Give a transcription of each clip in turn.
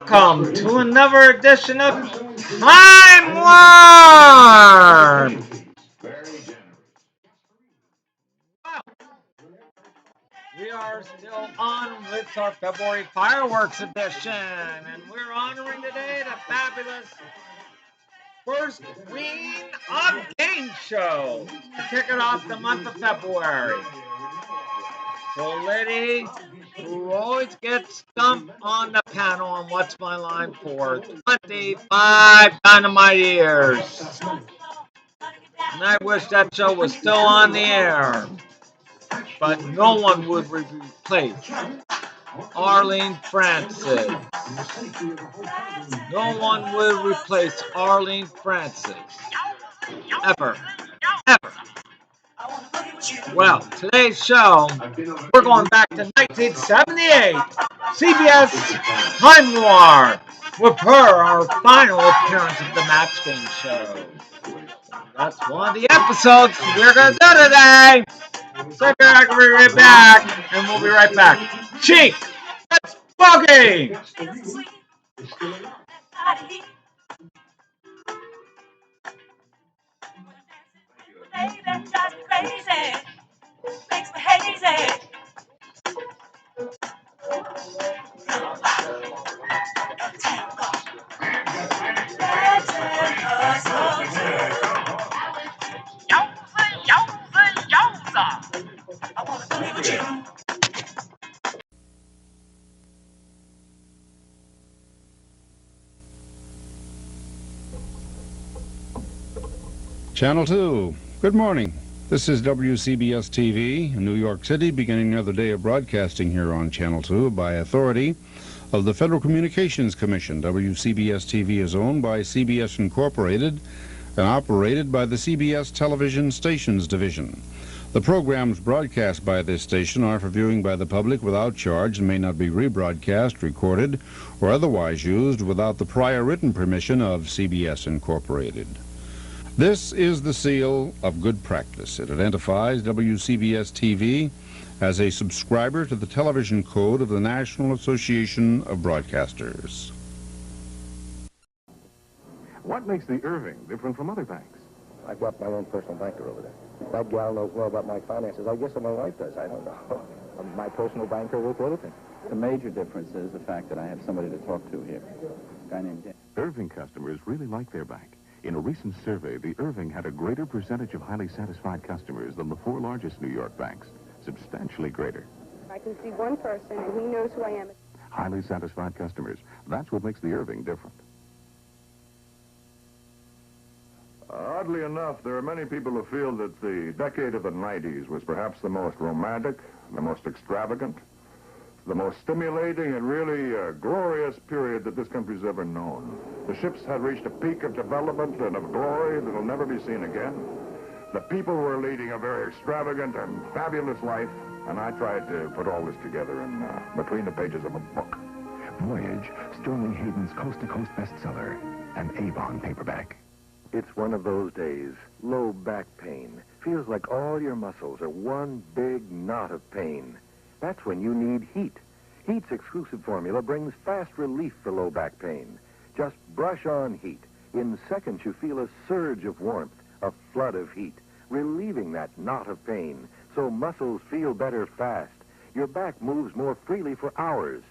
Welcome to another edition of Time Warp. We are still on with our February Fireworks edition, and we're honoring today the fabulous first Queen of Game show to kick it off the month of February. So, lady who always gets stumped on the panel on What's My Line for 25 dynamite years. And I wish that show was still on the air. But no one would replace Arlene Francis. No one will replace Arlene Francis. Ever. Ever. Well, today's show, we're going back to 1978. CBS Time War. With her, our final appearance of the Match Game show. That's one of the episodes we're going to do today. So we'll be right back, and we'll be right back. Chief, let's boogie! Baby, drives me crazy, makes me hazy. I wanna boogie with you. Channel 2, good morning. This is WCBS TV in New York City, beginning another day of broadcasting here on Channel 2 by authority of the Federal Communications Commission. WCBS TV is owned by CBS Incorporated and operated by the CBS Television Stations Division. The programs broadcast by this station are for viewing by the public without charge and may not be rebroadcast, recorded, or otherwise used without the prior written permission of CBS Incorporated. This is the seal of good practice. It identifies WCBS TV as a subscriber to the television code of the National Association of Broadcasters. What makes the Irving different from other banks? I've got my own personal banker over there. That gal knows more about my finances, I guess, than my wife does. I don't know. My personal banker, Ruth Littleton. The major difference is the fact that I have somebody to talk to here. A guy named Dan. Irving customers really like their bank. In a recent survey, the Irving had a greater percentage of highly satisfied customers than the four largest New York banks. Substantially greater. I can see one person, and he knows who I am. Highly satisfied customers. That's what makes the Irving different. Oddly enough, there are many people who feel that the decade of the 90s was perhaps the most romantic, the most extravagant, the most stimulating and really glorious period that this country's ever known. The ships had reached a peak of development and of glory that will never be seen again. The people were leading a very extravagant and fabulous life, and I tried to put all this together in between the pages of a book. Voyage, Sterling Hayden's coast-to-coast bestseller, an Avon paperback. It's one of those days. Low back pain. Feels like all your muscles are one big knot of pain. That's when you need Heat. Heat's exclusive formula brings fast relief for low back pain. Just brush on Heat. In seconds, you feel a surge of warmth, a flood of heat, relieving that knot of pain, so muscles feel better fast. Your back moves more freely for hours.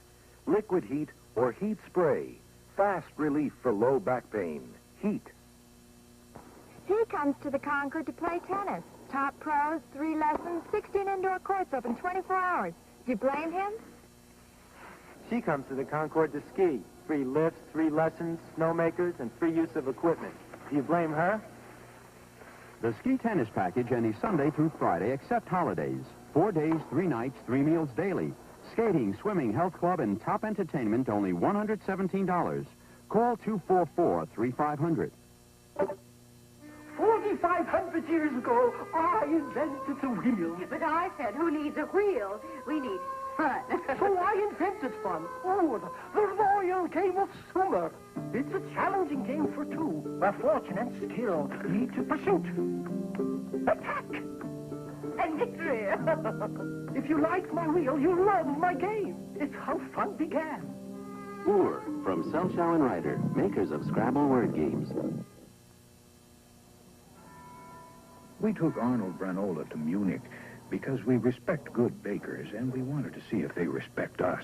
Liquid Heat or Heat Spray. Fast relief for low back pain. Heat. He comes to the Concord to play tennis. Top pros, 3 lessons, 16 indoor courts open 24 hours. Do you blame him? She comes to the Concord to ski. Free lifts, 3 lessons, snowmakers, and free use of equipment. Do you blame her? The ski tennis package any Sunday through Friday except holidays. 4 days, 3 nights, 3 meals daily. Skating, swimming, health club, and top entertainment only $117. Call 244-3500. 4,500 years ago, I invented the wheel. But I said, who needs a wheel? We need fun. So I invented fun. Oh, the Royal Game of Sumer. It's a challenging game for two, where fortune and skill lead to pursuit. Attack! And victory. If you like my wheel, you'll love my game. It's how fun began. Moore from Selchow and Ryder, makers of Scrabble word games. We took Arnold Granola to Munich because we respect good bakers, and we wanted to see if they respect us.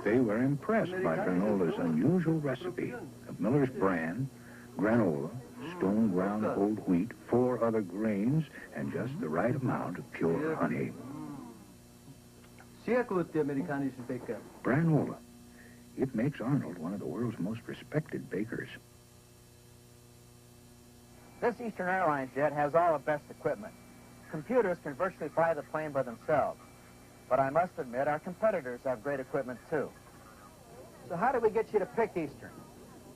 They were impressed by Granola's unusual recipe of Miller's Bran, granola, stone ground whole wheat, 4 other grains, and just the right amount of pure honey. Granola. It makes Arnold one of the world's most respected bakers. This Eastern Airlines jet has all the best equipment. Computers can virtually fly the plane by themselves. But I must admit, our competitors have great equipment, too. So how did we get you to pick Eastern?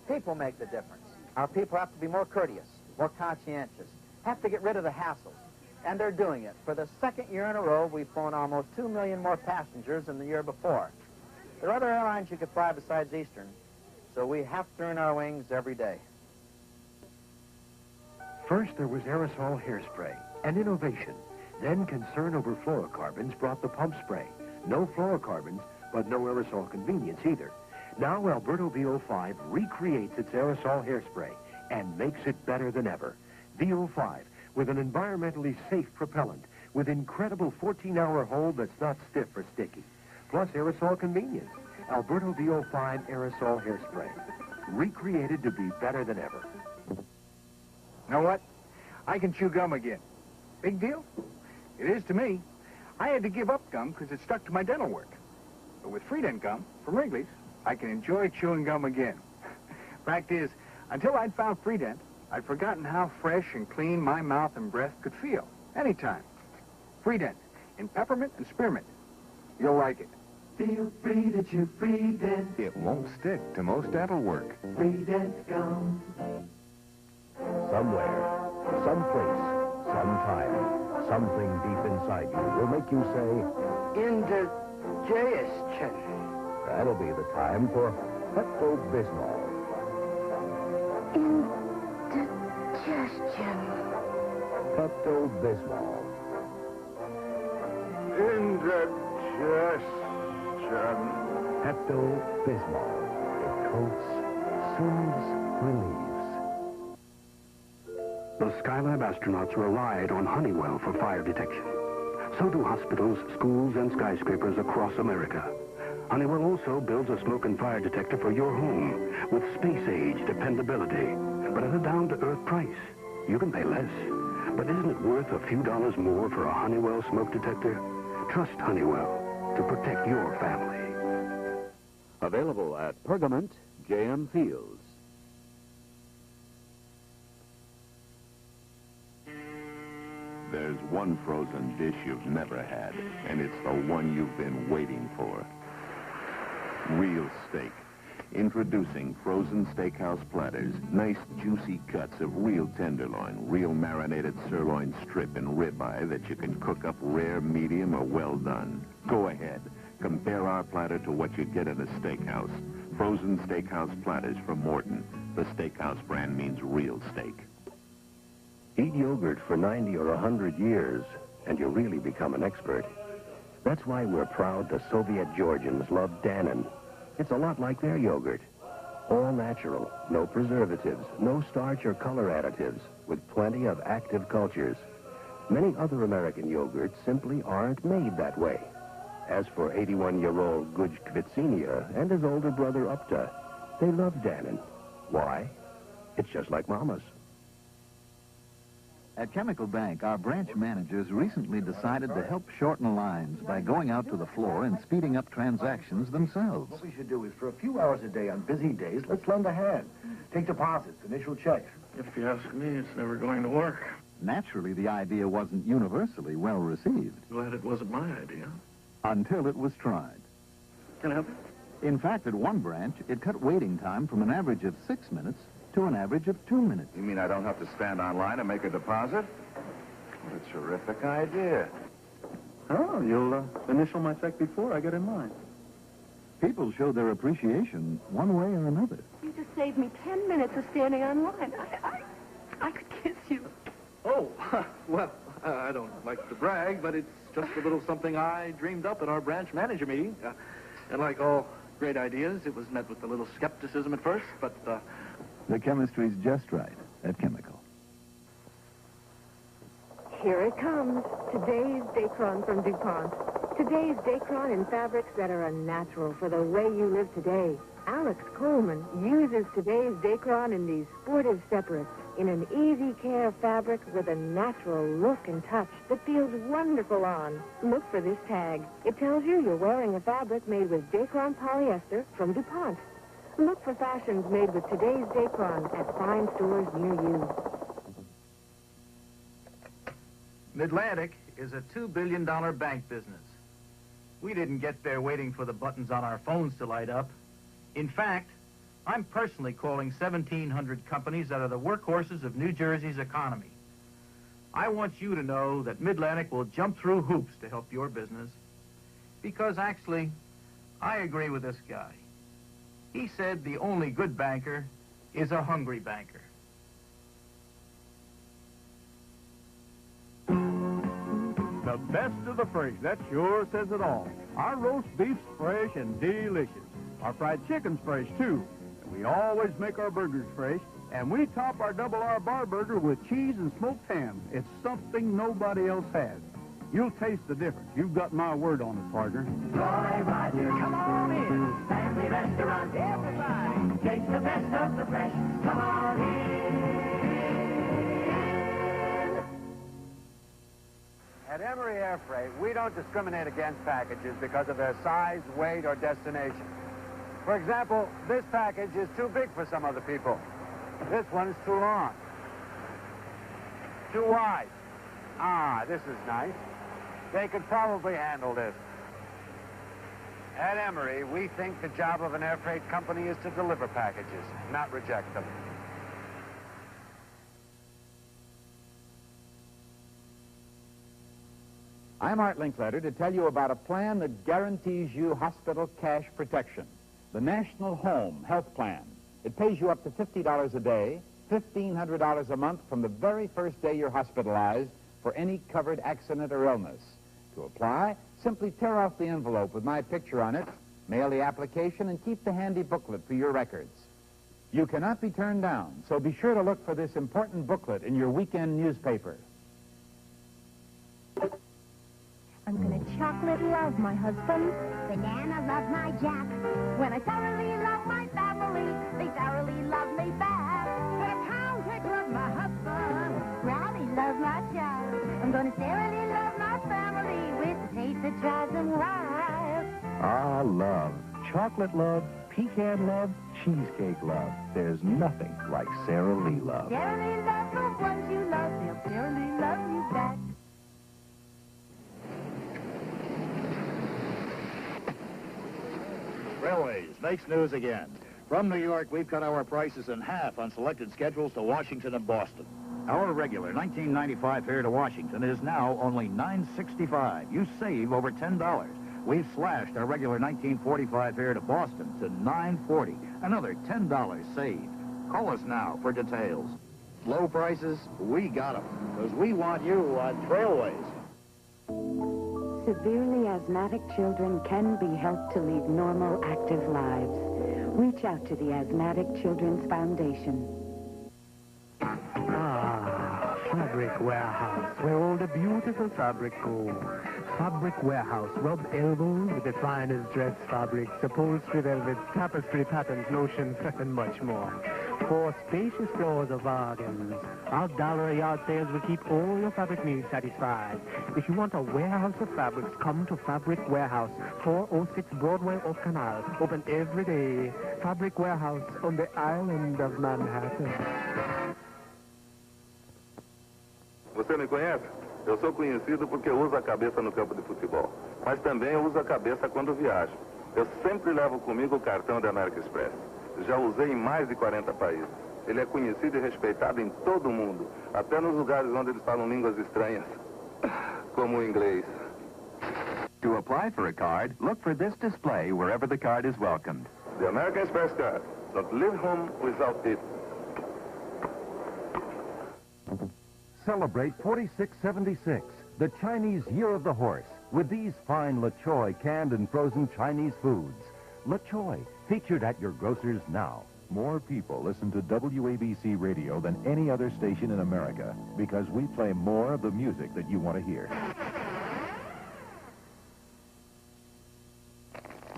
People make the difference. Our people have to be more courteous, more conscientious, have to get rid of the hassles. And they're doing it. For the 2nd year in a row, we've flown almost 2 million more passengers than the year before. There are other airlines you could fly besides Eastern, so we have to earn our wings every day. First, there was aerosol hairspray, an innovation. Then concern over fluorocarbons brought the pump spray. No fluorocarbons, but no aerosol convenience either. Now Alberto VO5 recreates its aerosol hairspray and makes it better than ever. VO5, with an environmentally safe propellant, with incredible 14-hour hold that's not stiff or sticky. Plus aerosol convenience. Alberto VO5 aerosol hairspray. Recreated to be better than ever. Know what? I can chew gum again. Big deal? It is to me. I had to give up gum because it stuck to my dental work. But with Freedent gum from Wrigley's, I can enjoy chewing gum again. Fact is, until I'd found Freedent, I'd forgotten how fresh and clean my mouth and breath could feel. Anytime. Freedent in peppermint and spearmint. You'll like it. Feel free to chew Freedent. It won't stick to most dental work. Freedent gum. Somewhere, someplace, sometime, something deep inside you will make you say, indigestion. That'll be the time for Pepto-Bismol. Indigestion. Pepto-Bismol. Indigestion. Pepto-Bismol. It coats, soothes, relieves. The Skylab astronauts relied on Honeywell for fire detection. So do hospitals, schools, and skyscrapers across America. Honeywell also builds a smoke and fire detector for your home with space-age dependability, but at a down-to-earth price. You can pay less, but isn't it worth a few dollars more for a Honeywell smoke detector? Trust Honeywell to protect your family. Available at Pergament, J.M. Fields. There's one frozen dish you've never had, and it's the one you've been waiting for. Real steak. Introducing frozen steakhouse platters. Nice juicy cuts of real tenderloin, real marinated sirloin strip and ribeye that you can cook up rare, medium, or well done. Go ahead. Compare our platter to what you'd get at a steakhouse. Frozen steakhouse platters from Morton. The steakhouse brand means real steak. Eat yogurt for 90 or 100 years, and you really become an expert. That's why we're proud the Soviet Georgians love Dannon. It's a lot like their yogurt. All natural, no preservatives, no starch or color additives, with plenty of active cultures. Many other American yogurts simply aren't made that way. As for 81-year-old Guj Kvitsinia and his older brother Upta, they love Dannon. Why? It's just like Mama's. At Chemical Bank, our branch managers recently decided to help shorten lines by going out to the floor and speeding up transactions themselves. What we should do is, for a few hours a day on busy days, let's lend a hand. Take deposits, initial checks. If you ask me, it's never going to work. Naturally, the idea wasn't universally well received. Glad it wasn't my idea. Until it was tried. Can I help you? In fact, at one branch, it cut waiting time from an average of 6 minutes to an average of 2 minutes. You mean I don't have to stand online and make a deposit? What a terrific idea. Oh, you'll initial my check before I get in line. People show their appreciation one way or another. You just saved me 10 minutes of standing on line. I could kiss you. Oh, well, I don't like to brag, but it's just a little something I dreamed up at our branch manager meeting. And like all great ideas. It was met with a little skepticism at first, but The chemistry's just right at Chemical. Here it comes. Today's Dacron from DuPont. Today's Dacron in fabrics that are unnatural for the way you live today. Alex Coleman uses today's Dacron in these sportive separates in an easy care fabric with a natural look and touch that feels wonderful on. Look for this tag. It tells you you're wearing a fabric made with Dacron polyester from DuPont. Look for fashions made with today's Dacron at fine stores near you. Midlantic is a $2 billion bank business. We didn't get there waiting for the buttons on our phones to light up. In fact, I'm personally calling 1,700 companies that are the workhorses of New Jersey's economy. I want you to know that Midlantic will jump through hoops to help your business. Because actually, I agree with this guy. He said the only good banker is a hungry banker. The best of the fresh, that sure says it all. Our roast beef's fresh and delicious. Our fried chicken's fresh, too. And we always make our burgers fresh. And we top our Double R bar burger with cheese and smoked ham. It's something nobody else has. You'll taste the difference. You've got my word on it, partner. Roy Rogers, come on in. Family restaurant, everybody. Taste the best of the fresh. Come on in. At Emery Air Freight, we don't discriminate against packages because of their size, weight, or destination. For example, this package is too big for some other people. This one is too long. Too wide. Ah, this is nice. They could probably handle this. At Emery, we think the job of an air freight company is to deliver packages, not reject them. I'm Art Linkletter to tell you about a plan that guarantees you hospital cash protection. The National Home Health Plan. It pays you up to $50 a day, $1,500 a month from the very first day you're hospitalized for any covered accident or illness. To apply, simply tear off the envelope with my picture on it, mail the application, and keep the handy booklet for your records. You cannot be turned down, so be sure to look for this important booklet in your weekend newspaper. I'm gonna chocolate love my husband. Banana love my Jack. When I thoroughly love my family, they thoroughly love me back. Gonna pound love my husband. Brownie love my Jack. I'm gonna thoroughly love my family with a taste that drives them wild. Ah, love. Chocolate love, pecan love, cheesecake love. There's nothing like Sara Lee love. Thoroughly love the ones you love. They'll thoroughly love you back. Railways makes news again. From New York, we've cut our prices in half on selected schedules to Washington and Boston. Our regular $19.95 fare to Washington is now only $9.65. You save over $10. We've slashed our regular $19.45 fare to Boston to $9.40. Another $10 saved. Call us now for details. Low prices, we got them, because we want you on Trailways. Severely asthmatic children can be helped to lead normal, active lives. Reach out to the Asthmatic Children's Foundation. Ah, Fabric Warehouse, where all the beautiful fabric go. Fabric Warehouse, rub elbows with the finest dress fabrics, upholstery velvets, tapestry patterns, notions, and much more. 4 spacious floors of bargains. Our dollar-a-yard sales will keep all your fabric needs satisfied. If you want a warehouse of fabrics, come to Fabric Warehouse, 406 Broadway off Canal. Open every day. Fabric Warehouse on the island of Manhattan. Você me conhece? Eu sou conhecido porque uso a cabeça no campo de futebol. Mas também uso a cabeça quando viajo. Eu sempre levo comigo o cartão da American Express. Já usei em mais de 40 países. Ele é conhecido e respeitado em todo o mundo, até nos lugares onde eles falam línguas estranhas, como o inglês. To apply for a card, look for this display wherever the card is welcomed. The American Express card. Don't leave home without it. Celebrate 4676, the Chinese Year of the Horse, with these fine La Choy canned and frozen Chinese foods. La Choy, featured at your grocers now. More people listen to WABC Radio than any other station in America because we play more of the music that you want to hear.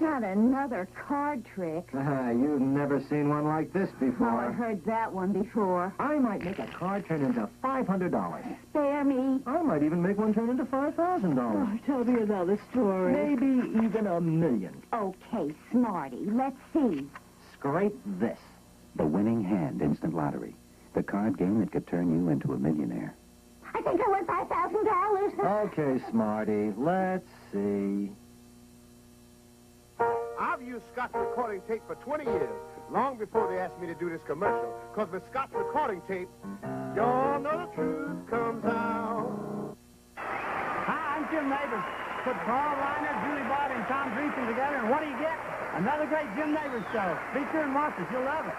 Not another card trick. You've never seen one like this before. Oh, I've heard that one before. I might make a card turn into $500. Spare me. I might even make one turn into $5,000. Oh, tell me another story. Maybe even $1 million. Okay, Smarty, let's see. Scrape this. The Winning Hand Instant Lottery. The card game that could turn you into a millionaire. I think I won $5,000. Okay, Smarty, let's see. I've used Scotch recording tape for 20 years, long before they asked me to do this commercial. Because with Scotch recording tape, y'all know the truth comes out. Hi, I'm Jim Neighbors. Put Carl Reiner, Julie Bart, and Tom Dreesen together, and what do you get? Another great Jim Neighbors show. Be sure and watch it. You'll love it.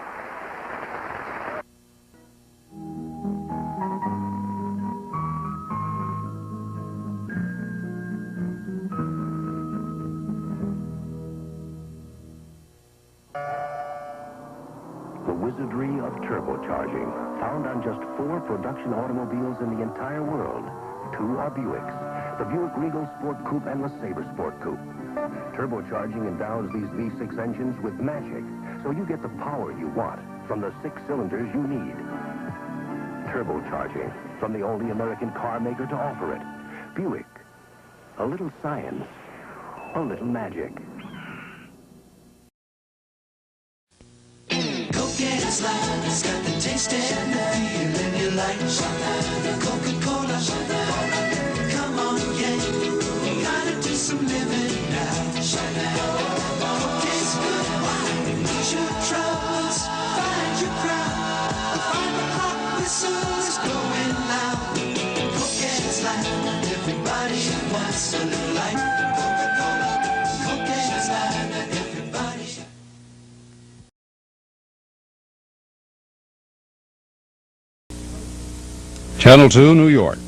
Wizardry of turbocharging, found on just 4 production automobiles in the entire world. 2 are Buicks, the Buick Regal Sport Coupe and the Sabre Sport Coupe. Turbocharging endows these V6 engines with magic, so you get the power you want from the 6 cylinders you need. Turbocharging, from the only American car maker to offer it. Buick. A little science, a little magic. Get a slide, it's got the taste and the feeling you like. Coca-Cola, come on, yeah. You gotta do some living now. Coca's good wine, lose your troubles, find your crowd. The 5 o'clock whistle is going loud. Coca's life, everybody wants a little life. Coca-Cola, Coca's life, everybody. Channel 2, New York.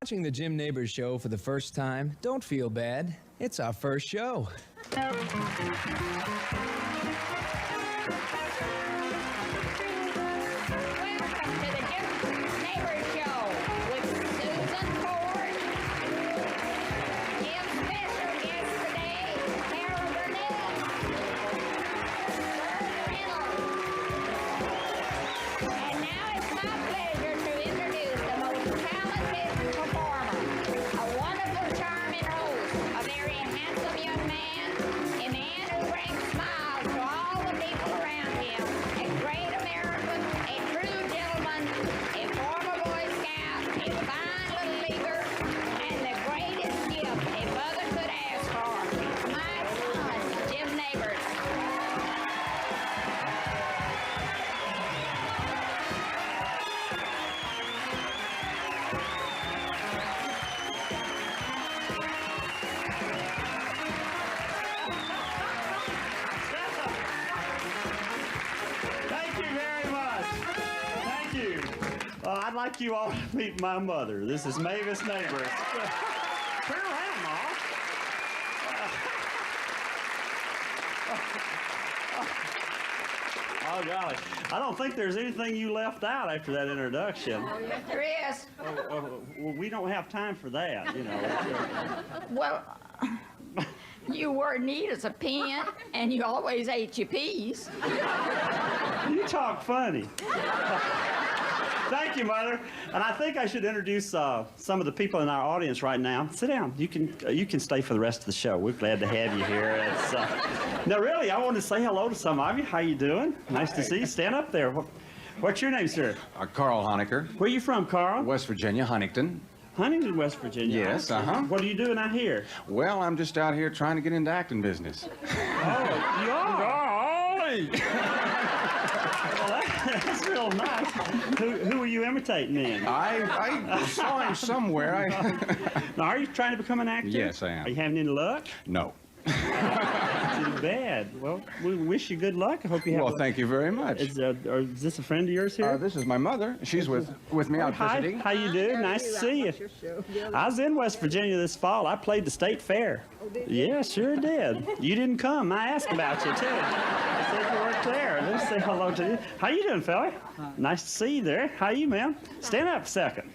Watching the Jim Neighbors show for the first time, don't feel bad. It's our first show. I'd like you all to meet my mother. This is Mavis Neighbors. Turn around, Ma. Oh, golly. I don't think there's anything you left out after that introduction. Oh, yes, there is. Well, we don't have time for that, you know. Well, you were neat as a pin, and you always ate your peas. You talk funny. Thank you, Mother. And I think I should introduce some of the people in our audience right now. Sit down. You can stay for the rest of the show. We're glad to have you here. No, really, I want to say hello to some of you. How you doing? Nice to see you. Stand up there. What's your name, sir? Carl Honecker. Where are you from, Carl? West Virginia, Huntington. Huntington, West Virginia. Yes, uh-huh. What are you doing out here? Well, I'm just out here trying to get into acting business. Oh, you are? Golly! Well, that's real nice. Who are you imitating then? I saw him somewhere. Now, are you trying to become an actor? Yes, I am. Are you having any luck? No. Too bad. Well, we wish you good luck. I hope you have. Well, thank you very much. Is this a friend of yours here? This is my mother. She's with me out Hi, visiting. how you do? Nice to see you. I was in West Virginia this fall. I played the state fair. Yeah, sure did. You didn't come. I asked about you, too. I said you weren't there. Let me say hello to you. How you doing, fella? Nice to see you there. How you, ma'am? Stand up a second.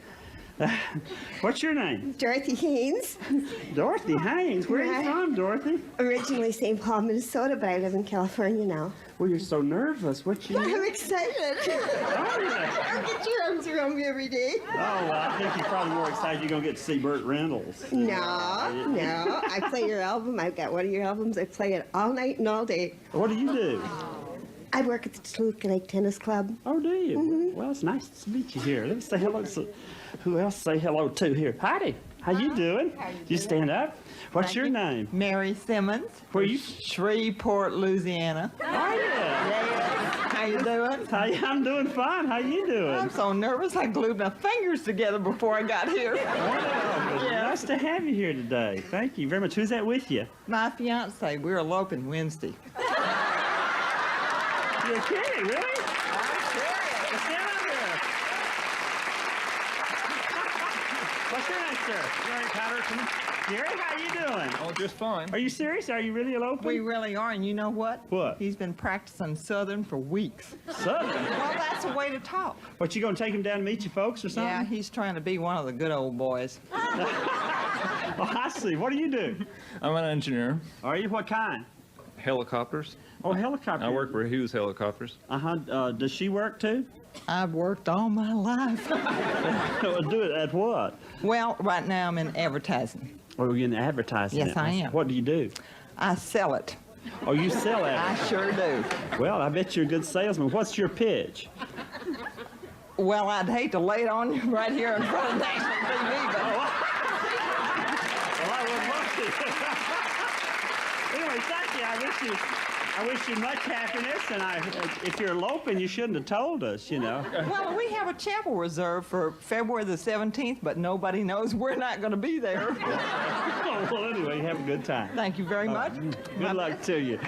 What's your name? Dorothy Haynes. Dorothy Haynes? Where are you from, Dorothy? Originally St. Paul, Minnesota, but I live in California now. Well, you're so nervous. What you I'm excited. Oh, yeah. I'll get your arms around me every day. Oh, well, I think you're probably more excited you're going to get to see Burt Reynolds. No. I play your album. I've got one of your albums. I play it all night and all day. What do you do? I work at the Toluca Lake Tennis Club. Oh, do you? Mm-hmm. Well, it's nice to meet you here. Let me say hello to who else say hello to here. Heidi, how you doing? You stand up? What's your name? Mary Simmons. Where you? Shreveport, Louisiana. Oh, yeah. Yeah. How you doing? I'm doing fine. How you doing? I'm so nervous I glued my fingers together before I got here. Wow. Yeah. Nice to have you here today. Thank you very much. Who's that with you? My fiance. We're eloping Wednesday. You're kidding, really? I'm serious. Stand up here. What's your name, sir? Gary Patterson. Gary, how you doing? Oh, just fine. Are you serious? Are you really eloping? We really are, and you know what? What? He's been practicing Southern for weeks. Southern? Well, that's a way to talk. What, you gonna take him down to meet your folks or something? Yeah, he's trying to be one of the good old boys. Oh, I see. What do you do? I'm an engineer. Are you? What kind? Helicopters. Oh, helicopter. I work for Hughes Helicopters. Uh-huh. Does she work too? I've worked all my life. Do it at what? Well, right now I'm in advertising. Oh, you're in advertising. Yes, I am. What do you do? I sell it. Oh, you sell it? I sure do. Well, I bet you're a good salesman. What's your pitch? Well, I'd hate to lay it on you right here in front of national TV, but... Well, I would love to. Anyway, thank you. I wish you much happiness, and if you're eloping, you shouldn't have told us, you know. Well, we have a chapel reserved for February the 17th, but nobody knows we're not going to be there. Oh, well, anyway, have a good time. Thank you very much. Good luck to you.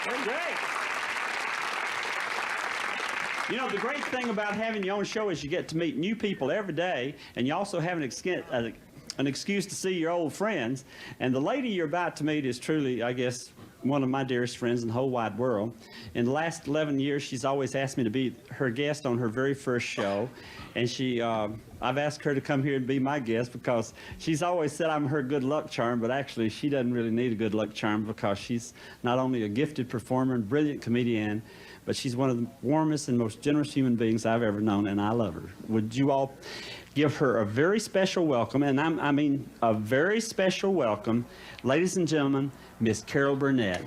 Well, great. You know, the great thing about having your own show is you get to meet new people every day, and you also have an excuse to see your old friends. And the lady you're about to meet is truly, I guess, one of my dearest friends in the whole wide world. In the last 11 years, she's always asked me to be her guest on her very first show. And I've asked her to come here and be my guest because she's always said I'm her good luck charm, but actually she doesn't really need a good luck charm because she's not only a gifted performer and brilliant comedian, but she's one of the warmest and most generous human beings I've ever known, and I love her. Would you all give her a very special welcome, and I mean a very special welcome, ladies and gentlemen, Miss Carol Burnett.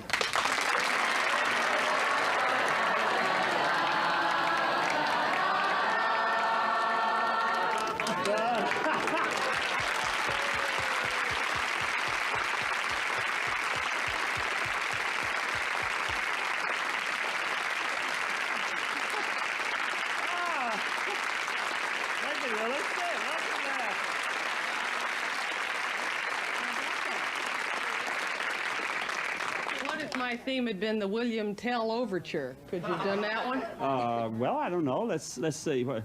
What if my theme had been the William Tell Overture? Could you have done that one? Well, I don't know. Let's see. What?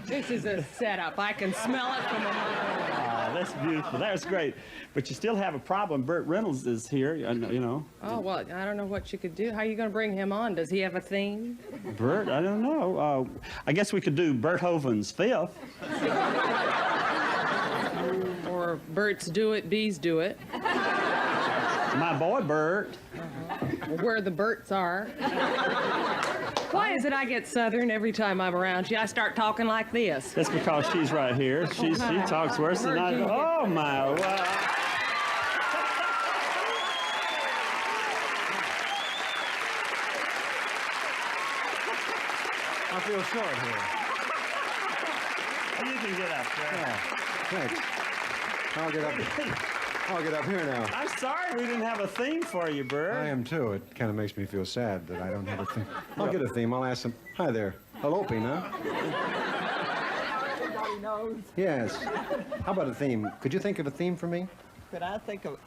This is a setup. I can smell it from a mile. That's beautiful. That's great. But you still have a problem. Burt Reynolds is here, you know. Oh, well, I don't know what you could do. How are you going to bring him on? Does he have a theme? Burt? I don't know. I guess we could do Bert Hoven's Fifth. Or Bert's Do It, Bees Do It. My boy Bert. Where the Berts are. Why is it I get Southern every time I'm around you? I start talking like this. That's because she's right here. She talks worse than I do. Oh, my. Wow. I feel short here. You can get up there. Yeah, thanks. I'll get up here now. I'm sorry we didn't have a theme for you, Bert. I am too. It kind of makes me feel sad that I don't have a theme. I'll get a theme. I'll ask them. Hi there. Eloping, huh? Nobody knows. Yes. How about a theme? Could you think of a theme for me? Could I think of a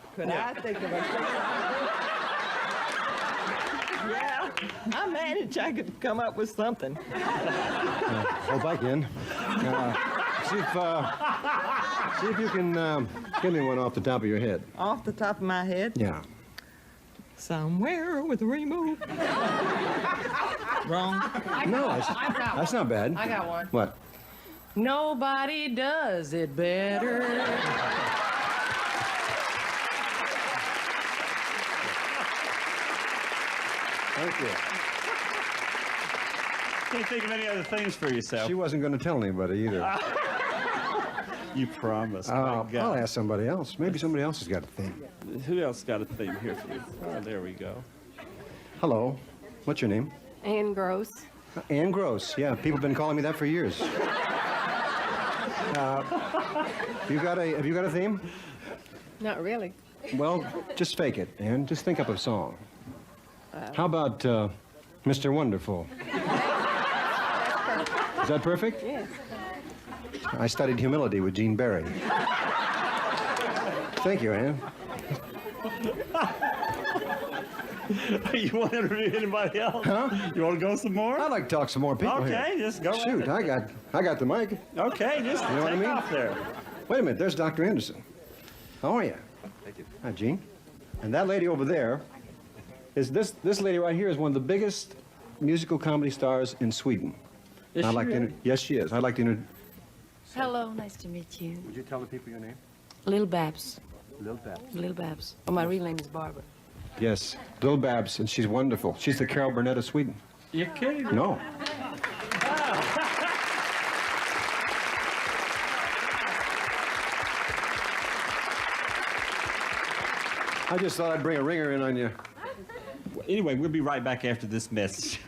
Yeah, I managed. I could come up with something. Hope I can. See if you can give me one off the top of your head. Off the top of my head? Yeah. Somewhere with a rainbow. Wrong. No, I've got that's one. not bad. I got one. What? Nobody does it better. Thank you. Can't think of any other things for yourself. She wasn't going to tell anybody either. You promised. I'll ask somebody else. Maybe somebody else has got a theme. Who else got a theme here for you? Oh, there we go. Hello. What's your name? Ann Gross. Ann Gross. Yeah, people have been calling me that for years. Have you got a theme? Not really. Well, just fake it, Ann. Just think up a song. How about Mr. Wonderful? Is that perfect? Yes. I studied humility with Gene Barry. Thank you, Ann. You want to interview anybody else? Huh? You want to go some more? I'd like to talk some more people here. Okay, just go. Shoot, I got the mic. Okay, just You know what I take mean? off there. Wait a minute, there's Dr. Anderson. How are you? Thank you. Hi, Gene. And that lady over there is this lady right here is one of the biggest musical comedy stars in Sweden. Is I'd she like really? to yes, she is. I'd like to introduce. Hello, nice to meet you. Would you tell the people your name? Lil Babs. Lil Babs. Lil Babs. Oh, my real name is Barbara. Yes, Lil Babs, and she's wonderful. She's the Carol Burnett of Sweden. You kidding? No. I just thought I'd bring a ringer in on you. Anyway, we'll be right back after this message.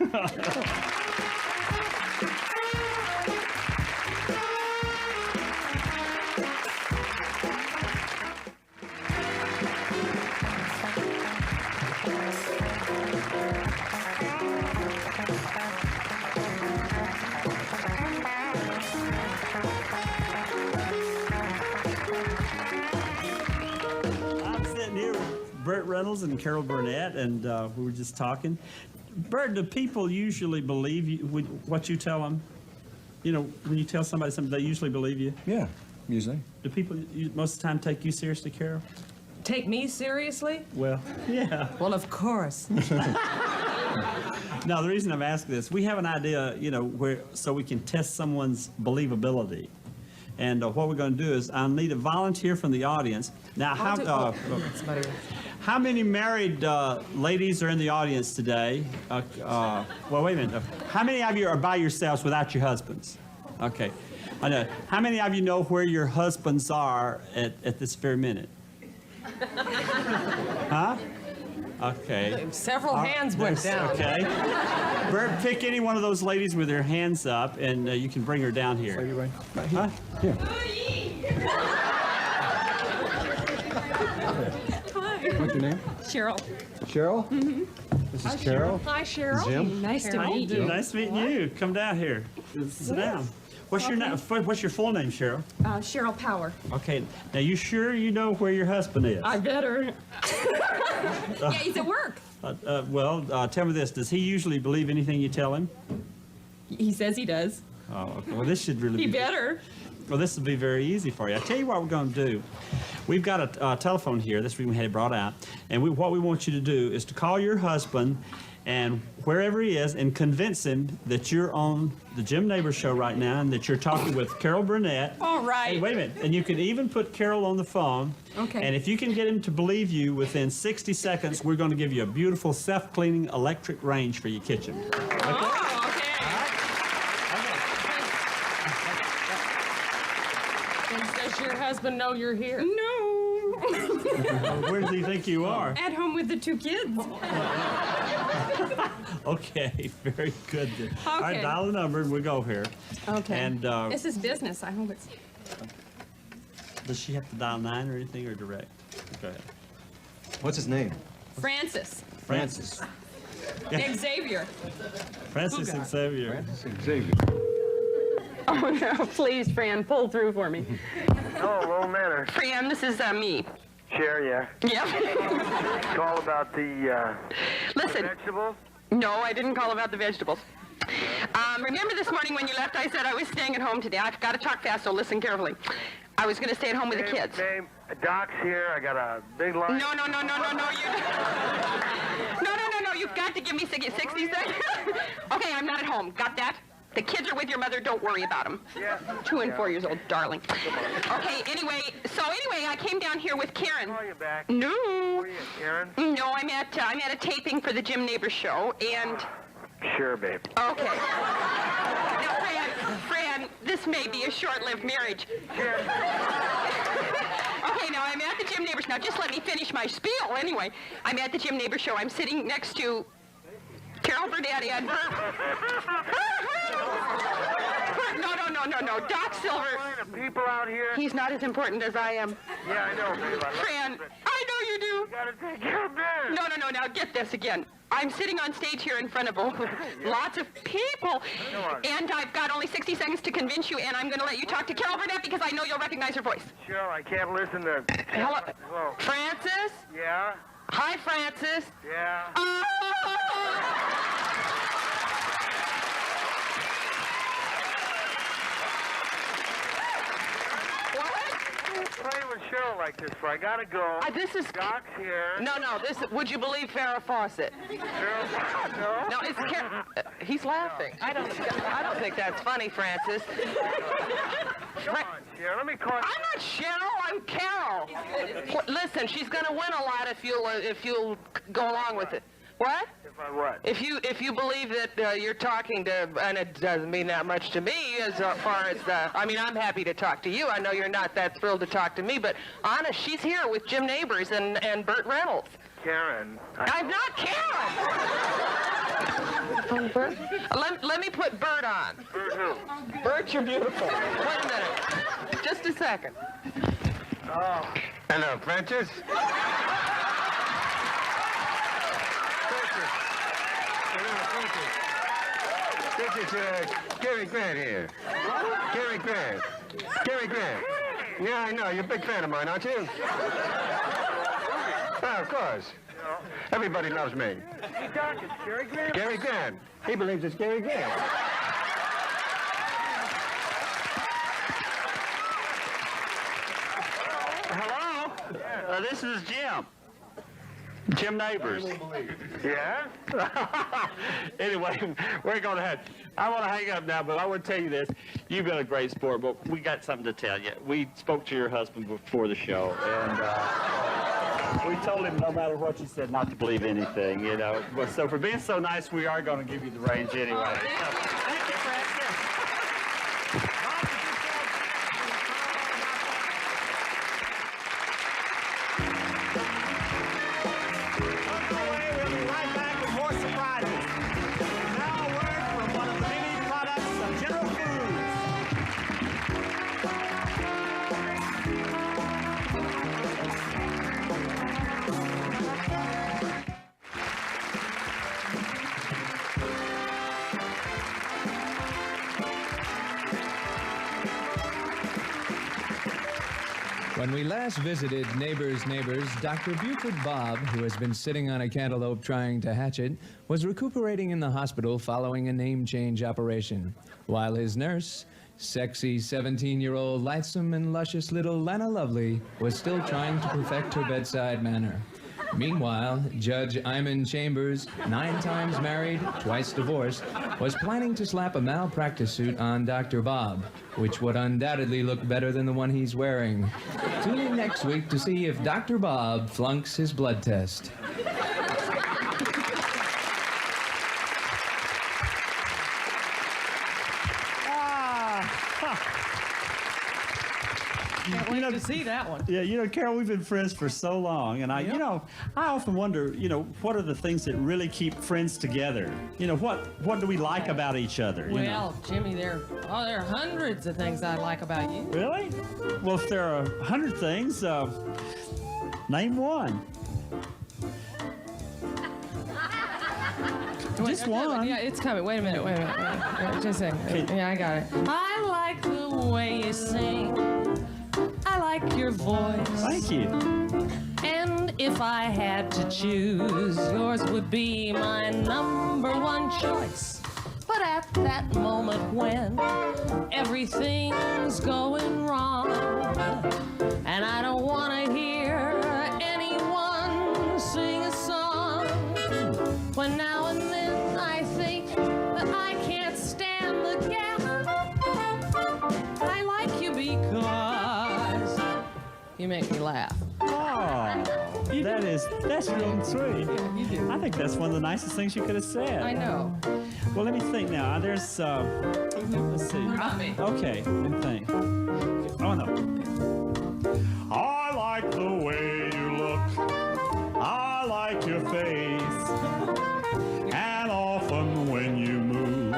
I'm sitting here with Burt Reynolds and Carol Burnett, and we were just talking. Burt, do people usually believe you what you tell them? You know, when you tell somebody something, they usually believe you? Yeah, usually. Do people most of the time take you seriously, Carol? Take me seriously? Well, yeah. Well, of course. Now, the reason I'm asking this, we have an idea, you know, so we can test someone's believability. And what we're going to do is I'll need a volunteer from the audience. Now, how many married ladies are in the audience today? Well, wait a minute. How many of you are by yourselves without your husbands? Okay. I know. How many of you know where your husbands are at this very minute? Huh? Okay. Several hands went down. Okay. Bert, pick any one of those ladies with their hands up, and you can bring her down here. Are you right? Huh? Yeah. What's your name? Cheryl. Cheryl? Mm-hmm. This is Carol. Hi, Cheryl. Jim. Nice to meet you. Nice meeting you. Come down here. Sit down. What's your name? What's your full name, Cheryl? Cheryl Power. Okay. Now, you sure you know where your husband is? I better. Yeah, he's at work. Tell me this. Does he usually believe anything you tell him? He says he does. Oh, okay. Well, this should really He be... better. Well, this will be very easy for you. I'll tell you what we're going to do. We've got a telephone here. This reason we had it brought out. And what we want you to do is to call your husband and wherever he is and convince him that you're on the Jim Neighbors show right now and that you're talking with Carol Burnett. All right. Hey, wait a minute. And you can even put Carol on the phone. Okay. And if you can get him to believe you within 60 seconds, we're going to give you a beautiful self-cleaning electric range for your kitchen. Okay? Oh, okay. Does your husband know you're here? No. Where does he think you are? At home with the 2 kids. Okay, very good. All right, Okay. dial the number and we'll go here. Okay. And This is business. I hope it's. does she have to dial 9 or anything or direct? Go ahead. What's his name? Francis. Francis. Xavier. Francis and Xavier. Xavier. Oh, no, please, Fran, pull through for me. Oh, low manner. Fran, this is me. Sure, yeah. Yep. Call about the Listen. vegetables? No, I didn't call about the vegetables. Remember this morning when you left, I said I was staying at home today. I've got to talk fast, so listen carefully. I was going to stay at home with the kids. Babe, Doc's here. I got a big line. No, you... No, you've got to give me 60 seconds. Okay, I'm not at home. Got that? The kids are with your mother. Don't worry about them. Yeah. 2 and 4 years old, darling. Okay, anyway, I came down here with Karen. Call you back. No. Where are you, Karen? No, I'm at a taping for the Jim Neighbors show, and... Sure, babe. Okay. Now, Fran, this may be a short-lived marriage. Sure. Okay, now I'm at the Jim Neighbors. Now, just let me finish my spiel. Anyway, I'm at the Jim Neighbors show. I'm sitting next to Carol Burnett and No. Doc Silver. People out here. He's not as important as I am. Yeah, I know, babe. Fran, I know you do. You gotta take care of business. No. Now get this again. I'm sitting on stage here in front of lots of people, and I've got only 60 seconds to convince you, and I'm going to let you talk to Carol Burnett because I know you'll recognize her voice. Sure, I can't listen to... Hello? Hello. Francis? Yeah? Hi, Francis. Yeah? Play with Cheryl like this for I gotta go. This is Doc's here. No. Would you believe Farrah Fawcett? Cheryl? No, it's he's laughing. I don't think that's funny, Francis. Come on, Cheryl. Let me call. I'm not Cheryl. I'm Carol. Listen, she's gonna win a lot if you'll go along with it. What? If I what? If you believe that you're talking to, and it doesn't mean that much to me as far as I'm happy to talk to you. I know you're not that thrilled to talk to me, but honest, she's here with Jim Neighbors and Burt Reynolds. Karen. I'm not Karen. Bert? Let me put Bert on. Bert who? Bert, you're beautiful. Wait a minute. Just a second. Oh. Hello, Francis. This is Cary Grant here. Cary Grant. Cary Grant. Yeah, I know. You're a big fan of mine, aren't you? Oh, of course. Everybody loves me. Hey, Doc, it's Cary Grant. Cary Grant. He believes it's Cary Grant. Hello? This is Jim. Jim Neighbors. Yeah? Anyway, we're going to have... I want to hang up now, but I want to tell you this. You've been a great sport, but we got something to tell you. We spoke to your husband before the show, and we told him no matter what you said not to believe anything, you know. But so for being so nice, we are going to give you the range anyway. Thank you, Francis. When we last visited Neighbors, Dr. Buford Bob, who has been sitting on a cantaloupe trying to hatch it, was recuperating in the hospital following a name change operation, while his nurse, sexy 17-year-old, lightsome and luscious little Lana Lovely, was still trying to perfect her bedside manner. Meanwhile, Judge Iman Chambers, 9 times married, twice divorced, was planning to slap a malpractice suit on Dr. Bob, which would undoubtedly look better than the one he's wearing. Tune in next week to see if Dr. Bob flunks his blood test. Can't wait to see that one. Yeah, you know, Carol, we've been friends for so long, and I often wonder, what are the things that really keep friends together? What do we like about each other? Well, Jimmy, there are hundreds of things I like about you. Really? Well, if there are 100 things, name one. Just one. Yeah, it's coming. Wait a minute. Wait, just a second. Yeah, I got it. I like the way you sing. I like your voice. Thank you. And if I had to choose, yours would be my number one choice. But at that moment when everything's going wrong, and I don't want to hear anyone sing a song, when now and then I think that I can't stand the gap, I like you because you make me laugh. Oh, that's real sweet. Yeah, you do. I think that's one of the nicest things you could have said. I know. Well, let me think now. There's, let's see. Not me. Okay, let me think. Oh, no. I like the way you look. I like your face. And often when you move,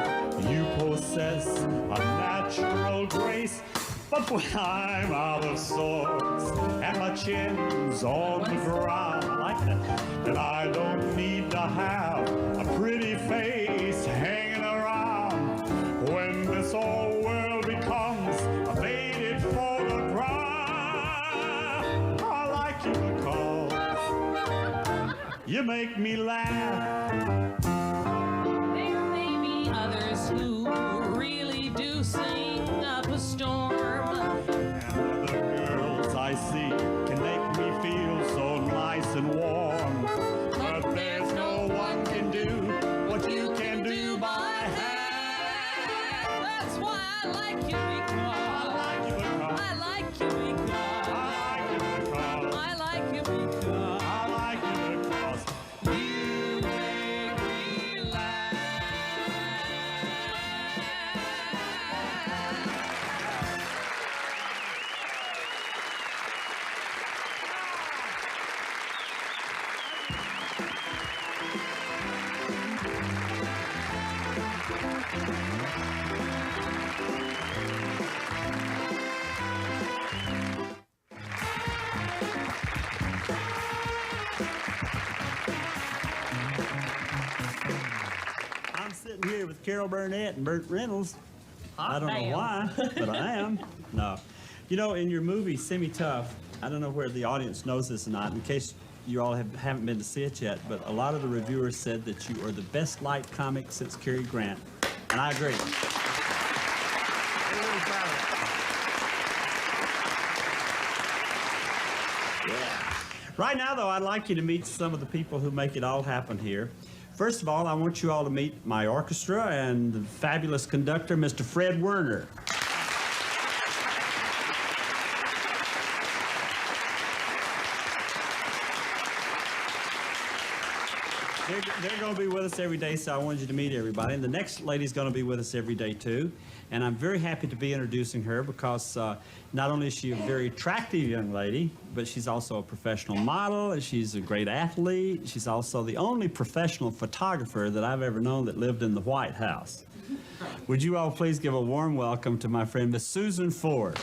you possess a natural grace. But when I'm out of sorts and my chin's on the ground, I like that, then I don't need to have a pretty face hanging around. When this old world becomes a faded photograph, I like you because you make me laugh. There may be others who really do sing up a storm. And the girls I see can make me feel so nice and warm. But there's no one can do what you can do by hand. That's why I like you because I like you because I like you because I like you because you make me laugh. I'm sitting here with Carol Burnett and Burt Reynolds. I don't damn. know why, but I am. No. You know, in your movie, Semi-Tough, I don't know where the audience knows this or not, in case you all haven't been to see it yet, but a lot of the reviewers said that you are the best light comic since Cary Grant. And I agree. I'm really proud of it. Yeah. Right now, though, I'd like you to meet some of the people who make it all happen here. First of all, I want you all to meet my orchestra and the fabulous conductor, Mr. Fred Werner. They're going to be with us every day, so I wanted you to meet everybody. And the next lady's going to be with us every day, too. And I'm very happy to be introducing her because not only is she a very attractive young lady, but she's also a professional model, and she's a great athlete. She's also the only professional photographer that I've ever known that lived in the White House. Would you all please give a warm welcome to my friend, Miss Susan Ford.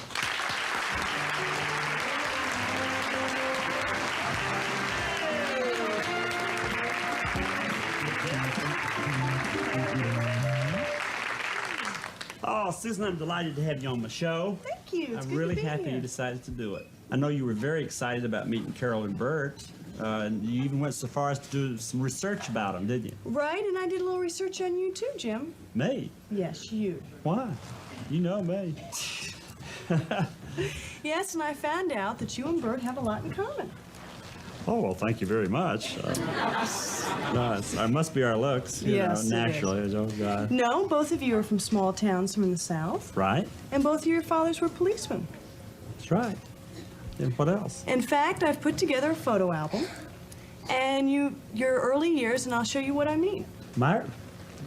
Oh, Susan, I'm delighted to have you on my show. Thank you. It's I'm good really to be happy here. you decided to do it. I know you were very excited about meeting Carol and Burt, and you even went so far as to do some research about them, didn't you? Right, and I did a little research on you too, Jim. Me? Yes, you. Why? You know me. Yes, and I found out that you and Bert have a lot in common. Oh, well, thank you very much. No, it must be our looks, you Yes, it know, is. naturally. Oh, God. No, both of you are from small towns from the South, Right? and both of your fathers were policemen. That's right. And what else? In fact, I've put together a photo album, and your early years, and I'll show you what I mean.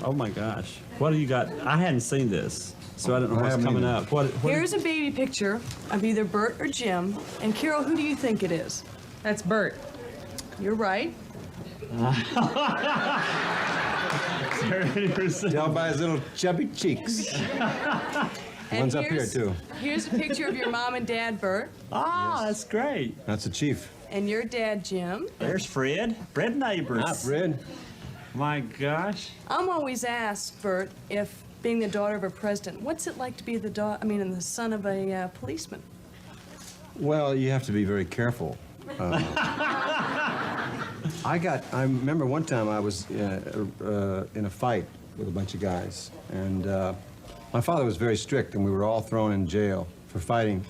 Oh, my gosh. What do you got? I hadn't seen this, so I don't know I what's haven't coming either. up. What Here's a baby picture of either Bert or Jim, and Carol, who do you think it is? That's Bert. You're right. Tell by his little chubby cheeks. One's up here, here's- too. Here's a picture of your mom and dad, Bert, Ah, that's great. That's the chief. and your dad, Jim. There's Fred. Fred neighbors. Ah, Fred. My gosh. I'm always asked, Bert, if being the daughter of a president, what's it like to be the son of a policeman? Well, you have to be very careful. I remember one time I was in a fight with a bunch of guys, and my father was very strict, and we were all thrown in jail for fighting.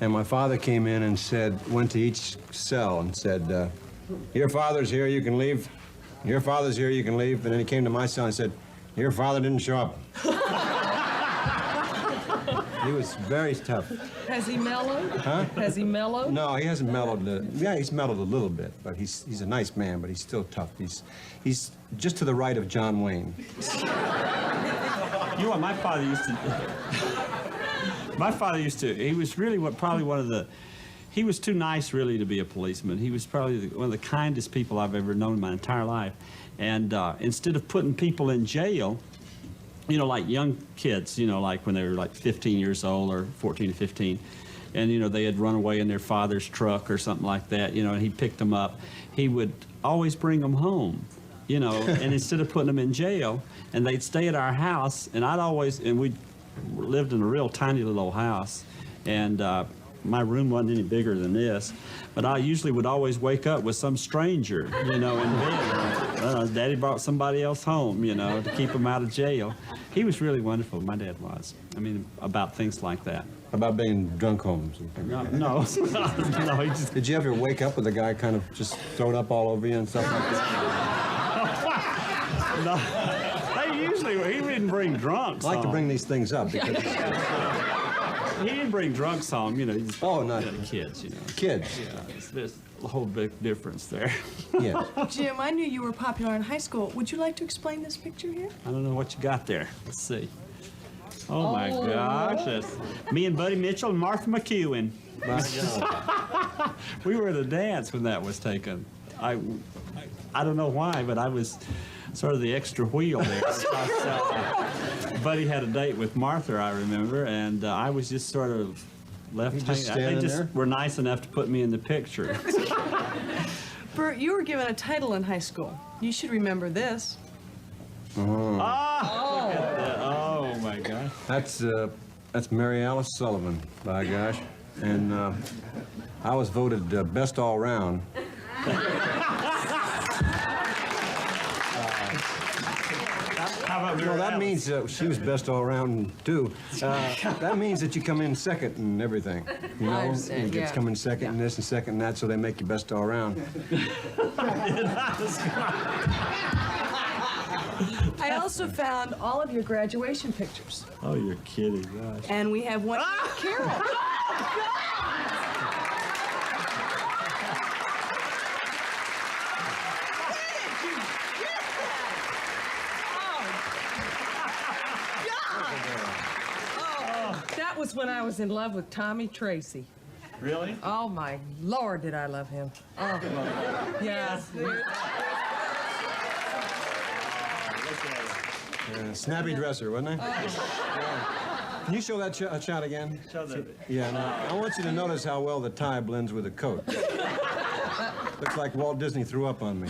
And my father came in and went to each cell and said, your father's here, you can leave. Your father's here, you can leave. And then he came to my cell and said, your father didn't show up. He was very tough. Has he mellowed? Huh? Has he mellowed? No, he hasn't mellowed. Yeah, he's mellowed a little bit, but he's a nice man, but he's still tough. He's just to the right of John Wayne. You know what my father used to do? He was really he was too nice really to be a policeman. He was probably one of the kindest people I've ever known in my entire life. And instead of putting people in jail, you know, like young kids, you know, like when they were like 15 years old or 14 to 15, and, you know, they had run away in their father's truck or something like that, you know, and he picked them up, he would always bring them home, you know, and instead of putting them in jail, and they'd stay at our house, and we lived in a real tiny little old house, and my room wasn't any bigger than this, but I usually would always wake up with some stranger, you know, in bed. Daddy brought somebody else home, you know, to keep him out of jail. He was really wonderful, my dad was. I mean, about things like that. About being drunk homes? No, no, he just... Did you ever wake up with a guy kind of just thrown up all over you and stuff like that? No, he didn't bring drunks. I like to bring these things up because... He didn't bring drunks home, you know. Not kids, you know. Kids. Yeah, there's a whole big difference there. Yeah. Jim, I knew you were popular in high school. Would you like to explain this picture here? I don't know what you got there. Let's see. Oh my gosh, that's me and Buddy Mitchell and Martha McEwen. We were at a dance when that was taken. I don't know why, but I was sort of the extra wheel there. Buddy had a date with Martha, I remember, and I was just sort of left hanging. They just were nice enough to put me in the picture. Bert, you were given a title in high school. You should remember this. Oh. Look at that. Oh my gosh. That's Mary Alice Sullivan, by gosh. And I was voted best all round. No, that means she was best all around too. That means that you come in second in everything. You know, you get to come in second in this and second in that, so they make you best all around. I also found all of your graduation pictures. Oh, you're kidding, gosh. And we have one with Carol. That was when I was in love with Tommy Tracy. Really? Oh my Lord, did I love him? Oh, yes. Snappy dresser, wasn't I? Can you show that shot again? Show that. Yeah, now, I want you to notice how well the tie blends with the coat. Looks like Walt Disney threw up on me.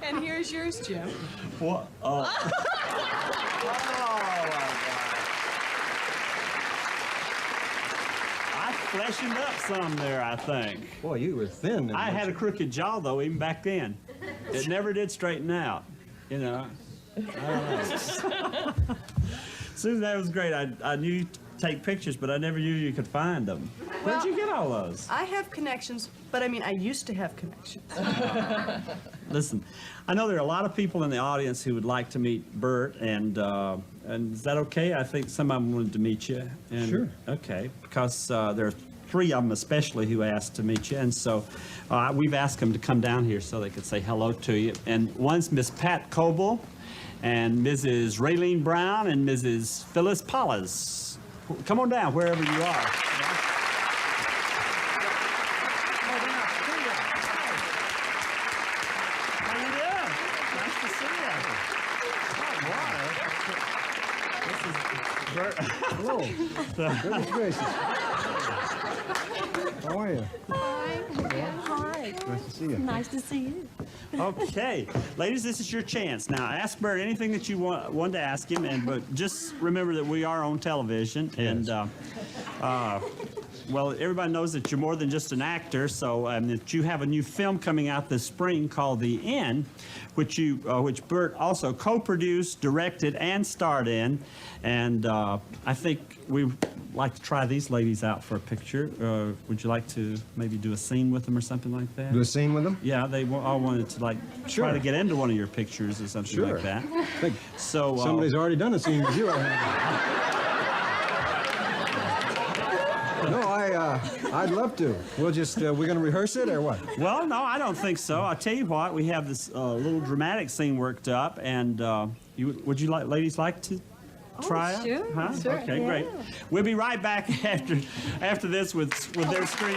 And here's yours, Jim. What? Oh. Fleshened up some there, I think. Boy, you were thin. I had a crooked jaw, though, even back then. It never did straighten out, you know. I don't know. Susan, that was great. I knew you'd take pictures, but I never knew you could find them. Where'd you get all those? I have connections, but I mean, I used to have connections. Listen, I know there are a lot of people in the audience who would like to meet Bert, and is that okay? I think some of them wanted to meet you. And, sure. Okay, because there are 3 of them especially who asked to meet you, and so we've asked them to come down here so they could say hello to you. And one's Miss Pat Coble, and Mrs. Raylene Brown, and Mrs. Phyllis Paulus. Come on down, wherever you are. Hello. Goodness gracious. How are you? Hi. Nice to see you. Nice to see you. Okay, ladies, this is your chance. Now, ask Bert anything that you want to ask him, but just remember that we are on television, and well, everybody knows that you're more than just an actor. So that you have a new film coming out this spring called The Inn, which Bert also co-produced, directed, and starred in, and I think we'd like to try these ladies out for a picture. Would you like to maybe do a scene with them or something like that? Do a scene with them? Yeah, they all wanted to try Sure. to get into one of your pictures or something Sure. like that. Think So somebody's already done a scene with you. I think. No, I'd love to. We're going to rehearse it or what? Well, no, I don't think so. I'll tell you what, we have this little dramatic scene worked up, and would you ladies like to try it? Sure, Huh? sure, Okay, yeah. great. We'll be right back after this with their screen.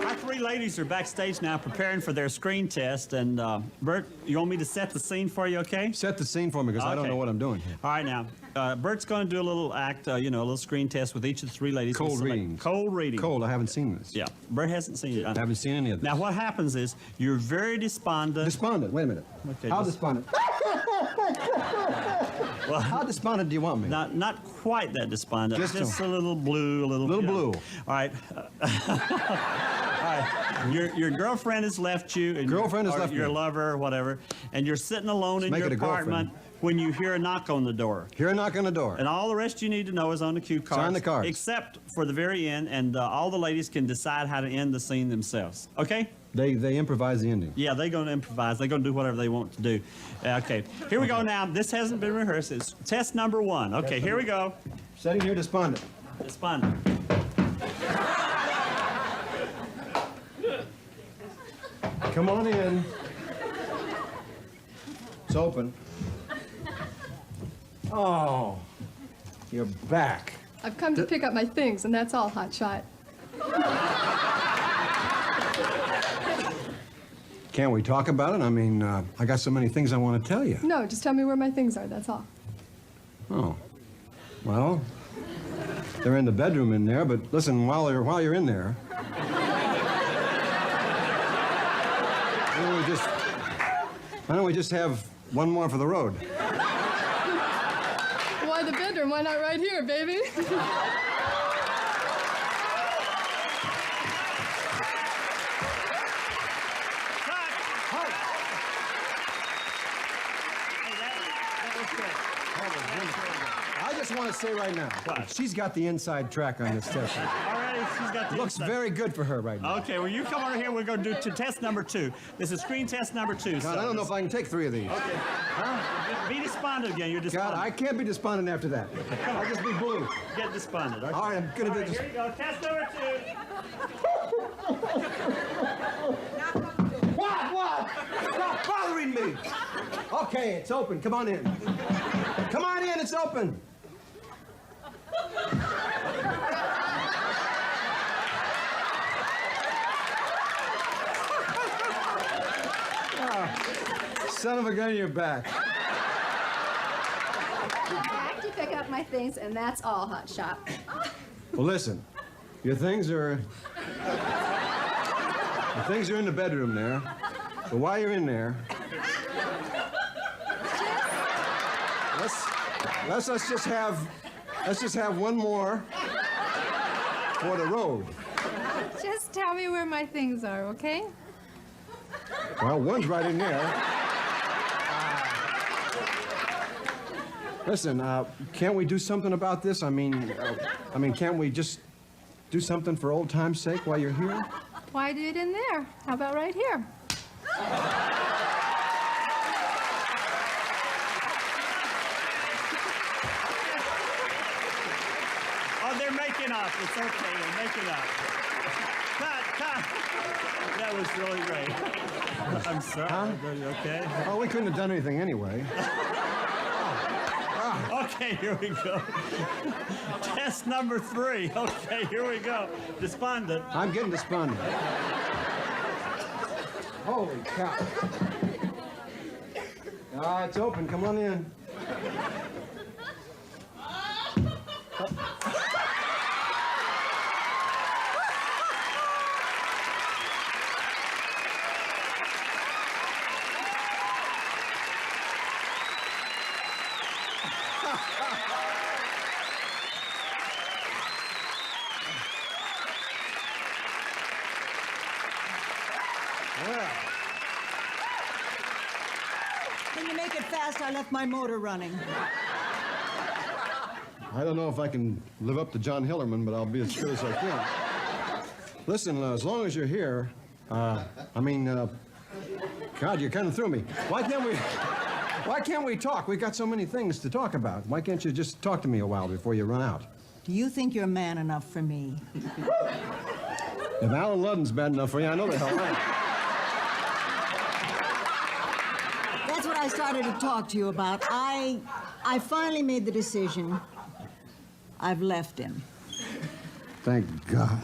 Our three ladies are backstage now preparing for their screen test, and Bert, you want me to set the scene for you, okay? Set the scene for me because I don't Okay. know what I'm doing here. All right, now, Bert's going to do a little act, a little screen test with each of the three ladies. Cold We'll select- reading. Cold reading. Cold, I haven't seen this. Yeah, Bert hasn't seen it. I haven't seen any of this. Now, what happens is you're very despondent. Despondent, wait a minute. Okay, How just- despondent? Well, how despondent do you want me? Not quite that despondent. Just a little blue, a little. Little you know. blue. All right. All right. Your girlfriend has left you. And Girlfriend has or left your me. lover or whatever, and you're sitting alone in make your it a apartment when you hear a knock on the door. Hear a knock on the door. And all the rest you need to know is on the cue cards. on the cards. Except for the very end, and all the ladies can decide how to end the scene themselves. Okay? They improvise the ending. Yeah, they're going to improvise. They're going to do whatever they want to do. Okay, here we go now. This hasn't been rehearsed. It's test number one. Okay, here we go. Setting here despondent. Despondent. Come on in. It's open. Oh, you're back. I've come to pick up my things, and that's all, hotshot. Can't we talk about it? I mean, I got so many things I want to tell you. No, just tell me where my things are, that's all. Oh, well, they're in the bedroom in there. But listen, while you're in there, why don't we just have one more for the road? Why the bedroom? Why not right here, baby? I just want to say right now, she's got the inside track on this test. Already, she's got the Looks inside- very good for her right now. Okay, well, you come over here. We're going to do test number two. This is screen test number two. God, I don't know if I can take 3 of these. Okay. Huh? Be despondent again. You're despondent. God, I can't be despondent after that. I'll just be blue. Get despondent. Okay. All right, I'm gonna All do right, this. Here you go. Test number two. What? Stop bothering me! Okay, it's open. Come on in. Come on in, it's open. Son of a gun, you're back. Back to pick up my things, and that's all, hotshot. Well, listen, your things are in the bedroom there. But while you're in there, let's just have one more for the road. Just tell me where my things are, okay? Well, one's right in there. Listen, can't we do something about this? I mean, can't we just do something for old time's sake while you're here? Why do it in there? How about right here? Oh, they're making up. It's okay. They're making up. Cut. That was really great. I'm sorry. Huh? Are you okay? Oh, we couldn't have done anything anyway. Okay, here we go. Test number 3. Okay, here we go. Despondent. I'm getting despondent. Holy cow. It's open. Come on in. Can you make it fast? I left my motor running. I don't know if I can live up to John Hillerman, but I'll be as good as I can. Listen, as long as you're here, God, you kind of threw me. Why can't we talk? We got so many things to talk about. Why can't you just talk to me a while before you run out? Do you think you're man enough for me? If Alan Ludden's bad enough for you, I know the hell I am. That's what I started to talk to you about. I finally made the decision. I've left him. Thank God.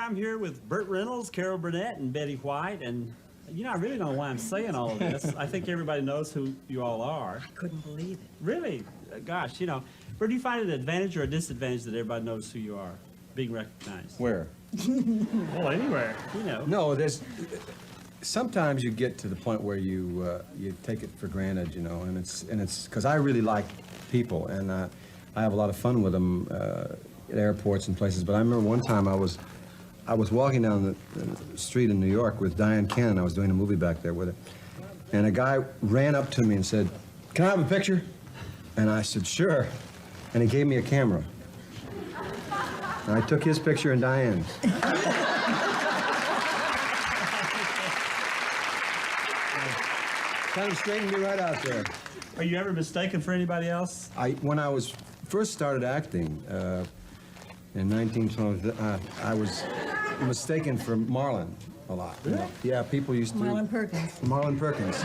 I'm here with Burt Reynolds, Carol Burnett, and Betty White, and I really don't know why I'm saying all of this. I think everybody knows who you all are. I couldn't believe it. Really? Gosh, Burt, do you find it an advantage or a disadvantage that everybody knows who you are, being recognized? Where? Well, anywhere, No, sometimes you get to the point where you take it for granted, and it's because I really like people, and I have a lot of fun with them at airports and places. But I remember one time I was walking down the street in New York with Diane Cannon. I was doing a movie back there with her. And a guy ran up to me and said, "Can I have a picture?" And I said, "Sure." And he gave me a camera. And I took his picture and Diane's. Kind of straightened me right out there. Are you ever mistaken for anybody else? When I first started acting in 1912, I was mistaken for Marlon a lot. Really? Yeah, people used to... Marlon Perkins. Marlon Perkins.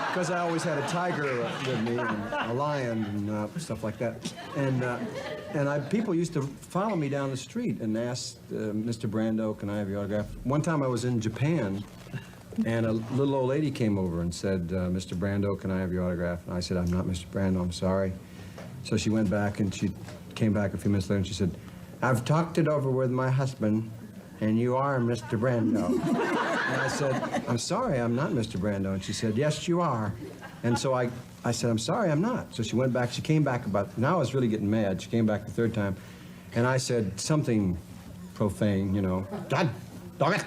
Because I always had a tiger with me and a lion and stuff like that. And people used to follow me down the street and ask Mr. Brando, "Can I have your autograph?" One time I was in Japan, and a little old lady came over and said, "Mr. Brando, can I have your autograph?" And I said, "I'm not Mr. Brando, I'm sorry." So she went back and she came back a few minutes later and she said, "I've talked it over with my husband, and you are Mr. Brando." And I said, "I'm sorry, I'm not Mr. Brando." And she said, "Yes, you are." And so I said, "I'm sorry, I'm not." So she went back, she came back now I was really getting mad. She came back the third time, and I said something profane, "God dog it,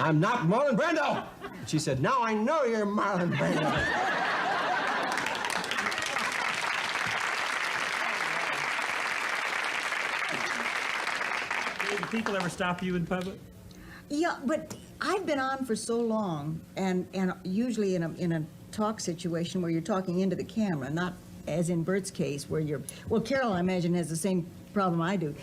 I'm not Marlon Brando." She said, "Now I know you're Marlon Brando." Do people ever stop you in public? Yeah, but I've been on for so long, and usually in a talk situation where you're talking into the camera, not as in Bert's case where well, Carol, I imagine, has the same problem I do.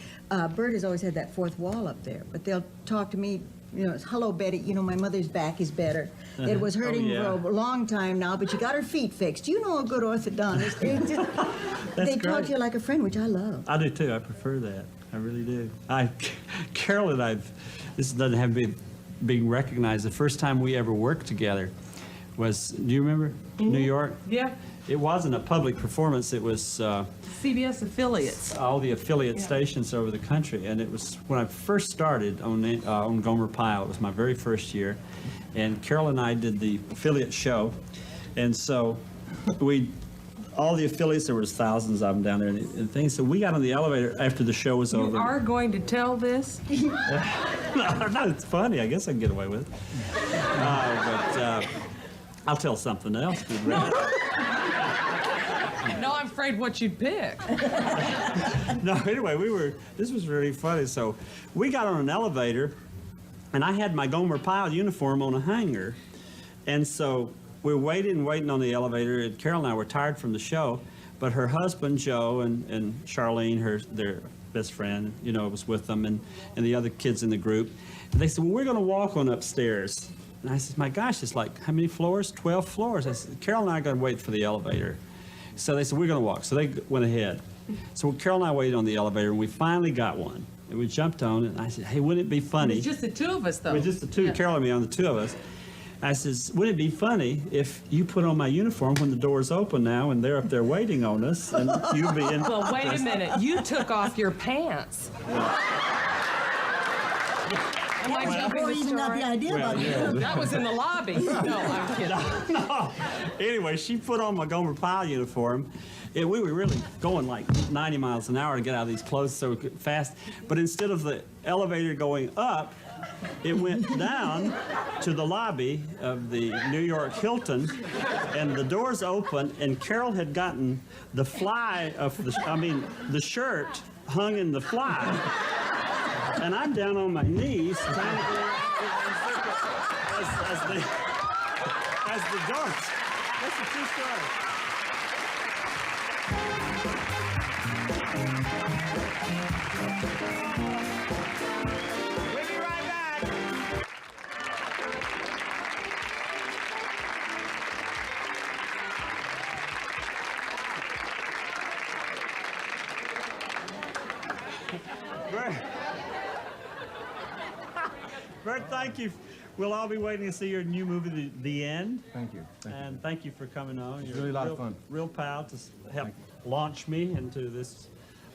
Bert has always had that fourth wall up there, but they'll talk to me, "Hello, Betty, my mother's back is better. It was hurting for a long time now, but you got her feet fixed. You know a good orthodontist." They talk to you like a friend, which I love. I do too. I prefer that. I really do. Carol and I, this doesn't have to be being recognized. The first time we ever worked together was, do you remember? New York? Yeah. It wasn't a public performance. It was CBS affiliates. all the affiliate stations over the country. And it was when I first started on Gomer Pyle. It was my very first year. And Carol and I did the affiliate show. And so all the affiliates, there was thousands of them down there and things. So we got on the elevator after the show was over. You are going to tell this? No, it's funny. I guess I can get away with it. But I'll tell something else. afraid what you'd pick. No, anyway, this was really funny. So we got on an elevator, and I had my Gomer Pyle uniform on a hanger. And so we're waiting on the elevator, and Carol and I were tired from the show, but her husband, Joe, and Charlene, their best friend, was with them, and the other kids in the group. And they said, well, we're going to walk on upstairs. And I said, my gosh, it's like, how many floors? 12 floors. I said, Carol and I are going to wait for the elevator. So they said, we're going to walk. So they went ahead. So Carol and I waited on the elevator, and we finally got one. And we jumped on it, and I said, hey, wouldn't it be funny? It's just the two of us, though. We're just the two, Yeah. Carol and me on the two of us. I says, wouldn't it be funny if you put on my uniform when the doors open now and they're up there waiting on us and you be in... Well, wait a minute. You took off your pants. Am I jumping the even got the idea about it. That was in the lobby. No, I'm kidding. No. Anyway, she put on my Gomer Pyle uniform. We were really going like 90 miles an hour to get out of these clothes so fast. But instead of the elevator going up, it went down to the lobby of the New York Hilton, and the doors opened, and Carol had gotten the fly of the shirt hung in the fly, and I'm down on my knees trying to get as the doors. That's a true story. Bert, thank you. We'll all be waiting to see your new movie, The End. Thank you. And thank you for coming on. It's really a lot of fun. Real pal to help launch me into this,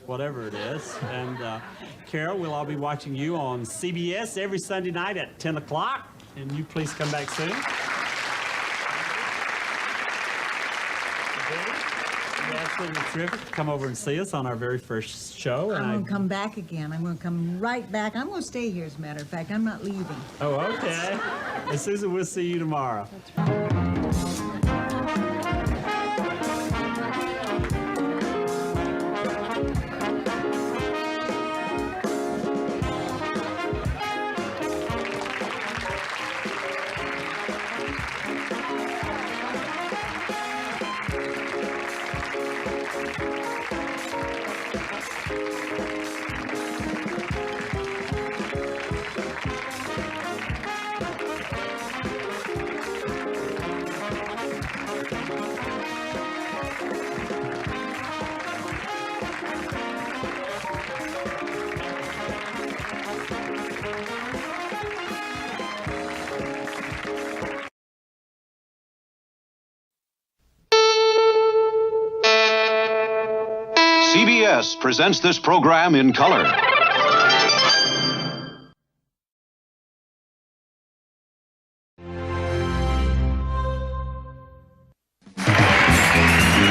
whatever it is. And Carol, we'll all be watching you on CBS every Sunday night at 10 o'clock. And you please come back soon. You're absolutely terrific to come over and see us on our very first show. I'm going to come back again. I'm going to come right back. I'm going to stay here, as a matter of fact. I'm not leaving. Oh, okay. And Susan, we'll see you tomorrow. CBS presents this program in color.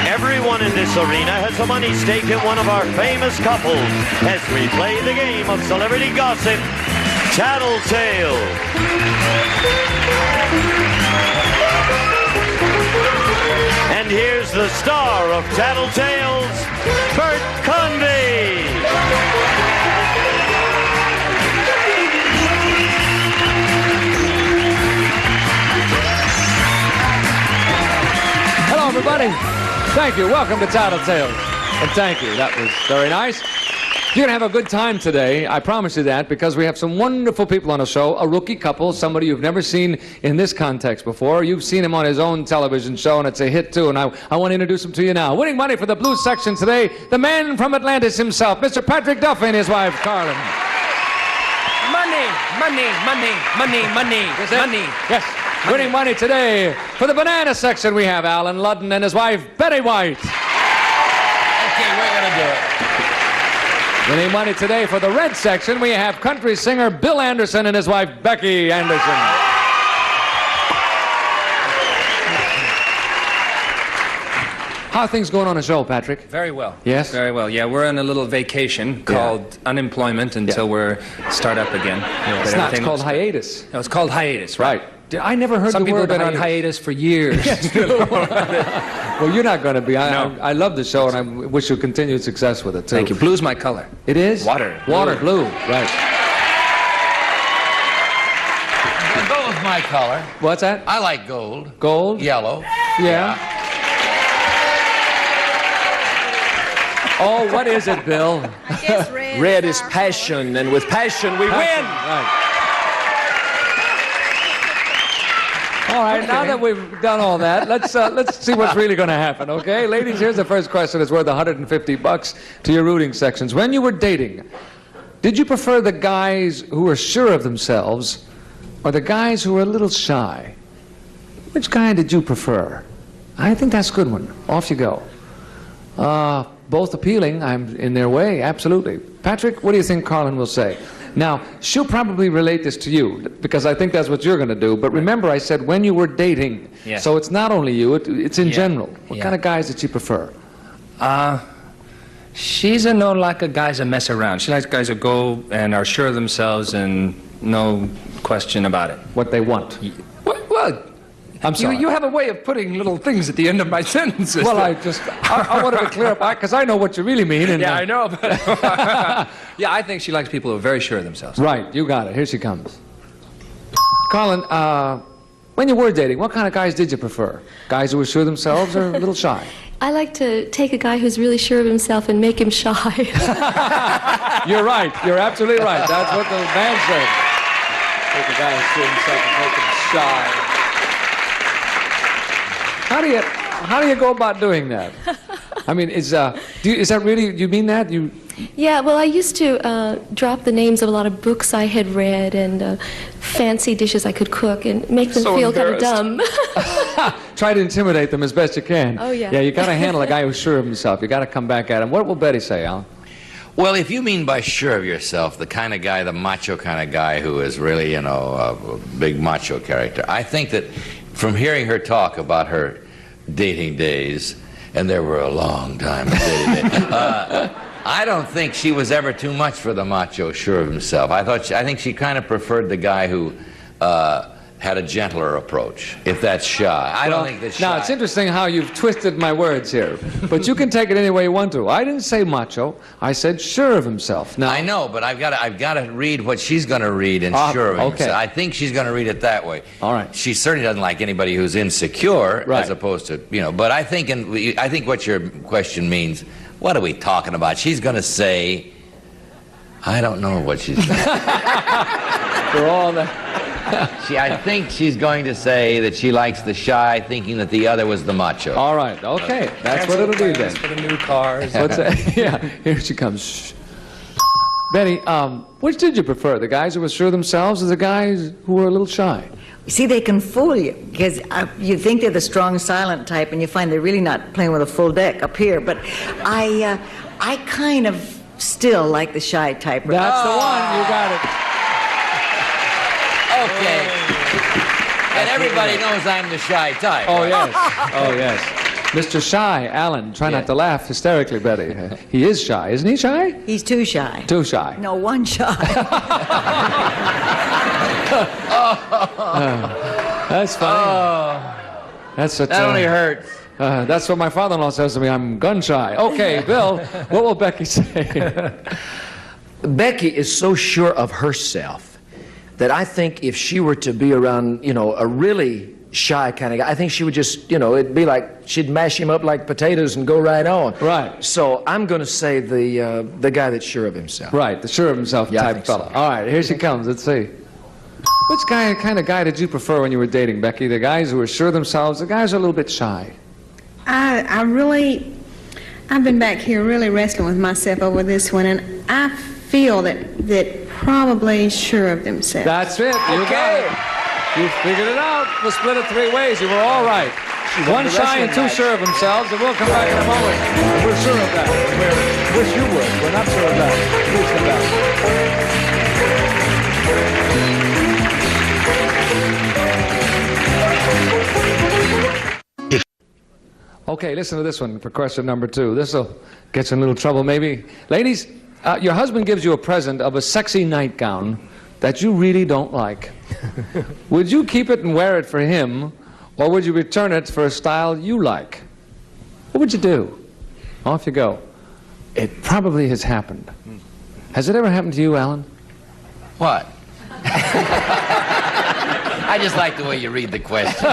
Everyone in this arena has a money stake in one of our famous couples as we play the game of celebrity gossip, Tattletale. And here's the star of Tattletales, Bert Convy. Hello, everybody. Thank you. Welcome to Tattletales. And thank you. That was very nice. You're going to have a good time today. I promise you that, because we have some wonderful people on the show. A rookie couple, somebody you've never seen in this context before. You've seen him on his own television show, and it's a hit, too. And I want to introduce him to you now. Winning money for the blues section today, the man from Atlantis himself, Mr. Patrick Duffy, and his wife, Carlin. Money, money, money, money, money, money. Yes. Winning money today for the banana section, we have Alan Ludden and his wife, Betty White. Okay, we're going to do it. Winning money today for the red section, we have country singer Bill Anderson and his wife, Becky Anderson. How are things going on the show, Patrick? Very well. Yes? Very well. Yeah, we're on a little vacation called unemployment until we're start up again. It's not. It's called hiatus. No, it's called hiatus, right? I never heard Some the people word have been on hiatus for years. Well, you're not going to be. I love the show, and I wish you continued success with it, too. Thank you. Blue's my color. It is? Water. Water, blue. Right. Gold's my color. What's that? I like gold. Gold? Yellow. Yeah. Oh, what is it, Bill? I guess red. Red is passion, and with passion we win. Right. All right, now that we've done all that, let's see what's really going to happen, okay? Ladies, here's the first question. It's worth $150 to your rooting sections. When you were dating, did you prefer the guys who were sure of themselves or the guys who were a little shy? Which guy did you prefer? I think that's a good one. Off you go. Both appealing. I'm in their way, absolutely. Patrick, what do you think Carlin will say? Now, she'll probably relate this to you, because I think that's what you're going to do. But remember, I said when you were dating. Yes. So it's not only you, it's in general. What Yeah. kind of guys did she prefer? She's a no like a guys that mess around. She likes guys that go and are sure of themselves and no question about it. What they want. Well, I'm sorry. You have a way of putting little things at the end of my sentences. Well, I wanted to clear up, because I know what you really mean. And, Yeah, I know. But yeah, I think she likes people who are very sure of themselves. Right, you got it. Here she comes. Colin, when you were dating, what kind of guys did you prefer? Guys who were sure of themselves or a little shy? I like to take a guy who's really sure of himself and make him shy. You're right. You're absolutely right. That's what the man said. Take a guy who's sure of himself and make him shy. How do you go about doing that? I mean, is that really, you mean that? Yeah, well, I used to drop the names of a lot of books I had read and fancy dishes I could cook and make them feel kind of dumb. Try to intimidate them as best you can. Oh, yeah. Yeah, you got to handle a guy who's sure of himself. You got to come back at him. What will Betty say, Alan? Well, if you mean by sure of yourself, the kind of guy, the macho kind of guy who is really, you know, a big macho character, I think that from hearing her talk about her dating days, and there were a long time of dating days, I don't think she was ever too much for the macho sure of himself. I think she kind of preferred the guy who had a gentler approach, if that's shy. I don't think that's shy. Now, it's interesting how you've twisted my words here, but you can take it any way you want to. I didn't say macho. I said sure of himself. Now, I know, but I've got to read what she's going to read and sure of himself. I think she's going to read it that way. All right. She certainly doesn't like anybody who's insecure, Right. as opposed to, you know. But I think what your question means. What are we talking about? She's going to say, I don't know what she's saying. For all that. I think she's going to say that she likes the shy, thinking that the other was the macho. All right, okay. That's what it'll be then. For the new cars. What's that? Yeah, here she comes. Shh. Betty, which did you prefer? The guys who were sure of themselves or the guys who were a little shy? See, they can fool you, because you think they're the strong, silent type, and you find they're really not playing with a full deck up here. But I kind of still like the shy type. That's the one. You got it. Okay. And everybody knows I'm the shy type. Oh, right? yes. Oh, yes. Mr. Shy, Alan, try not to laugh hysterically, Betty. He is shy. Isn't he shy? He's too shy. Too shy. No, one shy. That's funny. That's what, That only hurts. That's what my father-in-law says to me. I'm gun shy. Okay, Bill, what will Becky say? Becky is so sure of herself that I think if she were to be around, you know, a really shy kind of guy, I think she would just, you know, it'd be like she'd mash him up like potatoes and go right on. Right. So I'm going to say the guy that's sure of himself. Right, the sure of himself Yeah, I type think fella. so. All right, here she comes. Let's see. Which kind of guy did you prefer when you were dating, Becky? The guys who were sure of themselves, the guys who are a little bit shy? I've been back here really wrestling with myself over this one, and I feel that probably sure of themselves. That's it. You got it. You figured it out. We'll split it 3 ways. You were all right. One shy and two sure of themselves, and we'll come back in a moment. We're sure of that. We wish you would. We're not sure of that. Please come back. Okay, listen to this one for question number 2. This will get you in a little trouble, maybe. Ladies, your husband gives you a present of a sexy nightgown that you really don't like. Would you keep it and wear it for him, or would you return it for a style you like? What would you do? Off you go. It probably has happened. Has it ever happened to you, Alan? What? I just like the way you read the question.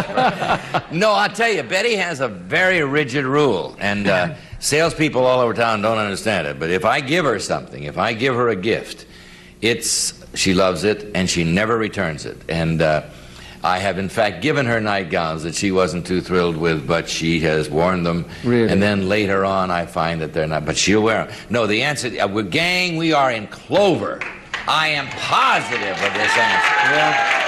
No, I'll tell you, Betty has a very rigid rule, and salespeople all over town don't understand it. But if I give her something, if I give her a gift, she loves it, and she never returns it. And I have, in fact, given her nightgowns that she wasn't too thrilled with, but she has worn them. Really? And then later on, I find that they're not, but she'll wear them. No, the answer, gang, we are in clover. I am positive of this answer. Yeah.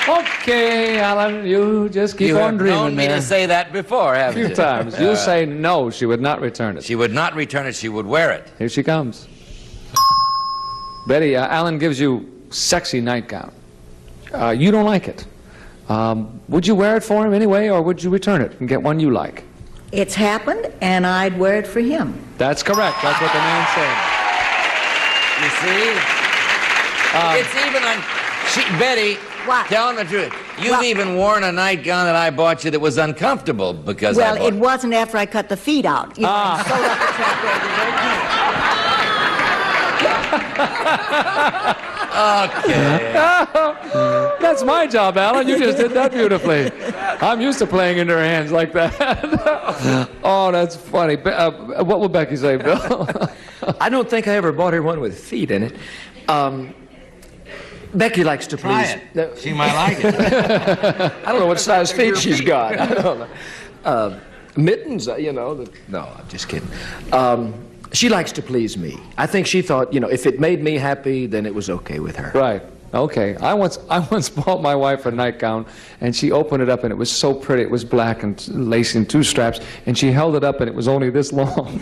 Okay, Alan, you just keep on dreaming. You have known me to say that before, haven't you? A few times. You say no, she would not return it. She would not return it, she would wear it. Here she comes. Betty, Alan gives you sexy nightgown. You don't like it. Would you wear it for him anyway, or would you return it and get one you like? It's happened, and I'd wear it for him. That's correct. That's what the man said. You see? It's even on... Betty, tell him the truth. You've even worn a nightgown that I bought you that was uncomfortable because Well, it wasn't after I cut the feet out. You know, and sewed up the track where Okay. That's my job, Alan. You just did that beautifully. I'm used to playing into her hands like that. Oh, that's funny. What will Becky say, Bill? I don't think I ever bought her one with feet in it. Becky likes to please. Try it. She might like it. I don't know what size feet she's got. I don't know. Mittens, you know. No, I'm just kidding. She likes to please me. I think she thought, you know, if it made me happy, then it was okay with her. Right. Okay. I once bought my wife a nightgown, and she opened it up, and it was so pretty. It was black and lace in 2 straps, and she held it up, and it was only this long.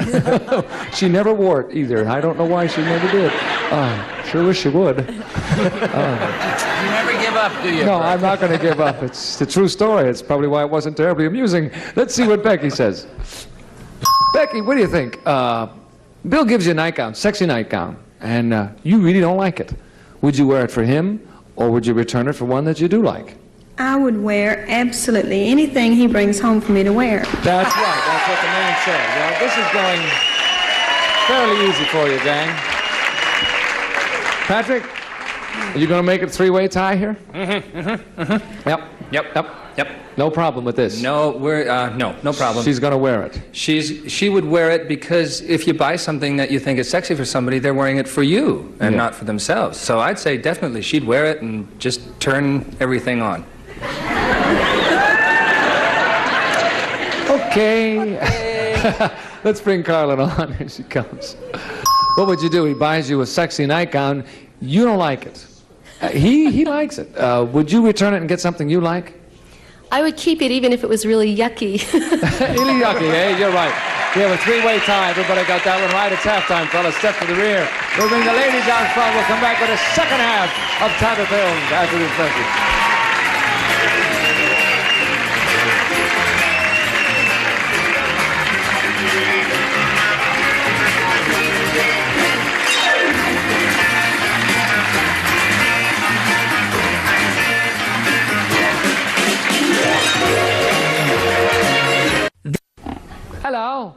She never wore it either. I don't know why she never did. Sure wish she would. You never give up, do you? No, I'm not going to give up. It's the true story. It's probably why it wasn't terribly amusing. Let's see what Becky says. Becky, what do you think? Bill gives you a nightgown, sexy nightgown, and you really don't like it. Would you wear it for him, or would you return it for one that you do like? I would wear absolutely anything he brings home for me to wear. That's right. That's what the man said. Well, this is going fairly easy for you, gang. Patrick, are you going to make it a 3-way tie here? Yep. No problem with this. No, no problem. She's going to wear it. She would wear it because if you buy something that you think is sexy for somebody, they're wearing it for you and not for themselves. So I'd say definitely she'd wear it and just turn everything on. Okay. Let's bring Carlin on. Here she comes. What would you do? He buys you a sexy nightgown. You don't like it. He likes it. Would you return it and get something you like? I would keep it even if it was really yucky. Really yucky, eh? You're right. We have a 3-way tie. Everybody got that one right. It's halftime, fellas. Step to the rear. We'll bring the ladies out front. We'll come back with a second half of Title Films after this message. Hello.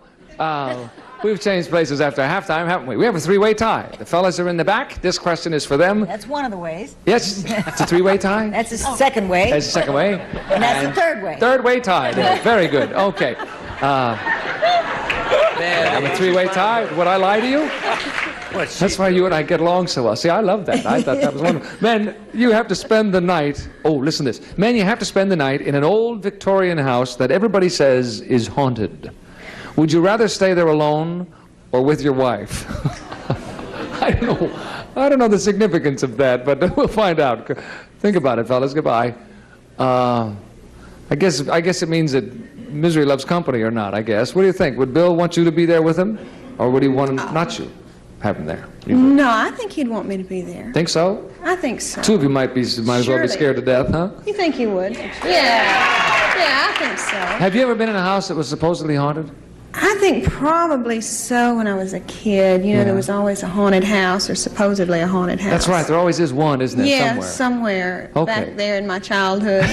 We've changed places after halftime, haven't we? We have a 3-way tie. The fellas are in the back. This question is for them. That's one of the ways. Yes, it's a 3-way tie. That's the second way. That's the second way. And that's the third way. 3rd-way tie. There. Very good. Okay. I'm a 3-way tie. Would I lie to you? That's why you and I get along so well. See, I love that. I thought that was wonderful. Men, you have to spend the night. Oh, listen to this. Men, you have to spend the night in an old Victorian house that everybody says is haunted. Would you rather stay there alone or with your wife? I don't know the significance of that, but we'll find out. Think about it, fellas. Goodbye. I guess it means that misery loves company or not, I guess. What do you think? Would Bill want you to be there with him? Or would he want not you have him there? No, I think he'd want me to be there. Think so? I think so. 2 of you might as well be scared to death, huh? You think he would? Yeah, I think so. Have you ever been in a house that was supposedly haunted? I think probably so when I was a kid. You know, there was always a haunted house or supposedly a haunted house. That's right. There always is one, isn't there, Yeah, somewhere? Okay. back there in my childhood.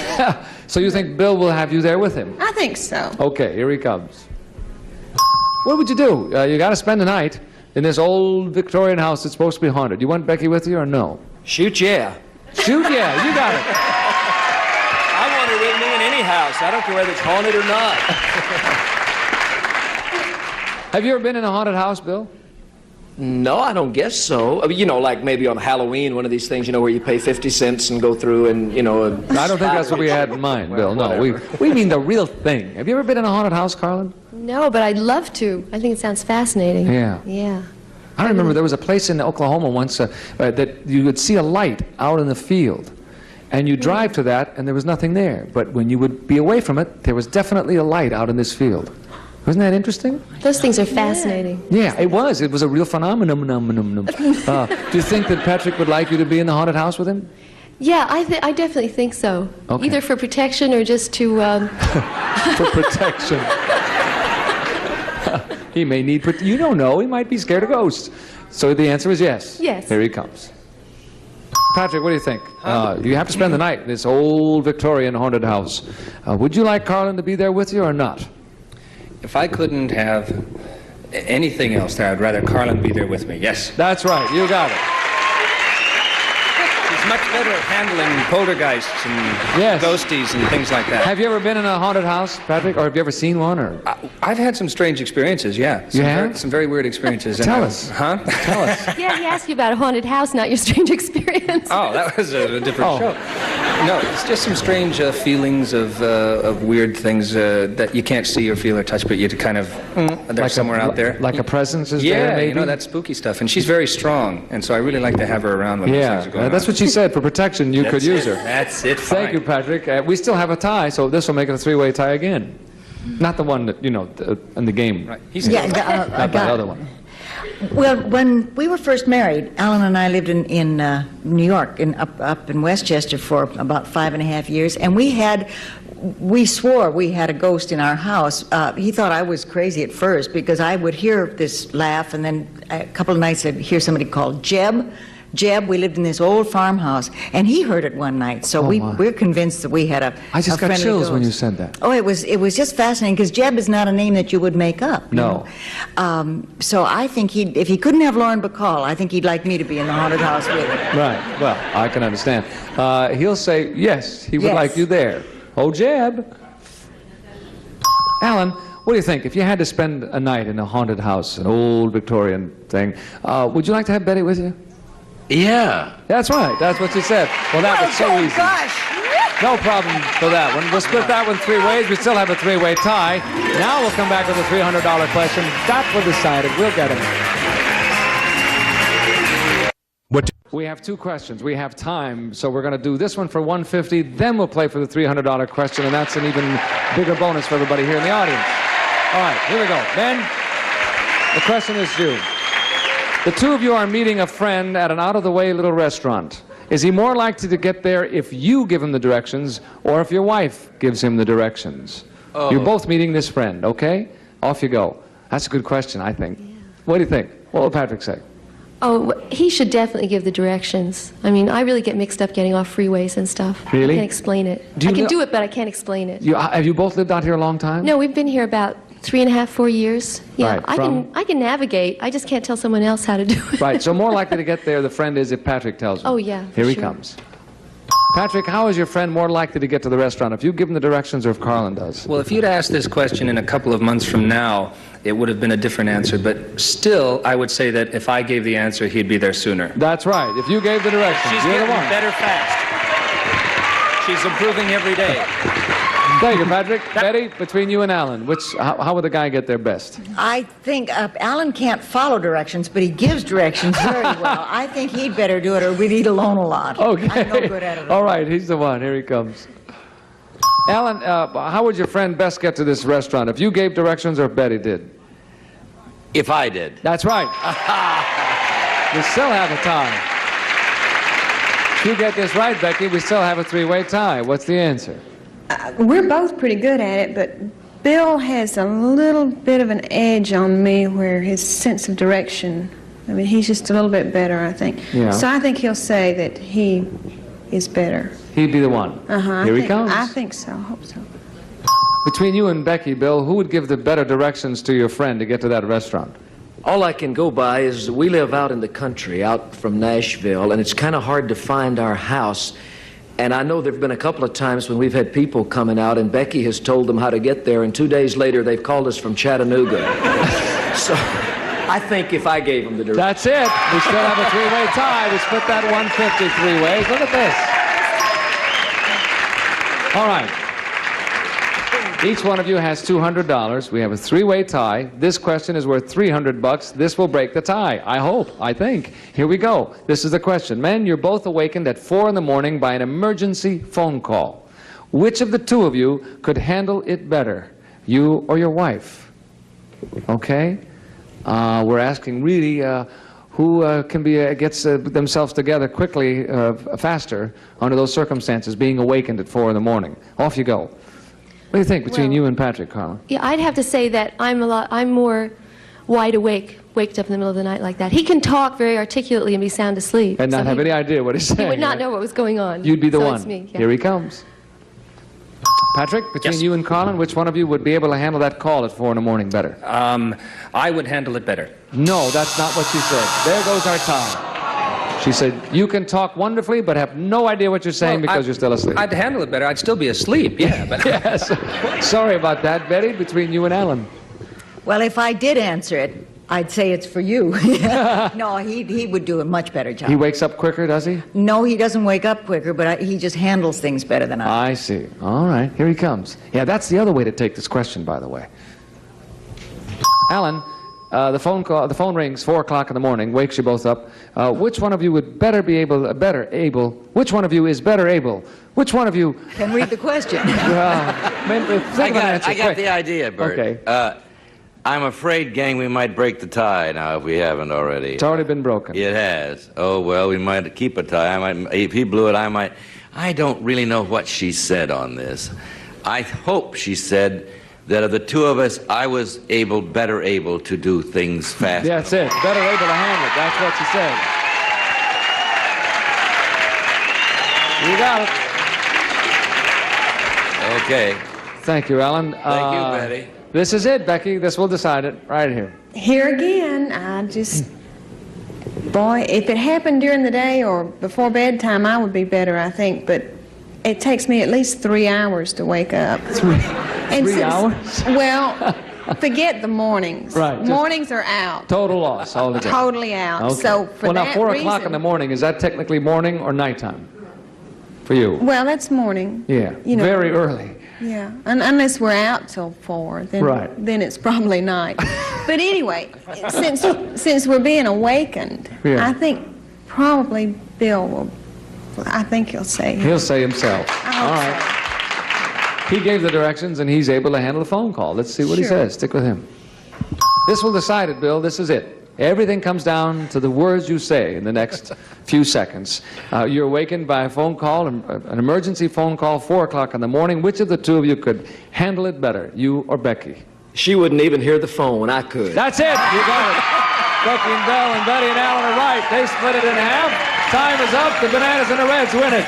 So you think Bill will have you there with him? I think so. Okay, here he comes. What would you do? You got to spend the night in this old Victorian house that's supposed to be haunted. You want Becky with you or no? Shoot, yeah. Shoot, yeah. You got it. I want her with me in any house. I don't care whether it's haunted or not. Have you ever been in a haunted house, Bill? No, I don't guess so. I mean, you know, like maybe on Halloween, one of these things, you know, where you pay 50 cents and go through and, you know... I don't think that's what we had in mind, Bill. No, we mean the real thing. Have you ever been in a haunted house, Carlin? No, but I'd love to. I think it sounds fascinating. Yeah. Yeah. I remember there was a place in Oklahoma once that you would see a light out in the field. And you drive to that, and there was nothing there. But when you would be away from it, there was definitely a light out in this field. Wasn't that interesting? Those things are fascinating. Yeah, it was. It was a real phenomenon. Do you think that Patrick would like you to be in the haunted house with him? Yeah, I definitely think so. Okay. Either for protection or just to... For protection. He may need... You don't know. He might be scared of ghosts. So the answer is yes. Yes. Here he comes. Patrick, what do you think? You have to spend the night in this old Victorian haunted house. Would you like Carlin to be there with you or not? If I couldn't have anything else there, I'd rather Carlin be there with me, yes. That's right, you got it. She's much better at handling poltergeists and ghosties and things like that. Have you ever been in a haunted house, Patrick, or have you ever seen one? Or I've had some strange experiences, yeah. You have? Some very weird experiences. Tell us. Huh? Tell us. Yeah, he asked you about a haunted house, not your strange experience. Oh, that was a different show. No, it's just some strange feelings of weird things that you can't see or feel or touch, but you kind of, they're like somewhere out there. Like a presence is there, maybe? Yeah, you know, that spooky stuff. And she's very strong, and so I really like to have her around when those things are going on. That's what she said. For protection, you could use her. That's it. Thank you, Patrick. We still have a tie, so this will make it a three-way tie again. Not the one that, you know, in the game. Right. Not the other one. Well, when we were first married, Alan and I lived in New York, up in Westchester for about 5.5 years, and we swore we had a ghost in our house. He thought I was crazy at first because I would hear this laugh, and then a couple of nights I'd hear somebody called Jeb. Jeb, we lived in this old farmhouse, and he heard it one night, so we're convinced that we had a I just got chills ghost. when you said that. Oh, it was just fascinating, because Jeb is not a name that you would make up. No. So I think if he couldn't have Lauren Bacall, I think he'd like me to be in the haunted house with him. Right, well, I can understand. He'll say, yes, he would like you there. Oh, Jeb. Alan, what do you think? If you had to spend a night in a haunted house, an old Victorian thing, would you like to have Betty with you? Yeah. That's right. That's what she said. Well, that was so easy. Gosh. No problem for that one. We'll split that one three ways. We still have a three-way tie. Now we'll come back with a $300 question. That will decide it. We'll get him. We have two questions. We have time, so we're going to do this one for $150. Then we'll play for the $300 question, and that's an even bigger bonus for everybody here in the audience. All right, here we go. Ben, the question is you. The two of you are meeting a friend at an out-of-the-way little restaurant. Is he more likely to get there if you give him the directions or if your wife gives him the directions? Oh. You're both meeting this friend, okay? Off you go. That's a good question, I think. Yeah. What do you think? What will Patrick say? Oh, he should definitely give the directions. I mean, I really get mixed up getting off freeways and stuff. Really? I can't explain it. I can do it, but I can't explain it. Have you both lived out here a long time? No, we've been here about 3.5, 4 years. Yeah, right, I can navigate. I just can't tell someone else how to do it. Right, so more likely to get there the friend is if Patrick tells him. Oh, yeah. Here he comes. Patrick, how is your friend more likely to get to the restaurant, if you give him the directions or if Carlin does? Well, if you'd asked this question in a couple of months from now, it would have been a different answer. But still, I would say that if I gave the answer, he'd be there sooner. That's right. If you gave the directions, She's you're getting the one. better fast. She's improving every day. Thank you, Patrick. Betty, between you and Alan, how would the guy get there best? I think Alan can't follow directions, but he gives directions very well. I think he'd better do it, or we'd eat alone a lot. Okay. I'm no good at it. All right, he's the one. Here he comes. Alan, how would your friend best get to this restaurant? If you gave directions or if Betty did? If I did. That's right. We still have a tie. If you get this right, Becky, we still have a three-way tie. What's the answer? We're both pretty good at it, but Bill has a little bit of an edge on me where his sense of direction, I mean, he's just a little bit better, I think. Yeah. So I think he'll say that he is better. He'd be the one. Here he comes. I think so. I hope so. Between you and Becky, Bill, who would give the better directions to your friend to get to that restaurant? All I can go by is we live out in the country, out from Nashville, and it's kind of hard to find our house. And I know there have been a couple of times when we've had people coming out, and Becky has told them how to get there, and 2 days later they've called us from Chattanooga. So I think if I gave them the directions. That's it. We still have a three-way tie. We split that 150 three ways. Look at this. All right. Each one of you has $200. We have a three-way tie. This question is worth $300. This will break the tie. I hope. I think. Here we go. This is the question. Men, you're both awakened at 4 in the morning by an emergency phone call. Which of the two of you could handle it better? You or your wife? Okay? We're asking really who gets themselves together quickly, faster under those circumstances, being awakened at 4 in the morning. Off you go. What do you think between you and Patrick, Carla? Yeah, I'd have to say that I'm more wide awake, waked up in the middle of the night like that. He can talk very articulately and be sound asleep. And not have any idea what he's saying. He would not right? know what was going on. You'd be the one. It's me, yeah. Here he comes. Patrick, between you and Colin, which one of you would be able to handle that call at 4 in the morning better? I would handle it better. No, that's not what she said. There goes our tie. She said, you can talk wonderfully, but have no idea what you're saying because you're still asleep. I'd handle it better. I'd still be asleep, yeah. But yes. Sorry about that, Betty, between you and Alan. Well, if I did answer it, I'd say it's for you. No, he would do a much better job. He wakes up quicker, does he? No, he doesn't wake up quicker, but he just handles things better than I. I see. All right, here he comes. Yeah, that's the other way to take this question, by the way. Alan, the phone rings 4 o'clock in the morning, wakes you both up. Which one of you would which one of you is better able? Which one of you can read the question? I got the idea, Bert. Okay. I'm afraid, gang, we might break the tie now if we haven't already. It's already been broken. It has. Oh, well, we might keep a tie. If he blew it, I might. I don't really know what she said on this. I hope she said that of the two of us, I was better able to do things faster. That's it. Better able to handle it. That's what she said. You got it. Okay. Thank you, Alan. Thank you, Betty. This is it, Becky. This will decide it right here. Here again, boy, if it happened during the day or before bedtime, I would be better, I think, but it takes me at least 3 hours to wake up. 3 hours? Well, forget the mornings. Right. Mornings are out. Total loss altogether. Totally out. Okay. So for now that 4 reason, o'clock in the morning, is that technically morning or nighttime for you? Well, that's morning. Yeah, You know, very early. Yeah, unless we're out till 4, then it's probably night. But anyway, since we're being awakened, Yeah. I think probably Bill will. I think he'll say. He'll say himself. All right. He gave the directions, and he's able to handle the phone call. Let's see what he Sure. says. Stick with him. This will decide it, Bill. This is it. Everything comes down to the words you say in the next few seconds. You're awakened by a phone call, an emergency phone call, 4 o'clock in the morning. Which of the two of you could handle it better, you or Becky? She wouldn't even hear the phone. I could. That's it. You got it. Becky and Bell and Betty and Alan are right. They split it in half. Time is up. The Bananas and the Reds win it.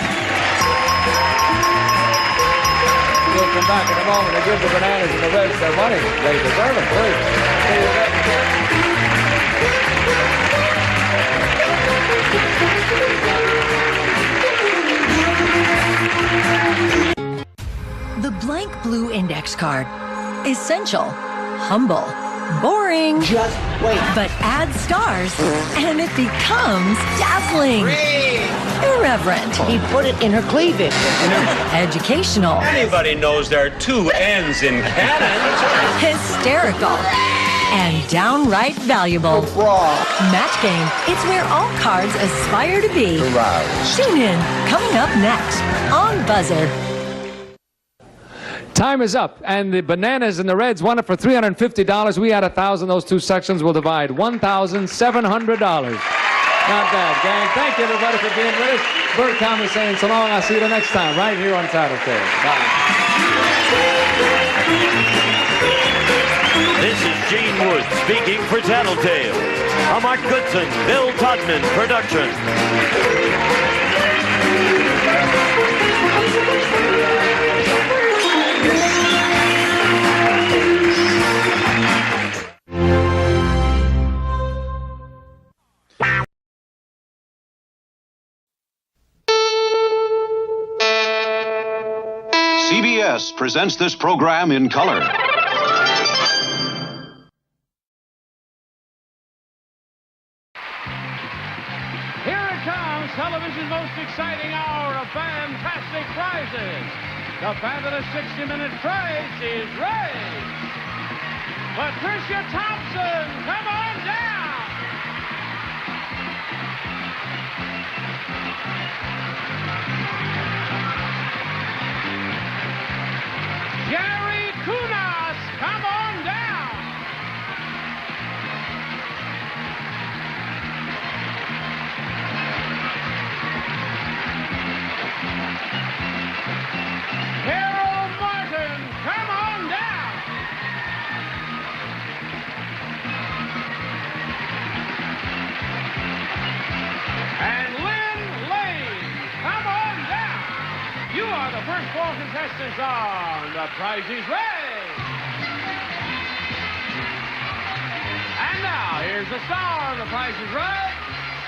We'll come back in a moment and give the Bananas and the Reds their money. They deserve it, please. The blank blue index card. Essential, humble, boring. Just wait. But add stars and it becomes dazzling. Irreverent. He put it in her cleavage. Educational. Anybody knows there are 2 ends in canon. Hysterical. And downright valuable. Match Game. It's where all cards aspire to be. Tune in. Coming up next on Buzzer. Time is up, and the Bananas and the Reds won it for $350. We had 1,000. Those two sections will divide $1,700. Not bad, gang. Thank you, everybody, for being with us. Bert Conley saying so long. I'll see you the next time, right here on Tattletale. Bye. Gene Wood speaking for Tattletale. A Mark Goodson, Bill Todman production. CBS presents this program in color. Here it comes, television's most exciting hour of fantastic prizes. The fabulous 60-minute prize is right. Patricia Thompson, come on down. Jerry Kunas, come on down. Carol Martin, come on down. And Lynn Lane, come on down. You are the first 4 contestants on The Price is Right. And now, here's the star of The Price is Right,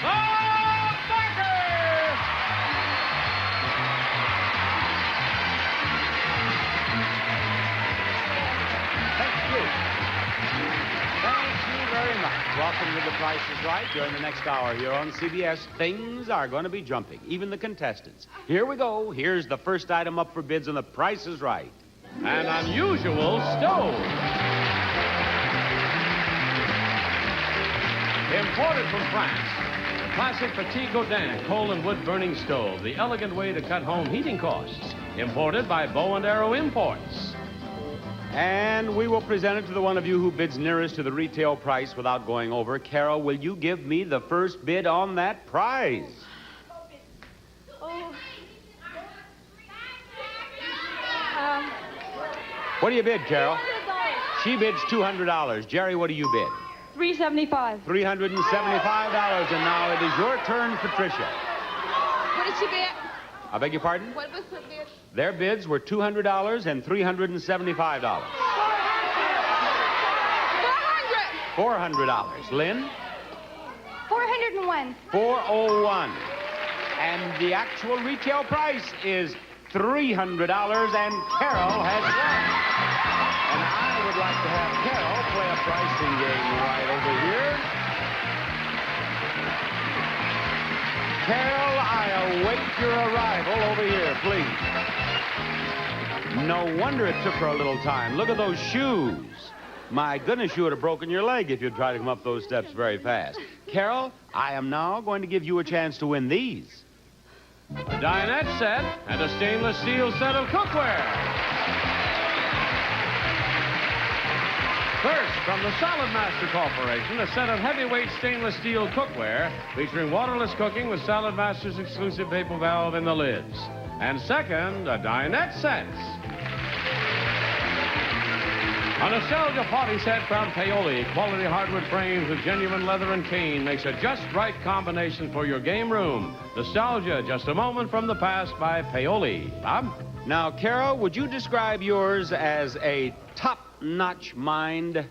Bob Barker. Thank you. Thank you very much. Welcome to The Price is Right. During the next hour here on CBS, things are going to be jumping, even the contestants. Here we go. Here's the first item up for bids on The Price is Right. An unusual stove. Imported from France, the classic Petit Godin coal and wood burning stove, the elegant way to cut home heating costs. Imported by Bow and Arrow Imports. And we will present it to the one of you who bids nearest to the retail price without going over. Carol, will you give me the first bid on that prize? What do you bid, Carol? She bids $200. Jerry, what do you bid? $375. $375. And now it is your turn, Patricia. What did she bid? I beg your pardon? What was her bid? Their bids were $200 and $375. $400. Lynn? 401. 401. And the actual retail price is $300, and Carol has won. And I would like to have Carol play a pricing game right over here. Carol, I await your arrival over here, please. No wonder it took her a little time. Look at those shoes. My goodness, you would have broken your leg if you'd tried to come up those steps very fast. Carol, I am now going to give you a chance to win these. A dinette set and a stainless steel set of cookware. First, from the Solid Master Corporation, a set of heavyweight stainless steel cookware featuring waterless cooking with Solid Master's exclusive vapor valve in the lids. And second, a dinette set. A nostalgia party set from Paoli. Quality hardwood frames with genuine leather and cane makes a just right combination for your game room. Nostalgia, just a moment from the past by Paoli. Bob? Now, Carol, would you describe yours as a top-notch mind?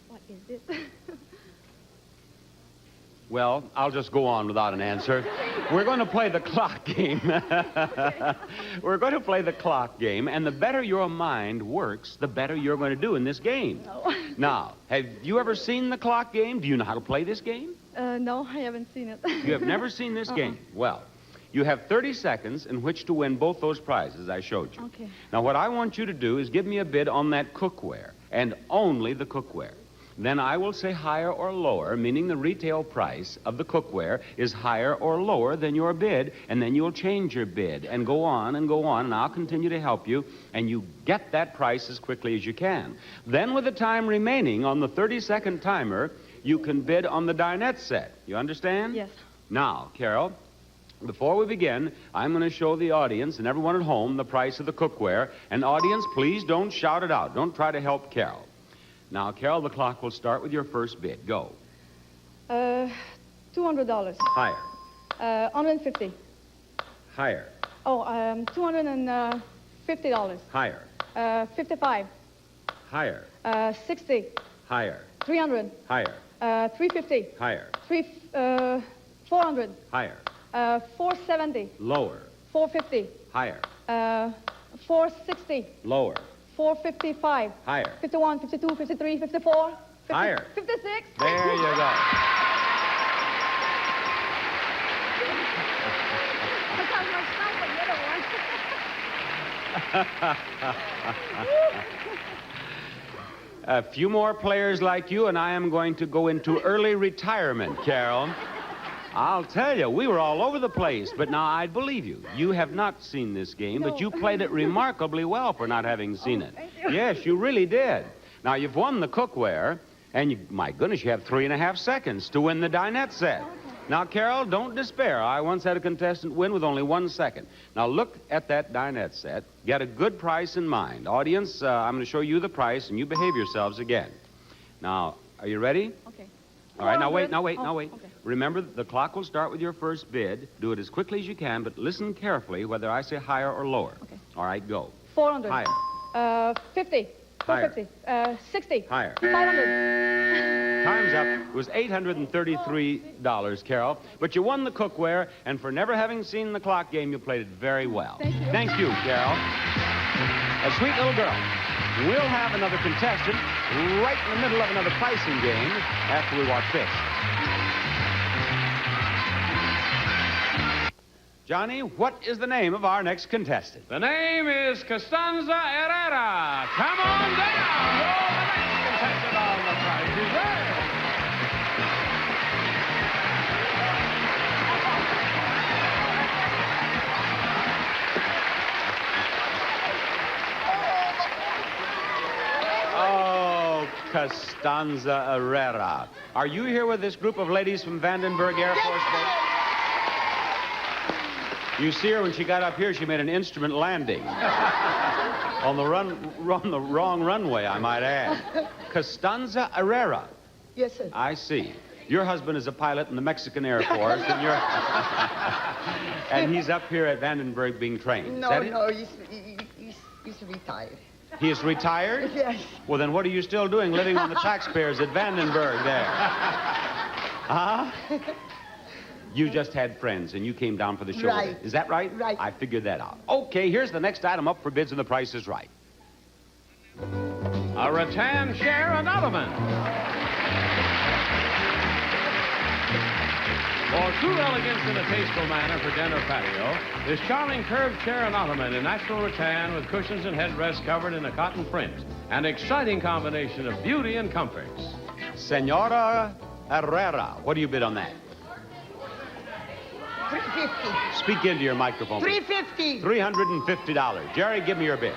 What is it? Well, I'll just go on without an answer. We're going to play the clock game. We're going to play the clock game, and the better your mind works, the better you're going to do in this game. No. Now, have you ever seen the clock game? Do you know how to play this game? No, I haven't seen it. You have never seen this game? Well, you have 30 seconds in which to win both those prizes I showed you. Okay. Now, what I want you to do is give me a bid on that cookware, and only the cookware. Then I will say higher or lower, meaning the retail price of the cookware is higher or lower than your bid, and then you'll change your bid and go on, and I'll continue to help you, and you get that price as quickly as you can. Then with the time remaining on the 30-second timer, you can bid on the dinette set. You understand? Yes. Now, Carol, before we begin, I'm going to show the audience and everyone at home the price of the cookware. And audience, please don't shout it out. Don't try to help Carol. Now, Carol, the clock will start with your first bid. Go. $200. Higher. 150. Higher. Oh, $250. Higher. 55. Higher. 60. Higher. 300. Higher. 350. Higher. 400. Higher. 470. Lower. 450. Higher. 460. Lower. 455. Higher. 51, 52, 53, 54. 50, Higher. 56. There you go. A few more players like you, and I am going to go into early retirement, Carol. I'll tell you, we were all over the place, but now I believe you. You have not seen this game, but you played it remarkably well for not having seen it. Thank you. Yes, you really did. Now, you've won the cookware, and my goodness, you have 3.5 seconds to win the dinette set. Now, Carol, don't despair. I once had a contestant win with only 1 second. Now, look at that dinette set. Get a good price in mind. Audience, I'm going to show you the price, and you behave yourselves again. Now, are you ready? Okay. All right, now wait. Okay. Remember, the clock will start with your first bid. Do it as quickly as you can, but listen carefully whether I say higher or lower. Okay. All right, go. 400. Higher. 50. Higher. 450. 60. Higher. 500. Time's up. It was $833, Carol. But you won the cookware, and for never having seen the clock game, you played it very well. Thank you. Carol. A sweet little girl. We'll have another contestant right in the middle of another pricing game after we watch this. Johnny, what is the name of our next contestant? The name is Costanza Herrera. Come on down. Oh, the next contestant on the Price is Right. Oh, Costanza Herrera. Are you here with this group of ladies from Vandenberg Air Force Base? You see her when she got up here, she made an instrument landing. on the wrong runway, I might add. Costanza Herrera. Yes, sir. I see. Your husband is a pilot in the Mexican Air Force, and you're... and he's up here at Vandenberg being trained. No, is that no, it? he's retired. He is retired? Yes. Well, then what are you still doing living on the taxpayers at Vandenberg there? Huh? You just had friends, and you came down for the show. Right. Is that right? Right. I figured that out. Okay, here's the next item up for bids, and the price is right. A rattan chair and ottoman. For true elegance in a tasteful manner for den or patio, this charming curved chair and ottoman in natural rattan with cushions and headrests covered in a cotton print. An exciting combination of beauty and comforts. Senora Herrera, what do you bid on that? $350. Speak into your microphone. $350. $350. Jerry, give me your bid.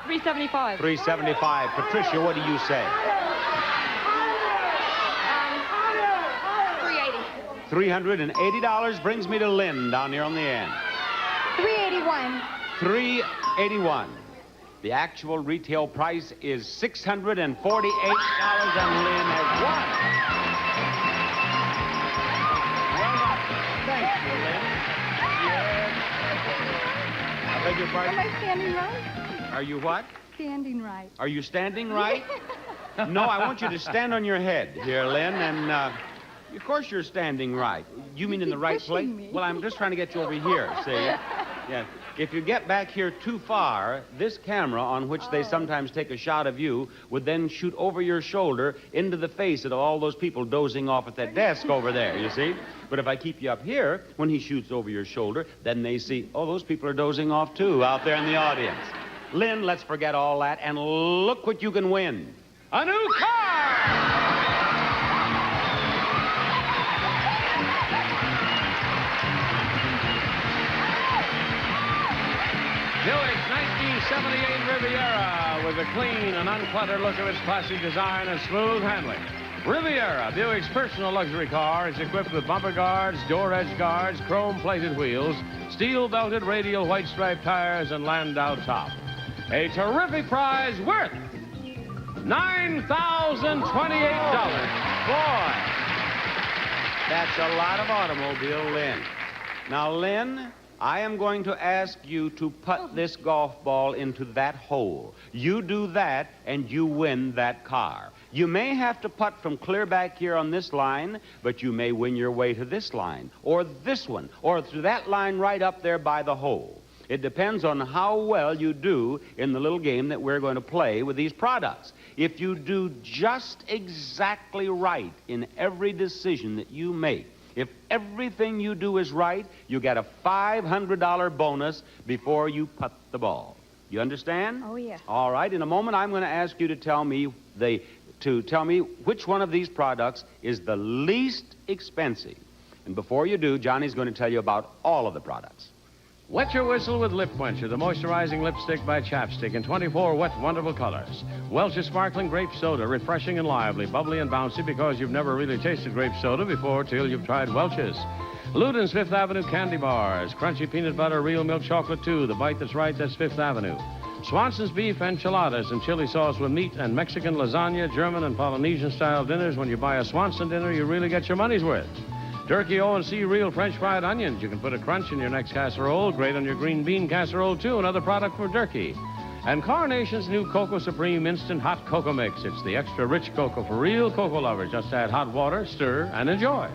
$375. $375. Patricia, what do you say? $380 brings me to Lynn down here on the end. $381. $381. The actual retail price is $648, and Lynn has won. Well done. Thank you, Lynn. Yes. I beg your pardon? Am I standing right? Are you what? Standing right. Are you standing right? No, I want you to stand on your head here, Lynn, and of course you're standing right. You mean in the right place? Well, I'm just trying to get you over here, see? Yeah. If you get back here too far, this camera on which they sometimes take a shot of you would then shoot over your shoulder into the face of all those people dozing off at that desk over there, you see? But if I keep you up here, when he shoots over your shoulder, then they see, oh, those people are dozing off too out there in the audience. Lynn, let's forget all that and look what you can win. A new car! Buick's 1978 Riviera with a clean and uncluttered look of its classy design and smooth handling. Riviera, Buick's personal luxury car, is equipped with bumper guards, door edge guards, chrome-plated wheels, steel-belted radial white-striped tires, and Landau top. A terrific prize worth $9,028. Boy, that's a lot of automobile, Lynn. Now, Lynn, I am going to ask you to putt this golf ball into that hole. You do that, and you win that car. You may have to putt from clear back here on this line, but you may win your way to this line, or this one, or to that line right up there by the hole. It depends on how well you do in the little game that we're going to play with these products. If you do just exactly right in every decision that you make, if everything you do is right, you get a $500 bonus before you putt the ball. You understand? Oh, yeah. All right. In a moment, I'm going to ask you to tell me which one of these products is the least expensive. And before you do, Johnny's going to tell you about all of the products. Wet your whistle with Lip Quencher, the moisturizing lipstick by Chapstick in 24 wet, wonderful colors. Welch's sparkling grape soda, refreshing and lively, bubbly and bouncy because you've never really tasted grape soda before till you've tried Welch's. Luden's Fifth Avenue candy bars, crunchy peanut butter, real milk chocolate too, the bite that's right, that's Fifth Avenue. Swanson's beef enchiladas and chili sauce with meat and Mexican lasagna, German and Polynesian-style dinners. When you buy a Swanson dinner, you really get your money's worth. Turkey O&C real French fried onions. You can put a crunch in your next casserole. Great on your green bean casserole, too. Another product for Turkey. And Carnation's new Cocoa Supreme Instant Hot Cocoa Mix. It's the extra rich cocoa for real cocoa lovers. Just add hot water, stir, and enjoy.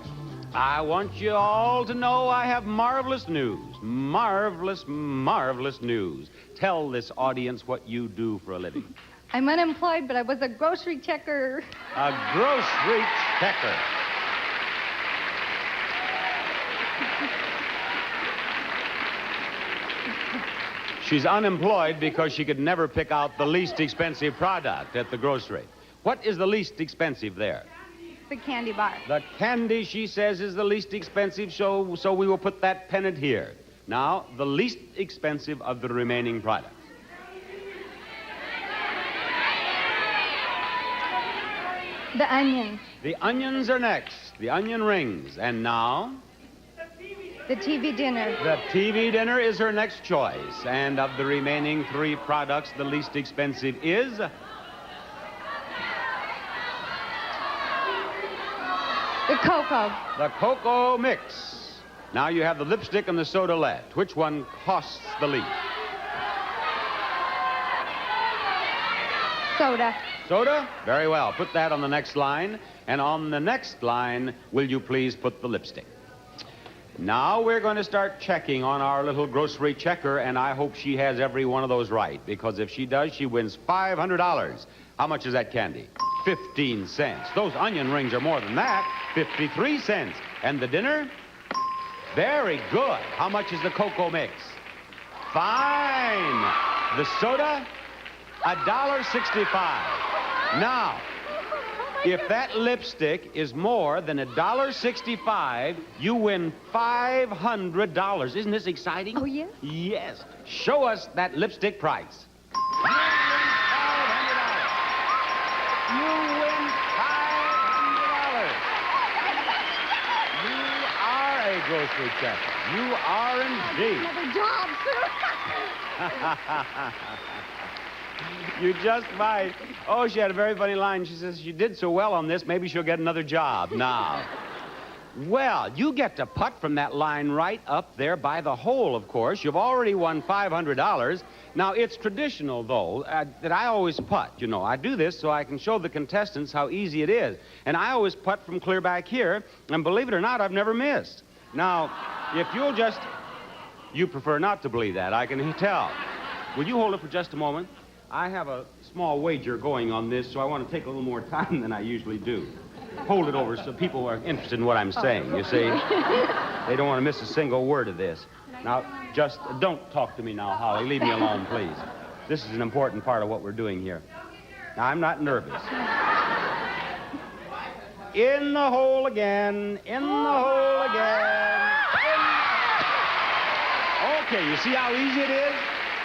I want you all to know I have marvelous news. Marvelous, marvelous news. Tell this audience what you do for a living. I'm unemployed, but I was a grocery checker. A grocery checker. She's unemployed because she could never pick out the least expensive product at the grocery. What is the least expensive there? The candy bar. The candy, she says, is the least expensive, so we will put that pennant here. Now, the least expensive of the remaining products. The onions. The onions are next. The onion rings. And now? The TV dinner. The TV dinner is her next choice. And of the remaining three products, the least expensive is? The cocoa. The cocoa mix. Now you have the lipstick and the soda left. Which one costs the least? Soda. Soda? Very well. Put that on the next line. And on the next line, will you please put the lipstick? Now we're going to start checking on our little grocery checker, and I hope she has every one of those right, because if she does, she wins $500. How much is that candy? 15 cents. Those onion rings are more than that. 53 cents. And the dinner? Very good. How much is the cocoa mix? Fine. The soda? $1.65. Now, if that lipstick is more than $1.65, you win $500. Isn't this exciting? Oh, yeah? Yes. Show us that lipstick price. You win $500. You are a grocery checker. You are indeed. Another job, sir. You just might. Oh, she had a very funny line. She says, she did so well on this, maybe she'll get another job now. Well, you get to putt from that line right up there by the hole, of course. You've already won $500. Now, it's traditional, though, that I always putt. You know, I do this so I can show the contestants how easy it is. And I always putt from clear back here, and believe it or not, I've never missed. Now, if you'll just... You prefer not to believe that, I can tell. Will you hold it for just a moment? I have a small wager going on this, so I want to take a little more time than I usually do. Hold it over so people are interested in what I'm saying, you see? They don't want to miss a single word of this. Now, just don't talk to me now, Holly. Leave me alone, please. This is an important part of what we're doing here. Now, I'm not nervous. In the hole again. In the hole again. Okay, you see how easy it is?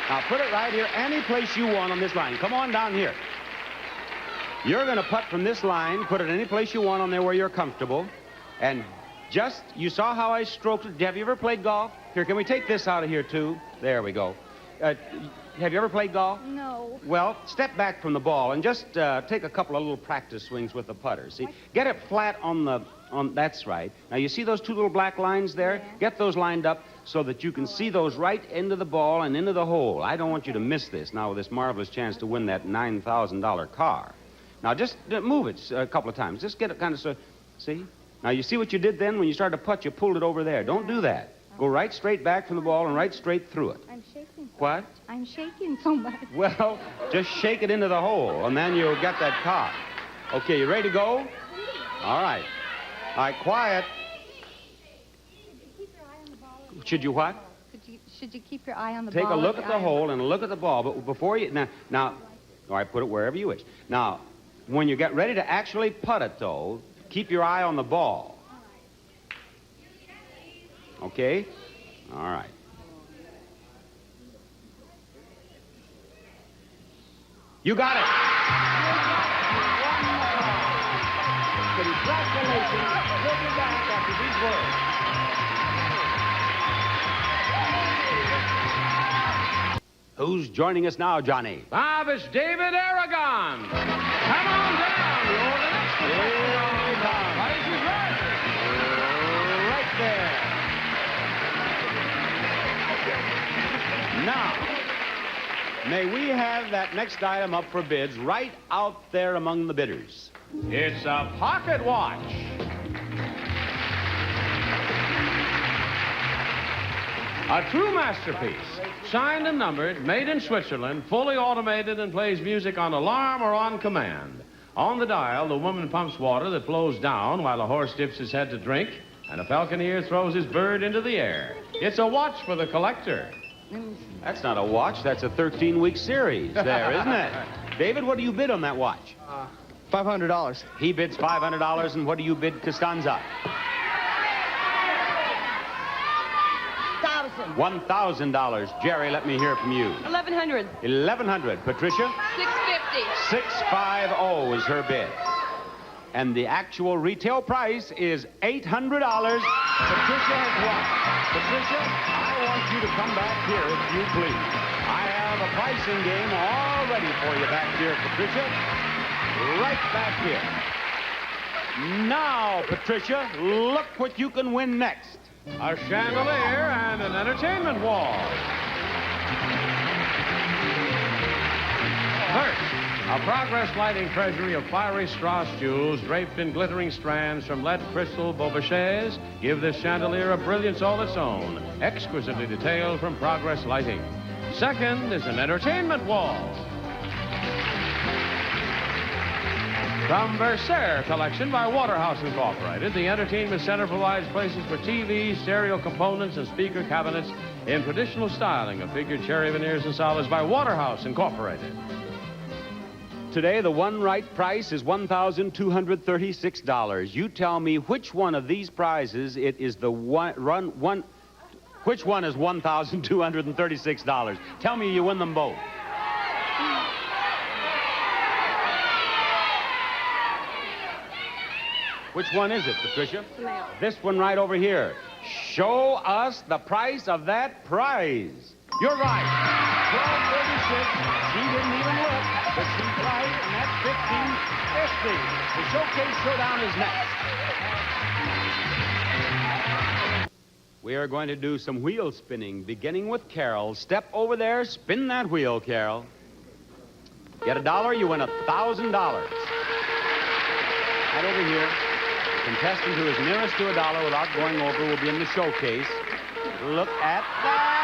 Now, put it right here, any place you want on this line. Come on down here. You're going to putt from this line, put it any place you want on there where you're comfortable, and you saw how I stroked it. Have you ever played golf? Here, can we take this out of here, too? There we go. Have you ever played golf? No. Well, step back from the ball and just take a couple of little practice swings with the putter. See, get it flat that's right. Now, you see those two little black lines there? Yeah. Get those lined up so that you can see those right into the ball and into the hole. I don't want you to miss this now with this marvelous chance to win that $9,000 car. Now, just move it a couple of times. Just get it kind of, see? Now, you see what you did then? When you started to putt, you pulled it over there. Don't do that. Go right straight back from the ball and right straight through it. I'm shaking. What? I'm shaking so much. Well, just shake it into the hole, and then you'll get that car. Okay, you ready to go? All right. All right, quiet. Should you what? Should you keep your eye on the Take ball? a look at the hole and look at the ball, but before you... Now, all right, put it wherever you wish. Now, when you get ready to actually putt it, though, keep your eye on the ball. Okay? All right. You got it. Congratulations. We'll be back after these words. Who's joining us now, Johnny? Bob, it's David Aragon. Come on down. You're the next one. Price is right. Right there. Now, may we have that next item up for bids right out there among the bidders? It's a pocket watch. A true masterpiece. Signed and numbered, made in Switzerland, fully automated, and plays music on alarm or on command. On the dial, the woman pumps water that flows down while a horse dips his head to drink, and a falconer throws his bird into the air. It's a watch for the collector. That's not a watch. That's a 13-week series there, isn't it? David, what do you bid on that watch? $500. He bids $500, and what do you bid Costanza? $1,000. Jerry, let me hear from you. $1,100. $1,100. Patricia? $650. $650 is her bid. And the actual retail price is $800. Patricia has won. Patricia, I want you to come back here, if you please. I have a pricing game all ready for you back here, Patricia. Right back here. Now, Patricia, look what you can win next. A chandelier and an entertainment wall. First, a Progress lighting treasury of fiery Strauss jewels draped in glittering strands from lead crystal Beaubachets give this chandelier a brilliance all its own, exquisitely detailed from Progress lighting. Second is an entertainment wall. From Versailles Collection by Waterhouse Incorporated, the entertainment center provides places for TVs, stereo components, and speaker cabinets in traditional styling of figured cherry veneers and solids by Waterhouse Incorporated. Today, the one right price is $1,236. You tell me which one of these prizes it is the which one is $1,236? Tell me you win them both. Which one is it, Patricia? This one right over here. Show us the price of that prize. You're right. $12.36. She didn't even look, but she's right, and that's $15.50. The showcase showdown is next. We are going to do some wheel spinning, beginning with Carol. Step over there, spin that wheel, Carol. Get $1, you win $1,000. Right over here. Contestant who is nearest to $1 without going over will be in the showcase. Look at that.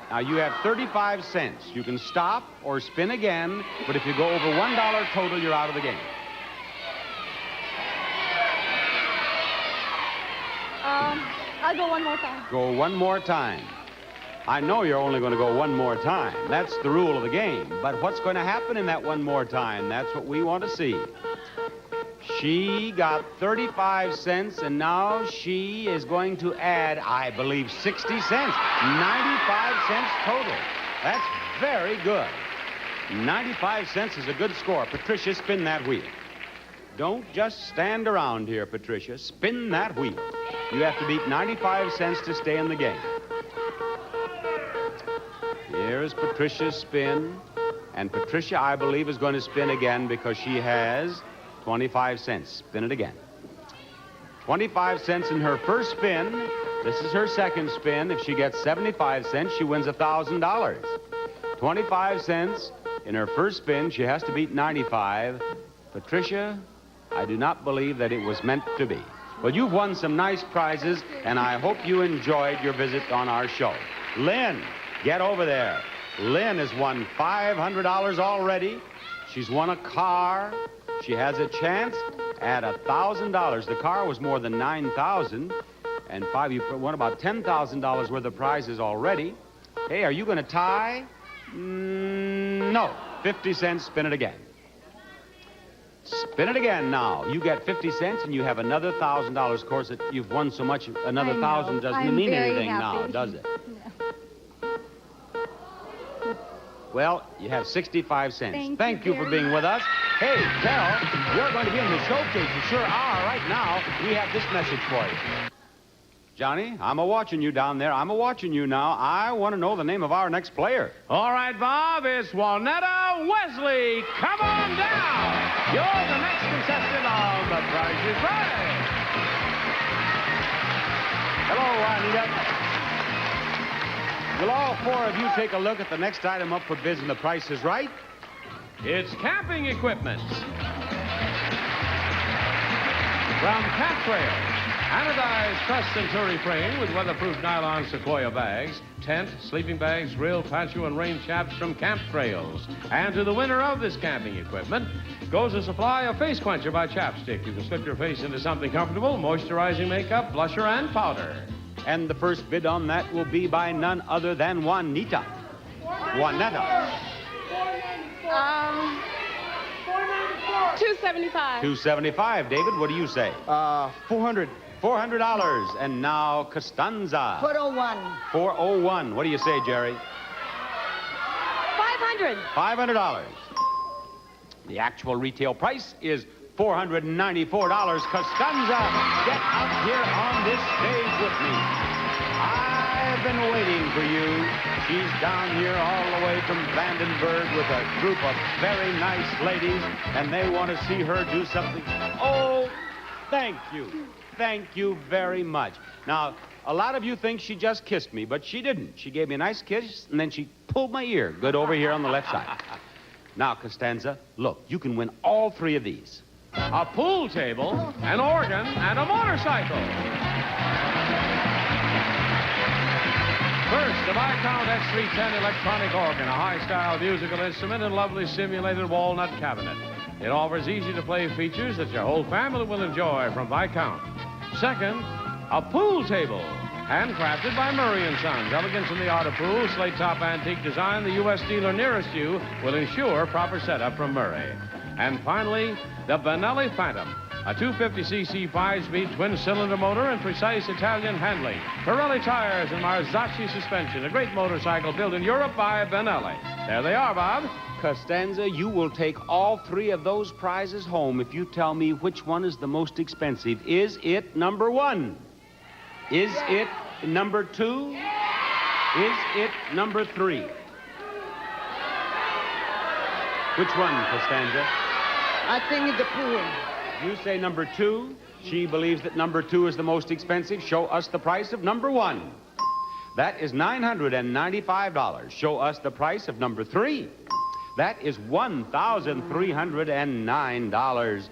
Now, you have 35 cents. You can stop or spin again, but if you go over $1 total, you're out of the game. I'll go one more time. Go one more time. I know you're only going to go one more time. That's the rule of the game. But what's going to happen in that one more time? That's what we want to see. She got 35 cents, and now she is going to add, I believe, 60 cents. 95 cents total. That's very good. 95 cents is a good score. Patricia, spin that wheel. Don't just stand around here, Patricia. Spin that wheel. You have to beat 95 cents to stay in the game. Here's Patricia's spin. And Patricia, I believe, is going to spin again because she has 25 cents. Spin it again. 25 cents in her first spin. This is her second spin. If she gets 75 cents, she wins $1,000. 25 cents in her first spin. She has to beat 95. Patricia, I do not believe that it was meant to be. Well, you've won some nice prizes, and I hope you enjoyed your visit on our show. Lynn, get over there. Lynn has won $500 already. She's won a car. She has a chance at $1,000. The car was more than $9,000, and you've won about $10,000 worth of prizes already. Hey, are you going to tie? No. 50 cents, spin it again. Spin it again now. You get 50 cents and you have another $1,000. Of course, you've won so much, another $1,000 doesn't mean anything now, does it? Well, you have 65 cents. Thank you for being with us. Hey, Carol, you're going to be in the showcase. You sure are. Right now, we have this message for you. Johnny, I'm a-watching you down there. I'm a-watching you now. I want to know the name of our next player. All right, Bob, it's Juanetta Wesley. Come on down. You're the next contestant on The Price is Right. Hello, Juanita. Will all four of you take a look at the next item up for bids and The Price is Right? It's camping equipment. From Camp Trail, anodized truss Centuri frame with weatherproof nylon Sequoia bags, tent, sleeping bags, grill, patio, and rain chaps from Camp Trails. And to the winner of this camping equipment goes a supply of Face Quencher by Chapstick. You can slip your face into something comfortable, moisturizing makeup, blusher, and powder. And the first bid on that will be by none other than Juanita. Juanetta. $275. $275. David, what do you say? $400. $400. And now Costanza. 401. 401. What do you say, Jerry? $500. $500. The actual retail price is $494. Costanza, get out here on this stage with me. I've been waiting for you. She's down here all the way from Vandenberg with a group of very nice ladies, and they want to see her do something. Oh, thank you. Thank you very much. Now, a lot of you think she just kissed me, but she didn't. She gave me a nice kiss, and then she pulled my ear good over here on the left side. Now, Costanza, look, you can win all three of these. A pool table, an organ, and a motorcycle. First, the Viscount X310 electronic organ, a high-style musical instrument and lovely simulated walnut cabinet. It offers easy-to-play features that your whole family will enjoy from Viscount. Second, a pool table, handcrafted by Murray & Sons. Elegance in the art of pool, slate-top antique design. The U.S. dealer nearest you will ensure proper setup from Murray. And finally, the Benelli Phantom, a 250cc 5-speed twin-cylinder motor and precise Italian handling. Pirelli tires and Marzocchi suspension. A great motorcycle built in Europe by Benelli. There they are, Bob. Costanza, you will take all three of those prizes home if you tell me which one is the most expensive. Is it number one? Is it number two? Is it number three? Which one, Costanza? I think it's the pool. You say number two. She believes that number two is the most expensive. Show us the price of number one. That is $995. Show us the price of number three. That is $1,309.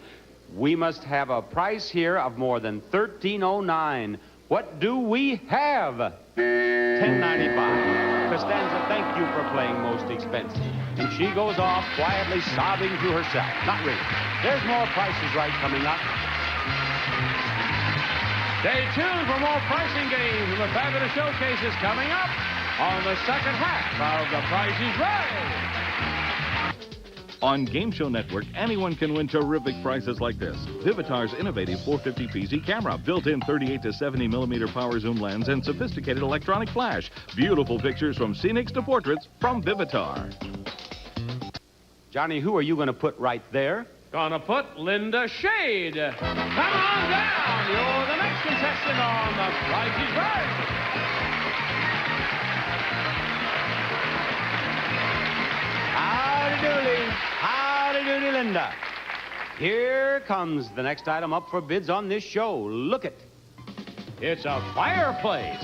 We must have a price here of more than $1,309. What do we have? $1,095. Costanza, thank you for playing most expensive. And she goes off quietly sobbing to herself. Not really. There's more Prices Right coming up. Stay tuned for more pricing games and the fabulous showcases coming up on the second half of The Price is Right. On Game Show Network, anyone can win terrific prizes like this. Vivitar's innovative 450pz camera, built-in 38 to 70 millimeter power zoom lens, and sophisticated electronic flash. Beautiful pictures from scenics to portraits from Vivitar. Johnny, who are you going to put right there? gonna put Linda Shade. Come on down. You're the next contestant on The Price is Right. Howdy doody. Howdy doody, Linda. Here comes the next item up for bids on this show. Look it. It's a fireplace.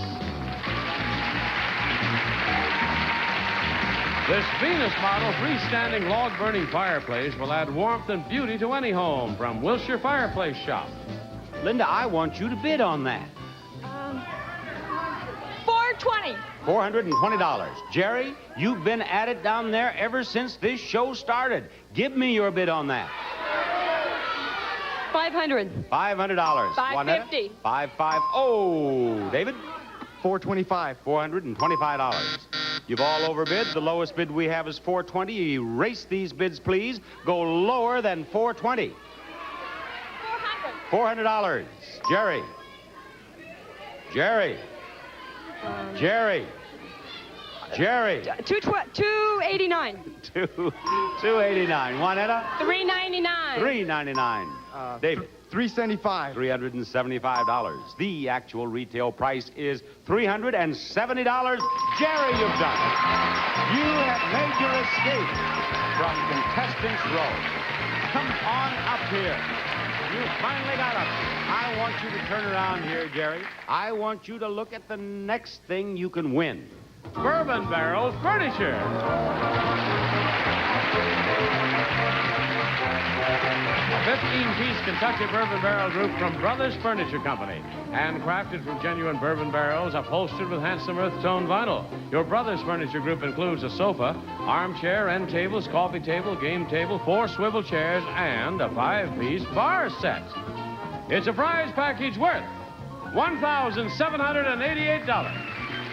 This Venus model freestanding log-burning fireplace will add warmth and beauty to any home from Wilshire Fireplace Shop. Linda, I want you to bid on that. $420. $420. Jerry, you've been at it down there ever since this show started. Give me your bid on that. $500. $500. $550. $550. Oh, David? $425. $425. You've all overbid. The lowest bid we have is $420. Erase these bids, please. Go lower than $420. $400. Jerry. Jerry. Jerry. Jerry. $289. $289. Juanetta? $399. $399. David? $375. $375. The actual retail price is $370. Jerry, you've done it. You have made your escape from Contestants Row. Come on up here. You finally got up. I want you to turn around here, Jerry. I want you to look at the next thing you can win. Bourbon Barrel Furniture. A 15-piece Kentucky bourbon barrel group from Brothers Furniture Company. Handcrafted from genuine bourbon barrels, upholstered with handsome earth tone vinyl. Your Brothers Furniture group includes a sofa, armchair, end tables, coffee table, game table, 4 swivel chairs, and a 5-piece bar set. It's a prize package worth $1,788.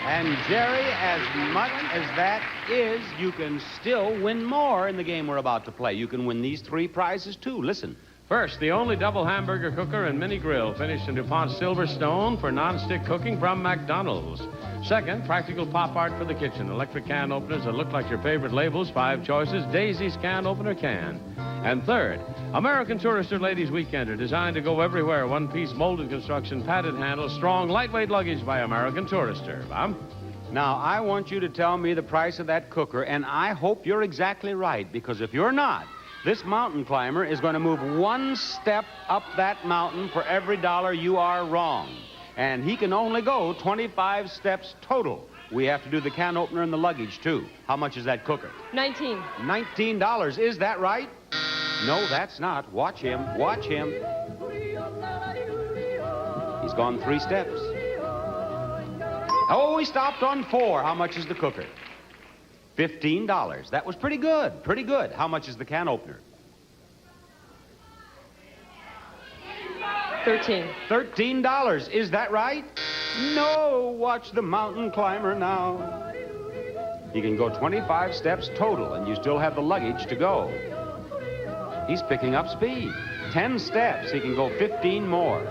And Jerry, as much as that is, you can still win more in the game we're about to play. You can win these 3 prizes, too. Listen. First, the only double hamburger cooker and mini grill finished in DuPont Silverstone for non-stick cooking from McDonald's. Second, practical pop art for the kitchen. Electric can openers that look like your favorite labels. 5 choices. Daisy's can opener can. And third, American Tourister Ladies Weekender, designed to go everywhere. 1-piece molded construction, padded handle, strong, lightweight luggage by American Tourister. Bob? Now, I want you to tell me the price of that cooker, and I hope you're exactly right, because if you're not, this mountain climber is going to move 1 step up that mountain for every dollar you are wrong. And he can only go 25 steps total. We have to do the can opener and the luggage, too. How much is that cooker? $19. $19. Is that right? No, that's not. Watch him. Watch him. He's gone 3 steps. Oh, he stopped on 4. How much is the cooker? $15. That was pretty good. Pretty good. How much is the can opener? $13. Is that right? No. Watch the mountain climber now. He can go 25 steps total, and you still have the luggage to go. He's picking up speed. 10 steps. He can go 15 more.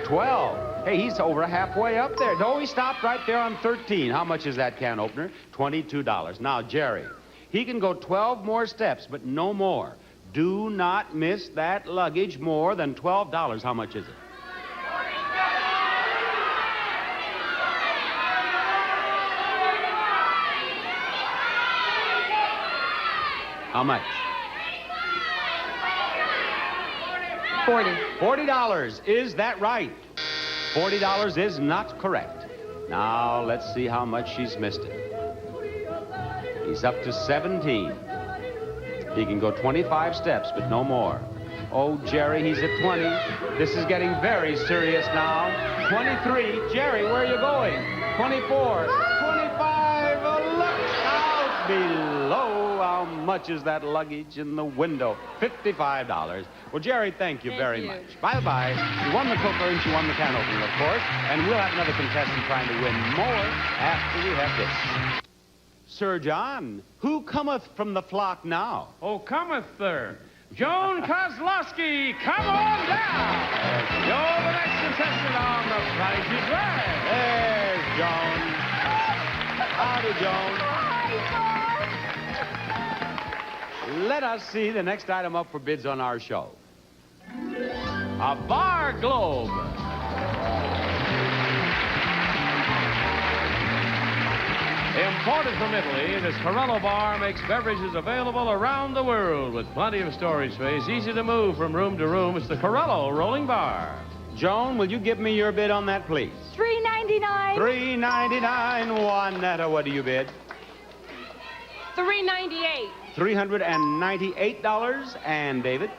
12. Hey, he's over halfway up there. No, he stopped right there on 13. How much is that can opener? $22. Now, Jerry, he can go 12 more steps, but no more. Do not miss that luggage more than $12. How much is it? How much? $40. Is that right? $40 is not correct. Now, let's see how much she's missed it. He's up to 17. He can go 25 steps, but no more. Oh, Jerry, he's at 20. This is getting very serious now. 23. Jerry, where are you going? 24. 25. Oh, look out below. How much is that luggage in the window? $55. Well, Jerry, thank you very much. Bye-bye. She won the cooker and she won the can opener, of course. And we'll have another contestant trying to win more after we have this. Sir John, who cometh from the flock now? Oh, cometh there. Joan Kozlowski, come on down. You're the next contestant on The Price is Right. There's Joan. Howdy, Joan. Let us see the next item up for bids on our show. A bar globe. Imported from Italy, this Corello bar makes beverages available around the world with plenty of storage space, easy to move from room to room. It's the Corello rolling bar. Joan, will you give me your bid on that, please? $3.99. $3.99. Juanetta, what do you bid? $3.98. $398. And David?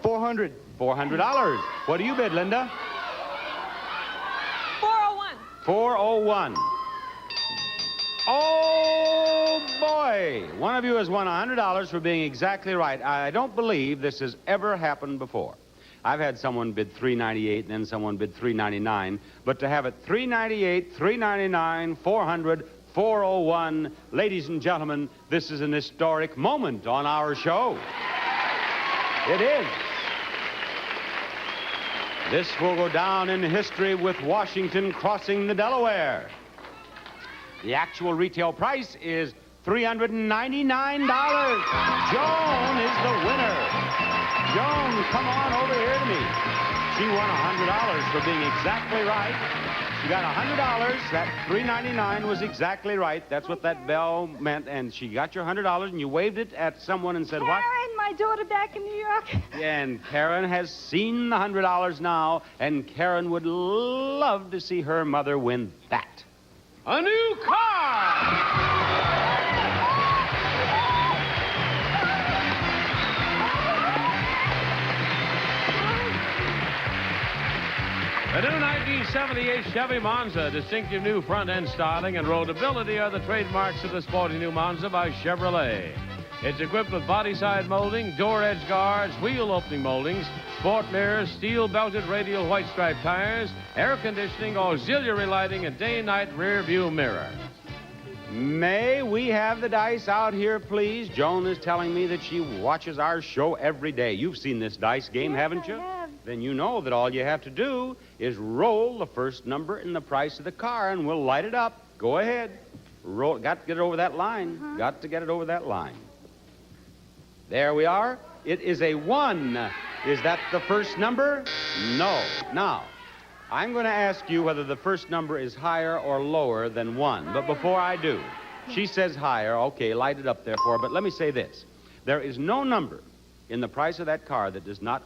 $400. $400. What do you bid, Linda? $401. $401. Oh, boy. One of you has won $100 for being exactly right. I don't believe this has ever happened before. I've had someone bid $398 and then someone bid $399. But to have it $398, $399, $400, $401, ladies and gentlemen, this is an historic moment on our show. It is. This will go down in history with Washington crossing the Delaware. The actual retail price is $399. Joan is the winner. Joan, come on over here to me. She won $100 for being exactly right. She got $100. That $399 was exactly right. That's what that bell meant. And she got your $100, and you waved it at someone and said, what? Karen, my daughter back in New York. And Karen has seen the $100 now, and Karen would love to see her mother win that. A new car! The new 1978 Chevy Monza, distinctive new front-end styling and roadability are the trademarks of the sporty new Monza by Chevrolet. It's equipped with body-side molding, door edge guards, wheel opening moldings, sport mirrors, steel-belted radial white stripe tires, air conditioning, auxiliary lighting, and day-night rear-view mirror. May we have the dice out here, please? Joan is telling me that she watches our show every day. You've seen this dice game, haven't you? I have. Then you know that all you have to do is roll the first number in the price of the car, and we'll light it up. Go ahead. Roll. Got to get it over that line. Got to get it over that line. There we are. It is a 1. Is that the first number? No. Now, I'm going to ask you whether the first number is higher or lower than 1. But before I do, she says higher. Okay, light it up there for her. But let me say this. There is no number in the price of that car that does not...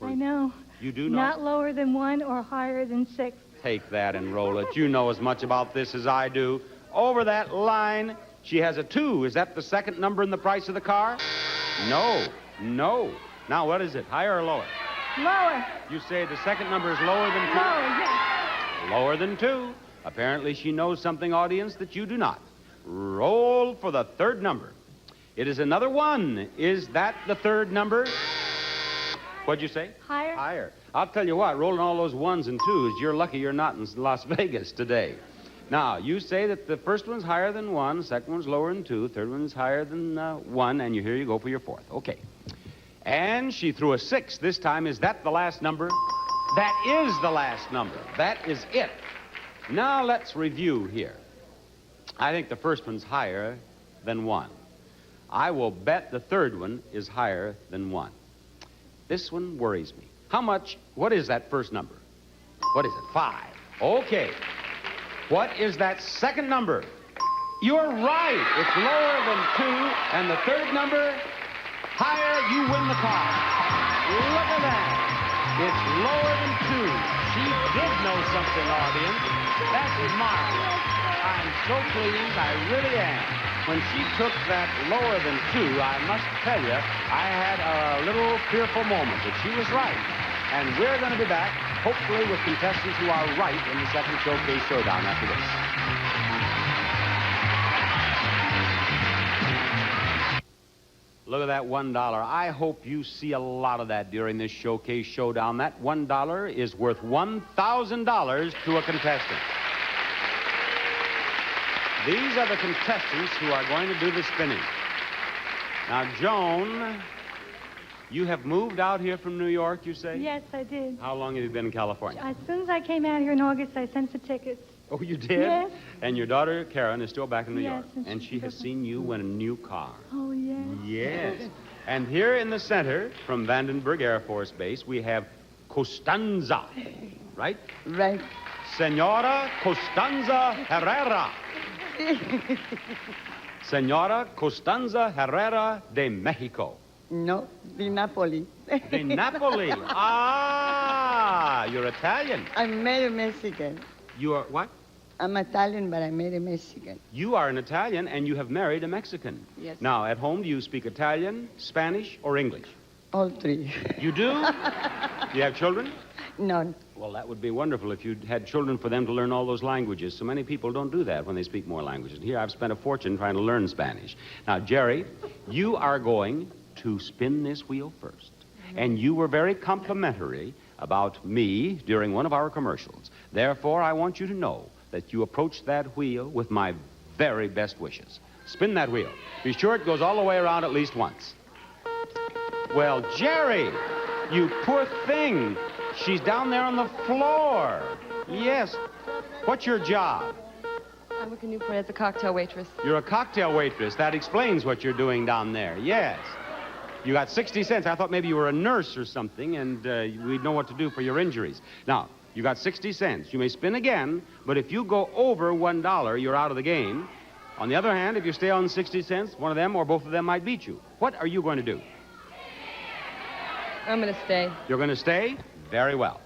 I know. You do know? Not lower than 1 or higher than 6. Take that and roll it. You know as much about this as I do. Over that line, she has a 2. Is that the second number in the price of the car? No. No. Now, what is it? Higher or lower? Lower. You say the second number is lower than 2? Lower, yes. Lower than 2. Apparently, she knows something, audience, that you do not. Roll for the third number. It is another 1. Is that the third number? What'd you say? Higher. Higher. I'll tell you what, rolling all those 1s and 2s, you're lucky you're not in Las Vegas today. Now, you say that the first one's higher than 1, second one's lower than 2, third one's higher than 1, and here you go for your fourth. Okay. And she threw a 6 this time. Is that the last number? That is the last number. That is it. Now, let's review here. I think the first one's higher than 1. I will bet the third one is higher than 1. This one worries me. How much? What is that first number? What is it? 5. Okay. What is that second number? You're right. It's lower than 2. And the third number, higher, you win the car. Look at that. It's lower than 2. She did know something, audience. That's marvelous. I'm so pleased. I really am. When she took that lower than 2, I must tell you, I had a little fearful moment that she was right. And we're going to be back, hopefully with contestants who are right in the second Showcase Showdown after this. Look at that $1. I hope you see a lot of that during this Showcase Showdown. That $1 is worth $1,000 to a contestant. These are the contestants who are going to do the spinning. Now, Joan, you have moved out here from New York, you say? Yes, I did. How long have you been in California? As soon as I came out here in August, I sent for tickets. Oh, you did? Yes. And your daughter, Karen, is still back in New Yes, York. And she has seen you win a new car. Oh, yes. Yes. And here in the center, from Vandenberg Air Force Base, we have Costanza, right? Right. Senora Costanza Herrera. Senora Costanza Herrera de Mexico. No, di Napoli. De Napoli. Ah, you're Italian. I'm married Mexican. You are what? I'm Italian, but I married Mexican. You are an Italian, and you have married a Mexican. Yes. Now, at home, do you speak Italian, Spanish, or English? All three. You do? Do you have children? None. Well, that would be wonderful if you had children for them to learn all those languages. So many people don't do that when they speak more languages. And here I've spent a fortune trying to learn Spanish. Now, Jerry, you are going to spin this wheel first. And you were very complimentary about me during one of our commercials. Therefore, I want you to know that you approach that wheel with my very best wishes. Spin that wheel. Be sure it goes all the way around at least once. Well, Jerry, you poor thing. She's down there on the floor. Yes. What's your job? I'm working Newport as a cocktail waitress. You're a cocktail waitress. That explains what you're doing down there. Yes. You got 60 cents. I thought maybe you were a nurse or something, and we'd know what to do for your injuries. Now, you got 60 cents. You may spin again, but if you go over $1, you're out of the game. On the other hand, if you stay on 60 cents, one of them or both of them might beat you. What are you going to do? I'm going to stay. You're going to stay? Very well.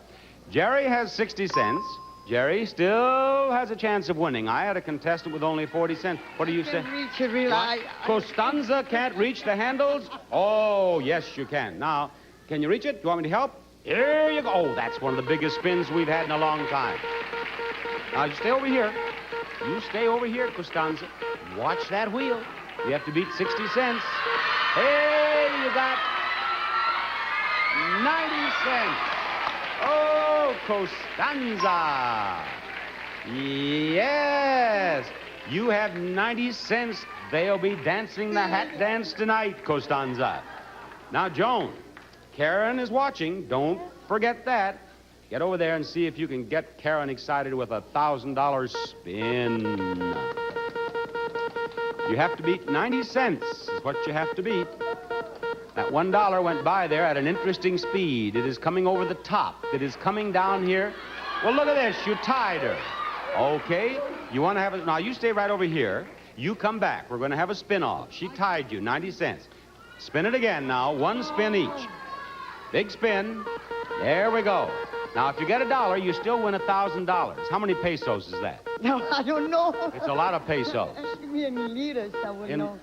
Jerry has 60 cents. Jerry still has a chance of winning. I had a contestant with only 40 cents. What do you say? Reach it real high. Costanza can't reach the handles? Oh, yes, you can. Now, can you reach it? Do you want me to help? Here you go. Oh, that's one of the biggest spins we've had in a long time. Now, you stay over here. You stay over here, Costanza. Watch that wheel. You have to beat 60 cents. Hey, you got 90 cents. Oh, Costanza. Yes. You have 90 cents. They'll be dancing the hat dance tonight, Costanza. Now, Joan, Karen is watching. Don't forget that. Get over there and see if you can get Karen excited with a $1,000 spin. You have to beat 90 cents is what you have to beat. That $1 went by there at an interesting speed. It is coming over the top. It is coming down here. Well, look at this. You tied her. Okay. You want to have it. Now, you stay right over here. You come back. We're going to have a spin-off. She tied you, 90 cents. Spin it again now. One spin each. Big spin. There we go. Now, if you get $1, you still win $1,000. How many pesos is that? No, I don't know. It's a lot of pesos. Ask me any liters, I would know.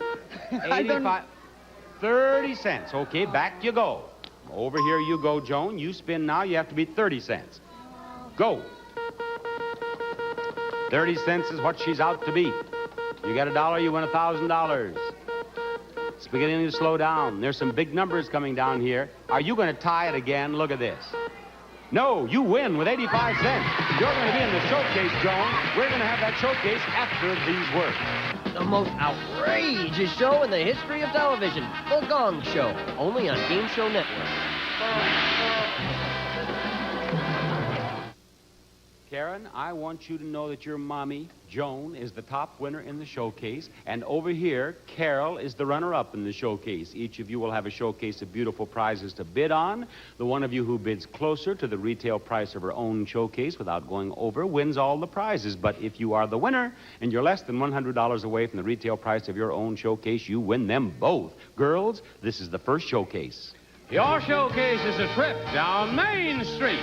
85, 30 cents. Okay, back you go. Over here you go, Joan. You spin now. You have to beat 30 cents. Go. 30 cents is what she's out to beat. You get $1, you win $1,000. It's beginning to slow down. There's some big numbers coming down here. Are you going to tie it again? Look at this. No, you win with 85 cents. You're going to be in the showcase, Joan. We're going to have that showcase after these words. The most outrageous show in the history of television. The Gong Show. Only on Game Show Network. Karen, I want you to know that your mommy, Joan, is the top winner in the showcase. And over here, Carol is the runner-up in the showcase. Each of you will have a showcase of beautiful prizes to bid on. The one of you who bids closer to the retail price of her own showcase without going over wins all the prizes. But if you are the winner and you're less than $100 away from the retail price of your own showcase, you win them both. Girls, this is the first showcase. Your showcase is a trip down Main Street.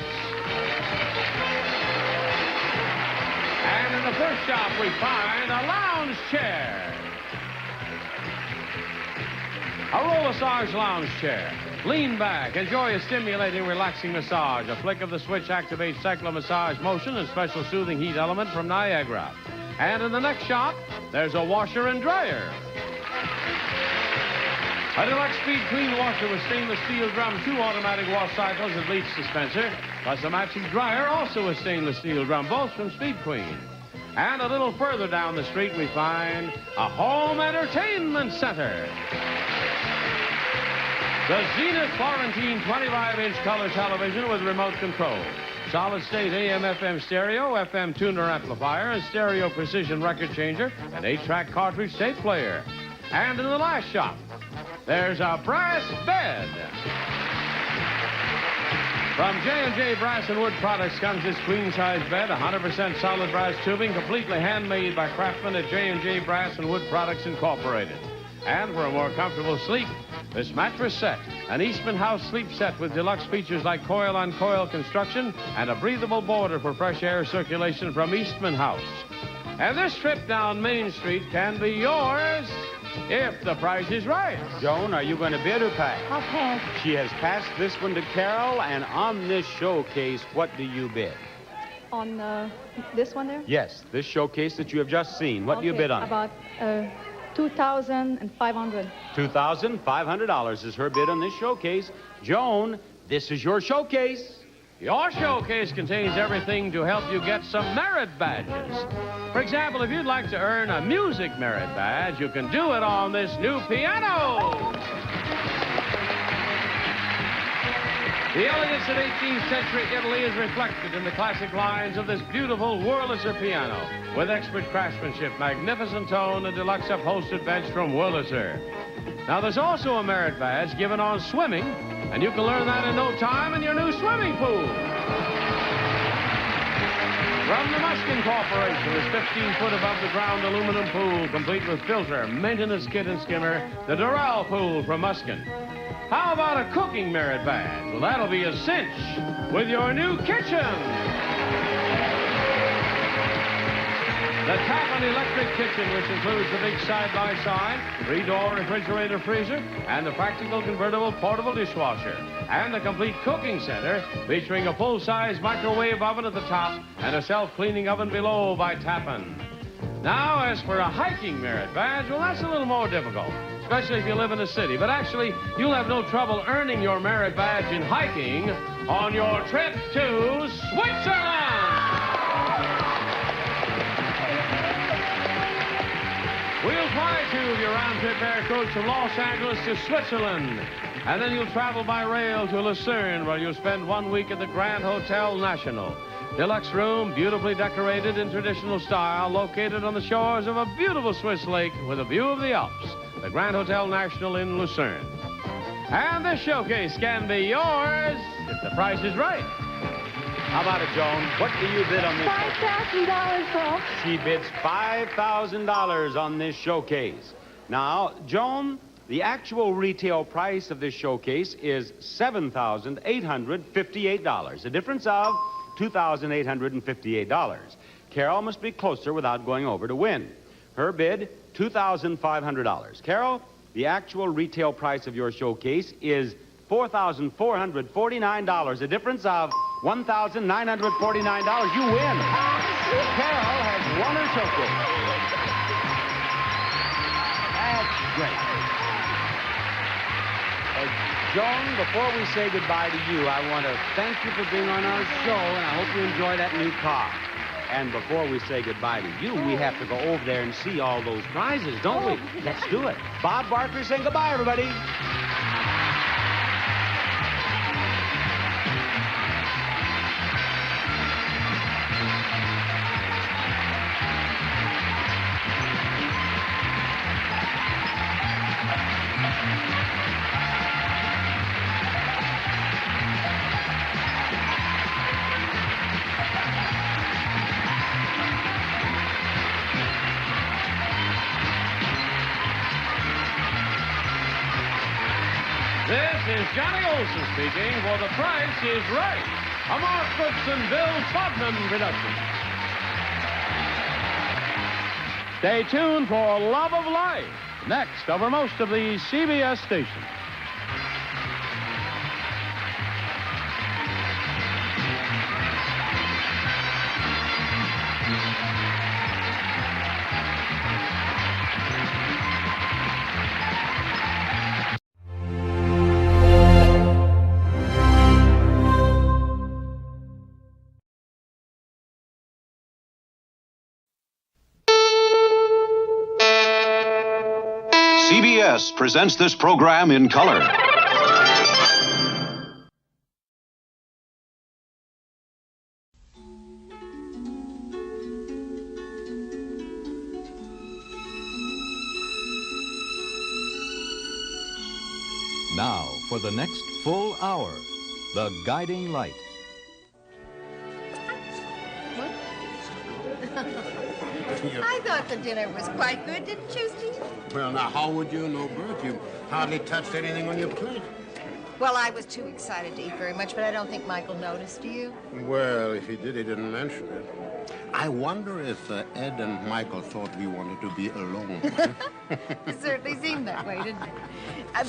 And in the first shop, we find a lounge chair. A roll massage lounge chair. Lean back. Enjoy a stimulating, relaxing massage. A flick of the switch activates cyclo-massage motion and special soothing heat element from Niagara. And in the next shop, there's a washer and dryer. A deluxe speed clean washer with stainless steel drum, 2 automatic wash cycles and bleach dispenser, plus a matching dryer, also a stainless steel drum, both from Speed Queen. And a little further down the street, we find a home entertainment center. The Zenith Florentine 25-inch color television with remote control. Solid-state AM/FM stereo, FM tuner amplifier, and stereo precision record changer, an 8-track cartridge tape player. And in the last shop, there's a brass bed. From J&J Brass and Wood Products comes this queen-size bed, 100% solid brass tubing, completely handmade by craftsmen at J&J Brass and Wood Products Incorporated. And for a more comfortable sleep, this mattress set, an Eastman House sleep set with deluxe features like coil-on-coil construction and a breathable border for fresh air circulation from Eastman House. And this trip down Main Street can be yours if the price is right. Joan, are you going to bid or pass? I'll pass. She has passed this one to Carol, and on this showcase, what do you bid? On this one there? Yes, this showcase that you have just seen. What do you bid on? About $2,500. $2,500 is her bid on this showcase. Joan, this is your showcase. Your showcase contains everything to help you get some merit badges. For example, if you'd like to earn a music merit badge, you can do it on this new piano. The elegance of 18th century Italy is reflected in the classic lines of this beautiful Wurlitzer piano. With expert craftsmanship, magnificent tone, and deluxe upholstered bench from Wurlitzer. Now, there's also a merit badge given on swimming, and you can learn that in no time in your new swimming pool. From the Muskin Corporation, this 15-foot above-the-ground aluminum pool, complete with filter, maintenance kit, and skimmer, the Doral Pool from Muskin. How about a cooking merit badge? Well, that'll be a cinch with your new kitchen. The Tappan electric kitchen, which includes the big side-by-side, 3-door refrigerator freezer, and the practical convertible portable dishwasher. And the complete cooking center, featuring a full-size microwave oven at the top and a self-cleaning oven below by Tappan. Now, as for a hiking merit badge, well, that's a little more difficult, especially if you live in a city. But actually, you'll have no trouble earning your merit badge in hiking on your trip to Switzerland. We'll fly two of your round-trip air coach from Los Angeles to Switzerland. And then you'll travel by rail to Lucerne, where you'll spend 1 week at the Grand Hotel National. Deluxe room, beautifully decorated in traditional style, located on the shores of a beautiful Swiss lake with a view of the Alps. The Grand Hotel National in Lucerne. And this showcase can be yours if the price is right. How about it, Joan? What do you bid on this? $5,000, Paul. She bids $5,000 on this showcase. Now, Joan, the actual retail price of this showcase is $7,858, a difference of $2,858. Carol must be closer without going over to win. Her bid, $2,500. Carol, the actual retail price of your showcase is $4,449, a difference of $1,949. You win. Carol has won her showcase. That's great. Joan, before we say goodbye to you, I want to thank you for being on our show, and I hope you enjoy that new car. And before we say goodbye to you, we have to go over there and see all those prizes, don't we? Let's do it. Bob Barker saying goodbye, everybody. This is Johnny Olson speaking for The Price is Right, a Mark Brooks and Bill Todman production. Stay tuned for Love of Life, next over most of the CBS stations. CBS presents this program in color. Now, for the next full hour, The Guiding Light. I thought the dinner was quite good, didn't you, Steve? Well, now, how would you know, Bert? You hardly touched anything on your plate. Well, I was too excited to eat very much, but I don't think Michael noticed. Do you? Well, if he did, he didn't mention it. I wonder if Ed and Michael thought we wanted to be alone. It certainly seemed that way, didn't it?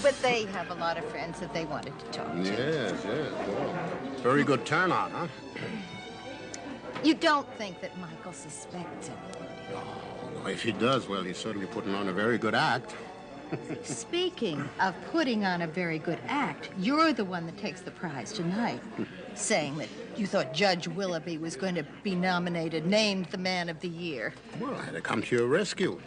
But they have a lot of friends that they wanted to talk to. Yes. Well, very good turnout, huh? You don't think that Michael suspects him? No, if he does, well, he's certainly putting on a very good act. Speaking of putting on a very good act, you're the one that takes the prize tonight, saying that you thought Judge Willoughby was going to be named the Man of the Year. Well, I had to come to your rescue.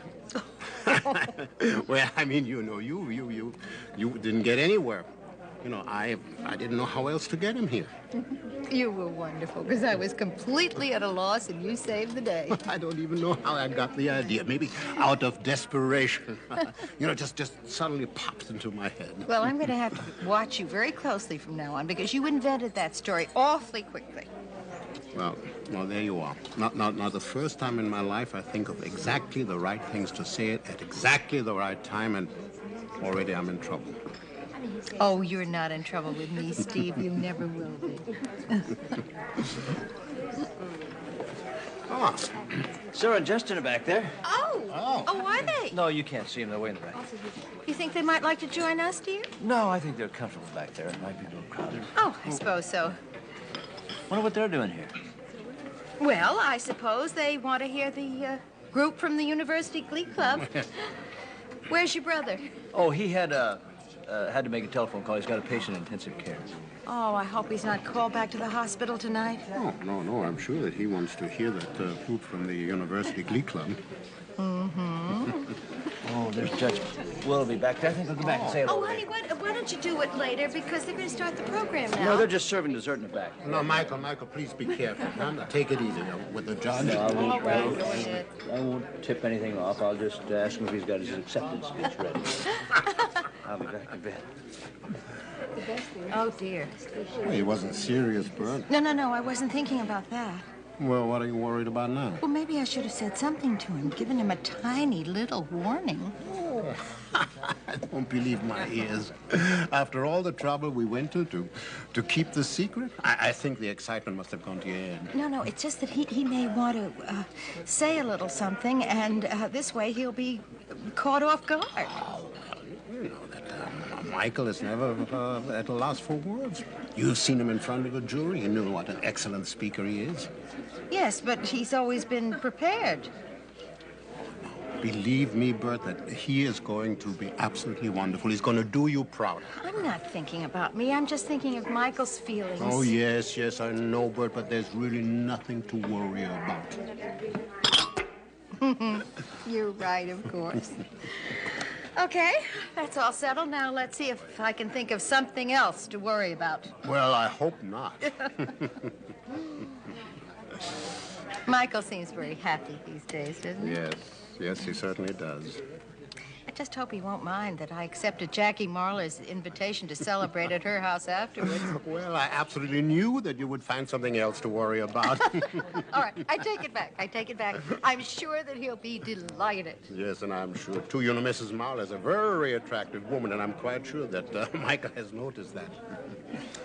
Well, I mean, you know, you didn't get anywhere. You know, I didn't know how else to get him here. You were wonderful, because I was completely at a loss, and you saved the day. I don't even know how I got the idea. Maybe out of desperation. You know, just suddenly popped into my head. Well, I'm going to have to watch you very closely from now on, because you invented that story awfully quickly. Well, there you are. Now, the first time in my life I think of exactly the right things to say it at exactly the right time, and already I'm in trouble. Oh, you're not in trouble with me, Steve. You never will be. Sarah and Justin are back there. Oh, are they? No, you can't see them. They're way in the back. You think they might like to join us, dear? No, I think they're comfortable back there. It might be a little crowded. Oh, I suppose so. Wonder what they're doing here. Well, I suppose they want to hear the group from the University Glee Club. Where's your brother? Oh, he had to make a telephone call. He's got a patient in intensive care. Oh, I hope he's not called back to the hospital tonight. Oh, no. I'm sure that he wants to hear that group from the University Glee Club. Mm-hmm. Oh, there's Judge Willoughby back there. I think I'll go back and say hello. Oh, honey, why don't you do it later? Because they're going to start the program now. No, they're just serving dessert in the back. No, Michael, please be careful. Now, take it easy with the judge. No, I won't. All right, go ahead. I won't tip anything off. I'll just ask him if he's got his acceptance speech ready. I'll be back in bed. Oh, dear. Well, he wasn't serious, Bert. No, I wasn't thinking about that. Well, what are you worried about now? Well, maybe I should have said something to him, given him a tiny little warning. Oh, I don't believe my ears. After all the trouble we went to keep the secret, I think the excitement must have gone to your head. No, it's just that he may want to say a little something, and this way he'll be caught off guard. You know that Michael is never at a loss for words. You've seen him in front of a jury. You know what an excellent speaker he is. Yes, but he's always been prepared. Believe me, Bert, that he is going to be absolutely wonderful. He's going to do you proud. I'm not thinking about me. I'm just thinking of Michael's feelings. Oh, yes, I know, Bert, but there's really nothing to worry about. You're right, of course. Okay, that's all settled. Now let's see if I can think of something else to worry about. Well, I hope not. Michael seems very happy these days, doesn't he? Yes, he certainly does. I just hope he won't mind that I accepted Jackie Marler's invitation to celebrate at her house afterwards. Well, I absolutely knew that you would find something else to worry about. All right, I take it back. I'm sure that he'll be delighted. Yes, and I'm sure, too. You know, Mrs. Marler is a very attractive woman, and I'm quite sure that Michael has noticed that.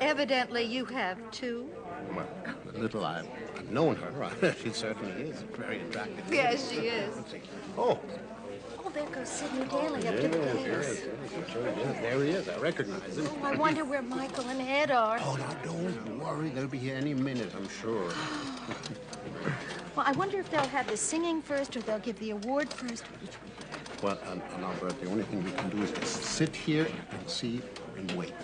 Evidently, you have, too. Well, the little I've known her, she certainly is very attractive. Yes, she is. Oh, there goes Sidney Daly up to the place. Yes, there he is. I recognize him. Oh, I wonder where Michael and Ed are. Oh, now, don't worry. They'll be here any minute, I'm sure. Well, I wonder if they'll have the singing first or they'll give the award first. Well, now, Bert, the only thing we can do is just sit here and see and wait.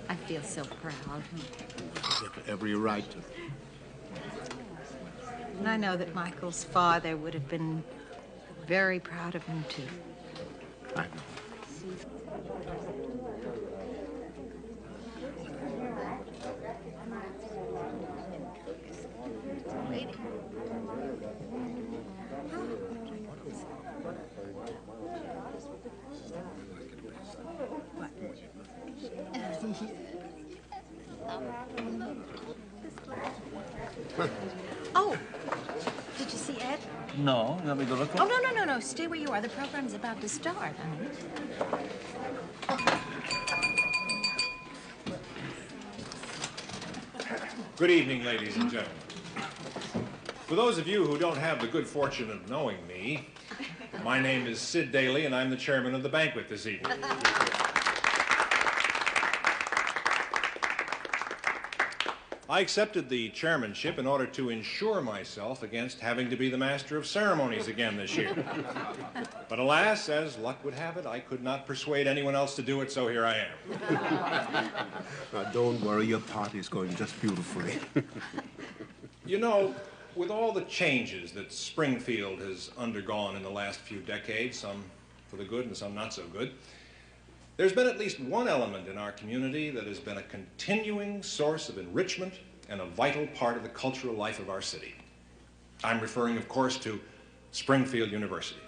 I feel so proud. You have every right to. And I know that Michael's father would have been very proud of him, too. I know. No. You want me to go look for Oh, no. Stay where you are. The program's about to start, honey. Good evening, ladies and gentlemen. For those of you who don't have the good fortune of knowing me, my name is Sid Daly, and I'm the chairman of the banquet this evening. I accepted the chairmanship in order to insure myself against having to be the master of ceremonies again this year. But alas, as luck would have it, I could not persuade anyone else to do it, so here I am. Don't worry, your party's going just beautifully. You know, with all the changes that Springfield has undergone in the last few decades, some for the good and some not so good, there's been at least one element in our community that has been a continuing source of enrichment and a vital part of the cultural life of our city. I'm referring, of course, to Springfield University.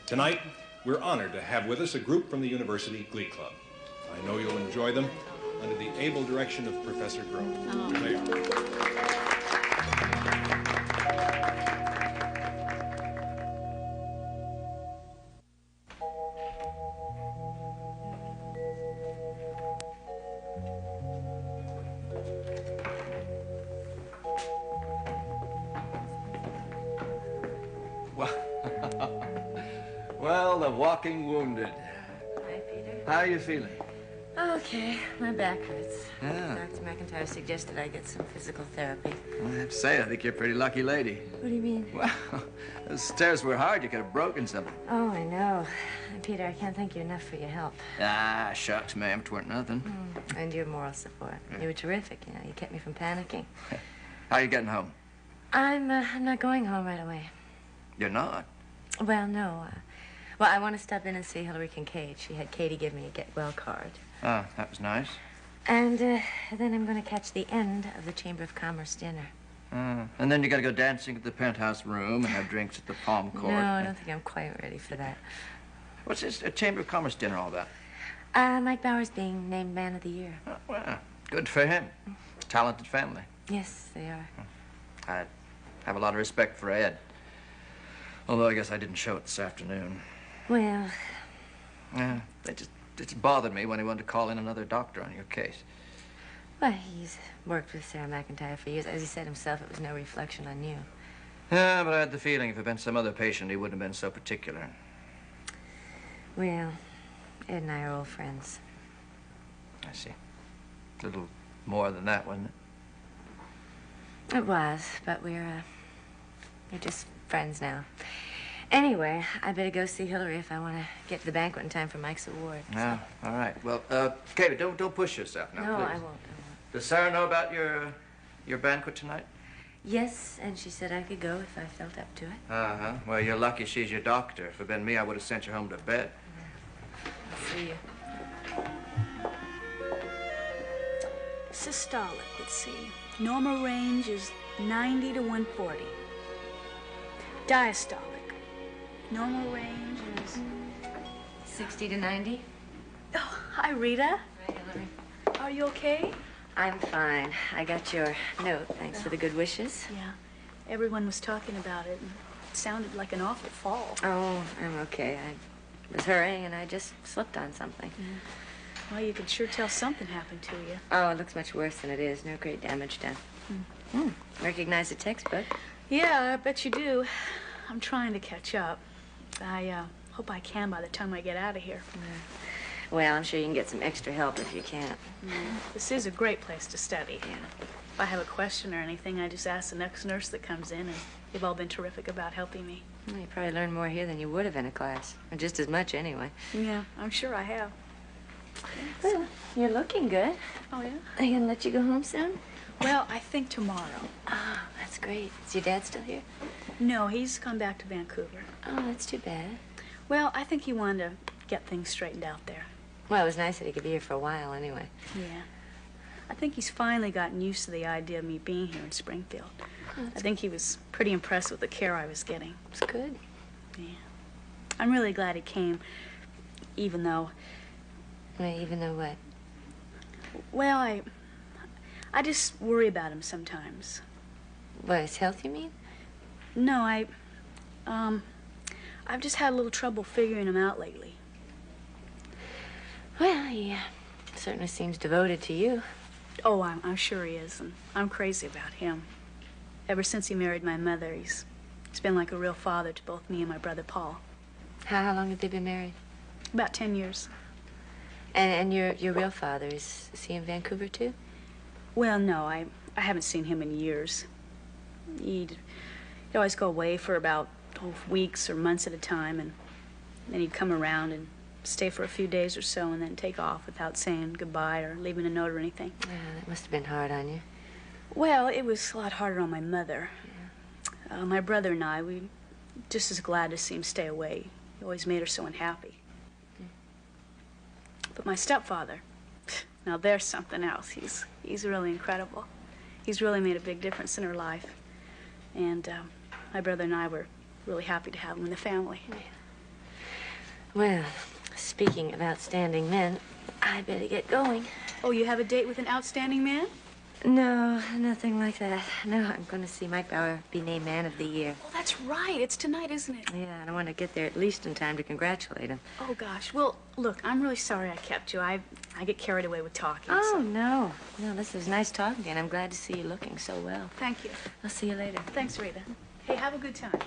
Tonight, we're honored to have with us a group from the University Glee Club. I know you'll enjoy them under the able direction of Professor Grove. Here they are. Well, the walking wounded. Hi, Peter. How are you feeling? Okay, my back hurts. Yeah. Dr. McIntyre suggested I get some physical therapy. I have to say, I think you're a pretty lucky lady. What do you mean? Well, those stairs were hard. You could have broken something. Oh, I know. Peter, I can't thank you enough for your help. Ah, shucks, ma'am. It weren't nothing. And your moral support. You were terrific, you know. You kept me from panicking. How are you getting home? I'm not going home right away. You're not? Well, no. Well, I want to stop in and see Hillary Kincaid. She had Katie give me a get well card. Oh, that was nice. And then I'm going to catch the end of the Chamber of Commerce dinner. And then you got to go dancing at the penthouse room and have drinks at the Palm Court. No, I don't think I'm quite ready for that. What's this Chamber of Commerce dinner all about? Mike Bauer's being named Man of the Year. Oh, well, good for him. Talented family. Yes, they are. I have a lot of respect for Ed. Although I guess I didn't show it this afternoon. Well... Yeah, it just bothered me when he wanted to call in another doctor on your case. Well, he's worked with Sarah McIntyre for years. As he said himself, it was no reflection on you. Yeah, but I had the feeling if it had been some other patient, he wouldn't have been so particular. Well, Ed and I are old friends. I see. A little more than that, wasn't it? It was, but we're just friends now. Anyway, I better go see Hillary if I want to get to the banquet in time for Mike's award. Yeah, all right. Well, Katie, don't push yourself now, No, please. I won't. Does Sarah know about your banquet tonight? Yes, and she said I could go if I felt up to it. Uh-huh. Well, you're lucky she's your doctor. If it had been me, I would have sent you home to bed. I'll see you. Systolic, let's see. Normal range is 90 to 140. Diastolic. Normal range is 60 to 90. Oh, hi, Rita. Hi, Hillary. Are you okay? I'm fine. I got your note. Thanks for the good wishes. Yeah. Everyone was talking about it, and it sounded like an awful fall. Oh, I'm okay. I was hurrying, and I just slipped on something. Well, you could sure tell something happened to you. Oh, it looks much worse than it is. No great damage done. Recognize the textbook? Yeah, I bet you do. I'm trying to catch up. I hope I can by the time I get out of here. Well, I'm sure you can get some extra help if you can't. This is a great place to study. Yeah. If I have a question or anything, I just ask the next nurse that comes in, and they've all been terrific about helping me. Well, you probably learn more here than you would have in a class. Or just as much, anyway. Yeah, I'm sure I have. Well, you're looking good. Oh, yeah? Are you gonna let you go home soon? Well, I think tomorrow. Oh, that's great. Is your dad still here? No, he's gone back to Vancouver. Oh, that's too bad. Well, I think he wanted to get things straightened out there. Well, it was nice that he could be here for a while, anyway. Yeah. I think he's finally gotten used to the idea of me being here in Springfield. Oh, I think he was pretty impressed with the care I was getting. It's good. Yeah. I'm really glad he came, even though... Well, even though what? Well, I just worry about him sometimes. What, his health, you mean? No, I've just had a little trouble figuring him out lately. Well, he certainly seems devoted to you. Oh, I'm sure he is, and I'm crazy about him. Ever since he married my mother, he's been like a real father to both me and my brother Paul. How long have they been married? About 10 years. And your real father, is he in Vancouver, too? Well, no, I haven't seen him in years. He'd always go away for about weeks or months at a time, and then he'd come around and stay for a few days or so and then take off without saying goodbye or leaving a note or anything. Yeah, that must have been hard on you. Well, it was a lot harder on my mother. Yeah. My brother and I, we just as glad to see him stay away. He always made her so unhappy. But my stepfather, now there's something else. He's really incredible. He's really made a big difference in her life. And my brother and I were really happy to have him in the family. Yeah. Well, speaking of outstanding men, I better get going. Oh, you have a date with an outstanding man? No, nothing like that. No, I'm going to see Mike Bauer be named Man of the Year. Oh, that's right. It's tonight, isn't it? Yeah, and I want to get there at least in time to congratulate him. Oh, gosh. Well, look, I'm really sorry I kept you. I get carried away with talking. Oh, so. no. No, this was nice talking to you, and I'm glad to see you looking so well. Thank you. I'll see you later. Thanks, Rita. Hey, have a good time.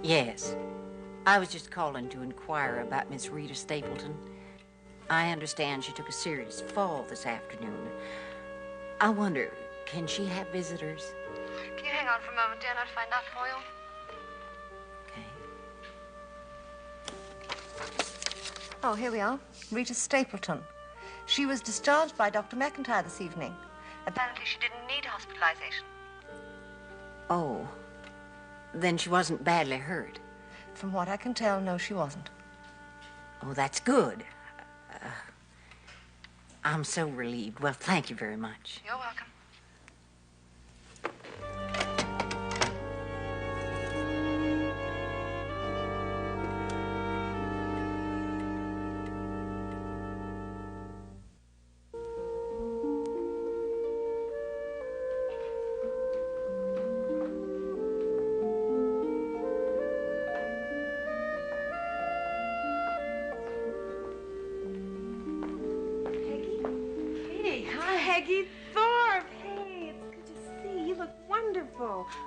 Yes. I was just calling to inquire about Miss Rita Stapleton. I understand she took a serious fall this afternoon. I wonder, can she have visitors? Can you hang on for a moment, Dan? I'll find out for you. Okay. Oh, here we are. Rita Stapleton. She was discharged by Dr. McIntyre this evening. Apparently she didn't need hospitalization. Oh. Then she wasn't badly hurt. From what I can tell, no, she wasn't. Oh, that's good. I'm so relieved. Well, thank you very much. You're welcome.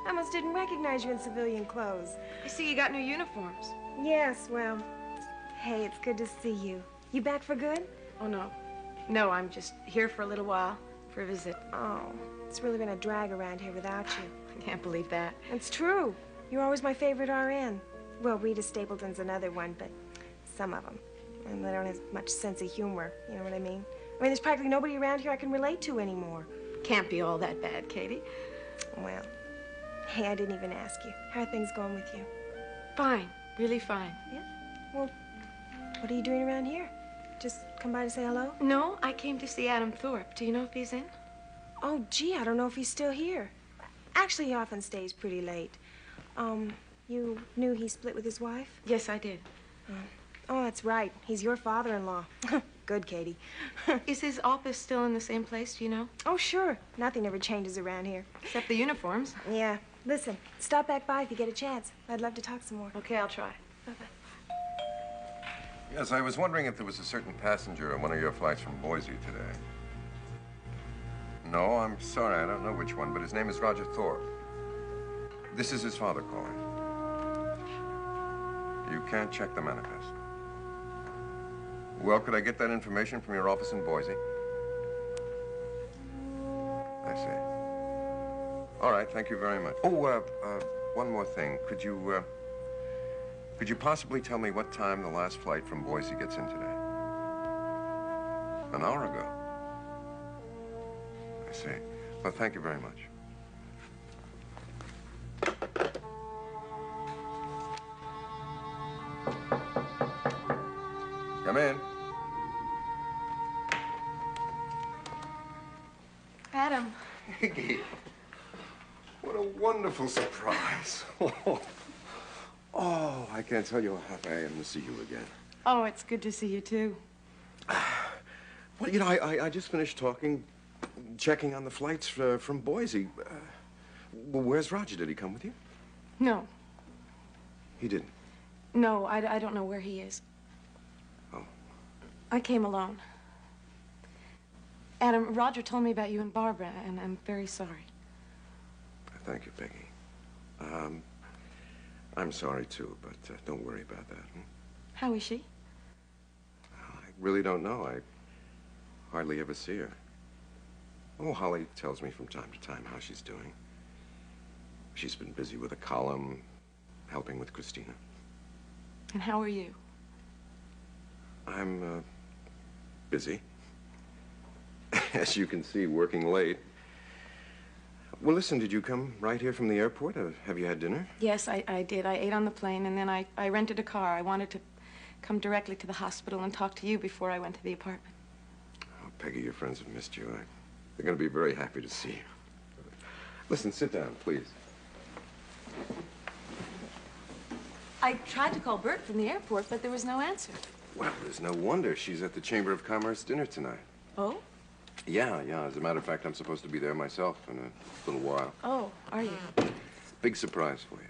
I almost didn't recognize you in civilian clothes. I see you got new uniforms. Yes, well, hey, it's good to see you. You back for good? Oh, no. No, I'm just here for a little while, for a visit. Oh, it's really been a drag around here without you. I can't believe that. It's true. You're always my favorite RN. Well, Rita Stapleton's another one, but some of them. And they don't have much sense of humor, you know what I mean? I mean, there's practically nobody around here I can relate to anymore. Can't be all that bad, Katie. Well, hey, I didn't even ask you. How are things going with you? Fine. Really fine. Yeah? Well, what are you doing around here? Just come by to say hello? No, I came to see Adam Thorpe. Do you know if he's in? Oh, gee, I don't know if he's still here. Actually, he often stays pretty late. You knew he split with his wife? Yes, I did. Oh, that's right. He's your father-in-law. Good, Katie. Is his office still in the same place, do you know? Oh, sure. Nothing ever changes around here. Except the uniforms. Yeah. Listen, stop back by if you get a chance. I'd love to talk some more. Okay, I'll try. Bye-bye. Yes, I was wondering if there was a certain passenger on one of your flights from Boise today. No, I'm sorry, I don't know which one, but his name is Roger Thorpe. This is his father calling. You can't check the manifest. Well, could I get that information from your office in Boise? I see. All right, thank you very much. Oh, one more thing. Could you possibly tell me what time the last flight from Boise gets in today? An hour ago. I see. Well, thank you very much. Come in. Adam. Iggy. What a wonderful surprise. Oh, I can't tell you how happy I am to see you again. Oh, it's good to see you, too. Well, you know, I just finished checking on the flights from Boise. Well, where's Roger? Did he come with you? No. He didn't. No, I don't know where he is. Oh. I came alone. Adam, Roger told me about you and Barbara, and I'm very sorry. Thank you, Peggy. I'm sorry, too, but don't worry about that. How is she? I really don't know. I hardly ever see her. Oh, Holly tells me from time to time how she's doing. She's been busy with a column, helping with Christina. And how are you? I'm, busy. As you can see, working late. Well, listen, did you come right here from the airport? Have you had dinner? Yes, I did. I ate on the plane, and then I rented a car. I wanted to come directly to the hospital and talk to you before I went to the apartment. Oh, Peggy, your friends have missed you. They're going to be very happy to see you. Listen, sit down, please. I tried to call Bert from the airport, but there was no answer. Well, there's no wonder. She's at the Chamber of Commerce dinner tonight. Oh? Yeah. As a matter of fact, I'm supposed to be there myself in a little while. Oh, are you? Big surprise for you.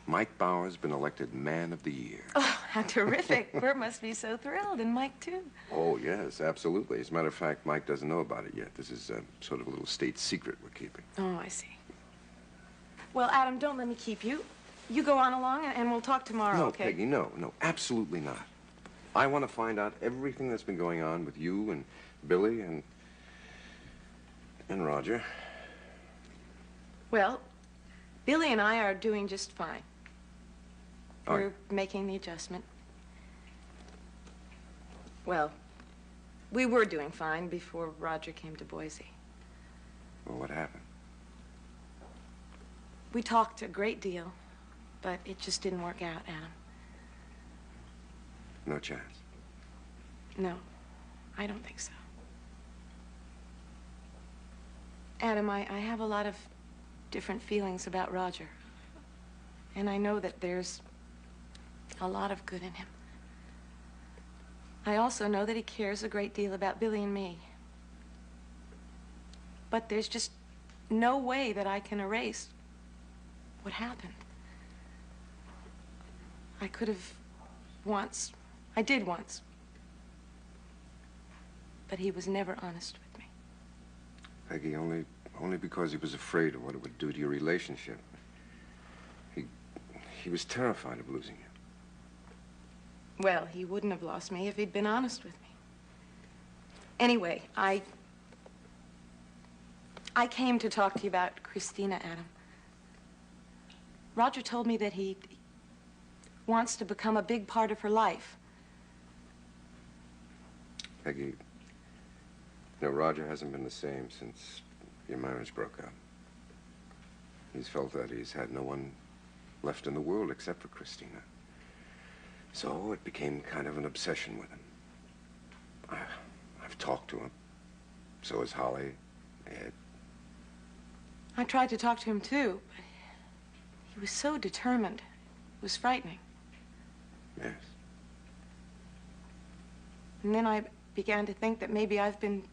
Mike Bauer's been elected Man of the Year. Oh, how terrific. Bert must be so thrilled, and Mike, too. Oh, yes, absolutely. As a matter of fact, Mike doesn't know about it yet. This is sort of a little state secret we're keeping. Oh, I see. Well, Adam, don't let me keep you. You go on along, and we'll talk tomorrow, No, okay? Peggy, no, absolutely not. I want to find out everything that's been going on with you and Billy and Roger. Well, Billy and I are doing just fine. All We're making the adjustment. Well, we were doing fine before Roger came to Boise. Well, what happened? We talked a great deal, but it just didn't work out, Adam. No chance. No, I don't think so. Adam, I have a lot of different feelings about Roger. And I know that there's a lot of good in him. I also know that he cares a great deal about Billy and me. But there's just no way that I can erase what happened. I could have once. I did once. But he was never honest with me. Peggy, only because he was afraid of what it would do to your relationship. He was terrified of losing you. Well, he wouldn't have lost me if he'd been honest with me. Anyway, I came to talk to you about Christina, Adam. Roger told me that he wants to become a big part of her life. Peggy, you know, Roger hasn't been the same since your marriage broke up. He's felt that he's had no one left in the world except for Christina. So it became kind of an obsession with him. I've talked to him. So has Holly, Ed. I tried to talk to him too, but he was so determined. It was frightening. Yes. And then I began to think that maybe I've been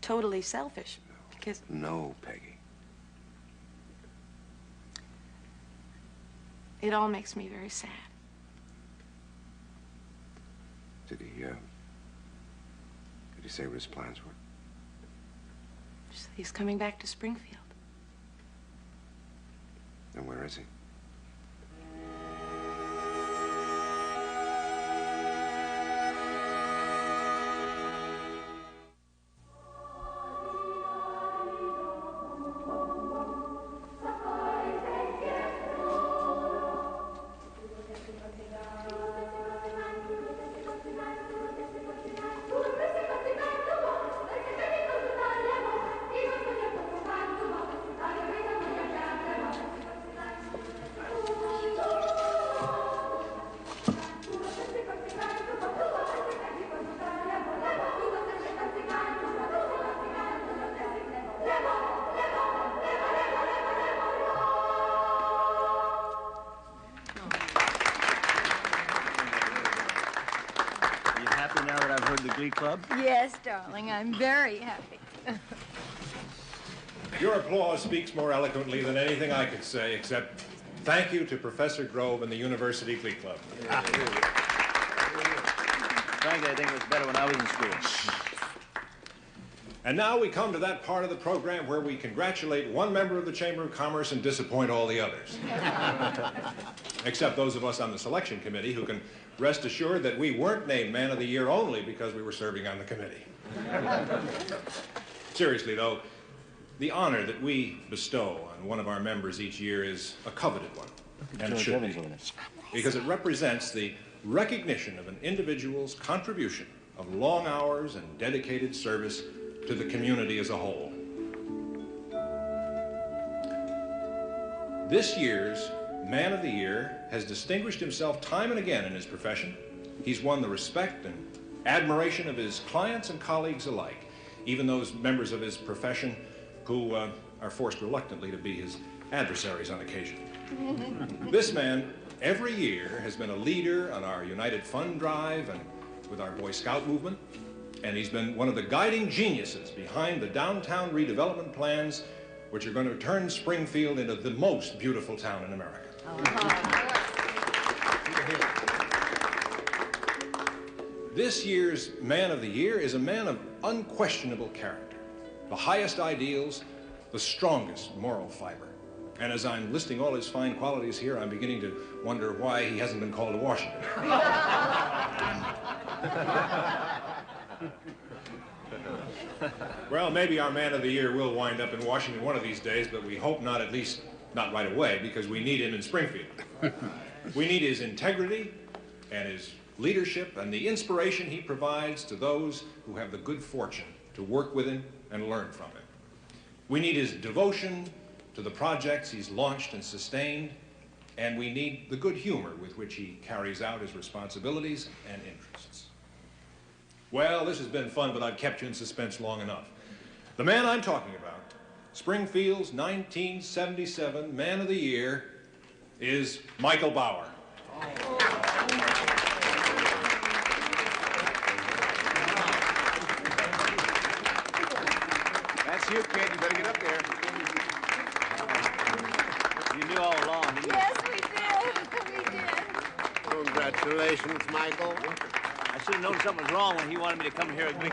totally selfish because... No, Peggy. It all makes me very sad. Did he say what his plans were? Just that he's coming back to Springfield. And where is he? Club? Yes, darling, I'm very happy. Your applause speaks more eloquently than anything I could say, except thank you to Professor Grove and the University Glee Club. Frankly, I think it was better when I was in school. And now we come to that part of the program where we congratulate one member of the Chamber of Commerce and disappoint all the others. Except those of us on the selection committee who can rest assured that we weren't named Man of the Year only because we were serving on the committee. Seriously, though, the honor that we bestow on one of our members each year is a coveted one. And it should be, because it represents the recognition of an individual's contribution of long hours and dedicated service to the community as a whole. This year's Man of the Year has distinguished himself time and again in his profession. He's won the respect and admiration of his clients and colleagues alike, even those members of his profession who are forced reluctantly to be his adversaries on occasion. This man, every year, has been a leader on our United Fund Drive and with our Boy Scout movement, and he's been one of the guiding geniuses behind the downtown redevelopment plans which are going to turn Springfield into the most beautiful town in America. This year's Man of the Year is a man of unquestionable character, the highest ideals, the strongest moral fiber. And as I'm listing all his fine qualities here, I'm beginning to wonder why he hasn't been called to Washington. Well, maybe our Man of the Year will wind up in Washington one of these days, but we hope not, at least not right away, because we need him in Springfield. We need his integrity and his leadership and the inspiration he provides to those who have the good fortune to work with him and learn from him. We need his devotion to the projects he's launched and sustained, and we need the good humor with which he carries out his responsibilities and interests. Well, this has been fun, but I've kept you in suspense long enough. The man I'm talking about, Springfield's 1977 Man of the Year, is Michael Bauer. That's you, kid. You better get up there. You knew all along, didn't you? Yes, we did. We did. Congratulations, Michael. I should have known something was wrong when he wanted me to come here at Glee.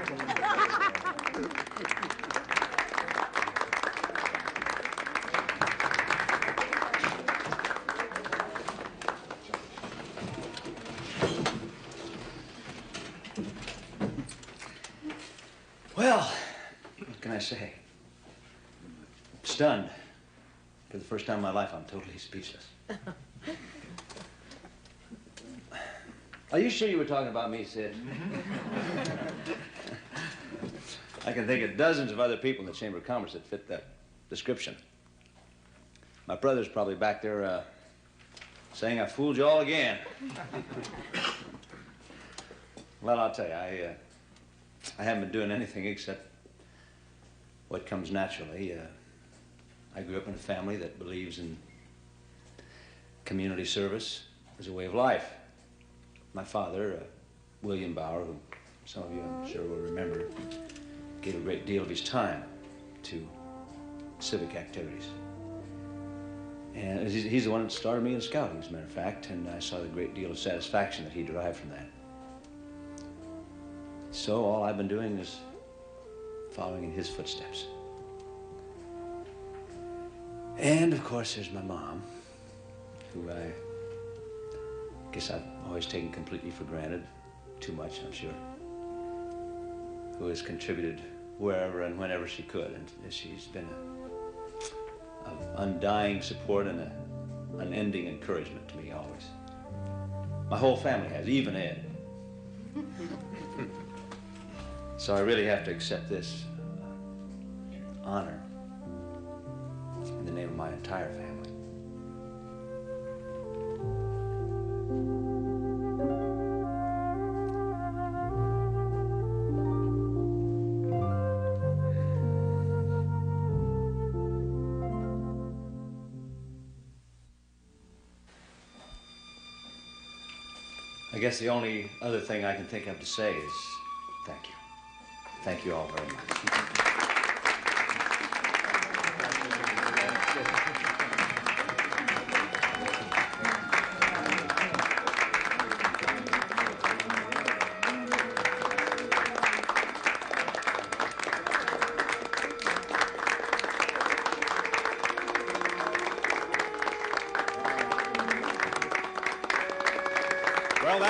Well, what can I say? Stunned. For the first time in my life, I'm totally speechless. Are you sure you were talking about me, Sid? I can think of dozens of other people in the Chamber of Commerce that fit that description. My brother's probably back there saying I fooled you all again. Well, I'll tell you, I haven't been doing anything except what comes naturally. I grew up in a family that believes in community service as a way of life. My father, William Bauer, who some of you I'm sure will remember, gave a great deal of his time to civic activities. And he's the one that started me in scouting, as a matter of fact, and I saw the great deal of satisfaction that he derived from that. So all I've been doing is following in his footsteps. And of course there's my mom, who I guess I've always taken completely for granted, too much I'm sure, who has contributed wherever and whenever she could, and she's been an undying support and an unending encouragement to me always. My whole family has, even Ed. So I really have to accept this honor in the name of my entire family. I guess the only other thing I can think of to say is thank you. Thank you all very much.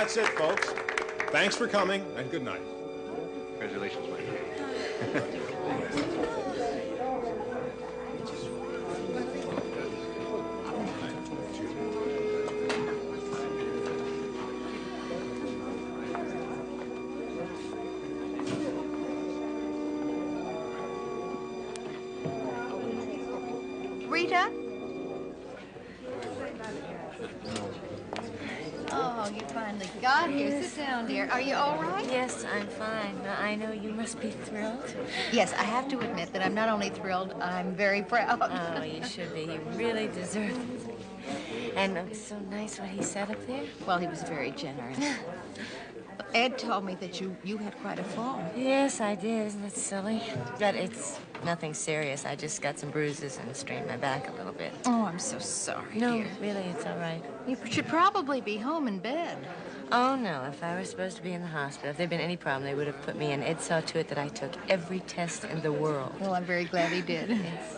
that's it, folks. Thanks for coming, and good night. Congratulations, Mike. Rita? Oh, you finally got here. Sit down, dear. Are you all right? Yes, I'm fine. I know you must be thrilled. Yes, I have to admit that I'm not only thrilled, I'm very proud. Oh, you should be. You really deserve it. And it was so nice what he said up there. Well, he was very generous. Ed told me that you had quite a fall. Yes, I did. Isn't it silly? But it's nothing serious. I just got some bruises and strained my back a little bit. Oh, I'm so sorry, No, dear. really, it's all right. You should probably be home in bed. Oh, no. If I were supposed to be in the hospital, if there'd been any problem, they would have put me in. Ed saw to it that I took every test in the world. Well, I'm very glad he did. Yes.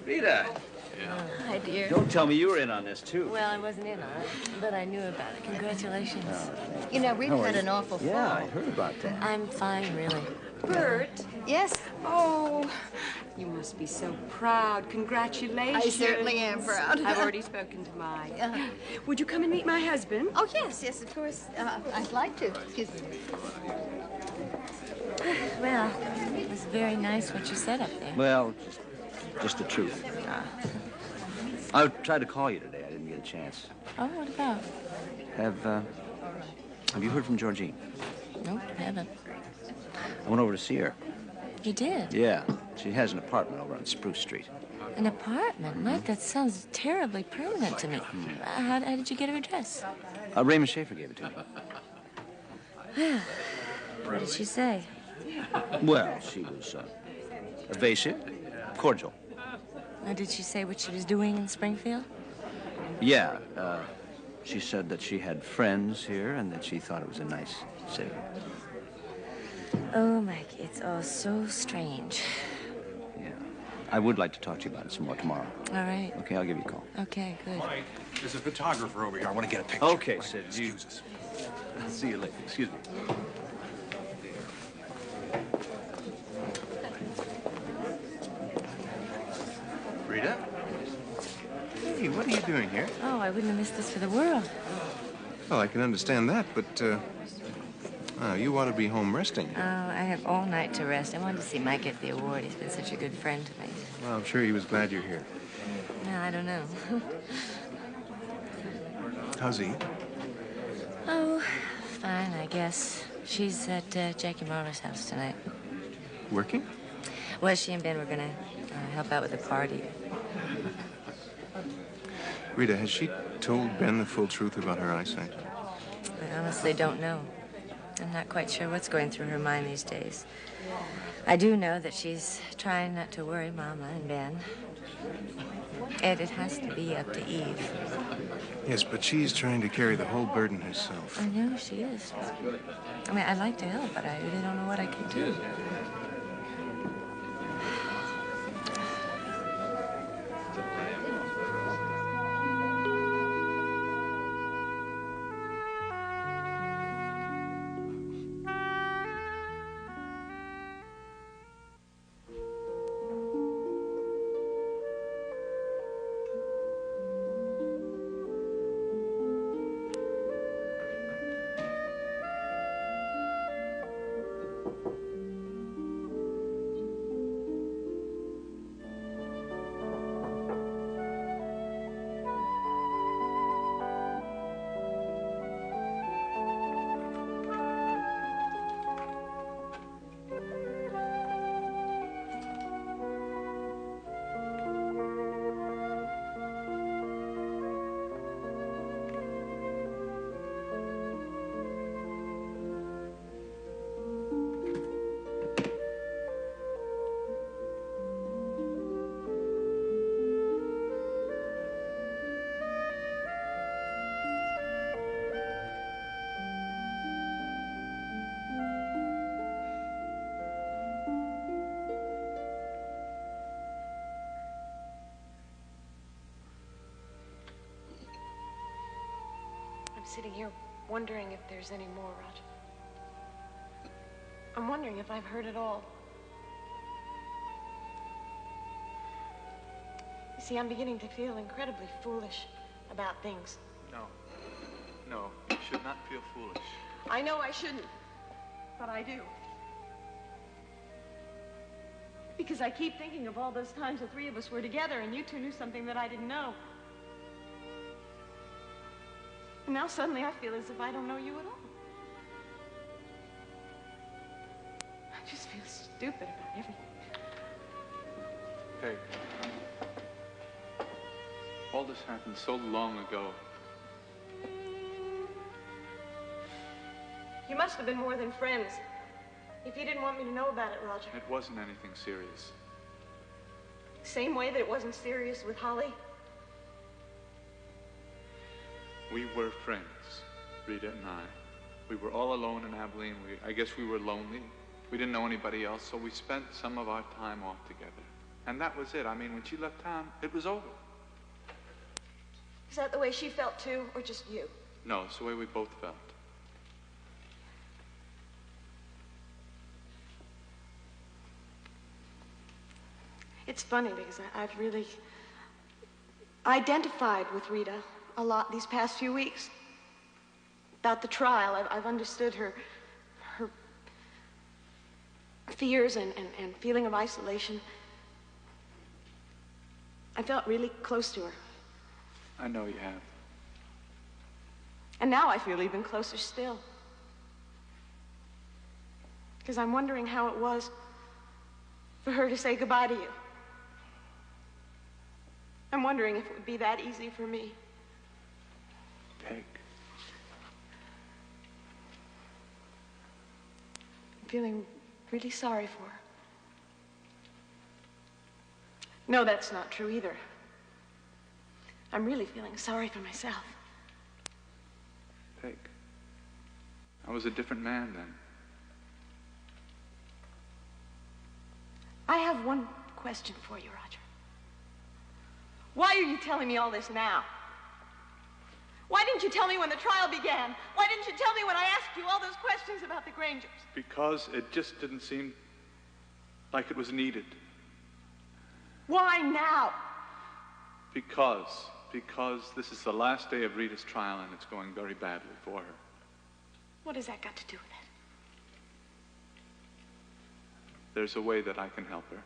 Rita. Hi, dear. Don't tell me you were in on this, too. Well, I wasn't in on it, but I knew about it. Congratulations. You know, Rita had an awful fall. Yeah, I heard about that. I'm fine, really. Bert? Yes? Oh, you must be so proud. Congratulations. I certainly am proud. I've already spoken to Mike. Would you come and meet my husband? Oh, yes, yes, of course. I'd like to. Excuse me. Well, it was very nice what you said up there. Well, just the truth. I tried to call you today. I didn't get a chance. Oh, what about? Have you heard from Georgine? Nope, haven't. I went over to see her. You did? Yeah. She has an apartment over on Spruce Street. An apartment? Mike, that sounds terribly permanent to me. How did you get her address? Raymond Schaefer gave it to me. What did she say? Well, she was evasive, cordial. Now, did she say what she was doing in Springfield? Yeah. She said that she had friends here and that she thought it was a nice city. Oh, Mike, it's all so strange. Yeah. I would like to talk to you about it some more tomorrow. All right. Okay, I'll give you a call. Okay, good. Mike, there's a photographer over here. I want to get a picture. Okay, Sid. Excuse us. I'll see you later. Excuse me. Rita? Hey, what are you doing here? Oh, I wouldn't have missed this for the world. Well, I can understand that, but, you ought to be home resting. Oh, I have all night to rest. I wanted to see Mike get the award. He's been such a good friend to me. Well, I'm sure he was glad you're here. No, I don't know. How's he? Oh, fine, I guess. She's at Jackie Marler's house tonight. Working? Well, she and Ben were going to help out with the party. Rita, has she told Ben the full truth about her eyesight? I honestly don't know. I'm not quite sure what's going through her mind these days. I do know that she's trying not to worry Mama and Ben. Ed, it has to be up to Eve. Yes, but she's trying to carry the whole burden herself. I know she is. I mean, I'd like to help, but I really don't know what I can do. sitting here wondering if there's any more, Roger. I'm wondering if I've heard it all. You see, I'm beginning to feel incredibly foolish about things. No. No, you should not feel foolish. I know I shouldn't, but I do. Because I keep thinking of all those times the three of us were together and you two knew something that I didn't know. And now suddenly I feel as if I don't know you at all. I just feel stupid about everything. Peg, all this happened so long ago. You must have been more than friends. If you didn't want me to know about it, Roger. It wasn't anything serious. Same way that it wasn't serious with Holly. We were friends, Rita and I. We were all alone in Abilene. I guess we were lonely. We didn't know anybody else, so we spent some of our time off together. And that was it. I mean, when she left town, it was over. Is that the way she felt too, or just you? No, it's the way we both felt. It's funny because I've really identified with Rita a lot these past few weeks. About the trial, I've understood her fears and feeling of isolation. I felt really close to her. I know you have. And now I feel even closer still. Because I'm wondering how it was for her to say goodbye to you. I'm wondering if it would be that easy for me. Peg. I'm feeling really sorry for her. No, that's not true either. I'm really feeling sorry for myself. Peg. I was a different man then. I have one question for you, Roger. Why are you telling me all this now? Why didn't you tell me when the trial began? Why didn't you tell me when I asked you all those questions about the Grangers? Because it just didn't seem like it was needed. Why now? Because this is the last day of Rita's trial and it's going very badly for her. What has that got to do with it? There's a way that I can help her.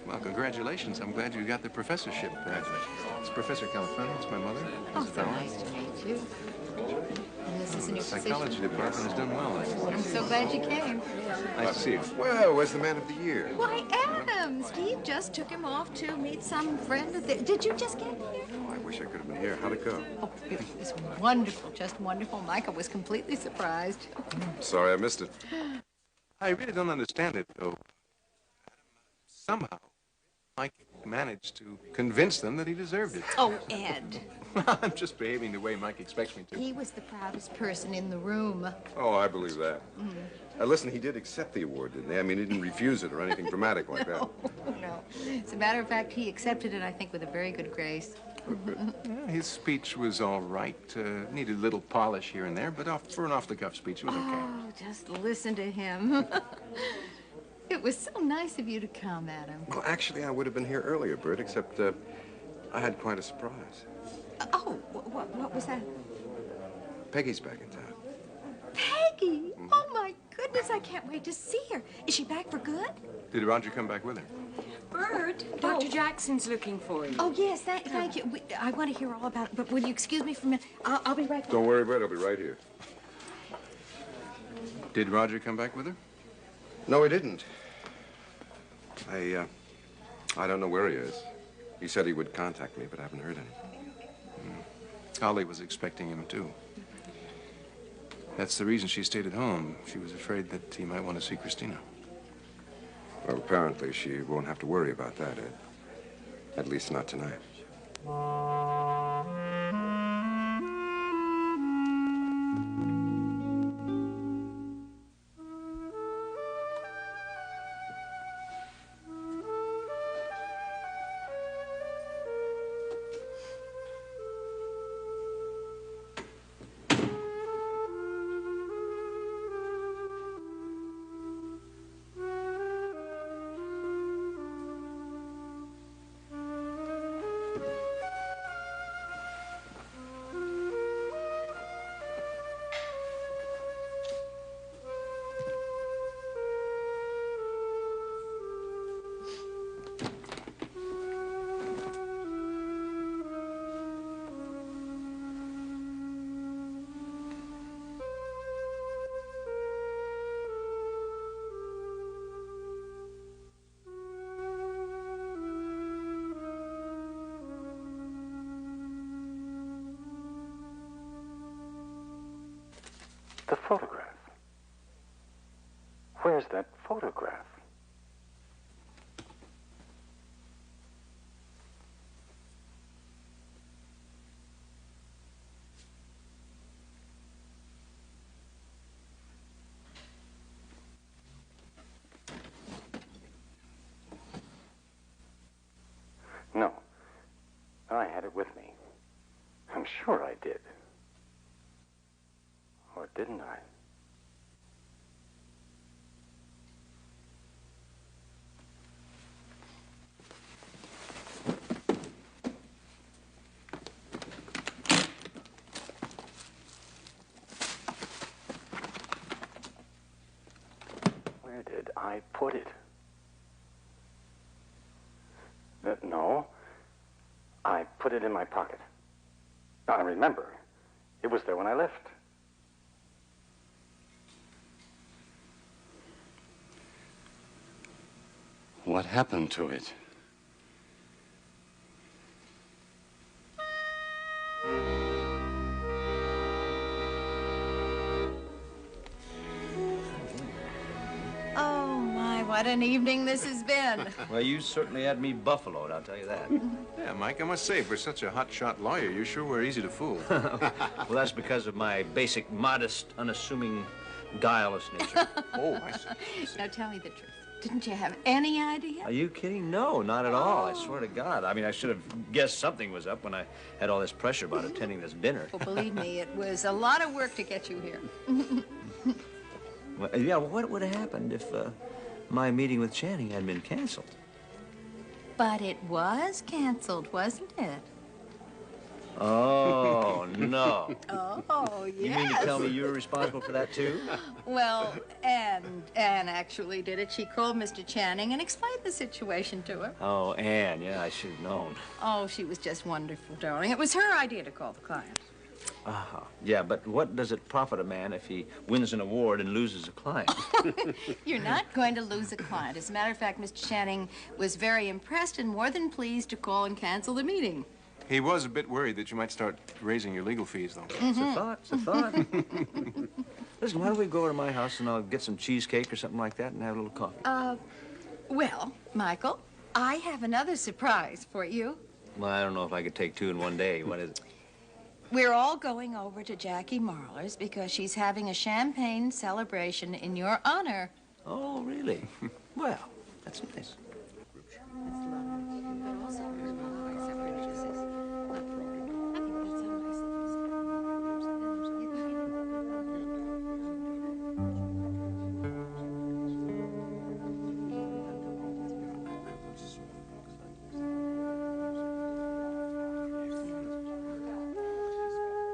Well, congratulations. I'm glad you got the professorship. It's Professor Califano. It's my mother. Oh, so nice to meet you. And this is a new The psychology position. department has done well. I'm so glad you came. Nice to see you. Well, where's the man of the year? Why, Adam, Steve just took him off to meet some friend of theirs. Did you just get here? Oh, I wish I could have been here. How'd it go? Oh, it was wonderful, just wonderful. Michael was completely surprised. Sorry I missed it. I really don't understand it, though. Somehow, Mike managed to convince them that he deserved it. Oh, Ed. I'm just behaving the way Mike expects me to. He was the proudest person in the room. Oh, I believe that. Listen, he did accept the award, didn't he? I mean, he didn't refuse it or anything dramatic like that. No. As a matter of fact, he accepted it, I think, with a very good grace. Yeah, his speech was all right. Needed a little polish here and there, but for an off-the-cuff speech, it was okay. Oh, just listen to him. It was so nice of you to come, Adam. Well, actually, I would have been here earlier, Bert, except I had quite a surprise. Oh, what was that? Peggy's back in town. Peggy! Oh, my goodness, I can't wait to see her. Is she back for good? Did Roger come back with her? Bert, Dr. Jackson's looking for you. Oh, yes, thank you. I want to hear all about it, but will you excuse me for a minute? I'll be right back. Don't worry about it. I'll be right here. Did Roger come back with her? No, he didn't. I don't know where he is. He said he would contact me, but I haven't heard anything. Holly was expecting him, too. That's the reason she stayed at home. She was afraid that he might want to see Christina. Well, apparently she won't have to worry about that, Ed. At least not tonight. The photograph. Where's that photograph? No. I had it with me. I'm sure I did. Or didn't I? Where did I put it? No. I put it in my pocket. I remember. It was there when I left. What happened to it? Oh, my, what an evening this has been. Well, you certainly had me buffaloed, I'll tell you that. Yeah, Mike, I must say, for such a hotshot lawyer, you sure were easy to fool. Well, that's because of my basic, modest, unassuming, guileless nature. Oh, I see. Now, tell me the truth. Didn't you have any idea? Are you kidding? No, not at all. I swear to God. I mean, I should have guessed something was up when I had all this pressure about attending this dinner. Well, believe me, it was a lot of work to get you here. Well, yeah, well, what would have happened if my meeting with Channing had been canceled? But it was canceled, wasn't it? Oh, no. Oh, yes. You mean to tell me you were responsible for that, too? Well, Anne actually did it. She called Mr. Channing and explained the situation to him. Oh, Anne, yeah, I should have known. Oh, she was just wonderful, darling. It was her idea to call the client. Yeah, but what does it profit a man if he wins an award and loses a client? You're not going to lose a client. As a matter of fact, Mr. Channing was very impressed and more than pleased to call and cancel the meeting. He was a bit worried that you might start raising your legal fees, though. It's a thought, it's a thought. Listen, why don't we go over to my house and I'll get some cheesecake or something like that and have a little coffee? Well, Michael, I have another surprise for you. Well, I don't know if I could take two in one day. What is it? We're all going over to Jackie Marlar's because she's having a champagne celebration in your honor. Oh, really? Well, that's nice.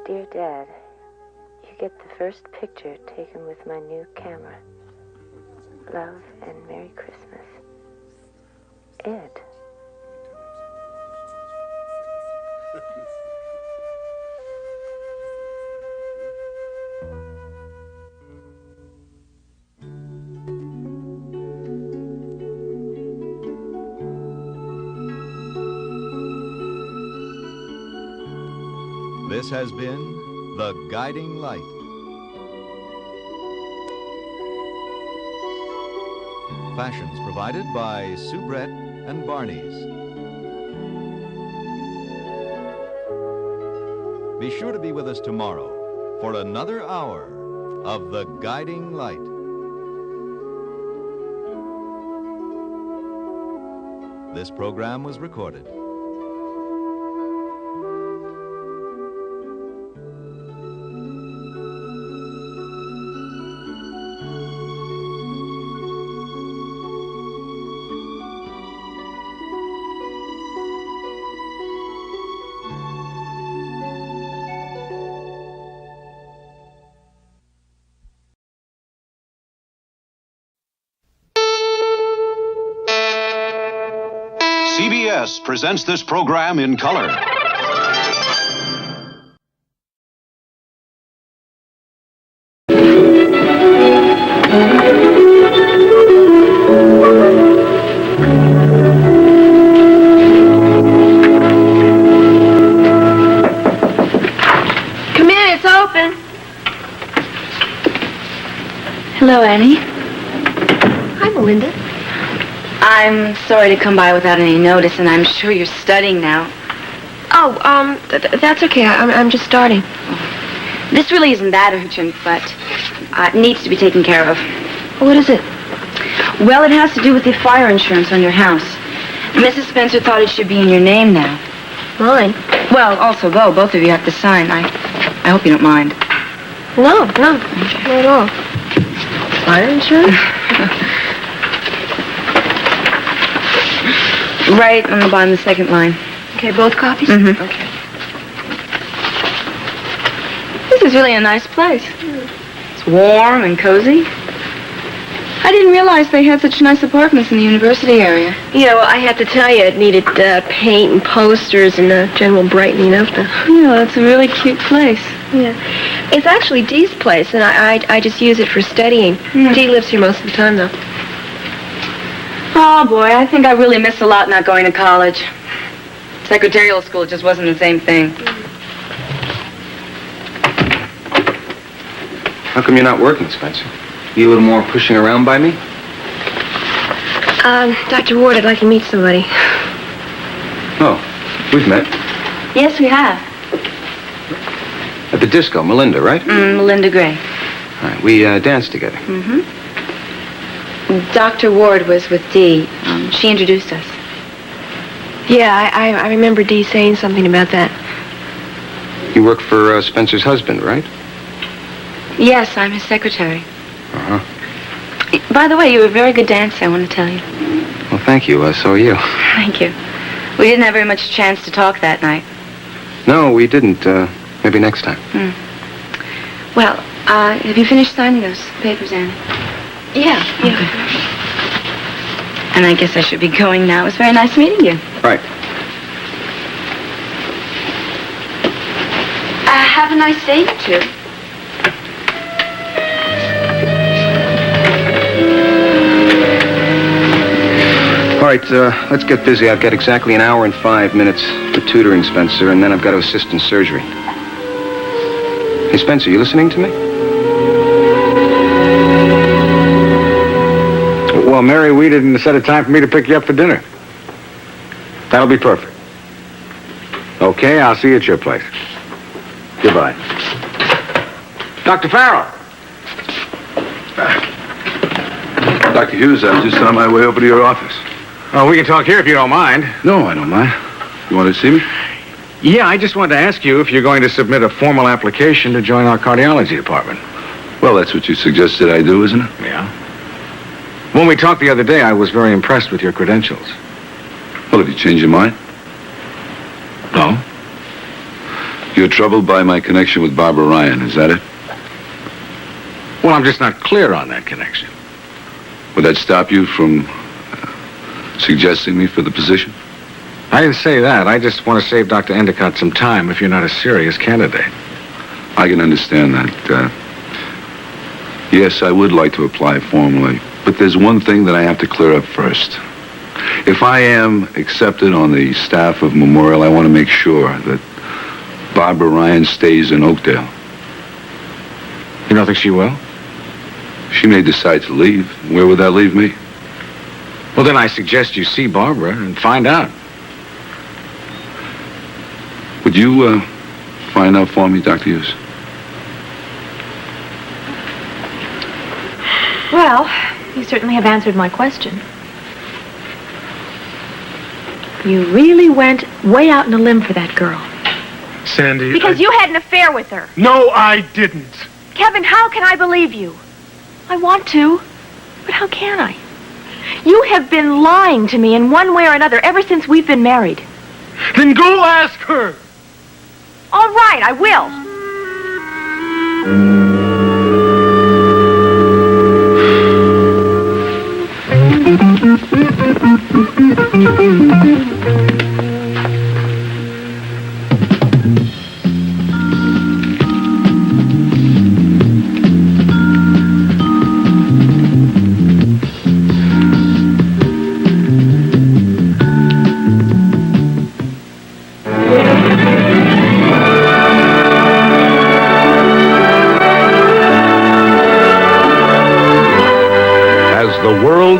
Dear Dad, you get the first picture taken with my new camera. Love and Merry Christmas. Ed. This has been The Guiding Light. Fashions provided by Soubrette and Barney's. Be sure to be with us tomorrow for another hour of The Guiding Light. This program was recorded. CBS presents this program in color. Come in, it's open. Hello, Annie. Hi, Melinda. I'm sorry to come by without any notice, and I'm sure you're studying now. Oh, that's okay. I'm just starting. This really isn't that urgent, but it needs to be taken care of. What is it? Well, it has to do with the fire insurance on your house. Mrs. Spencer thought it should be in your name now. Mine? Well, also both of you have to sign. I hope you don't mind. No, not at all. Fire insurance? Right on the bottom of the second line. Okay, both copies? Mm-hmm. Okay. This is really a nice place. It's warm and cozy. I didn't realize they had such nice apartments in the university area. Yeah, well, I had to tell you, it needed paint and posters and general brightening up. Yeah, it's a really cute place. Yeah. It's actually Dee's place, and I just use it for studying. Dee lives here most of the time, though. Oh, boy, I think I really missed a lot not going to college. Secretarial school just wasn't the same thing. How come you're not working, Spencer? You a little more pushing around by me? Dr. Ward, I'd like to meet somebody. Oh, we've met. Yes, we have. At the disco, Melinda, right? Melinda Gray. All right, we danced together. Mm-hmm. Dr. Ward was with Dee. She introduced us. Yeah, I remember Dee saying something about that. You work for Spencer's husband, right? Yes, I'm his secretary. Uh-huh. By the way, you were a very good dancer, I want to tell you. Well, thank you. So are you. Thank you. We didn't have very much chance to talk that night. No, we didn't. Maybe next time. Well, have you finished signing those papers, Annie? Yeah. Okay. And I guess I should be going now. It was very nice meeting you. Right. Have a nice day, you two. All right, let's get busy. I've got exactly an hour and 5 minutes for tutoring Spencer, and then I've got to assist in surgery. Hey, Spencer, you listening to me? Well, Mary, we didn't set a time for me to pick you up for dinner. That'll be perfect. Okay, I'll see you at your place. Goodbye. Dr. Farrell. Dr. Hughes, I'm just on my way over to your office. Oh, we can talk here if you don't mind. No, I don't mind. You want to see me? Yeah, I just wanted to ask you if you're going to submit a formal application to join our cardiology department. Well, that's what you suggested I do, isn't it? Yeah. When we talked the other day, I was very impressed with your credentials. Well, have you changed your mind? No. You're troubled by my connection with Barbara Ryan, is that it? Well, I'm just not clear on that connection. Would that stop you from Suggesting me for the position? I didn't say that. I just want to save Dr. Endicott some time if you're not a serious candidate. I can understand that. Yes, I would like to apply formally, but there's one thing that I have to clear up first. If I am accepted on the staff of Memorial, I want to make sure that Barbara Ryan stays in Oakdale. You don't think she will? She may decide to leave. Where would that leave me? Well, then I suggest you see Barbara and find out. Would you find out for me, Dr. Hughes? Well, you certainly have answered my question. You really went way out on a limb for that girl. Sandy, Because you had an affair with her. No, I didn't. Kevin, how can I believe you? I want to, but how can I? You have been lying to me in one way or another ever since we've been married. Then go ask her. All right, I will.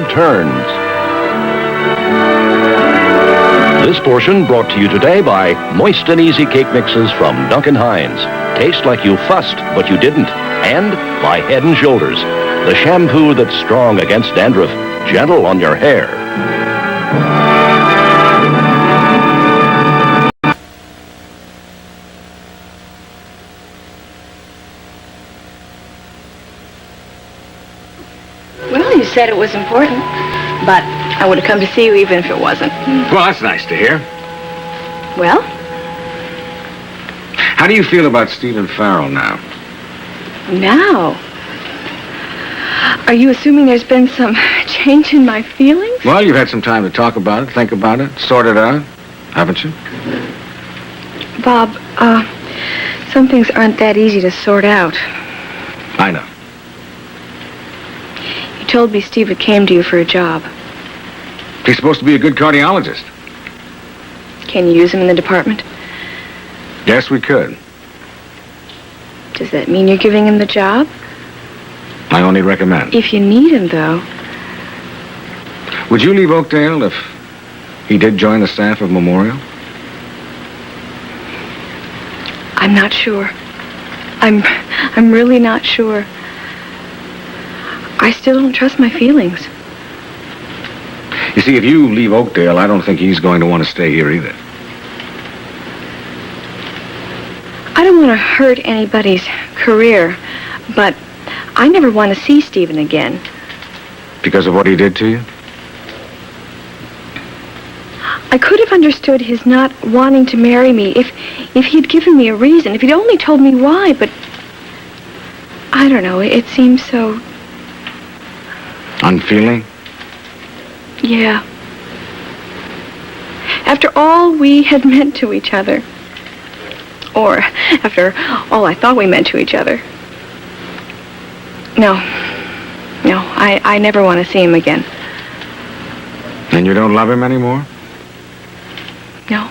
Turns. This portion brought to you today by Moist and Easy Cake Mixes from Duncan Hines. Taste like you fussed, but you didn't. And by Head & Shoulders, the shampoo that's strong against dandruff, gentle on your hair. You said it was important, but I would have come to see you even if it wasn't. Well, that's nice to hear. Well? How do you feel about Stephen Farrell now? Now? Are you assuming there's been some change in my feelings? Well, you've had some time to talk about it, think about it, sort it out, haven't you? Bob, some things aren't that easy to sort out. I know. You told me Steve came to you for a job. He's supposed to be a good cardiologist. Can you use him in the department? Yes, we could. Does that mean you're giving him the job? I only recommend. If you need him, though. Would you leave Oakdale if he did join the staff of Memorial? I'm not sure. I'm really not sure. I still don't trust my feelings. You see, if you leave Oakdale, I don't think he's going to want to stay here either. I don't want to hurt anybody's career, but I never want to see Stephen again. Because of what he did to you? I could have understood his not wanting to marry me if he'd given me a reason, if he'd only told me why, but I don't know, it seems so... Unfeeling? Yeah. After all we had meant to each other. Or after all I thought we meant to each other. No, I never want to see him again. And you don't love him anymore? No,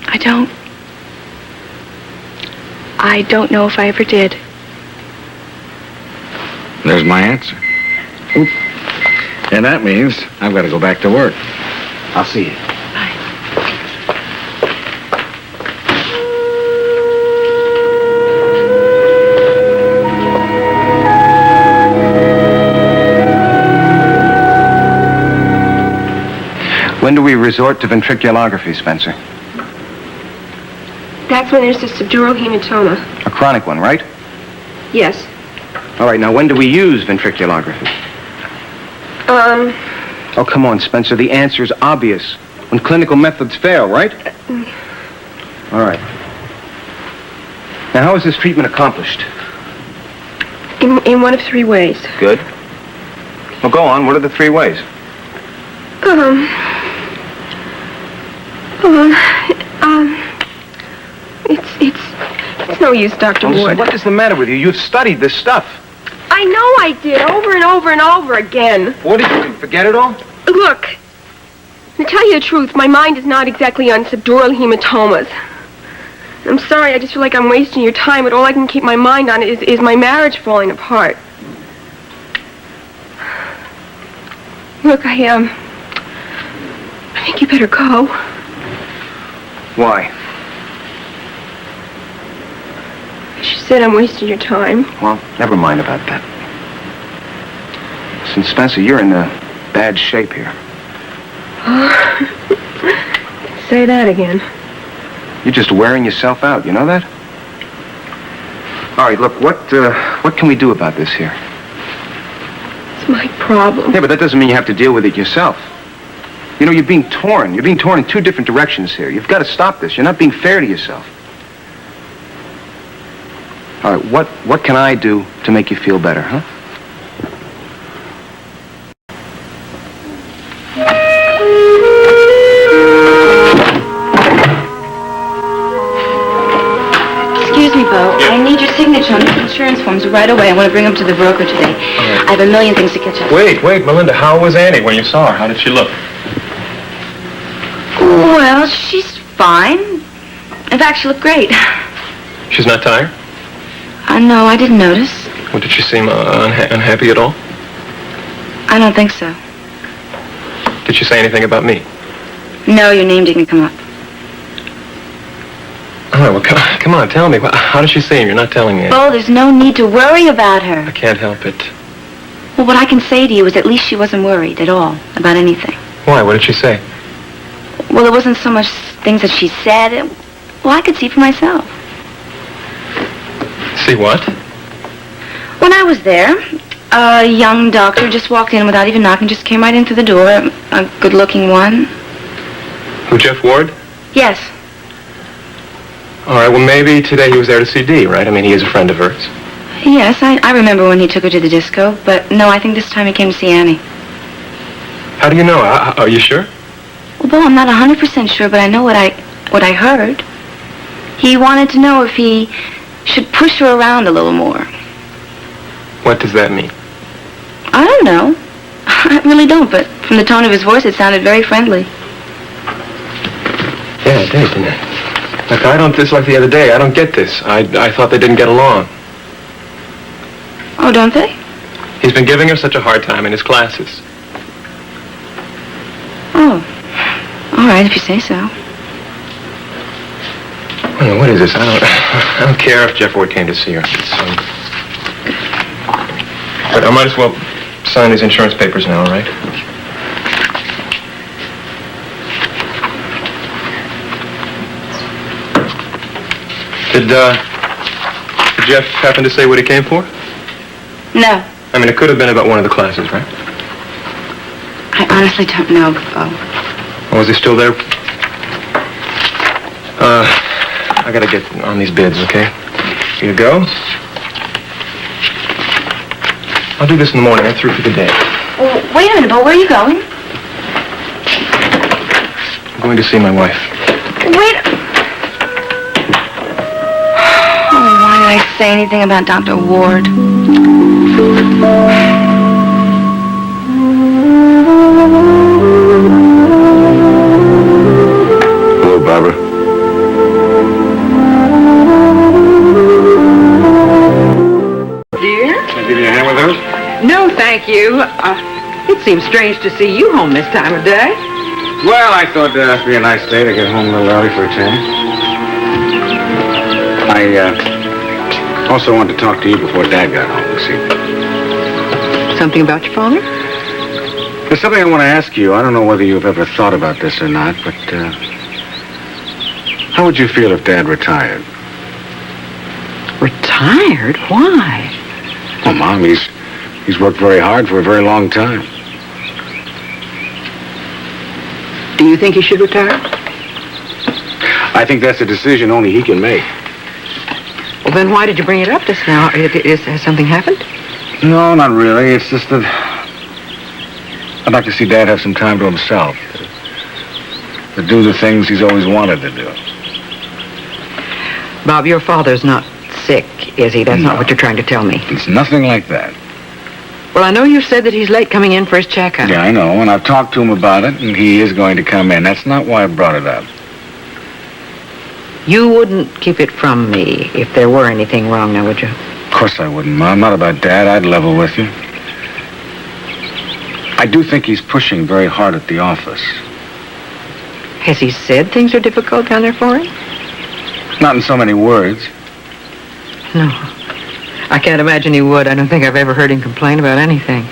I don't. I don't know if I ever did. There's my answer. Oop. And that means I've got to go back to work. I'll see you. When do we resort to ventriculography, Spencer? That's when there's a subdural hematoma. A chronic one, right? Yes. All right, now when do we use ventriculography? Oh, come on, Spencer. The answer's obvious. When clinical methods fail, right? All right. Now, how is this treatment accomplished? In one of three ways. Good. Well, go on. What are the three ways? It's no use, Dr. Ward. What is the matter with you? You've studied this stuff. I know I did, over and over and over again. What did you do? Forget it all? Look, to tell you the truth, my mind is not exactly on subdural hematomas. I'm sorry, I just feel like I'm wasting your time, but all I can keep my mind on is my marriage falling apart. Look, I think you better go. Why? She said I'm wasting your time. Well, never mind about that. Listen, Spencer, you're in bad shape here. Say that again. You're just wearing yourself out, you know that? All right, look, what can we do about this here? It's my problem. Yeah, but that doesn't mean you have to deal with it yourself. You know, you're being torn. You're being torn in two different directions here. You've got to stop this. You're not being fair to yourself. All right, what can I do to make you feel better, huh? Excuse me, Bo. I need your signature on the insurance forms right away. I want to bring them to the broker today. I have a million things to catch up. Wait, Melinda. How was Annie when you saw her? How did she look? Well, she's fine. In fact, she looked great. She's not tired? No, I didn't notice. Well, did she seem unhappy at all? I don't think so. Did she say anything about me? No, your name didn't come up. All right, well, come on, tell me. How does she seem? You're not telling me. Bo, there's no need to worry about her. I can't help it. Well, what I can say to you is at least she wasn't worried at all about anything. Why? What did she say? Well, it wasn't so much things that she said. Well, I could see for myself. See what? When I was there, a young doctor just walked in without even knocking, just came right in through the door. A good-looking one. Who, Jeff Ward? Yes. All right, well, maybe today he was there to see Dee, right? I mean, he is a friend of hers. Yes, I remember when he took her to the disco, but no, I think this time he came to see Annie. How do you know? Are you sure? Well, Bo, I'm not 100% sure, but I know what I heard. He wanted to know if he should push her around a little more. What does that mean? I don't know. I really don't, but from the tone of his voice, it sounded very friendly. Yeah, it did, didn't it? Look, just like the other day, I don't get this. I thought they didn't get along. Oh, don't they? He's been giving her such a hard time in his classes. Oh. All right, if you say so. Well, what is this? I don't care if Jeff Ward came to see her. But I might as well sign these insurance papers now, all right? Did Jeff happen to say what he came for? No. I mean, it could have been about one of the classes, right? I honestly don't know, Bo. Or was he still there? I gotta get on these bids, okay? Here you go. I'll do this in the morning. I'm through for the day. Oh, wait a minute, Bo. Where are you going? I'm going to see my wife. Wait. Oh, why did I say anything about Dr. Ward? Hello, Barbara. Dear? Can I give you a hand with those? No, thank you. It seems strange to see you home this time of day. Well, I thought it'd be a nice day to get home a little early for a change. I also wanted to talk to you before Dad got home this evening. Something about your father? There's something I want to ask you. I don't know whether you've ever thought about this or not, but how would you feel if Dad retired? Retired? Why? Well, Mom, he's worked very hard for a very long time. Do you think he should retire? I think that's a decision only he can make. Well, then why did you bring it up just now? Has something happened? No, not really. It's just that I'd like to see Dad have some time to himself. To do the things he's always wanted to do. Bob, your father's not sick, is he? That's not what you're trying to tell me. It's nothing like that. Well, I know you said that he's late coming in for his checkup. Yeah, I know, and I've talked to him about it, and he is going to come in. That's not why I brought it up. You wouldn't keep it from me if there were anything wrong now, would you? Of course I wouldn't, Mom. Not about Dad. I'd level with you. I do think he's pushing very hard at the office. Has he said things are difficult down there for him? Not in so many words. No. I can't imagine he would. I don't think I've ever heard him complain about anything.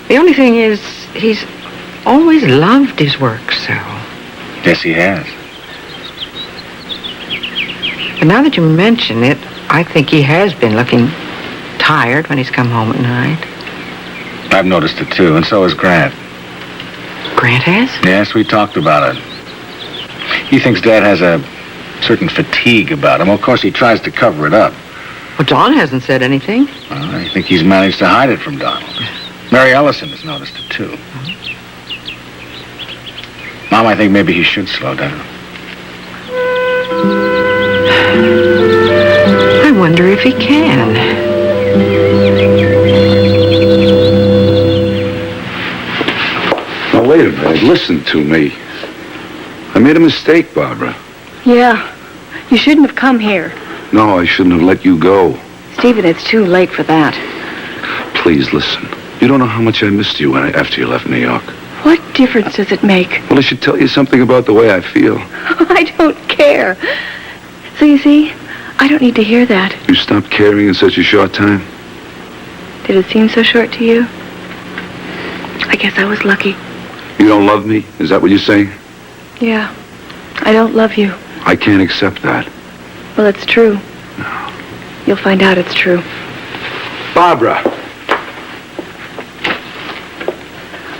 The only thing is, he's always loved his work so. Yes, he has. But now that you mention it, I think he has been looking tired when he's come home at night. I've noticed it, too, and so has Grant. Grant has? Yes, we talked about it. He thinks Dad has a certain fatigue about him. Of course, he tries to cover it up. Well, Don hasn't said anything. I think he's managed to hide it from Donald. Mary Ellison has noticed it, too. Mom, I think maybe he should slow down. I wonder if he can. Now, wait a minute. Listen to me. I made a mistake, Barbara. Yeah. You shouldn't have come here. No, I shouldn't have let you go. Stephen, it's too late for that. Please, listen. You don't know how much I missed you after you left New York. What difference does it make? Well, I should tell you something about the way I feel. I don't care. So you see, I don't need to hear that. You stopped caring in such a short time. Did it seem so short to you? I guess I was lucky. You don't love me? Is that what you're saying? Yeah. I don't love you. I can't accept that. Well, it's true. You'll find out it's true. Barbara!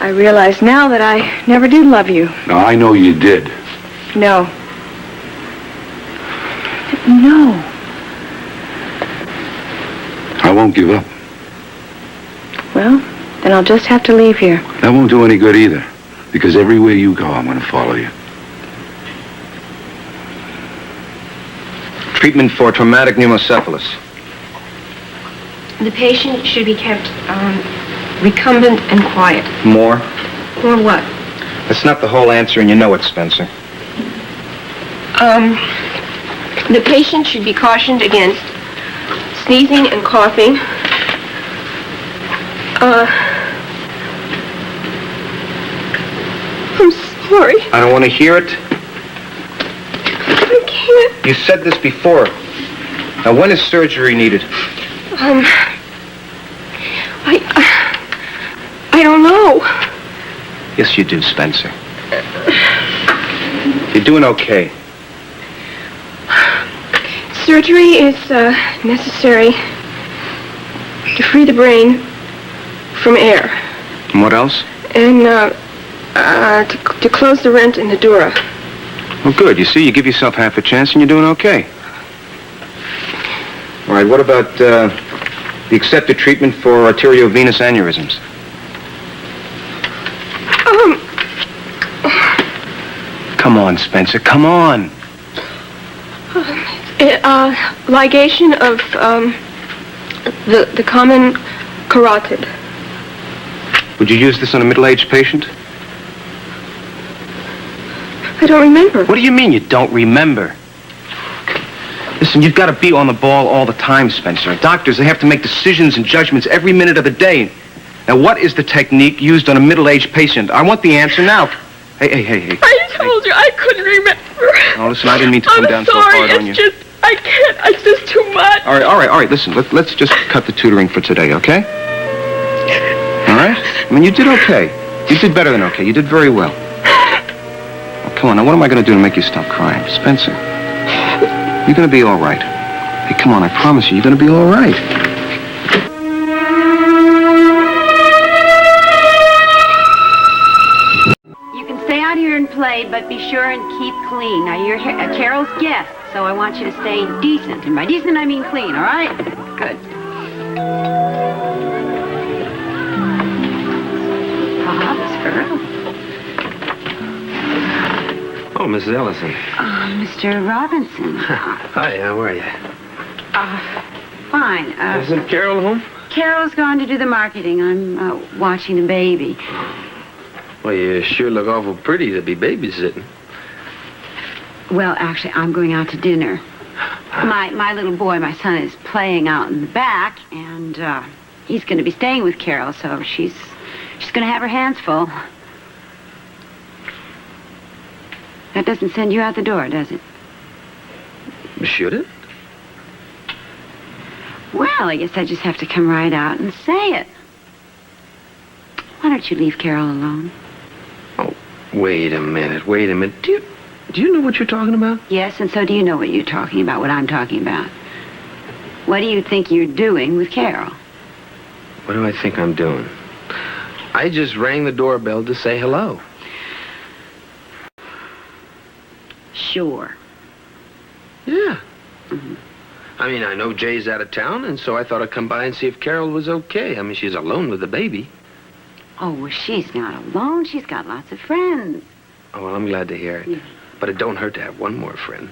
I realize now that I never did love you. No, I know you did. No. No. I won't give up. Well, then I'll just have to leave here. That won't do any good either. Because everywhere you go, I'm going to follow you. Treatment for traumatic pneumocephalus. The patient should be kept recumbent and quiet. More? Or what? That's not the whole answer, and you know it, Spencer. The patient should be cautioned against sneezing and coughing. I'm sorry. I don't want to hear it. I can't. You said this before. Now, when is surgery needed? I don't know. Yes, you do, Spencer. You're doing okay. Surgery is necessary to free the brain from air And what else? and to close the rent in the dura. Well, good. You see, you give yourself half a chance and you're doing okay. All right, what about the accepted treatment for arteriovenous aneurysms? Come on, Spencer, come on. Ligation of the common carotid. Would you use this on a middle-aged patient? I don't remember. What do you mean you don't remember? Listen, you've got to be on the ball all the time, Spencer. Doctors, they have to make decisions and judgments every minute of the day. Now, what is the technique used on a middle-aged patient? I want the answer now. Hey. I told you I couldn't remember. Oh, listen, I didn't mean to come down so hard on you. I can't. It's just too much. All right. Listen, let's just cut the tutoring for today, okay? All right? I mean, you did okay. You did better than okay. You did very well. Oh, come on, now what am I going to do to make you stop crying? Spencer, you're going to be all right. Hey, come on, I promise you, you're going to be all right. You can stay out here and play, but be sure and keep clean. Now, you're Carol's guest, so I want you to stay decent. And by decent, I mean clean, all right? Good. Mrs. Ellison. Mr. Robinson. Hi, how are you? Fine. Isn't Carol home? Carol's going to do the marketing. I'm watching the baby. Well, you sure look awful pretty to be babysitting. Well, actually, I'm going out to dinner. My little boy, my son, is playing out in the back, and he's going to be staying with Carol, so she's going to have her hands full. That doesn't send you out the door, does it? Should it? Well, I guess I just have to come right out and say it. Why don't you leave Carol alone? Oh, wait a minute. Do you know what you're talking about? Yes, and so do you know what you're talking about, what I'm talking about. What do you think you're doing with Carol? What do I think I'm doing? I just rang the doorbell to say hello. Sure. Yeah. Mm-hmm. I mean, I know Jay's out of town, and so I thought I'd come by and see if Carol was okay. I mean, she's alone with the baby. Oh, well, she's not alone. She's got lots of friends. Oh, well, I'm glad to hear it. Yeah. But it don't hurt to have one more friend.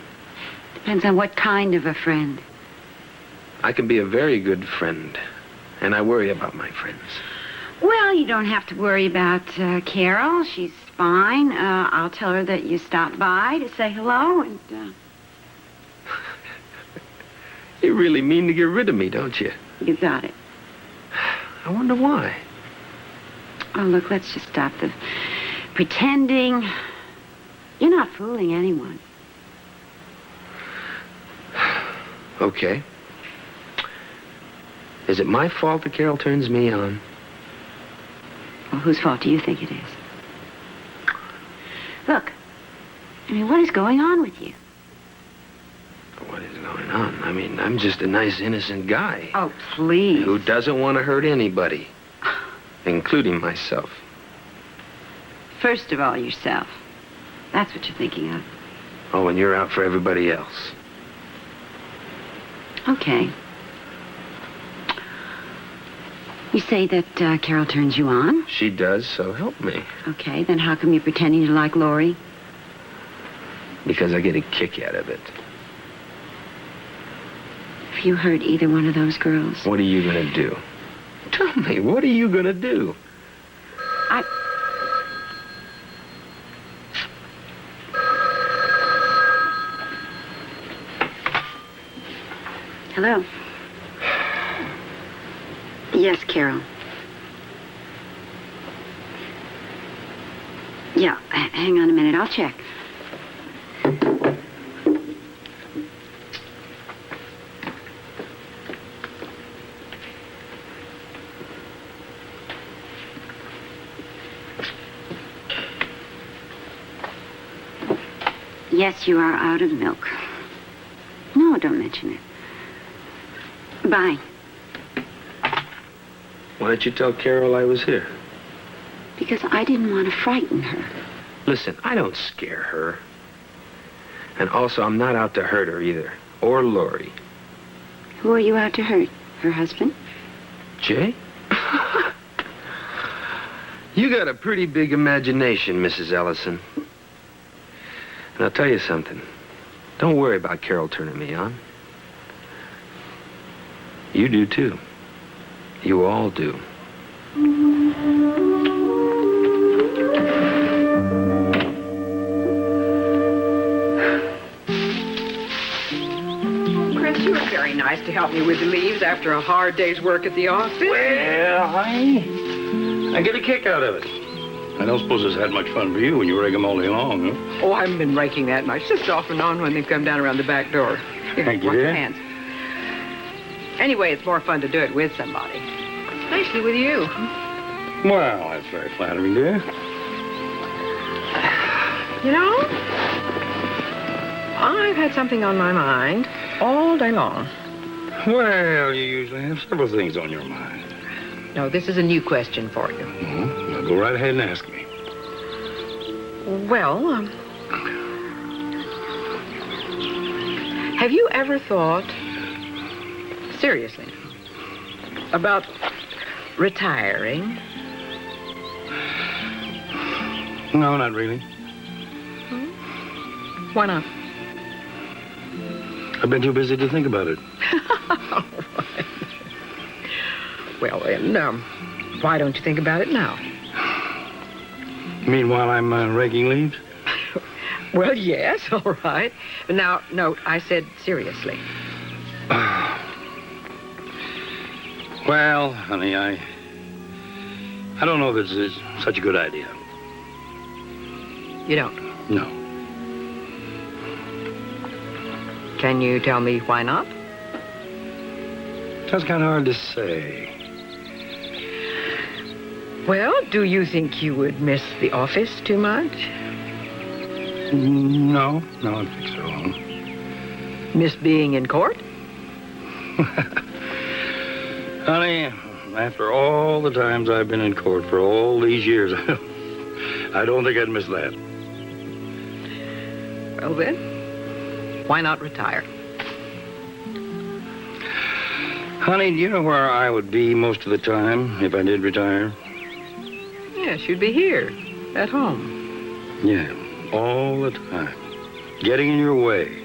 Depends on what kind of a friend. I can be a very good friend, and I worry about my friends. Well, you don't have to worry about Carol. She's fine. I'll tell her that you stopped by to say hello, and... You really mean to get rid of me, don't you? You got it. I wonder why. Oh, look, let's just stop the pretending. You're not fooling anyone. Okay. Is it my fault that Carol turns me on? Well, whose fault do you think it is? Look, I mean, what is going on with you? What is going on? I mean, I'm just a nice, innocent guy. Oh, please. Who doesn't want to hurt anybody, including myself. First of all, yourself. That's what you're thinking of. Oh, and you're out for everybody else. Okay. You say that Carol turns you on? She does, so help me. Okay, then how come you're pretending to like Lori? Because I get a kick out of it. Have you hurt either one of those girls? What are you gonna do? Tell me, what are you gonna do? Hello? Yes, Carol. Yeah, hang on a minute. I'll check. Yes, you are out of milk. No, don't mention it. Bye. Why didn't you tell Carol I was here? Because I didn't want to frighten her. Listen, I don't scare her. And also, I'm not out to hurt her either. Or Lori. Who are you out to hurt? Her husband? Jay? You got a pretty big imagination, Mrs. Ellison. And I'll tell you something. Don't worry about Carol turning me on. You do, too. You all do. Chris, you were very nice to help me with the leaves after a hard day's work at the office. Well, I get a kick out of it. I don't suppose it's had much fun for you when you rake them all day long, huh? Oh, I haven't been raking that much. Just off and on when they've come down around the back door. Thank you, wash your dear. hands. Anyway, it's more fun to do it with somebody. Especially with you. Well, that's very flattering, dear. You know, I've had something on my mind all day long. Well, you usually have several things on your mind. No, this is a new question for you. Mm-hmm. Now, go right ahead and ask me. Well, have you ever thought, seriously, about retiring? No, not really. Why not? I've been too busy to think about it. Well, then, why don't you think about it now? You mean while I'm raking leaves? Well, yes, all right. But now, note, I said seriously. Well, honey, I don't know if this is such a good idea. You don't? No. Can you tell me why not? That's kind of hard to say. Well, do you think you would miss the office too much? No, I don't think so. Miss being in court? Honey, after all the times I've been in court for all these years, I don't think I'd miss that. Well, then, why not retire? Honey, do you know where I would be most of the time if I did retire? Yes, you'd be here, at home. Yeah, all the time. Getting in your way.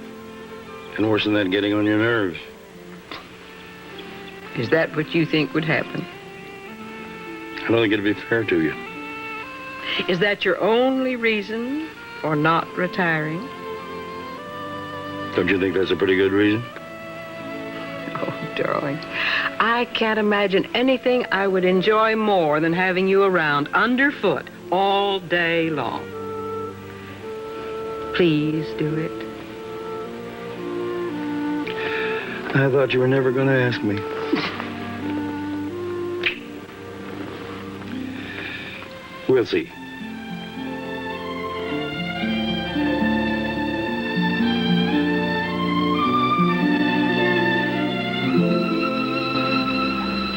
And worse than that, getting on your nerves. Is that what you think would happen? I don't think it'd be fair to you. Is that your only reason for not retiring? Don't you think that's a pretty good reason? Oh, darling, I can't imagine anything I would enjoy more than having you around underfoot all day long. Please do it. I thought you were never going to ask me. We'll see.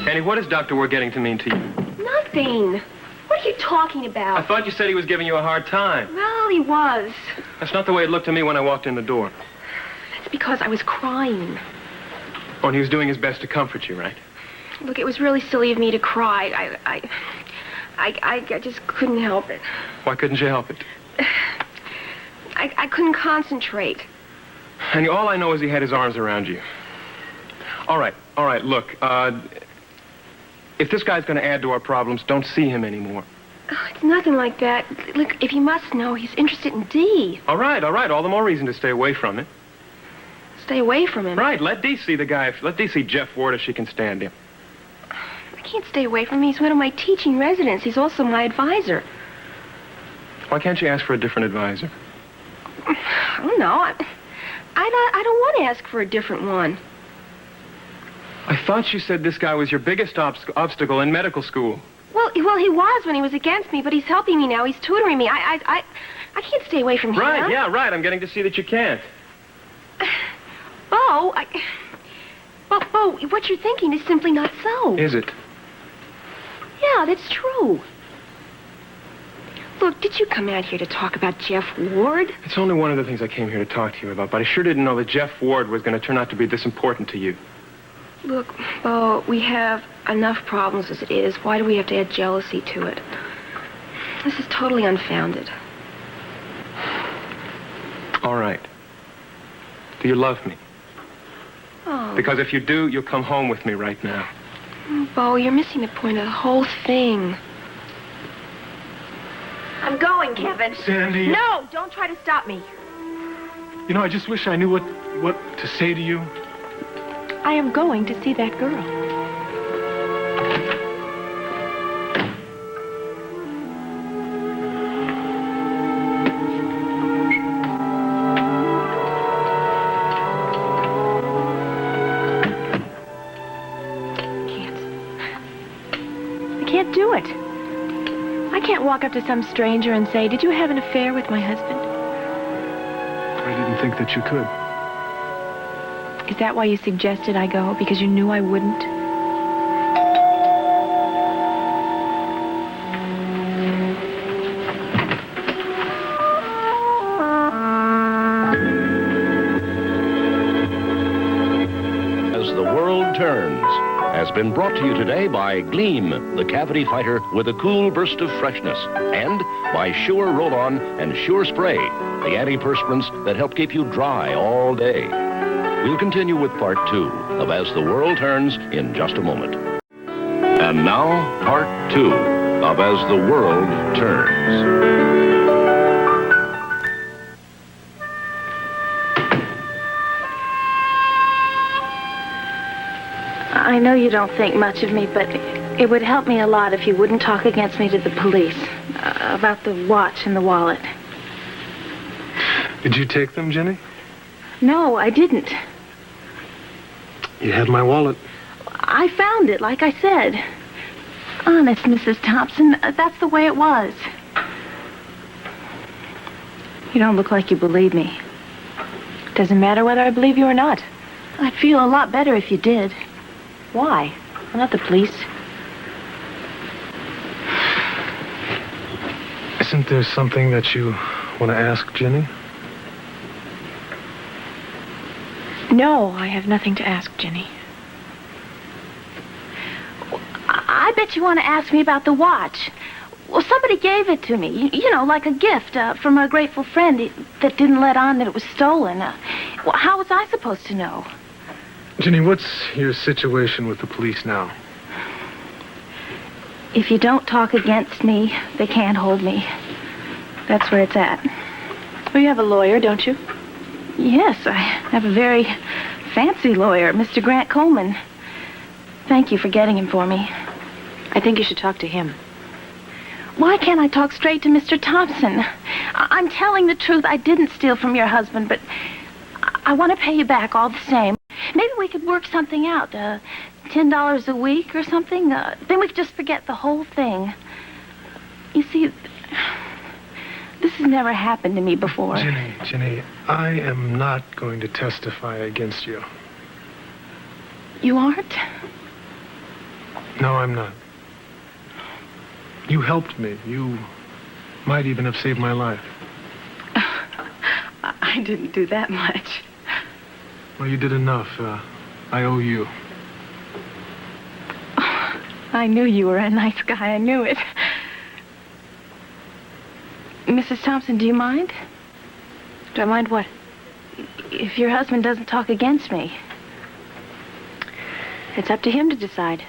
Annie, what is Dr. Ward getting to mean to you? Nothing. What are you talking about? I thought you said he was giving you a hard time. Well, he was. That's not the way it looked to me when I walked in the door. That's because I was crying. Oh, and he was doing his best to comfort you, right? Look, it was really silly of me to cry. I just couldn't help it. Why couldn't you help it? I couldn't concentrate. Annie, all I know is he had his arms around you. All right, look, if this guy's going to add to our problems, don't see him anymore. Oh, it's nothing like that. Look, if you must know, he's interested in Dee. All right, all the more reason to stay away from it. Stay away from him? Right, let Dee see the guy. Let Dee see Jeff Ward if she can stand him. I can't stay away from him. He's one of my teaching residents. He's also my advisor. Why can't you ask for a different advisor? I don't know. I don't want to ask for a different one. I thought you said this guy was your biggest obstacle in medical school. Well, he was when he was against me, but he's helping me now. He's tutoring me. I can't stay away from him. Right, yeah, right. I'm getting to see that you can't. Bo, Bo, what you're thinking is simply not so. Is it? Yeah, that's true. Look, did you come out here to talk about Jeff Ward? It's only one of the things I came here to talk to you about, but I sure didn't know that Jeff Ward was going to turn out to be this important to you. Look, Bo, we have enough problems as it is. Why do we have to add jealousy to it? This is totally unfounded. All right. Do you love me? Oh. Because if you do, you'll come home with me right now. Oh, Bo, you're missing the point of the whole thing. I'm going, Kevin. Sandy. No, don't try to stop me. You know, I just wish I knew what to say to you. I am going to see that girl. I can't do it. I can't walk up to some stranger and say, "Did you have an affair with my husband?" I didn't think that you could. Is that why you suggested I go? Because you knew I wouldn't? As the world turns, has been brought to you today by Gleam, the cavity fighter with a cool burst of freshness, and by Sure Roll-On and Sure Spray, the antiperspirants that help keep you dry all day. We'll continue with part 2 of As the World Turns in just a moment. And now, part 2 of As the World Turns. I know you don't think much of me, but it would help me a lot if you wouldn't talk against me to the police about the watch and the wallet. Did you take them, Jenny? No, I didn't. You had my wallet. I found it, like I said. Honest, Mrs. Thompson, that's the way it was. You don't look like you believe me. Doesn't matter whether I believe you or not. I'd feel a lot better if you did. Why? I'm not the police. Isn't there something that you want to ask Jenny? No, I have nothing to ask, Jenny. I bet you want to ask me about the watch. Well, somebody gave it to me, you know, like a gift from a grateful friend that didn't let on that it was stolen. Well, how was I supposed to know? Jenny, what's your situation with the police now? If you don't talk against me, they can't hold me. That's where it's at. Well, you have a lawyer, don't you? Yes, I have a very fancy lawyer, Mr. Grant Coleman. Thank you for getting him for me. I think you should talk to him. Why can't I talk straight to Mr. Thompson? I'm telling the truth. I didn't steal from your husband, but I want to pay you back all the same. Maybe we could work something out, $10 a week or something. Then we could just forget the whole thing. You see, this has never happened to me before. Jenny, I am not going to testify against you. You aren't? No, I'm not. You helped me. You might even have saved my life. I didn't do that much. Well, you did enough. I owe you. I knew you were a nice guy. I knew it. Mrs. Thompson, do you mind? Do I mind what? If your husband doesn't talk against me. It's up to him to decide.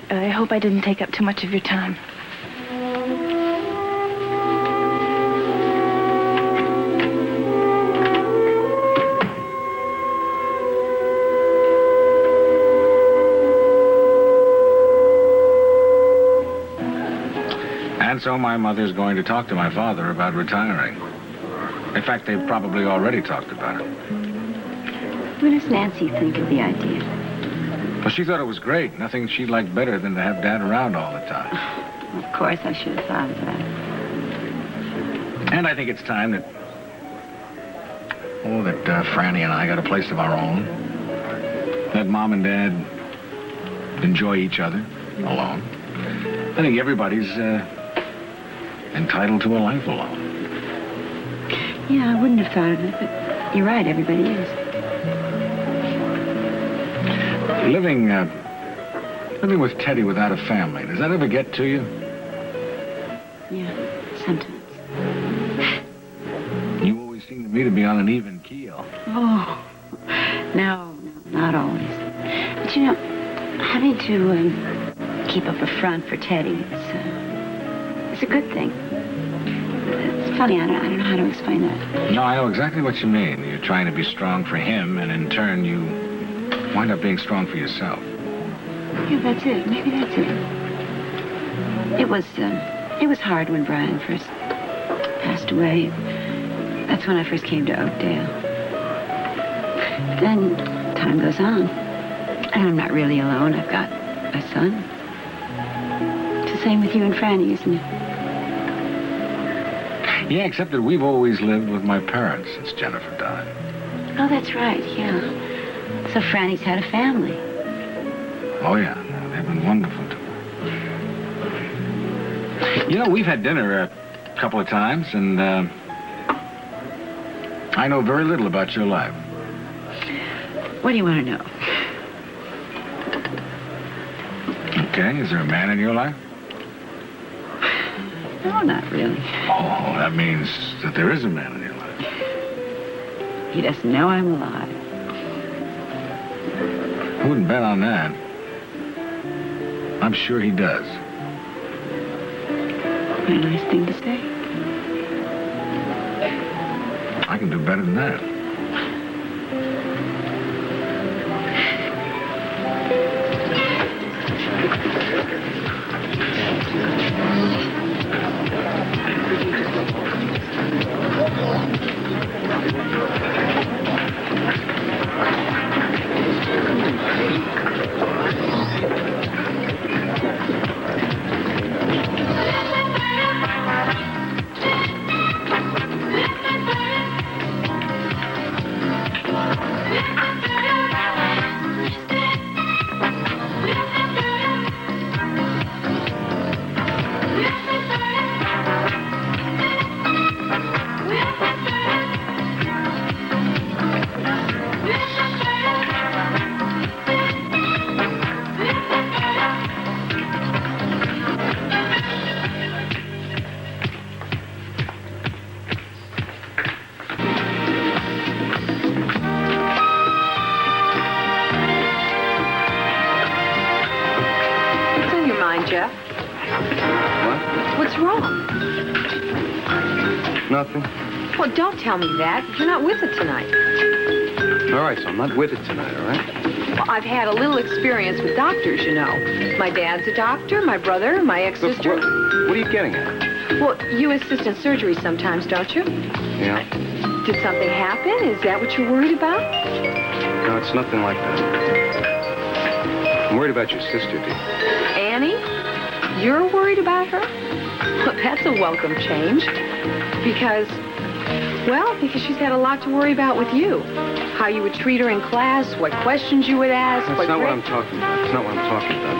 I hope I didn't take up too much of your time. And so my mother's going to talk to my father about retiring. In fact, they've probably already talked about it. What does Nancy think of the idea? Well, she thought it was great. Nothing she liked better than to have Dad around all the time. Of course, I should have thought of that. And I think it's time that... Oh, that Franny and I got a place of our own. That Mom and Dad enjoy each other alone. I think everybody's entitled to a life alone. Yeah, I wouldn't have thought of it, but you're right, everybody is. Living with Teddy without a family, does that ever get to you? Yeah, sometimes. You always seem to me to be on an even keel. Oh, no, not always. But you know, having to keep up a front for Teddy, it's a good thing. It's funny, I don't know how to explain that. No, I know exactly what you mean. You're trying to be strong for him, and in turn, you wind up being strong for yourself. Yeah, that's it. Maybe that's it. It was hard when Brian first passed away. That's when I first came to Oakdale. But then time goes on, and I'm not really alone. I've got a son. It's the same with you and Franny, isn't it? Yeah, except that we've always lived with my parents since Jennifer died. Oh, that's right, yeah. So Franny's had a family. Oh, yeah. They've been wonderful to her. You know, we've had dinner a couple of times, and I know very little about your life. What do you want to know? Okay, is there a man in your life? No, not really. Oh, that means that there is a man in your life. He doesn't know I'm alive. I wouldn't bet on that. I'm sure he does. What a nice thing to say. I can do better than that. Jeff? What? What's wrong? Nothing. Well, don't tell me that. You're not with it tonight. All right, so I'm not with it tonight, all right? Well, I've had a little experience with doctors, you know. My dad's a doctor, my brother, my ex-sister. Look, what are you getting at? Well, you assist in surgery sometimes, don't you? Yeah. Did something happen? Is that what you're worried about? No, it's nothing like that. I'm worried about your sister, Dee. Annie? You're worried about her? Well, that's a welcome change. Because she's had a lot to worry about with you. How you would treat her in class, what questions you would ask. That's not what I'm talking about. That's not what I'm talking about.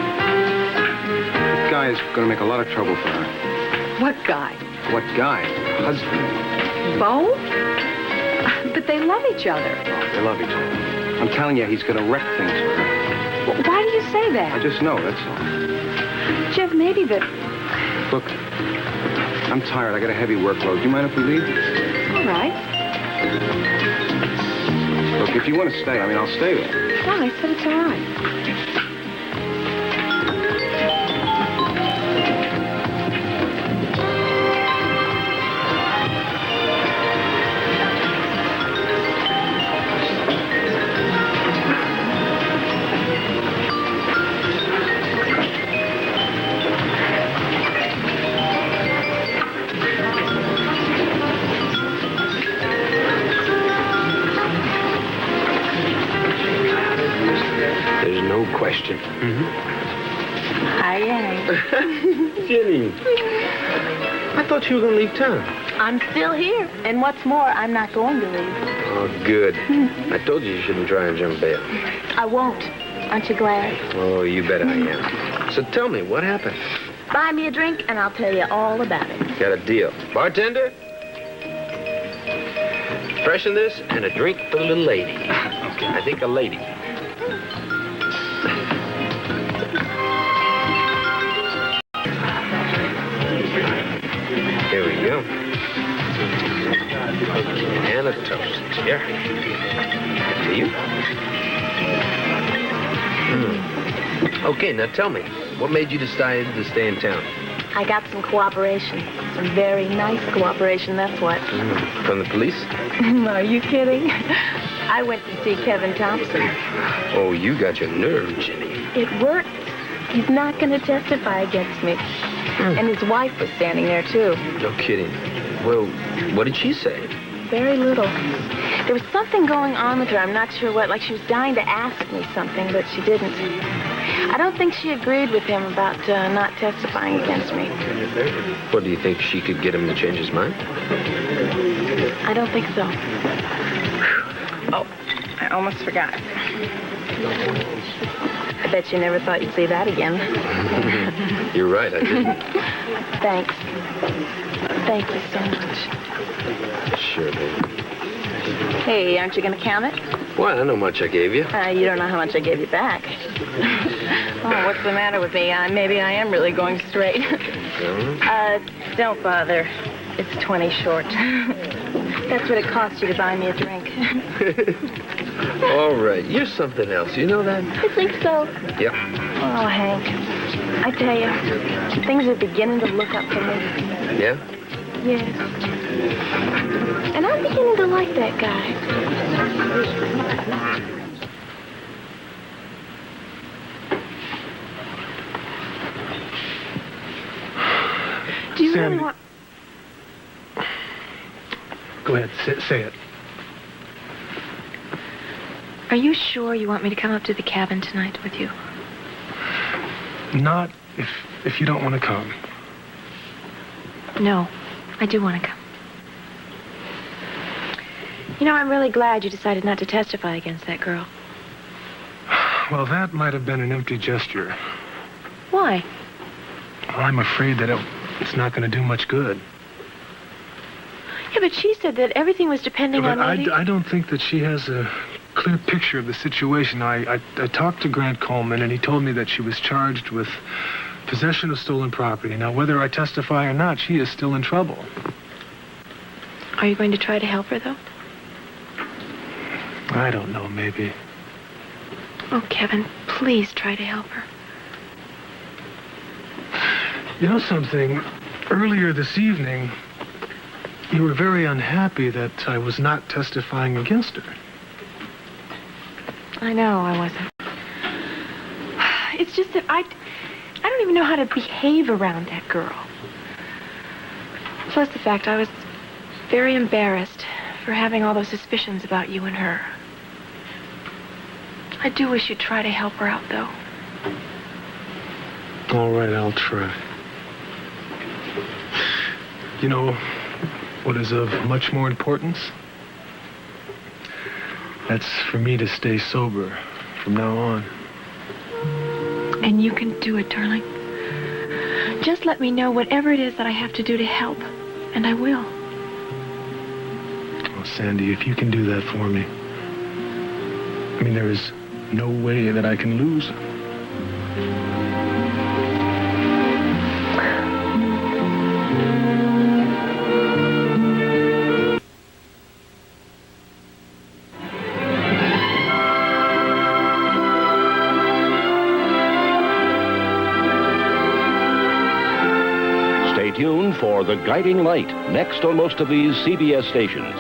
That guy is going to make a lot of trouble for her. What guy? What guy? Husband. Bo? But they love each other. Oh, they love each other. I'm telling you, he's going to wreck things for her. Well, why do you say that? I just know, that's all. Jeff, maybe that... Look, I'm tired. I got a heavy workload. Do you mind if we leave? All right. Look, if you want to stay, I'll stay there. No, I said it's all right. Question. Hi, Annie. Jenny, I thought you were going to leave town. I'm still here. And what's more, I'm not going to leave. Oh, good. I told you shouldn't try and jump bail. I won't. Aren't you glad? Oh, you bet I am. So tell me, what happened? Buy me a drink, and I'll tell you all about it. Got a deal. Bartender? Freshen this and a drink for the little lady. Okay. I think a lady. Here we go. And a toast. Here. To you. Okay, now tell me, what made you decide to stay in town? I got some cooperation. Some very nice cooperation, that's what. From the police? Are you kidding? I went to see Kevin Thompson. Oh, you got your nerve, Jenny. It worked. He's not going to testify against me. And his wife was standing there, too. No kidding. Well, what did she say? Very little. There was something going on with her. I'm not sure what. Like she was dying to ask me something, but she didn't. I don't think she agreed with him about not testifying against me. What, do you think she could get him to change his mind? I don't think so. Oh, I almost forgot. I bet you never thought you'd see that again. You're right, I didn't. Thanks. Thank you so much. Sure, baby. Hey, aren't you going to count it? Well, I know how much I gave you. You don't know how much I gave you back. Oh, what's the matter with me? Maybe I am really going straight. Don't bother. It's 20 short. That's what it cost you to buy me a drink. All right, you're something else. You know that? I think so. Yep. Oh, Hank, I tell you, things are beginning to look up for me. Yeah? Yes. And I'm beginning to like that guy. Do you Sandy. really want... Go ahead, say it. Are you sure you want me to come up to the cabin tonight with you? Not if you don't want to come. No, I do want to come. You know, I'm really glad you decided not to testify against that girl. Well, that might have been an empty gesture. Why? Well, I'm afraid that it's not going to do much good. Yeah, but she said that everything was depending on whether... I don't think that she has a clear picture of the situation. I talked to Grant Coleman, and he told me that she was charged with possession of stolen property. Now, whether I testify or not, she is still in trouble. Are you going to try to help her, though? I don't know, maybe. Oh, Kevin, please try to help her. You know something? Earlier this evening, you were very unhappy that I was not testifying against her. I know I wasn't. It's just that I don't even know how to behave around that girl. Plus the fact I was very embarrassed for having all those suspicions about you and her. I do wish you'd try to help her out, though. All right, I'll try. You know what is of much more importance? That's for me to stay sober from now on. And you can do it, darling. Just let me know whatever it is that I have to do to help, and I will. Oh, Sandy, if you can do that for me, I mean, there is no way that I can lose. Stay tuned for The Guiding Light, next on most of these CBS stations.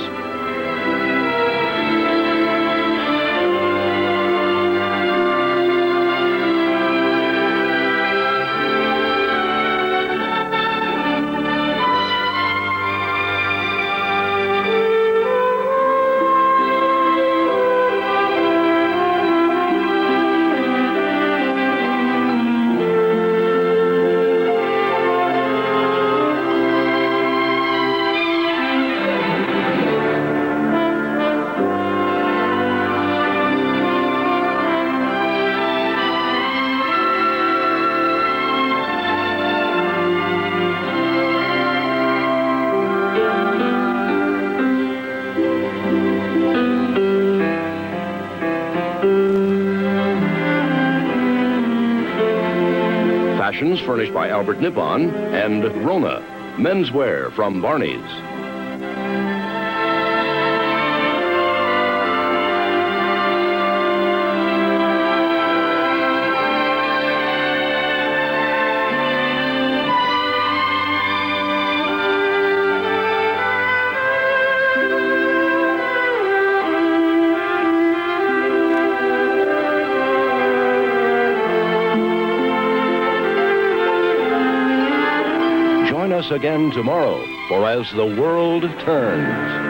Fashions furnished by Albert Nippon, and Rona, menswear from Barney's. Join us again tomorrow for As the World Turns.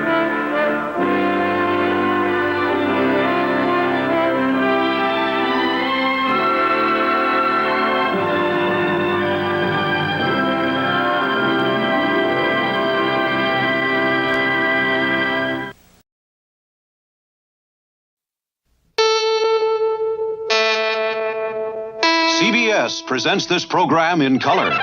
CBS presents this program in color.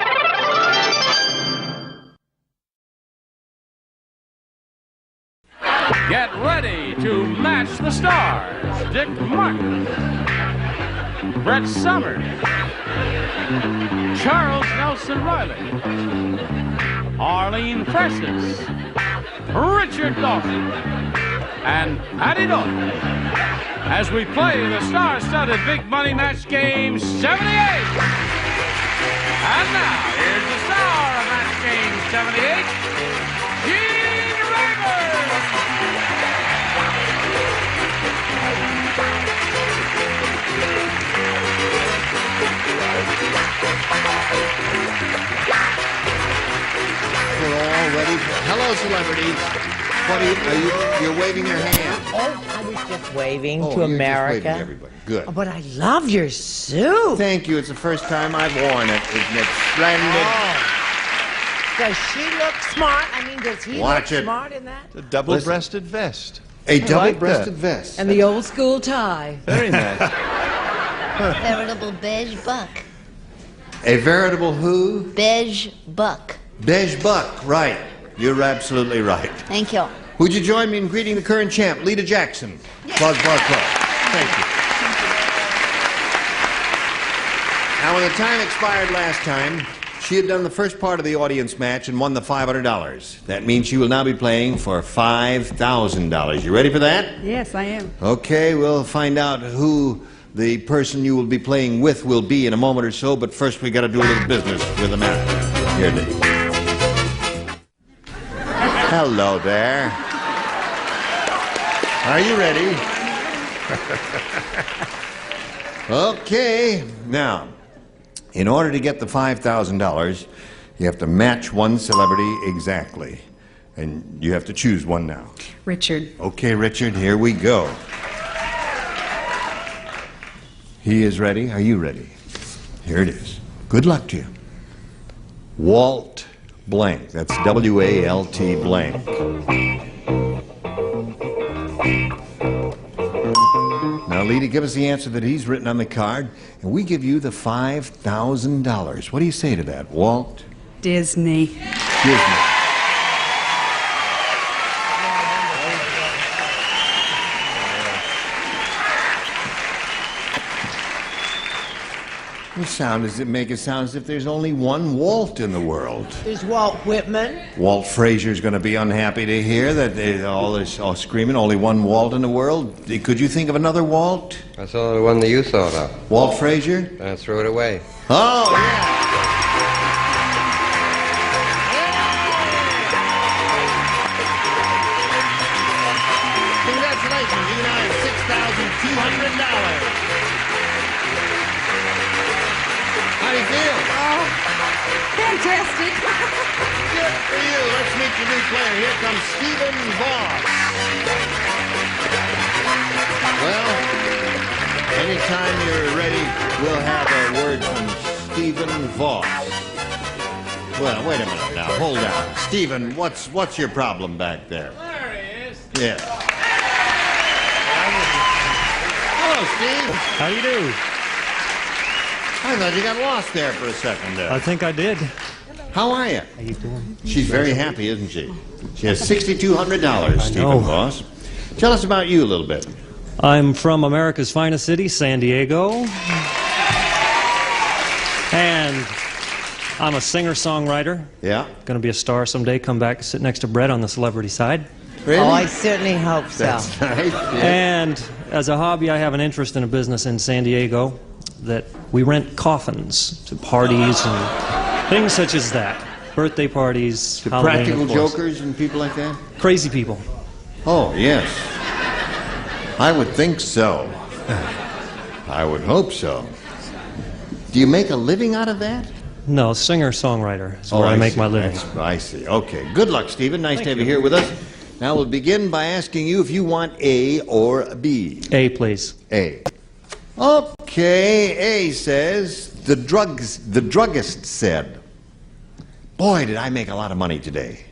Get ready to match the stars. Dick Martin, Brett Summers, Charles Nelson Riley, Arlene Francis, Richard Dawson, and Patty Doyle, as we play the star-studded Big Money Match Game 78. And now, here's the star of Match Game 78, Gene Rayburn. We're all ready. Hello, celebrities. What are you, you're waving your hand. Oh, I was just waving Oh, to you're just America. waving to everybody. Good. Oh, but I love your suit. Thank you. It's the first time I've worn it. Isn't it splendid? Does she look smart? I mean, does he Watch look it. smart in that? A double-breasted vest. A I like double-breasted that. vest. And the old school tie. Very nice. Veritable beige buck. A veritable who? Beige buck. Beige buck, right. You're absolutely right. Thank you. Would you join me in greeting the current champ, Lita Jackson? Applause, applause, applause. Thank you. Now, when the time expired last time, she had done the first part of the audience match and won the $500. That means she will now be playing for $5,000. You ready for that? Yes, I am. Okay, we'll find out who the person you will be playing with will be in a moment or so, but first we got to do a little business with the man. Here it is. Hello there. Are you ready? Okay. Now, in order to get the $5,000, you have to match one celebrity exactly. And you have to choose one now. Richard. Okay, Richard, here we go. He is ready. Are you ready? Here it is. Good luck to you. Walt blank. That's W-A-L-T blank. Now, Lita, give us the answer that he's written on the card, and we give you the $5,000. What do you say to that, Walt? Disney. Disney. Make it sound as if there's only one Walt in the world. There's Walt Whitman. Walt Frazier's going to be unhappy to hear that they all screaming, only one Walt in the world. Could you think of another Walt? I saw the one that you thought of. Walt Frazier? I threw it away. Oh, yeah. Congratulations, you now have $6,200. How do you feel? Oh, fantastic. Good for you. Let's meet your new player. Here comes Stephen Voss. Well, anytime you're ready, we'll have a word from Stephen Voss. Well, wait a minute now. Hold on. Stephen, what's your problem back there? There he is. Yeah. Hello, Steve. How do you do? I thought you got lost there for a second there. I think I did. How are you? How you doing? She's very happy, isn't she? She has $6,200, Stephen know. Voss. Tell us about you a little bit. I'm from America's finest city, San Diego. And I'm a singer-songwriter. Yeah. Going to be a star someday. Come back and sit next to Brett on the celebrity side. Really? Oh, I certainly hope so. That's nice. Yeah. And as a hobby, I have an interest in a business in San Diego that we rent coffins to parties and things such as that. Birthday parties, To holiday, practical of course. jokers and people like that? Crazy people. Oh, yes. I would think so. I would hope so. Do you make a living out of that? No, singer-songwriter is where I make see. my living. I see. Okay. Good luck, Stephen. Nice to have you here with us. Now we'll begin by asking you if you want A or B. A, please. A. Okay. A says, the druggist said, "Boy, did I make a lot of money today.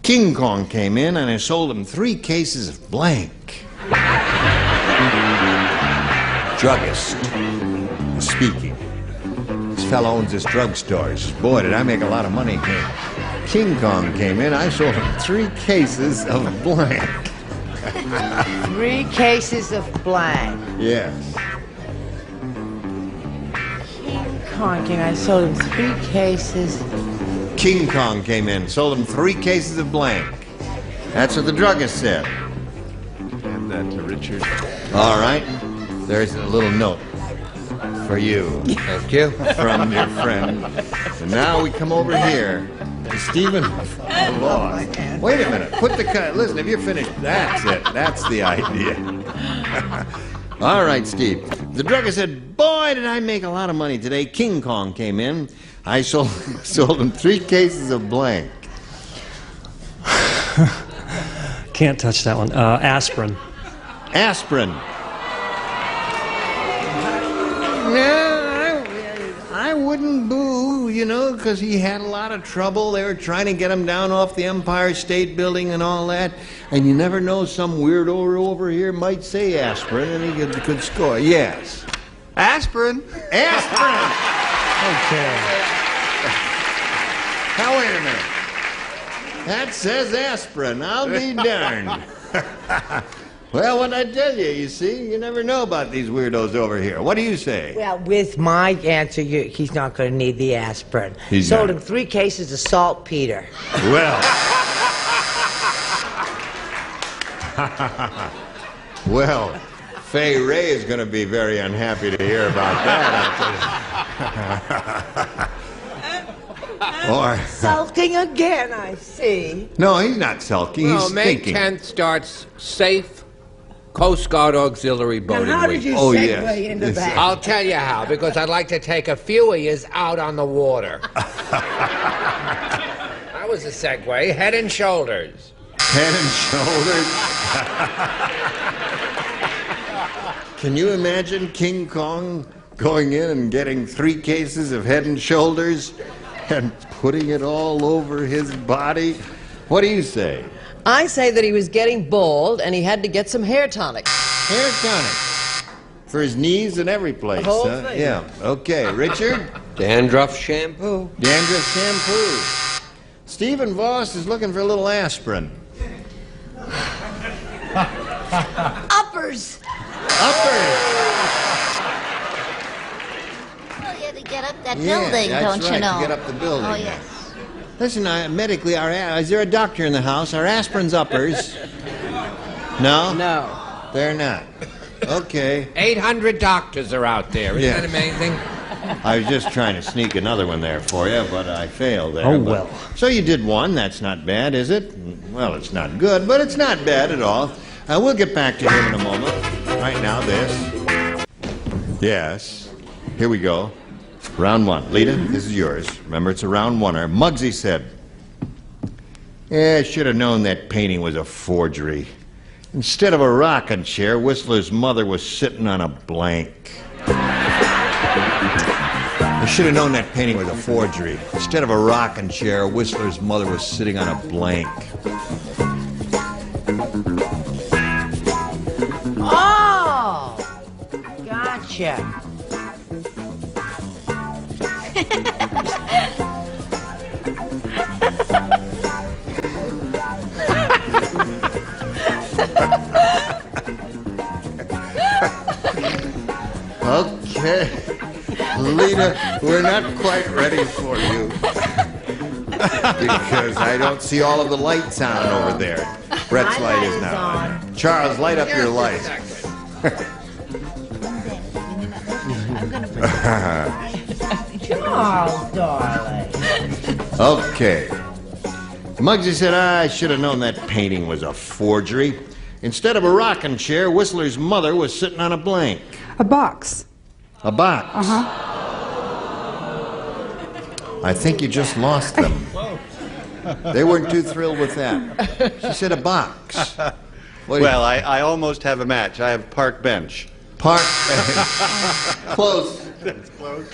King Kong came in and I sold him 3 cases of blank." Druggist is speaking. This fellow owns this drugstore. He says, "Boy, did I make a lot of money. King Kong came in, I sold him 3 cases of blank." 3 cases of blank. Yes. King Kong came. I sold him 3 cases. King Kong came in, sold him 3 cases of blank. That's what the druggist said. Hand that to Richard. All right. There's a little note for you. Thank you. From your friend. And now we come over here. Stephen. Oh, Lord. Wait a minute. Put the cut. Listen, if you're finished, that's it. That's the idea. All right, Steve. The druggist said, boy, did I make a lot of money today. King Kong came in. I sold him 3 cases of blank. Can't touch that one. Aspirin. Aspirin. No, I wouldn't boo, you know, because he had a lot of trouble. They were trying to get him down off the Empire State Building and all that. And you never know, some weirdo over here might say aspirin and he could score. Yes. Aspirin? Aspirin! Okay. Now, wait a minute. That says aspirin. I'll be darned. Well, what I tell you, you see, you never know about these weirdos over here. What do you say? Well, with my answer, he's not going to need the aspirin. He's sold not. him 3 cases of saltpeter. Well. Well, Fay Ray is going to be very unhappy to hear about that. Or Sulking again, I see. no, he's not sulking. Well, He's May thinking. 10th starts Safe Coast Guard Auxiliary Boating Now, how Week. did you Oh, segue yes. into Yes. that? I'll tell you how, because I'd like to take a few of yous out on the water. That was a segue. Head and Shoulders. Head and shoulders. Can you imagine King Kong going in and getting 3 cases of Head and Shoulders and putting it all over his body? What do you say? I say that he was getting bald and he had to get some hair tonic. Hair tonic. For his knees and every place. The whole huh? thing. Yeah. Okay. Richard? Dandruff shampoo. Dandruff shampoo. Stephen Voss is looking for a little aspirin. Uppers. Uppers. Well, you had to get up that Yeah, building, that's don't right, you know? to get up the building. Oh, yes. Listen, medically, is there a doctor in the house? Are aspirin's uppers? No? No. They're not. Okay. 800 doctors are out there. Isn't Yeah. that amazing? I was just trying to sneak another one there for you, but I failed there. Oh, But- well. So you did one. That's not bad, is it? Well, it's not good, but it's not bad at all. We'll get back to him in a moment. Right now, this. Yes. Here we go. Round 1. Lita, this is yours. Remember, it's a round oneer. Muggsy said, "Yeah, I should have known that painting was a forgery. Instead of a rocking chair, Whistler's mother was sitting on a blank." I should have known that painting was a forgery. Instead of a rocking chair, Whistler's mother was sitting on a blank. Oh! Gotcha. Okay. Lita, we're not quite ready for you. Because I don't see all of the lights on over there. Brett's My light is light now is on. on. Charles, light up your light. Charles, darling. Okay. Muggsy said, I should have known that painting was a forgery. Instead of a rocking chair, Whistler's mother was sitting on a blank. A box. A box. Uh-huh. I think you just lost them. They weren't too thrilled with that. She said a box. Well, I almost have a match. I have park bench. Park bench. Close. It's close.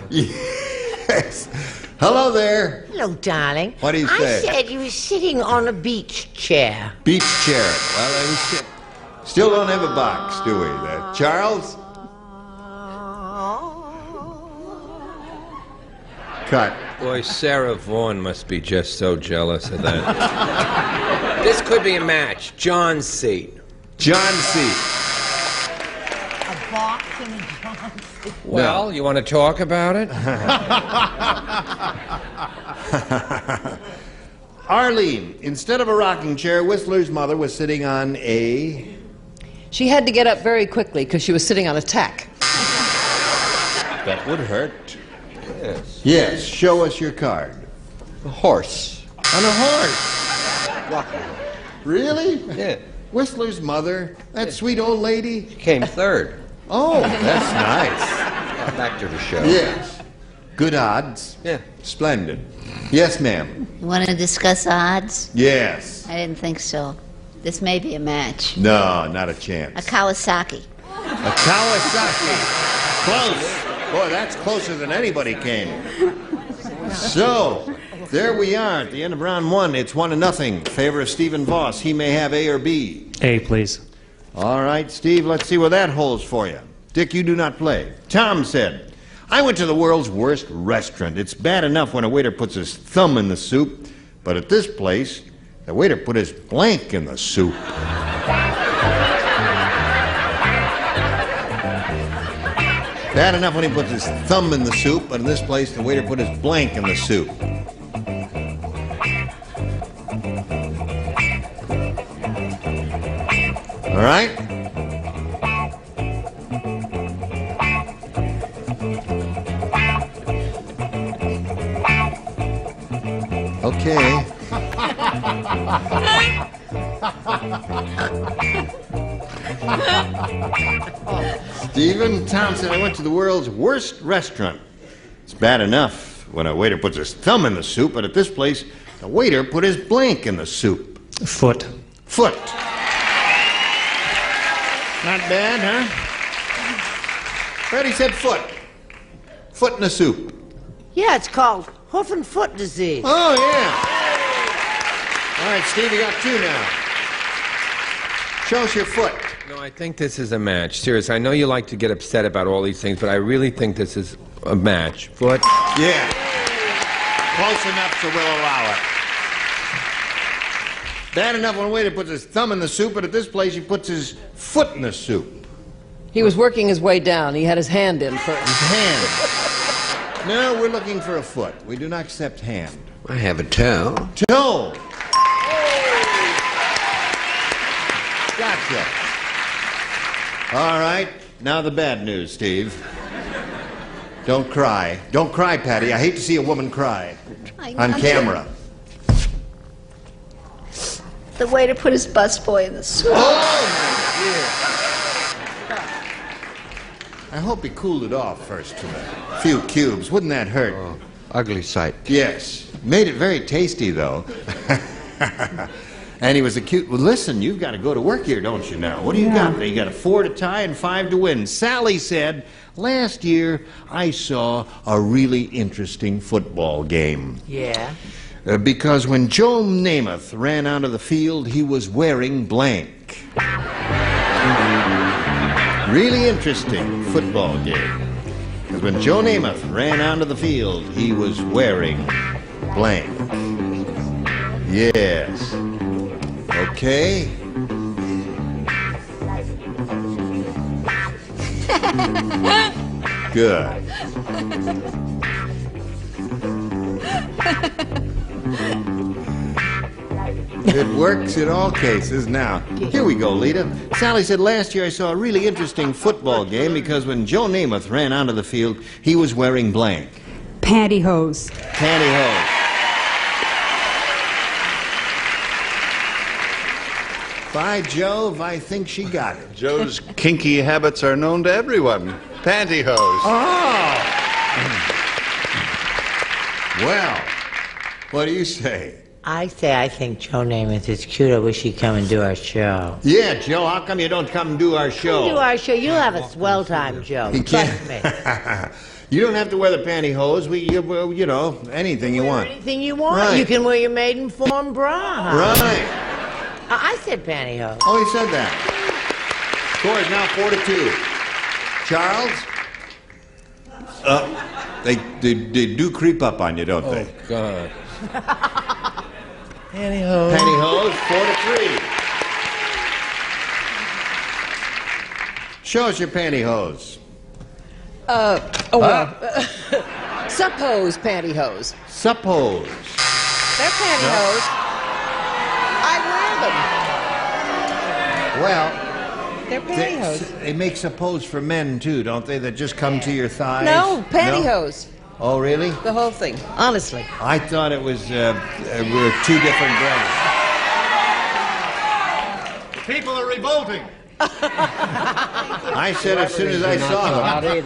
Yes. Hello there. Hello, darling. What do you say? I said you were sitting on a beach chair. Beach chair. Well, we still don't have a box, do we? Charles? Cut. Boy, Sarah Vaughan must be just so jealous of that. This could be a match. John's seat. John's seat. A box and a John's. Well, you want to talk about it? Arlene, instead of a rocking chair, Whistler's mother was sitting on a... She had to get up very quickly because she was sitting on a tack. That would hurt. Yes. Yes, show us your card. A horse. On a horse. Rocking. Really? Yeah. Whistler's mother? That sweet old lady? She came third. Oh, that's nice. Back to the show. Yes. Good odds? Yeah. Splendid. Yes, ma'am. You want to discuss odds? Yes. I didn't think so. This may be a match. No, not a chance. A Kawasaki. A Kawasaki. Close. Boy, that's closer than anybody came. So, there we are at the end of round one. It's 1-0. Favor of Stephen Voss. He may have A or B. A, please. All right, Steve, let's see where that holds for you. Dick, you do not play. Tom said, I went to the world's worst restaurant. It's bad enough when a waiter puts his thumb in the soup, but at this place, the waiter put his blank in the soup. Bad enough when he puts his thumb in the soup, but in this place, the waiter put his blank in the soup. All right? Okay. Stephen Thompson, I went to the world's worst restaurant. It's bad enough when a waiter puts his thumb in the soup, but at this place, the waiter put his blank in the soup. Foot. Foot. Not bad, huh? Freddie said foot. Foot in the soup. Yeah, it's called hoof and foot disease. Oh, yeah. All right, Steve, you got two now. Show us your foot. No, I think this is a match. Serious. I know you like to get upset about all these things, but I really think this is a match. Foot. Yeah. Close enough, so we'll allow it. Bad enough when a waiter puts his thumb in the soup, but at this place he puts his foot in the soup. He was working his way down. He had his hand in first. His hand. No, we're looking for a foot. We do not accept hand. I have a toe. Toe. Gotcha. All right, now the bad news, Steve. Don't cry. Don't cry, Patty. I hate to see a woman cry on camera. The waiter put his busboy in the soup. Oh, my dear. I hope he cooled it off first with a few cubes. Wouldn't that hurt? Oh, ugly sight. Yes. Made it very tasty, though. And he was a cute... Well, listen, you've got to go to work here, don't you now? What do you got there? You got a 4 to tie and 5 to win. Sally said, last year I saw a really interesting football game. Yeah. Because when Joe Namath ran onto the field, he was wearing blank. Really interesting football game. Because when Joe Namath ran onto the field, he was wearing blank. Yes. Okay. Good. It works in all cases. Now, here we go, Lita. Sally said, last year I saw a really interesting football game because when Joe Namath ran onto the field, he was wearing blank. Pantyhose. Pantyhose. By Jove, I think she got it. Joe's kinky habits are known to everyone. Pantyhose. Oh! Well, what do you say? I say I think Joe Namath is cute. I wish he'd come and do our show. Yeah, Joe, how come you don't come and do our show? Come do our show. You'll have a swell time, Joe. Trust me. You don't have to wear the pantyhose. You know, anything you want. Anything you want. Right. You can wear your maiden form bra. Right. I said pantyhose. Oh, he said that. Score is now 4-2. Charles? They do creep up on you, don't they? Oh, God. Pantyhose. Pantyhose, 4-3. Show us your pantyhose. Suppose pantyhose. Suppose. They're pantyhose. I wear them. Well, They're pantyhose. they make suppose for men too, don't they? That just come to your thighs. No, pantyhose. Oh, really? The whole thing. Honestly. I thought it was we're two different brands. People are revolting. I said as soon as I saw them.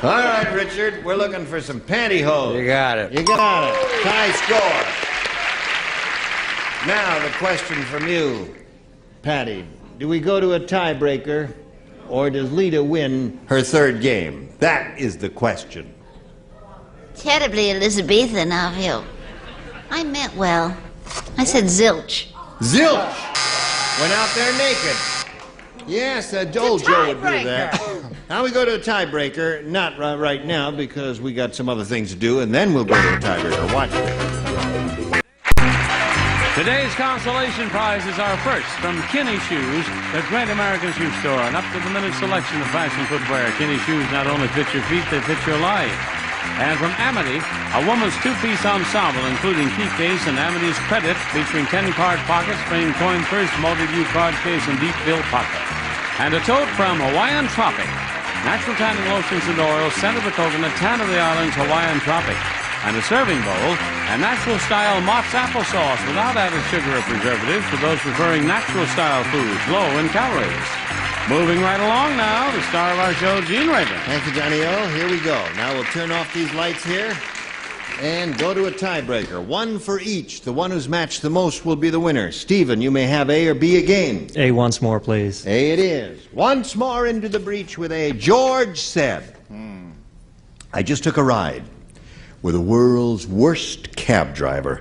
All right, Richard, we're looking for some pantyhose. You got it. You got it. Tie score. Now, the question from you, Patty. Do we go to a tiebreaker, or does Lita win her third game? That is the question. Terribly Elizabethan of you. I meant well. I said zilch. Zilch! Went out there naked. Yes, old Joe would do that. Now we go to a tiebreaker. Not right now, because we got some other things to do, and then we'll go to a tiebreaker. Watch it. Today's consolation prizes are first from Kinney Shoes, the great American shoe store. An up-to-the-minute selection of fashion footwear. Kinney Shoes not only fit your feet, they fit your life. And from Amity, a woman's two-piece ensemble, including key case and Amity's credit, featuring 10 card pockets, frame coin purse, multi-view card case, and deep bill pocket. And a tote from Hawaiian Tropic. Natural tanning lotions and oils, scent of the coconut, tan of the islands, Hawaiian Tropic. And a serving bowl, and natural-style Mott's applesauce without added sugar or preservatives for those preferring natural-style foods, low in calories. Moving right along now, the star of our show, Gene Raven. Thank you, Johnny O. Here we go. Now we'll turn off these lights here and go to a tiebreaker. One for each. The one who's matched the most will be the winner. Stephen, you may have A or B again. A once more, please. A it is. Once more into the breach with A. George said, I just took a ride with the world's worst cab driver.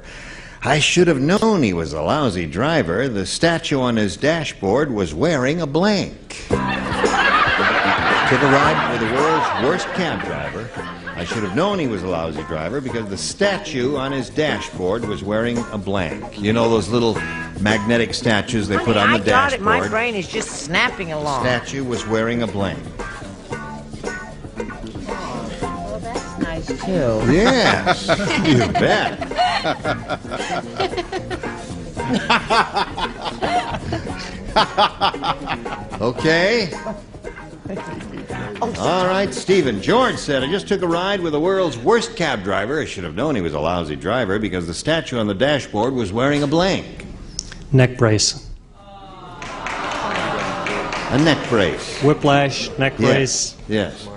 I should have known he was a lousy driver. The statue on his dashboard was wearing a blank. Took a ride with the world's worst cab driver. I should have known he was a lousy driver because the statue on his dashboard was wearing a blank. You know those little magnetic statues they put on the I got it. dashboard? My brain is just snapping along. Statue was wearing a blank. Well, that's nice, too. Yes, you bet. Okay. All right, Stephen. George said, I just took a ride with the world's worst cab driver. I should have known he was a lousy driver because the statue on the dashboard was wearing a blank. Neck brace. A neck brace. Whiplash, neck brace. Yes.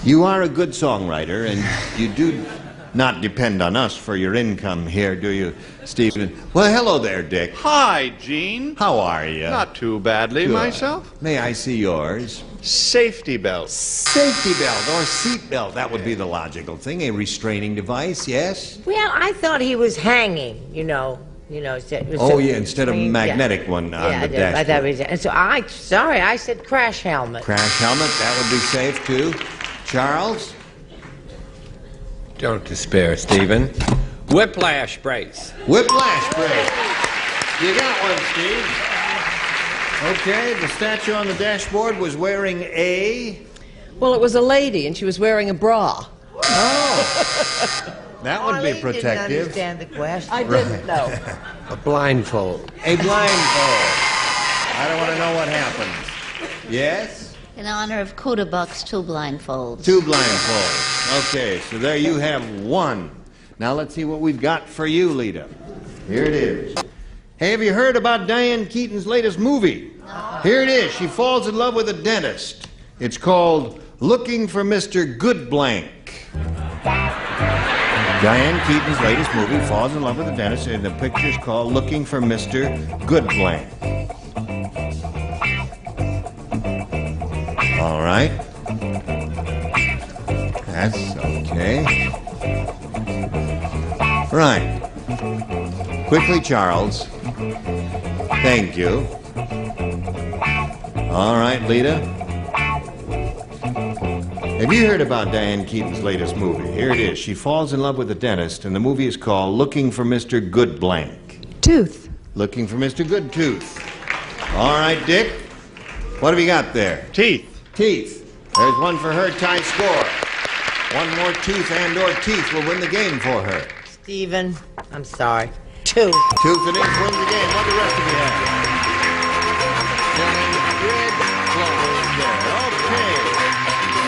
You are a good songwriter, and you do not depend on us for your income here, do you, Stephen? Well, hello there, Dick. Hi, Gene. How are you? Not too badly Good. myself. May I see yours? Safety belt. Safety belt or seat belt. That would be the logical thing. A restraining device, yes? Well, I thought he was hanging, Oh, yeah, instead of a magnetic one on the dashboard. I thought it was, and so I said crash helmet. Crash helmet, that would be safe, too. Charles? Don't despair, Stephen. Whiplash brace. Whiplash brace. You got one, Steve. Okay, the statue on the dashboard was wearing a... Well, it was a lady, and she was wearing a bra. Oh. That would be protective. Didn't understand the question. I didn't know. A blindfold. A blindfold. I don't want to know what happened. Yes? In honor of Kuda Buck's two blindfolds. Two blindfolds. Okay, so there you have one. Now let's see what we've got for you, Lita. Here it is. Hey, have you heard about Diane Keaton's latest movie? No. Here it is. She falls in love with a dentist. It's called Looking for Mr. Goodblank. Diane Keaton's latest movie falls in love with a dentist, and the picture's called Looking for Mr. Goodblank. All right. That's okay. Right. Quickly, Charles. Thank you. All right, Lita. Have you heard about Diane Keaton's latest movie? Here it is. She falls in love with a dentist, and the movie is called Looking for Mr. Good Blank. Tooth. Looking for Mr. Good Tooth. All right, Dick. What have you got there? Teeth. Teeth. There's one for her, tie score. One more tooth and or teeth will win the game for her. Stephen, I'm sorry. Tooth. Tooth and ink wins the game. What do the rest of you have? Red claws there. Okay.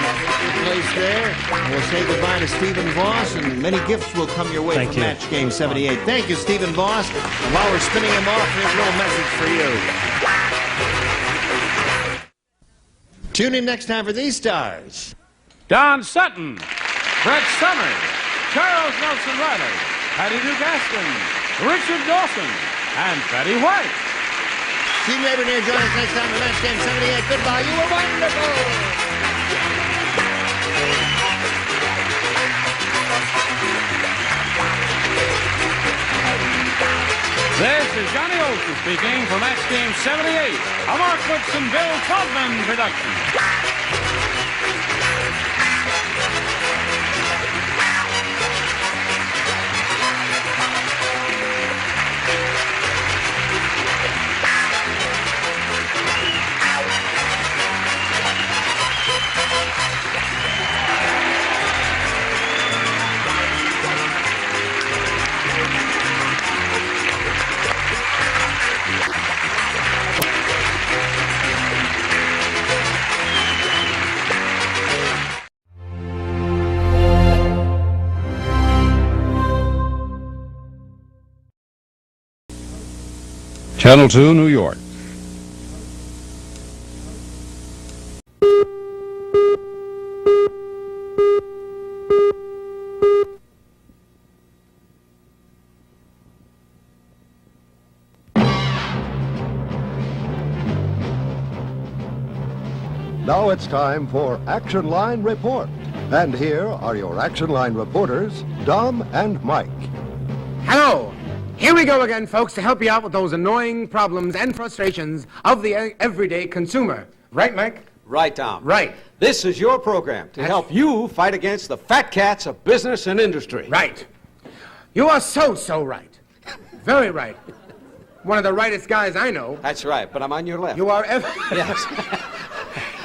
Take your place there. We'll say goodbye to Stephen Voss, and many gifts will come your way Thank from you. Match Game 78. Thank you, Stephen Voss. And while we're spinning him off, here's a little message for you. Tune in next time for these stars. Don Sutton, Brett Summers, Charles Nelson Riley, Patty Duke Aston, Richard Dawson, and Betty White. Steve Raybernere, join us next time for Match Game 78. Goodbye. You were wonderful. This is Johnny Olson speaking for Match Game 78, a Mark Woods and Bill Trotman production. Channel 2, New York. Now it's time for Action Line Report. And here are your Action Line reporters, Dom and Mike. Hello! Here we go again, folks, to help you out with those annoying problems and frustrations of the everyday consumer. Right, Mike? Right, Tom. Right. This is your program to help you fight against the fat cats of business and industry. Right. You are so right. Very right. One of the rightest guys I know. That's right, but I'm on your left. You are ever... Yes.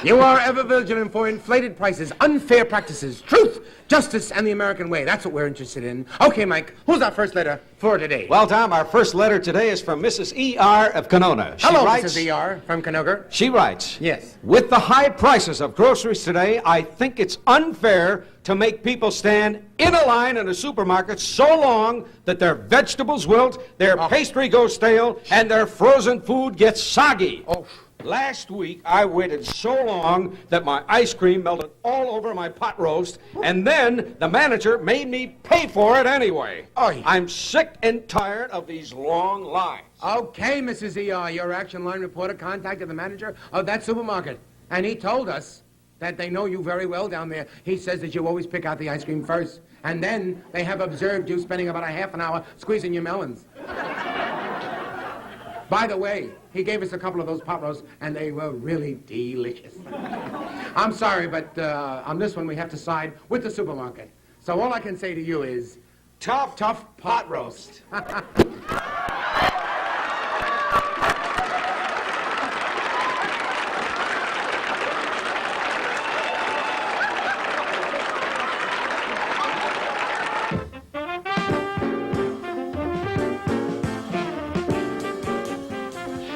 You are ever vigilant for inflated prices, unfair practices, truth, justice, and the American way. That's what we're interested in. Okay, Mike, who's our first letter for today? Well, Tom, our first letter today is from Mrs. E.R. of Canona. She Hello, writes, Mrs. E.R. from Canoga. She writes, Yes. With the high prices of groceries today, I think it's unfair to make people stand in a line in a supermarket so long that their vegetables wilt, their pastry goes stale, and their frozen food gets soggy. Oh. Last week, I waited so long that my ice cream melted all over my pot roast, and then the manager made me pay for it anyway. I'm sick and tired of these long lines. Okay, Mrs. E.R., your Action Line reporter contacted the manager of that supermarket, and he told us that they know you very well down there. He says that you always pick out the ice cream first, and then they have observed you spending about a half an hour squeezing your melons. By the way, he gave us a couple of those pot roasts, and they were really delicious. I'm sorry, but on this one we have to side with the supermarket. So all I can say to you is, tough pot roast.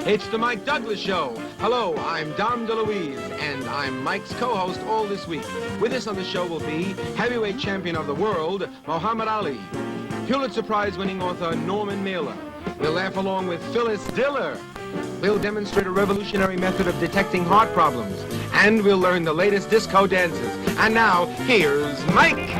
It's the Mike Douglas Show. Hello, I'm Dom DeLuise, and I'm Mike's co-host all this week. With us on the show will be heavyweight champion of the world, Muhammad Ali, Pulitzer Prize-winning author Norman Mailer. We'll laugh along with Phyllis Diller. We'll demonstrate a revolutionary method of detecting heart problems, and we'll learn the latest disco dances. And now, here's Mike.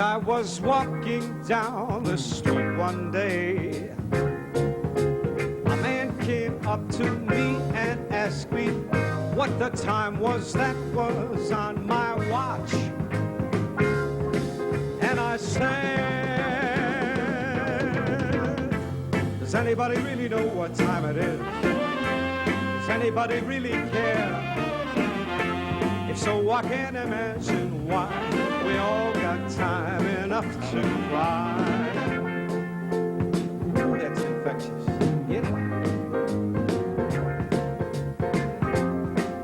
I was walking down the street one day. A man up to me and asked me what the time was that was on my watch. And I said, does anybody really know what time it is? Does anybody really care? If so, I can't imagine why we all got time enough to cry. Ooh, that's infectious. Get it?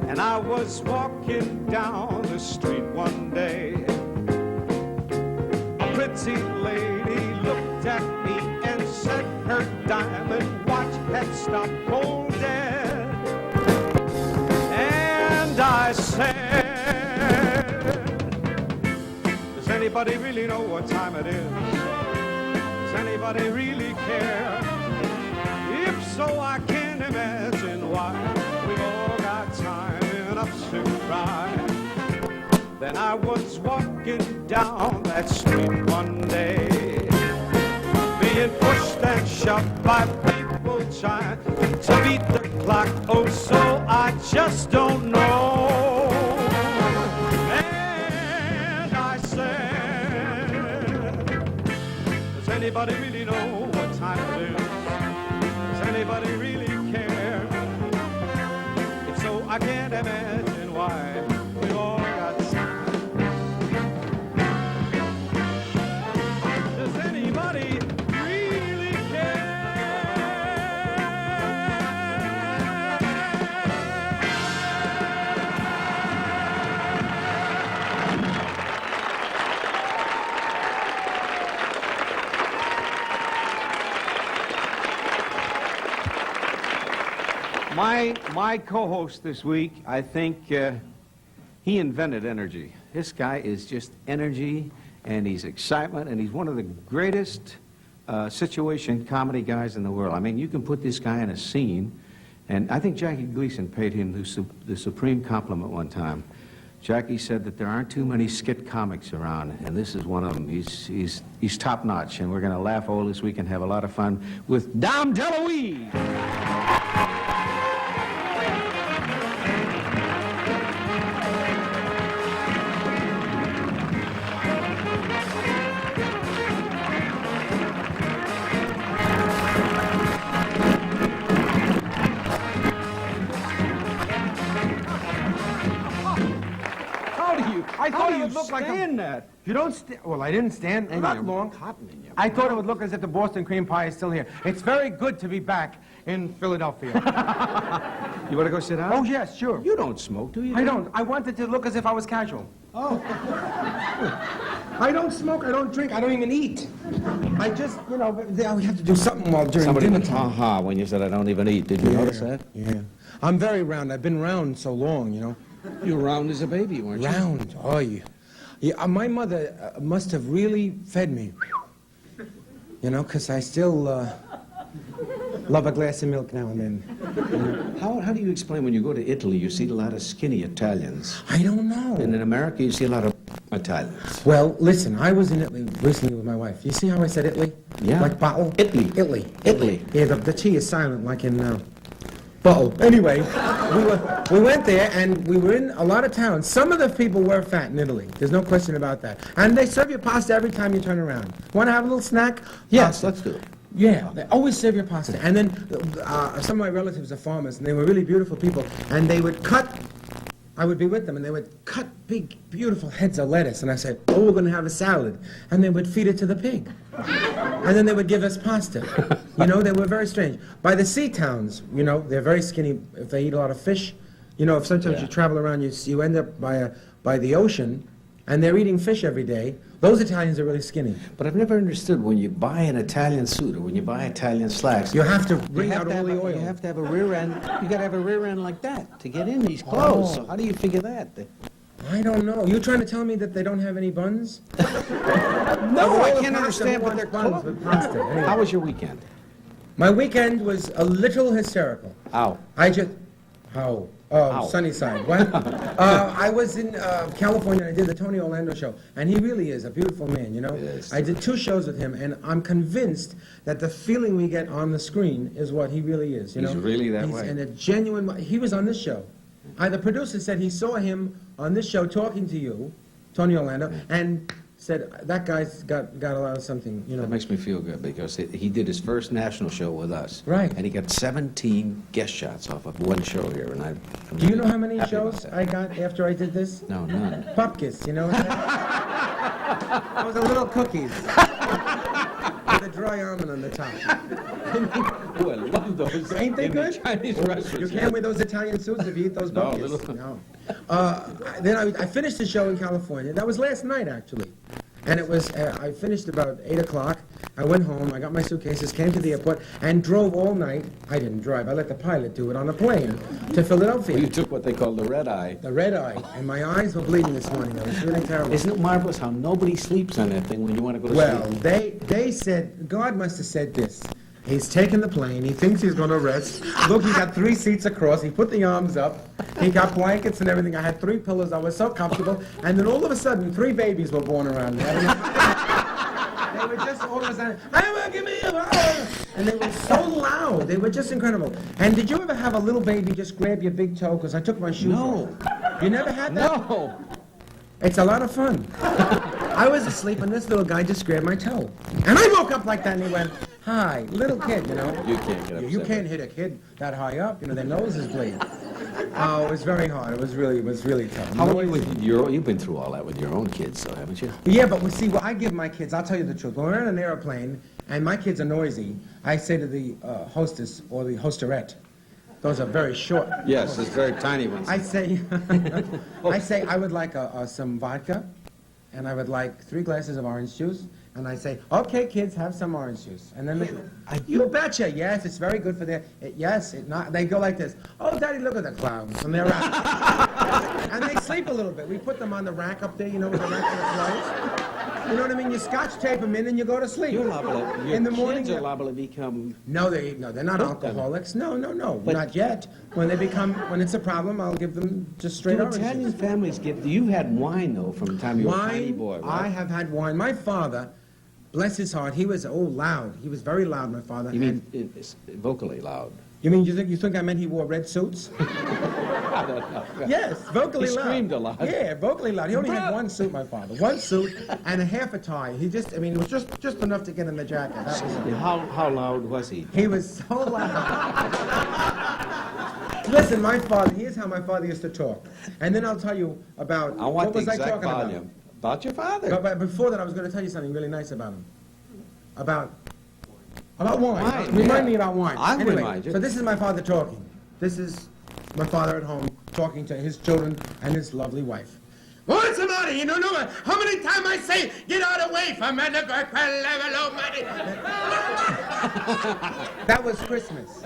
And I was walking down the street one day. A pretty lady looked at me and said her diamond watch had stopped cold dead. And I said, does anybody really know what time it is? Does anybody really care? If so, I can't imagine why we've all got time enough to cry. Then I was walking down that street one day, being pushed and shoved by people trying to beat the clock. Oh, so I just don't know. And I said, does anybody really know what time it is? Does anybody really care? If so, I can't imagine why we all got time. Does anybody really My co-host this week, I think he invented energy. This guy is just energy, and he's excitement, and he's one of the greatest situation comedy guys in the world. I mean, you can put this guy in a scene, and I think Jackie Gleason paid him the supreme compliment one time. Jackie said that there aren't too many skit comics around, and this is one of them. He's top-notch, and we're going to laugh all this week and have a lot of fun with Dom DeLuise. I thought it would look like that? You don't stand. Well, I didn't stand. And Not you're long. cotton in your I thought it would look as if the Boston cream pie is still here. It's very good to be back in Philadelphia. You want to go sit down? Oh, yes, sure. You don't smoke, do you? I don't. I wanted to look as if I was casual. Oh. I don't smoke. I don't drink. I don't even eat. I just, we have to do something while during Somebody dinner went time. ha-ha when you said I don't even eat. Did you notice that? Yeah. I'm very round. I've been round so long, You were round as a baby, weren't you? Round. Oh, yeah. My mother must have really fed me. Because I still love a glass of milk now and then. How do you explain when you go to Italy, you see a lot of skinny Italians? I don't know. And in America, you see a lot of Italians. Well, listen, I was in Italy recently with my wife. You see how I said Italy? Yeah. Like bottle? Italy. Italy. Yeah, the T is silent, like in bottle. Anyway, we went there, and we were in a lot of towns. Some of the people were fat in Italy. There's no question about that. And they serve you pasta every time you turn around. Want to have a little snack? Yes, let's do it. Yeah, they always serve your pasta. And then some of my relatives are farmers, and they were really beautiful people. And they would I would be with them, and they would cut big, beautiful heads of lettuce. And I said, oh, we're going to have a salad. And they would feed it to the pig. And then they would give us pasta. They were very strange. By the sea towns, they're very skinny if they eat a lot of fish. If sometimes you travel around, you end up by the ocean, and they're eating fish every day. Those Italians are really skinny. But I've never understood when you buy an Italian suit or when you buy Italian slacks. You have to bring out all the oil. You have to have a rear end. You got to have a rear end like that to get in these clothes. So how do you figure that? I don't know. You trying to tell me that they don't have any buns? No, I can't understand what they're buns with pasta. Anyway. How was your weekend? My weekend was a little hysterical. How? How? Oh, Sunnyside. What? I was in California and I did the Tony Orlando show, and he really is a beautiful man, you know? Yes. I did 2 shows with him, and I'm convinced that the feeling we get on the screen is what he really is, you know? He's really that way. And a genuine... He was on this show. The producer said he saw him on this show talking to you, Tony Orlando, and said, that guy's got a lot of something, you know? That makes me feel good because he did his first national show with us. Right. And he got 17 guest shots off of one show here, and I'm Do you know how many happy about shows that. I got after I did this? No, none. Pupkis, you know? I was a little cookies. With a dry almond on the top. Oh, I love those. Ain't they in the good? Chinese restaurants. You can't wear those Italian suits if you eat those No, buckets. little- No. Then I finished the show in California. That was last night, actually. And it was, I finished about 8 o'clock. I went home, I got my suitcases, came to the airport, and drove all night. I didn't drive. I let the pilot do it on a plane to Philadelphia. Well, you took what they call the red eye. The red eye. And my eyes were bleeding this morning. It was really terrible. Isn't it marvelous how nobody sleeps on that thing when you want to go to Well, sleep? they said, God must have said this. He's taken the plane. He thinks he's going to rest. Look, he got 3 seats across. He put the arms up. He got blankets and everything. I had 3 pillows. I was so comfortable. And then all of a sudden, 3 babies were born around me. They were just all of a sudden, give me a... And they were so loud. They were just incredible. And did you ever have a little baby just grab your big toe? Because I took my shoes off. You never had that? No. It's a lot of fun. I was asleep and this little guy just grabbed my toe. And I woke up like that and he went, hi, little kid, you know. You can't get upset. You can't hit a kid that high up, you know, their noses bleed. Oh, it was very hard. It was really tough. How are you with you've been through all that with your own kids, though, haven't you? Yeah, but we see, what I give my kids, I'll tell you the truth. When we're in an airplane and my kids are noisy, I say to the hostess or the hosterette, those are very short. Yes, it's very tiny ones. I say, I would like some vodka, and I would like 3 glasses of orange juice, and I say, okay, kids, have some orange juice. And then you betcha, yes, it's very good for their, they go like this, oh, Daddy, look at the clowns, and they're out. And they sleep a little bit. We put them on the rack up there, you know, with the rack for the clothes. You know what I mean? You scotch tape them in and you go to sleep. You're liable to, in the morning, kids are liable to become... No, they're not alcoholics. No, not yet. When it's a problem, I'll give them just straight orange juice. Italian families you've had wine, though, from the time you were a tiny boy, right? I have had wine. My father, bless his heart, he was, loud. He was very loud, my father. You mean it's vocally loud? You mean, you think I meant he wore red suits? I don't know. Yes, vocally loud. He screamed a lot. Yeah, vocally loud. He only had 1 suit, my father. 1 suit and a half a tie. It was just enough to get in the jacket. That was it. How loud was he? He was so loud. Listen, my father, here's how my father used to talk. And then I'll tell you about, I want what was the I exact talking volume. About your father. But before that, I was going to tell you something really nice about him. About wine. Wine, Remind yeah. me about wine. I'll Anyway, remind you. So this is my father talking. This is my father at home talking to his children and his lovely wife. What's the matter? You don't know how many times I say, get out away from me. That was Christmas.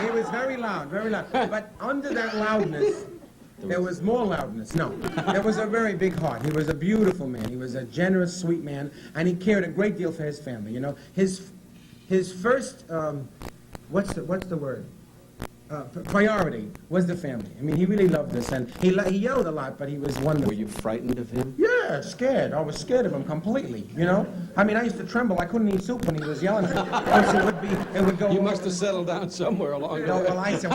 He was very loud, very loud. But under that loudness, there was more loudness. No, there was a very big heart. He was a beautiful man. He was a generous, sweet man, and he cared a great deal for his family. You know, his first what's the word? Priority was the family. I mean, he really loved us, and he yelled a lot, but he was wonderful. Were you frightened of him? Yeah, scared. I was scared of him completely, you know? I mean, I used to tremble. I couldn't eat soup when he was yelling at me. It would go... You must have settled down somewhere along the way. No, well, I said,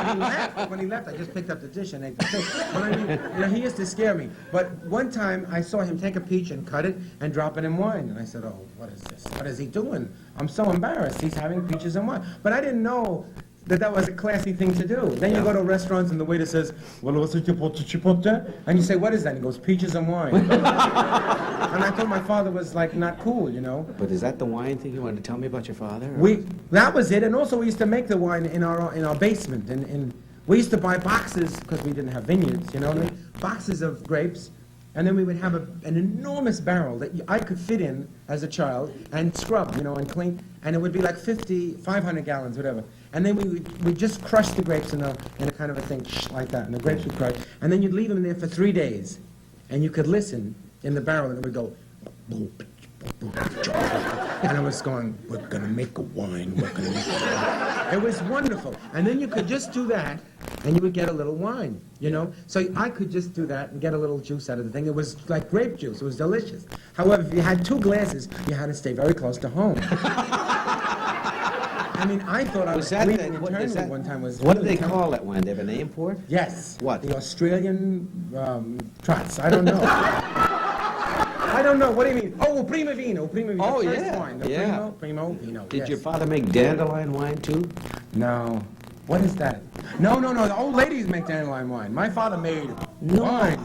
when he left, I just picked up the dish and ate the soup. But I mean, you know, he used to scare me. But one time, I saw him take a peach and cut it and drop it in wine. And I said, oh, what is this? What is he doing? I'm so embarrassed. He's having peaches and wine. But I didn't know that was a classy thing to do. Then you go to restaurants and the waiter says, well, what's a chipotle? And you say, what is that? And he goes, peaches and wine. And I thought my father was like not cool, you know. But is that the wine thing you wanted to tell me about your father? That was it. And also we used to make the wine in our basement. And we used to buy boxes, because we didn't have vineyards, you know what I mean? Boxes of grapes. And then we would have an enormous barrel that I could fit in as a child and scrub, you know, and clean. And it would be like 500 gallons, whatever. And then we'd just crush the grapes in a kind of a thing, like that. And the grapes would crush. And then you'd leave them there for 3 days. And you could listen in the barrel, and it would go, boop, And I was going, we're gonna make a wine, we're gonna make a wine. It was wonderful. And then you could just do that, and you would get a little wine, you know? So I could just do that and get a little juice out of the thing. It was like grape juice, it was delicious. However, if you had 2 glasses, you had to stay very close to home. I mean, I thought I was bleeding internally one time. What do they call that wine? They have a name for it? Yes. What? The Australian Trotz. I don't know. I don't know. What do you mean? Oh, Prima Vino. Prima Vino. Oh, the first yeah. wine. The Yeah. Primo Vino. Did yes. your father make dandelion wine, too? No. What is that? No. The old ladies make dandelion wine. My father made wine.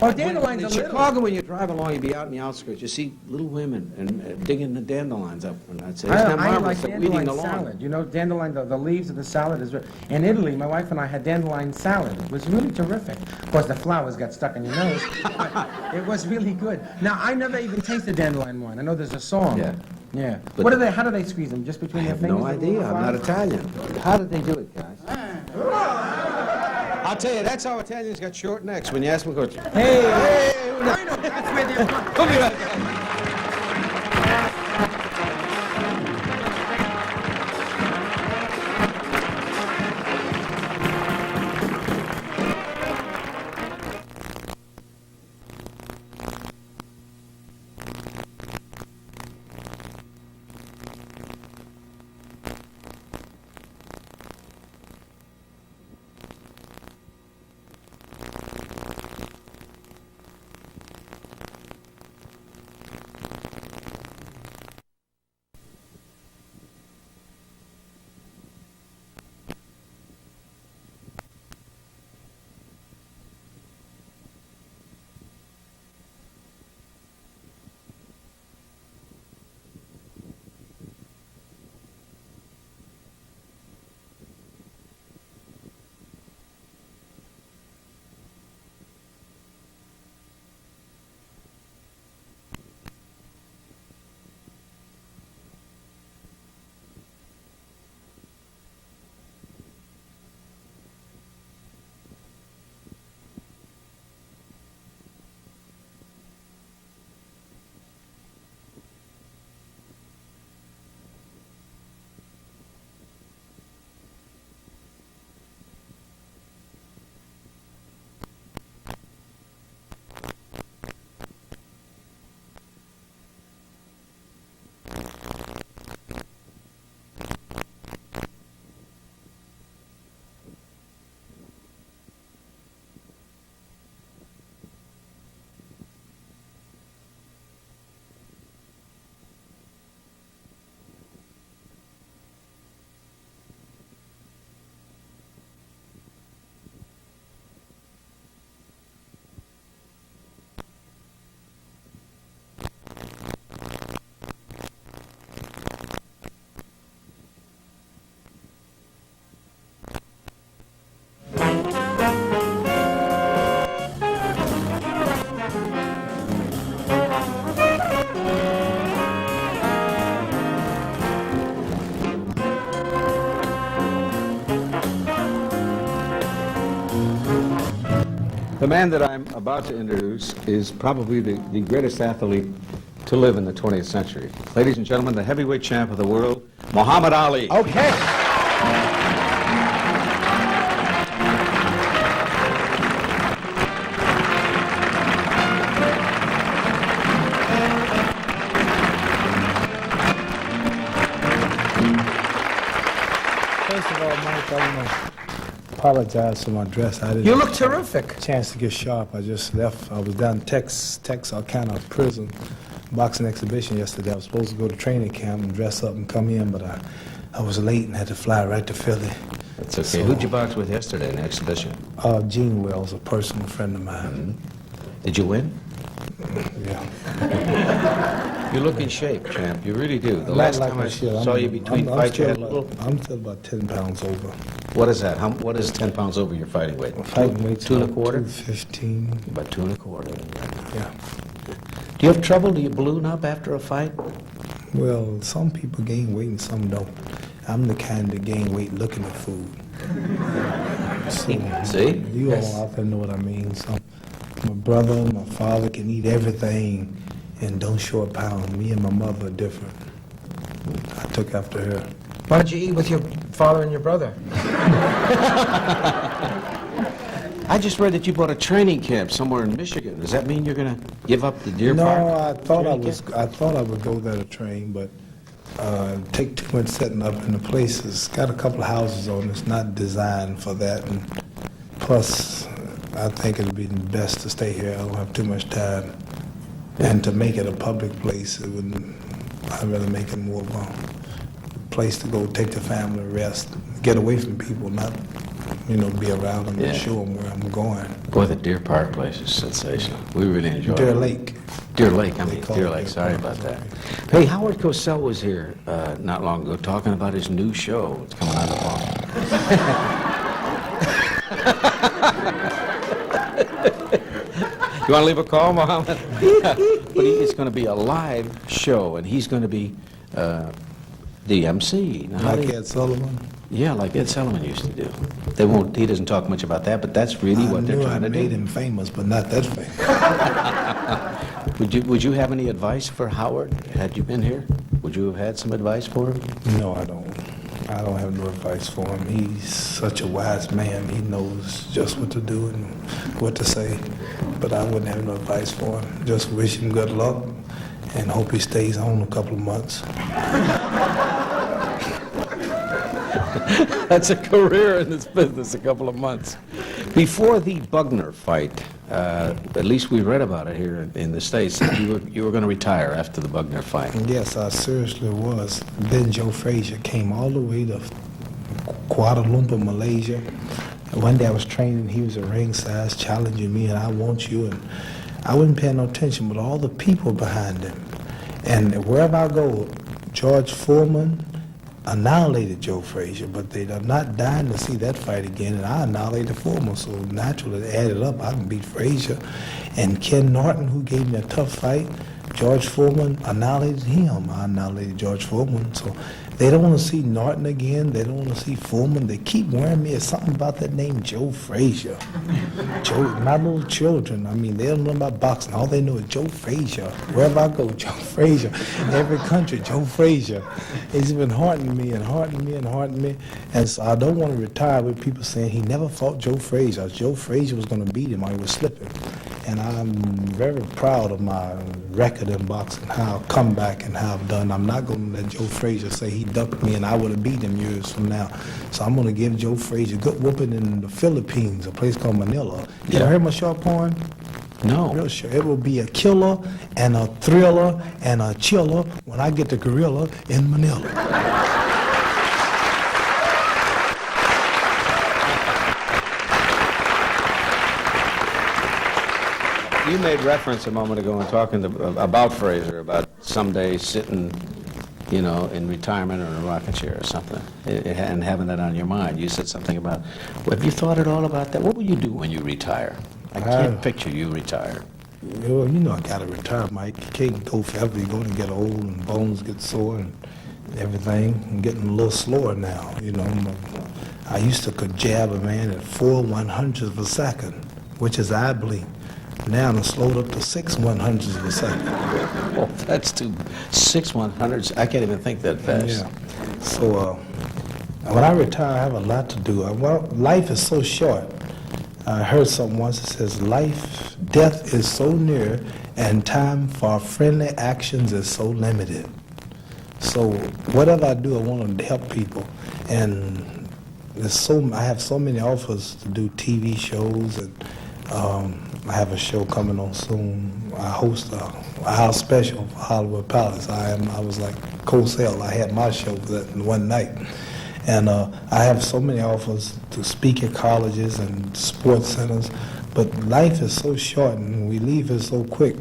Oh, dandelions in are little. Chicago, when you drive along, you'd be out in the outskirts, you see little women and digging the dandelions up. And I'd say, isn't that I marvelous? like They're weeding dandelion the lawn. salad. You know, dandelion, the leaves of the salad is... In Italy, my wife and I had dandelion salad. It was really terrific. Of course, the flowers got stuck in your nose. But it was really good. Now, I never even tasted dandelion wine. I know there's a song. Yeah. Yeah. But- What do they? How do they squeeze them? Just between I their have fingers? no the little idea. I'm not flowers? Italian. How did they do it, guys? I'll tell you, that's how Italians got short necks. When you ask them, goes, Hey, I know. That's where they're from. We'll be right back. The man that I'm about to introduce is probably the greatest athlete to live in the 20th century. Ladies and gentlemen, the heavyweight champ of the world, Muhammad Ali. Okay. First of all, Mike, I want to apologize for my dress. I didn't You look terrific. chance to get sharp. I just left. I was down in Texarkana prison boxing exhibition yesterday. I was supposed to go to training camp and dress up and come in, but I was late and had to fly right to Philly. That's okay. Who'd you box with yesterday in the exhibition? Gene Wells, a personal friend of mine. Did you win? Yeah. You look in shape, champ. You really do. The Not last like time I shit. saw you between I'm fights, you still had a little... I'm still about 10 pounds over. What is that? What is 10 pounds over your fighting weight? Fighting weight's Two and a about quarter? 215. About 2 1/4. Yeah. Do you have trouble? Do you balloon up after a fight? Well, some people gain weight and some don't. I'm the kind that gain weight looking at food. See? You all out there know what I mean. So, my brother and my father can eat everything, and don't show a pound. Me and my mother are different. I took after her. Why don't you eat with your father and your brother? I just read that you bought a training camp somewhere in Michigan. Does that mean you're going to give up the Deer Park? No, I thought I would go there to train, but take too much setting up in the place. It's got a couple of houses on it. It's not designed for that, and plus, I think it'd be best to stay here. I don't have too much time, and to make it a public place, I'd rather make it more of a place to go take the family, rest, get away from people, not be around them and show them where I'm going. Boy, the Deer Park place is sensational. We really enjoy it. Deer Lake. Deer Lake, Deer Lake, sorry about that. Hey, Howard Cosell was here not long ago talking about his new show. It's coming out of the fall. You want to leave a call, Mohammed? But it's going to be a live show, and he's going to be the MC. Now, Like Ed Sullivan? Yeah, like Ed Sullivan used to do. He doesn't talk much about that, but that's really what they're trying to do. I made him famous, but not that famous. Would you have any advice for Howard had you been here? Would you have had some advice for him? No, I don't. I don't have no advice for him. He's such a wise man. He knows just what to do and what to say. But I wouldn't have no advice for him. Just wish him good luck and hope he stays on a couple of months. That's a career in this business, a couple of months. Before the Bugner fight, at least we read about it here in the States, you were going to retire after the Bugner fight. Yes, I seriously was. Then Joe Frazier came all the way to Kuala Lumpur, Malaysia. And one day I was training, he was at ringside challenging me, and I want you. And I wasn't paying no attention, but all the people behind him. And wherever I go, George Foreman annihilated Joe Frazier, but they are not dying to see that fight again, and I annihilated Foreman, so naturally, added up, I can beat Frazier. And Ken Norton, who gave me a tough fight, George Foreman annihilated him. I annihilated George Foreman, so they don't want to see Norton again. They don't want to see Foreman. They keep wearing me something about that name, Joe Frazier. My little children, they don't know about boxing. All they know is Joe Frazier. Wherever I go, Joe Frazier. Every country, Joe Frazier. It's been heartening me and heartening me and heartening me. And so I don't want to retire with people saying he never fought Joe Frazier. Joe Frazier was going to beat him while he was slipping. And I'm very proud of my record in boxing, how I've come back and how I've done. I'm not going to let Joe Frazier say he ducked me and I would have beat him years from now. So I'm going to give Joe Frazier a good whooping in the Philippines, a place called Manila. You ever heard my short porn? No. Real sure. It will be a killer and a thriller and a chiller when I get the gorilla in Manila. You made reference a moment ago in talking about Frazier, about someday sitting, in retirement or in a rocking chair or something, and having that on your mind. You said something about, have you thought at all about that? What will you do when you retire? I can't picture you retire. Well, I got to retire, Mike. You can't go forever. You're going to get old and bones get sore and everything. I'm getting a little slower now, I used to could jab a man at 4/100ths of a second, which is eye blink. Now I'm slowed up to 6/100ths of a second. Oh, that's 6/100ths. I can't even think that fast. Yeah. So when I retire, I have a lot to do. Life is so short. I heard something once that says, death is so near, and time for friendly actions is so limited. So whatever I do, I want to help people. And I have so many offers to do TV shows, and I have a show coming on soon. I host a house special for Hollywood Palace. I was like Cosell. I had my show that one night. And I have so many offers to speak at colleges and sports centers. But life is so short and we leave it so quick.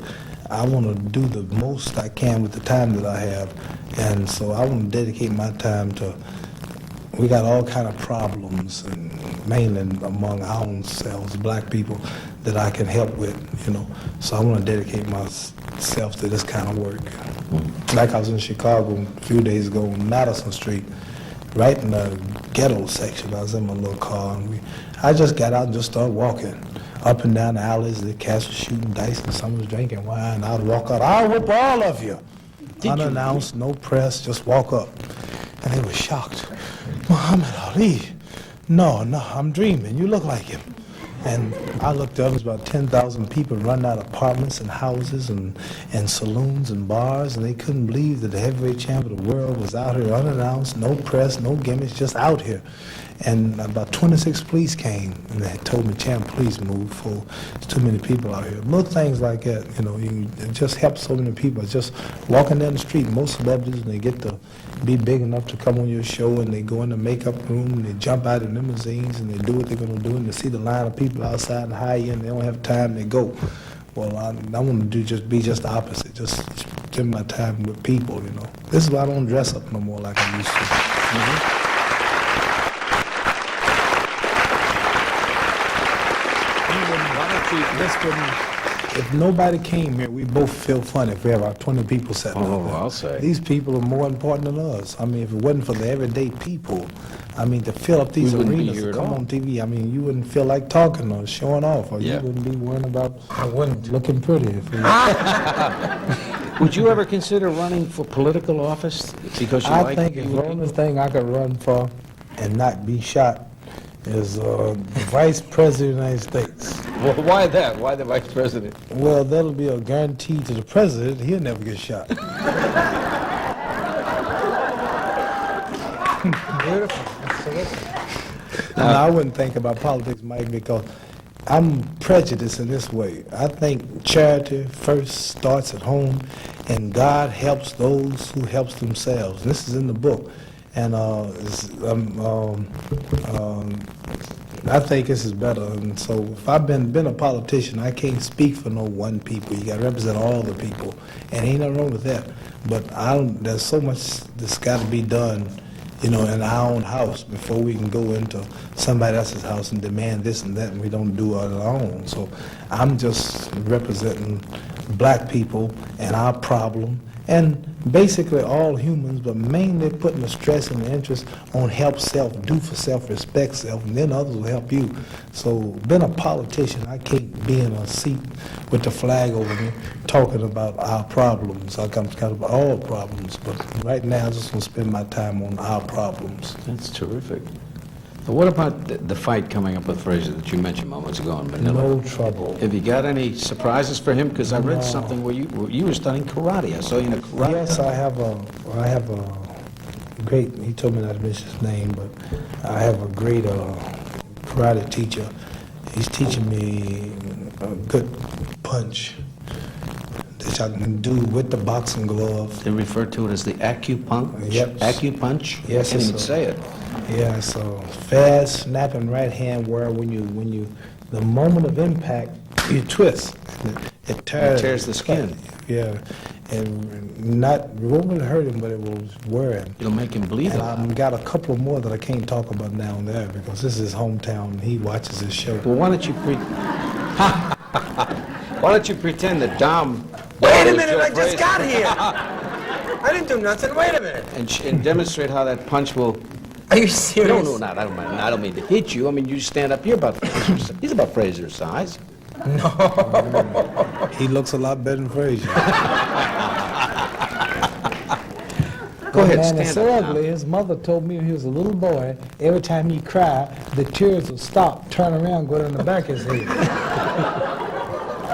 I want to do the most I can with the time that I have. And so I want to dedicate my time to, we got all kind of problems, and mainly among our own selves, black people, that I can help with, So I want to dedicate myself to this kind of work. Like I was in Chicago a few days ago on Madison Street, right in the ghetto section. I was in my little car, and I just got out and just started walking. up and down the alleys. The cats were shooting dice and some was drinking wine. I'd walk out, I'll whoop all of you. Unannounced, no press, just walk up. And they were shocked. Muhammad Ali? No, I'm dreaming. You look like him. And I looked up, there was about 10,000 people running out of apartments and houses and saloons and bars, and they couldn't believe that the heavyweight champ of the world was out here unannounced, no press, no gimmicks, just out here. And about 26 police came, and they told me, champ, please move, for there's too many people out here. Little things like that, you know, it just helps so many people. It's just walking down the street, most celebrities, and they get to be big enough to come on your show, and they go in the makeup room, and they jump out in limousines, and they do what they're going to do, and they see the line of people outside and hire you, and they don't have time, they go. Well, I want to be just the opposite, just spend my time with people, you know. This is why I don't dress up no more like I used to. Mm-hmm. If nobody came here, we both feel funny if we have our 20 people sitting up there. I'll say. These people are more important than us. I mean, if it wasn't for the everyday people, I mean, to fill up these arenas, to come on TV, I mean, you wouldn't feel like talking or showing off, or you wouldn't be worrying about looking pretty. Would you ever consider running for political office? Because I think the only thing I could run for and not be shot is Vice President of the United States. Well, why that? Why the Vice President? Well, that'll be a guarantee to the President. He'll never get shot. Beautiful. And I wouldn't think about politics, Mike, because I'm prejudiced in this way. I think charity first starts at home, and God helps those who helps themselves. And this is in the book. And I think this is better. And so if I've been a politician, I can't speak for no one people. You got to represent all the people. And ain't nothing wrong with that. But there's so much that's got to be done, you know, in our own house before we can go into somebody else's house and demand this and that, and we don't do it on our own. So I'm just representing black people and our problem, and basically all humans, but mainly putting the stress and the interest on help self, do for self, respect self, and then others will help you. So being a politician, I can't be in a seat with the flag over me talking about our problems. I come kind of about all problems, but right now I just want to spend my time on our problems. That's terrific. But what about the fight coming up with Frazier that you mentioned moments ago in Manila? No trouble. Have you got any surprises for him? Because I read something where you were studying karate. I saw you in a karate. Yes, I have a great, he told me not to mention his name, but I have a great karate teacher. He's teaching me a good punch that I can do with the boxing glove. They refer to it as the acupunch? Yep. Acupunch? Yes, I can't even say it. Yeah, so fast, snapping right hand where when you, the moment of impact, you twist. It tears the skin. Yeah, and it won't hurt him, but it will wear him. It'll make him bleed. And I've got a couple more that I can't talk about down there because this is his hometown and he watches his show. Well, why don't you pretend that Dom... Wait a minute, I just got here! I didn't do nothing, wait a minute. And demonstrate how that punch will... Are you serious? No, I don't mean to hit you. I mean, you stand up here about Frazier's. He's about Frazier's size. No. He looks a lot better than Frazier. Go ahead, man, stand it's so up ugly. now. His mother told me when he was a little boy, every time he cried, the tears would stop, turn around, go down the back of his head.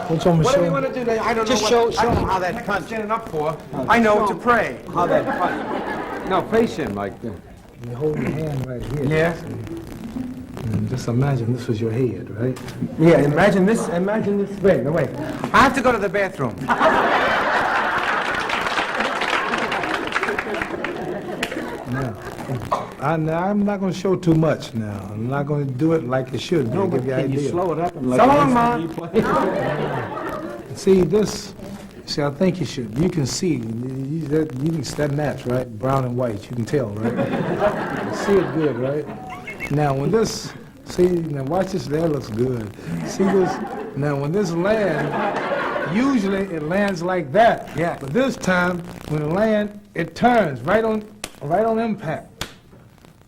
What What do we want to do? I don't Just know. show I don't know him. how that punch standing up for. I know to pray. How that punch... No, face him like... You hold your hand right here. Yeah. And just imagine this was your head, right? Yeah, imagine this. Wait. I have to go to the bathroom. Now, I'm not going to show too much now. I'm not going to do it like it should be. No, but give can you idea. slow it up? And So long, Mom. See, I think you should. You can see. You can stand that, right? Brown and white. You can tell, right? You see it good, right? Now, when this... See, now watch this. That looks good. See this? Now, when this lands, usually it lands like that. Yeah. But this time, when it lands, it turns right on impact.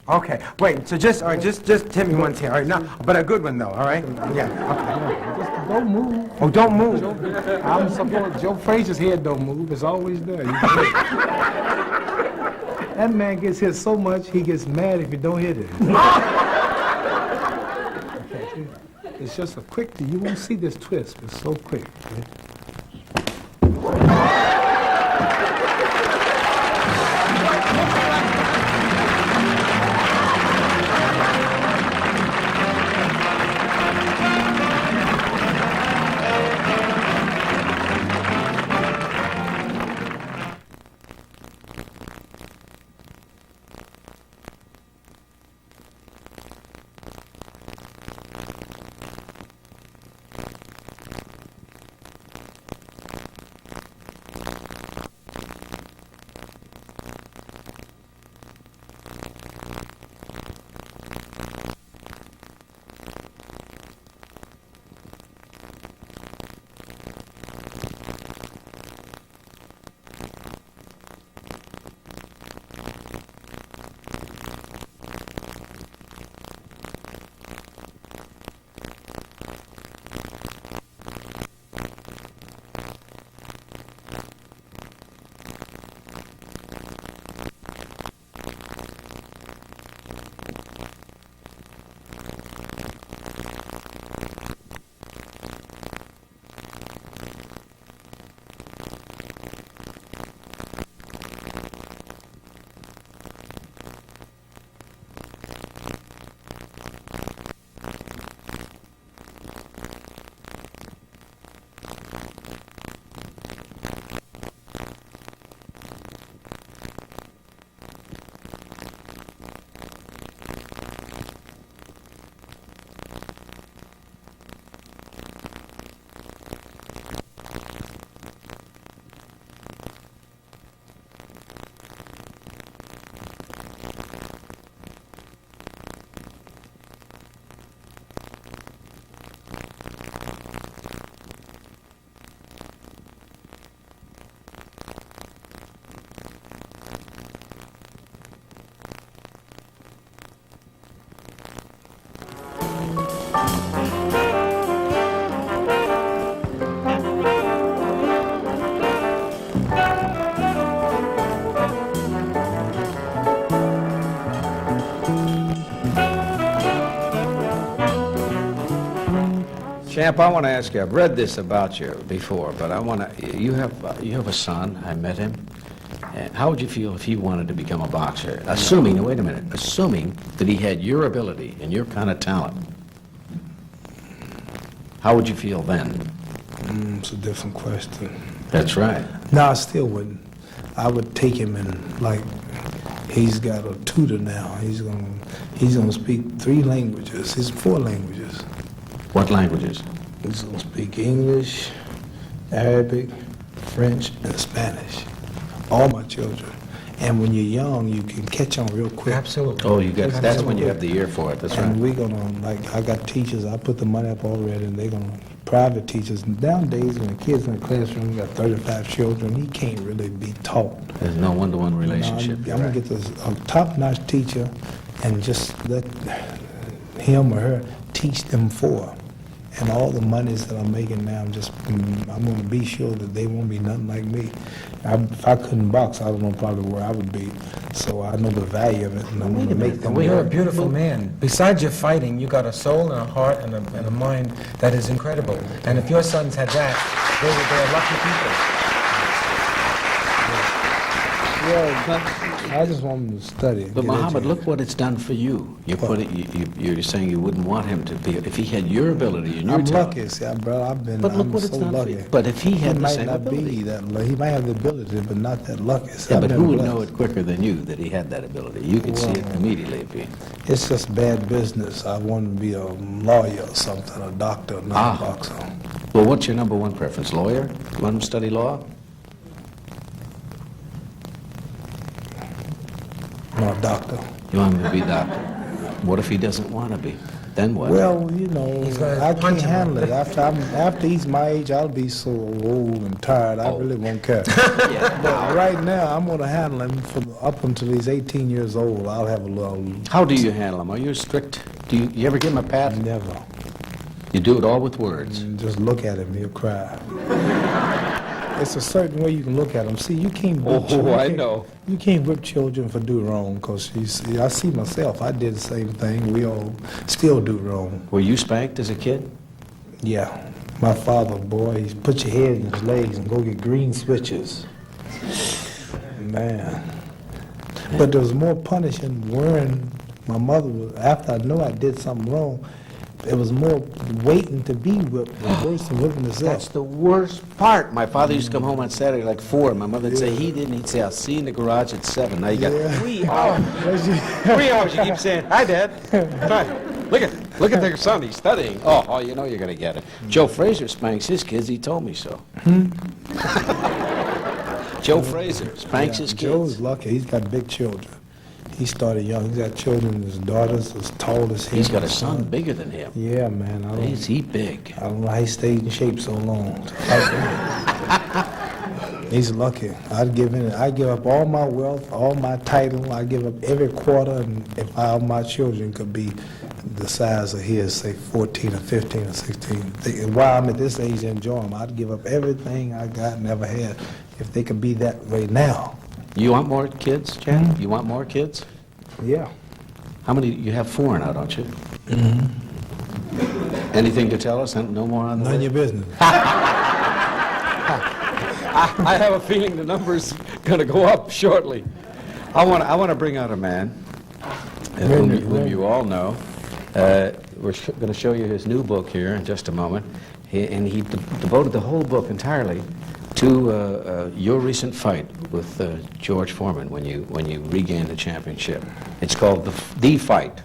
Okay, wait, so just, all right, just hit me once here, all right, no, but a good one though, all right? Yeah, okay. Just don't move. Oh, don't move. I'm supposed, Joe Frazier's head don't move. It's always there. That man gets hit so much, he gets mad if you don't hit it. Okay, it's just a quick, you won't see this twist. It's so quick. Okay? Champ, I want to ask you, I've read this about you before, but I want to, you have a son, I met him, and how would you feel if he wanted to become a boxer? Assuming, now wait a minute, assuming that he had your ability and your kind of talent, how would you feel then? It's a different question. That's right. No, I still wouldn't. I would take him and, like, he's got a tutor now. He's gonna speak 3 languages. He's 4 languages. What languages? He's gonna speak English, Arabic, French, and Spanish. All my children. And when you're young, you can catch on real quick. Absolutely. Oh, you got, that's when you have the ear for it, that's right. And we're gonna, like, I got teachers, I put the money up already, and they're gonna, private teachers. Nowadays, when a kid's in the classroom, got 35 children, he can't really be taught. There's no one-to-one relationship. I'm gonna get a top-notch teacher and just let him or her teach them 4. And all the monies that I'm making now, I'm gonna be sure that they won't be nothing like me. If I couldn't box, I don't know probably where I would be. So I know the value of it, and I'm gonna make them. You're a beautiful man. Besides your fighting, you got a soul and a heart and a mind that is incredible. And if your sons had that, they're lucky people. Well, I just want them to study. But Muhammad, look what it's done for you. You put it. You're saying you wouldn't want him to be if he had your ability and your I'm talent. lucky, see, bro. But look I'm what so it's done lucky. for you. But if he had the might same not ability, be that. He might have the ability, but not that lucky. See, yeah. I've But been who would blessed. know it quicker than you that he had that ability? You could see it immediately if he. It's just bad business. I want to be a lawyer or something, a doctor, not a boxer. Well, what's your number one preference? Lawyer? You want him to study law? No, doctor. You want him to be doctor? What if he doesn't want to be? Then what? Well, you know, I can't handle it. After he's my age, I'll be so old and tired. I really won't care. But right now, I'm going to handle him up until he's 18 years old. I'll have a little. How do you handle him? Are you strict? Do you ever give him a pat? Never. You do it all with words. Just look at him, he'll cry. It's a certain way you can look at them. See, you can't whip children. You can't whip children for do wrong, because I see myself. I did the same thing. We all still do wrong. Were you spanked as a kid? Yeah. My father, boy, he put your head in his legs and go get green switches. Man. But there was more punishing when my mother was, after I know I did something wrong, it was more waiting to be whipped, worse than whipping us up. That's the worst part. My father used to come home on Saturday like 4, and my mother would say he didn't. He'd say, I'll see you in the garage at 7. Now you got 3 hours. 3 hours. You keep saying, hi, Dad. Fine. Look at their son. He's studying. Oh, you know you're going to get it. Joe Frazier spanks his kids. He told me so. Joe Frazier spanks his kids. Joe's lucky. He's got big children. He started young. He's got children. His daughter's as tall as him. He's got a son bigger than him. Yeah, man. Is he big? I don't know how he stayed in shape so long. He's lucky. I give up all my wealth, all my title. I give up every quarter, and if all my children could be the size of his, say 14 or 15 or 16, while I'm at this age enjoying them, I'd give up everything I got and ever had if they could be that way now. You want more kids, Chad? You want more kids? Yeah. How many? You have 4 now, don't you? Anything to tell us? No more on the None of your business. I have a feeling the number's going to go up shortly. I want to bring out a man whom you all know. We're going to show you his new book here in just a moment. He devoted the whole book entirely to your recent fight with George Foreman when you regained the championship. It's called The Fight,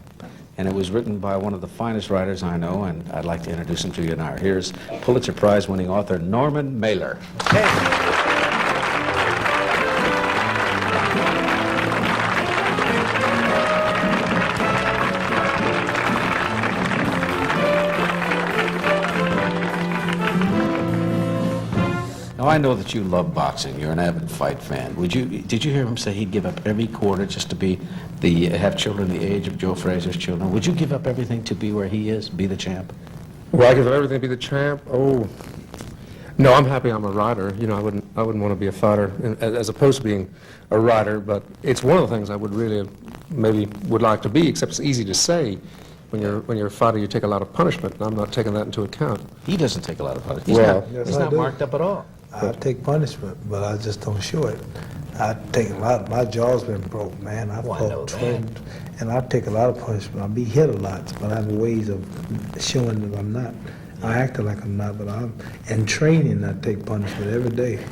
and it was written by one of the finest writers I know, and I'd like to introduce him to you now. Here's Pulitzer Prize-winning author Norman Mailer. Now, I know that you love boxing. You're an avid fight fan. Did you hear him say he'd give up every quarter just to have children the age of Joe Frazier's children? Would you give up everything to be where he is, be the champ? Will I give up everything to be the champ? Oh, no, I'm happy I'm a rider. You know, I wouldn't want to be a fighter as opposed to being a rider, but it's one of the things I would really would like to be, except it's easy to say. When you're a fighter, you take a lot of punishment, and I'm not taking that into account. He doesn't take a lot of punishment. He's not marked up at all. I take punishment, but I just don't show it. I take a lot. My jaw's been broke, man. I've fought troubled, and I take a lot of punishment. I be hit a lot, but I have ways of showing that I'm not. I act like I'm not, but I'm in training. I take punishment every day.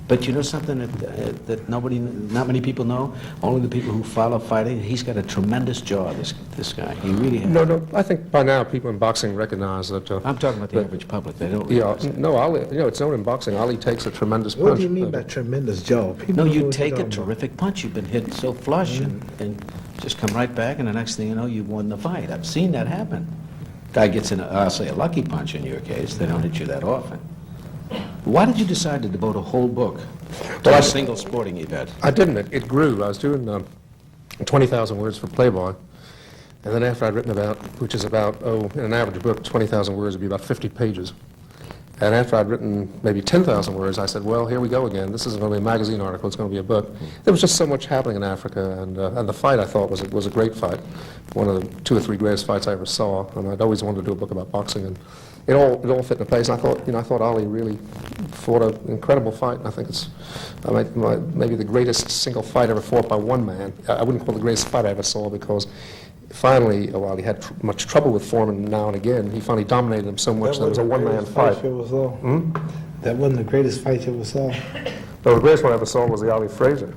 But you know something that not many people know? Only the people who follow fighting. He's got a tremendous jaw, this guy. He really has. No, I think by now people in boxing recognize that... I'm talking about the average public. They don't realize it. No, Ali, it's known in boxing. Ali takes a tremendous punch. What do you mean by tremendous jaw? No, you take a terrific punch. You've been hit so flush and just come right back, and the next thing you know, you've won the fight. I've seen that happen. Guy gets I'll say a lucky punch in your case. They don't hit you that often. Why did you decide to devote a whole book to a single sporting event? I didn't. It grew. I was doing 20,000 words for Playboy, and then after I'd written which is about, in an average book, 20,000 words would be about 50 pages. And after I'd written maybe 10,000 words, I said, well, here we go again. This isn't going to be a magazine article. It's going to be a book. There was just so much happening in Africa, and the fight, I thought, was a great fight. One of the 2 or 3 greatest fights I ever saw, and I'd always wanted to do a book about boxing, and it all fit into place. And I thought Ali really fought an incredible fight. And I think it's maybe the greatest single fight ever fought by one man. I wouldn't call it the greatest fight I ever saw, because finally, while he had much trouble with Foreman now and again, he finally dominated him so much that it was a one-man fight. That wasn't the greatest fight you ever saw? No, the greatest one I ever saw was the Ali Frazier.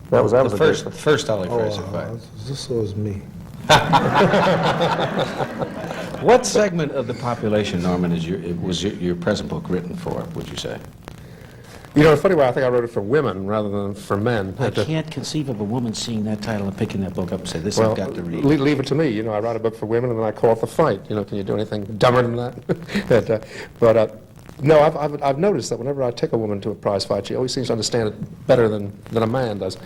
That was the first Ali Frazier fight. This was me. What segment of the population, Norman, was your present book written for, would you say? You know, it's funny why I think I wrote it for women rather than for men. I can't conceive of a woman seeing that title and picking that book up and say, this Well, I've got to read. leave it to me. You know, I write a book for women and then I call it The Fight. You know, can you do anything dumber than that? No, I've noticed that whenever I take a woman to a prize fight, she always seems to understand it better than a man does.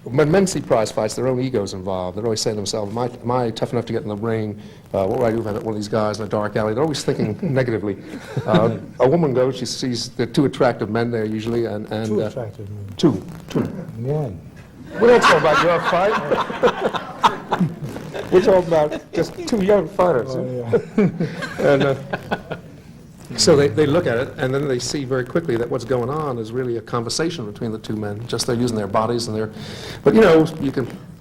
When men see prize fights, their own ego's involved. They're always saying to themselves, am I tough enough to get in the ring? What would I do if I met one of these guys in a dark alley? They're always thinking negatively. A woman goes, she sees the two attractive men there usually, and Two attractive men. Two. One. We don't talk about your fight. We're talking about just two young fighters. Oh, yeah. And so they look at it, and then they see very quickly that what's going on is really a conversation between the two men. Just they're using their bodies and but you know,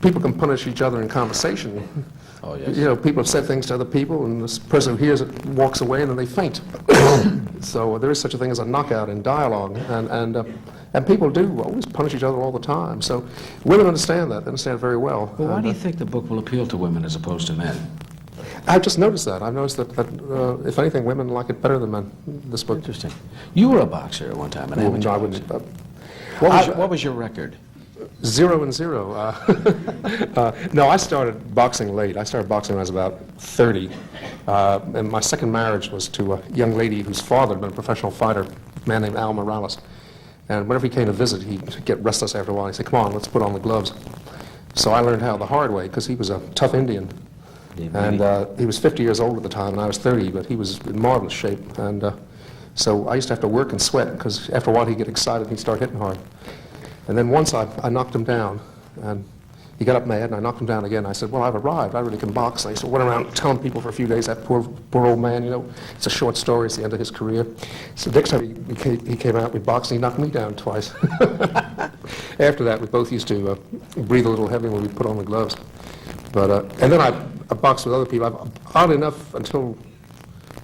people can punish each other in conversation. Oh, yes. You know, people have said things to other people, and this person who hears it walks away, and then they faint. So there is such a thing as a knockout in dialogue, and people do always punish each other all the time. So women understand that. They understand it very well. Well, why do you think the book will appeal to women as opposed to men? I've just noticed that. I've noticed that if anything, women like it better than men, this book. Interesting. You were a boxer at one time, an amateur I boxer. wouldn't. What was your record? 0-0. No, I started boxing late. I started boxing when I was about 30. And my second marriage was to a young lady whose father had been a professional fighter, a man named Al Morales. And whenever he came to visit, he'd get restless after a while. He'd say, come on, let's put on the gloves. So I learned how the hard way, because he was a tough Indian. And he was 50 years old at the time, and I was 30, but he was in marvelous shape. And so I used to have to work and sweat, because after a while he'd get excited and he'd start hitting hard. And then once I knocked him down, and he got up mad, and I knocked him down again. I said, well, I've arrived. I really can box. I used to went around telling people for a few days, that poor old man, you know, it's a short story. It's the end of his career. So next time he came out, we boxed, and he knocked me down twice. After that, we both used to breathe a little heavy when we put on the gloves. But and then I boxed with other people. Oddly enough, until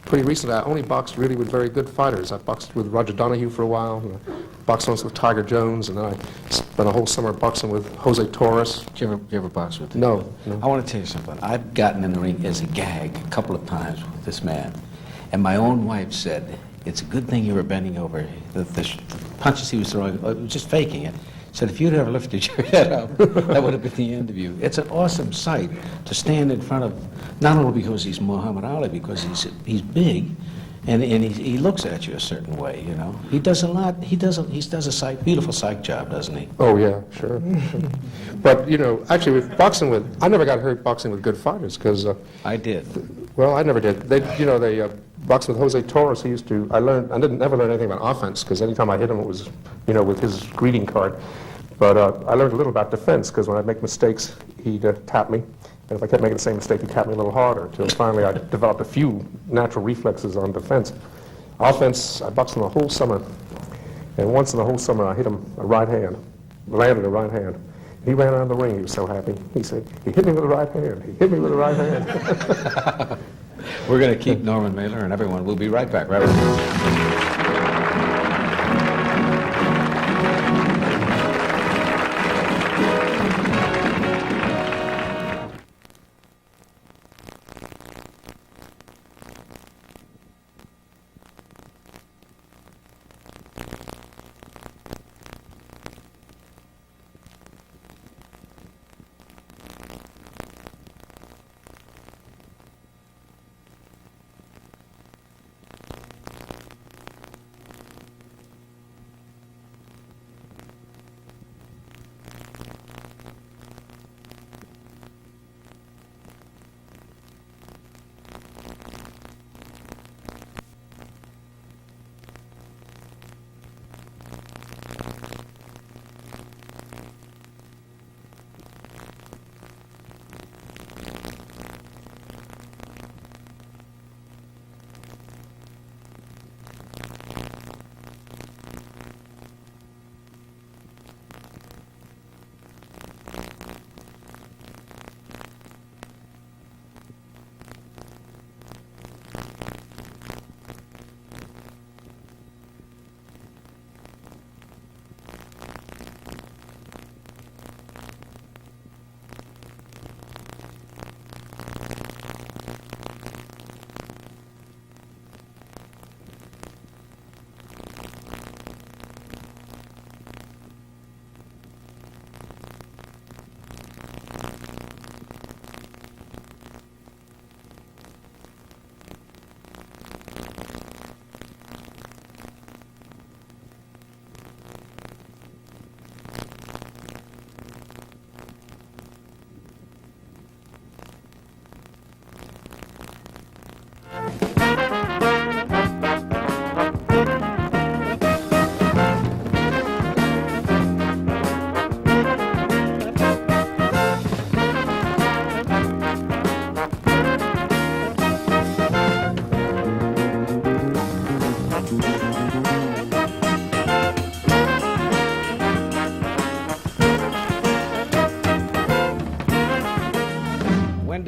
pretty recently, I only boxed really with very good fighters. I boxed with Roger Donahue for a while, and I boxed once with Tiger Jones, and then I spent a whole summer boxing with Jose Torres. Did you ever box with him? No. I want to tell you something. I've gotten in the ring as a gag a couple of times with this man, and my own wife said, it's a good thing you were bending over. The punches he was throwing, just faking it. Said, if you'd ever lifted your head up, that would have been the end of you. It's an awesome sight to stand in front of, not only because he's Muhammad Ali, because he's big, and he looks at you a certain way, you know. He does a lot. He does a beautiful psych job, doesn't he? Oh yeah, sure. But you know, actually, with boxing I never got hurt boxing with good fighters because I did. Well, I never did. They boxed with Jose Torres. I never learned anything about offense because anytime I hit him, it was, you know, with his greeting card. But I learned a little about defense because when I'd make mistakes, he'd tap me. And if I kept making the same mistake, he'd tap me a little harder until finally I developed a few natural reflexes on defense. Offense, I boxed him the whole summer. And once in the whole summer, I hit him a right hand, landed a right hand. He ran out of the ring. He was so happy. He said, he hit me with the right hand. He hit me with the right hand. We're going to keep Norman Mailer and everyone. We'll be right back. Right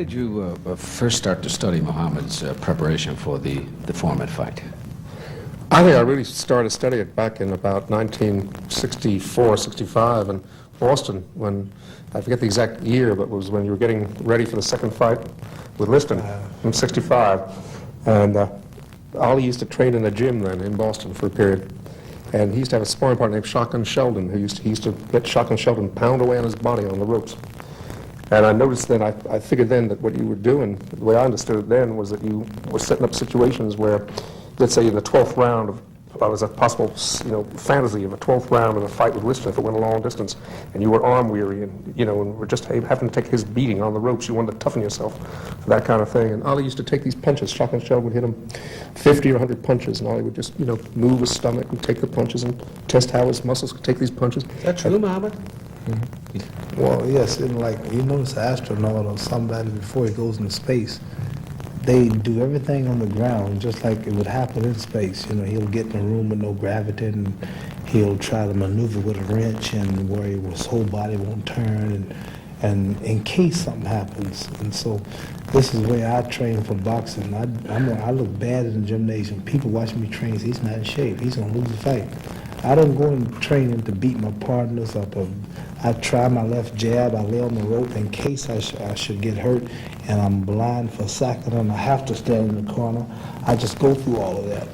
did you first start to study Muhammad's preparation for the Foreman fight? I think I really started studying it back in about 1964, 65 in Boston, when, I forget the exact year, but it was when you were getting ready for the second fight with Liston in 65. And Ollie used to train in a gym then in Boston for a period. And he used to have a sparring partner named Shotgun Sheldon, who he used to let Shotgun Sheldon pound away on his body on the ropes. And I noticed then, I figured then that what you were doing, the way I understood it then, was that you were setting up situations where, let's say in the 12th round of, was a possible, fantasy of a 12th round of a fight with Liston if it went a long distance, and you were arm weary and, and were just having to take his beating on the ropes. You wanted to toughen yourself for that kind of thing. And Ollie used to take these punches. Shotgun Sheldon would hit him 50 or 100 punches, and Ollie would just, move his stomach and take the punches and test how his muscles could take these punches. Is that true, Muhammad? Well, yes, and like, you notice an astronaut or somebody before he goes into space, they do everything on the ground just like it would happen in space. He'll get in a room with no gravity and he'll try to maneuver with a wrench and where his whole body won't turn and in case something happens. And so this is the way I train for boxing. I look bad in the gymnasium. People watch me train, he's not in shape, he's going to lose the fight. I don't go in training to beat my partners up. I try my left jab, I lay on the rope in case I should get hurt, and I'm blind for a second and I have to stand in the corner. I just go through all of that,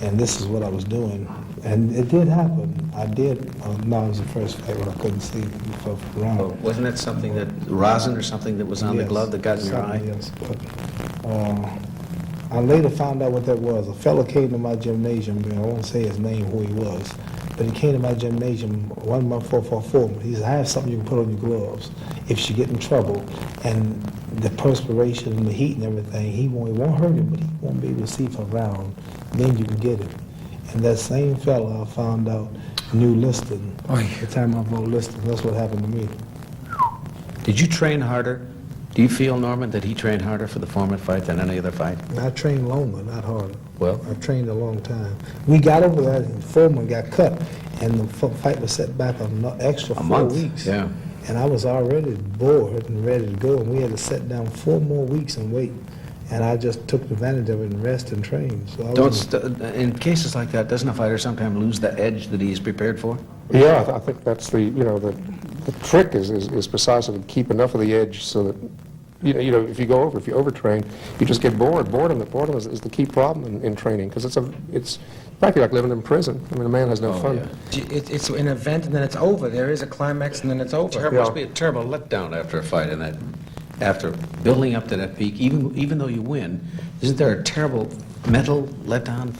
and this is what I was doing. And it did happen. I did. No, it was the first fight when I couldn't see for round. Oh, wasn't that something that, rosin or something that was on the glove that got in your eye? Yes, but I later found out what that was. A fellow came to my gymnasium, I won't say his name, who he was, but he came to my gymnasium 1 month before. He said, I have something you can put on your gloves if you get in trouble. And the perspiration and the heat and everything, it won't hurt him, but he won't be able to see for a round. Then you can get it. And that same fellow I found out knew Liston. The time I wrote Liston, that's what happened to me. Did you train harder? Do you feel, Norman, that he trained harder for the Foreman fight than any other fight? I trained longer, not harder. Well? I trained a long time. We got over there, and Foreman got cut, and the fight was set back an extra 4 weeks. Yeah. And I was already bored and ready to go, and we had to sit down 4 more weeks and wait. And I just took advantage of it and rest and trained. So in cases like that, doesn't a fighter sometimes lose the edge that he's prepared for? Yeah, I think that's the trick is precisely to keep enough of the edge so that, if you overtrain, you just get bored. Boredom is the key problem in training, because it's practically like living in prison. I mean, a man has no fun. Yeah. It's an event and then it's over. There is a climax and then it's over. It must be a terrible letdown after a fight, and that after building up to that peak, even though you win, isn't there a terrible mental letdown,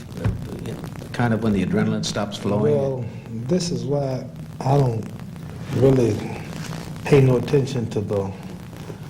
kind of when the adrenaline stops flowing? Well, this is why I don't really pay no attention to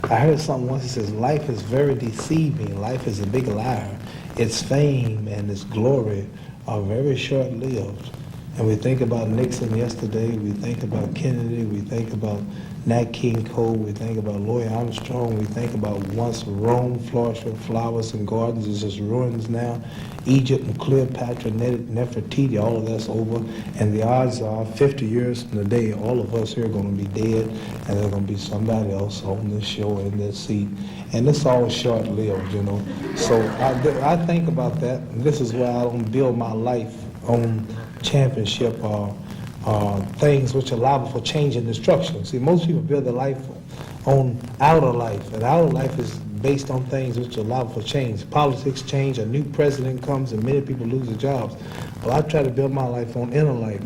I heard something once that says, life is very deceiving. Life is a big liar. Its fame and its glory are very short-lived. And we think about Nixon yesterday, we think about Kennedy, we think about Nat King Cole, we think about Louis Armstrong, we think about once Rome flourished with flowers and gardens, it's just ruins now. Egypt and Cleopatra, Nefertiti, all of that's over. And the odds are 50 years from today, all of us here are going to be dead, and there's going to be somebody else on this show in this seat. And it's all short-lived, So I think about that, and this is why I don't build my life on championship or things which are liable for change and destruction. See, most people build their life on outer life, and outer life is based on things which are liable for change. Politics change, a new president comes, and many people lose their jobs. Well, I try to build my life on inner life,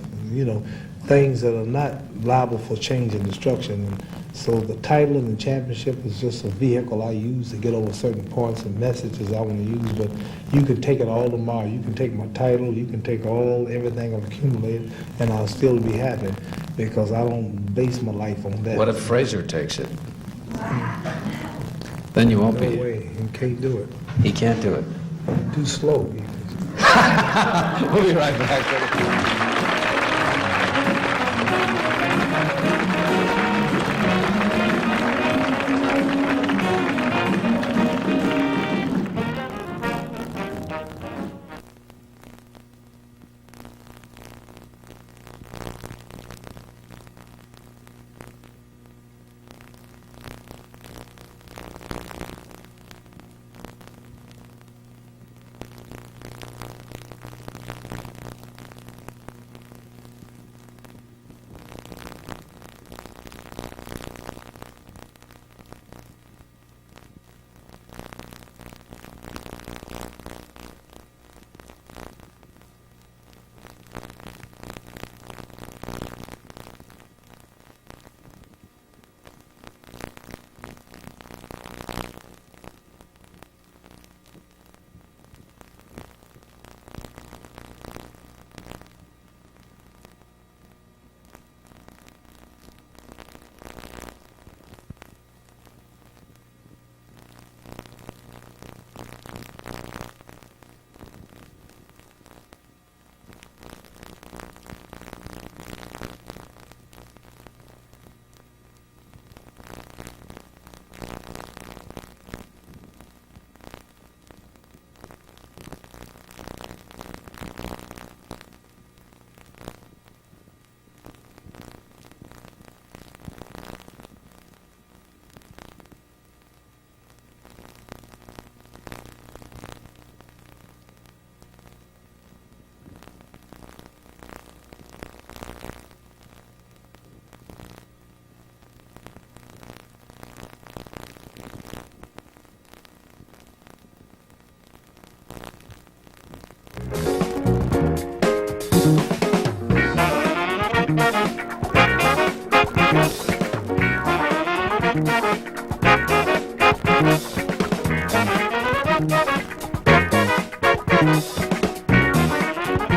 things that are not liable for change and destruction. And so the title and the championship is just a vehicle I use to get over certain points and messages I want to use, but you can take it all tomorrow. You can take my title, you can take everything I've accumulated, and I'll still be happy because I don't base my life on that. What if Fraser takes it? Then you won't be. No way, he can't do it. He can't do it. Too slow. We'll be right back.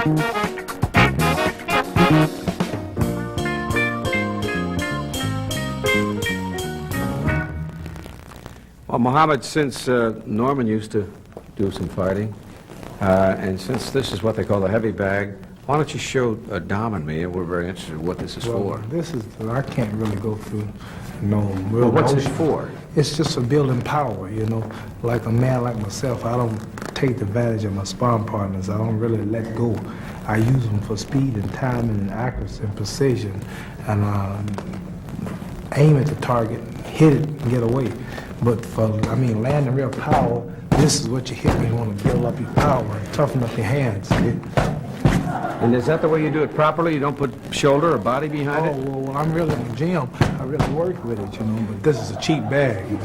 Well, Mohammed, since Norman used to do some fighting, and since this is what they call the heavy bag, why don't you show Dom and me, and we're very interested in what this is for. This is, I can't really go through no real Well, what's it motion. for? It's just for building power, you know. Like a man like myself, I don't take advantage of my sparring partners. I don't really let go. I use them for speed and timing and accuracy and precision, and aim at the target, hit it, and get away. But for, landing real power, this is what you hit when you want to build up your power and toughen up your hands. And is that the way you do it properly? You don't put shoulder or body behind it? Well, when I'm really in the gym, I really work with it, you know, but this is a cheap bag. You know?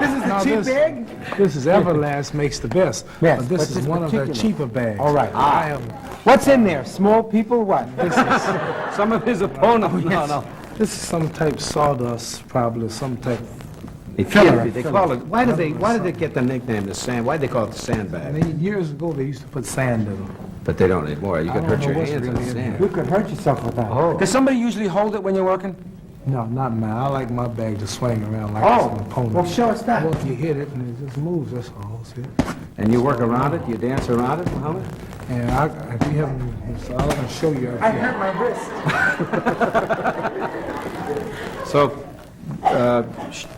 This is No, the cheap this- bag? This is Everlast makes the best. Yes, but this is one of the cheaper bags. All right. I am. What's in there? Small people? What? This is some of his opponents. No. This is some type sawdust, probably some type. They call it. Why did they get the nickname the sand? Why did they call it the sandbag? Years ago, they used to put sand in them. But they don't anymore. You I could don't hurt know your what's hands on really the in sand. You could hurt yourself with that. Oh. Does somebody usually hold it when you're working? No, not mine. I like my bag to swing around like Oh, it's an opponent. well, show us that. Well, you hit it and it just moves. That's all. See? And you work around it? You dance around it, Muhammad? And if you haven't, so I'm gonna show you. I hurt my wrist. So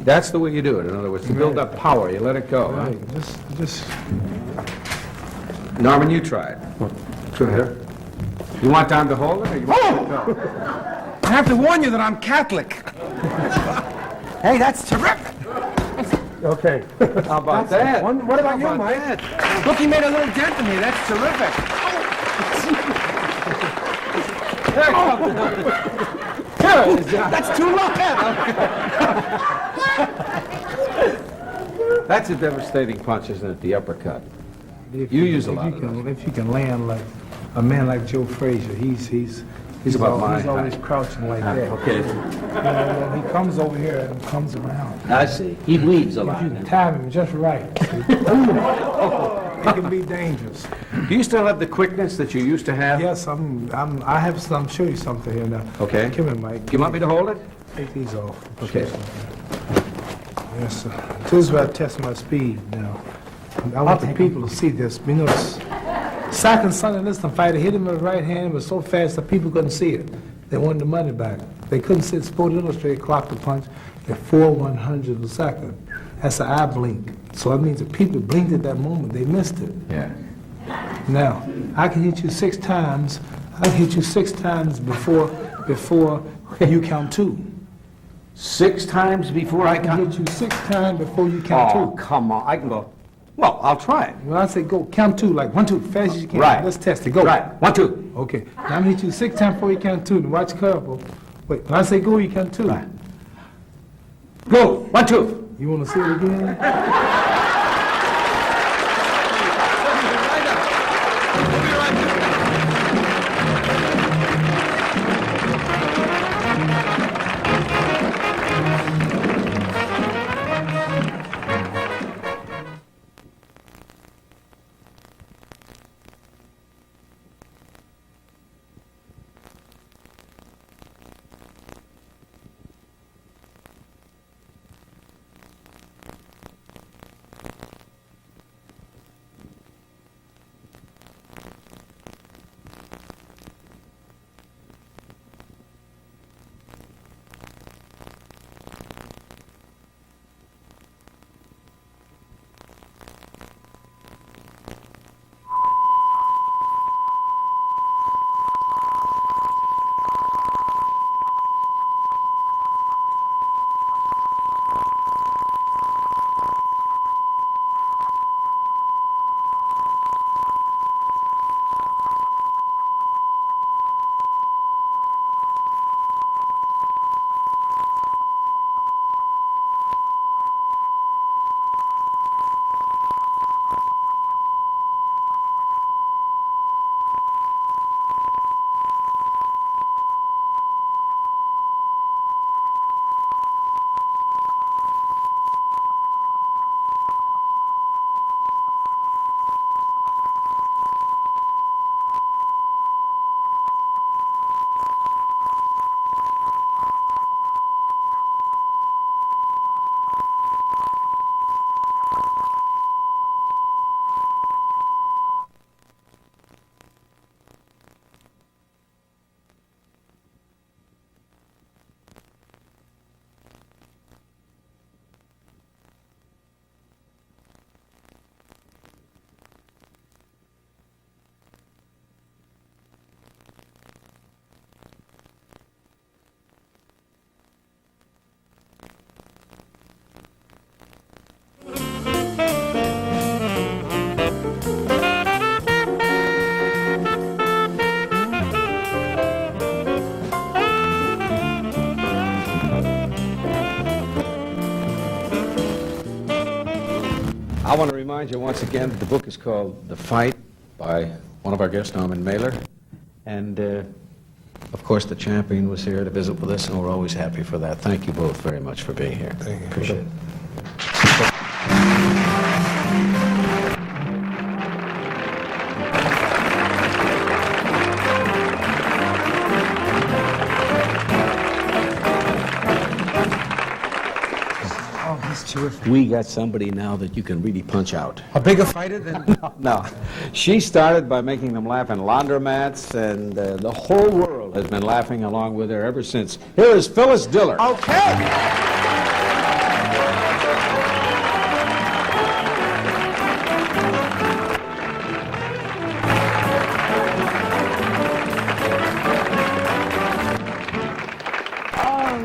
that's the way you do it. In other words, to build up power, you let it go. huh? Right. Just. Norman, you try it. Sure. You want time to hold it, or you want to let it go? I have to warn you that I'm Catholic. Hey, that's terrific. Okay. How about that? What about you, Mike? Look, he made a little dent in me. That's terrific. That's too low. That's a devastating punch, isn't it? The uppercut. If You use a lot if of you can, if you can land like a man like Joe Frazier, he's about my he's always height. crouching like that. Okay. You know, he comes over here and comes around. I see. He weaves a If lot. you can time him just right, it can be dangerous. Do you still have the quickness that you used to have? Yes, I have some. Show you something here now. Okay. Come here, Mike. You want me to hold it? Take these off. Okay. Yes, sir. This is where I test my speed now. I want the people to see this. You know, Sack and Sonny Liston fighter hit him with his right hand, but so fast that people couldn't see it. They wanted the money back. They couldn't see it. Sport Illustrated clocked the punch at 4/100 of a second. That's an eye blink. So that means that people blinked at that moment. They missed it. Yeah. Now, I can hit you 6 times. I can hit you 6 times before you count 2. 6 times before I I can count? hit you 6 times before you count 2. Oh, come on. I can go. Well, I'll try it. When I say go, count 2, like 1, 2, fast as you can. Right. Let's test it. Go. Right. 1, 2. Okay. Now I'm gonna hit you 6 times before you count 2. Now watch careful. Wait. When I say go, you count 2. Right. Go. 1, 2. You want to see it again? remind you once again that the book is called The Fight by one of our guests, Norman Mailer. And, of course, the champion was here to visit with us, and we're always happy for that. Thank you both very much for being here. Thank you. Appreciate it. We got somebody now that you can really punch out. A bigger fighter than... No. She started by making them laugh in laundromats, and the whole world has been laughing along with her ever since. Here is Phyllis Diller. Okay.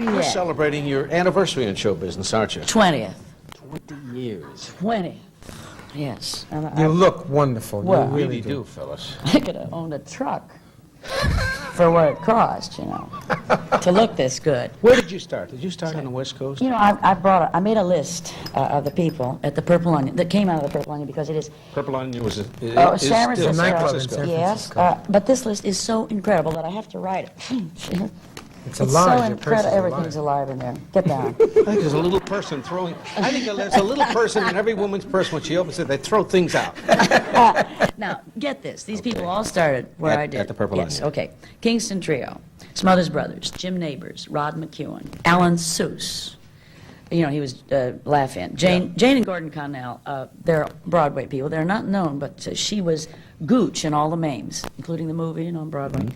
You're celebrating your anniversary in show business, aren't you? 20th. 20 years. 20th. Yes. And You look wonderful. Well, you really do, Phyllis. I could have owned a truck for what it cost, you know, to look this good. Where did you start? Did you start on the West Coast? You know, I made a list of the people at the Purple Onion that came out of the Purple Onion because it is. Purple Onion was San still Francisco. Yes, but this list is so incredible that I have to write it. It's so alive. incredible. Everything's alive in there. Get down. I think there's a little person throwing. I think there's a little person in every woman's purse when she opens it. They throw things out. Now, get this. These people all started where I did. At the Purple Yes, Onion. okay. Kingston Trio, Smothers Brothers, Jim Neighbors, Rod McEwen, Alan Seuss. You know, he was Laugh-In. Jane and Gordon Connell, they're Broadway people. They're not known, but she was Gooch in all the Mames, including the movie and on Broadway.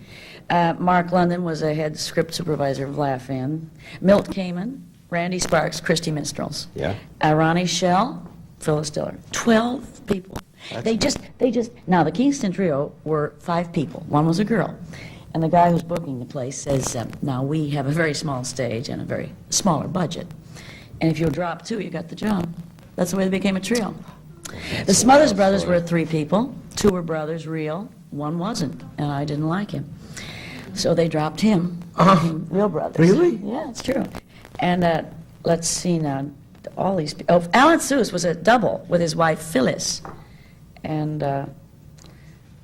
Mark London was a head script supervisor of Laugh-In. Milt Kamen, Randy Sparks, Christy Minstrels. Yeah. Ronnie Shell, Phyllis Diller. 12 people. They just, now the Kingston Trio were 5 people. One was a girl. And the guy who's booking the place says, now we have a very small stage and a very smaller budget. And if you drop 2, you got the job. That's the way they became a trio. The Smothers Brothers were 3 people. 2 were brothers, real. 1 wasn't, and I didn't like him. So they dropped him. Became real brothers. Really? Yeah, it's true. And let's see now, all these people. Oh, Alan Seuss was a double with his wife Phyllis. And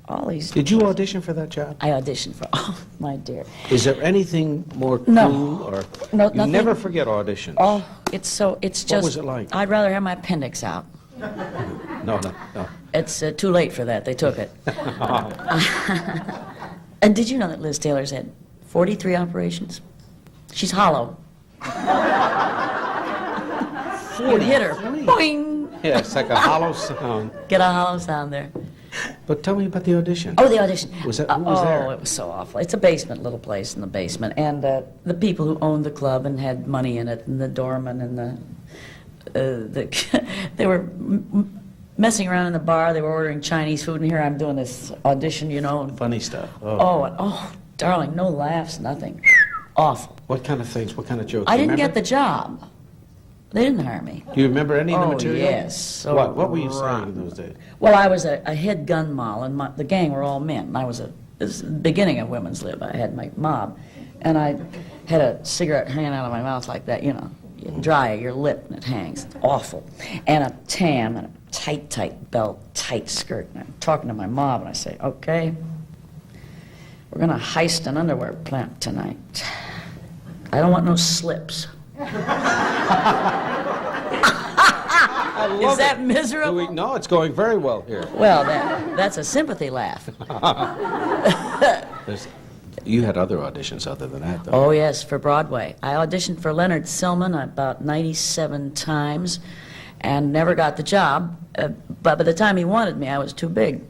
all these. Did you audition for that job? I auditioned for. Oh, my dear. Is there anything more cool No. or No, you nothing. never forget auditions? Oh, it's just. What was it like? I'd rather have my appendix out. No. It's too late for that. They took it. And did you know that Liz Taylor's had 43 operations? She's hollow. You hit her. Boing. Yeah, it's like a hollow sound. Get a hollow sound there. But tell me about the audition. Oh, the audition. Who was there? It was so awful. It's a basement, little place in the basement. And the people who owned the club and had money in it, and the doorman and they were messing around in the bar. They were ordering Chinese food, and here I'm doing this audition, you know. Funny stuff. Oh, darling, no laughs, nothing. Awful. What kind of things? What kind of jokes? I Do you didn't get remember? the job. They didn't hire me. Do you remember any of the material? Yes. So what were you saying in those days? Well, I was a head gun moll, and the gang were all men. And I was this is the beginning of Women's Lib. I had my mob, and I had a cigarette hanging out of my mouth like that, you know. You dry your lip, and it hangs. It's awful. And a tam, and a tight belt, tight skirt. And I'm talking to my mob, and I say, okay, we're going to heist an underwear plant tonight. I don't want no slips. Is that miserable? No, it's going very well here. Well, that's a sympathy laugh. You had other auditions other than that, though. Oh, yes, for Broadway. I auditioned for Leonard Sillman about 97 times and never got the job. But by the time he wanted me, I was too big.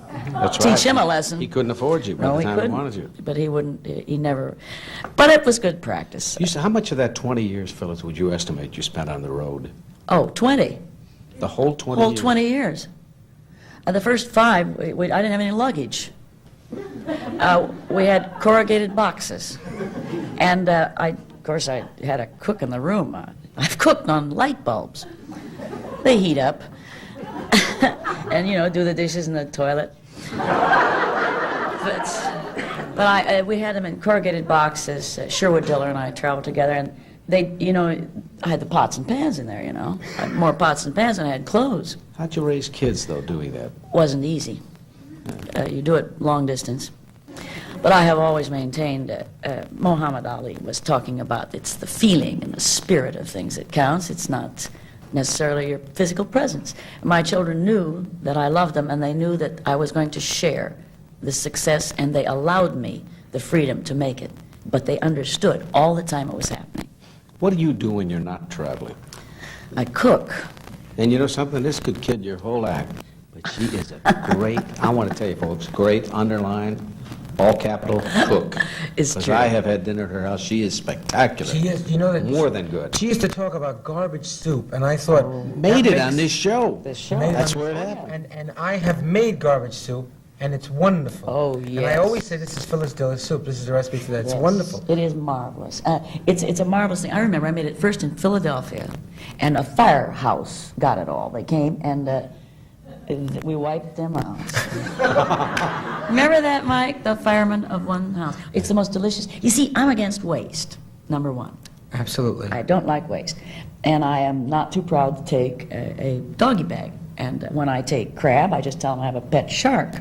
That's right. Teach him a lesson. He couldn't afford you by No, the he time couldn't. he wanted you. But he wouldn't, he never. But it was good practice. How much of that 20 years, Phyllis, would you estimate you spent on the road? Oh, 20. The whole 20 Whole years? 20 years. The first 5, I didn't have any luggage. We had corrugated boxes. And of course, I had a cook in the room. I've cooked on light bulbs. They heat up. And, you know, do the dishes in the toilet. But we had them in corrugated boxes. Sherwood Diller and I traveled together, and I had the pots and pans in there, I had more pots and pans than I had clothes. How'd you raise kids, though, doing that? Wasn't easy. You do it long distance. But I have always maintained Muhammad Ali was talking about it's the feeling and the spirit of things that counts. It's not necessarily your physical presence. My children knew that I loved them, and they knew that I was going to share the success, and they allowed me the freedom to make it. But they understood all the time it was happening. What do you do when you're not traveling? I cook. And you know something? This could kid your whole act. But she is a great, I want to tell you folks, great, underline, all capital, cook. It's Because true. I have had dinner at her house. She is spectacular. She is, you know that... More than good. She used to talk about garbage soup, and I thought... Made that it on makes- this show. Made it That's on- where it happened. And I have made garbage soup, and it's wonderful. Oh, yes. And I always say, this is Phyllis Diller's soup. This is the recipe for that. It's Yes, wonderful. It is marvelous. It's a marvelous thing. I remember I made it first in Philadelphia, and a firehouse got it all. They came, and we wiped them out. Remember that, Mike? The fireman of one house. It's the most delicious. You see, I'm against waste, number one. Absolutely. I don't like waste. And I am not too proud to take a doggy bag. And when I take crab, I just tell them I have a pet shark.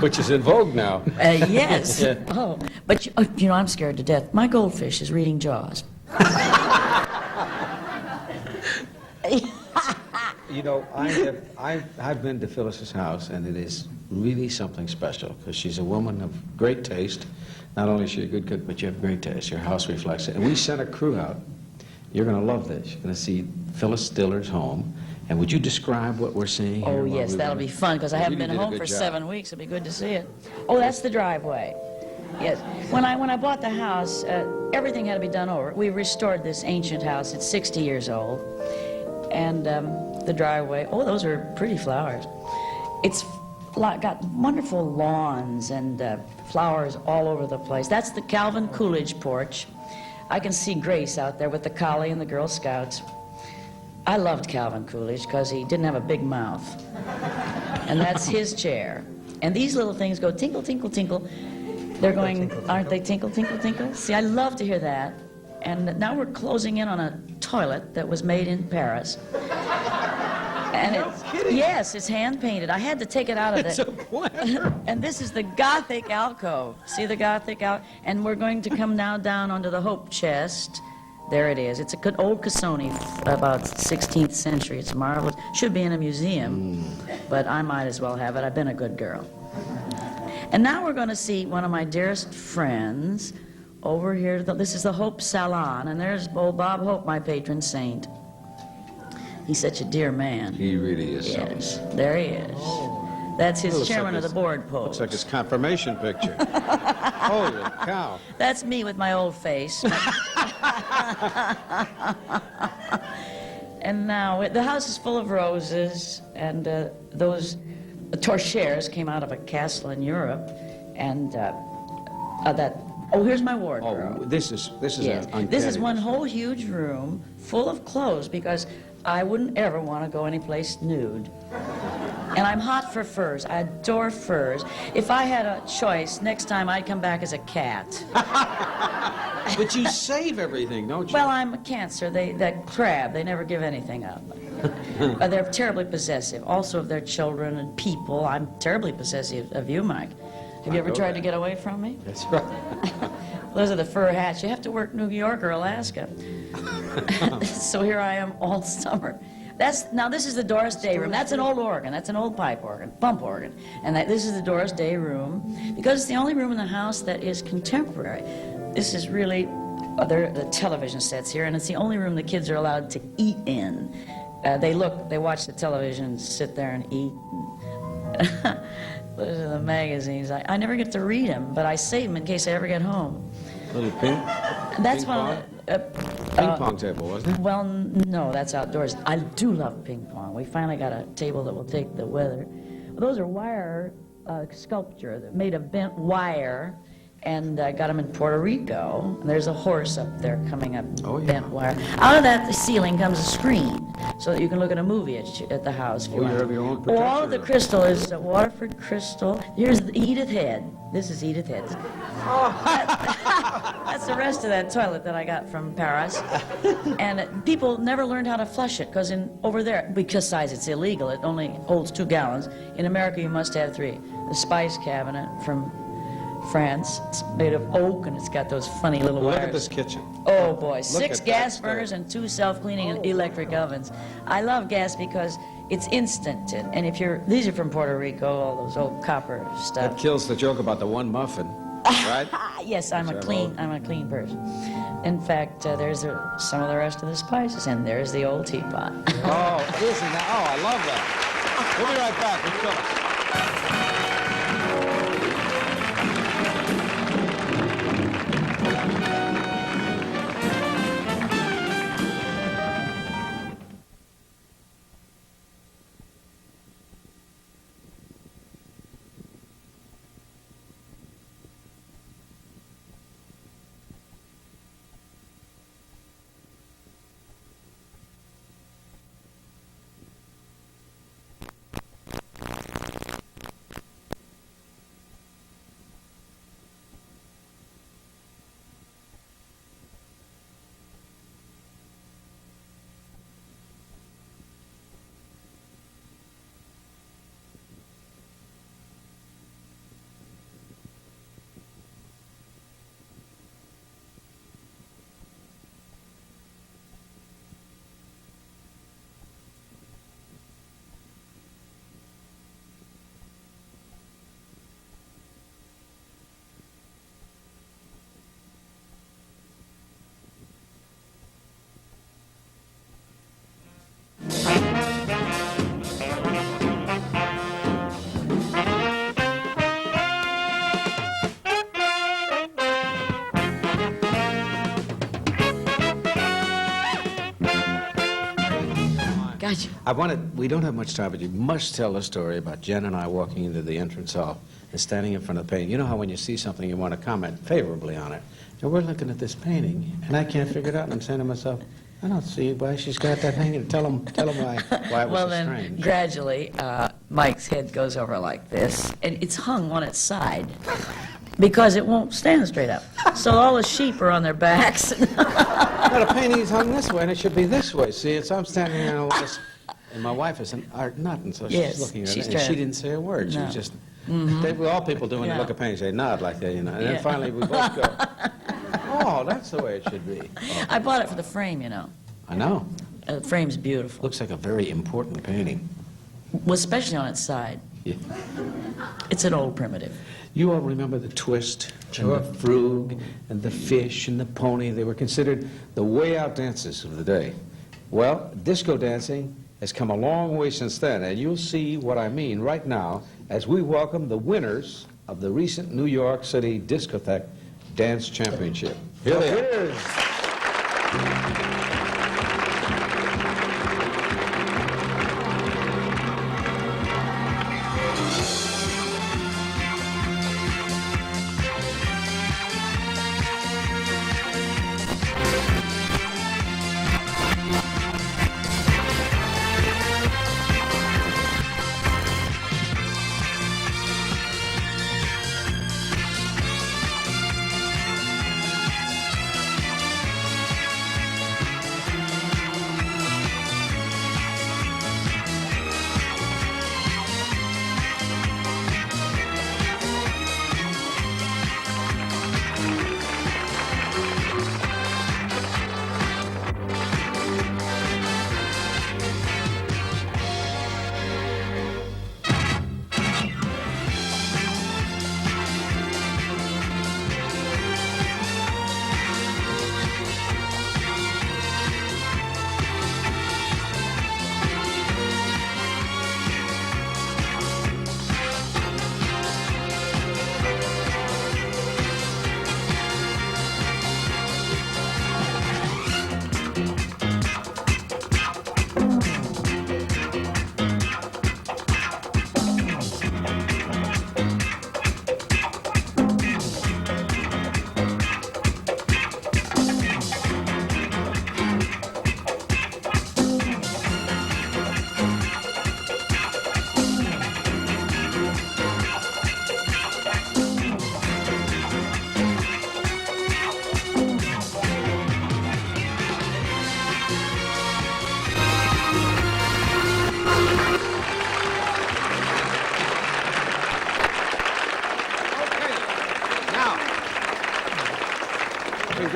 Which is in vogue now. Yes. Yeah. Oh, but I'm scared to death. My goldfish is reading Jaws. You know, I've been to Phyllis's house, and it is really something special, because she's a woman of great taste. Not only is she a good cook, but you have great taste. Your house reflects it. And we sent a crew out. You're going to love this. You're going to see Phyllis Diller's home. And would you describe what we're seeing here? Oh, while yes, we that'll were- be fun, because I You haven't really been did a home good for job. 7 weeks. It'll be good to see it. Oh, that's the driveway. Yes. When I bought the house, everything had to be done over. We restored this ancient house. It's 60 years old. And the driveway, oh, those are pretty flowers. It's got wonderful lawns and flowers all over the place. That's the Calvin Coolidge porch. I can see Grace out there with the collie and the Girl Scouts. I loved Calvin Coolidge because he didn't have a big mouth. And that's his chair. And these little things go tinkle, tinkle, tinkle. They're going, aren't they tinkle, tinkle, tinkle? See, I love to hear that. And now we're closing in on a toilet that was made in Paris. And yes, it's hand painted. I had to take it out of the. And this is the Gothic alcove. See the Gothic alcove? And we're going to come now down onto the Hope chest. There it is. It's an old Cassoni, about 16th century. It's marvelous. Should be in a museum, but I might as well have it. I've been a good girl. And now we're going to see one of my dearest friends over here. This is the Hope Salon, and there's old Bob Hope, my patron saint. He's such a dear man. He really is. Yes, there he is. That's his Looks chairman like of the board post. Looks like his confirmation picture. Holy cow. That's me with my old face. And now the house is full of roses, and those torchères came out of a castle in Europe, and here's my wardrobe. Oh, this is Yes. an uncanny. This is one whole huge room full of clothes, because I wouldn't ever want to go anyplace nude. And I'm hot for furs. I adore furs. If I had a choice, next time I'd come back as a cat. But you save everything, don't you? Well, I'm a Cancer. That crab, they never give anything up. They're terribly possessive, also of their children and people. I'm terribly possessive of you, Mike. Have you ever tried to get away from me? That's right. Those are the fur hats. You have to work New York or Alaska. So here I am all summer. Now this is the Doris Day room. That's an old organ. That's an old pipe organ, bump organ. And this is the Doris Day room, because it's the only room in the house that is contemporary. This is really the television sets here, and it's the only room the kids are allowed to eat in. They watch the television, sit there and eat. Those are the magazines. I never get to read them, but I save them in case I ever get home. Little ping? That's ping one. Ping pong table, wasn't it? Well, no, that's outdoors. I do love ping pong. We finally got a table that will take the weather. Those are wire sculpture made of bent wire, and I got them in Puerto Rico. And there's a horse up there coming up, bent wire. Out of that, the ceiling comes a screen, so that you can look at a movie at the house if you want. You have your own All protection. of the crystal is Waterford crystal. Here's the Edith Head. This is Edith Head. That's the rest of that toilet that I got from Paris. And people never learned how to flush it because over there, besides it's illegal, it only holds 2 gallons. In America, you must have 3. The spice cabinet from France, it's made of oak and it's got those funny little Look wires. at this kitchen. Oh boy, Look 6 at gas that burners and 2 self-cleaning electric ovens. I love gas because it's instant. And if these are from Puerto Rico, all those old copper stuff. That kills the joke about the one muffin, right? Yes, I'm a clean person. In fact, there's some of the rest of the spices, and there's the old teapot. Oh, isn't that? Oh, I love that. We'll be right back with Phyllis. Gotcha. We don't have much time, but you must tell a story about Jen and I walking into the entrance hall and standing in front of the painting. You know how when you see something, you want to comment favorably on it. And we're looking at this painting, and I can't figure it out, and I'm saying to myself, I don't see why she's got that hanging. Tell them why it was Well, so then, strange. gradually, Mike's head goes over like this, and it's hung on its side because it won't stand straight up. So all the sheep are on their backs. No, the painting is hung this way, and it should be this way. See, I'm standing there, and my wife is an art nut, and so Yes, she's looking at she's it, and she trying- didn't say a word. She No. was just, Mhm. all people do when they Yeah. look at paintings, they nod like that, you know. And Yeah. then finally we both go, oh, that's the way it should be. I bought it for the frame, you know. I know. The frame's beautiful. Looks like a very important painting. Well, especially on its side. Yeah. It's an old primitive. You all remember the twist, Sure. and the frug, and the fish, and the pony. They were considered the way-out dances of the day. Well, disco dancing has come a long way since then, and you'll see what I mean right now as we welcome the winners of the recent New York City Discotheque Dance Championship. Here they are.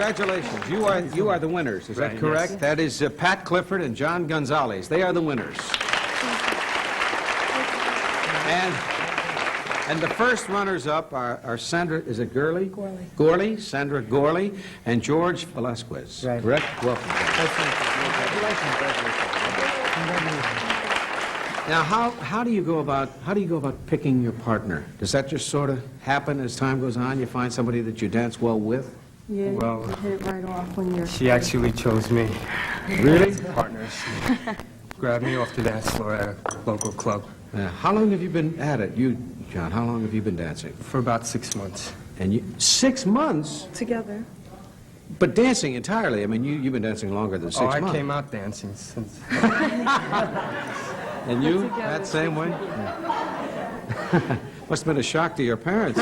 Congratulations. You are the winners. Is that correct? That is Pat Clifford and John Gonzalez. They are the winners. And the first runners-up are Sandra, is it Gurley? Gorley, Sandra Gorley, and George Velasquez. Right. Correct? Welcome. Now, how do you go about picking your partner? Does that just sort of happen as time goes on? You find somebody that you dance well with? Yeah, Well, you hit it right off when you're... she actually chose me. Really? Partner. She grabbed me off the dance floor at a local club. How long have you been at it? You, John, how long have you been dancing? For about 6 months. And you, 6 months? Together. But dancing entirely. I mean, you've been dancing longer than 6 months. I came out dancing since... And you, that same way? Must have been a shock to your parents.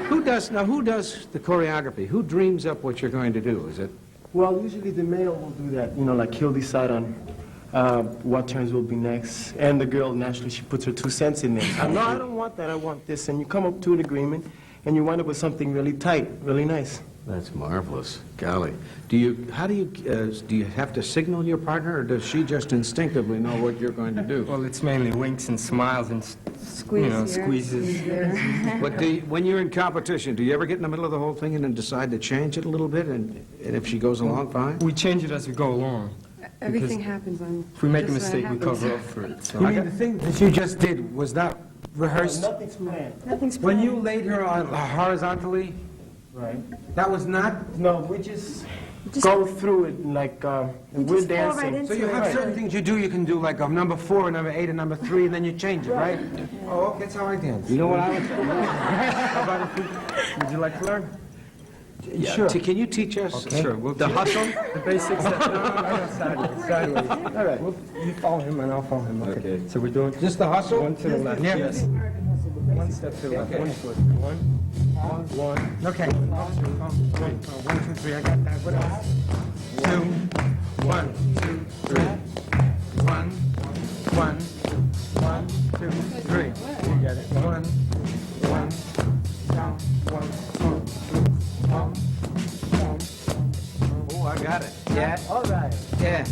Who does the choreography? Who dreams up what you're going to do? Is it? Well, usually the male will do that. You know, like he'll decide on what turns will be next. And the girl, naturally, she puts her 2 cents in there. No, I don't want that. I want this. And you come up to an agreement, and you wind up with something really tight, really nice. That's marvelous. Golly. Do you have to signal your partner, or does she just instinctively know what you're going to do? Well, it's mainly winks and smiles and squeezes. But when you're in competition, do you ever get in the middle of the whole thing and then decide to change it a little bit, and if she goes along, fine? We change it as we go along. Everything because happens on... If we make a just when it mistake, we happens. cover up for it. So. You mean the thing that you just did was not rehearsed? Nothing's planned. Nothing's When planned. you laid her on horizontally, Right. that was not... No, we just go through it like we're dancing. So you have certain things you do, you can do like a number 4, a number 8, a number 3, and then you change it, right? Oh, okay, that's how I dance. You know what I was... How about if we... Would you like to learn? Yeah. Sure. Can you teach us Okay. Sure, we'll the hustle? The basics. No, sideways. All right, you follow him and I'll follow him. Okay. So we're doing Just the hustle? one to the left. Yeah. Yes. One step to the left. Okay. 1 foot. One. Okay. 1, 2, 3, I got that. What else? 2, 1, 2, 3. 1, 1, 1, 2, 3. You get it. 1, 1, down, 1, 2, 1. Oh, I got it. Yeah. All right. Yeah.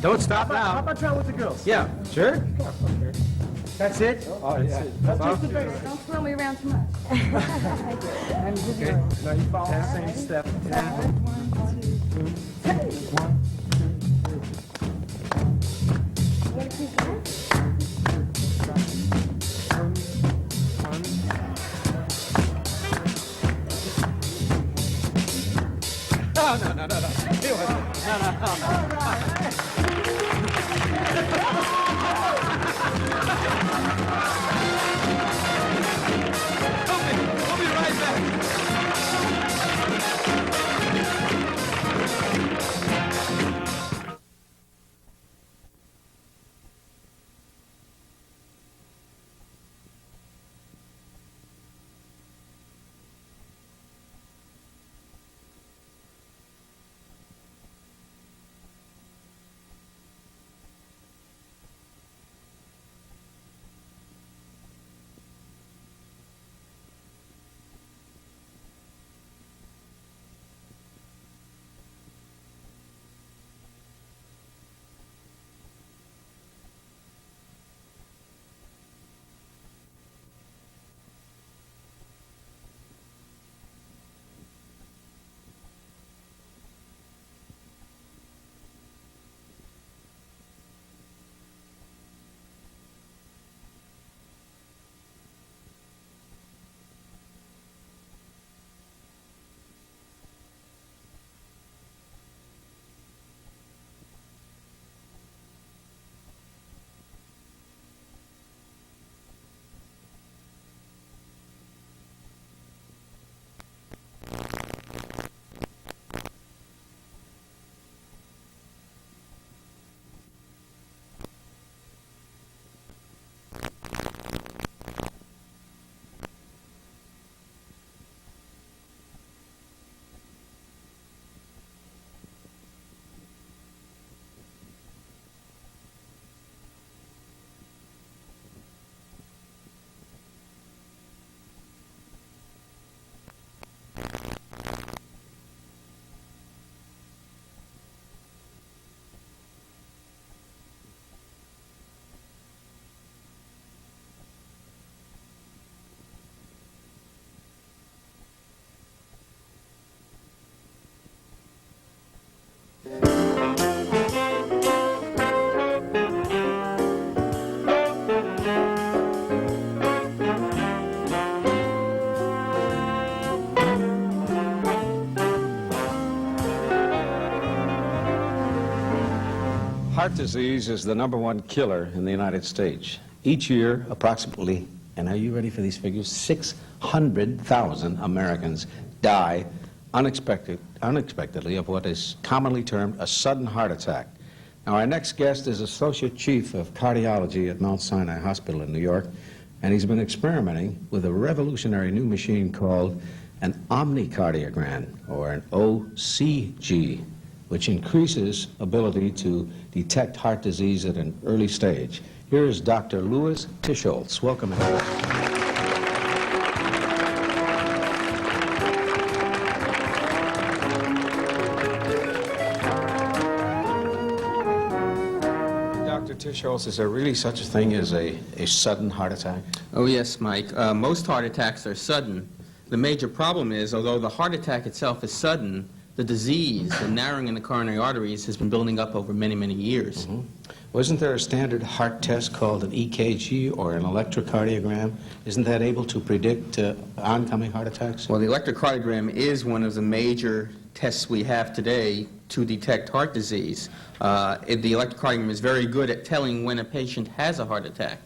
Don't stop How now. about trying with the girls? Yeah. Sure. Okay. That's it? Oh, yeah. That's just the basics. Don't throw me around too much. I'm just Okay. Now you follow That same step. Heart disease is the #1 killer in the United States. Each year, approximately, and are you ready for these figures, 600,000 Americans die unexpectedly of what is commonly termed a sudden heart attack. Now, our next guest is Associate Chief of Cardiology at Mount Sinai Hospital in New York, and he's been experimenting with a revolutionary new machine called an omnicardiogram, or an OCG, which increases ability to detect heart disease at an early stage. Here is Dr. Louis Tischholz. Welcome. Dr. Tischholz, is there really such a thing as a sudden heart attack? Oh, yes, Mike. Most heart attacks are sudden. The major problem is, although the heart attack itself is sudden, the disease, the narrowing in the coronary arteries, has been building up over many, many years. Mm-hmm. Wasn't there a standard heart test called an EKG or an electrocardiogram? Isn't that able to predict oncoming heart attacks? Well, the electrocardiogram is one of the major tests we have today to detect heart disease. The electrocardiogram is very good at telling when a patient has a heart attack.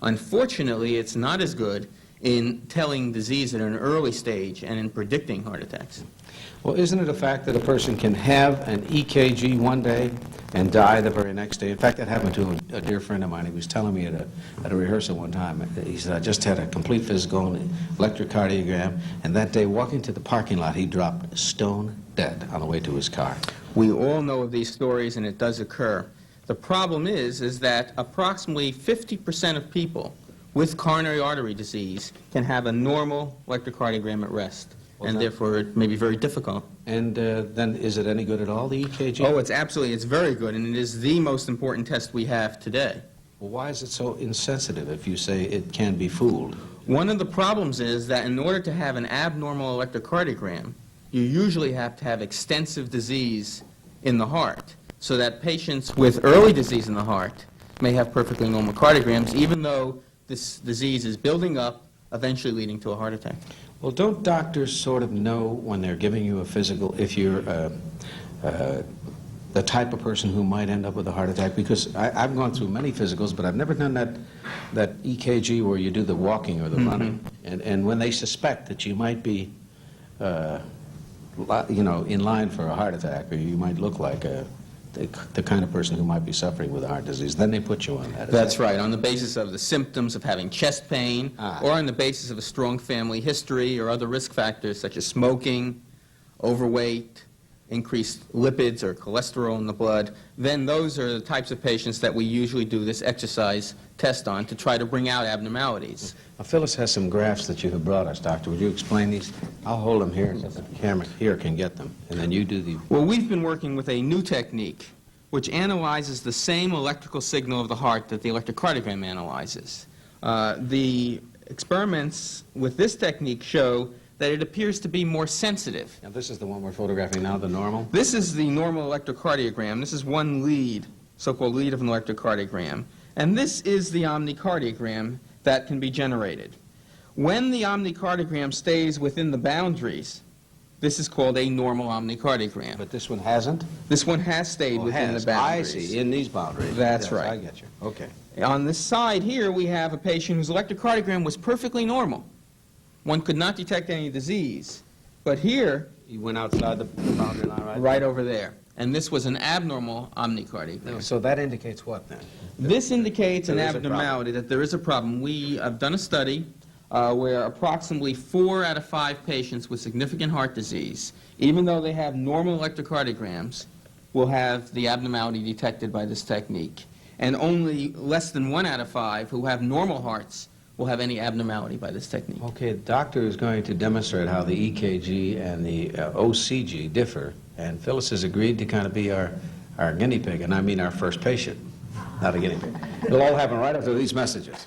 Unfortunately, it's not as good in telling disease at an early stage and in predicting heart attacks. Well, isn't it a fact that a person can have an EKG one day and die the very next day? In fact, that happened to a dear friend of mine. He was telling me at a rehearsal one time. He said, I just had a complete physical and electrocardiogram, and that day, walking to the parking lot, he dropped stone dead on the way to his car. We all know of these stories, and it does occur. The problem is that approximately 50% of people with coronary artery disease can have a normal electrocardiogram at rest. And therefore, it may be very difficult. And then is it any good at all, the EKG? Oh, it's very good, and it is the most important test we have today. Well, why is it so insensitive if you say it can be fooled? One of the problems is that in order to have an abnormal electrocardiogram, you usually have to have extensive disease in the heart, so that patients with early disease in the heart may have perfectly normal cardiograms, even though this disease is building up, eventually leading to a heart attack. Well, don't doctors sort of know when they're giving you a physical if you're the type of person who might end up with a heart attack? Because I've gone through many physicals, but I've never done that EKG where you do the walking or the running. And when they suspect that you might be, in line for a heart attack, or you might look like the kind of person who might be suffering with a heart disease, then they put you on that. That's right, on the basis of the symptoms of having chest pain, or on the basis of a strong family history or other risk factors such as smoking, overweight, increased lipids or cholesterol in the blood. Then those are the types of patients that we usually do this exercise test on to try to bring out abnormalities. Now, Phyllis has some graphs that you have brought us, Doctor. Would you explain these? I'll hold them here so the camera here can get them, and then you do the... Well, we've been working with a new technique which analyzes the same electrical signal of the heart that the electrocardiogram analyzes. The experiments with this technique show that it appears to be more sensitive. Now, this is the one we're photographing now, the normal? This is the normal electrocardiogram. This is one lead, so-called lead of an electrocardiogram. And this is the omnicardiogram that can be generated. When the omnicardiogram stays within the boundaries, this is called a normal omnicardiogram. But this one hasn't? This one has stayed within the boundaries. I see, in these boundaries. That's yes, right. I get you. Okay. On this side here, we have a patient whose electrocardiogram was perfectly normal. One could not detect any disease. But here... You went outside the boundary line, right? Right over there. And this was an abnormal omnicardiogram. So that indicates what, then? This indicates an There is a abnormality, that there is a problem. We have done a study where approximately 4 out of 5 patients with significant heart disease, even though they have normal electrocardiograms, will have the abnormality detected by this technique. And only less than 1 out of 5 who have normal hearts will have any abnormality by this technique. Okay, the doctor is going to demonstrate how the EKG and the OCG differ, and Phyllis has agreed to kind of be our guinea pig, and I mean our first patient, not a guinea pig. It'll all happen right after these messages.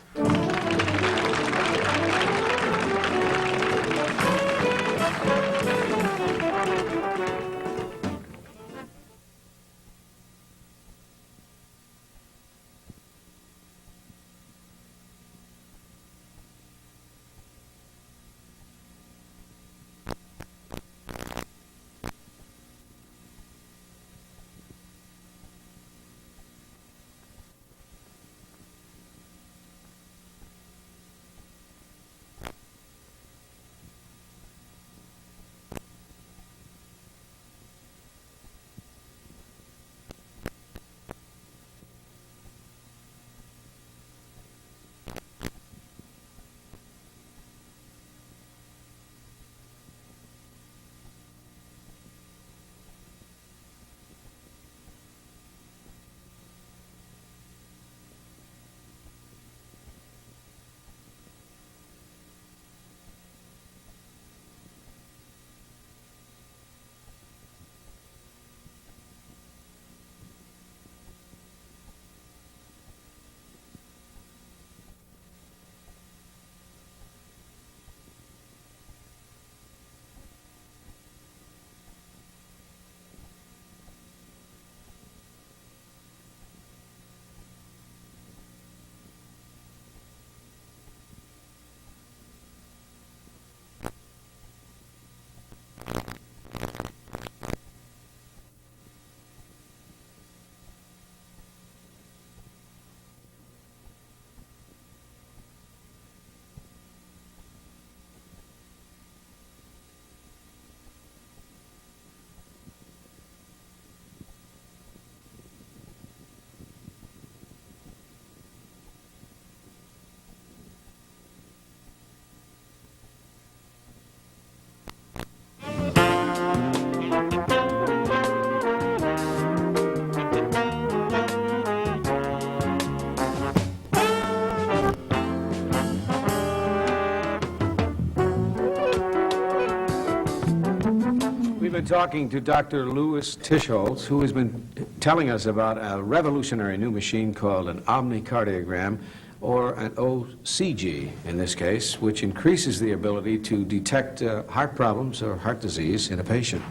been talking to Dr. Louis Tischholz, who has been telling us about a revolutionary new machine called an omnicardiogram, or an OCG in this case, which increases the ability to detect heart problems or heart disease in a patient.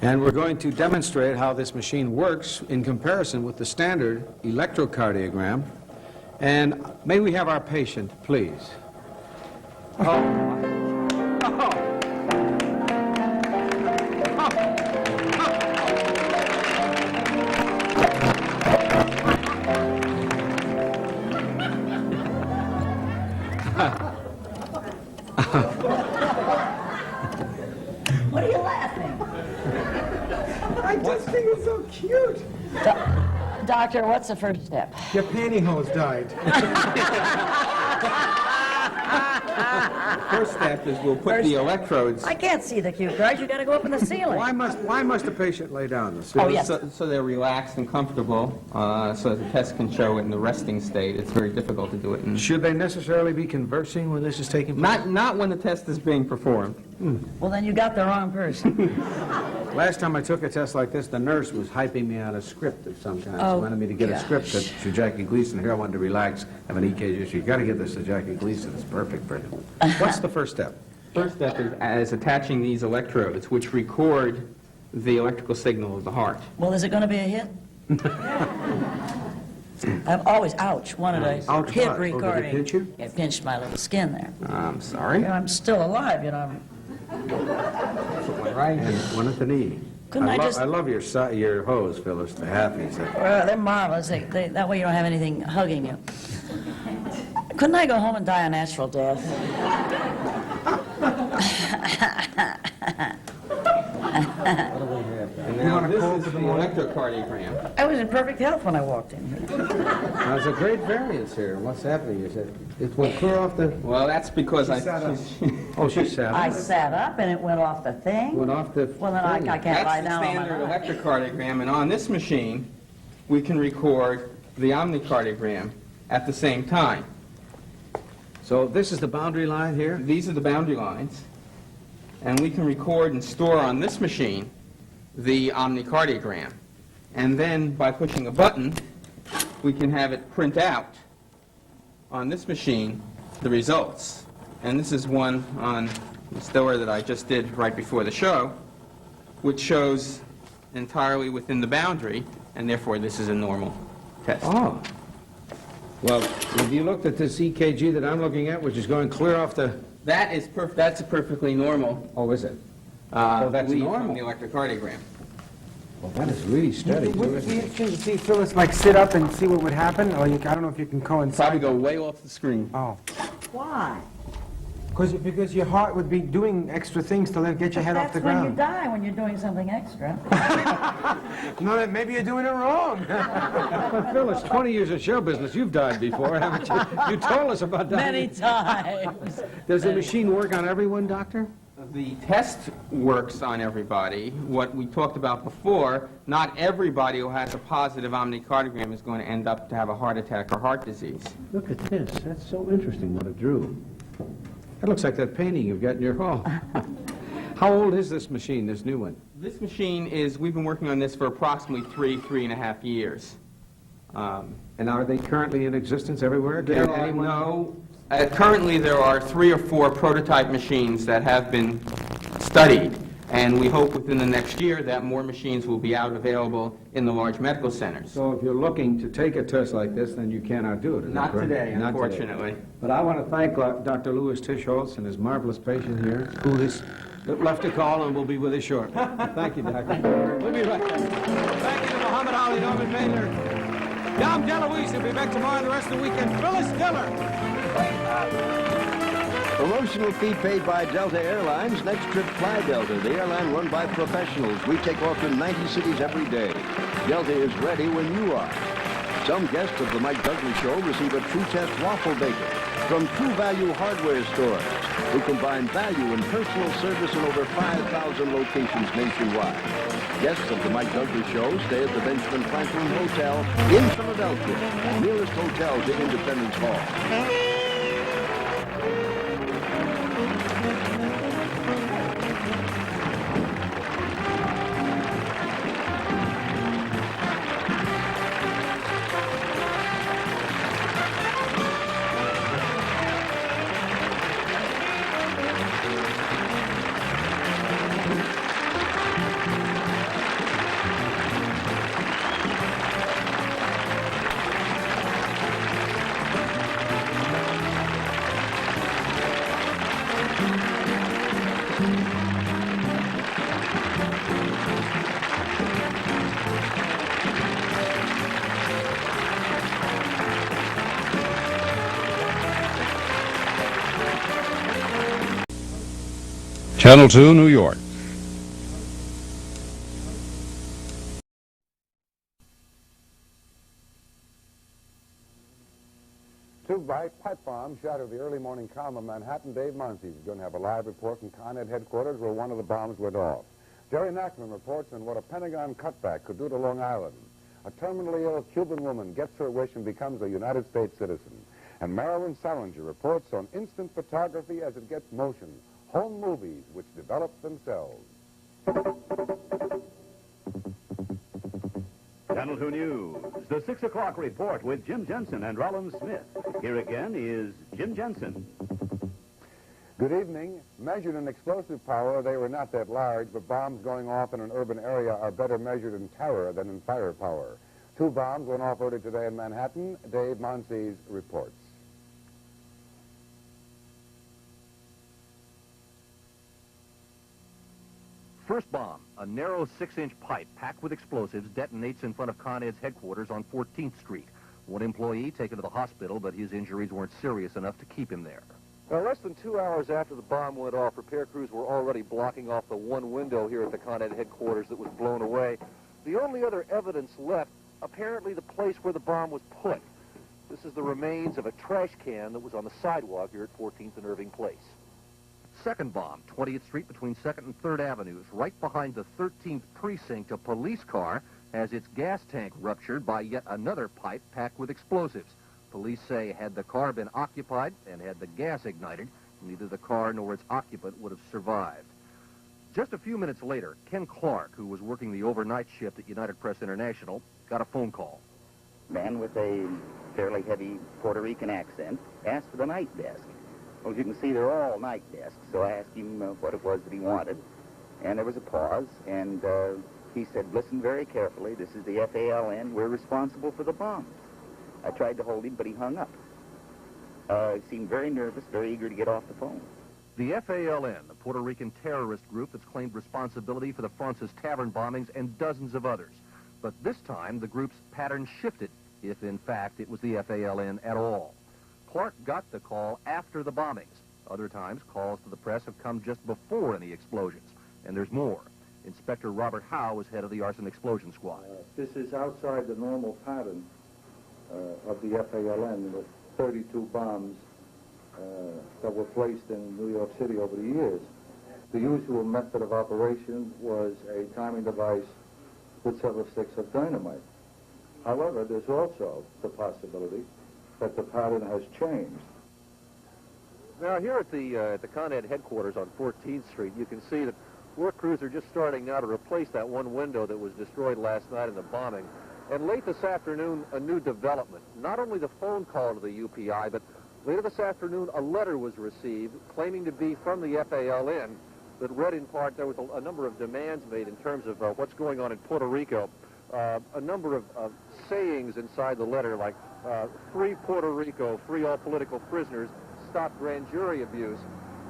And we're going to demonstrate how this machine works in comparison with the standard electrocardiogram. And may we have our patient, please? What are you laughing? I just think it's so cute. Doctor, what's the first step? Your pantyhose died. First step is we'll put the electrodes. I can't see the cute guys. You got to go up in the ceiling. Why must a patient lay down? Oh, yes. So they're relaxed and comfortable, so that the test can show it in the resting state. It's very difficult to do it in... Should they necessarily be conversing when this is taking place? Not when the test is being performed. Well, then you got the wrong person. Last time I took a test like this, the nurse was hyping me out a script of some kind. Oh, She wanted me to get a script to Jackie Gleason. Here I wanted to relax, have an EKG. You got to get this to Jackie Gleason. It's perfect for him. What's the first step? First step is attaching these electrodes, which record the electrical signal of the heart. Well, is it going to be a hit? I've always, wanted a Ouch hip what? Oh, did it recording. pinch you? It pinched my little skin there. I'm sorry. I'm still alive, you know. Right. And one at the knee. Couldn't I just... I love your hose, Phyllis, the halfies. Well, they're marvelous. That way you don't have anything hugging you. Couldn't I go home and die a natural death? And now this is the electrocardiogram. I was in perfect health when I walked in here. There's a great variance here. What's happening? You said it went clear off the... Well, that's because I... Oh, she sat up. I sat up and it went off the thing. Went off the... Well, then I can't lie down on my That's the back. standard electrocardiogram, and on this machine, we can record the omnicardiogram at the same time. So this is the boundary line here? These are the boundary lines, and we can record and store on this machine the omnicardiogram. And then, by pushing a button, we can have it print out on this machine the results. And this is one on the story that I just did right before the show, which shows entirely within the boundary, and therefore this is a normal test. Oh. Well, have you looked at this EKG that I'm looking at, which is going clear off the... That's a perfectly normal. Oh, is it? Oh, that's lead normal. from the electrocardiogram. Well, that is really steady. Would you see Phyllis like sit up and see what would happen? Or I don't know if you can coincide. Probably go way off the screen. Oh. Why? Because your heart would be doing extra things to get your head off the That's when you ground. die, when you're doing something extra. No, maybe you're doing it wrong. But Phyllis, 20 years of show business, you've died before, haven't you? You told us about dying. Many times. Does the machine work on everyone, Doctor? The test works on everybody. What we talked about before, not everybody who has a positive omnicardiogram is going to end up to have a heart attack or heart disease. Look at this. That's so interesting what it drew. That looks like that painting you've got in your hall. How old is this machine, this new one? This machine we've been working on this for approximately 3.5 years. And are they currently in existence everywhere? Currently there are 3 or 4 prototype machines that have been studied, and we hope within the next year that more machines will be available in the large medical centers. So if you're looking to take a test like this, then you cannot do it. Is that Not correct? today, Not unfortunately. Today. But I want to thank Dr. Louis Tischholz and his marvelous patient here, who has left a call and will be with us shortly. Thank you, Doctor. We'll be right back. Thank you to Muhammad Ali, Norman Mailer. Dom DeLuise will be back tomorrow and the rest of the weekend. Phyllis Diller. Promotional fee paid by Delta Airlines. Next trip, fly Delta, the airline run by professionals. We take off to 90 cities every day. Delta is ready when you are. Some guests of the Mike Douglas Show receive a True Test waffle baker from True Value hardware stores, who combine value and personal service in over 5,000 locations nationwide. Guests of the Mike Douglas Show stay at the Benjamin Franklin Hotel in Philadelphia, nearest hotel to Independence Hall. Channel 2, New York. Two pipe bombs shattered the early morning calm of Manhattan. Dave Munsey is going to have a live report from Con Ed headquarters where one of the bombs went off. Jerry Nachman reports on what a Pentagon cutback could do to Long Island. A terminally ill Cuban woman gets her wish and becomes a United States citizen. And Marilyn Salinger reports on instant photography as it gets motion, home movies which develop themselves. Channel 2 News, the 6 o'clock report with Jim Jensen and Rollins Smith. Here again is Jim Jensen. Good evening. Measured in explosive power, they were not that large, but bombs going off in an urban area are better measured in terror than in firepower. Two bombs went off early today in Manhattan. Dave Munsey reports. First bomb, a narrow 6-inch pipe packed with explosives detonates in front of Con Ed's headquarters on 14th Street. One employee taken to the hospital, but his injuries weren't serious enough to keep him there. Now, less than 2 hours after the bomb went off, repair crews were already blocking off the one window here at the Con Ed headquarters that was blown away. The only other evidence left, apparently the place where the bomb was put. This is the remains of a trash can that was on the sidewalk here at 14th and Irving Place. Second bomb, 20th Street between 2nd and 3rd Avenues. Right behind the 13th precinct, a police car has its gas tank ruptured by yet another pipe packed with explosives. Police say had the car been occupied and had the gas ignited, neither the car nor its occupant would have survived. Just a few minutes later, Ken Clark, who was working the overnight shift at United Press International, got a phone call. Man with a fairly heavy Puerto Rican accent asked for the night desk. Well, as you can see, they're all night desks, so I asked him what it was that he wanted. And there was a pause, and he said, listen very carefully, this is the FALN, we're responsible for the bombs. I tried to hold him, but he hung up. He seemed very nervous, very eager to get off the phone. The FALN, the Puerto Rican terrorist group that's claimed responsibility for the Francis Tavern bombings and dozens of others. But this time, the group's pattern shifted, if in fact it was the FALN at all. Clark got the call after the bombings. Other times, calls to the press have come just before any explosions. And there's more. Inspector Robert Howe is head of the Arson Explosion Squad. This is outside the normal pattern of the FALN with 32 bombs that were placed in New York City over the years. The usual method of operation was a timing device with several sticks of dynamite. However, there's also the possibility that the pattern has changed. Now, here at the Con Ed headquarters on 14th Street, you can see that work crews are just starting now to replace that one window that was destroyed last night in the bombing. And late this afternoon, a new development. Not only the phone call to the UPI, but later this afternoon, a letter was received claiming to be from the FALN that read in part there was a number of demands made in terms of what's going on in Puerto Rico. A number of sayings inside the letter like free Puerto Rico, free all political prisoners, stop grand jury abuse.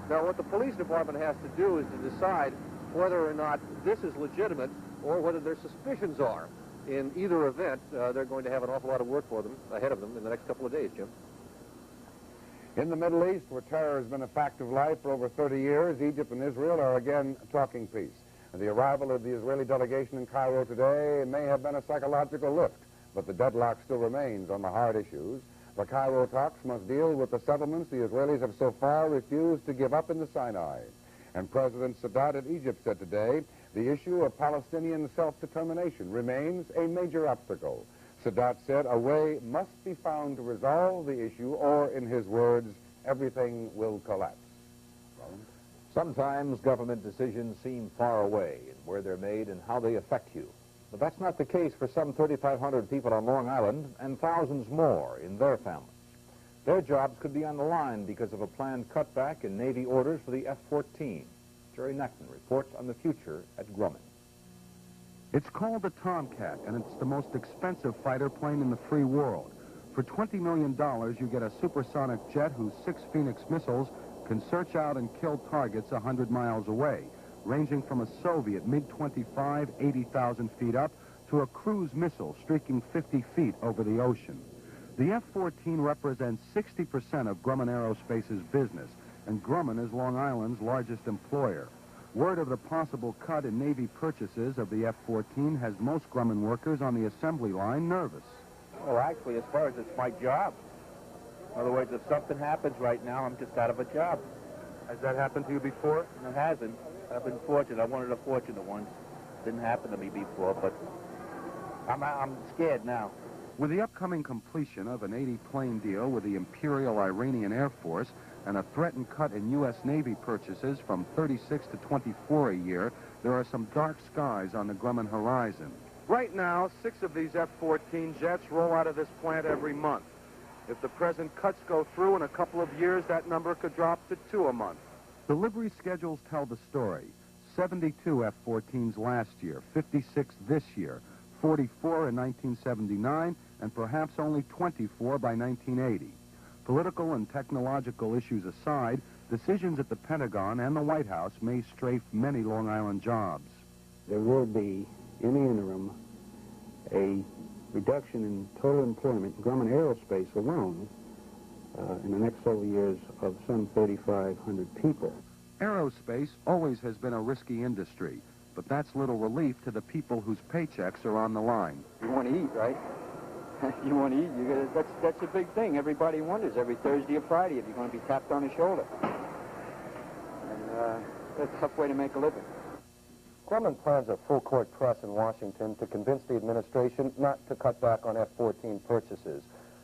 Now what the police department has to do is to decide whether or not this is legitimate or whether their suspicions are. In either event, they're going to have an awful lot of work for them ahead of them in the next couple of days, Jim. In the Middle East, where terror has been a fact of life for over 30 years, Egypt and Israel are again talking peace. And the arrival of the Israeli delegation in Cairo today may have been a psychological lift, but the deadlock still remains on the hard issues. The Cairo talks must deal with the settlements the Israelis have so far refused to give up in the Sinai. And President Sadat of Egypt said today, the issue of Palestinian self-determination remains a major obstacle. Sadat said a way must be found to resolve the issue, or, in his words, everything will collapse. Sometimes government decisions seem far away in where they're made and how they affect you. But that's not the case for some 3,500 people on Long Island and thousands more in their families. Their jobs could be on the line because of a planned cutback in Navy orders for the F-14. Jerry Nachman reports on the future at Grumman. It's called the Tomcat, and it's the most expensive fighter plane in the free world. For $20 million, you get a supersonic jet whose 6 Phoenix missiles can search out and kill targets 100 miles away, ranging from a Soviet MiG-25, 80,000 feet up, to a cruise missile streaking 50 feet over the ocean. The F-14 represents 60% of Grumman Aerospace's business, and Grumman is Long Island's largest employer. Word of the possible cut in Navy purchases of the F-14 has most Grumman workers on the assembly line nervous. Well, actually, as far as it's my job. In other words, if something happens right now, I'm just out of a job. Has that happened to you before? It hasn't. I've been fortunate. I wanted a fortunate one. Didn't happen to me before, but I'm scared now. With the upcoming completion of an 80-plane deal with the Imperial Iranian Air Force and a threatened cut in U.S. Navy purchases from 36 to 24 a year, there are some dark skies on the Grumman horizon. Right now, 6 of these F-14 jets roll out of this plant every month. If the present cuts go through in a couple of years, that number could drop to 2 a month. Delivery schedules tell the story. 72 F-14s last year, 56 this year, 44 in 1979, and perhaps only 24 by 1980. Political and technological issues aside, decisions at the Pentagon and the White House may strafe many Long Island jobs. There will be, in the interim, a reduction in total employment in Grumman Aerospace alone in the next several years of some 3,500 people. Aerospace always has been a risky industry, but that's little relief to the people whose paychecks are on the line. You want to eat, right? You want to eat. That's a big thing. Everybody wonders every Thursday or Friday if you're going to be tapped on the shoulder. And that's a tough way to make a living. Grumman plans a full-court press in Washington to convince the administration not to cut back on F-14 purchases.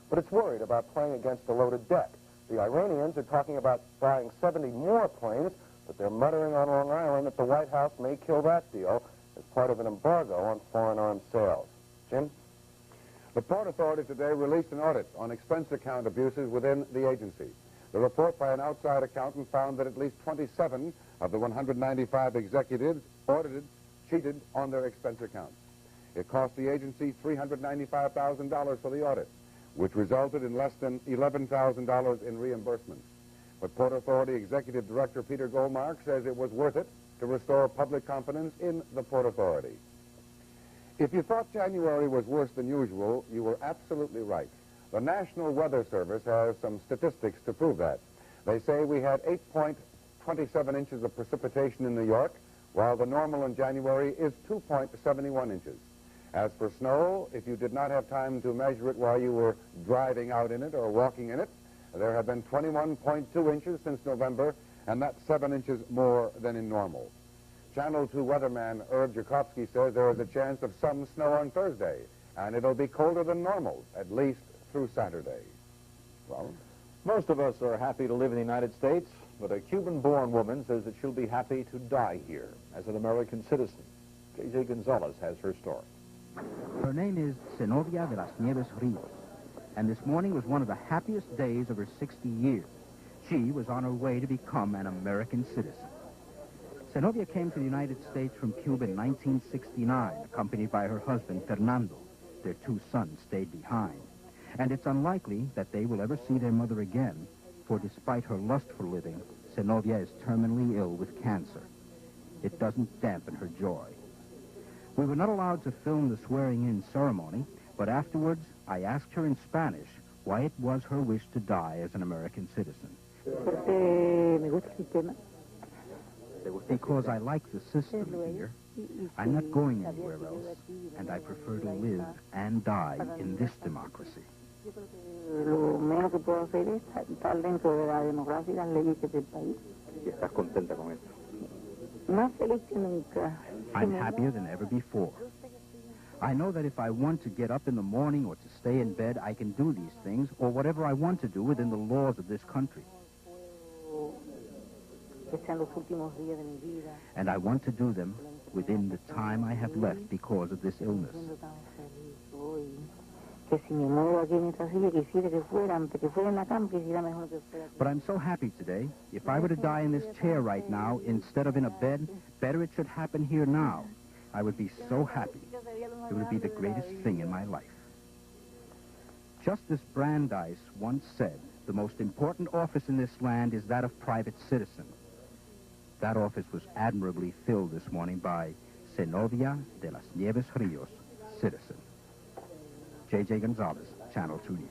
But it's worried about playing against a loaded deck. The Iranians are talking about buying 70 more planes, but they're muttering on Long Island that the White House may kill that deal as part of an embargo on foreign arms sales. Jim? The Port Authority today released an audit on expense account abuses within the agency. The report by an outside accountant found that at least 27 of the 195 executives audited cheated on their expense accounts. It cost the agency $395,000 for the audit, which resulted in less than $11,000 in reimbursements. But Port Authority Executive Director Peter Goldmark says it was worth it to restore public confidence in the Port Authority. If you thought January was worse than usual, you were absolutely right. The National Weather Service has some statistics to prove that. They say we had 8.27 inches of precipitation in New York, while the normal in January is 2.71 inches. As for snow, if you did not have time to measure it while you were driving out in it or walking in it, there have been 21.2 inches since November, and that's 7 inches more than in normal. Channel 2 weatherman Herb Jakovsky says there is a chance of some snow on Thursday, and it'll be colder than normal, at least through Saturday. Well, Most of us are happy to live in the United States, but a Cuban-born woman says that she'll be happy to die here as an American citizen. J.J. Gonzalez has her story. Her name is Zenobia de las Nieves Rios, and this morning was one of the happiest days of her 60 years. She was on her way to become an American citizen. Zenobia came to the United States from Cuba in 1969, accompanied by her husband, Fernando. Their 2 sons stayed behind. And it's unlikely that they will ever see their mother again, for despite her lust for living, Zenobia is terminally ill with cancer. It doesn't dampen her joy. We were not allowed to film the swearing-in ceremony, but afterwards I asked her in Spanish why it was her wish to die as an American citizen. Because I like the system here. I'm not going anywhere else, and I prefer to live and die in this democracy. Lo menos que puedo hacer es estar dentro de la democracia y las leyes que del país. ¿Y estás contenta con esto? Más feliz que nunca. I'm happier than ever before. I know that if I want to get up in the morning or to stay in bed, I can do these things, or whatever I want to do within the laws of this country. And I want to do them within the time I have left because of this illness. But I'm so happy today. If I were to die in this chair right now, instead of in a bed, better it should happen here now. I would be so happy. It would be the greatest thing in my life. Justice Brandeis once said, the most important office in this land is that of private citizen. That office was admirably filled this morning by Zenobia de las Nieves Rios, citizen. J.J. Gonzalez, Channel 2 News.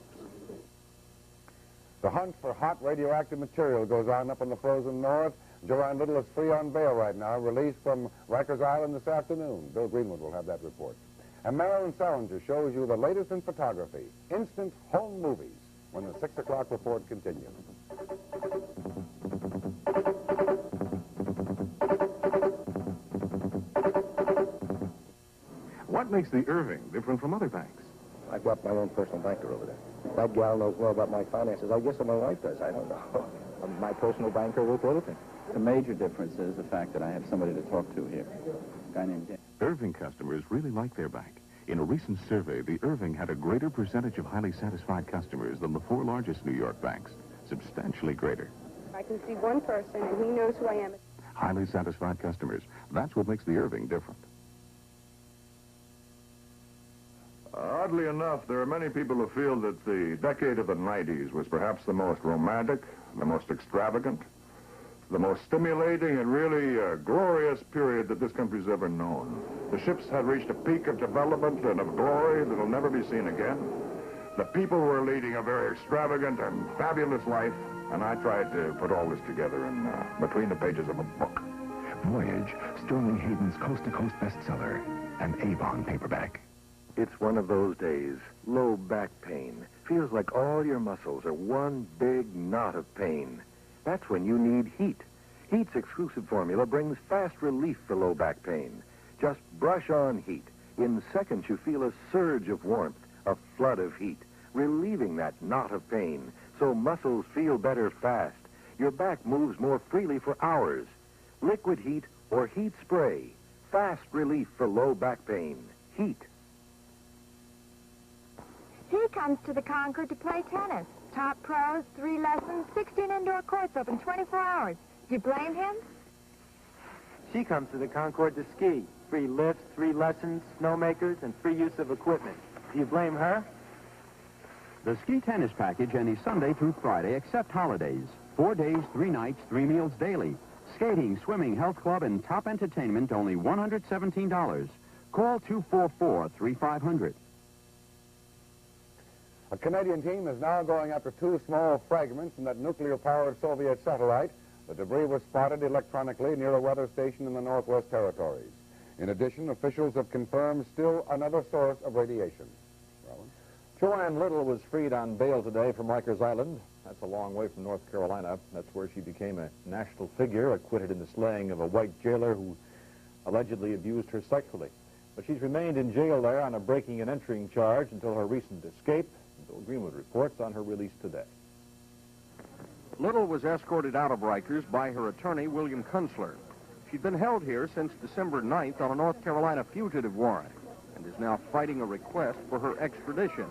The hunt for hot radioactive material goes on up in the frozen north. Joanne Little is free on bail right now, released from Rikers Island this afternoon. Bill Greenwood will have that report. And Marilyn Salinger shows you the latest in photography, instant home movies, when the 6 o'clock report continues. What makes the Irving different from other banks? I've got my own personal banker over there. That gal knows more about my finances. I guess my wife does. I don't know. My personal banker will do everything. The major difference is the fact that I have somebody to talk to here. A guy named James. Irving customers really like their bank. In a recent survey, the Irving had a greater percentage of highly satisfied customers than the 4 largest New York banks. Substantially greater. I can see one person, and he knows who I am. Highly satisfied customers. That's what makes the Irving different. Oddly enough, there are many people who feel that the decade of the 90s was perhaps the most romantic, the most extravagant, the most stimulating and really glorious period that this country's ever known. The ships had reached a peak of development and of glory that will never be seen again. The people were leading a very extravagant and fabulous life, and I tried to put all this together in between the pages of a book. Voyage, Sterling Hayden's coast-to-coast bestseller, an Avon paperback. It's one of those days. Low back pain. Feels like all your muscles are one big knot of pain. That's when you need Heat. Heat's exclusive formula brings fast relief for low back pain. Just brush on Heat. In seconds, you feel a surge of warmth, a flood of heat, relieving that knot of pain, so muscles feel better fast. Your back moves more freely for hours. Liquid Heat or Heat Spray. Fast relief for low back pain. Heat. He comes to the Concord to play tennis. Top pros, 3 lessons, 16 indoor courts open 24 hours. Do you blame him? She comes to the Concord to ski. Free lifts, 3 lessons, snowmakers, and free use of equipment. Do you blame her? The ski tennis package any Sunday through Friday except holidays. 4 days, 3 nights, 3 meals daily. Skating, swimming, health club, and top entertainment only $117. Call 244-3500. A Canadian team is now going after 2 small fragments from that nuclear-powered Soviet satellite. The debris was spotted electronically near a weather station in the Northwest Territories. In addition, officials have confirmed still another source of radiation. Rowan? Joanne Little was freed on bail today from Rikers Island. That's a long way from North Carolina. That's where she became a national figure, acquitted in the slaying of a white jailer who allegedly abused her sexually. But she's remained in jail there on a breaking and entering charge until her recent escape. Bill Greenwood reports on her release today. Little was escorted out of Rikers by her attorney, William Kunstler. She'd been held here since December 9th on a North Carolina fugitive warrant and is now fighting a request for her extradition.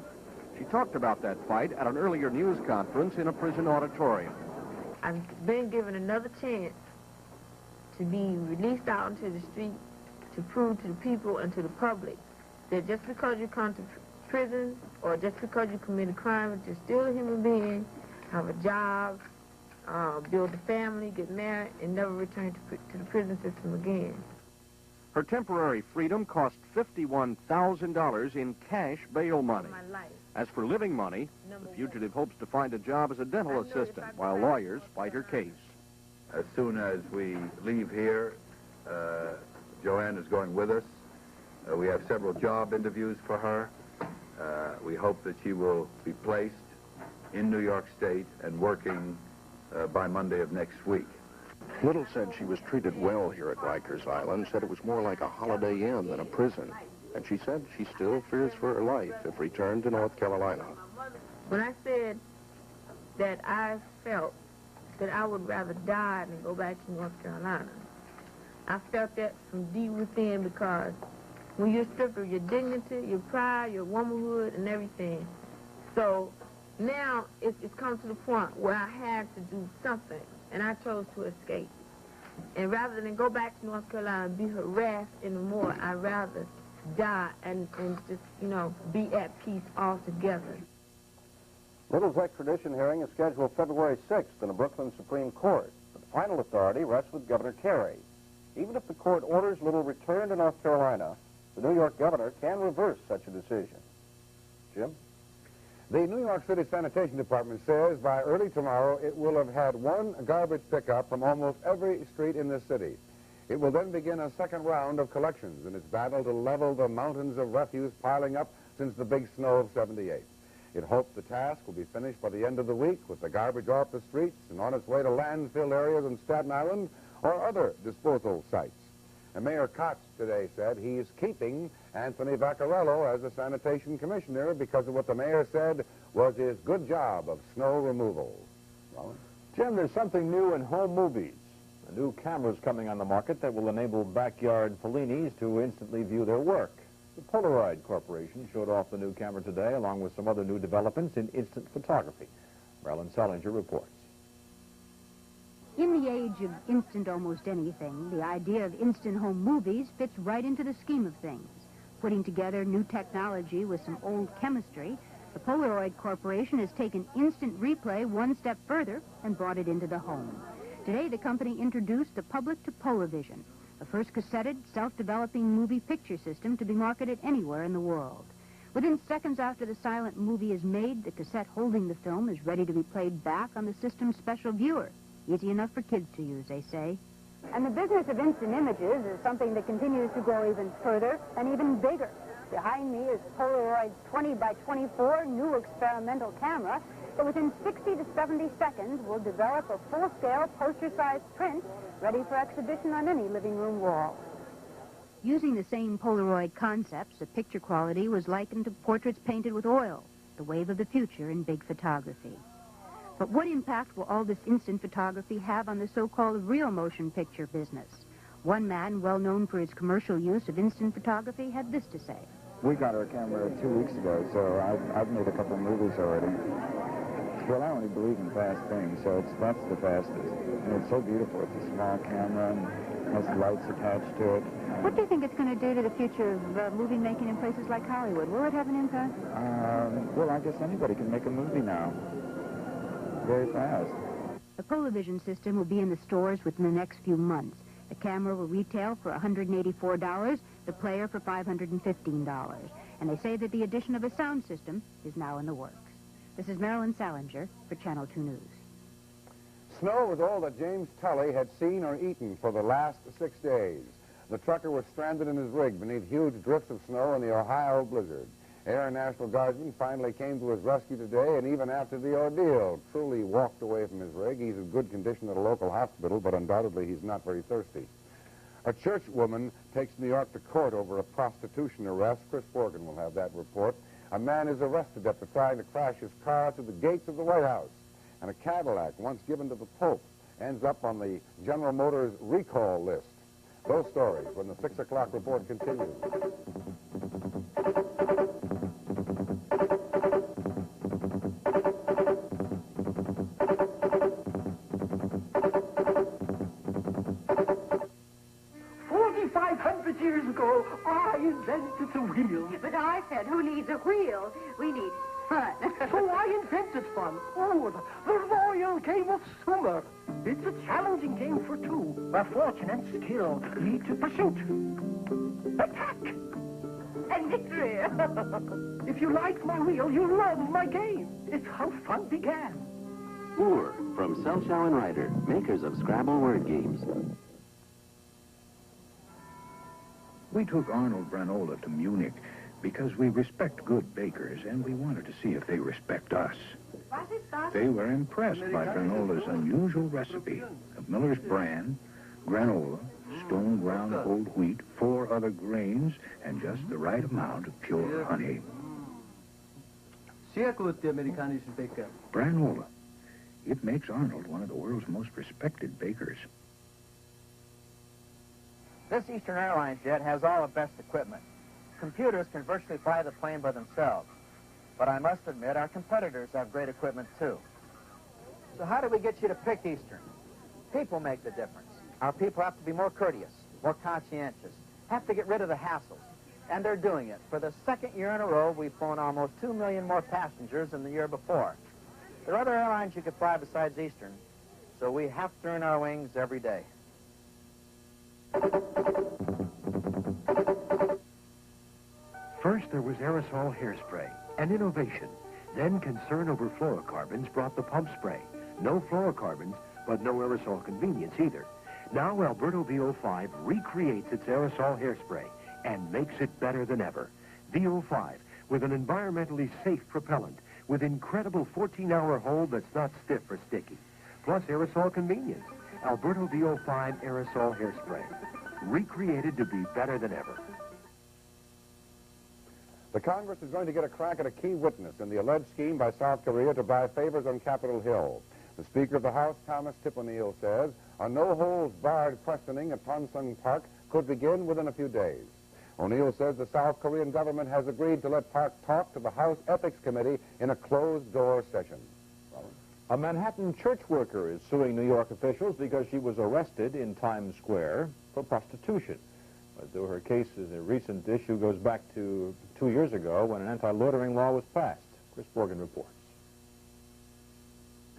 She talked about that fight at an earlier news conference in a prison auditorium. I've been given another chance to be released out into the street to prove to the people and to the public that just because you come to prison or just because you commit a crime, that you're still a human being, have a job, build a family, get married, and never return to the prison system again. Her temporary freedom cost $51,000 in cash bail money. As for living money, the fugitive hopes to find a job as a dental assistant while lawyers fight her case. As soon as we leave here, Joanne is going with us. We have several job interviews for her. We hope that she will be placed in New York State and working by Monday of next week. Little said she was treated well here at Rikers Island, said it was more like a Holiday Inn than a prison. And she said she still fears for her life if returned to North Carolina. When I said that I felt that I would rather die than go back to North Carolina, I felt that from deep within, because when you're stripped of your dignity, your pride, your womanhood, and everything. So now it's come to the point where I had to do something, and I chose to escape. And rather than go back to North Carolina and be harassed anymore, I'd rather die and just, be at peace altogether. Little's extradition hearing is scheduled February 6th in the Brooklyn Supreme Court. But the final authority rests with Governor Carey. Even if the court orders Little returned to North Carolina, the New York governor can reverse such a decision. Jim? The New York City Sanitation Department says by early tomorrow it will have had one garbage pickup from almost every street in the city. It will then begin a second round of collections in its battle to level the mountains of refuse piling up since the big snow of '78. It hopes the task will be finished by the end of the week with the garbage off the streets and on its way to landfill areas in Staten Island or other disposal sites. And Mayor Kotz today said he's keeping Anthony Vaccarello as the sanitation commissioner because of what the mayor said was his good job of snow removal. Rollins? Jim, there's something new in home movies. A new camera's coming on the market that will enable backyard Fellinis to instantly view their work. The Polaroid Corporation showed off the new camera today, along with some other new developments in instant photography. Arlene Francis reports. In the age of instant almost anything, the idea of instant home movies fits right into the scheme of things. Putting together new technology with some old chemistry, the Polaroid Corporation has taken instant replay one step further and brought it into the home. Today, the company introduced the public to Polavision, the first cassetted, self-developing movie picture system to be marketed anywhere in the world. Within seconds after the silent movie is made, the cassette holding the film is ready to be played back on the system's special viewer. Easy enough for kids to use, they say. And the business of instant images is something that continues to grow even further and even bigger. Behind me is Polaroid's 20 by 24 new experimental camera that within 60 to 70 seconds will develop a full-scale poster-sized print ready for exhibition on any living room wall. Using the same Polaroid concepts, the picture quality was likened to portraits painted with oil, the wave of the future in big photography. But what impact will all this instant photography have on the so-called real motion picture business? One man, well known for his commercial use of instant photography, had this to say. We got our camera 2 weeks ago, so I've made a couple of movies already. Well, I only believe in fast things, so that's the fastest. And it's so beautiful. It's a small camera and has lights attached to it. What do you think it's going to do to the future of movie making in places like Hollywood? Will it have an impact? Well, I guess anybody can make a movie now. Very fast. The Polavision system will be in the stores within the next few months. The camera will retail for $184, the player for $515. And they say that the addition of a sound system is now in the works. This is Marilyn Salinger for Channel 2 News. Snow was all that James Tully had seen or eaten for the last 6 days. The trucker was stranded in his rig beneath huge drifts of snow in the Ohio blizzard. Air National Guardsmen finally came to his rescue today, and even after the ordeal, truly walked away from his rig. He's in good condition at a local hospital, but undoubtedly he's not very thirsty. A church woman takes New York to court over a prostitution arrest. Chris Forgan will have that report. A man is arrested after trying to crash his car through the gates of the White House. And a Cadillac, once given to the Pope, ends up on the General Motors recall list. Those stories when the 6 o'clock report continues. Years ago, I invented the wheel. But I said, who needs a wheel? We need fun. So I invented fun. Oh, the Royal Game of Sumer. It's a challenging game for two, where fortune and skill lead to pursuit. Attack! And victory. If you like my wheel, you'll love my game. It's how fun began. Moore from Selchow and Ryder, makers of Scrabble word games. We took Arnold Granola to Munich because we respect good bakers, and we wanted to see if they respect us. They were impressed by Granola's unusual recipe of Miller's brand, granola, stone ground whole wheat, 4 other grains, and just the right amount of pure honey. Sehr gut, die amerikanischen Bäcker. Granola. It makes Arnold one of the world's most respected bakers. This Eastern Airlines jet has all the best equipment. Computers can virtually fly the plane by themselves. But I must admit, our competitors have great equipment, too. So how do we get you to pick Eastern? People make the difference. Our people have to be more courteous, more conscientious, have to get rid of the hassles. And they're doing it. For the 2nd year in a row, we've flown almost 2 million more passengers than the year before. There are other airlines you could fly besides Eastern, so we have to earn our wings every day. First, there was aerosol hairspray, an innovation. Then concern over fluorocarbons brought the pump spray. No fluorocarbons, but no aerosol convenience either. Now Alberto VO5 recreates its aerosol hairspray and makes it better than ever. VO5, with an environmentally safe propellant, with incredible 14-hour hold that's not stiff or sticky, plus aerosol convenience. Alberto VO5 aerosol hairspray, recreated to be better than ever. The Congress is going to get a crack at a key witness in the alleged scheme by South Korea to buy favors on Capitol Hill. The Speaker of the House, Thomas Tip O'Neill, says a no-holds-barred questioning at Ponsung Park could begin within a few days. O'Neill says the South Korean government has agreed to let Park talk to the House Ethics Committee in a closed-door session. A Manhattan church worker is suing New York officials because she was arrested in Times Square for prostitution. But though her case is a recent issue, goes back to 2 years ago when an anti-loitering law was passed. Chris Borgen reports.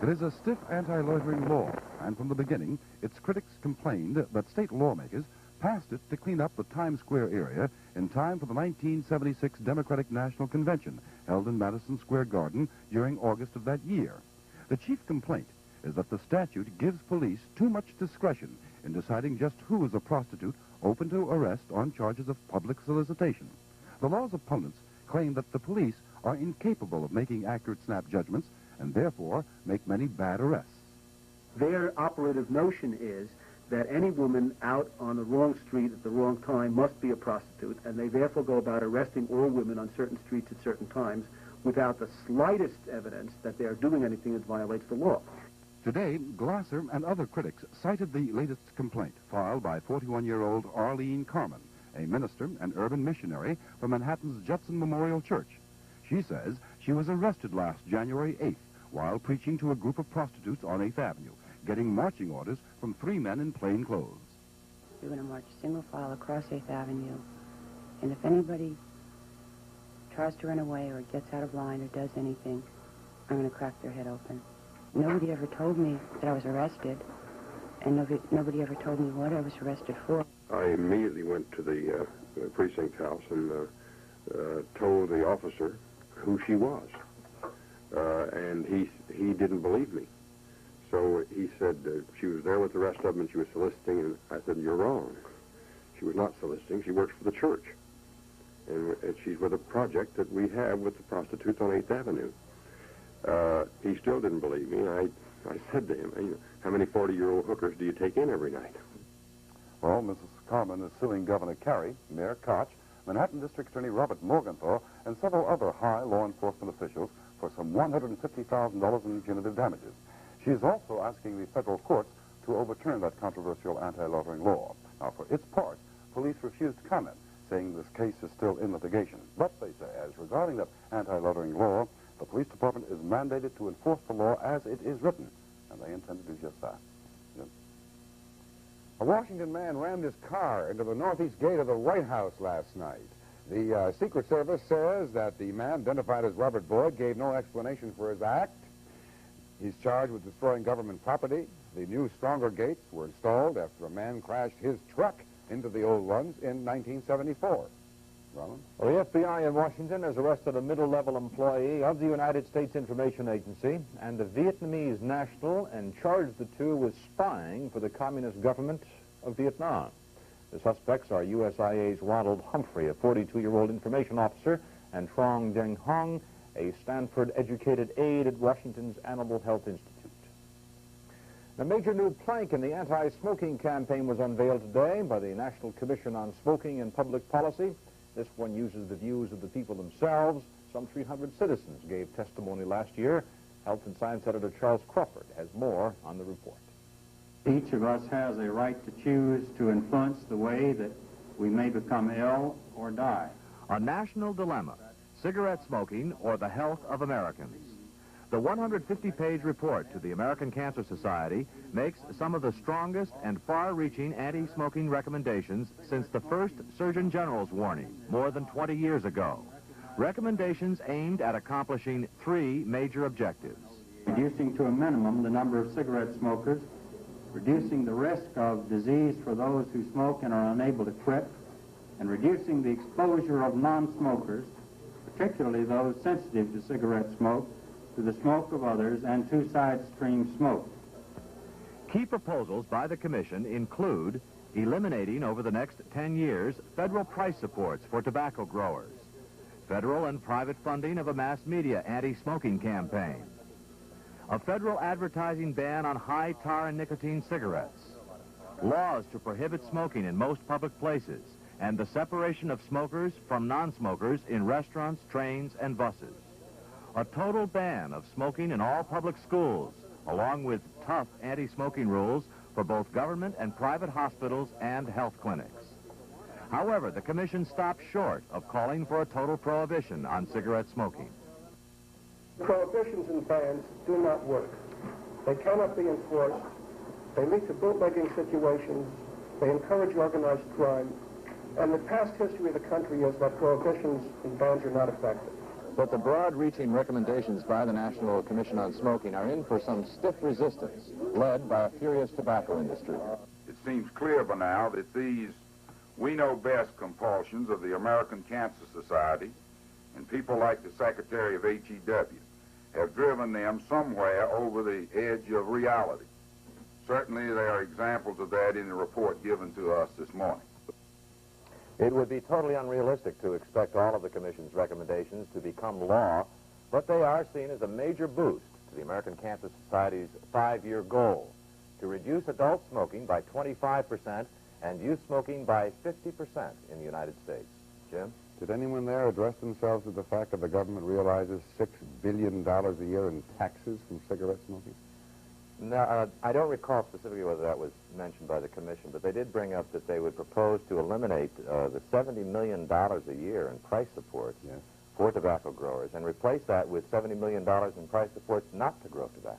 It is a stiff anti-loitering law, and from the beginning, its critics complained that state lawmakers passed it to clean up the Times Square area in time for the 1976 Democratic National Convention held in Madison Square Garden during August of that year. The chief complaint is that the statute gives police too much discretion in deciding just who is a prostitute open to arrest on charges of public solicitation. The law's opponents claim that the police are incapable of making accurate snap judgments and therefore make many bad arrests. Their operative notion is that any woman out on the wrong street at the wrong time must be a prostitute, and they therefore go about arresting all women on certain streets at certain times without the slightest evidence that they are doing anything that violates the law. Today, Glasser and other critics cited the latest complaint filed by 41-year-old Arlene Carmen, a minister and urban missionary from Manhattan's Judson Memorial Church. She says she was arrested last January 8th while preaching to a group of prostitutes on 8th Avenue, getting marching orders from 3 men in plain clothes. We're going to march single file across 8th Avenue, and if anybody tries to run away or gets out of line or does anything, I'm going to crack their head open. Nobody ever told me that I was arrested, and nobody ever told me what I was arrested for. I immediately went to the precinct house and told the officer who she was, and he didn't believe me. So he said she was there with the rest of them and she was soliciting, and I said, "You're wrong. She was not soliciting. She works for the church. And she's with a project that we have with the prostitutes on 8th Avenue. He still didn't believe me. I said to him, how many 40-year-old hookers do you take in every night? Well, Mrs. Carmen is suing Governor Carey, Mayor Koch, Manhattan District Attorney Robert Morgenthau, and several other high law enforcement officials for some $150,000 in punitive damages. She is also asking the federal courts to overturn that controversial anti-loitering law. Now, for its part, police refused to comment, saying this case is still in litigation. But they say, as regarding that anti-loitering law, the police department is mandated to enforce the law as it is written, and they intend to do just that. Yes. A Washington man rammed his car into the northeast gate of the White House last night. The Secret Service says that the man, identified as Robert Boyd, gave no explanation for his act. He's charged with destroying government property. The new, stronger gates were installed after a man crashed his truck into the old ones in 1974. Ronald? Well, the FBI in Washington has arrested a middle-level employee of the United States Information Agency and a Vietnamese national and charged the two with spying for the communist government of Vietnam. The suspects are USIA's Ronald Humphrey, a 42-year-old information officer, and Trong Deng Hong, a Stanford-educated aide at Washington's Animal Health Institute. A major new plank in the anti-smoking campaign was unveiled today by the National Commission on Smoking and Public Policy. This one uses the views of the people themselves. Some 300 citizens gave testimony last year. Health and Science Editor Charles Crawford has more on the report. Each of us has a right to choose to influence the way that we may become ill or die. A national dilemma: cigarette smoking or the health of Americans. The 150-page report to the American Cancer Society makes some of the strongest and far-reaching anti-smoking recommendations since the first Surgeon General's warning more than 20 years ago. Recommendations aimed at accomplishing 3 major objectives: reducing to a minimum the number of cigarette smokers, reducing the risk of disease for those who smoke and are unable to quit, and reducing the exposure of non-smokers, particularly those sensitive to cigarette smoke, to the smoke of others, and to side-stream smoke. Key proposals by the Commission include eliminating over the next 10 years federal price supports for tobacco growers, federal and private funding of a mass media anti-smoking campaign, a federal advertising ban on high tar and nicotine cigarettes, laws to prohibit smoking in most public places, and the separation of smokers from non-smokers in restaurants, trains, and buses. A total ban of smoking in all public schools, along with tough anti-smoking rules for both government and private hospitals and health clinics. However, the Commission stopped short of calling for a total prohibition on cigarette smoking. Prohibitions and bans do not work. They cannot be enforced. They lead to bootlegging situations. They encourage organized crime. And the past history of the country is that prohibitions and bans are not effective. But the broad-reaching recommendations by the National Commission on Smoking are in for some stiff resistance, led by a furious tobacco industry. It seems clear by now that these we-know-best compulsions of the American Cancer Society and people like the Secretary of HEW have driven them somewhere over the edge of reality. Certainly there are examples of that in the report given to us this morning. It would be totally unrealistic to expect all of the Commission's recommendations to become law, but they are seen as a major boost to the American Cancer Society's 5-year goal to reduce adult smoking by 25% and youth smoking by 50% in the United States. Jim? Did anyone there address themselves to the fact that the government realizes $6 billion a year in taxes from cigarette smoking? No, I don't recall specifically whether that was mentioned by the Commission, but they did bring up that they would propose to eliminate the $70 million a year in price supports for tobacco growers and replace that with $70 million in price supports not to grow tobacco.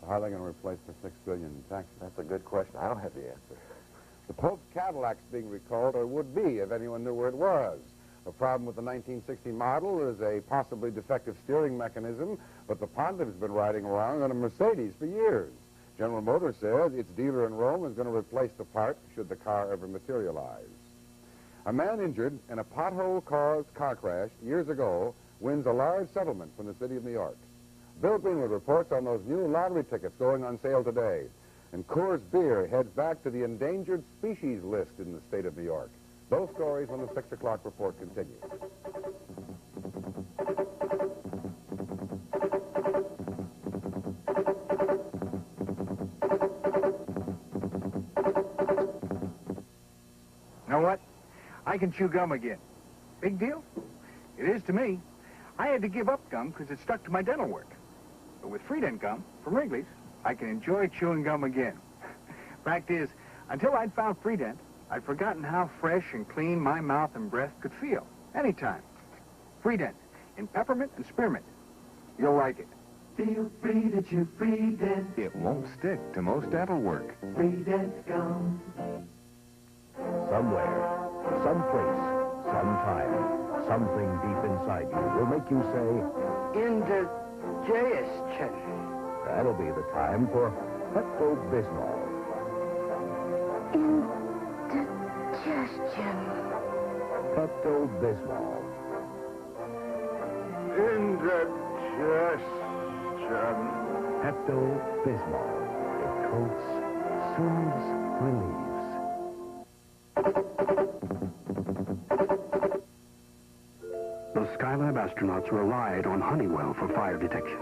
So how are they going to replace the $6 billion in taxes? That's a good question. I don't have the answer. The Pope's Cadillac's being recalled, or would be if anyone knew where it was. The problem with the 1960 model is a possibly defective steering mechanism, but the pontiff's been riding around on a Mercedes for years. General Motors says its dealer in Rome is going to replace the part should the car ever materialize. A man injured in a pothole-caused car crash years ago wins a large settlement from the city of New York. Bill Greenwood reports on those new lottery tickets going on sale today. And Coors Beer heads back to the endangered species list in the state of New York. Those stories when the 6 o'clock report continues. Know what? I can chew gum again. Big deal? It is to me. I had to give up gum because it stuck to my dental work. But with Freedent gum from Wrigley's, I can enjoy chewing gum again. Fact is, until I'd found Freedent, I'd forgotten how fresh and clean my mouth and breath could feel, anytime. Freedent, in peppermint and spearmint. You'll like it. Feel free to chew Freedent. It won't stick to most dental work. Freedent gum. Somewhere, someplace, sometime, something deep inside you will make you say, indigestion. That'll be the time for Pepto-Bismol. Indigestion. Pepto-Bismol. Indigestion. Pepto-Bismol. It coats, soothes, relieves. The Skylab astronauts relied on Honeywell for fire detection.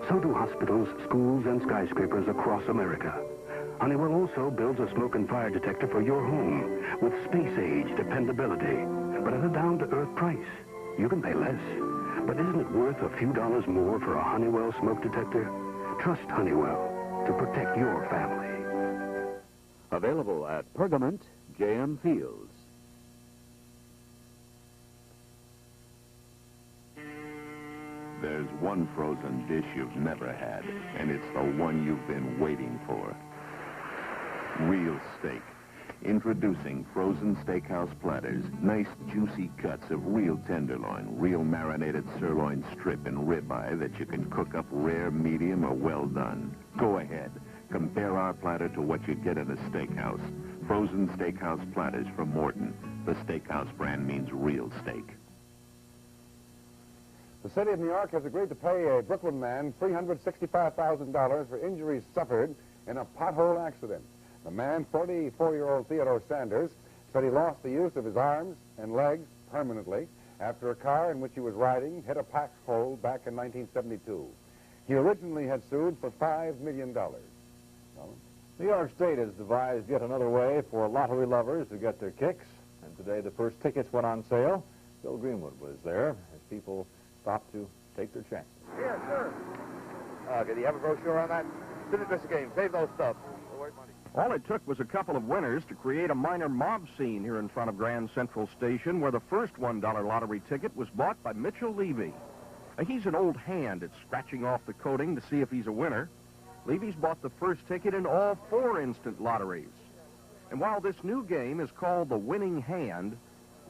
So do hospitals, schools, and skyscrapers across America. Honeywell also builds a smoke and fire detector for your home with space-age dependability, but at a down-to-earth price. You can pay less, but isn't it worth a few dollars more for a Honeywell smoke detector? Trust Honeywell to protect your family. Available at Pergament, J.M. Fields. There's one frozen dish you've never had, and it's the one you've been waiting for. Real steak. Introducing frozen steakhouse platters. Nice juicy cuts of real tenderloin, real marinated sirloin strip and ribeye that you can cook up rare, medium, or well done. Go ahead. Compare our platter to what you'd get in a steakhouse. Frozen steakhouse platters from Morton. The steakhouse brand means real steak. The city of New York has agreed to pay a Brooklyn man $365,000 for injuries suffered in a pothole accident. The man, 44-year-old Theodore Sanders, said he lost the use of his arms and legs permanently after a car in which he was riding hit a pothole back in 1972. He originally had sued for $5 million. New York State has devised yet another way for lottery lovers to get their kicks, and today the first tickets went on sale. Bill Greenwood was there as people stopped to take their chances. Yeah, sure. Okay, do you have a brochure on that? Didn't miss a game. Save those stuff. All it took was a couple of winners to create a minor mob scene here in front of Grand Central Station, where the first $1 lottery ticket was bought by Mitchell Levy. Now, he's an old hand at scratching off the coating to see if he's a winner. Levy's bought the first ticket in all 4 instant lotteries. And while this new game is called the winning hand,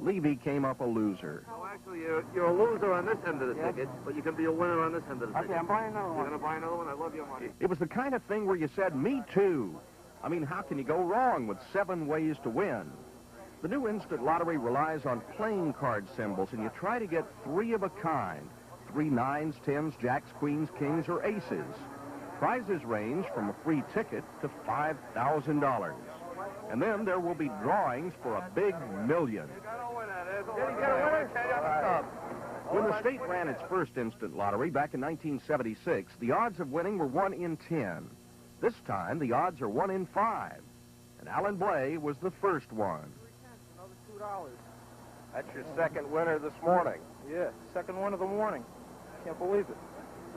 Levy came up a loser. No, actually, you're a loser on this end of the ticket, but you can be a winner on this end of the ticket. Okay, I'm buying another one. You're going to buy another one? I love your money. It was the kind of thing where you said, me too. I mean, how can you go wrong with 7 ways to win? The new instant lottery relies on playing card symbols, and you try to get 3 of a kind. 3 9s, 10s, jacks, queens, kings, or aces. Prizes range from a free ticket to $5,000. And then there will be drawings for a big million. When the state ran its first instant lottery back in 1976, the odds of winning were 1 in 10. This time, the odds are 1 in 5. And Alan Blay was the first one. Another $2. That's your second winner this morning. Yeah, second one of the morning. Can't believe it.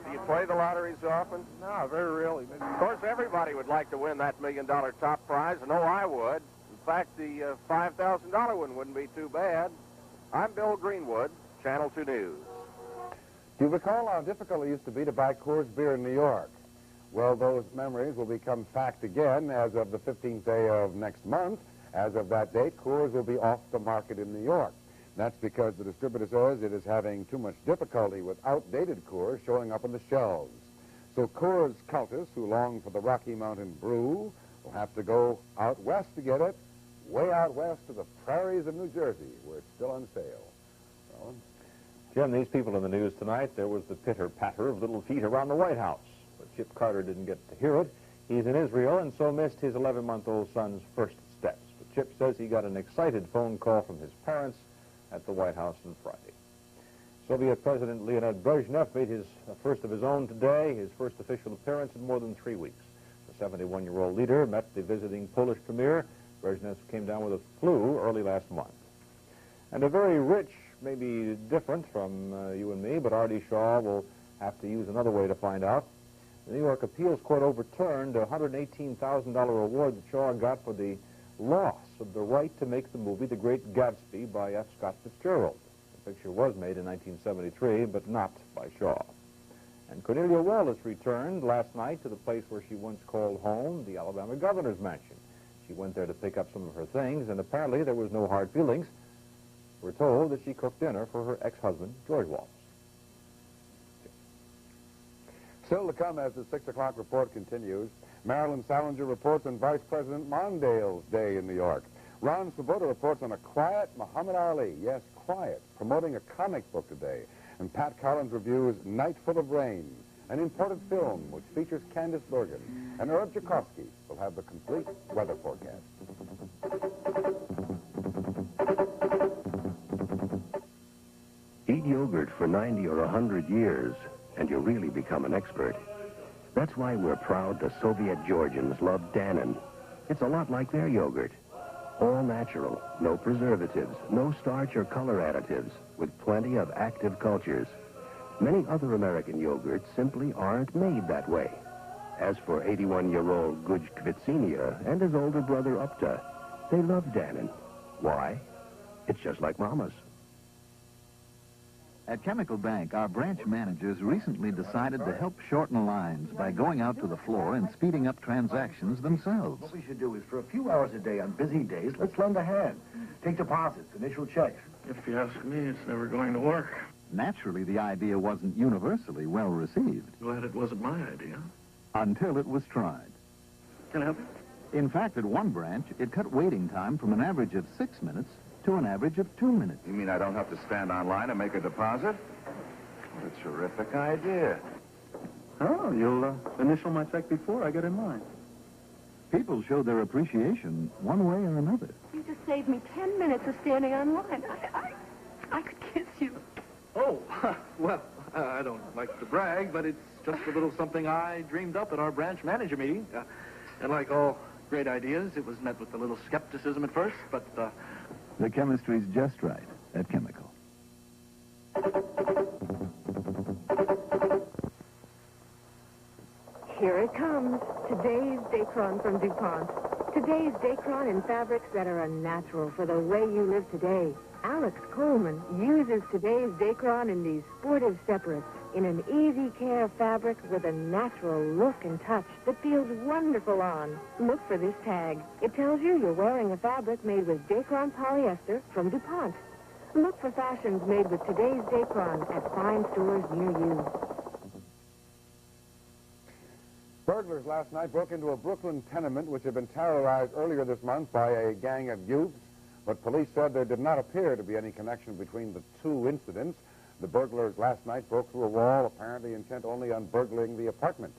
Do you play the lotteries often? No, very rarely. Of course, everybody would like to win that $1 million top prize, and I would. In fact, the $5,000 one wouldn't be too bad. I'm Bill Greenwood, Channel 2 News. Do you recall how difficult it used to be to buy Coors beer in New York? Well, those memories will become fact again as of the 15th day of next month. As of that date, Coors will be off the market in New York. That's because the distributor says it is having too much difficulty with outdated Coors showing up on the shelves. So Coors cultists who long for the Rocky Mountain brew will have to go out west to get it, way out west to the prairies of New Jersey, where it's still on sale. Well, Jim, these people in the news tonight, there was the pitter-patter of little feet around the White House. But Chip Carter didn't get to hear it. He's in Israel and so missed his 11-month-old son's first steps. But Chip says he got an excited phone call from his parents at the White House on Friday. Soviet President Leonid Brezhnev made his first of his own today, his first official appearance in more than 3 weeks. The 71-year-old leader met the visiting Polish premier. Brezhnev came down with a flu early last month. And a very rich, maybe different from you and me, but Artie Shaw will have to use another way to find out. The New York Appeals Court overturned a $118,000 award that Shaw got for the loss of the right to make the movie The Great Gatsby by F. Scott Fitzgerald. The picture was made in 1973, but not by Shaw. And Cornelia Wallace returned last night to the place where she once called home, the Alabama governor's mansion. She went there to pick up some of her things, and apparently there was no hard feelings. We're told that she cooked dinner for her ex-husband, George Wallace. Still to come as the 6 o'clock report continues, Marilyn Salinger reports on Vice President Mondale's Day in New York. Ron Swoboda reports on a quiet Muhammad Ali, yes, quiet, promoting a comic book today. And Pat Collins reviews Night Full of Rain, an imported film which features Candice Bergen. And Herb Jackowski will have the complete weather forecast. Eat yogurt for 90 or 100 years, and you really become an expert. That's why we're proud the Soviet Georgians love Dannon. It's a lot like their yogurt. All natural, no preservatives, no starch or color additives, with plenty of active cultures. Many other American yogurts simply aren't made that way. As for 81-year-old Guj Kvitsinia and his older brother Upta, they love Dannon. Why? It's just like Mama's. At Chemical Bank, our branch managers recently decided to help shorten lines by going out to the floor and speeding up transactions themselves. What we should do is, for a few hours a day on busy days, let's lend a hand. Take deposits, initial checks. If you ask me, it's never going to work. Naturally, the idea wasn't universally well received. Glad it wasn't my idea. Until it was tried. Can I help you? In fact, at one branch, it cut waiting time from an average of 6 minutes to an average of 2 minutes. You mean I don't have to stand online and make a deposit? What a terrific idea. Oh, you'll initial my check before I get in mine. People show their appreciation one way or another. You just saved me 10 minutes of standing on line. I could kiss you. Oh, well, I don't like to brag, but it's just a little something I dreamed up at our branch manager meeting. And like all great ideas, it was met with a little skepticism at first, but... The chemistry's just right at Chemical. Here it comes. Today's Dacron from DuPont. Today's Dacron in fabrics that are unnatural for the way you live today. Alex Coleman uses today's Dacron in these sportive separates in an easy care fabric with a natural look and touch that feels wonderful on. Look for this tag. It tells you you're wearing a fabric made with Dacron polyester from DuPont. Look for fashions made with today's Dacron at fine stores near you. Burglars last night broke into a Brooklyn tenement which had been terrorized earlier this month by a gang of youths, but police said there did not appear to be any connection between the two incidents. The burglars last night broke through a wall, apparently intent only on burgling the apartment.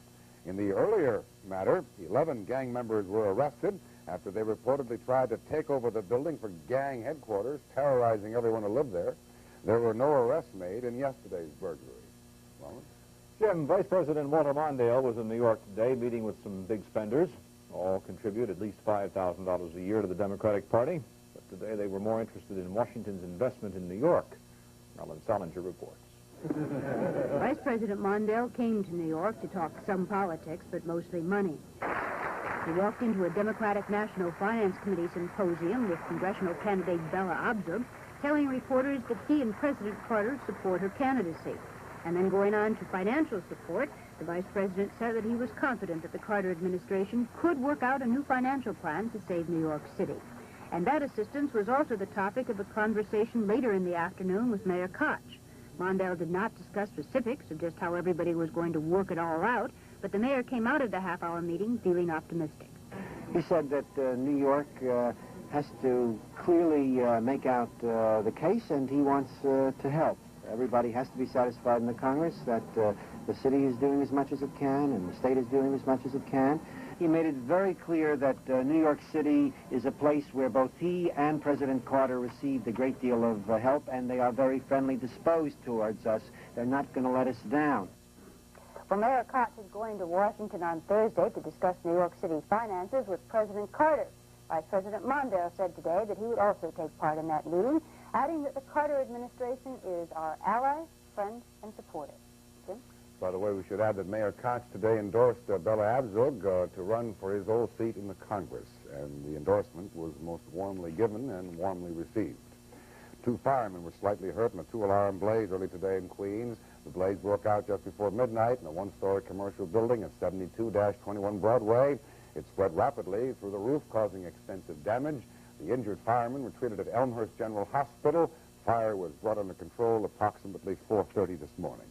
In the earlier matter, 11 gang members were arrested after they reportedly tried to take over the building for gang headquarters, terrorizing everyone who lived there. There were no arrests made in yesterday's burglary. Well, Jim, Vice President Walter Mondale was in New York today meeting with some big spenders. All contribute at least $5,000 a year to the Democratic Party. But today they were more interested in Washington's investment in New York. Ellen Solinger reports. Vice President Mondale came to New York to talk some politics, but mostly money. He walked into a Democratic National Finance Committee symposium with congressional candidate Bella Abzug, telling reporters that he and President Carter support her candidacy. And then going on to financial support, the vice president said that he was confident that the Carter administration could work out a new financial plan to save New York City. And that assistance was also the topic of a conversation later in the afternoon with Mayor Koch. Mondale did not discuss specifics of just how everybody was going to work it all out, but the mayor came out of the half-hour meeting feeling optimistic. He said that New York has to clearly make out the case, and he wants to help. Everybody has to be satisfied in the Congress that the city is doing as much as it can and the state is doing as much as it can. He made it very clear that New York City is a place where both he and President Carter received a great deal of help, and they are very friendly disposed towards us. They're not going to let us down. Well, Mayor Koch is going to Washington on Thursday to discuss New York City finances with President Carter. Vice President Mondale said today that he would also take part in that meeting, adding that the Carter administration is our ally, friend, and supporter. Jim? By the way, we should add that Mayor Koch today endorsed Bella Abzug to run for his old seat in the Congress, and the endorsement was most warmly given and warmly received. 2 firemen were slightly hurt in a 2-alarm blaze early today in Queens. The blaze broke out just before midnight in a 1-story commercial building at 72-21 Broadway. It spread rapidly through the roof, causing extensive damage. The injured firemen were treated at Elmhurst General Hospital. Fire was brought under control approximately 4:30 this morning.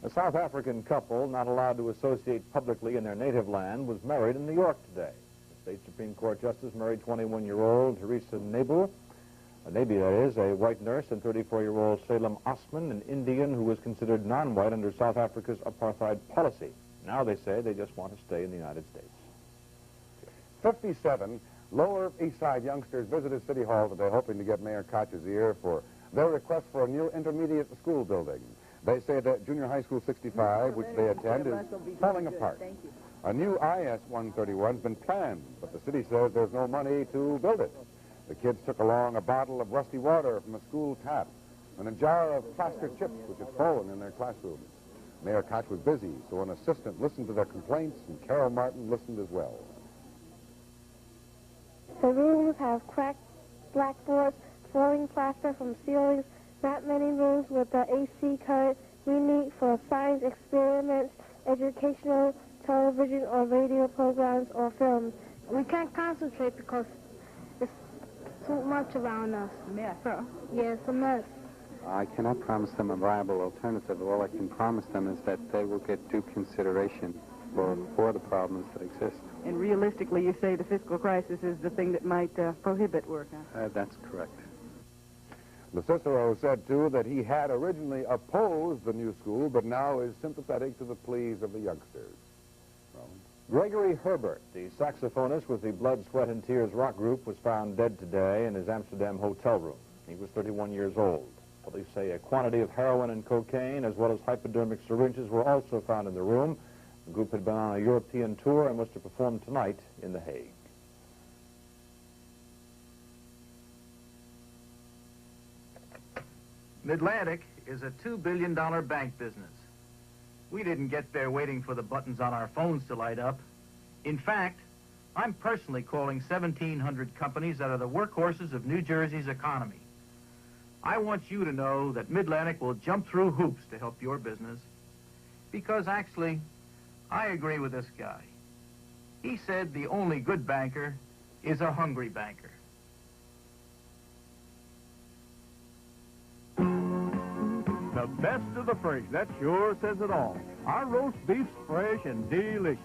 A South African couple, not allowed to associate publicly in their native land, was married in New York today. The state Supreme Court justice married 21-year-old Teresa Nabil, a white nurse, and 34-year-old Salem Osman, an Indian who was considered non-white under South Africa's apartheid policy. Now they say they just want to stay in the United States. 57 Lower East Side youngsters visited City Hall today hoping to get Mayor Koch's ear for their request for a new intermediate school building. They say that Junior High School 65, which they attend, is falling apart. A new IS-131 has been planned, but the city says there's no money to build it. The kids took along a bottle of rusty water from a school tap and a jar of plaster chips which had fallen in their classrooms. Mayor Koch was busy, so an assistant listened to their complaints, and Carol Martin listened as well. The rooms have cracked blackboards, falling plaster from ceilings, not many rooms with the AC current we need for science experiments, educational, television or radio programs or films. We can't concentrate because it's too much around us. Mess, huh? Yeah, it's a mess. I cannot promise them a viable alternative. All I can promise them is that they will get due consideration for the problems that exist. And realistically, you say the fiscal crisis is the thing that might prohibit work, huh? That's correct. Cicero said, too, that he had originally opposed the new school, but now is sympathetic to the pleas of the youngsters. Gregory Herbert, the saxophonist with the Blood, Sweat, and Tears rock group, was found dead today in his Amsterdam hotel room. He was 31 years old. Police say a quantity of heroin and cocaine, as well as hypodermic syringes, were also found in the room. The group had been on a European tour and was to perform tonight in The Hague. Midlantic is a $2 billion bank business. We didn't get there waiting for the buttons on our phones to light up. In fact, I'm personally calling 1,700 companies that are the workhorses of New Jersey's economy. I want you to know that Midlantic will jump through hoops to help your business. Because actually, I agree with this guy. He said the only good banker is a hungry banker. The best of the fresh, that sure says it all. Our roast beef's fresh and delicious.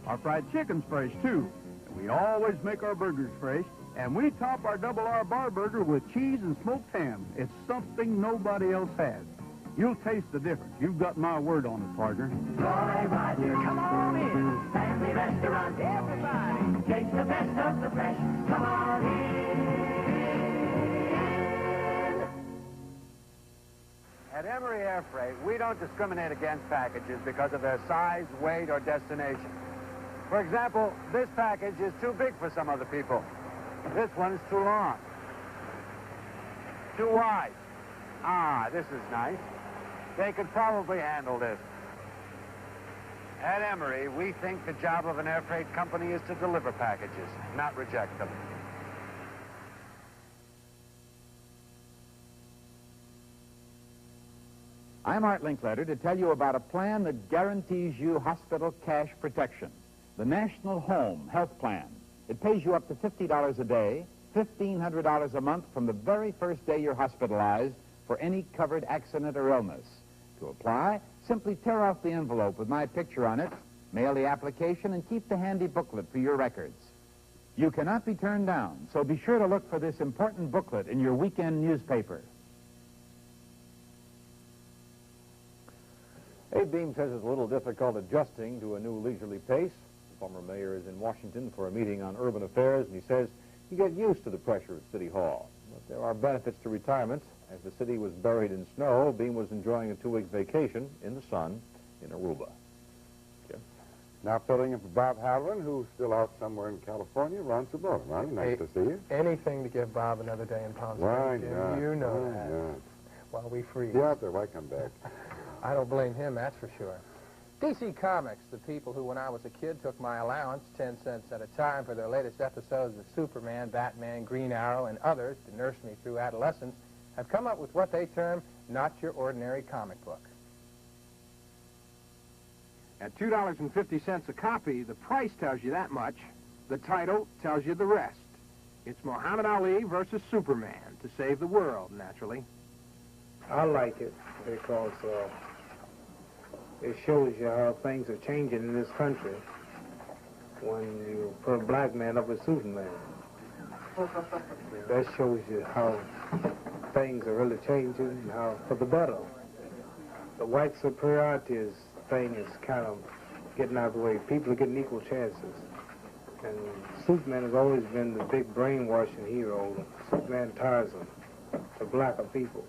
Our fried chicken's fresh, too. And we always make our burgers fresh, and we top our Double R bar burger with cheese and smoked ham. It's something nobody else has. You'll taste the difference. You've got my word on it, partner. Roy Roger, come on in. Family restaurant, everybody. Taste the best of the fresh. Come on in. At Emery Air Freight, we don't discriminate against packages because of their size, weight, or destination. For example, this package is too big for some other people. This one's too long. Too wide. Ah, this is nice. They could probably handle this. At Emery, we think the job of an air freight company is to deliver packages, not reject them. I'm Art Linkletter to tell you about a plan that guarantees you hospital cash protection. The National Home Health Plan. It pays you up to $50 a day, $1,500 a month from the very first day you're hospitalized for any covered accident or illness. To apply, simply tear off the envelope with my picture on it, mail the application, and keep the handy booklet for your records. You cannot be turned down, so be sure to look for this important booklet in your weekend newspaper. Abe Beam says it's a little difficult adjusting to a new leisurely pace. The former mayor is in Washington for a meeting on urban affairs, and he says you get used to the pressure at City Hall. But there are benefits to retirement. As the city was buried in snow, Beam was enjoying a 2-week vacation in the sun in Aruba. Jim? Now filling in for Bob Halloran, who's still out somewhere in California. Ron Sabota. Ronnie, nice to see you. Anything to give Bob another day in Palm Springs. Why Jim. not? You know Why that. not? While we freeze. Yeah, out there. Why come back? I don't blame him, that's for sure. DC Comics, the people who, when I was a kid, took my allowance, 10 cents at a time, for their latest episodes of Superman, Batman, Green Arrow, and others to nurse me through adolescence, have come up with what they term not your ordinary comic book. At $2.50 a copy, the price tells you that much. The title tells you the rest. It's Muhammad Ali versus Superman to save the world, naturally. I like it because it shows you how things are changing in this country when you put a black man up with Superman. That shows you how things are really changing, how for the better. The white superiority thing is kind of getting out of the way. People are getting equal chances. And Superman has always been the big brainwashing hero. Superman Tarzan, the blacker people.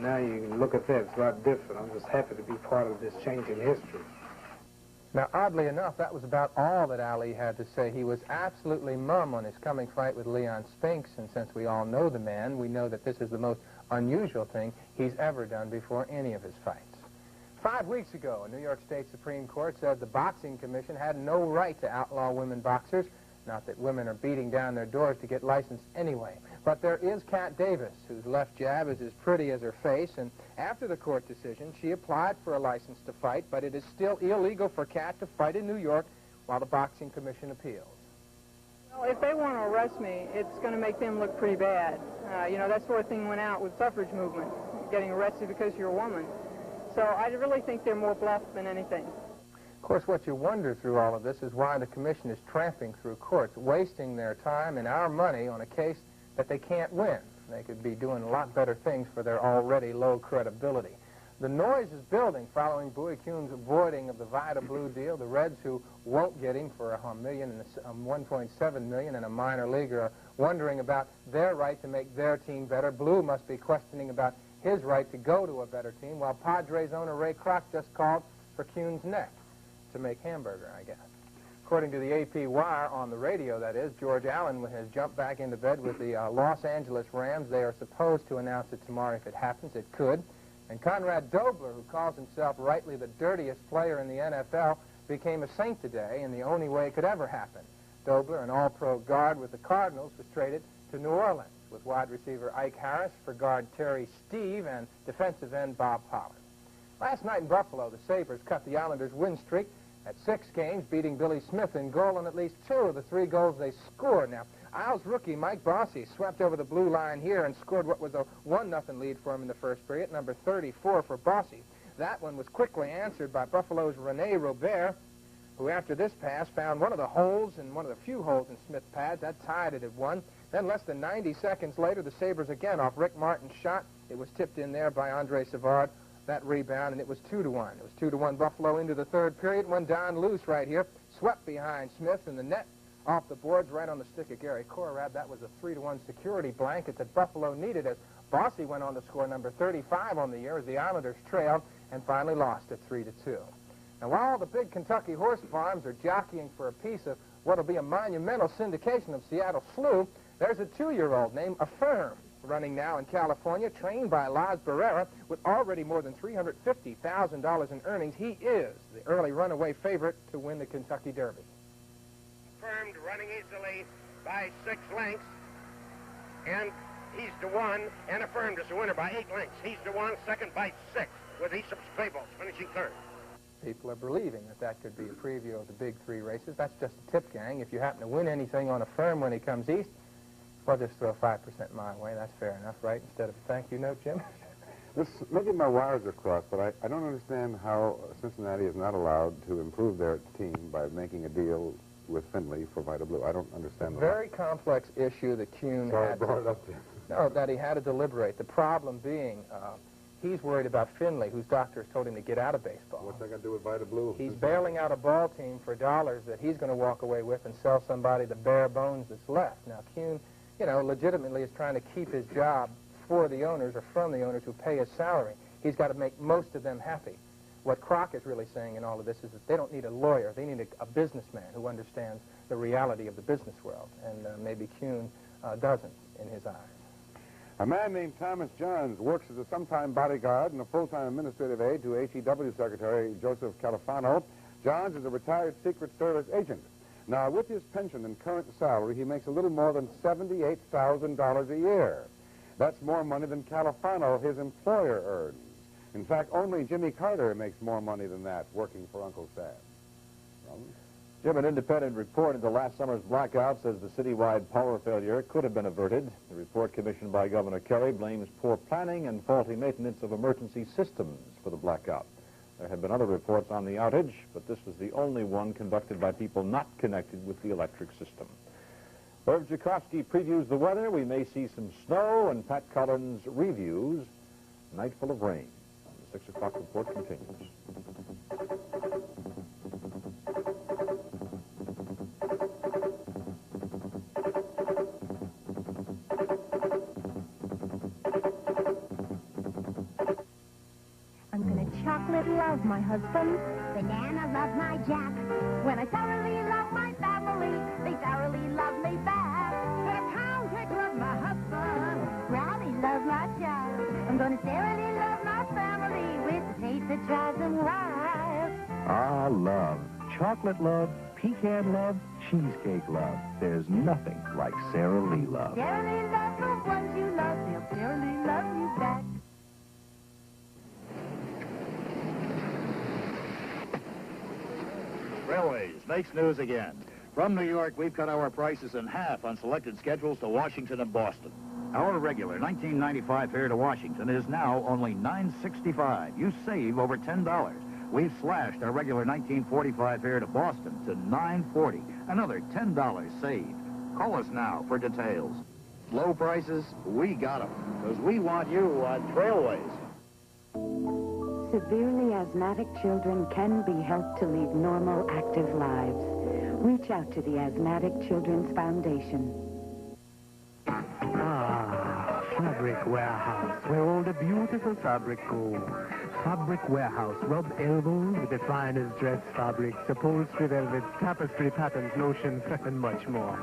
Now you look at that, it's a lot different. I'm just happy to be part of this change in history. Now, oddly enough, that was about all that Ali had to say. He was absolutely mum on his coming fight with Leon Spinks, and since we all know the man, we know that this is the most unusual thing he's ever done before any of his fights. 5 weeks ago, a New York State Supreme Court said the Boxing Commission had no right to outlaw women boxers. Not that women are beating down their doors to get licensed anyway. But there is Cat Davis, whose left jab is as pretty as her face, and after the court decision, she applied for a license to fight, but it is still illegal for Cat to fight in New York while the Boxing Commission appeals. Well, if they want to arrest me, it's going to make them look pretty bad. You know, that sort of thing went out with suffrage movement, getting arrested because you're a woman. So I really think they're more bluff than anything. Of course, what you wonder through all of this is why the commission is tramping through courts, wasting their time and our money on a case that they can't win. They could be doing a lot better things for their already low credibility. The noise is building following Bowie Kuhn's avoiding of the Vida Blue deal. The Reds, who won't get him for $1.7 million and a minor leaguer, are wondering about their right to make their team better. Blue must be questioning about his right to go to a better team, while Padres owner Ray Kroc just called for Kuhn's neck to make hamburger, I guess. According to the AP Wire, on the radio that is, George Allen has jumped back into bed with the Los Angeles Rams. They are supposed to announce it tomorrow. If it happens, it could. And Conrad Dobler, who calls himself rightly the dirtiest player in the NFL, became a Saint today in the only way it could ever happen. Dobler, an all-pro guard with the Cardinals, was traded to New Orleans with wide receiver Ike Harris for guard Terry Steve and defensive end Bob Pollard. Last night in Buffalo, the Sabres cut the Islanders' win streak at 6 games, beating Billy Smith in goal on at least 2 of the 3 goals they scored. Now, Isles rookie Mike Bossy swept over the blue line here and scored what was a 1-0 lead for him in the first period, number 34 for Bossy. That one was quickly answered by Buffalo's Rene Robert, who after this pass found one of the holes and one of the few holes in Smith's pads. That tied it at 1. Then less than 90 seconds later, the Sabres again off Rick Martin's shot. It was tipped in there by Andre Savard. That rebound, and it was 2-1. It was 2-1 Buffalo into the third period when Don Luce right here swept behind Smith in the net off the boards right on the stick of Gary Korab. That was a 3-1 security blanket that Buffalo needed as Bossy went on to score number 35 on the year as the Islanders trailed and finally lost at 3-2. Now, while the big Kentucky horse farms are jockeying for a piece of what will be a monumental syndication of Seattle Slew, there's a 2-year-old named Affirm, running now in California, trained by Laz Barrera, with already more than $350,000 in earnings. He is the early runaway favorite to win the Kentucky Derby. Affirmed running easily by 6 lengths, and he's the one, and Affirmed is the winner by 8 lengths. He's the one, second by 6, with Aesop's Fables finishing third. People are believing that that could be a preview of the big 3 races. That's just a tip, gang. If you happen to win anything on Affirm when he comes east, well, just throw 5% my way. That's fair enough, right? Instead of a thank you note, Jim? Maybe my wires are crossed, but I don't understand how Cincinnati is not allowed to improve their team by making a deal with Finley for Vida Blue. I don't understand that. Very complex issue that Kuhn had. Brought it up to No, that he had to deliberate. The problem being, he's worried about Finley, whose doctors told him to get out of baseball. What's that got to do with Vida Blue? He's bailing out a ball team for dollars that he's going to walk away with and sell somebody the bare bones that's left. Now, Kuhn, you know, legitimately is trying to keep his job for the owners or from the owners who pay his salary. He's got to make most of them happy. What Kroc is really saying in all of this is that they don't need a lawyer. They need a businessman who understands the reality of the business world, and maybe Kuhn doesn't in his eyes. A man named Thomas Johns works as a sometime bodyguard and a full-time administrative aide to HEW Secretary Joseph Califano. Johns is a retired Secret Service agent. Now, with his pension and current salary, he makes a little more than $78,000 a year. That's more money than Califano, his employer, earns. In fact, only Jimmy Carter makes more money than that working for Uncle Sam. Jim, an independent report into last summer's blackout says the citywide power failure could have been averted. The report commissioned by Governor Kerry blames poor planning and faulty maintenance of emergency systems for the blackout. There had been other reports on the outage, but this was the only one conducted by people not connected with the electric system. Herb Jakowski previews the weather. We may see some snow, and Pat Collins reviews Night Full of Rain. The 6 o'clock report continues. Chocolate love my husband. Banana love my Jack. When I thoroughly love my family, they thoroughly love me back. Gonna pound cake love my husband. Brownie love my child. I'm gonna thoroughly love my family with the taste that drives them wild. Ah, love. Chocolate love, pecan love, cheesecake love. There's nothing like Sara Lee love. Sara Lee love the ones you love. They'll Sara Lee love you back. Railways makes news again. From New York, we've cut our prices in half on selected schedules to Washington and Boston. Our regular $19.95 fare to Washington is now only $9.65. You save over $10. We've slashed our regular $19.45 fare to Boston to $9.40. Another $10 saved. Call us now for details. low prices, we got them. Because we want you on Trailways. Severely asthmatic children can be helped to lead normal, active lives. Reach out to the Asthmatic Children's Foundation. Fabric Warehouse, where all the beautiful fabric go. Fabric Warehouse, rub elbows with the finest dress fabrics, upholstery velvets, tapestry patterns, notions, and much more.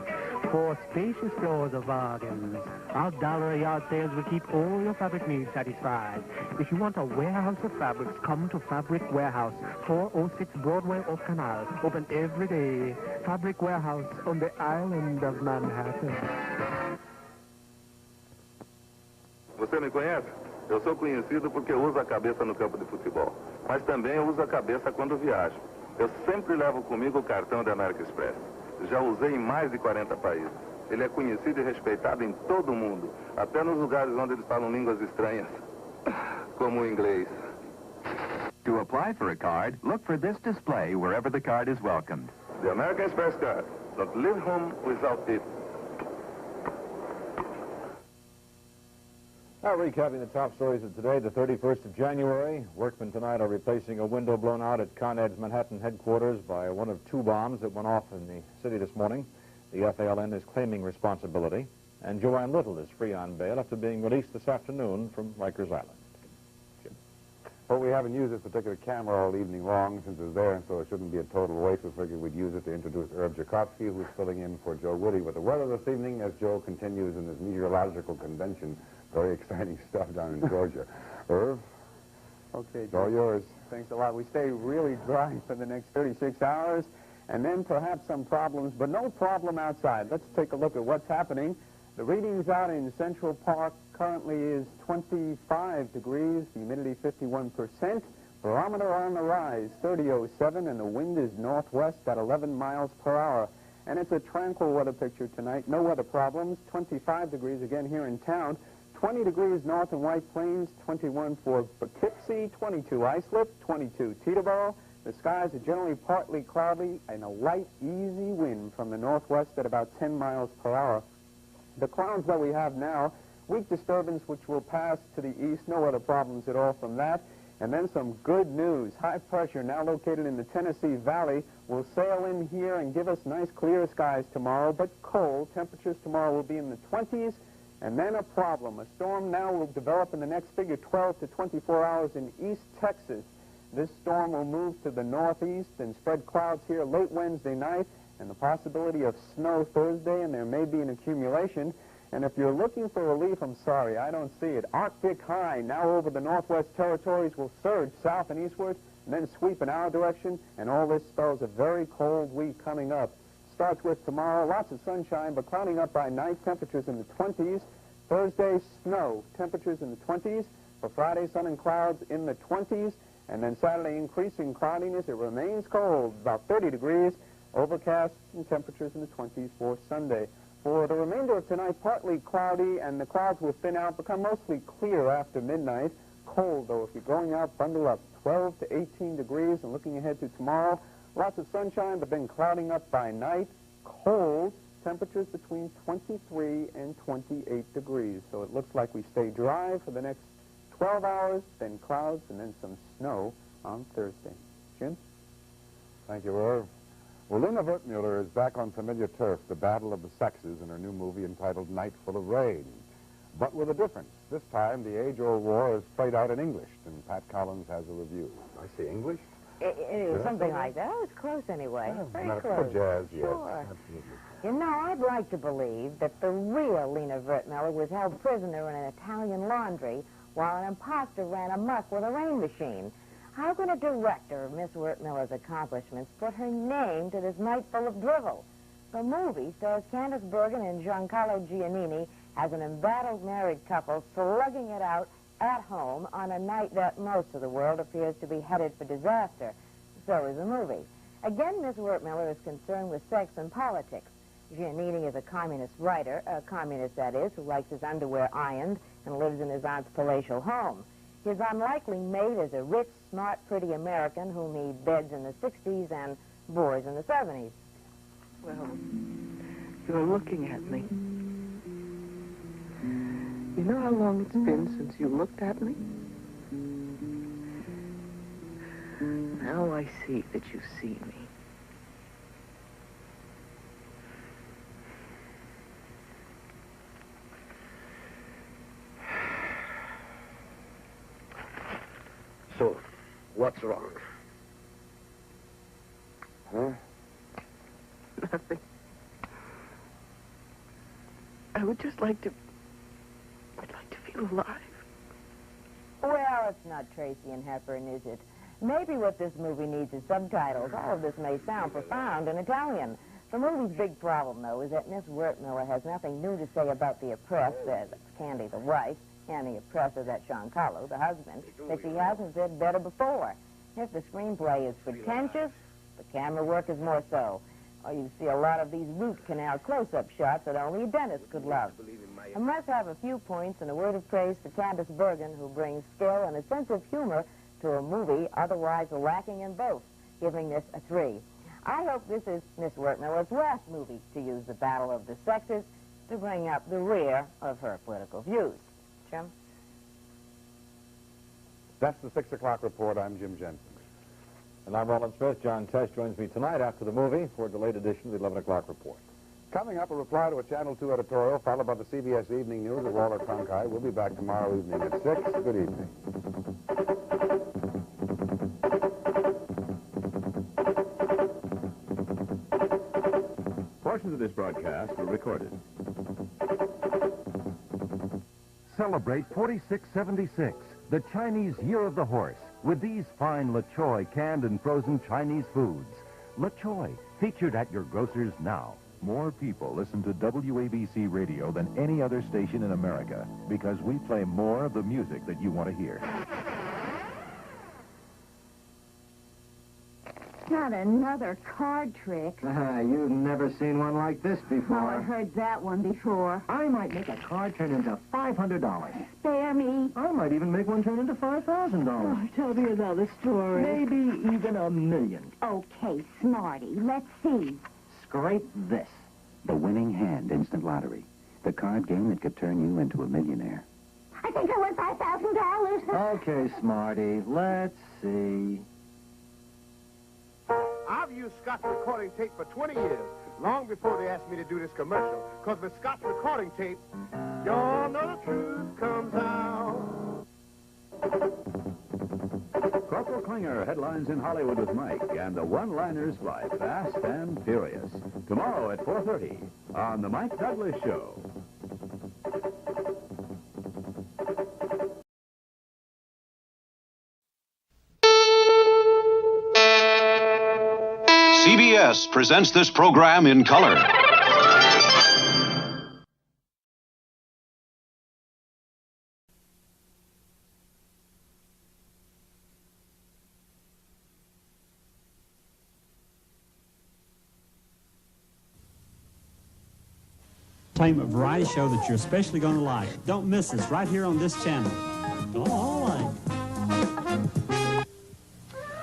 For spacious floors of bargains, our dollar-a-yard sales will keep all your fabric needs satisfied. If you want a warehouse of fabrics, come to Fabric Warehouse, 406 Broadway off Canal, open every day. Fabric Warehouse on the island of Manhattan. Você me conhece? Eu sou conhecido porque uso a cabeça no campo de futebol. Mas também eu uso a cabeça quando viajo. Eu sempre levo comigo o cartão da American Express. Já usei em mais de 40 países. Ele é conhecido e respeitado em todo o mundo. Até nos lugares onde eles falam línguas estranhas. Como o inglês. To apply for a card, look for this display wherever the card is welcomed. The American Express card. Don't leave home without it. Now, recapping the top stories of today, the 31st of January. Workmen tonight are replacing a window blown out at Con Ed's Manhattan headquarters by one of two bombs that went off in the city this morning. The FALN is claiming responsibility. And Joanne Little is free on bail after being released this afternoon from Rikers Island. Well, we haven't used this particular camera all evening long since it's there, and so it shouldn't be a total waste. We figured we'd use it to introduce Herb Jakovsky, who's filling in for Joe Woody. But the weather this evening, as Joe continues in this meteorological convention, very exciting stuff down in Georgia. Herb? Okay, It's all yours. Thanks a lot. We stay really dry for the next 36 hours, and then perhaps some problems, but no problem outside. Let's take a look at what's happening. The readings out in Central Park currently is 25 degrees, the humidity 51%. Barometer on the rise, 3007, and the wind is northwest at 11 miles per hour. And it's a tranquil weather picture tonight. No weather problems. 25 degrees again here in town. 20 degrees north in White Plains, 21 for Poughkeepsie, 22 Islip, 22 Teterboro. The skies are generally partly cloudy and a light, easy wind from the northwest at about 10 miles per hour. The clouds that we have now, weak disturbance which will pass to the east, no other problems at all from that. And then some good news. High pressure now located in the Tennessee Valley will sail in here and give us nice clear skies tomorrow, but cold. Temperatures tomorrow will be in the 20s. And then a problem. A storm now will develop in the next 12 to 24 hours in East Texas. This storm will move to the northeast and spread clouds here late Wednesday night and the possibility of snow Thursday, and there may be an accumulation. And if you're looking for relief, I'm sorry, I don't see it. Arctic high now over the northwest territories will surge south and eastward and then sweep in our direction, and all this spells a very cold week coming up. Starts with tomorrow, lots of sunshine, but clouding up by night, temperatures in the 20s. Thursday, snow, temperatures in the 20s. For Friday, sun and clouds in the 20s. And then Saturday, increasing cloudiness. It remains cold, about 30 degrees. Overcast and temperatures in the 20s for Sunday. For the remainder of tonight, partly cloudy, and the clouds will thin out, become mostly clear after midnight. Cold, though, if you're going out, bundle up. 12 to 18 degrees, and looking ahead to tomorrow, lots of sunshine, but then clouding up by night. Cold, temperatures between 23 and 28 degrees. So it looks like we stay dry for the next 12 hours, then clouds, and then some snow on Thursday. Jim? Thank you, Irv. Well, Lena Wertmuller is back on familiar turf, the battle of the sexes, in her new movie entitled Night Full of Rain. But with a difference. This time, the age-old war is played out in English, and Pat Collins has a review. I say English? It was something like that. It was close anyway. Very close. Jazz, yes. Sure. Absolutely. You know, I'd like to believe that the real Lena Wertmuller was held prisoner in an Italian laundry while an imposter ran amok with a rain machine. How can a director of Miss Wertmuller's accomplishments put her name to this night full of drivel? The movie stars Candice Bergen and Giancarlo Giannini as an embattled married couple slugging it out at home on a night that most of the world appears to be headed for disaster. So is the movie. Again, Miss Wertmuller is concerned with sex and politics. Giannini is a communist writer, a communist, that is, who likes his underwear ironed and lives in his aunt's palatial home. His unlikely mate is a rich, smart, pretty American whom he beds in the 60s and bores in the 70s. Well, you're looking at me. You know how long it's been since you looked at me? Now I see that you see me. So, what's wrong? Huh? Nothing. I would just like to... I'd like to feel alive. Well, it's not Tracy and Hepburn, is it? Maybe what this movie needs is subtitles. All of this may sound profound in Italian. The movie's big problem, though, is that Miss Wertmiller has nothing new to say about the oppressed, that's Candy, the wife, and the oppressor, that's Giancarlo, the husband, that she hasn't said better before. If the screenplay is pretentious, the camera work is more so. Oh, you see a lot of these root canal close-up shots that only a dentist could love. I must have a few points and a word of praise for Candace Bergen, who brings skill and a sense of humor to a movie otherwise lacking in both, giving this a 3. I hope this is Miss Wertmiller's last movie to use the battle of the sexes to bring up the rear of her political views. Jim? That's the 6 o'clock report. I'm Jim Jensen. And I'm Roland Smith. John Tesh joins me tonight after the movie for a delayed edition of the 11 o'clock report. Coming up, a reply to a Channel 2 editorial, followed by the CBS Evening News with Walter Cronkite. We'll be back tomorrow evening at 6. Good evening. Portions of this broadcast were recorded. Celebrate 4676, the Chinese Year of the Horse, with these fine La Choy canned and frozen Chinese foods. La Choy, featured at your grocers now. More people listen to WABC radio than any other station in America because we play more of the music that you want to hear. Not another card trick. You've never seen one like this before. Oh, I've heard that one before. I might make a card turn into $500. Spare me. I might even make one turn into $5,000. Oh, tell me another story. Maybe even $1 million. Okay, Smarty, let's see. Scrape this. The Winning Hand Instant Lottery. The card game that could turn you into a millionaire. I think I won $5,000. Okay, Smarty, let's see. I've used Scott's recording tape for 20 years, long before they asked me to do this commercial. Because with Scott's recording tape, you all know the truth comes out. Corporal Klinger headlines in Hollywood with Mike, and the one-liners fly fast and furious. Tomorrow at 4:30 on The Mike Douglas Show. CBS presents this program in color. Claim a variety show that you're especially going to like. Don't miss us right here on this channel. All right.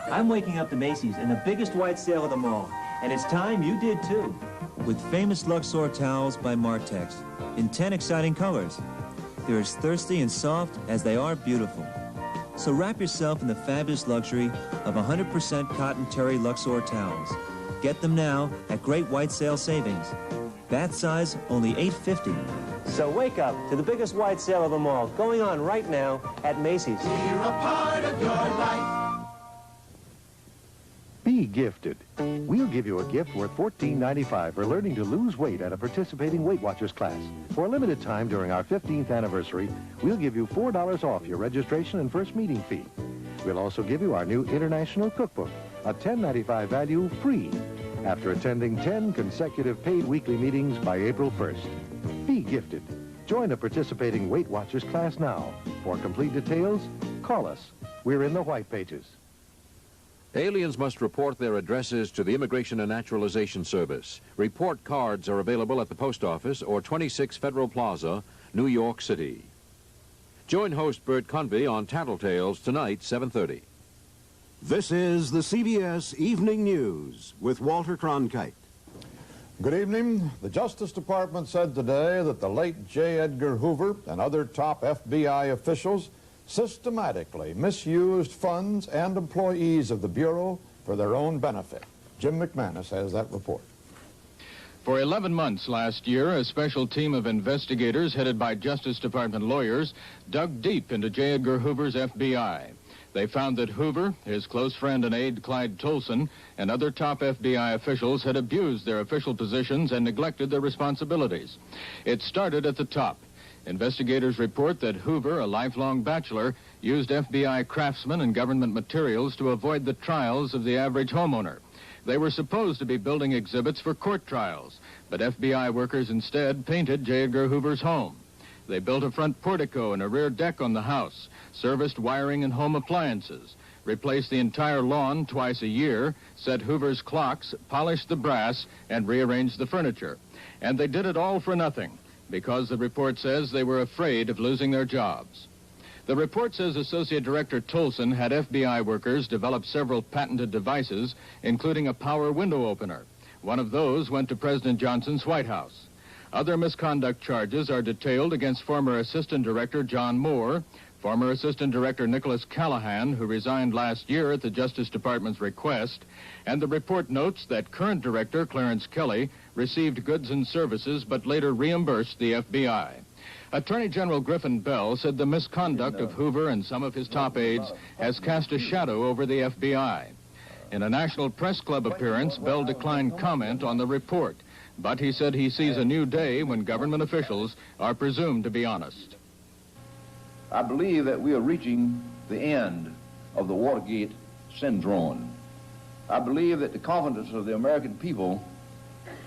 I'm waking up to Macy's and the biggest white sale of them all. And it's time you did too. With famous Luxor towels by Martex in 10 exciting colors. They're as thirsty and soft as they are beautiful. So wrap yourself in the fabulous luxury of 100% cotton terry Luxor towels. Get them now at great white sale savings. Bath size, only $8.50. So wake up to the biggest white sale of them all, going on right now at Macy's. We're a part of your life. Be gifted. We'll give you a gift worth $14.95 for learning to lose weight at a participating Weight Watchers class. For a limited time during our 15th anniversary, we'll give you $4 off your registration and first meeting fee. We'll also give you our new International Cookbook, a $10.95 value free, after attending 10 consecutive paid weekly meetings by April 1st. Be gifted. Join a participating Weight Watchers class now. For complete details, call us. We're in the white pages. Aliens must report their addresses to the Immigration and Naturalization Service. Report cards are available at the post office or 26 Federal Plaza, New York City. Join host Bert Convey on Tattletales tonight, 7:30. This is the CBS Evening News with Walter Cronkite. Good evening. The Justice Department said today that the late J. Edgar Hoover and other top FBI officials systematically misused funds and employees of the Bureau for their own benefit. Jim McManus has that report. For 11 months last year, a special team of investigators headed by Justice Department lawyers dug deep into J. Edgar Hoover's FBI. They found that Hoover, his close friend and aide Clyde Tolson, and other top FBI officials had abused their official positions and neglected their responsibilities. It started at the top. Investigators report that Hoover, a lifelong bachelor, used FBI craftsmen and government materials to avoid the trials of the average homeowner. They were supposed to be building exhibits for court trials, but FBI workers instead painted J. Edgar Hoover's home. They built a front portico and a rear deck on the house, serviced wiring and home appliances, replaced the entire lawn twice a year, set Hoover's clocks, polished the brass, and rearranged the furniture. And they did it all for nothing, because the report says they were afraid of losing their jobs. The report says Associate Director Tolson had FBI workers develop several patented devices, including a power window opener. One of those went to President Johnson's White House. Other misconduct charges are detailed against former Assistant Director John Moore, former Assistant Director Nicholas Callahan, who resigned last year at the Justice Department's request, and the report notes that current Director Clarence Kelly received goods and services but later reimbursed the FBI. Attorney General Griffin Bell said the misconduct of Hoover and some of his top aides has cast a shadow over the FBI. In a National Press Club appearance, Bell declined comment on the report, but he said he sees a new day when government officials are presumed to be honest. I believe that we are reaching the end of the Watergate syndrome. I believe that the confidence of the American people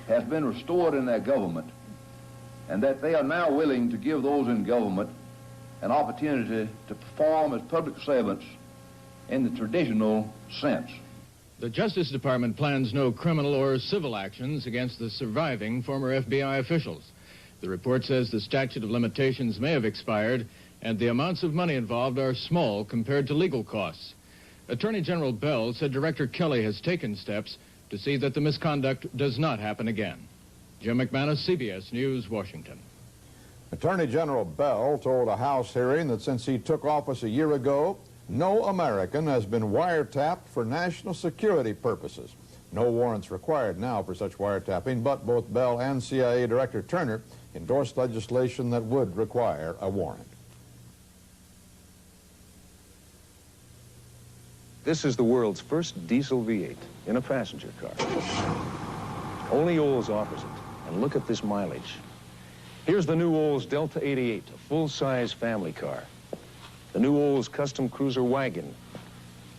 has been restored in their government, and that they are now willing to give those in government an opportunity to perform as public servants in the traditional sense. The Justice Department plans no criminal or civil actions against the surviving former FBI officials. The report says the statute of limitations may have expired, and the amounts of money involved are small compared to legal costs. Attorney General Bell said Director Kelly has taken steps to see that the misconduct does not happen again. Jim McManus, CBS News, Washington. Attorney General Bell told a House hearing that since he took office a year ago, no American has been wiretapped for national security purposes. No warrants required now for such wiretapping, but both Bell and CIA Director Turner endorsed legislation that would require a warrant. This is the world's first diesel V8 in a passenger car. Only Olds offers it. And look at this mileage. Here's the new Olds Delta 88, a full-size family car. The new Olds Custom Cruiser Wagon.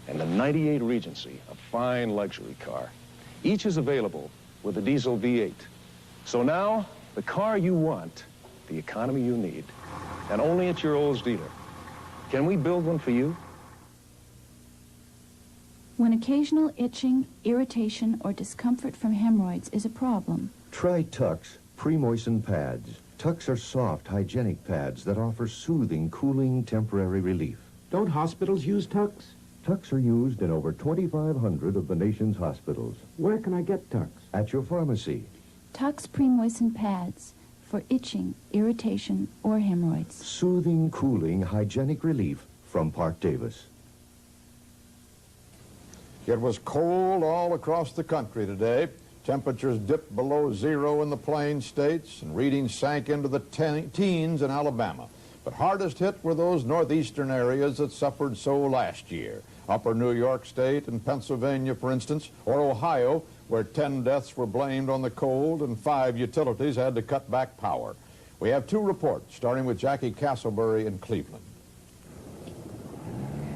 And the 98 Regency, a fine luxury car. Each is available with a diesel V8. So now, the car you want, the economy you need. And only at your Olds dealer. Can we build one for you? When occasional itching, irritation, or discomfort from hemorrhoids is a problem, try Tux pre-moistened pads. Tux are soft, hygienic pads that offer soothing, cooling, temporary relief. Don't hospitals use Tux? Tux are used in over 2,500 of the nation's hospitals. Where can I get Tux? At your pharmacy. Tux pre-moistened pads for itching, irritation, or hemorrhoids. Soothing, cooling, hygienic relief from Park Davis. It was cold all across the country today. Temperatures dipped below zero in the Plain States, and readings sank into the teens in Alabama. But hardest hit were those northeastern areas that suffered so last year. Upper New York State and Pennsylvania, for instance, or Ohio, where 10 deaths were blamed on the cold and 5 utilities had to cut back power. We have 2 reports, starting with Jackie Castleberry in Cleveland.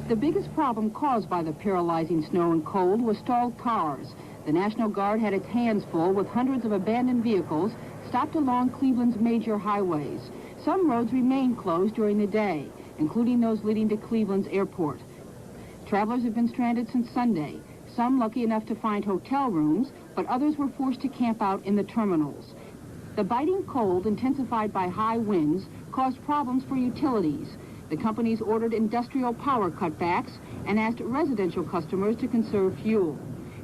The biggest problem caused by the paralyzing snow and cold was stalled cars. The National Guard had its hands full with hundreds of abandoned vehicles stopped along Cleveland's major highways. Some roads remained closed during the day, including those leading to Cleveland's airport. Travelers have been stranded since Sunday, some lucky enough to find hotel rooms, but others were forced to camp out in the terminals. The biting cold, intensified by high winds, caused problems for utilities. The companies ordered industrial power cutbacks and asked residential customers to conserve fuel.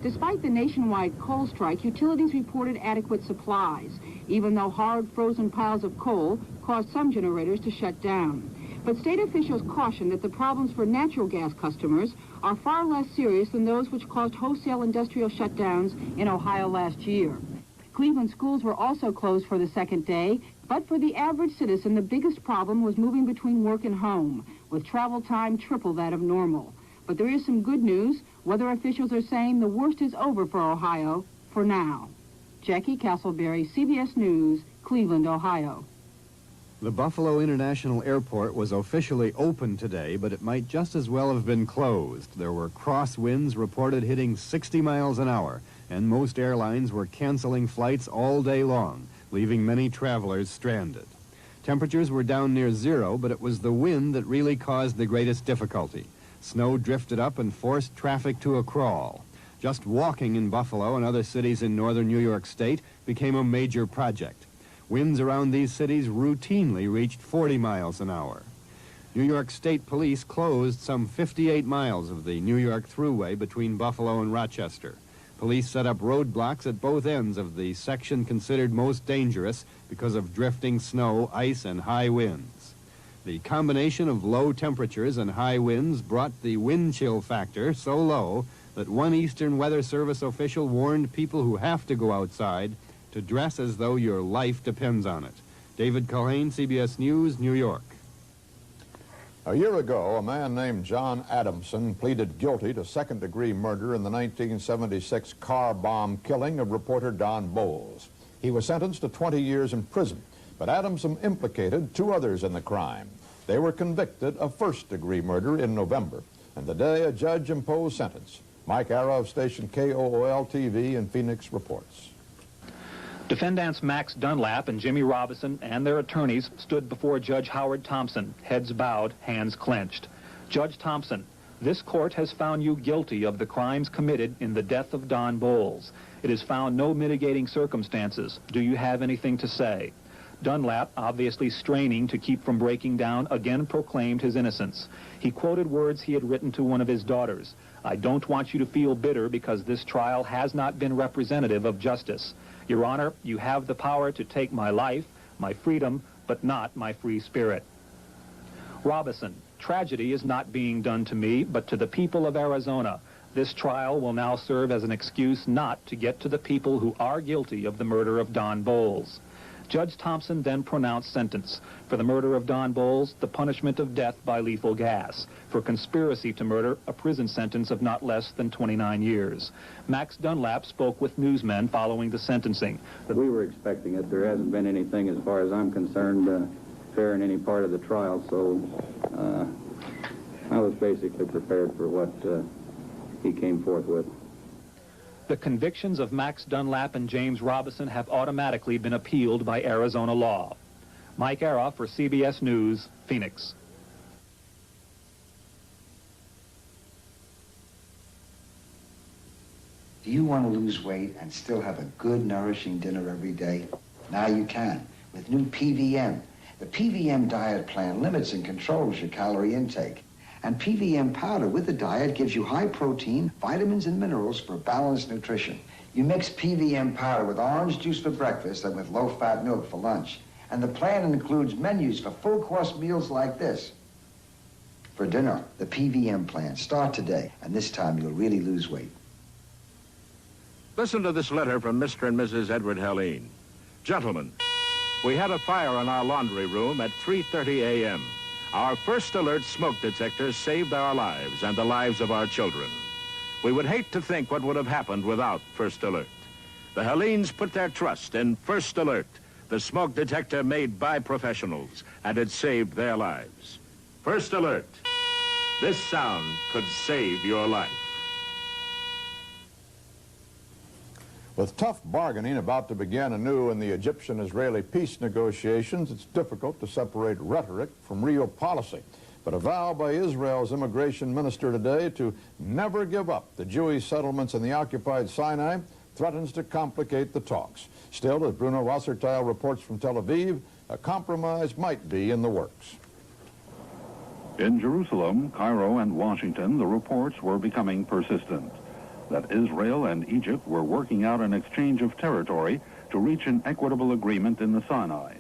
Despite the nationwide coal strike, utilities reported adequate supplies, even though hard frozen piles of coal caused some generators to shut down. But state officials cautioned that the problems for natural gas customers are far less serious than those which caused wholesale industrial shutdowns in Ohio last year. Cleveland schools were also closed for the second day, but for the average citizen, the biggest problem was moving between work and home, with travel time triple that of normal. But there is some good news. Weather officials are saying the worst is over for Ohio, for now. Jackie Castleberry, CBS News, Cleveland, Ohio. The Buffalo International Airport was officially open today, but it might just as well have been closed. There were crosswinds reported hitting 60 miles an hour, and most airlines were canceling flights all day long, leaving many travelers stranded. Temperatures were down near zero, but it was the wind that really caused the greatest difficulty. Snow drifted up and forced traffic to a crawl. Just walking in Buffalo and other cities in northern New York State became a major project. Winds around these cities routinely reached 40 miles an hour. New York State Police closed some 58 miles of the New York Thruway between Buffalo and Rochester. Police set up roadblocks at both ends of the section considered most dangerous because of drifting snow, ice, and high winds. The combination of low temperatures and high winds brought the wind chill factor so low that one Eastern Weather Service official warned people who have to go outside to dress as though your life depends on it. David Culhane, CBS News, New York. A year ago, a man named John Adamson pleaded guilty to second-degree murder in the 1976 car bomb killing of reporter Don Bowles. He was sentenced to 20 years in prison, but Adamson implicated two others in the crime. They were convicted of first-degree murder in November, and today a judge imposed sentence. Mike Arra of station KOOL-TV in Phoenix reports. Defendants Max Dunlap and Jimmy Robison and their attorneys stood before Judge Howard Thompson, heads bowed, hands clenched. Judge Thompson, this court has found you guilty of the crimes committed in the death of Don Bowles. It has found no mitigating circumstances. Do you have anything to say? Dunlap, obviously straining to keep from breaking down, again proclaimed his innocence. He quoted words he had written to one of his daughters. I don't want you to feel bitter because this trial has not been representative of justice. Your Honor, you have the power to take my life, my freedom, but not my free spirit. Robison, tragedy is not being done to me, but to the people of Arizona. This trial will now serve as an excuse not to get to the people who are guilty of the murder of Don Bowles. Judge Thompson then pronounced sentence. For the murder of Don Bowles, the punishment of death by lethal gas. For conspiracy to murder, a prison sentence of not less than 29 years. Max Dunlap spoke with newsmen following the sentencing. We were expecting it. There hasn't been anything, as far as I'm concerned, fair in any part of the trial, so I was basically prepared for what he came forth with. The convictions of Max Dunlap and James Robison have automatically been appealed by Arizona law. Mike Arra for CBS News, Phoenix. Do you want to lose weight and still have a good, nourishing dinner every day? Now you can, with new PVM. The PVM diet plan limits and controls your calorie intake. And PVM powder with the diet gives you high protein, vitamins, and minerals for balanced nutrition. You mix PVM powder with orange juice for breakfast and with low-fat milk for lunch. And the plan includes menus for full-course meals like this. For dinner, the PVM plan. Start today, and this time you'll really lose weight. Listen to this letter from Mr. and Mrs. Edward Helene. Gentlemen, we had a fire in our laundry room at 3:30 a.m. Our first alert smoke detector saved our lives and the lives of our children. We would hate to think what would have happened without First Alert. The Helenes put their trust in First Alert, the smoke detector made by professionals, and it saved their lives. First Alert. This sound could save your life. With tough bargaining about to begin anew in the Egyptian-Israeli peace negotiations, it's difficult to separate rhetoric from real policy. But a vow by Israel's immigration minister today to never give up the Jewish settlements in the occupied Sinai threatens to complicate the talks. Still, as Bruno Wasserteil reports from Tel Aviv, a compromise might be in the works. In Jerusalem, Cairo, and Washington, the reports were becoming persistent. that Israel and Egypt were working out an exchange of territory to reach an equitable agreement in the Sinai,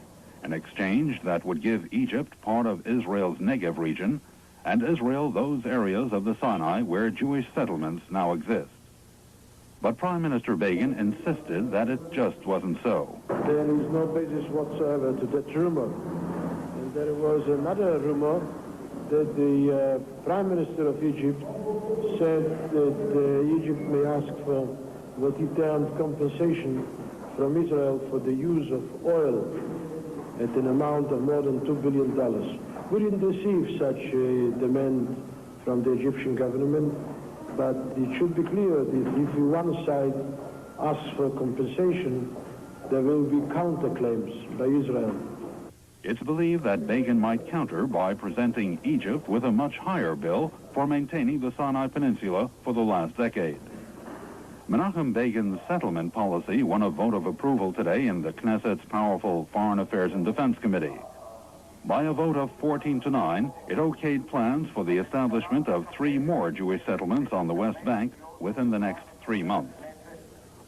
an exchange that would give Egypt part of Israel's Negev region and Israel those areas of the Sinai where Jewish settlements now exist. But Prime Minister Begin insisted that it just wasn't so. There is no basis whatsoever to that rumor. And there was another rumor that the Prime Minister of Egypt said that Egypt may ask for what he termed compensation from Israel for the use of oil at an amount of more than $2 billion. We didn't receive such a demand from the Egyptian government, but it should be clear that if one side asks for compensation, there will be counterclaims by Israel. It's believed that Begin might counter by presenting Egypt with a much higher bill for maintaining the Sinai Peninsula for the last decade. Menachem Begin's settlement policy won a vote of approval today in the Knesset's powerful Foreign Affairs and Defense Committee. By a vote of 14-9, it okayed plans for the establishment of 3 more Jewish settlements on the West Bank within the next 3 months.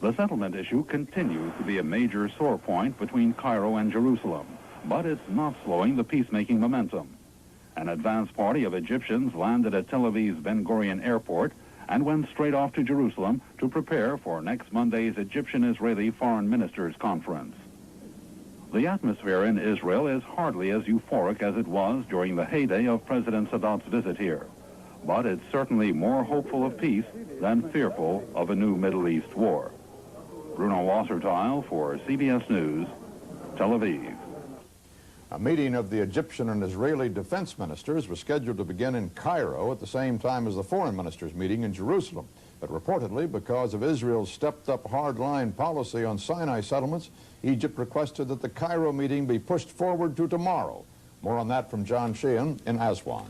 The settlement issue continues to be a major sore point between Cairo and Jerusalem, but it's not slowing the peacemaking momentum. An advance party of Egyptians landed at Tel Aviv's Ben Gurion Airport and went straight off to Jerusalem to prepare for next Monday's Egyptian-Israeli Foreign Ministers Conference. The atmosphere in Israel is hardly as euphoric as it was during the heyday of President Sadat's visit here, but it's certainly more hopeful of peace than fearful of a new Middle East war. Bruno Wasserteil for CBS News, Tel Aviv. A meeting of the Egyptian and Israeli defense ministers was scheduled to begin in Cairo at the same time as the foreign ministers' meeting in Jerusalem. But reportedly, because of Israel's stepped-up hardline policy on Sinai settlements, Egypt requested that the Cairo meeting be pushed forward to tomorrow. More on that from John Sheehan in Aswan.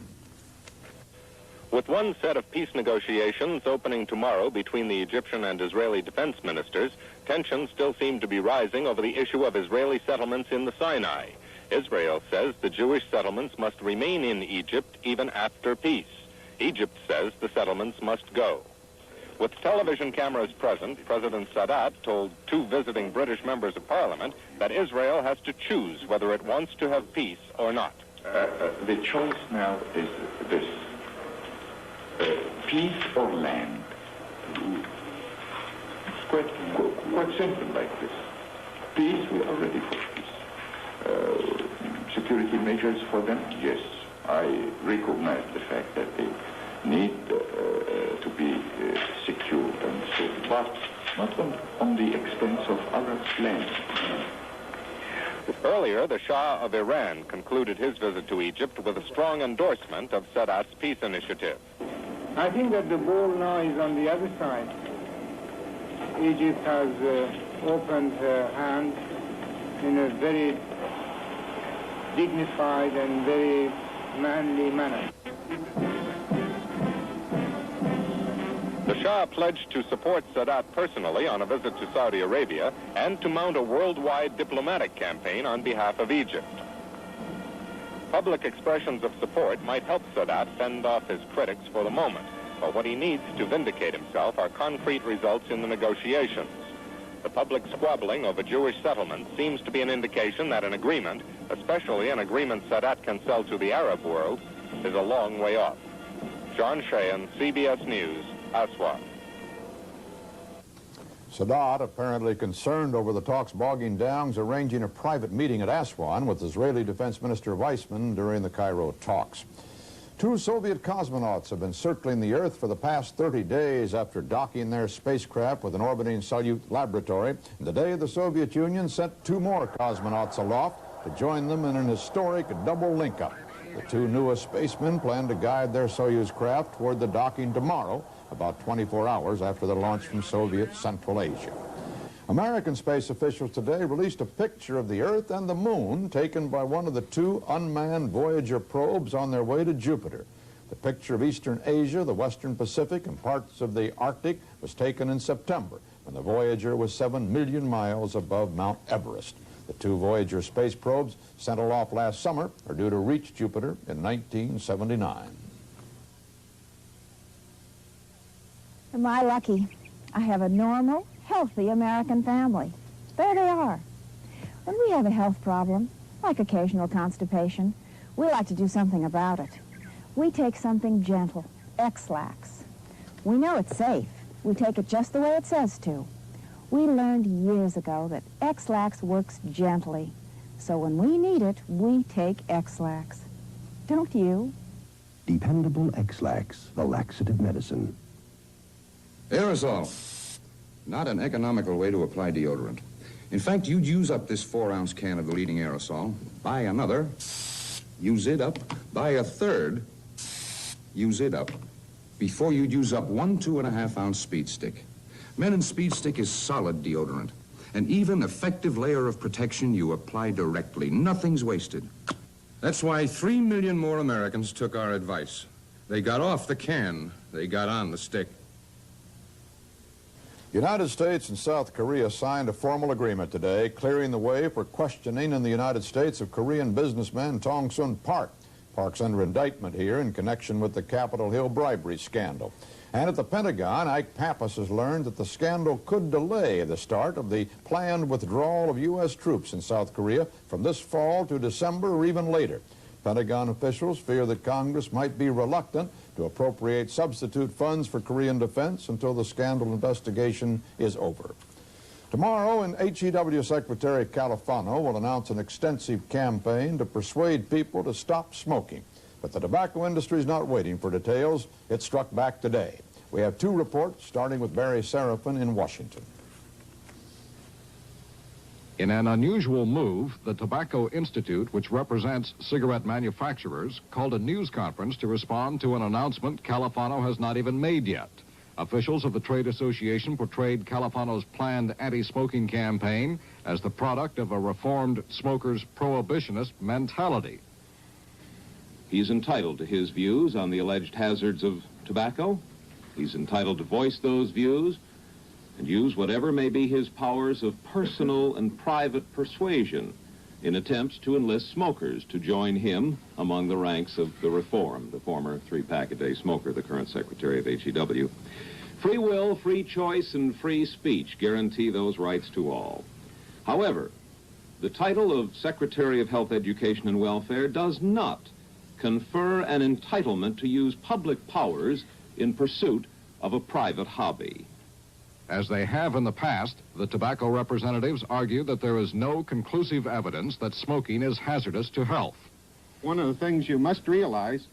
With one set of peace negotiations opening tomorrow between the Egyptian and Israeli defense ministers, tensions still seem to be rising over the issue of Israeli settlements in the Sinai. Israel says the Jewish settlements must remain in Egypt even after peace. Egypt says the settlements must go. With television cameras present, President Sadat told 2 visiting British members of Parliament that Israel has to choose whether it wants to have peace or not. The choice now is this. Peace or land. It's quite simple like this. Peace, we are ready for peace. Security measures for them, yes. I recognize the fact that they need to be secured and so, but not on the expense of others' land. Earlier, the Shah of Iran concluded his visit to Egypt with a strong endorsement of Sadat's peace initiative. I think that the ball now is on the other side. Egypt has opened her hands in a very dignified and very manly manner. The Shah pledged to support Sadat personally on a visit to Saudi Arabia and to mount a worldwide diplomatic campaign on behalf of Egypt. Public expressions of support might help Sadat fend off his critics for the moment, but what he needs to vindicate himself are concrete results in the negotiations. The public squabbling over Jewish settlements seems to be an indication that an agreement, especially an agreement Sadat can sell to the Arab world, is a long way off. John Sheehan, CBS News, Aswan. Sadat, apparently concerned over the talks bogging down, is arranging a private meeting at Aswan with Israeli Defense Minister Weissman during the Cairo talks. 2 Soviet cosmonauts have been circling the Earth for the past 30 days after docking their spacecraft with an orbiting Salyut laboratory. And today, the Soviet Union sent 2 more cosmonauts aloft to join them in an historic double link-up. The 2 newest spacemen plan to guide their Soyuz craft toward the docking tomorrow, about 24 hours after the launch from Soviet Central Asia. American space officials today released a picture of the Earth and the Moon taken by one of the 2 unmanned Voyager probes on their way to Jupiter. The picture of Eastern Asia, the Western Pacific, and parts of the Arctic was taken in September when the Voyager was 7 million miles above Mount Everest. The 2 Voyager space probes sent aloft last summer are due to reach Jupiter in 1979. Am I lucky? I have a normal, healthy American family. There they are. When we have a health problem, like occasional constipation, we like to do something about it. We take something gentle, X-Lax. We know it's safe. We take it just the way it says to. We learned years ago that X-Lax works gently. So when we need it, we take X-Lax. Don't you? Dependable X-Lax, the laxative medicine. Aerosol. Not an economical way to apply deodorant. In fact, you'd use up this 4-ounce can of the leading aerosol, buy another, use it up, buy a third, use it up, before you'd use up 1 2.5-ounce Speed Stick. Men and Speed Stick is solid deodorant. An even, effective layer of protection you apply directly. Nothing's wasted. That's why 3 million more Americans took our advice. They got off the can. They got on the stick. The United States and South Korea signed a formal agreement today, clearing the way for questioning in the United States of Korean businessman Tong Sun Park. Park's under indictment here in connection with the Capitol Hill bribery scandal. And at the Pentagon, Ike Pappas has learned that the scandal could delay the start of the planned withdrawal of U.S. troops in South Korea from this fall to December or even later. Pentagon officials fear that Congress might be reluctant to appropriate substitute funds for Korean defense until the scandal investigation is over. Tomorrow, HEW Secretary Califano will announce an extensive campaign to persuade people to stop smoking. But the tobacco industry is not waiting for details. It struck back today. We have 2 reports, starting with Barry Seraphin in Washington. In an unusual move, the Tobacco Institute, which represents cigarette manufacturers, called a news conference to respond to an announcement Califano has not even made yet. Officials of the trade association portrayed Califano's planned anti-smoking campaign as the product of a reformed smokers' prohibitionist mentality. He's entitled to his views on the alleged hazards of tobacco. He's entitled to voice those views and use whatever may be his powers of personal and private persuasion in attempts to enlist smokers to join him among the ranks of the reform, the former 3-pack-a-day smoker, the current secretary of HEW. Free will, free choice, and free speech guarantee those rights to all. However, the title of Secretary of Health, Education, and Welfare does not confer an entitlement to use public powers in pursuit of a private hobby. As they have in the past, the tobacco representatives argue that there is no conclusive evidence that smoking is hazardous to health. One of the things you must realize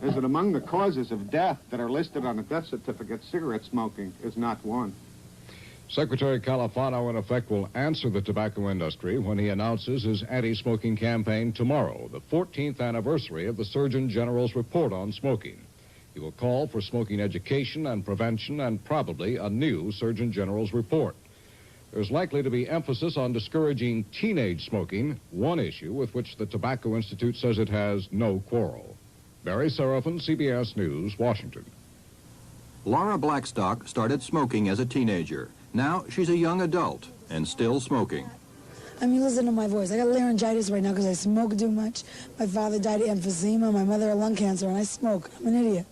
is that among the causes of death that are listed on a death certificate, cigarette smoking is not one. Secretary Califano, in effect, will answer the tobacco industry when he announces his anti-smoking campaign tomorrow, the 14th anniversary of the Surgeon General's report on smoking. He will call for smoking education and prevention and probably a new Surgeon General's report. There's likely to be emphasis on discouraging teenage smoking, one issue with which the Tobacco Institute says it has no quarrel. Barry Seraphin, CBS News, Washington. Laura Blackstock started smoking as a teenager. Now she's a young adult and still smoking. I mean, listen to my voice. I got laryngitis right now because I smoke too much. My father died of emphysema, my mother had lung cancer, and I smoke. I'm an idiot.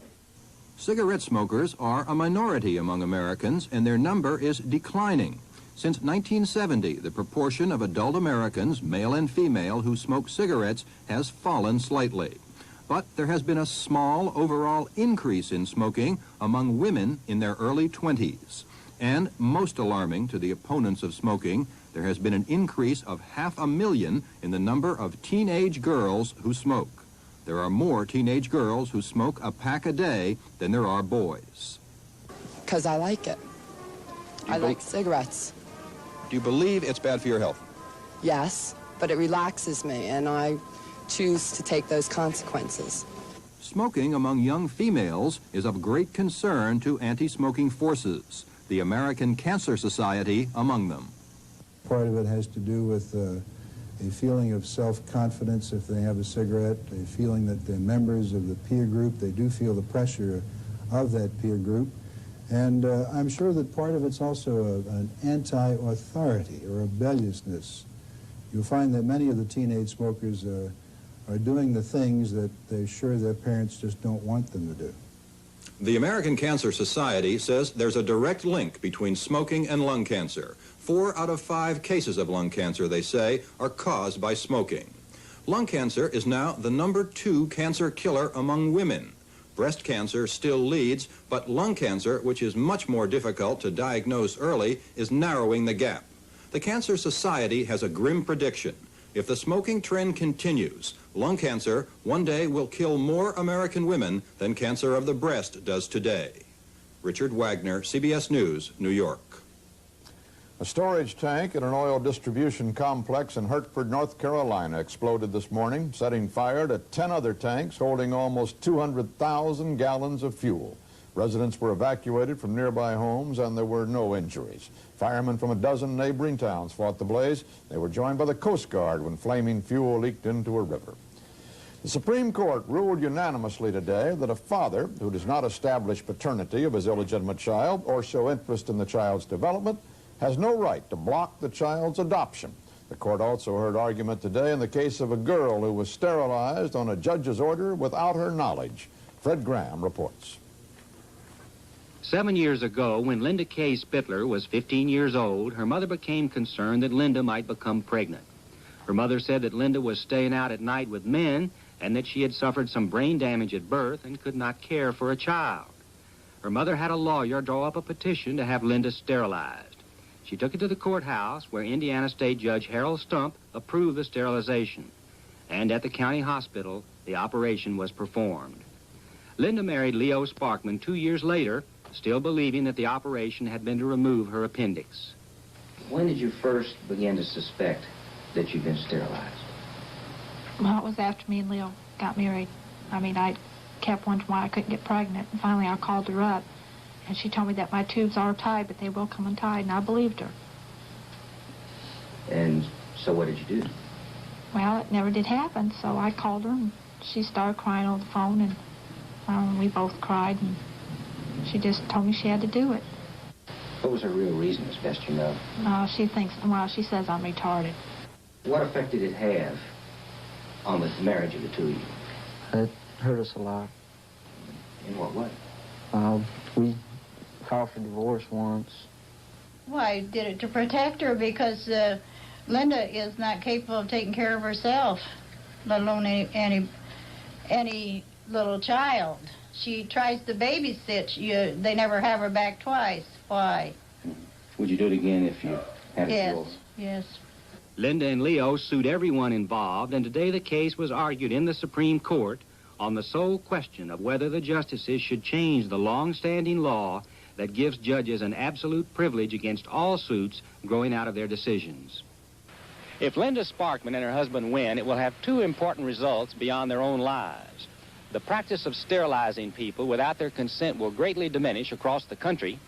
Cigarette smokers are a minority among Americans, and their number is declining. Since 1970, the proportion of adult Americans, male and female, who smoke cigarettes has fallen slightly. But there has been a small overall increase in smoking among women in their early 20s. And most alarming to the opponents of smoking, there has been an increase of 500,000 in the number of teenage girls who smoke. There are more teenage girls who smoke a pack a day than there are boys. Because I like it. I like cigarettes. Do you believe it's bad for your health? Yes, but it relaxes me, and I choose to take those consequences. Smoking among young females is of great concern to anti-smoking forces, the American Cancer Society among them. Part of it has to do with a feeling of self-confidence if they have a cigarette, a feeling that they're members of the peer group. They do feel the pressure of that peer group. And I'm sure that part of it's also an anti-authority or rebelliousness. You'll find that many of the teenage smokers are doing the things that they're sure their parents just don't want them to do. The American Cancer Society says there's a direct link between smoking and lung cancer. 4 out of 5 cases of lung cancer, they say, are caused by smoking. Lung cancer is now the #2 cancer killer among women. Breast cancer still leads, but lung cancer, which is much more difficult to diagnose early, is narrowing the gap. The Cancer Society has a grim prediction. If the smoking trend continues, lung cancer one day will kill more American women than cancer of the breast does today. Richard Wagner, CBS News, New York. A storage tank at an oil distribution complex in Hertford, North Carolina exploded this morning, setting fire to 10 other tanks holding almost 200,000 gallons of fuel. Residents were evacuated from nearby homes and there were no injuries. Firemen from a dozen neighboring towns fought the blaze. They were joined by the Coast Guard when flaming fuel leaked into a river. The Supreme Court ruled unanimously today that a father who does not establish paternity of his illegitimate child or show interest in the child's development has no right to block the child's adoption. The court also heard argument today in the case of a girl who was sterilized on a judge's order without her knowledge. Fred Graham reports. 7 years ago, when Linda Kay Spittler was 15 years old, her mother became concerned that Linda might become pregnant. Her mother said that Linda was staying out at night with men and that she had suffered some brain damage at birth and could not care for a child. Her mother had a lawyer draw up a petition to have Linda sterilized. She took it to the courthouse where Indiana State Judge Harold Stump approved the sterilization. And at the county hospital, the operation was performed. Linda married Leo Sparkman 2 years later, still believing that the operation had been to remove her appendix. When did you first begin to suspect that you'd been sterilized? Well, it was after me and Leo got married. I mean, I kept wondering why I couldn't get pregnant, and finally I called her up, and she told me that my tubes are tied, but they will come untied, and I believed her. And so what did you do? Well, it never did happen, so I called her, and she started crying on the phone, and we both cried, and she just told me she had to do it. What was her real reason, as best you know? She says I'm retarded. What effect did it have on the marriage of the two of you? It hurt us a lot. In what way? We filed for divorce once. Well, I did it to protect her because Linda is not capable of taking care of herself, let alone any little child. She tries to babysit. They never have her back twice. Why? Would you do it again if you had a Yes, divorce? yes. Linda and Leo sued everyone involved, and today the case was argued in the Supreme Court on the sole question of whether the justices should change the long-standing law that gives judges an absolute privilege against all suits growing out of their decisions. If Linda Sparkman and her husband win, it will have 2 important results beyond their own lives. The practice of sterilizing people without their consent will greatly diminish across the country,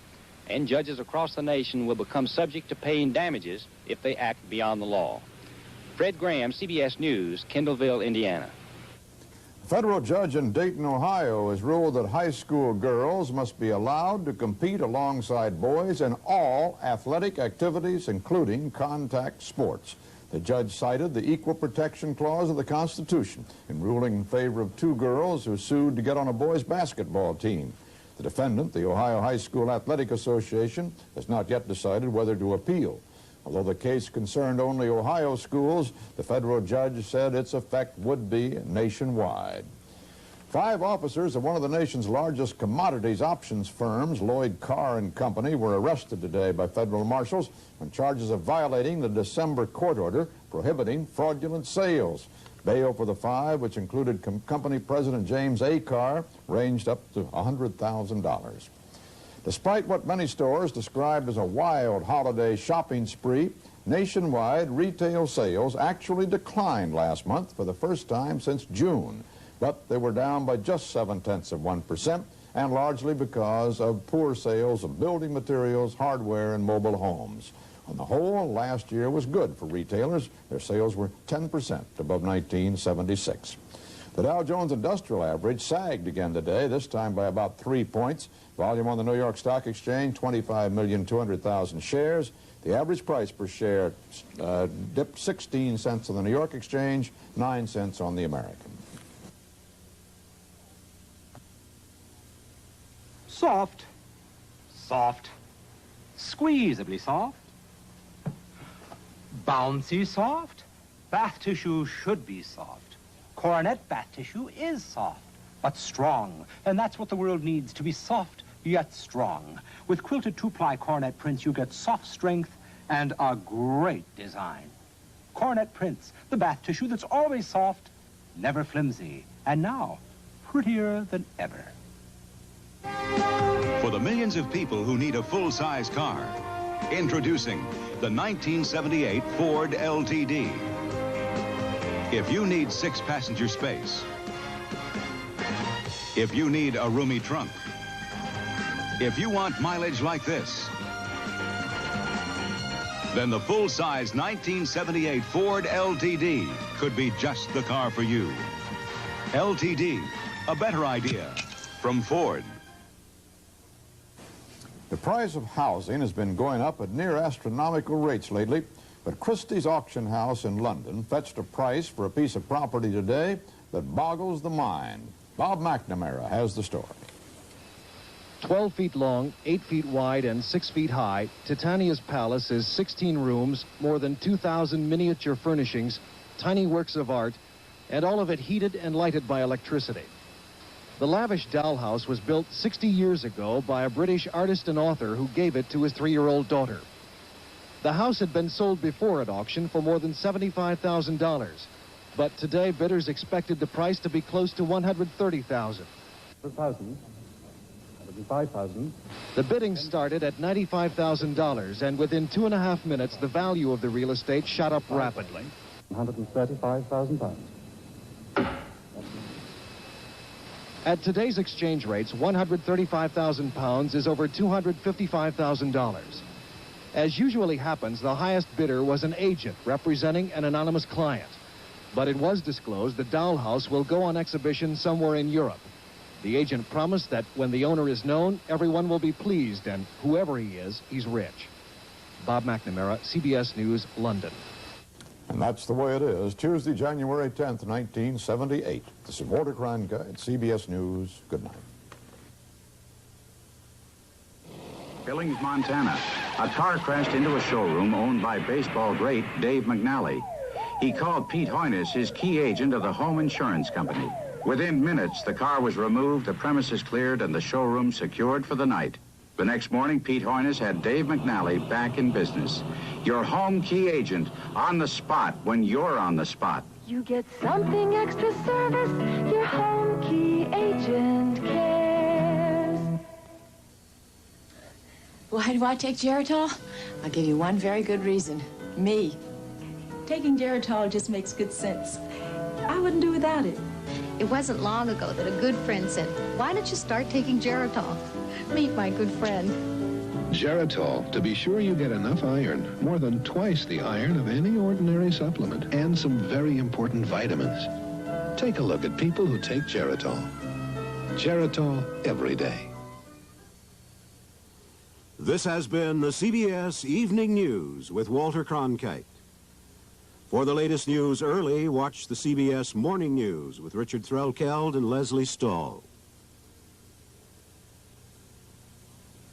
and judges across the nation will become subject to paying damages if they act beyond the law. Fred Graham, CBS News, Kendallville, Indiana. A federal judge in Dayton, Ohio, has ruled that high school girls must be allowed to compete alongside boys in all athletic activities, including contact sports. The judge cited the Equal Protection Clause of the Constitution in ruling in favor of 2 girls who sued to get on a boys' basketball team. The defendant, the Ohio High School Athletic Association, has not yet decided whether to appeal. Although the case concerned only Ohio schools, the federal judge said its effect would be nationwide. 5 officers of one of the nation's largest commodities options firms, Lloyd Carr and Company, were arrested today by federal marshals on charges of violating the December court order prohibiting fraudulent sales. Bail for the 5, which included company president James A. Carr, ranged up to $100,000. Despite what many stores described as a wild holiday shopping spree, nationwide retail sales actually declined last month for the first time since June. But they were down by just 0.7%, and largely because of poor sales of building materials, hardware, and mobile homes. On the whole, last year was good for retailers. Their sales were 10% above 1976. The Dow Jones Industrial Average sagged again today, this time by about 3 points. Volume on the New York Stock Exchange, 25,200,000 shares. The average price per share dipped 16 cents on the New York Exchange, 9 cents on the American. Soft. Soft. Squeezably soft. Bouncy soft. Bath tissue should be soft. Coronet bath tissue is soft, but strong. And that's what the world needs, to be soft yet strong. With quilted two-ply coronet prints, you get soft strength and a great design. Coronet prints, the bath tissue that's always soft, never flimsy, and now prettier than ever. For the millions of people who need a full-size car, introducing the 1978 Ford LTD. If you need 6-passenger space, if you need a roomy trunk, if you want mileage like this, then the full-size 1978 Ford LTD could be just the car for you. LTD, a better idea from Ford. The price of housing has been going up at near astronomical rates lately, but Christie's auction house in London fetched a price for a piece of property today that boggles the mind. Bob McNamara has the story. 12 feet long, 8 feet wide, and 6 feet high, Titania's palace is 16 rooms, more than 2,000 miniature furnishings, tiny works of art, and all of it heated and lighted by electricity. The lavish doll house was built 60 years ago by a British artist and author who gave it to his 3-year-old daughter. The house had been sold before at auction for more than $75,000, but today bidders expected the price to be close to $130,000. 1,000. 5,000. The bidding started at $95,000, and within 2.5 minutes, the value of the real estate shot up rapidly. £135,000. At today's exchange rates, £135,000 is over $255,000. As usually happens, the highest bidder was an agent representing an anonymous client. But it was disclosed the doll house will go on exhibition somewhere in Europe. The agent promised that when the owner is known, everyone will be pleased, and whoever he is, he's rich. Bob McNamara, CBS News, London. And that's the way it is. Tuesday, January 10th, 1978. This is Walter Cronkite, CBS News. Good night. Billings, Montana. A car crashed into a showroom owned by baseball great Dave McNally. He called Pete Hoynes, his key agent of the home insurance company. Within minutes, the car was removed, the premises cleared, and the showroom secured for the night. The next morning, Pete Hoynes had Dave McNally back in business. Your home key agent on the spot when you're on the spot. You get something extra service, your home key agent cares. Why do I take Geritol? I'll give you one very good reason. Me. Taking Geritol just makes good sense. I wouldn't do without it. It wasn't long ago that a good friend said, "Why don't you start taking Geritol?" Meet my good friend. Geritol, to be sure you get enough iron, more than twice the iron of any ordinary supplement, and some very important vitamins. Take a look at people who take Geritol. Geritol every day. This has been the CBS Evening News with Walter Cronkite. For the latest news early, watch the CBS Morning News with Richard Threlkeld and Leslie Stahl.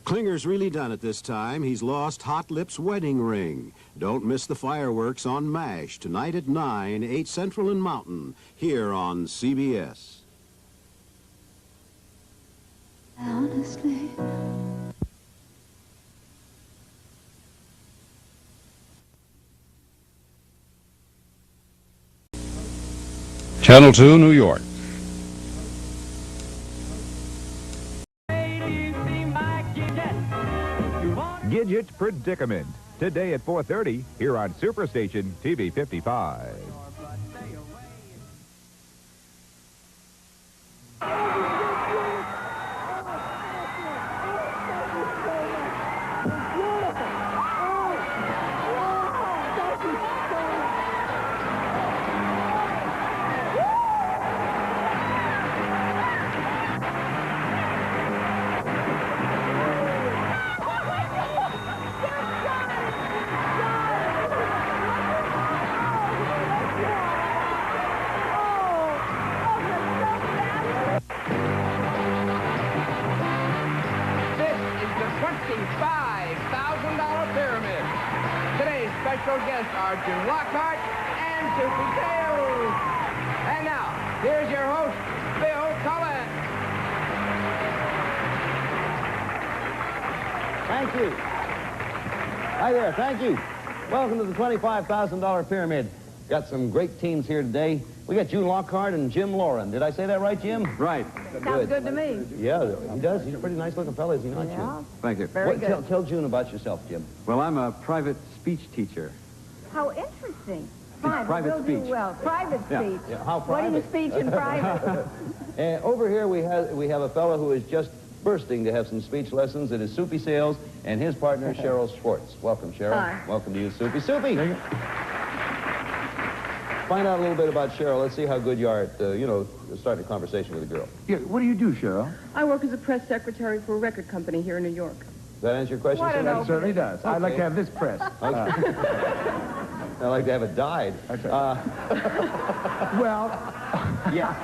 Klinger's really done it this time. He's lost Hot Lips' wedding ring. Don't miss the fireworks on MASH tonight at 9, 8 Central and Mountain, here on CBS. Honestly. Channel 2, New York. Gidget Predicament. Today at 4:30 here on Superstation TV 55. special guests are Jim Lockhart and Soupy Tails. And now, here's your host, Bill Cullen. Thank you. Hi there, thank you. Welcome to the $25,000 Pyramid. Got some great teams here today. We got June Lockhart and Jim Lauren. Did I say that right, Jim? Right. Sounds good to me. Yeah, he does. He's a pretty nice-looking fellow, is he not, Yeah. Jim? Thank you. Very good. Tell June about yourself, Jim. Well, I'm a private speech teacher. How interesting. Fine, private we'll speech. do well. Private Yeah. speech. Yeah, how What do you private? speech in private? Over here we have a fellow who is just bursting to have some speech lessons. It is Soupy Sales and his partner, Cheryl Schwartz. Welcome, Cheryl. Hi. Welcome to you, Soupy. Soupy! Find out a little bit about Cheryl. Let's see how good you are at, starting a conversation with a girl. Yeah, what do you do, Cheryl? I work as a press secretary for a record company here in New York. Does that answer your question, What sir? an That certainly does. Okay. I'd like to have this press. I like to have it dyed. Well, yeah.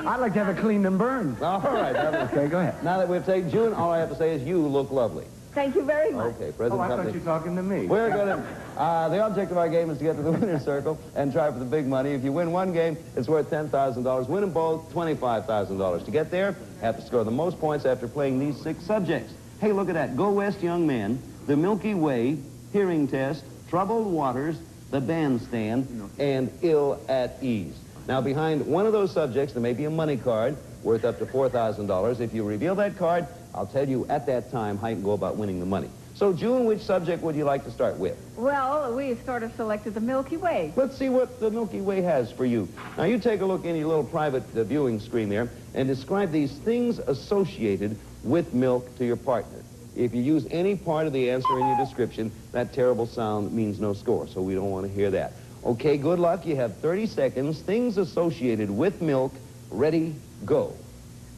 I'd like to have it cleaned and burned. All right. Okay, go ahead. Now that we've taken June, all I have to say is you look lovely. Thank you very much. Okay, present Oh, I thought company. you were talking to me. We're going to, the object of our game is to get to the winner's circle and try for the big money. If you win one game, it's worth $10,000. Win them both, $25,000. To get there, have to score the most points after playing these 6 subjects. Hey, look at that. Go West Young Man, The Milky Way, Hearing Test, Troubled Waters, The Bandstand, and Ill at Ease. Now, behind one of those subjects, there may be a money card worth up to $4,000. If you reveal that card, I'll tell you at that time how you can go about winning the money. So, June, which subject would you like to start with? Well, we've sort of selected the Milky Way. Let's see what the Milky Way has for you. Now, you take a look in your little private viewing screen there and describe these things associated with milk to your partner. If you use any part of the answer in your description, that terrible sound means no score, so we don't want to hear that. Okay, good luck. You have 30 seconds. Things associated with milk. Ready, go.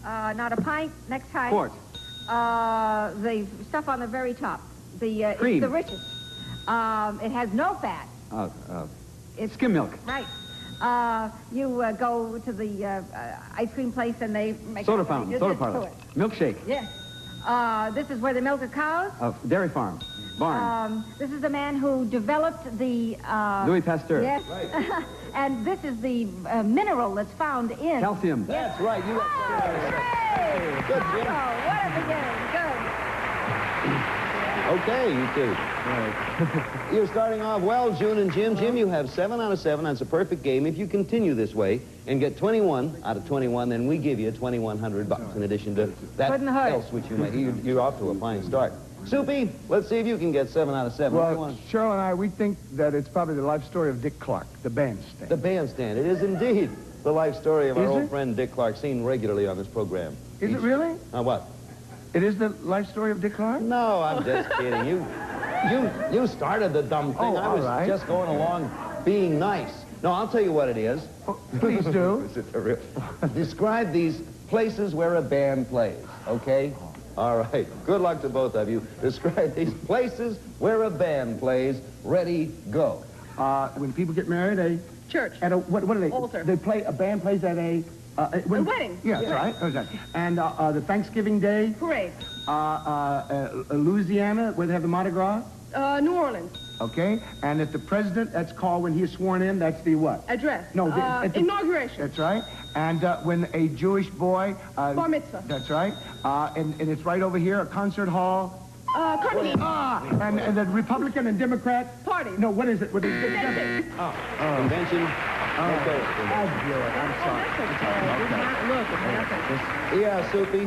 Not a pint. Next time. Quart. The stuff on the very top. The Cream. It's the richest. It has no fat. It's skim milk. Right. You go to the ice cream place and they make Soda it- fountain. you Soda just do parlor. it. Milkshake. Yes. This is where they milk the cows. Dairy farm. Barn. This is the man who developed the... Louis Pasteur. Yes. Right. And this is the mineral that's found in... Calcium. That's right. You got Hey! Good, Jim. Oh, what a beginning. Good. Okay, you two. You're starting off well, June and Jim. Jim, you have 7 out of 7. That's a perfect game. If you continue this way and get 21 out of 21, then we give you $2,100 in addition to that Couldn't hurt. else which you may. You're off to a fine start. Soupy, let's see if you can get 7 out of 7. Well, Cheryl and I, we think that it's probably the life story of Dick Clark, the bandstand. The bandstand. It is indeed the life story of our Is old it? friend Dick Clark, seen regularly on this program. Is it really? What? It is the life story of Dick Clark? No, I'm just kidding. You started the dumb thing. Oh, I was all right. just going along being nice. No, I'll tell you what it is. Please do. Describe these places where a band plays, okay? All right. Good luck to both of you. Describe these places where a band plays. Ready, go. When people get married, Church. at a what are they? Altar. They play, a band plays at a... A wedding. Yeah, that's right. Exactly. And the Thanksgiving Day, Parade. Louisiana, where they have the Mardi Gras, New Orleans. okay? And if the president, that's called when he is sworn in, that's the what? Address. No, at the- Inauguration. That's right. And when a Jewish boy... Bar mitzvah. That's right. And it's right over here, a concert hall. Carnegie. And the Republican and Democrat... Party. No, what is it? What is it? Convention. Convention. Okay. I'm sorry. Yeah, Soupy.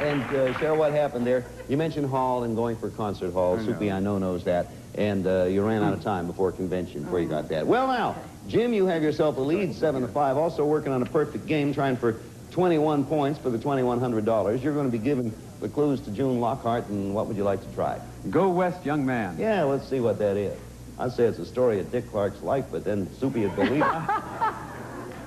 And, Cheryl, what happened there? You mentioned hall and going for concert hall. Soupy, I know, knows that. And you ran out of time before convention before you got that. Well, now, Jim, you have yourself a lead, 7-5. Also working on a perfect game, trying for 21 points for the $2,100. You're going to be giving the clues to June Lockhart, and what would you like to try? Go West, young man. Yeah, let's see what that is. I'd say it's a story of Dick Clark's life, but then Soupy would believe it.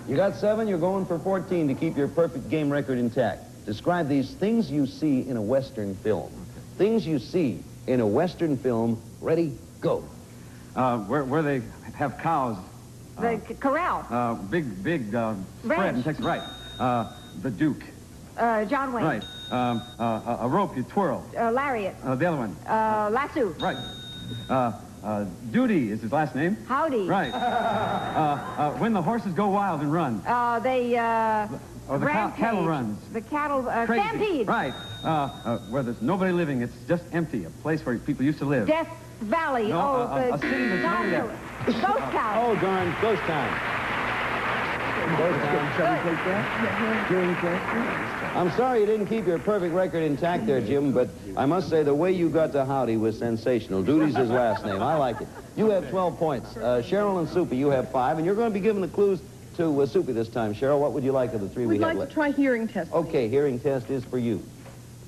You got 7, you're going for 14 to keep your perfect game record intact. Describe these things you see in a Western film. Things you see in a Western film. Ready, go. Where they have cows. The corral. Big spread in Texas. Right. The Duke. John Wayne. Right. A rope you twirl. Lariat. The other one. Lasso. Right. Duty is his last name. Howdy. Right. When the horses go wild and run. They, Or the cattle runs. The cattle, Crazy. stampede. Right. Where there's nobody living, it's just empty. A place where people used to live. Death Valley. No, the a city that's never there. Ghost Town. Oh, darn, Ghost Town. Shall we take that? Hearing test? I'm sorry you didn't keep your perfect record intact there, Jim, but I must say the way you got to Howdy was sensational. Duty's his last name. I like it. You have 12 points. Cheryl and Soupy, you have 5, and you're going to be giving the clues to Soupy this time. Cheryl, what would you like of the 3 we We'd have like left? to try hearing test. Okay, hearing test is for you.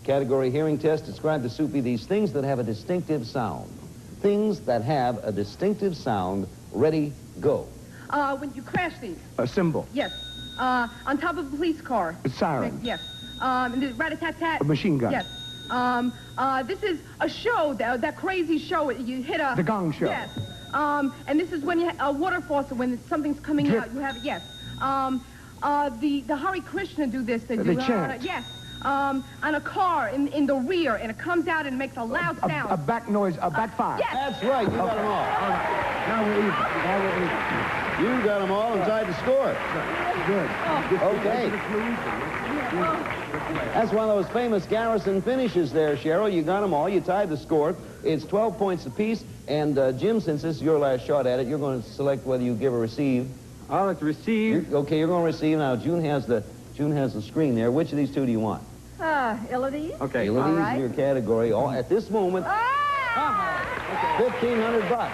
Category hearing test, describe to Soupy these things that have a distinctive sound. Things that have a distinctive sound. Ready, go. When you crash these. A symbol. Yes. On top of a police car. A siren. Yes. And the rat-a-tat-tat. A machine gun. Yes. This is a show, that crazy show. You hit a... The Gong Show. Yes. And this is when you a water faucet, when something's coming Drip. out. You have, yes. The Hare Krishna do this. They do, They chant. yes. On a car in the rear, and it comes out and makes a loud sound. A back noise, a backfire. Yes. That's right, you got them all. Now we're even. Now we're even. You got them all and tied the score. Good. Okay. That's one of those famous Garrison finishes there, Cheryl. You got them all. You tied the score. It's 12 points apiece. And Jim, since this is your last shot at it, you're going to select whether you give or receive. I'll have to receive. Okay, you're going to receive. Now, June has the screen there. Which of these two do you want? Elodie. Okay, All Elodie's right. in your category. All, at this moment, $1,500 bucks.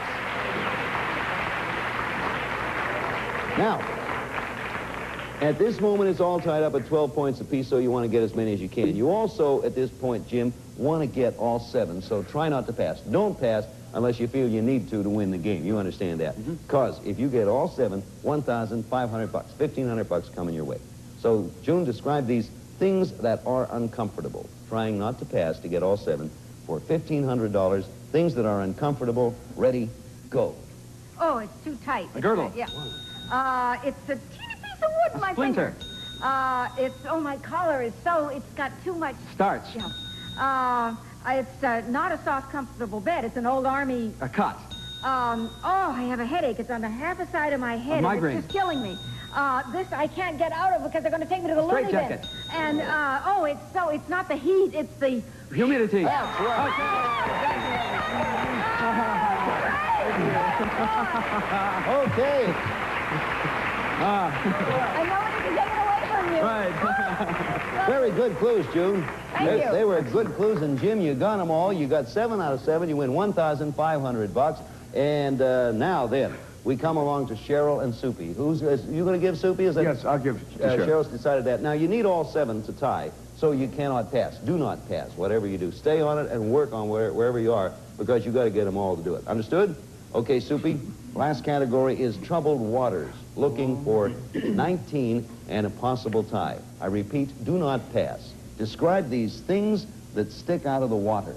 Now, at this moment, it's all tied up at 12 points apiece, so you want to get as many as you can. You also, at this point, Jim, want to get all 7, so try not to pass. Don't pass unless you feel you need to win the game. You understand that? Because if you get all 7, $1,500 bucks, $1,500 bucks coming your way. So, June, describe these things that are uncomfortable. Trying not to pass to get all 7 for $1,500. Things that are uncomfortable. Ready, go. Oh, it's too tight. A girdle. Yeah. It's a teeny piece of wood, my splinter. finger. My collar is it's got too much... Starch. Yeah. It's not a soft, comfortable bed. It's an old army... A cot. I have a headache. It's on the half a side of my head. A migraine. It's just killing me. This I can't get out of because they're going to take me to the loony bin. Straitjacket. And, it's not the heat, it's the... Humidity. That's Okay. I know it can take it away from you. Right. Very good clues, June. Thank you. They were good clues, and Jim, you got them all. You got 7 out of 7. You win $1,500 bucks. And now then, we come along to Cheryl and Soupy. You going to give Soupy? Yes, I'll give to Cheryl. Cheryl's decided that. Now, you need all 7 to tie, so you cannot pass. Do not pass, whatever you do. Stay on it and work on wherever you are, because you got to get them all to do it. Understood? Okay, Soupy. Last category is troubled waters, looking for 19 and a possible tie. I repeat, do not pass. Describe these things that stick out of the water.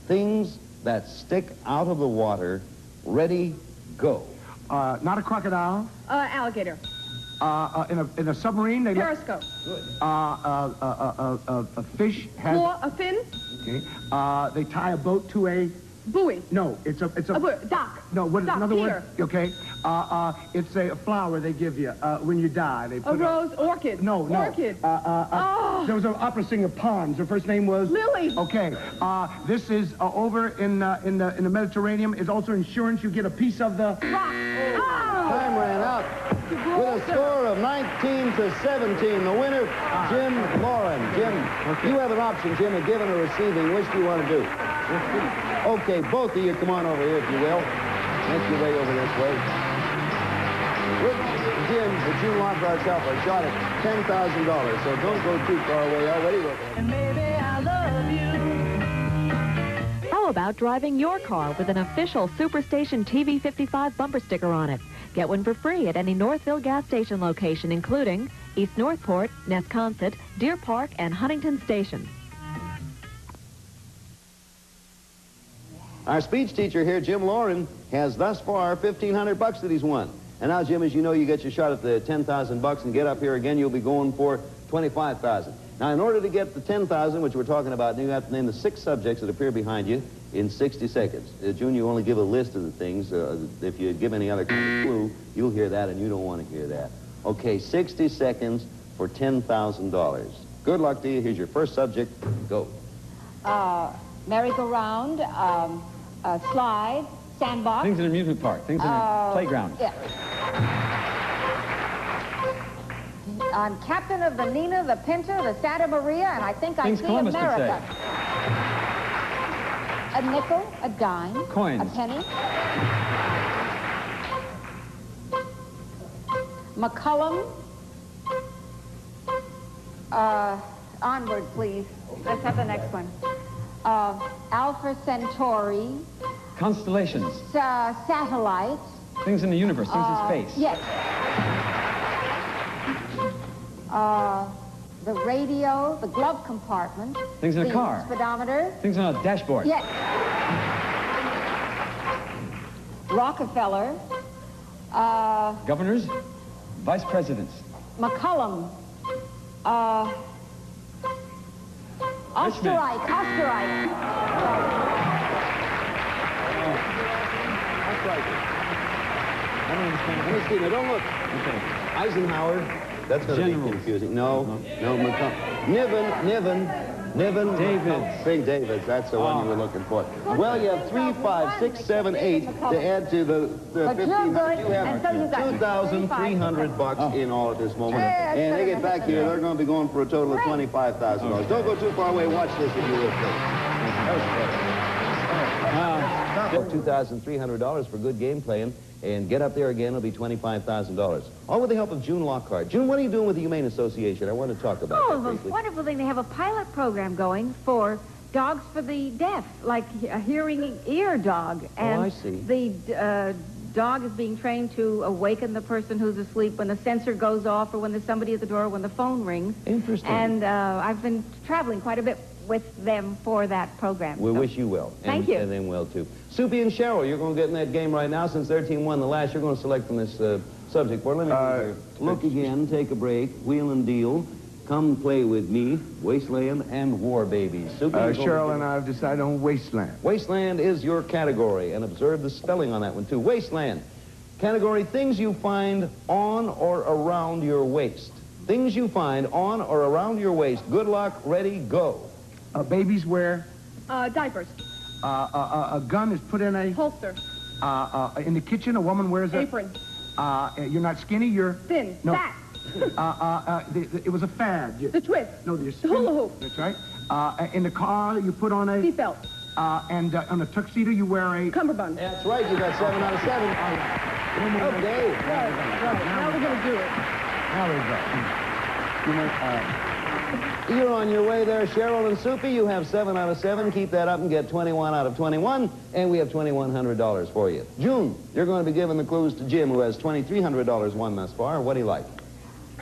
Things that stick out of the water. Ready, go. Not a crocodile. Alligator. In a submarine, they Periscope. a fish has... A fin. Okay. They tie a boat to a... Buoy. No, it's a Dock. No, what is Dock, another pier. word? Okay. It's a flower they give you when you die. They A put rose. Orchid. No. Orchid. There was an opera singer, Pons. Her first name was Lily. Okay. This is over in the Mediterranean. Is also insurance. You get a piece of the Rock. Time ran out. With a score of 19 to 17, the winner, Jim Lauren. Jim, you have an option, Jim, of giving or receiving. Which do you want to do? Okay, both of you, come on over here, if you will. Make your way over this way. With Jim, the June Lockhart herself, a shot at $10,000, so don't go too far away already. And maybe I love you. How about driving your car with an official Superstation TV 55 bumper sticker on it? Get one for free at any Northville gas station location, including East Northport, Nesconset, Deer Park, and Huntington Station. Our speech teacher here, Jim Lauren, has thus far $1,500 that he's won. And now, Jim, as you know, you get your shot at the $10,000 and get up here again, you'll be going for $25,000. Now, in order to get the $10,000, which we're talking about, you have to name the 6 subjects that appear behind you, in 60 seconds. June, you only give a list of the things. If you give any other kind of clue, you'll hear that, and you don't want to hear that. Okay, 60 seconds for $10,000. Good luck to you. Here's your first subject. Go. Merry-go-round, slide, sandbox. Things in an amusement park. Things in a playground. Yeah. I'm captain of the Nina, the Pinta, the Santa Maria, and I think I see Columbus could America. A nickel, a dime, Coins. a penny. McCullum. Onward, please. Let's have the next one. Alpha Centauri. Constellations. Satellites. Things in the universe. Things in space. Yes. The radio, the glove compartment. Things in a car. The speedometer. Things on a dashboard. Yes. Rockefeller. Governors. Vice presidents. McCullum. Osterreich. Osterreich. I don't understand. Now, don't look. Okay. Eisenhower. That's going to be confusing. No. McCullum. Niven. David. St. David's. That's the one you were looking for. Well, you have 3, 5, 6, 7, 8 to add to the 15. You have $2,300 in all at this moment. And they get back here, they're going to be going for a total of $25,000. Don't go too far away. Watch this if you will, please. $2,300 for good game playing. And get up there again, it'll be $25,000. All with the help of June Lockhart. June, what are you doing with the Humane Association? I want to talk about that a briefly. wonderful thing. They have a pilot program going for dogs for the deaf, like a hearing ear dog. And I see. The dog is being trained to awaken the person who's asleep when the sensor goes off or when there's somebody at the door, when the phone rings. Interesting. And I've been traveling quite a bit with them for that program. We wish you well. Thank you. And them well, too. Soupy and Cheryl, you're going to get in that game right now. Since their team won the last, you're going to select from this subject board. Let me look again, take a break, wheel and deal, come play with me, Wasteland, and War Babies. Soupy, Cheryl and I have decided on Wasteland. Wasteland is your category, and observe the spelling on that one, too. Wasteland. Category, things you find on or around your waist. Things you find on or around your waist. Good luck, ready, go. Babies wear. Diapers. A gun is put in a... Holster. In the kitchen, a woman wears a... Apron. You're not skinny, you're... Thin. No. Fat. It was a fad. The twist. No, the hula hoop. That's right. In the car, you put on a... Seatbelt. And on a tuxedo, you wear a... Cummerbund. That's right. You got 7 out of 7. Okay. Right. Now we're going to do it. Now we go. You're on your way there, Cheryl and Soupy. You have 7 out of 7. Keep that up and get 21 out of 21. And we have $2,100 for you. June, you're going to be giving the clues to Jim, who has $2,300 won thus far. What do you like?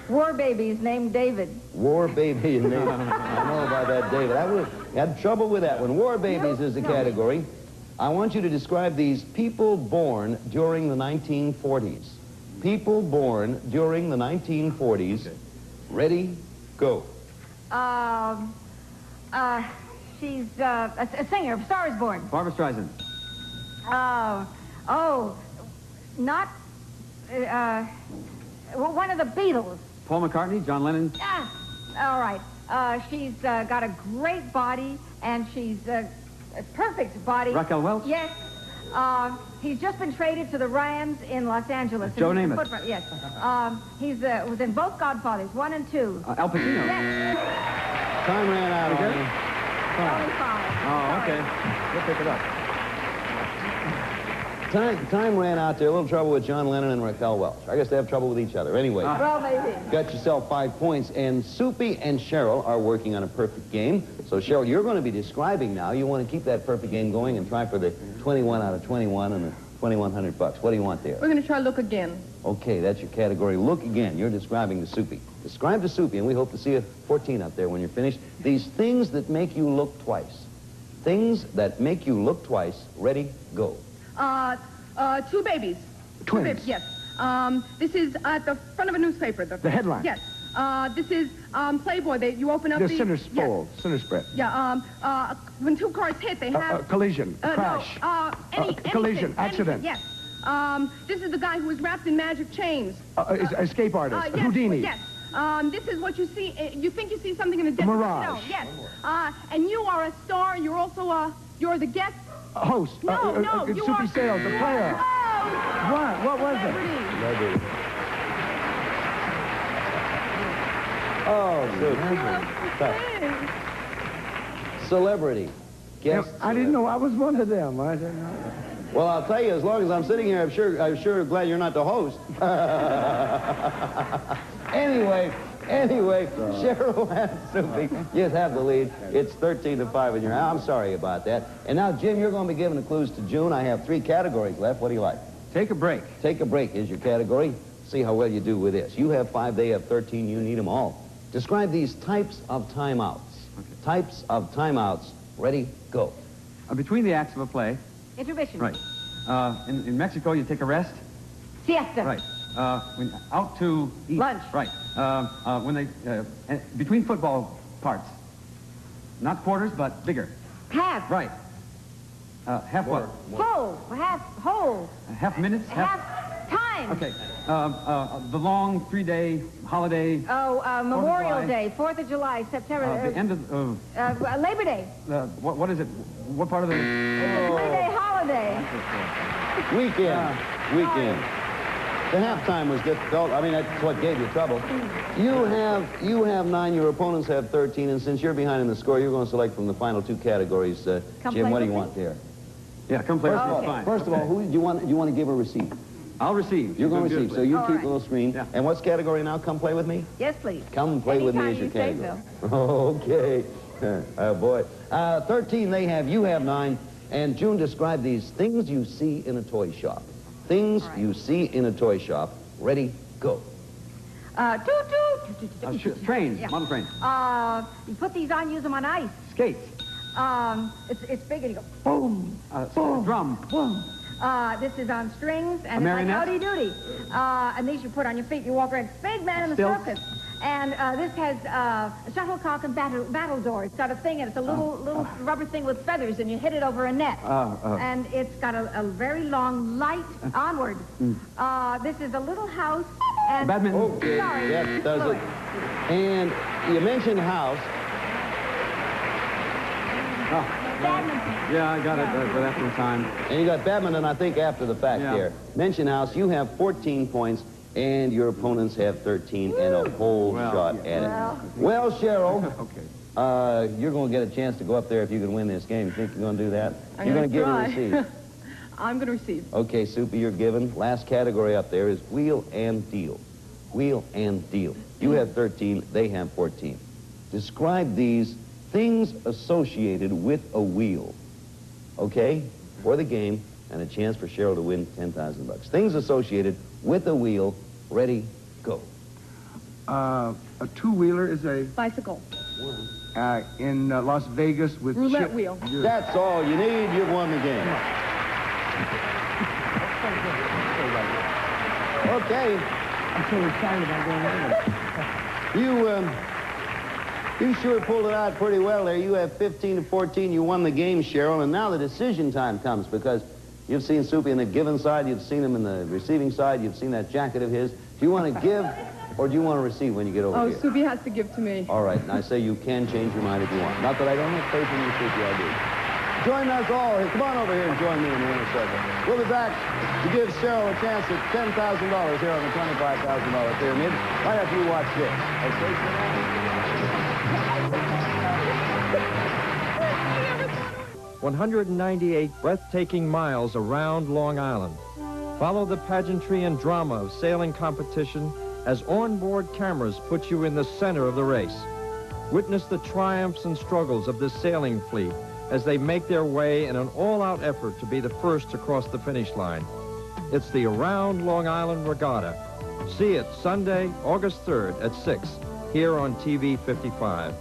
War babies named David. War baby. I know about that, David. I had trouble with that one. War babies is the category. I want you to describe these people born during the 1940s. People born during the 1940s. Ready, go. She's a singer, Star is Born. Barbra Streisand. Not, one of the Beatles. Paul McCartney, John Lennon. All right. She's got a great body, and she's a perfect body. Raquel Welch? Yes. He's just been traded to the Rams in Los Angeles. Joe Namath. Yes. He was in both Godfathers, 1 and 2. Al Pacino. Yes. Time ran out on you. Oh, okay. We'll pick it up. Time ran out there. A little trouble with John Lennon and Raquel Welch. I guess they have trouble with each other. Anyway. Well, maybe. Got yourself 5 points. And Soupy and Cheryl are working on a perfect game. So, Cheryl, you're going to be describing now. You want to keep that perfect game going and try for the 21 out of 21 and the $2,100. What do you want there? We're going to try look again. Okay, that's your category. Look again. You're describing the Soupy. Describe the Soupy, and we hope to see a 14 up there when you're finished. These things that make you look twice. Things that make you look twice. Ready, go. 2 babies. Twins. 2 babies, yes. This is at the front of a newspaper. The headline. Yes. This is Playboy. You open up The the... center spool, center spread. Yeah, when two cars hit, they have... collision, crash. No, collision, accident. Yes. This is the guy who was wrapped in magic chains. Escape artist, Yes, Houdini. Yes. This is what you see. You think you see something in a distance. Mirage. No, yes. And you are a star. You're also you're the guest. Host. No, no, you Soupy are... Sales, the player. Oh! What was it? Celebrity. Oh, Susan. Celebrity. Guest. I didn't know I was one of them. I didn't know. Well, I'll tell you, as long as I'm sitting here, I'm sure glad you're not the host. Anyway, Cheryl and Soupy, you have the lead. It's 13-5 in your hand. I'm sorry about that. And now, Jim, you're going to be giving the clues to June. I have 3 categories left. What do you like? Take a break. Take a break is your category. See how well you do with this. You have 5, they have 13. You need them all. Describe these types of timeouts. Okay. Types of timeouts. Ready, go. Between the acts of a play. Intermission. Right. In Mexico, you take a rest. Siesta. Right. When out to eat. Lunch. Right. When they between football parts. Not quarters, but bigger. Half. Right. Half what? Whole. Half whole. Half minutes. Half time. Okay. The long 3-day holiday. Oh, Memorial Day, 4th of July, September. The end of Labor Day. what is it? What part of the? Labor Day holiday. Weekend. Weekend. The halftime was difficult. I mean, that's what gave you trouble. You have 9. Your opponents have 13. And since you're behind in the score, you're going to select from the final 2 categories. Jim, what do you want there? Yeah, come play with me. Okay. Fine. First of all, who do you want to give or receive? I'll receive. You're going to receive. So you All keep right. a little screen. Yeah. And what's category now? Come play with me? Yes, please. Come play with me as your Anytime you category. Okay. Oh, boy. 13 they have. You have 9. And June, describe these things you see in a toy shop. Things you see in a toy shop. Ready, go. Train. Yeah. Model train. You put these on, use them on ice. Skates. It's big and you go boom, boom, Drum. boom. This is on strings and A it's like marionette? howdy doody. And these you put on your feet. You walk around. Big man in the Stilts. circus. And this has a shuttlecock and battle door. It's got a thing and it's a little rubber thing with feathers and you hit it over a net. And it's got a very long light onward. This is a little house. And Badminton. Okay. Sorry. Yes, does it. And you mentioned house. Badminton. Yeah, I got it, but after the time. And you got badminton, I think, after the fact Yeah. there. Mention house, you have 14 points, and your opponents have 13 and a whole shot at it. Well, Cheryl, Okay. you're going to get a chance to go up there if you can win this game. You think you're going to do that? I'm You're gonna going to give or try. receive? I'm going to receive. Okay, Soupy, you're given. Last category up there is wheel and deal. Wheel and deal. You have 13, they have 14. Describe these things associated with a wheel. Okay? For the game, and a chance for Cheryl to win $10,000. Things associated with a wheel. Ready, go. A two-wheeler is a... Bicycle. In Las Vegas with... Roulette wheel. That's all you need. You've won the game. Okay. I'm so excited about going over. You sure pulled it out pretty well there. You have 15-14. You won the game, Cheryl. And now the decision time comes because you've seen Soupy in the given side. You've seen him in the receiving side. You've seen that jacket of his. Do you want to give or do you want to receive when you get over here? Soupy has to give to me. All right. And I say you can change your mind if you want. Not that I don't have faith in you, Soupy. I do. Join us all. Come on over here and join me in the winner's circle. We'll be back to give Cheryl a chance at $10,000 here on the $25,000 pyramid right after you watch this. Okay, 198 breathtaking miles around Long Island. Follow the pageantry and drama of sailing competition as onboard cameras put you in the center of the race. Witness the triumphs and struggles of this sailing fleet as they make their way in an all-out effort to be the first to cross the finish line. It's the Around Long Island Regatta. See it Sunday, August 3rd at 6 here on TV 55.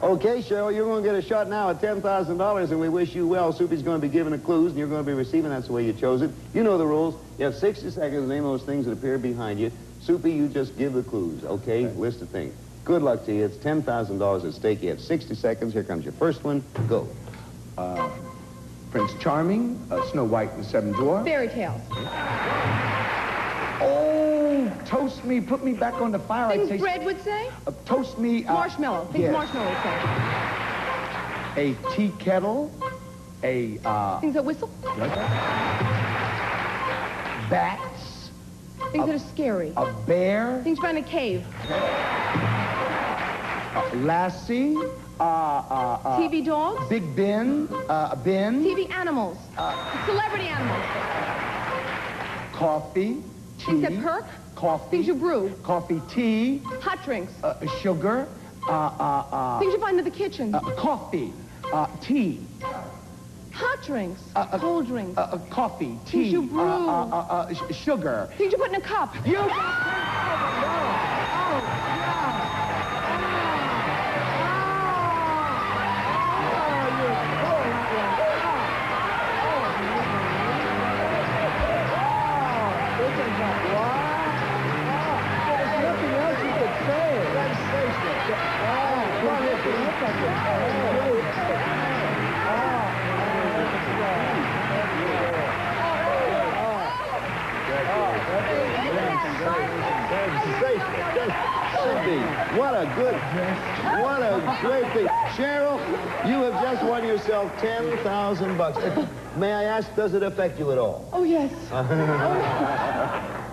Okay, Cheryl, you're going to get a shot now at $10,000, and we wish you well. Soupy's going to be giving the clues, and you're going to be receiving. That's the way you chose it. You know the rules. You have 60 seconds to name those things that appear behind you. Soupy, you just give the clues, okay? List of things. Good luck to you. It's $10,000 at stake. You have 60 seconds. Here comes your first one. Go. Prince Charming, Snow White and the Seven Dwarfs. Fairy tales. Oh, toast me, put me back on the fire. Things bread would say? Toast me. Marshmallow. Things yes. marshmallow would say. A tea kettle. A, Things that whistle. Bats. Things that are scary. A bear. Things found in a cave. Lassie. TV dogs. Big Ben. Ben. TV animals. Celebrity animals. Coffee. Tea. Things that perk. Coffee. Things you brew. Coffee. Tea. Hot drinks. Sugar. Things you find in the kitchen. Coffee. Tea. Hot drinks. Cold drinks. Coffee. Tea. Things you brew. Sugar. Things you put in a cup. You. What a great thing. Cheryl, you have just won yourself $10,000. May I ask, does it affect you at all? Oh, yes.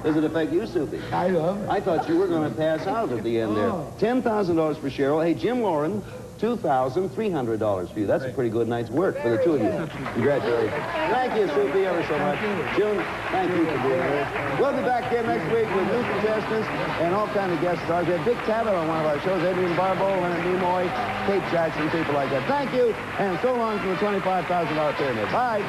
Does it affect you, Soupy? I love it. I thought you were going to pass out at the end there. $10,000 for Cheryl. Hey, Jim Lauren, $2,300 for you. That's a pretty good night's work for the two of you. Congratulations. Thank you, Soupy, ever so much. June, thank you for being here. We'll be back here next week with new contestants and all kinds of guest stars. We had Dick Cavett on one of our shows, Adrian Barbeau, Leonard Nimoy, Kate Jackson, people like that. Thank you, and so long from the $25,000 pyramid. Bye.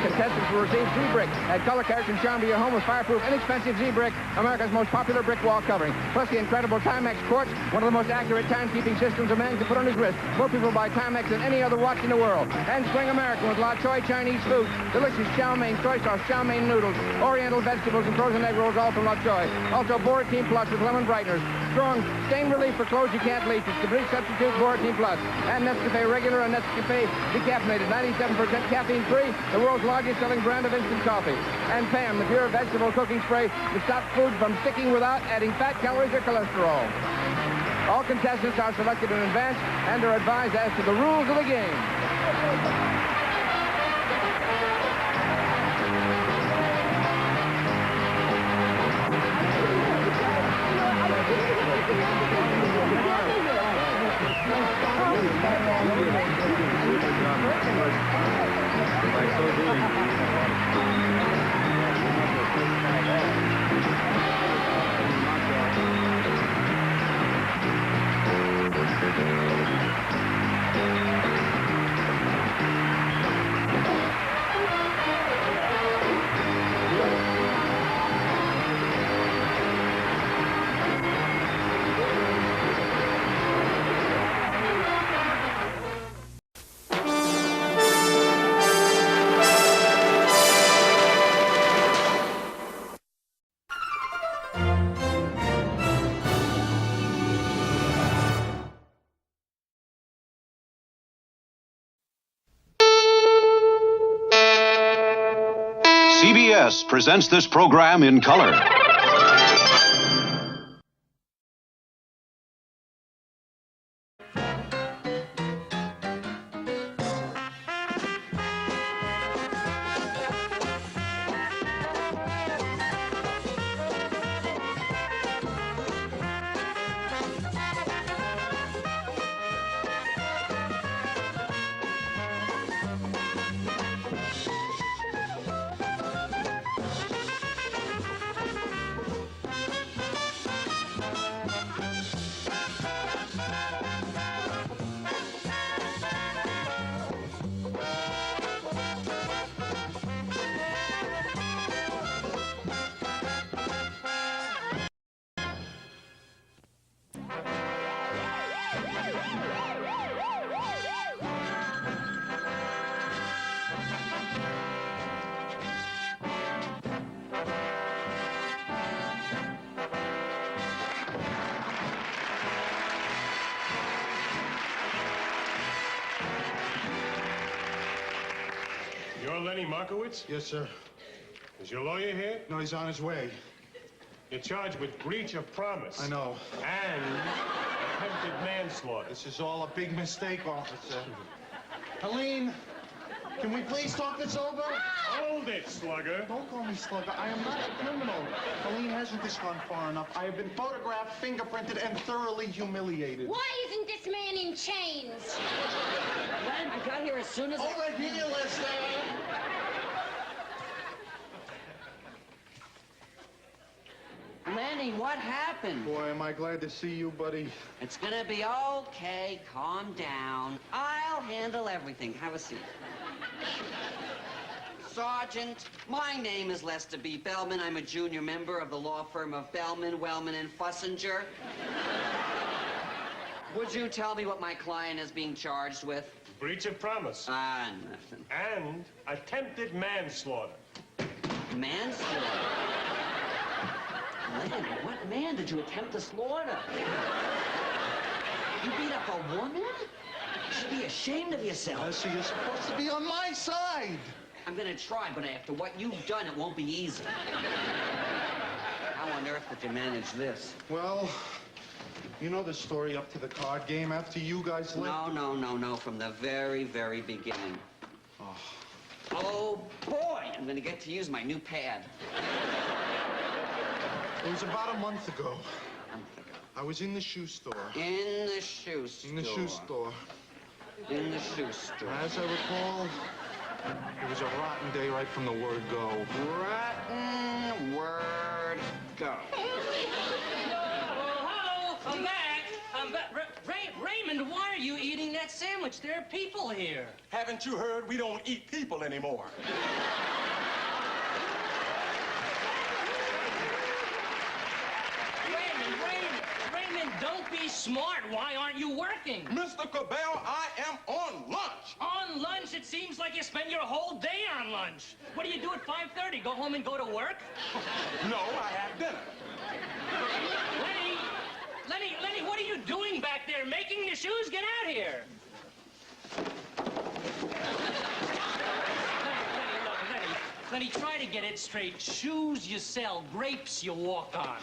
Contestants will receive Z-Brick. Add color, character, and charm to your home with fireproof, inexpensive Z-Brick, America's most popular brick wall covering. Plus the incredible Timex quartz, one of the most accurate timekeeping systems a man can put on his wrist. More people buy Timex than any other watch in the world. And Spring American with La Choy Chinese food, delicious chow mein, soy sauce, chow mein noodles, oriental vegetables, and frozen egg rolls, all from La Choy. Also Boratine Plus with lemon brighteners. Strong stain relief for clothes you can't bleach. It's the bleach substitute Boratine Plus. And Nescafe regular and Nescafe decaffeinated, 97% caffeine-free, the world's largest selling brand of instant coffee. And Pam, the pure vegetable cooking spray to stop food from sticking without adding fat, calories, or cholesterol. All contestants are selected in advance and are advised as to the rules of the game. CBS presents this program in color. You're Lenny Markowitz? Yes, sir. Is your lawyer here? No, he's on his way. You're charged with breach of promise. I know. And attempted manslaughter. This is all a big mistake, officer. Helene, can we please talk this over? Hold it, slugger. Don't call me slugger. I am not a criminal. Helene, hasn't this gone far enough? I have been photographed, fingerprinted, and thoroughly humiliated. Why isn't this man in chains? Len, I got here as soon as Over here, Lester! Lenny, what happened? Boy, am I glad to see you, buddy. It's gonna be okay. Calm down. I'll handle everything. Have a seat. Sergeant, my name is Lester B. Bellman. I'm a junior member of the law firm of Bellman, Wellman, and Fussinger. Would you tell me what my client is being charged with? Breach of promise. Nothing. And attempted manslaughter. Manslaughter? Len, what man did you attempt to slaughter? You beat up a woman? You should be ashamed of yourself. So you're supposed to be on my side. I'm gonna try, but after what you've done, it won't be easy. How on earth did you manage this? Well, you know the story up to the card game after you guys left? No. From the very, very beginning. Oh, boy! I'm gonna get to use my new pad. It was about a month ago. I was in the shoe store. In the shoe store. In the shoe store. In the shoe store. As I recall, it was a rotten day right from the word go. Rotten word go. Hello, I'm back. Raymond, why are you eating that sandwich? There are people here. Haven't you heard we don't eat people anymore? Raymond, don't be smart. Why aren't you working? Mr. Cabell, I am on lunch. On lunch? It seems like you spend your whole day on lunch. What do you do at 5:30? Go home and go to work? No, I have dinner. Lenny, what are you doing back there? Making the shoes? Get out here. Lenny, try to get it straight. Shoes you sell, grapes you walk on.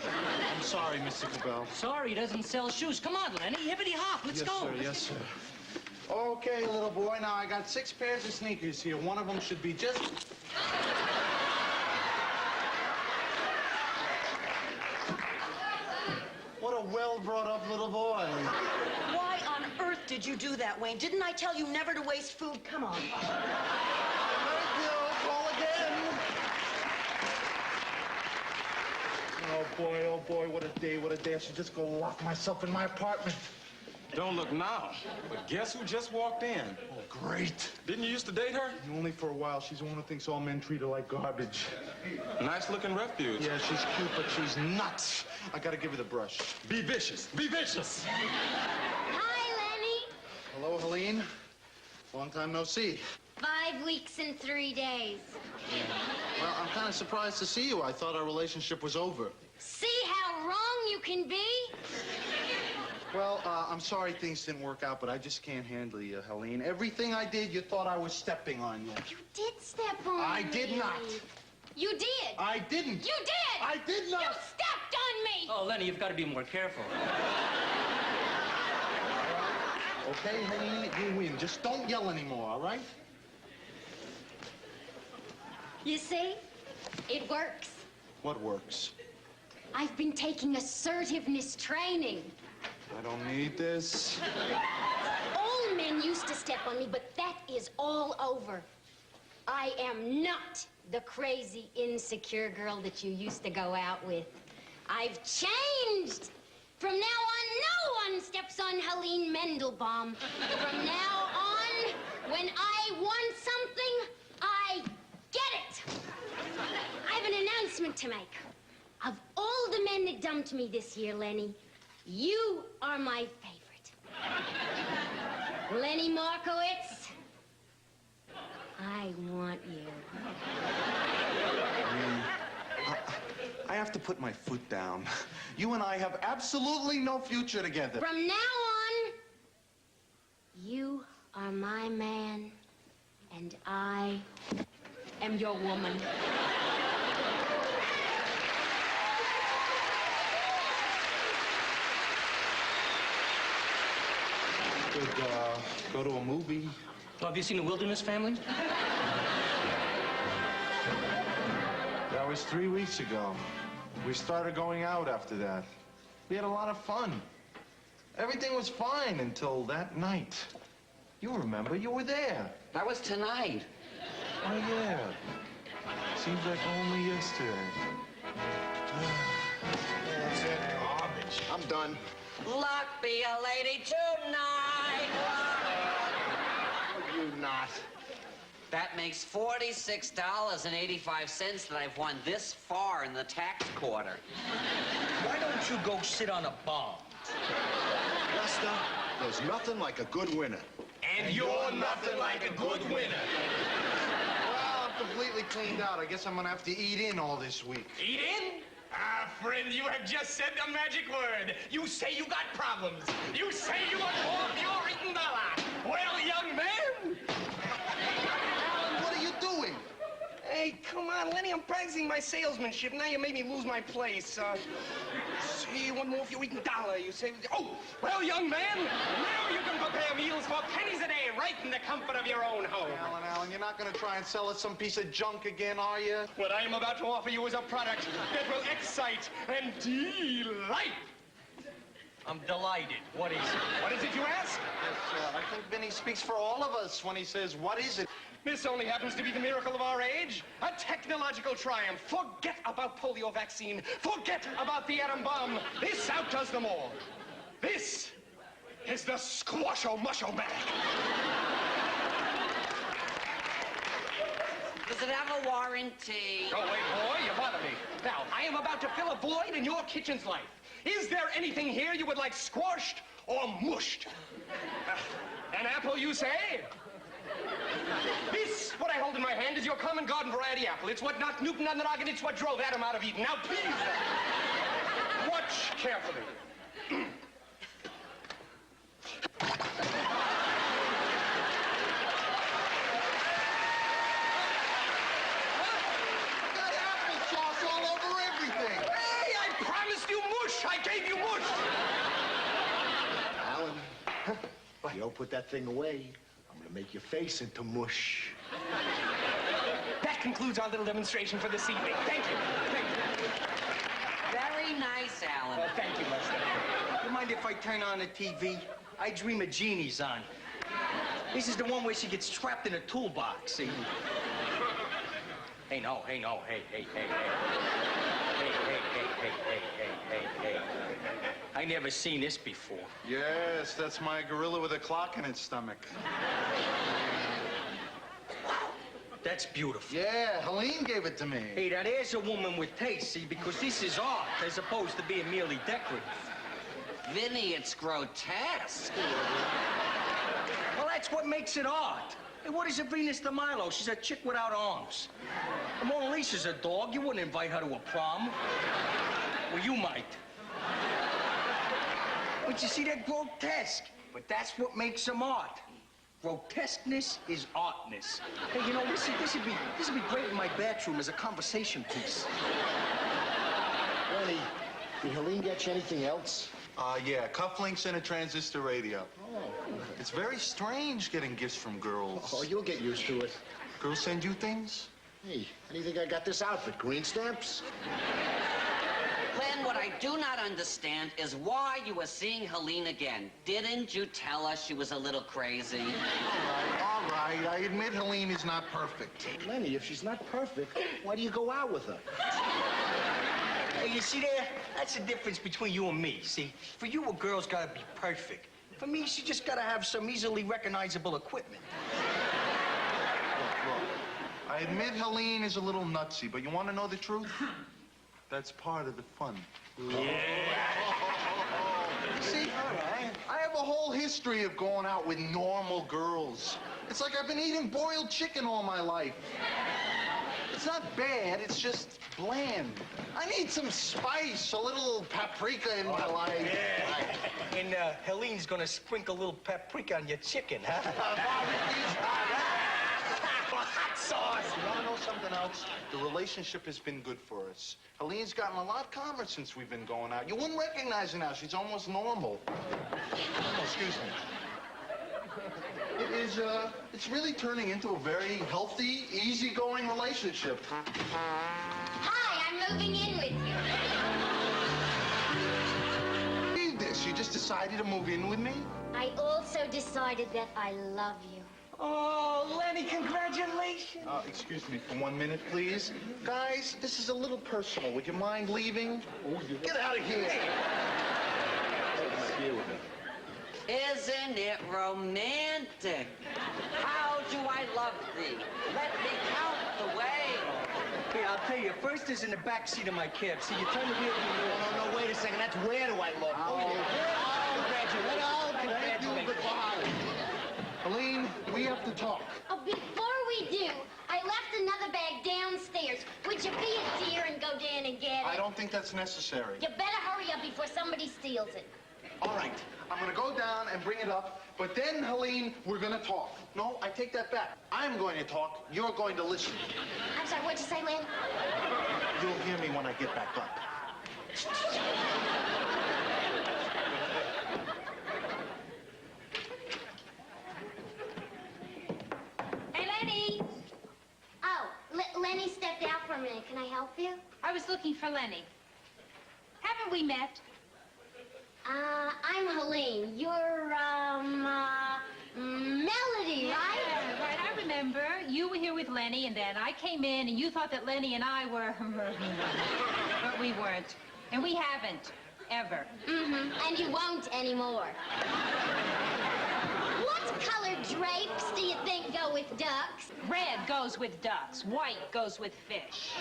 I'm sorry, Mr. Cabell. Sorry, he doesn't sell shoes. Come on, Lenny, hippity hop, let's go. Yes, sir. Okay, little boy, now I got 6 pairs of sneakers here. One of them should be just... What a well-brought-up little boy. Why on earth did you do that, Wayne? Didn't I tell you never to waste food? Come on. Call again. Oh, boy, what a day, what a day. I should just go lock myself in my apartment. Don't look now, but guess who just walked in? Oh, great. Didn't you used to date her? Only for a while. She's the one who thinks all men treat her like garbage. Nice-looking refuge. Yeah, she's cute, but she's nuts. I gotta give her the brush. Be vicious. Be vicious. Hi, Lenny. Hello, Helene. Long time no see. 5 weeks and 3 days. Well, I'm kind of surprised to see you. I thought our relationship was over. See how wrong you can be? Well, I'm sorry things didn't work out, but I just can't handle you, Helene. Everything I did, you thought I was stepping on you. You did step on me. I did not. You did. I didn't. You did. I did not. You stepped on me. Oh, Lenny, you've got to be more careful. Okay, Helene, you win. Just don't yell anymore, all right? You see? It works. What works? I've been taking assertiveness training. I don't need this. All men used to step on me, but that is all over. I am not the crazy, insecure girl that you used to go out with. I've changed. From now on, no one steps on Helene Mendelbaum. From now on, when I want something, I get it. I have an announcement to make. Of all the men that dumped me this year, Lenny, you are my favorite. Lenny Markowitz, I want you. I have to put my foot down. You and I have absolutely no future together. From now on, you are my man, and And I am your woman. Could go to a movie. Well, have you seen The Wilderness Family? That was 3 weeks ago. We started going out after that. We had a lot of fun. Everything was fine until that night. You remember, you were there. That was tonight. Oh, yeah. Seems like only yesterday. That's it. Garbage. I'm done. Luck be a lady tonight. You not. That makes $46.85 that I've won this far in the tax quarter. Why don't you go sit on a bomb? Lester, there's nothing like a good winner. And you're nothing like a good winner. Well, I'm completely cleaned out. I guess I'm gonna have to eat in all this week. Eat in? Ah, friend, you have just said the magic word. You say you got problems. You say you want more of your eating dollar. Well, young man. Alan, what are you doing? Hey, come on, Lenny, I'm practicing my salesmanship. Now you made me lose my place. See, one more if you eating dollar. You say, oh, well, young man, now you can prepare meals for pennies a day right in the comfort of your own home. Alan, you're not gonna try and sell us some piece of junk again, are you? What I am about to offer you is a product that will excite and delight. I'm delighted. What is it? What is it, you ask? Yes, I think Vinny speaks for all of us when he says, what is it? This only happens to be the miracle of our age. A technological triumph. Forget about polio vaccine. Forget about the atom bomb. This outdoes them all. This is the Squasho-Musho-Mac. Does it have a warranty? Oh, wait, boy, you bother me. Now, I am about to fill a void in your kitchen's life. Is there anything here you would like squashed or mushed? An apple, you say? This, what I hold in my hand, is your common garden variety apple. It's what knocked Newton on the noggin. It's what drove Adam out of Eden. Now, please, watch carefully. Got applesauce all over everything. Hey, I promised you mush. I gave you mush. Alan, you don't put that thing away. I'm gonna make your face into mush. That concludes our little demonstration for this evening. Thank you. Thank you. Very nice, Alan. Thank you, Lester. You mind if I turn on the TV? I dream a genie's on. This is the one where she gets trapped in a toolbox, see? Hey, no, hey, no, hey, hey, hey, hey. Hey, hey, hey, hey, hey, hey, hey, hey. I never seen this before. Yes, that's my gorilla with a clock in its stomach. That's beautiful. Yeah, Helene gave it to me. Hey, now there's a woman with taste, see, because this is art as opposed to being merely decorative. Vinny, it's grotesque. Well, that's what makes it art. Hey, what is a Venus de Milo? She's a chick without arms. The Mona Lisa's a dog. You wouldn't invite her to a prom. Well, you might. But you see, they're grotesque. But that's what makes them art. Grotesqueness is artness. Hey, you know, this would be great in my bathroom as a conversation piece. Lenny, did Helene get you anything else? Yeah, cufflinks and a transistor radio. Oh. It's very strange getting gifts from girls. Oh, you'll get used to it. Girls send you things? Hey, how do you think I got this outfit? Green stamps? Glenn, what I do not understand is why you were seeing Helene again. Didn't you tell us she was a little crazy? All right. I admit Helene is not perfect. Lenny, if she's not perfect, why do you go out with her? Hey, you see there? That's the difference between you and me, see? For you, a girl's gotta be perfect. For me, she just gotta have some easily recognizable equipment. Look, I admit Helene is a little nutsy, but you want to know the truth? That's part of the fun. Yeah. See, I have a whole history of going out with normal girls. It's like I've been eating boiled chicken all my life. It's not bad, it's just bland. I need some spice, a little paprika in my life. Yeah. And Helene's gonna sprinkle a little paprika on your chicken, huh? hot sauce. You want to know something else? The relationship has been good for us. Helene's gotten a lot calmer since we've been going out. You wouldn't recognize her now. She's almost normal. Oh, excuse me. It's really turning into a very healthy, easygoing relationship. Hi, I'm moving in with you. Read this. You just decided to move in with me? I also decided that I love you. Oh, Lenny, congratulations. Excuse me for 1 minute, please. Guys, this is a little personal. Would you mind leaving? Get out of here. Isn't it romantic? How do I love thee? Let me count the way. Here, I'll tell you, first is in the back seat of my cab. See, you turn the wheel to the left. No, wait a second. That's where do I look? Helene, we have to talk. Oh, before we do, I left another bag downstairs. Would you be a dear and go down and get it? I don't think that's necessary. You better hurry up before somebody steals it. All right, I'm gonna go down and bring it up, but then, Helene, we're gonna talk. No, I take that back. I'm going to talk, you're going to listen. I'm sorry, what'd you say, Lynn? You'll hear me when I get back up. Hey, Lenny! Oh, Lenny stepped out for a minute. Can I help you? I was looking for Lenny. Haven't we met? I'm Helene. You're, Melody, right? Yeah, right, I remember. You were here with Lenny, and then I came in, and you thought that Lenny and I were... But we weren't. And we haven't. Ever. Mm-hmm. And you won't anymore. What color drapes do you think go with ducks? Red goes with ducks. White goes with fish.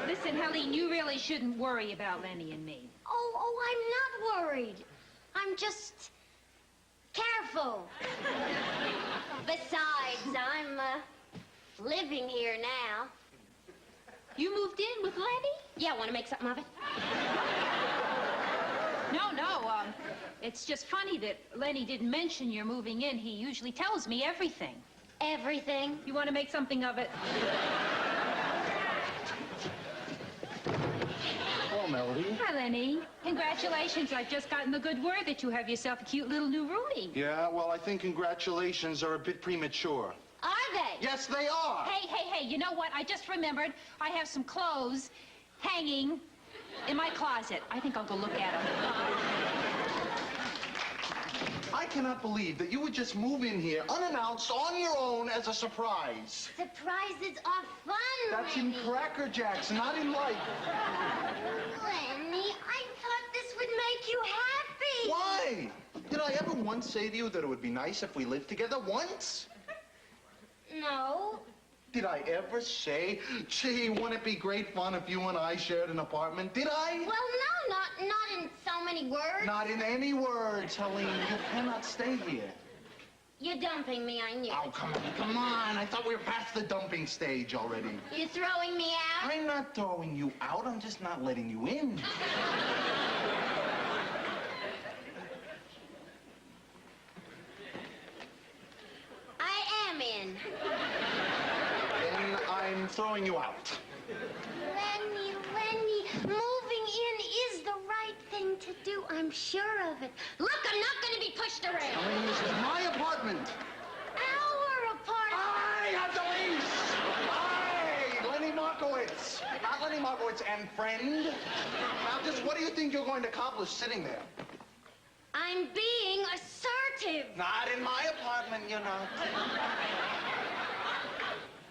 Listen, Helene, you really shouldn't worry about Lenny and me. Oh, I'm not worried. I'm just careful. Besides, I'm living here now. You moved in with Lenny? Yeah, want to make something of it? No, it's just funny that Lenny didn't mention you're moving in. He usually tells me everything. Everything? You want to make something of it? Hello, Melody. Hi, Lenny. Congratulations. I've just gotten the good word that you have yourself a cute little new roomie. Yeah, well, I think congratulations are a bit premature. Are they? Yes, they are. Hey, you know what? I just remembered I have some clothes hanging in my closet. I think I'll go look at them. I cannot believe that you would just move in here unannounced on your own as a surprise. Surprises are fun, That's Lenny. in Cracker Jacks, not in life. Lenny, I thought this would make you happy. Why? Did I ever once say to you that it would be nice if we lived together? Once? No. Did I ever say, gee, wouldn't it be great fun if you and I shared an apartment? Did I? Well, no, not in so many words. Not in any words, Helene. You cannot stay here. You're dumping me, I knew. Oh, come on. I thought we were past the dumping stage already. You're throwing me out? I'm not throwing you out. I'm just not letting you in. I am in. Then I'm throwing you out. Lenny, moving in is the right thing to do. I'm sure of it. Look, I'm not going to be pushed around. Helene, this is my apartment. Our apartment. I have the lease. Lenny Markowitz. Not Lenny Markowitz and friend. Now, just what do you think you're going to accomplish sitting there? I'm being assertive. Not in my apartment, you're not.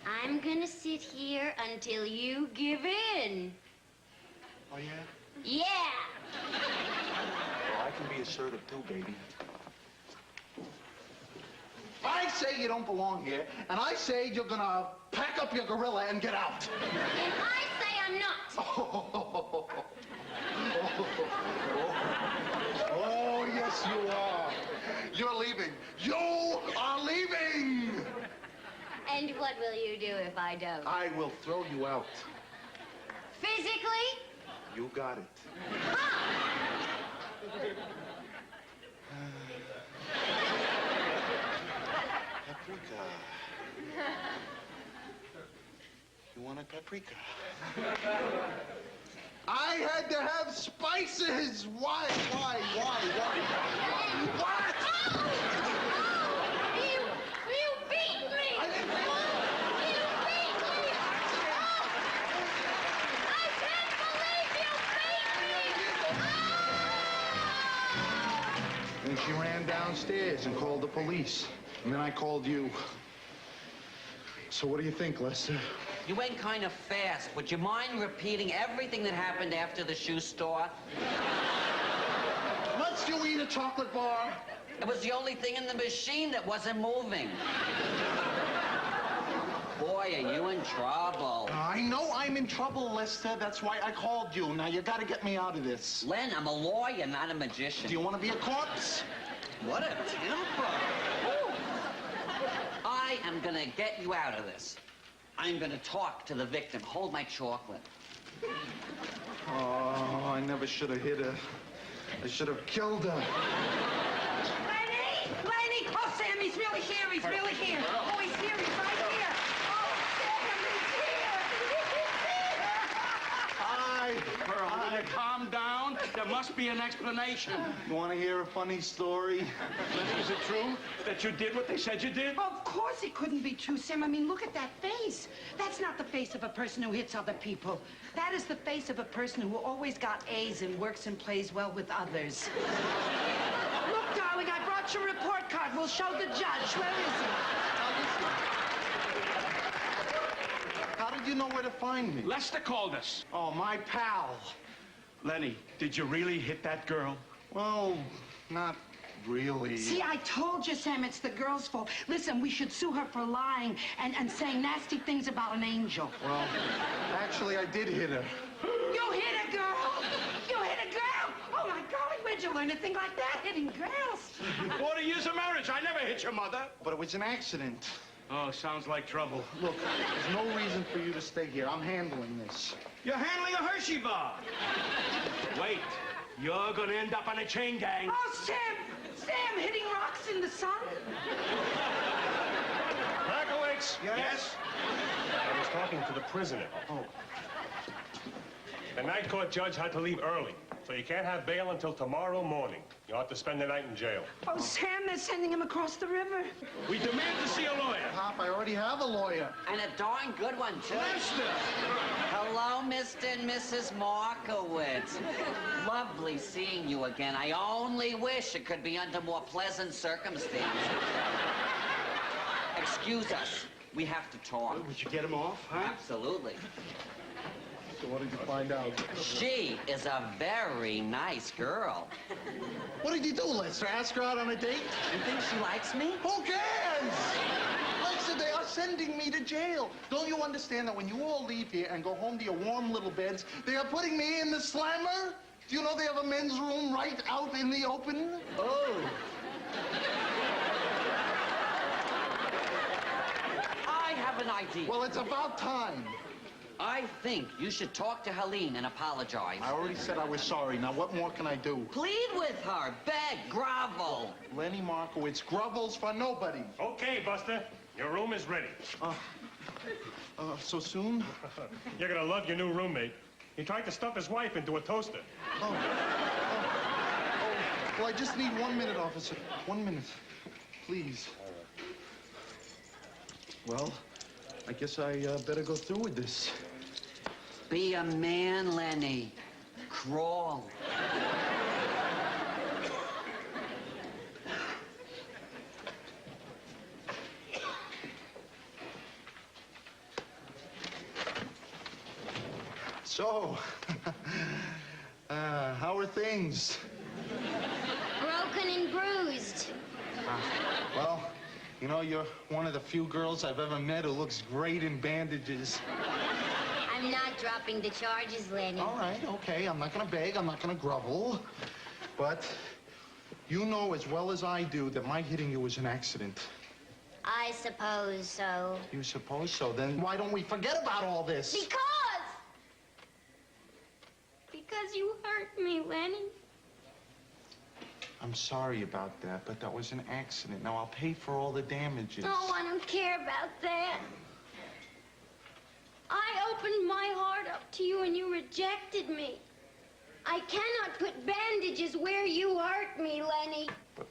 I'm gonna sit here until you give in. Oh, yeah? Yeah. Well, I can be assertive too, baby. I say you don't belong here, and I say you're gonna pack up your gorilla and get out. And I say I'm not. Oh, yes, you are. You're leaving. You are leaving. And what will you do if I don't? I will throw you out. Physically? You got it. You want a paprika? I had to have spices! Why? What? You beat me! I didn't You beat me! I can't believe you beat me! And she ran downstairs and called the police. And then I called you. So what do you think, Lester? You went kind of fast. Would you mind repeating everything that happened after the shoe store? Let's you eat a chocolate bar. It was the only thing in the machine that wasn't moving. Boy, are you in trouble. I know I'm in trouble, Lester. That's why I called you. Now, you gotta get me out of this. Len, I'm a lawyer, not a magician. Do you want to be a corpse? What a temper. I am gonna get you out of this. I'm gonna talk to the victim. Hold my chocolate. Oh, I never should have hit her. I should have killed her. Lenny! Lenny! Oh, Sam, he's really here. He's really here. Oh, he's here. He's right here. Oh, Sam, he's here. Hi. Pearl, will you calm down? There must be an explanation. You want to hear a funny story? Is it true that you did what they said you did? Of course it couldn't be true, Sam. I mean, look at that face. That's not the face of a person who hits other people. That is the face of a person who always got A's and works and plays well with others. Look, darling, I brought your report card. We'll show the judge. Where is he? How did you know where to find me? Lester called us. Oh, my pal. Lenny, did you really hit that girl? Well, not really. See, I told you, Sam, it's the girl's fault. Listen, we should sue her for lying and saying nasty things about an angel. Well, actually, I did hit her. You hit a girl! You hit a girl! Oh, my golly, where'd you learn a thing like that, hitting girls? 40 years of marriage. I never hit your mother. But it was an accident. Oh, sounds like trouble. Look, there's no reason for you to stay here. I'm handling this. You're handling a Hershey bar. Wait, you're gonna end up on a chain gang. Oh, Sam! Sam, hitting rocks in the sun? Markowitz? Yes? I was talking to the prisoner. Oh. The night court judge had to leave early, so you can't have bail until tomorrow morning. You'll have to spend the night in jail. Oh, Sam, they're sending him across the river. We demand to see a lawyer. Pop, I already have a lawyer. And a darn good one, too. Lester! Hello, Mr. and Mrs. Markowitz. Lovely seeing you again. I only wish it could be under more pleasant circumstances. Excuse us. We have to talk. Would you get him off, huh? Absolutely. So what did you find out? She is a very nice girl. What did you do, Lester? Ask her out on a date? You think she likes me? Who cares? Lester, they are sending me to jail. Don't you understand that when you all leave here and go home to your warm little beds, they are putting me in the slammer? Do you know they have a men's room right out in the open? Oh. I have an idea. Well, it's about time. I think you should talk to Helene and apologize. I already said I was sorry. Now, what more can I do? Plead with her. Beg, grovel. Lenny Markowitz grovels for nobody. Okay, Buster. Your room is ready. So soon? You're gonna love your new roommate. He tried to stuff his wife into a toaster. Well, I just need 1 minute, officer. 1 minute. Please. Well, I guess I better go through with this. Be a man, Lenny. Crawl. So, how are things? Broken and bruised. Well, you know, you're one of the few girls I've ever met who looks great in bandages. I'm not dropping the charges, Lenny. All right, okay. I'm not gonna beg. I'm not gonna grovel. But you know as well as I do that my hitting you was an accident. I suppose so. You suppose so? Then why don't we forget about all this? Because you hurt me, Lenny. I'm sorry about that, but that was an accident. Now, I'll pay for all the damages. No, I don't care about that. I opened my heart up to you and you rejected me. I cannot put bandages where you hurt me, Lenny. But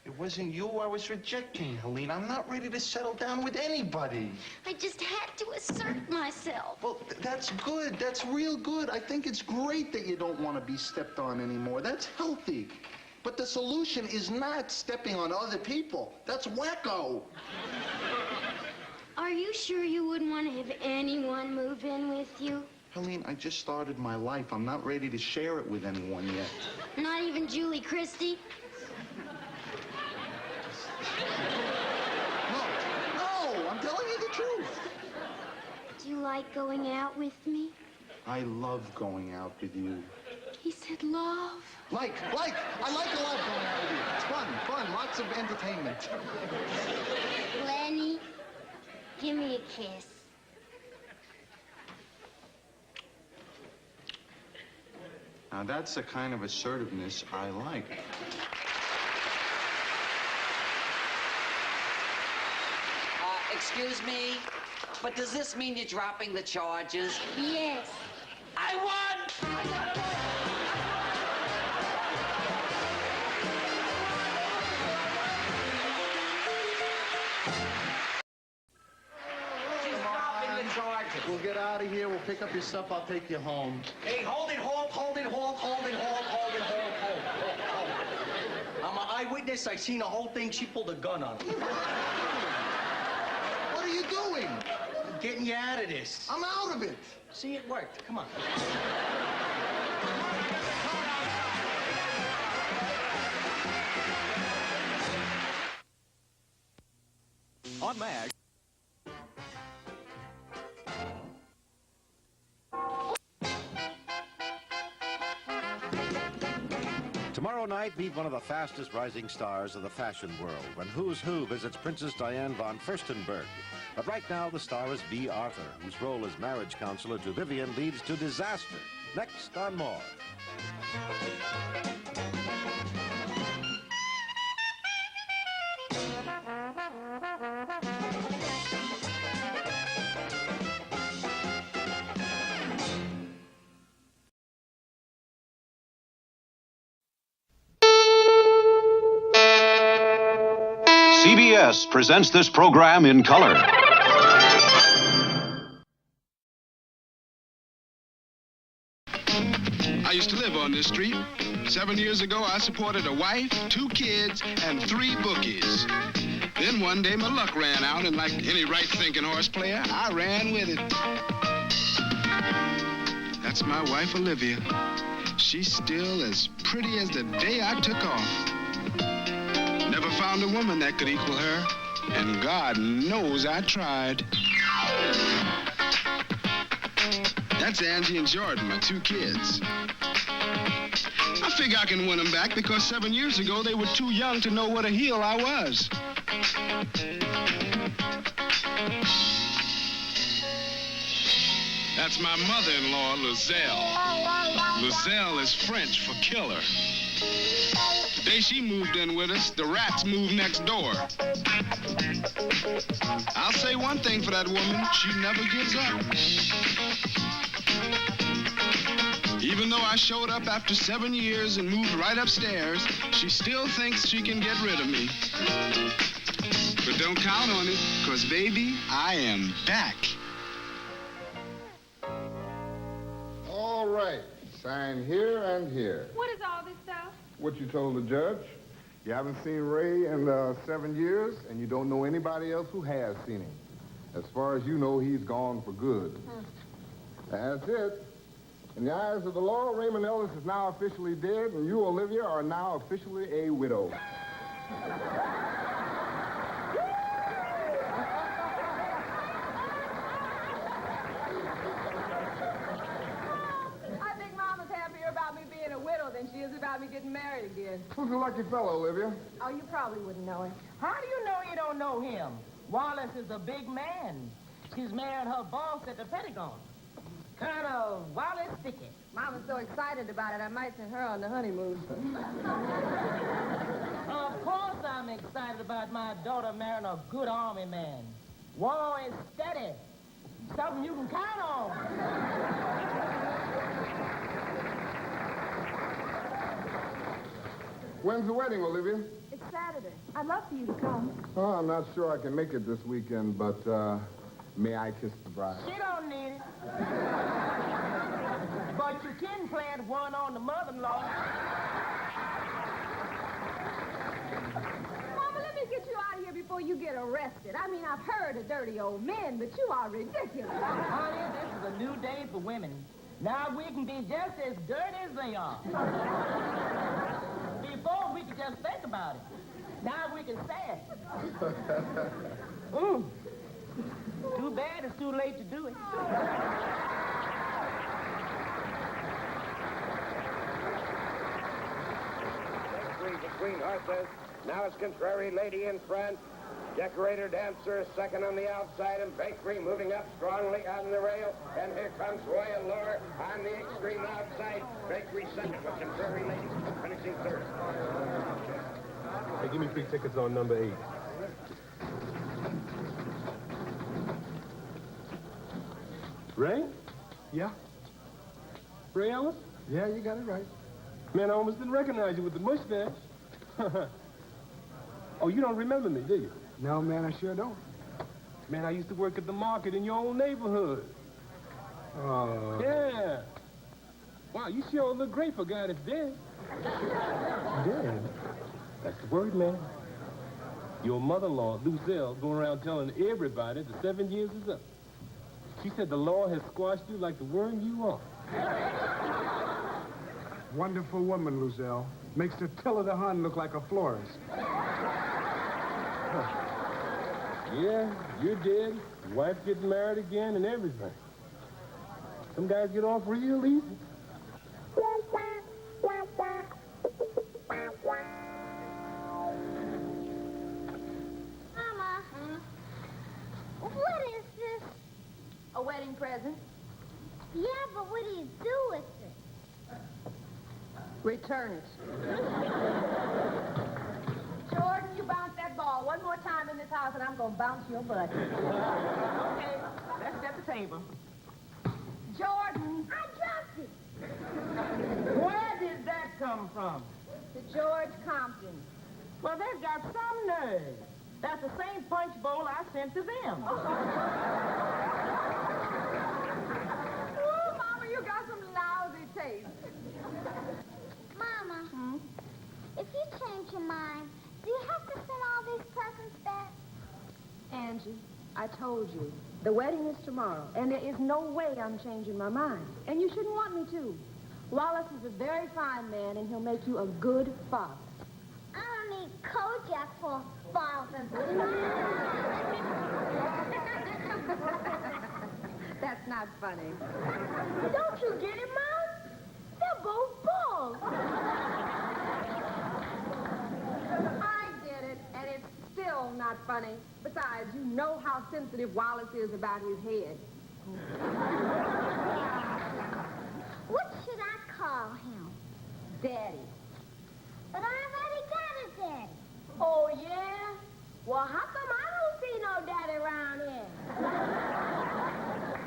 it wasn't you I was rejecting, Helene. I'm not ready to settle down with anybody. I just had to assert myself. Well, that's good. That's real good. I think it's great that you don't want to be stepped on anymore. That's healthy. But the solution is not stepping on other people. That's wacko. Are you sure you wouldn't want to have anyone move in with you? Helene, I just started my life. I'm not ready to share it with anyone yet. Not even Julie Christie? No, I'm telling you the truth. Do you like going out with me? I love going out with you. He said love. I like a lot going out with you. It's fun, lots of entertainment. Lenny, give me a kiss. Now, that's the kind of assertiveness I like. Excuse me, but does this mean you're dropping the charges? Yes. I won! We'll get out of here. We'll pick up your stuff. I'll take you home. Hey, hold it, halt. I'm an eyewitness. I seen the whole thing. She pulled a gun on him. What are you doing? I'm getting you out of this. I'm out of it. See, it worked. Come on. On MAG. Tomorrow night, meet one of the fastest rising stars of the fashion world when Who's Who visits Princess Diane von Furstenberg. But right now, the star is B. Arthur, whose role as marriage counselor to Vivian leads to disaster. Next on More. CBS presents this program in color. I used to live on this street. 7 years ago, I supported a wife, 2 kids, and 3 bookies. Then one day, my luck ran out, and like any right-thinking horse player, I ran with it. That's my wife, Olivia. She's still as pretty as the day I took off. Never found a woman that could equal her, and God knows I tried. That's Angie and Jordan, my 2 kids. I figure I can win them back because 7 years ago they were too young to know what a heel I was. That's my mother-in-law, Lizelle. Lizelle is French for killer. The day she moved in with us, the rats moved next door. I'll say one thing for that woman, she never gives up. Even though I showed up after 7 years and moved right upstairs, she still thinks she can get rid of me. But don't count on it, because, baby, I am back. All right. Sign here and here. What is all this stuff? What you told the judge. You haven't seen Ray in 7 years, and you don't know anybody else who has seen him. As far as you know, he's gone for good. That's it. In the eyes of the law, Raymond Ellis is now officially dead, and you, Olivia, are now officially a widow. I think Mama's happier about me being a widow than she is about me getting married again. Who's the lucky fellow, Olivia? Oh, you probably wouldn't know him. How do you know you don't know him? Wallace is a big man. He's married her boss at the Pentagon. Kind of wild and sticky. Mama's so excited about it, I might send her on the honeymoon. Of course I'm excited about my daughter marrying a good army man. War is steady. Something you can count on. When's the wedding, Olivia? It's Saturday. I'd love for you to come. Oh, I'm not sure I can make it this weekend, but may I kiss the bride? She don't need it. But you can plant one on the mother-in-law. Mama, let me get you out of here before you get arrested. I mean, I've heard of dirty old men, but you are ridiculous. Honey, this is a new day for women. Now we can be just as dirty as they are. Before, we could just think about it. Now we can say it. Too bad it's too late to do it. Between horses. Now it's contrary lady in front. Decorator dancer second on the outside, and bakery moving up strongly on the rail. And here comes Royal Lure on the extreme outside. Bakery second with contrary lady finishing third. Hey, give me 3 tickets on number 8. Ray? Yeah? Ray Ellis? Yeah, you got it right. Man, I almost didn't recognize you with the mustache. Oh, you don't remember me, do you? No, man, I sure don't. Man, I used to work at the market in your own neighborhood. Oh. Yeah. Wow, you sure look great for a guy that's dead. Dead? That's the word, man. Your mother-in-law, Lucille, going around telling everybody the 7 years is up. She said the law has squashed you like the worm you are. Wonderful woman, Luzelle. Makes the Tiller the Hun look like a florist. Yeah, you're dead. Your wife gets married again and everything. Some guys get off real easy. Mama, what is this? A wedding present? Yeah, but what do you do with it? Return it. Jordan, you bounce that ball one more time in this house, and I'm going to bounce your butt. Okay, let's set the table. Jordan! I dropped it. Where did that come from? To George Compton. Well, they've got some nerve. That's the same punch bowl I sent to them. Oh, Mama, you got some lousy taste. Mama, if you change your mind, do you have to send all these presents back? Angie, I told you, the wedding is tomorrow, and there is no way I'm changing my mind. And you shouldn't want me to. Wallace is a very fine man, and he'll make you a good father. I don't need Kojak for father. That's not funny. Don't you get it, Mom? They're both balls. I get it, and it's still not funny. Besides, you know how sensitive Wallace is about his head. What should I call him? Daddy. But I already got a daddy. Oh, yeah? Well, how come I don't see no daddy around here?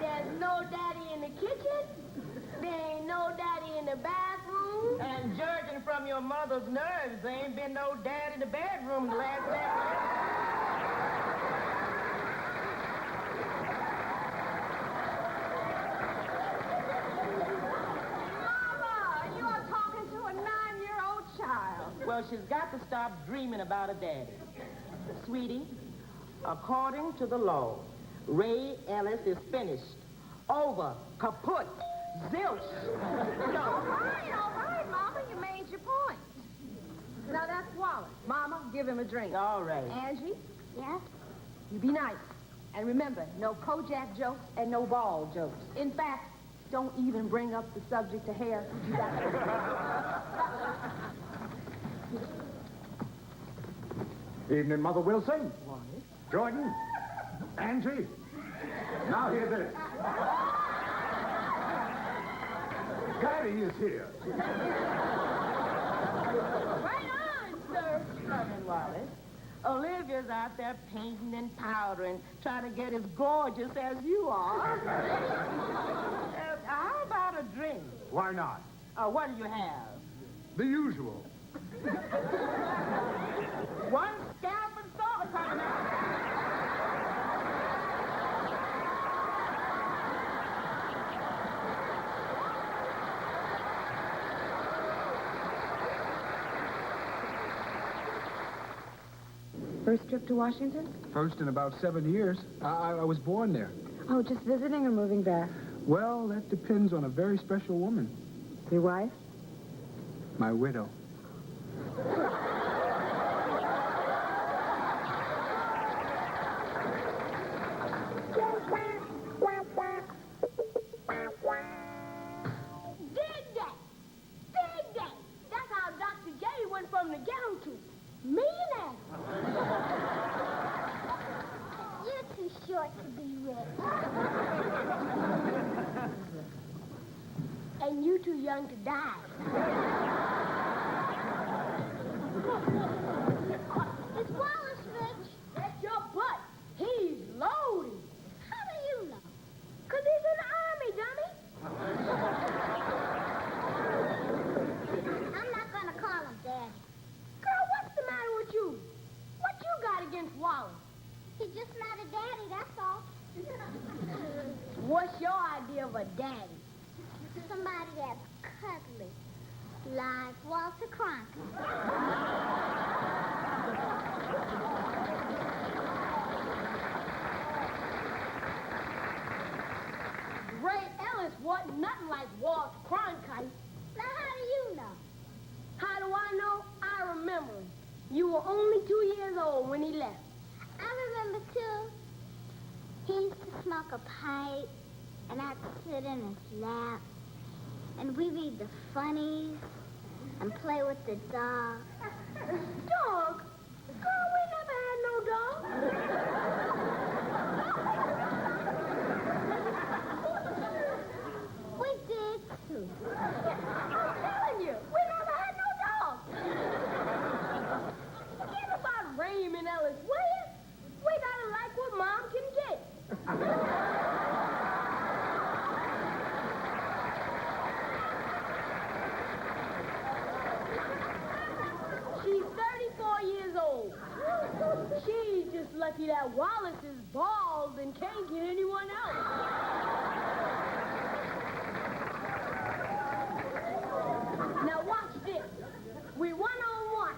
There's no daddy in the kitchen. There ain't no daddy in the bathroom. And judging from your mother's nerves, there ain't been no dad in the bedroom the last Mama, you are talking to a 9-year-old child. Well, she's got to stop dreaming about a daddy. Sweetie, according to the law, Ray Ellis is finished. Over. Kaput. Zilch. All right, Mama, you made your point. Now, that's Wallace. Mama, give him a drink. All right. Angie? Yes? You be nice. And remember, no Kojak jokes and no ball jokes. In fact, don't even bring up the subject of hair. You got Evening, Mother Wilson. Jordan. Angie. Now hear this. Daddy is here. Right on, sir. Cousin Wallace. Olivia's out there painting and powdering, trying to get as gorgeous as you are. How about a drink? Why not? What do you have? The usual. One scalp and salt, Cousin First trip to Washington? First in about 7 years. I was born there. Oh, just visiting or moving back? Well, that depends on a very special woman. Your wife? My widow. Dig that! Dig that! That's how Dr. J went from the ghetto to millionaire. You're too short to be rich. And you too young to die. Is Wallace rich? That's your butt. He's loaded. How do you know? 'Cause he's in the army, dummy. I'm not gonna call him Daddy. Girl, what's the matter with you? What you got against Wallace? He's just not a daddy, that's all. What's your idea of a daddy? Somebody that's cuddly, like Walter Cronkite. Ray Ellis wasn't nothing like Walter Cronkite. Now, how do you know? How do I know? I remember him. You were only 2 years old when he left. I remember, too. He used to smoke a pipe, and I'd sit in his lap, and we read the funnies and play with the dog. Dog? Girl, we never had no dog. We did, too. I'm telling you, we never had no dog. Forget about Raymond Ellis, will you? We gotta like what Mom can get. She's 34 years old. She's just lucky that Wallace is bald and can't get anyone else. Now watch this. We one-on-one.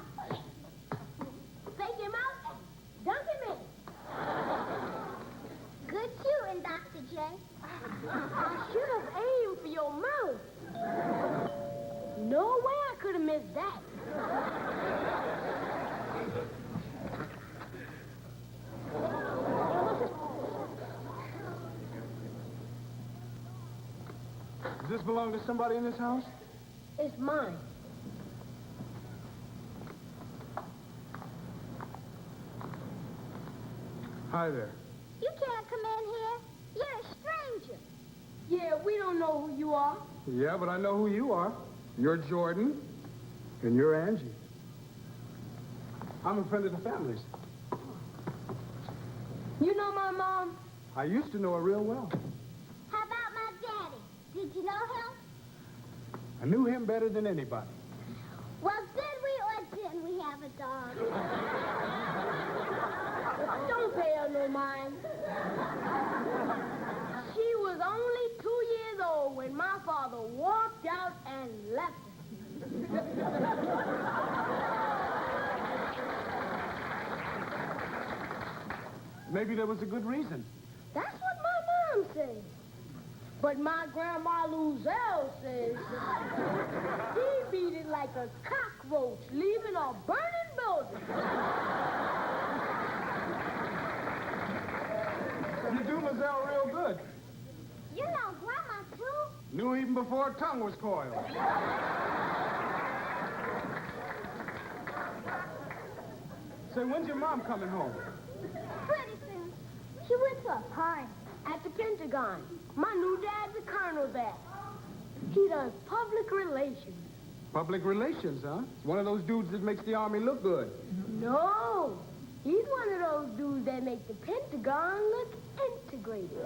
Fake him out, dunk him in. Good shooting, Dr. J. I should have aimed for your mouth. No way I could have missed that. Does this belong to somebody in this house? It's mine. Hi there. You can't come in here. You're a stranger. Yeah, we don't know who you are. Yeah, but I know who you are. You're Jordan, and you're Angie. I'm a friend of the family's. You know my mom? I used to know her real well. How about my daddy? Did you know him? I knew him better than anybody. Well, did we or didn't we have a dog? Don't pay her no mind. She was only 2 years old when my father walked out and left her. Maybe there was a good reason. That's what my mom says. But my grandma Luzelle says he beat it like a cockroach leaving a burning building. You do Lizelle real good. You know Grandma, too. Knew even before her tongue was coiled. Say, when's your mom coming home? Pretty soon. She went to a party. At the Pentagon. My new dad's a colonel there. He does public relations. Public relations, huh? It's one of those dudes that makes the Army look good. No. He's one of those dudes that make the Pentagon look integrated.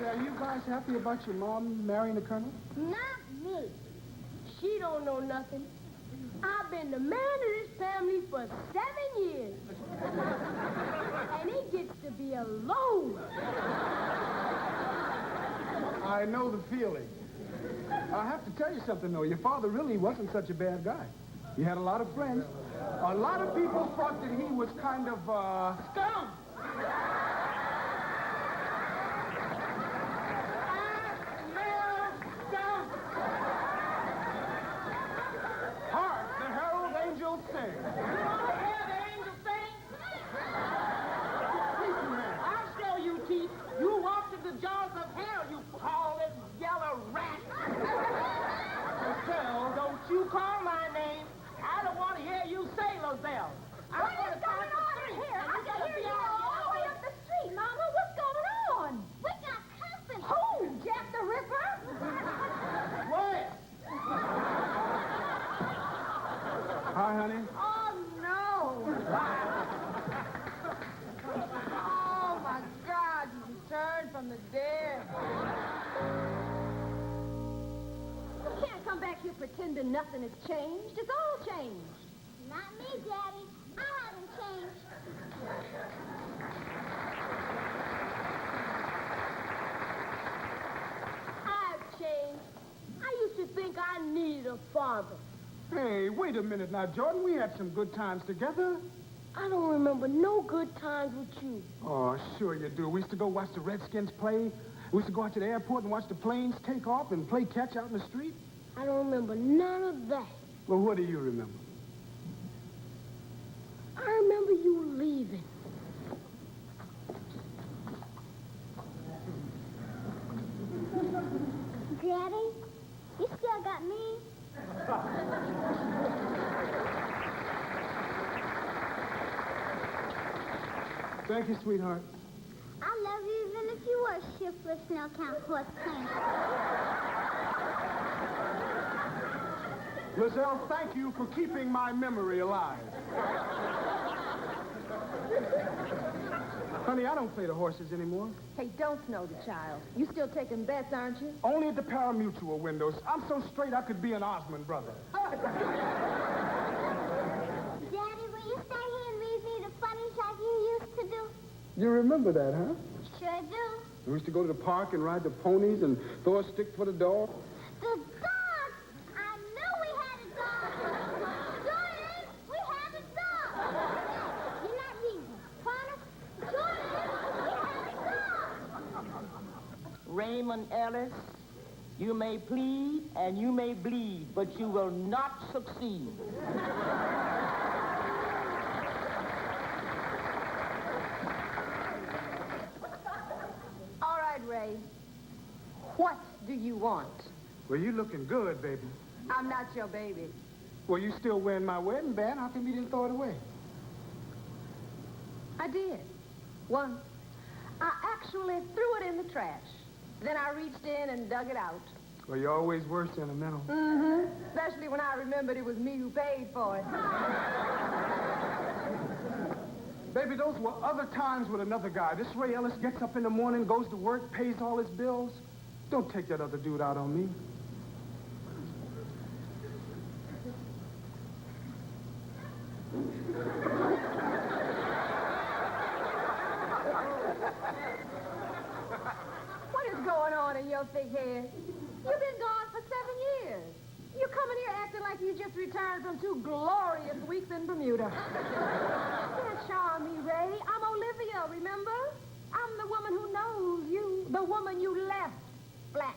Are you guys happy about your mom marrying the colonel? Not me. She don't know nothing. I've been the man of this family for 7 years. And he gets to be alone. I know the feeling. I have to tell you something, though. Your father really wasn't such a bad guy. He had a lot of friends. A lot of people thought that he was kind of, Scum! Hark, the herald angels sing. I'll show you, Teeth. You walked in the jaws of hell, you crawling yellow rat. Lozelle, don't you call my name. I don't want to hear you say Lozelle. What is going on here? I can hear you all the way up the street, Mama. What's going on? We got company. Who? Jack the Ripper? What? Hi, honey. Oh, no. Oh, my God. You returned from the dead. You can't come back here pretending nothing has changed. It's all changed. Not me, Daddy. I haven't changed. I've changed. I used to think I needed a father. Hey, wait a minute now, Jordan. We had some good times together. I don't remember no good times with you. Oh, sure you do. We used to go watch the Redskins play. We used to go out to the airport and watch the planes take off and play catch out in the street. I don't remember none of that. Well, what do you remember? I remember you leaving. Daddy, you still got me? Thank you, sweetheart. I love you even if you were a shiftless, no-count horse plant. Lozelle, thank you for keeping my memory alive. Honey, I don't play the horses anymore. Hey, don't snow the child. You still taking bets, aren't you? Only at the pari-mutuel windows. I'm so straight I could be an Osmond brother. Daddy, will you stay here and read me the funnies like you used to do? You remember that, huh? Sure do. We used to go to the park and ride the ponies and throw a stick for the dog. The dog! I knew we had a dog! Jordan, we have a dog! You're not reading. Promise? Jordan, we have a dog! Raymond Ellis, you may plead and you may bleed, but you will not succeed. All right, Ray. What do you want? Well, you looking good, baby. I'm not your baby. Well, you still wearing my wedding band. How come you didn't throw it away? I did. Once. I actually threw it in the trash. Then I reached in and dug it out. Well, you always were sentimental. Mm-hmm. Especially when I remembered it was me who paid for it. Baby, those were other times with another guy. This Ray Ellis gets up in the morning, goes to work, pays all his bills. Don't take that other dude out on me. What is going on in your thick head? You've been gone for 7 years. You're coming here acting like you just returned from 2 glorious weeks in Bermuda. You can't charm me, Ray. I'm Olivia, remember? I'm the woman who knows you. The woman you left flat.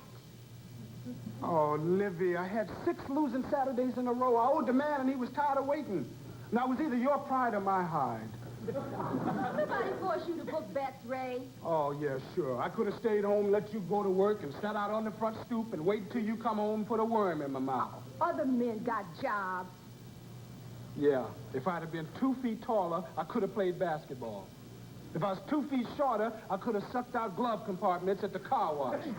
Oh, Livy, I had 6 losing Saturdays in a row. I owed the man, and he was tired of waiting. Now, it was either your pride or my hide. Nobody forced you to book bets, Ray. Oh, yeah, sure. I could have stayed home, let you go to work, and sat out on the front stoop and wait till you come home and put a worm in my mouth. Other men got jobs. Yeah, if I'd have been 2 feet taller, I could have played basketball. If I was 2 feet shorter, I could have sucked out glove compartments at the car wash. Oh,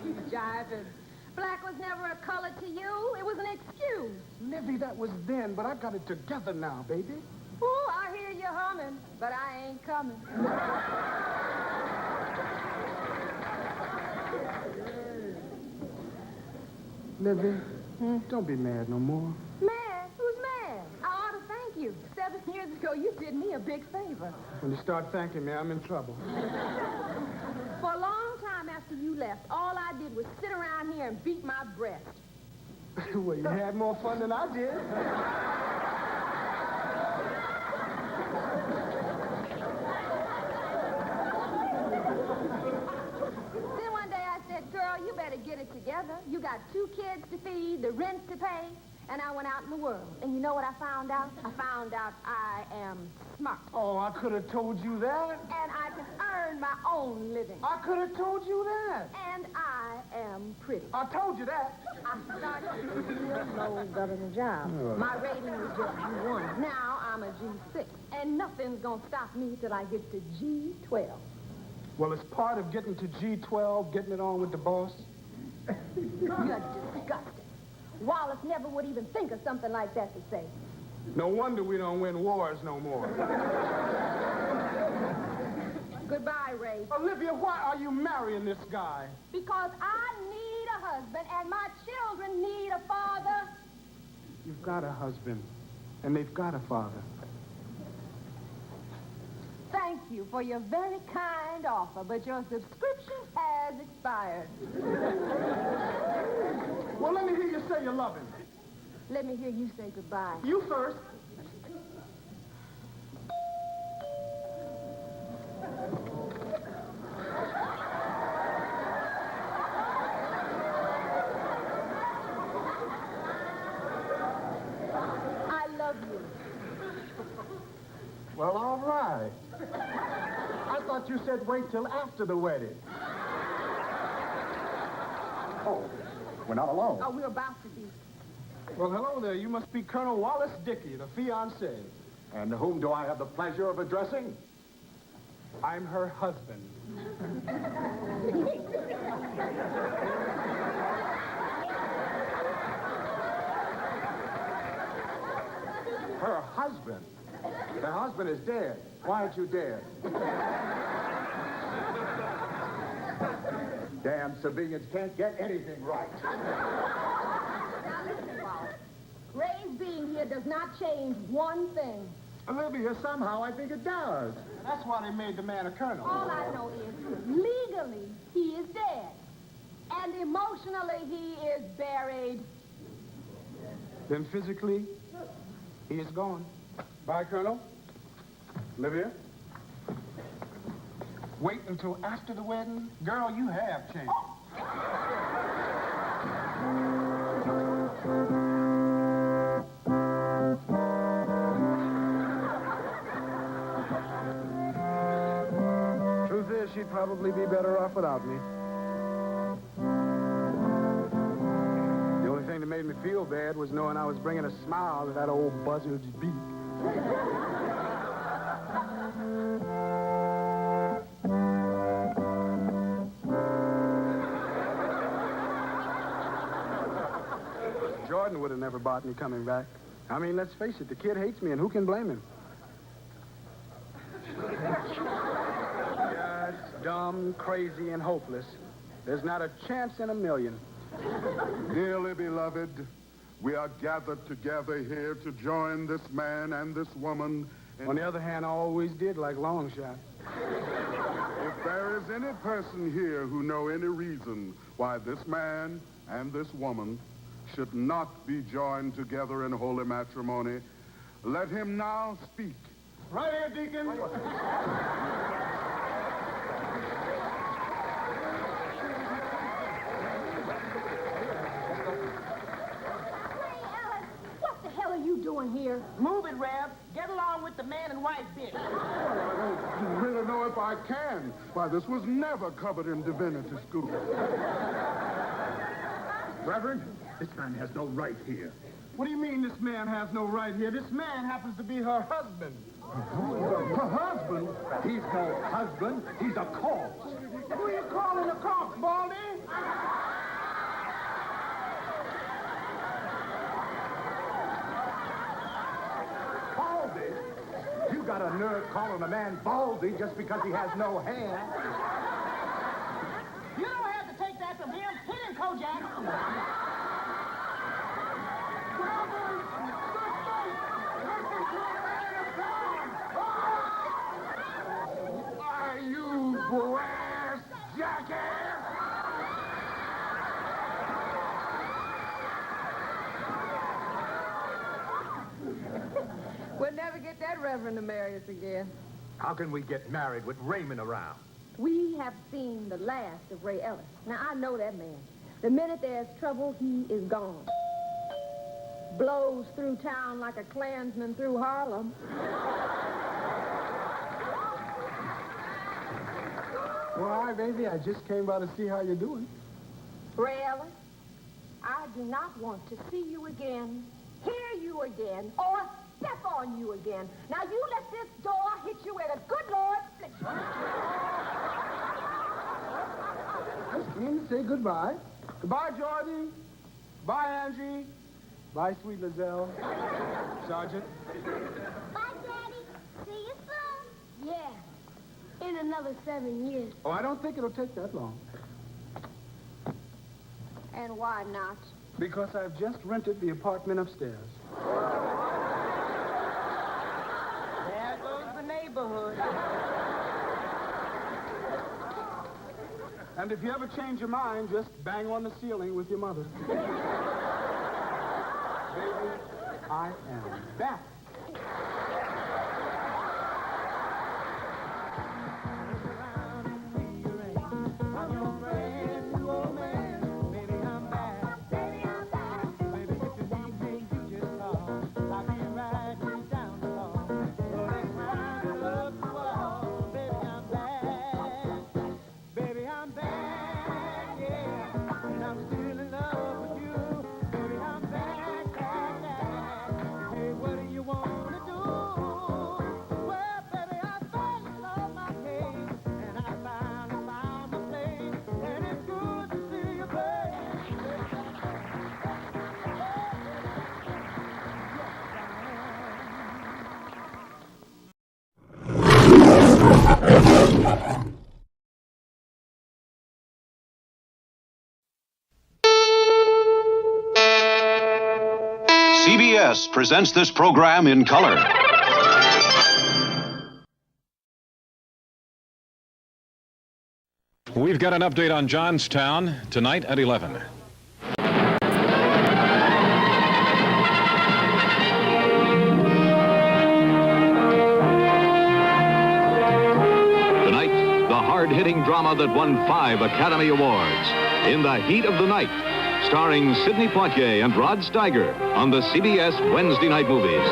you jiving. Black was never a color to you. It was an excuse. Livy, that was then, but I got it together now, baby. Ooh, I hear you humming, but I ain't coming. Livy, don't be mad no more. Mad? Who's mad? I ought to thank you. 7 years ago, you did me a big favor. When you start thanking me, I'm in trouble. For a long time after you left, all I did was sit around here and beat my breast. Well, you had more fun than I did. Then one day I said, girl, you better get it together. You got 2 kids to feed, the rent to pay, and I went out in the world. And you know what I found out? I found out I am smart. Oh, I could have told you that. And I can earn my own living. I could have told you that. And I am pretty. I told you that. I started to feel no government job. Oh. My rating was just G1. Now I'm a G6. And nothing's going to stop me till I get to G12. Well, it's part of getting to G12, getting it on with the boss. You're disgusting. Wallace never would even think of something like that to say. No wonder we don't win wars no more. Goodbye, Ray. Olivia, why are you marrying this guy? Because I need a husband and my children need a father. You've got a husband, and they've got a father. Thank you for your very kind offer, but your subscription has expired. Well, let me hear you say you love him. Let me hear you say goodbye. You first. I love you. Well, all right. I thought you said wait till after the wedding. Oh, we're not alone. Oh, we're about to be. Well, hello there. You must be Colonel Wallace Dickey, the fiancé. And whom do I have the pleasure of addressing? I'm her husband. Her husband? Her husband is dead. Why aren't you dead? Damn civilians can't get anything right. Now listen, Wallace. Ray's being here does not change one thing. Olivia, somehow I think it does. That's why they made the man a colonel. All I know is, legally, he is dead. And emotionally, he is buried. Then physically, he is gone. Bye, Colonel. Olivia? Wait until after the wedding? Girl, you have changed. Truth is, she'd probably be better off without me. The only thing that made me feel bad was knowing I was bringing a smile to that old buzzard's beak. Jordan would have never bought me coming back. I mean, let's face it, the kid hates me, and who can blame him? Yeah, it's dumb, crazy, and hopeless. There's not a chance in a million. Dearly beloved, we are gathered together here to join this man and this woman. On the other hand, I always did like long shots. If there is any person here who know any reason why this man and this woman should not be joined together in holy matrimony, let him now speak. Right here, Deacon. What the hell are you doing here? Move it, Rev. Get along with the man and wife bit. I don't really know if I can. Why, this was never covered in divinity school. Reverend, this man has no right here. What do you mean this man has no right here? This man happens to be her husband. Her husband? He's no husband. He's a corpse. Who are you calling a corpse, Baldy? Baldy? You got a nerve calling a man Baldy just because he has no hair. You don't have to take that from him. Hit him, Kojak. Are you brass jackass? We'll never get that reverend to marry us again. How can we get married with Raymond around? We have seen the last of Ray Ellis. Now, I know that man. The minute there's trouble, he is gone. Blows through town like a Klansman through Harlem. Why, baby, I just came by to see how you're doing. Ray Ellis, I do not want to see you again, hear you again, or step on you again. Now, you let this door hit you where the good Lord split you. Just came to say goodbye. Goodbye, Jordan. Bye, Angie. Bye, sweet Lizelle. Sergeant. Bye, Daddy. See you soon. Yeah, in another 7 years. Oh, I don't think it'll take that long. And why not? Because I've just rented the apartment upstairs. There goes the neighborhood. And if you ever change your mind, just bang on the ceiling with your mother. Baby, I am back. CBS presents this program in color. We've got an update on Johnstown tonight at 11. Tonight, the hard-hitting drama that won 5 Academy Awards. In the Heat of the Night, starring Sidney Poitier and Rod Steiger on the CBS Wednesday night movies.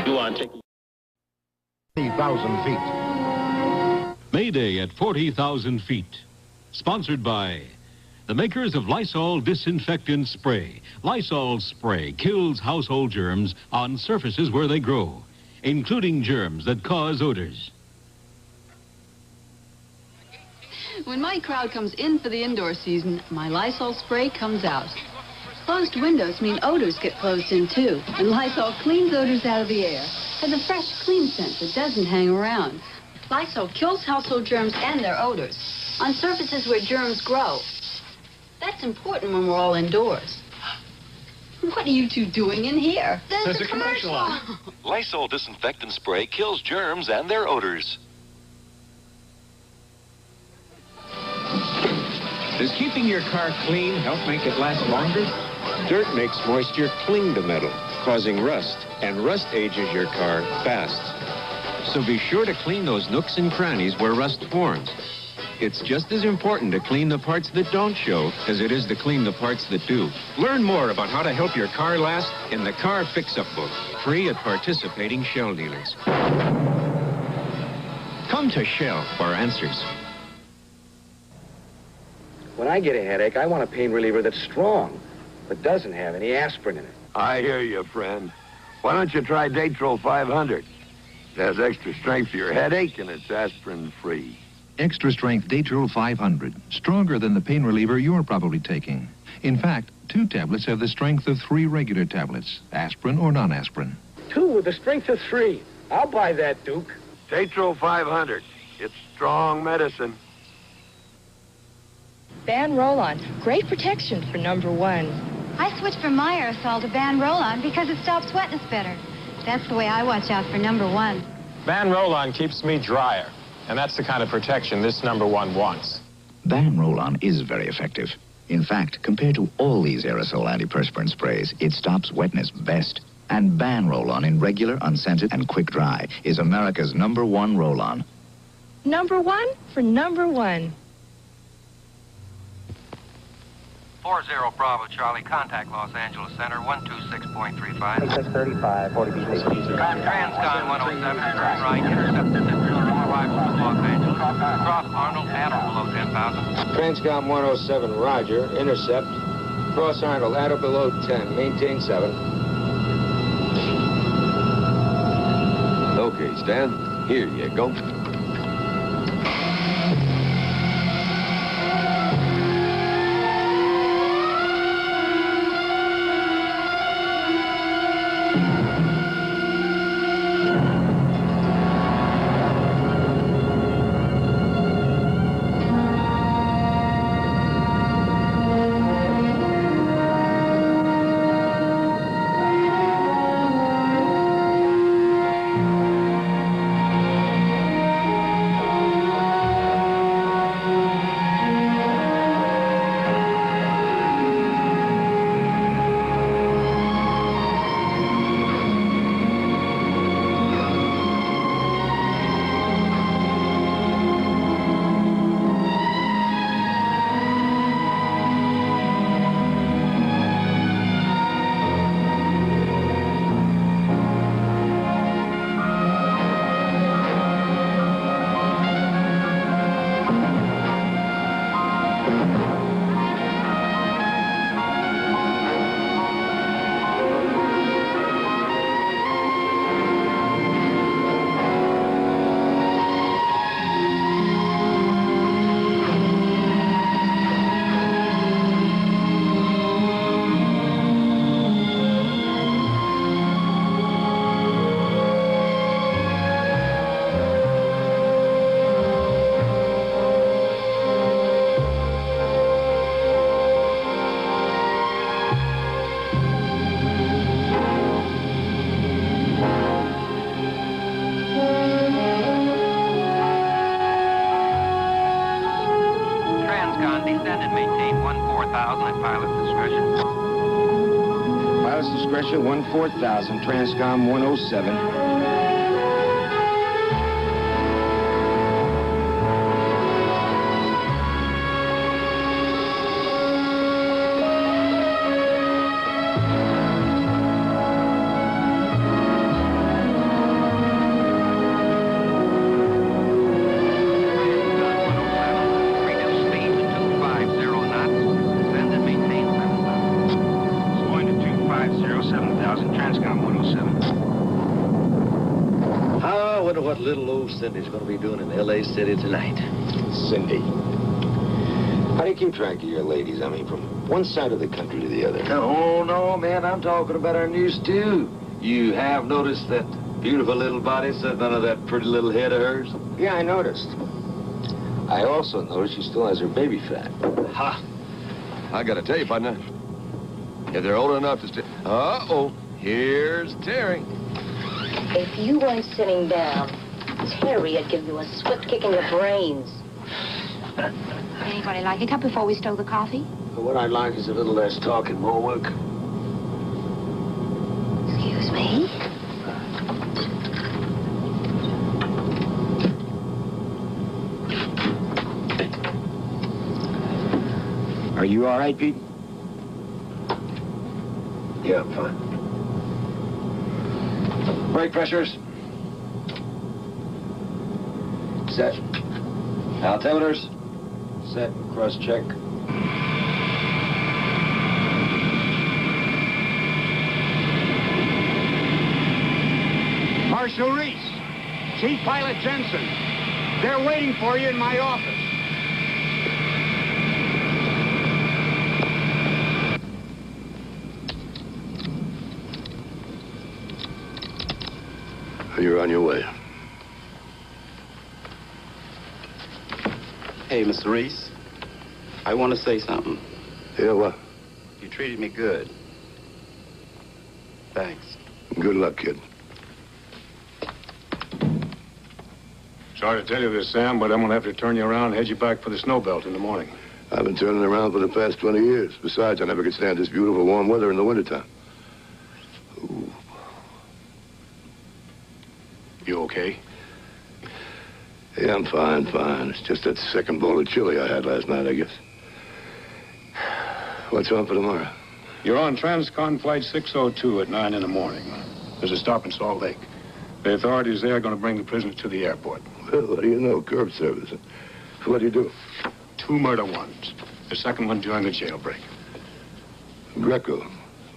You are taking 40,000 feet. Mayday at 40,000 feet. Sponsored by the makers of Lysol Disinfectant Spray. Lysol Spray kills household germs on surfaces where they grow, including germs that cause odors. When my crowd comes in for the indoor season, my Lysol spray comes out. Closed windows mean odors get closed in, too. And Lysol cleans odors out of the air. Has a fresh, clean scent that doesn't hang around. Lysol kills household germs and their odors on surfaces where germs grow. That's important when we're all indoors. What are you two doing in here? There's a commercial on. Lysol Disinfectant Spray kills germs and their odors. Does keeping your car clean help make it last longer? Dirt makes moisture cling to metal, causing rust, and rust ages your car fast. So be sure to clean those nooks and crannies where rust forms. It's just as important to clean the parts that don't show as it is to clean the parts that do. Learn more about how to help your car last in the Car Fix-Up book, free at participating Shell dealers. Come to Shell for answers. When I get a headache, I want a pain reliever that's strong, but doesn't have any aspirin in it. I hear you, friend. Why don't you try Datril 500? It has extra strength for your headache, and it's aspirin-free. Extra strength Datril 500. Stronger than the pain reliever you're probably taking. In fact, 2 tablets have the strength of 3 regular tablets, aspirin or non-aspirin. 2 with the strength of 3. I'll buy that, Duke. Datril 500. It's strong medicine. Ban Roll-On. Great protection for number 1. I switched from my aerosol to Ban Roll-On because it stops wetness better. That's the way I watch out for number 1. Ban Roll-On keeps me drier, and that's the kind of protection this number 1 wants. Ban Roll-On is very effective. In fact, compared to all these aerosol antiperspirant sprays, it stops wetness best. And Ban Roll-On in regular, unscented, and quick dry is America's number 1 roll-on. Number 1 for number 1. 40 Bravo Charlie, contact Los Angeles Center, 126.35. 635, 40 BC. Transcon 107, turn right, intercepted arrival to Los Angeles. Cross Arnold, at or below 10,000. Transcom 107, roger, intercept. Cross Arnold, at or below 10, maintain 7. Okay, Stan, here you go. Descend and maintain 14,000 at pilot's discretion. Pilot's discretion, 14,000, Transcom 107. What little old Cindy's going to be doing in L.A. City tonight. Cindy. How do you keep track of your ladies? I mean, from one side of the country to the other. No, man, I'm talking about our new stew. You have noticed that beautiful little body sitting under that pretty little head of hers? Yeah, I noticed. I also noticed she still has her baby fat. Ha! I got to tell you, partner, if they're old enough to stay... Uh-oh, here's Terry. If you weren't sitting down, Terry would give you a swift kick in your brains. Anybody like a cup before we stow the coffee? What I'd like is a little less talk and more work. Excuse me? Are you all right, Pete? Yeah, I'm fine. Brake pressures. Set. Altimeters. Set. Cross check. Marshal Reese, Chief Pilot Jensen. They're waiting for you in my office. You're on your way. Hey, Mr. Reese, I want to say something. Yeah, what? You treated me good. Thanks. Good luck, kid. Sorry to tell you this, Sam, but I'm gonna have to turn you around and head you back for the snow belt in the morning. I've been turning around for the past 20 years. Besides, I never could stand this beautiful warm weather in the wintertime. Ooh. You okay? Yeah, I'm fine. It's just that second bowl of chili I had last night, I guess. What's on for tomorrow? You're on Transcon Flight 602 at 9 in the morning. There's a stop in Salt Lake. The authorities there are going to bring the prisoners to the airport. Well, what do you know? Curb service. What do you do? 2 murder ones. The second one during the jailbreak. Greco.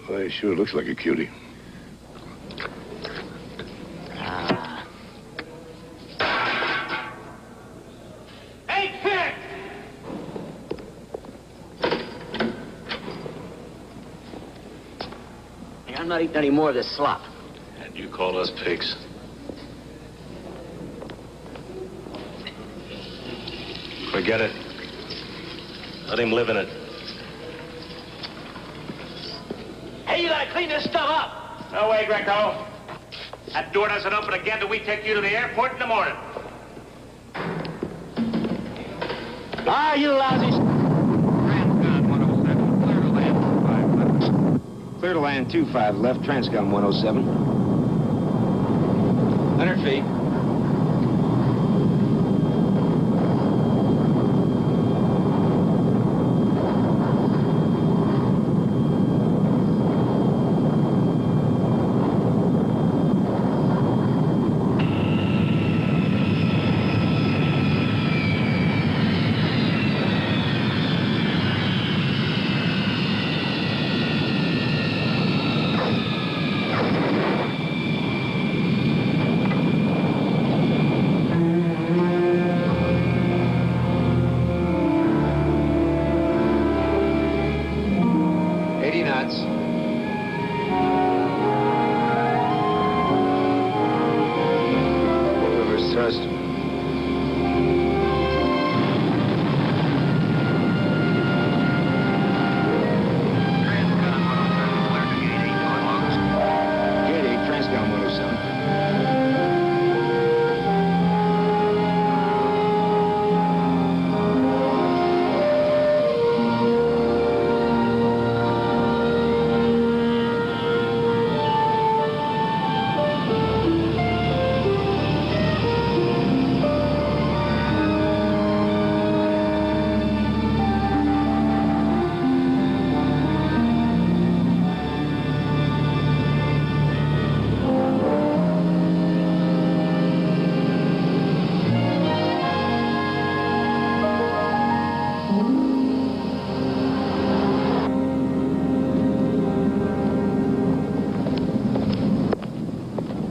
Well, he sure looks like a cutie. Hey, Pick! Hey, I'm not eating any more of this slop. And you call us pigs. Forget it. Let him live in it. Hey, you gotta clean this stuff up. No way, Greco. That door doesn't open again till we take you to the airport in the morning. Ah, you lousy... Transcon 107, clear to land 25 left. Clear to land 25 left, Transcon 107. 100 feet.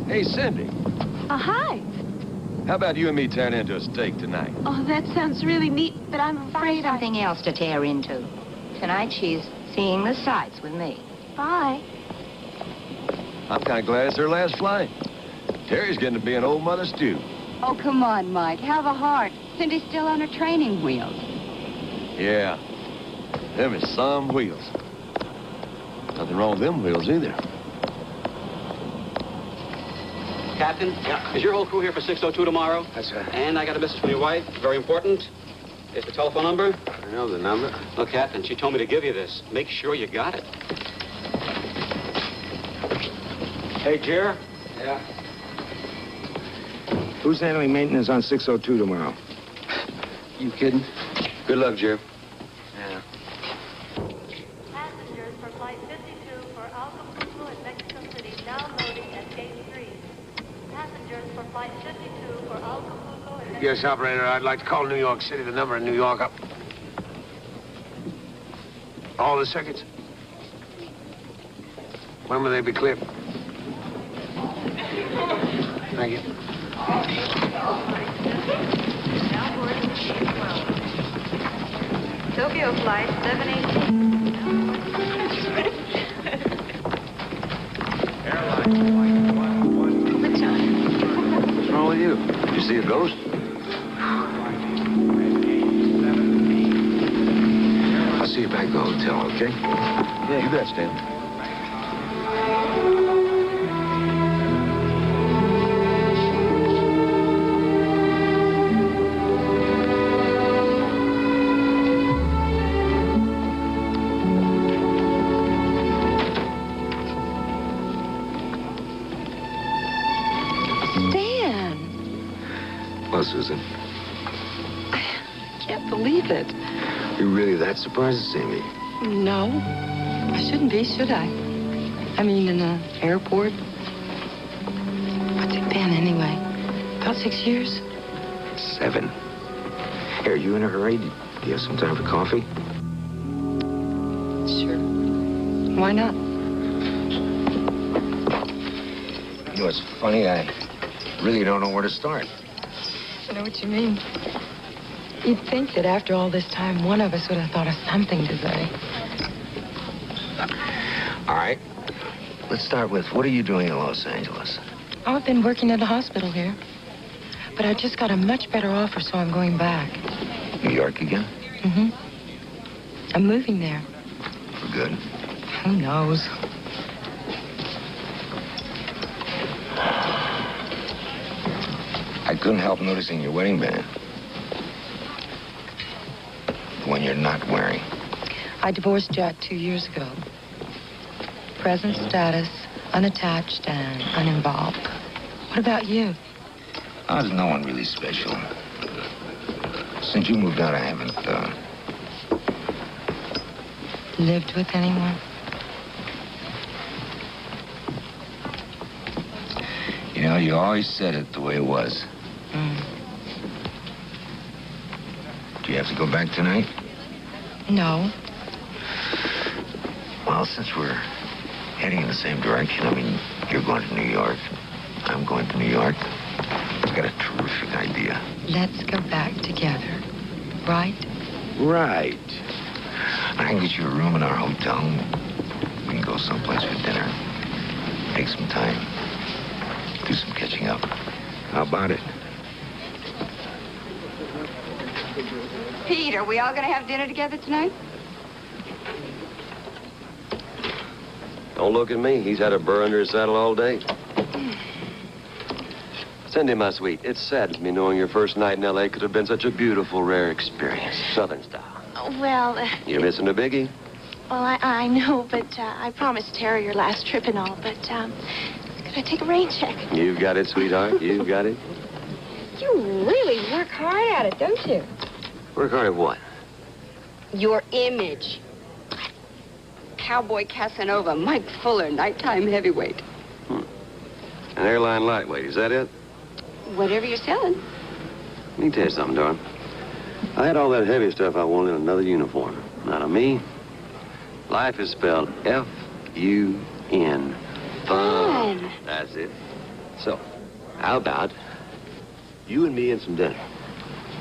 Hey, Cindy. Hi. How about you and me tearing into a steak tonight? Oh, that sounds really neat, but I'm afraid Find something else to tear into. Tonight she's seeing the sights with me. Bye. I'm kind of glad it's her last flight. Terry's getting to be an old mother stew. Oh, come on, Mike. Have a heart. Cindy's still on her training wheels. Yeah. Them is some wheels. Nothing wrong with them wheels either. Captain? Yeah. Is your whole crew here for 602 tomorrow? That's right. And I got a message from your wife. Very important. Here's the telephone number. I know the number. Look, Captain, she told me to give you this. Make sure you got it. Hey, Jer? Yeah? Who's handling maintenance on 602 tomorrow? You kidding? Good luck, Jer. Yeah. Passengers for Flight 52 for Acapulco and Mexico City now loading at Gate 3. Passengers for Flight 52 for Acapulco and Mexico... Yes, operator, I'd like to call New York City. The number in New York up. All the circuits? When will they be cleared? Thank you. Now boarding machine 12. Tokyo flight 718. What's wrong with you? Did you see a ghost? I'll see you back at the hotel, okay? Yeah, you bet, Stan. Well, Susan. I can't believe it. You're really that surprised to see me? No, I shouldn't be, should I? I mean, in the airport. What's it been, anyway? About 6 years? 7. Here, are you in a hurry? Do you have some time for coffee? Sure. Why not? You know, it's funny, I really don't know where to start. I know what you mean. You'd think that after all this time, one of us would have thought of something to say. All right. Let's start with, what are you doing in Los Angeles? Oh, I've been working at a hospital here. But I just got a much better offer, so I'm going back. New York again? Mm-hmm. I'm moving there. For good? Who knows? I couldn't help noticing your wedding band. The one you're not wearing. I divorced Jack 2 years ago. Present status, unattached and uninvolved. What about you? There's no one really special. Since you moved out, I haven't, lived with anyone? You know, you always said it the way it was. Do you have to go back tonight? No. Well, since we're heading in the same direction, I mean, you're going to New York. I'm going to New York. I've got a terrific idea. Let's go back together. Right? Right. I can get you a room in our hotel. We can go someplace for dinner. Take some time. Do some catching up. How about it? Pete, are we all going to have dinner together tonight? Don't look at me. He's had a burr under his saddle all day. Send him, my sweet. It's sad to me knowing your first night in L.A. could have been such a beautiful, rare experience. Southern style. Well, You're missing a biggie. well, I know, but I promised Terry your last trip and all, but could I take a rain check? You've got it, sweetheart. You've got it. You really work hard at it, don't you? Work hard at what? Your image. Cowboy Casanova, Mike Fuller, nighttime heavyweight. An airline lightweight, is that it? Whatever you're selling. Let me tell you something, darling. I had all that heavy stuff I wanted in another uniform. Not on me. Life is spelled F-U-N. Fun. That's it. So, how about you and me and some dinner?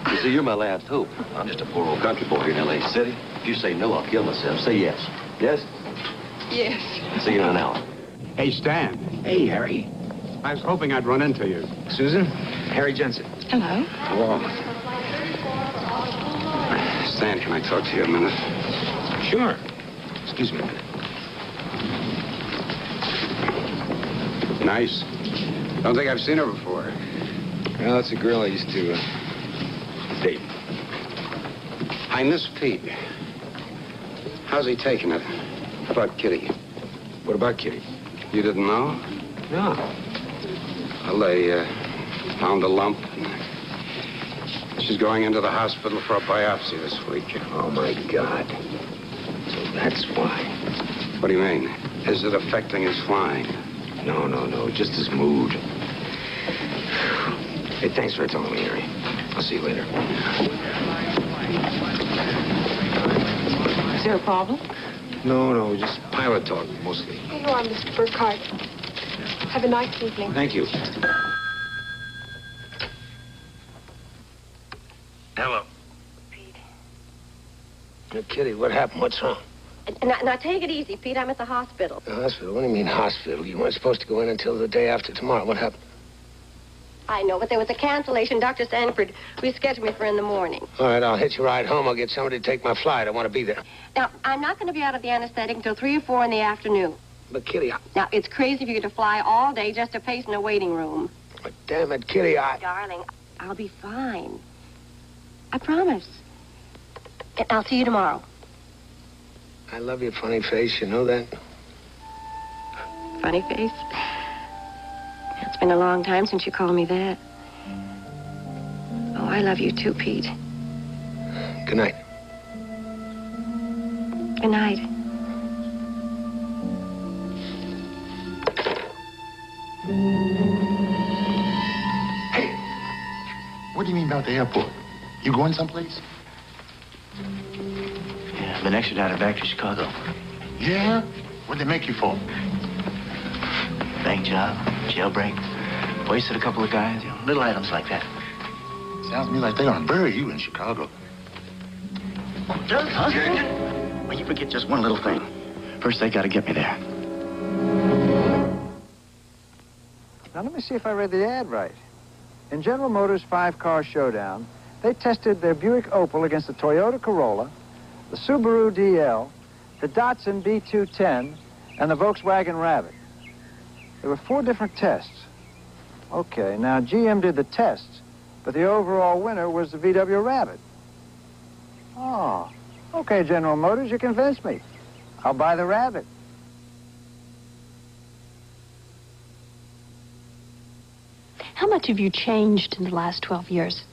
You see, you're my last hope. I'm just a poor old country boy here in L.A. City. If you say no, I'll kill myself. Say yes. Yes? Yes. See you in an hour. Hey, Stan. Hey, Harry. I was hoping I'd run into you. Susan? Harry Jensen. Hello. Hello. Stan, can I talk to you a minute? Sure. Excuse me a minute. Nice. Don't think I've seen her before. Well, that's a girl I used to date. I miss Pete. How's he taking it? How about Kitty? What about Kitty? You didn't know? No. Well, they found a lump. She's going into the hospital for a biopsy this week. Oh, my God. So that's why. What do you mean? Is it affecting his flying? No. Just his mood. Hey, thanks for telling me, Harry. I'll see you later. Is there a problem? No, just pilot talk, mostly. Here you are, Mr. Burkhart. Have a nice evening. Thank you. Kitty, what happened? What's wrong? Now, take it easy, Pete. I'm at the hospital. The hospital? What do you mean hospital? You weren't supposed to go in until the day after tomorrow. What happened? I know, but there was a cancellation. Dr. Sanford rescheduled me for in the morning. All right, I'll hitch a ride home. I'll get somebody to take my flight. I want to be there. Now, I'm not going to be out of the anesthetic until 3 or 4 in the afternoon. But, Kitty, Now, it's crazy for you to fly all day just to pace in a waiting room. But damn it, Kitty, Darling, I'll be fine. I promise. And I'll see you tomorrow. I love your funny face, you know that? Funny face? It's been a long time since you called me that. Oh, I love you too, Pete. Good night. Good night. Hey, what do you mean about the airport? You going someplace? Yeah, been extradited back to Chicago. Yeah? What'd they make you for? Bank job, jailbreak, wasted a couple of guys, little items like that. Sounds to me like they're gonna bury you in Chicago. Oh, does, huh? Well, you forget just one little thing. First, they gotta get me there. Now, let me see if I read the ad right. In General Motors' 5-car showdown, they tested their Buick Opal against the Toyota Corolla, the Subaru DL, the Datsun B210, and the Volkswagen Rabbit. There were 4 different tests. Okay, now GM did the tests, but the overall winner was the VW Rabbit. Oh, okay, General Motors, you convinced me. I'll buy the Rabbit. How much have you changed in the last 12 years?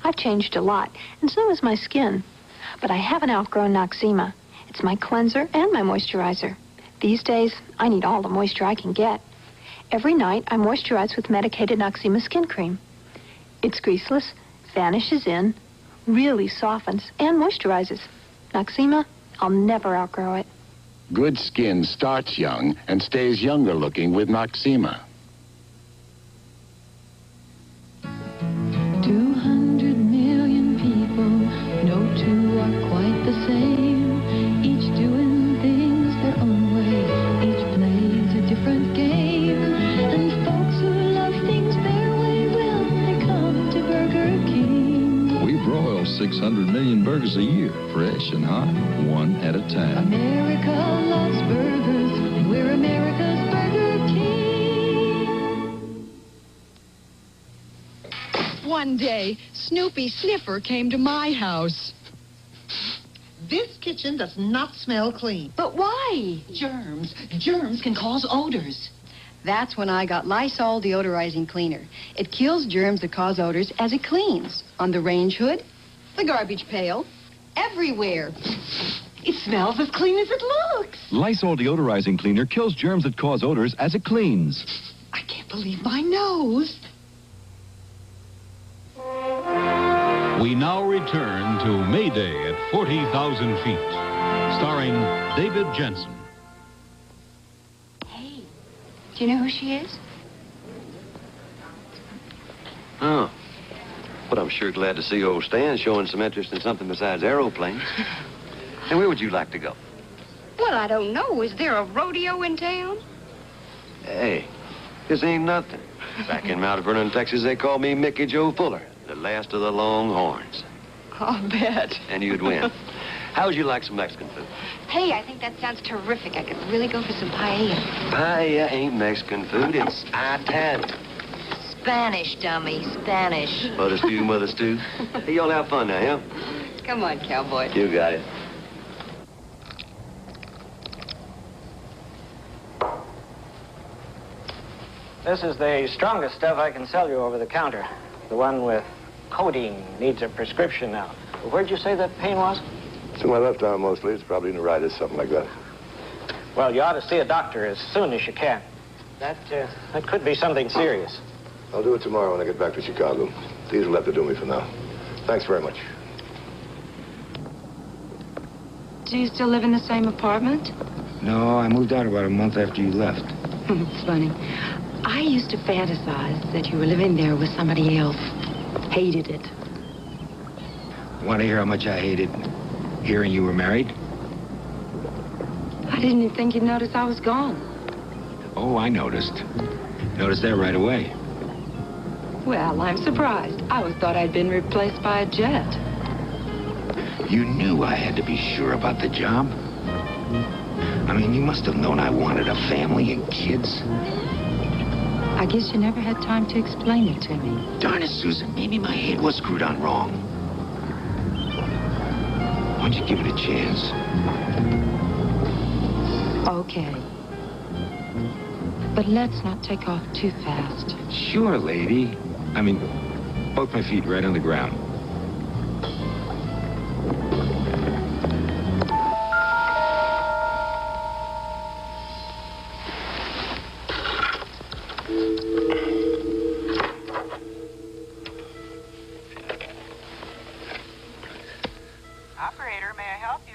I've changed a lot, and so has my skin. But I haven't outgrown Noxzema. It's my cleanser and my moisturizer. These days, I need all the moisture I can get. Every night, I moisturize with medicated Noxzema skin cream. It's greaseless, vanishes in, really softens, and moisturizes. Noxzema, I'll never outgrow it. Good skin starts young and stays younger looking with Noxzema. 200 million people, no two are quite the same. Each doing things their own way, each plays a different game. And folks who love things their way, well, they come to Burger King. We broil 600 million burgers a year, fresh and hot, one at a time. America loves burgers, and we're America's Burger King. One day, Snoopy Sniffer came to my house. This kitchen does not smell clean. But why? Germs. Germs can cause odors. That's when I got Lysol deodorizing cleaner. It kills germs that cause odors as it cleans. On the range hood, the garbage pail, everywhere. It smells as clean as it looks. Lysol deodorizing cleaner kills germs that cause odors as it cleans. I can't believe my nose. We now return to Mayday at 40,000 feet, starring David Jensen. Hey, do you know who she is? Oh. But I'm sure glad to see old Stan showing some interest in something besides aeroplanes. And where would you like to go? Well, I don't know. Is there a rodeo in town? Hey, this ain't nothing. Back in Mount Vernon, Texas, they call me Mickey Joe Fuller, the last of the Longhorns. I'll bet. And you'd win. How would you like some Mexican food? Hey, I think that sounds terrific. I could really go for some paella. Paella ain't Mexican food. It's Italian. Spanish, dummy, Spanish. Mother stew, mother stew. Hey, y'all have fun now, yeah? Come on, cowboy. You got it. This is the strongest stuff I can sell you over the counter. The one with codeine needs a prescription now. Where'd you say the pain was? It's in my left arm mostly. It's probably neuritis, something like that. Well, you ought to see a doctor as soon as you can. That could be something serious. I'll do it tomorrow when I get back to Chicago. These will have to do me for now. Thanks very much. Do you still live in the same apartment? No, I moved out about a month after you left. It's funny. I used to fantasize that you were living there with somebody else. Hated it. Want to hear how much I hate it? Hearing you were married? I didn't even think you'd notice I was gone. Oh, I noticed. Noticed that right away. Well, I'm surprised. I always thought I'd been replaced by a jet. You knew I had to be sure about the job. I mean, you must have known I wanted a family and kids. I guess you never had time to explain it to me. Darn it, Susan, maybe my head was screwed on wrong. Why don't you give it a chance? Okay. But let's not take off too fast. Sure, lady. I mean, both my feet right on the ground. Operator, may I help you?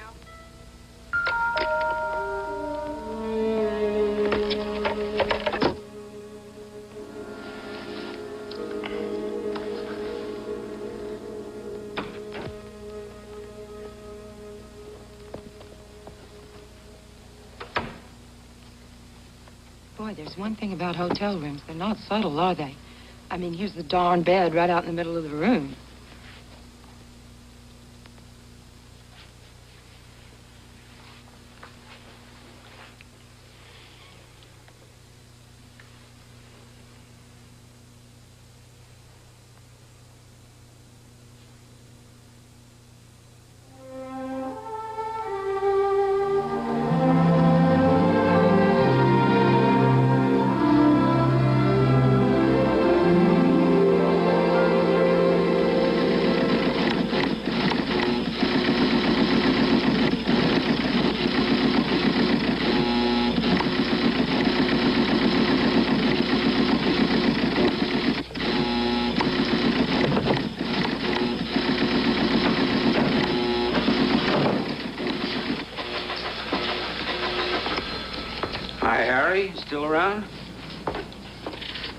Boy, there's one thing about hotel rooms. They're not subtle, are they? I mean, here's the darn bed right out in the middle of the room. Hi, Harry. Still around?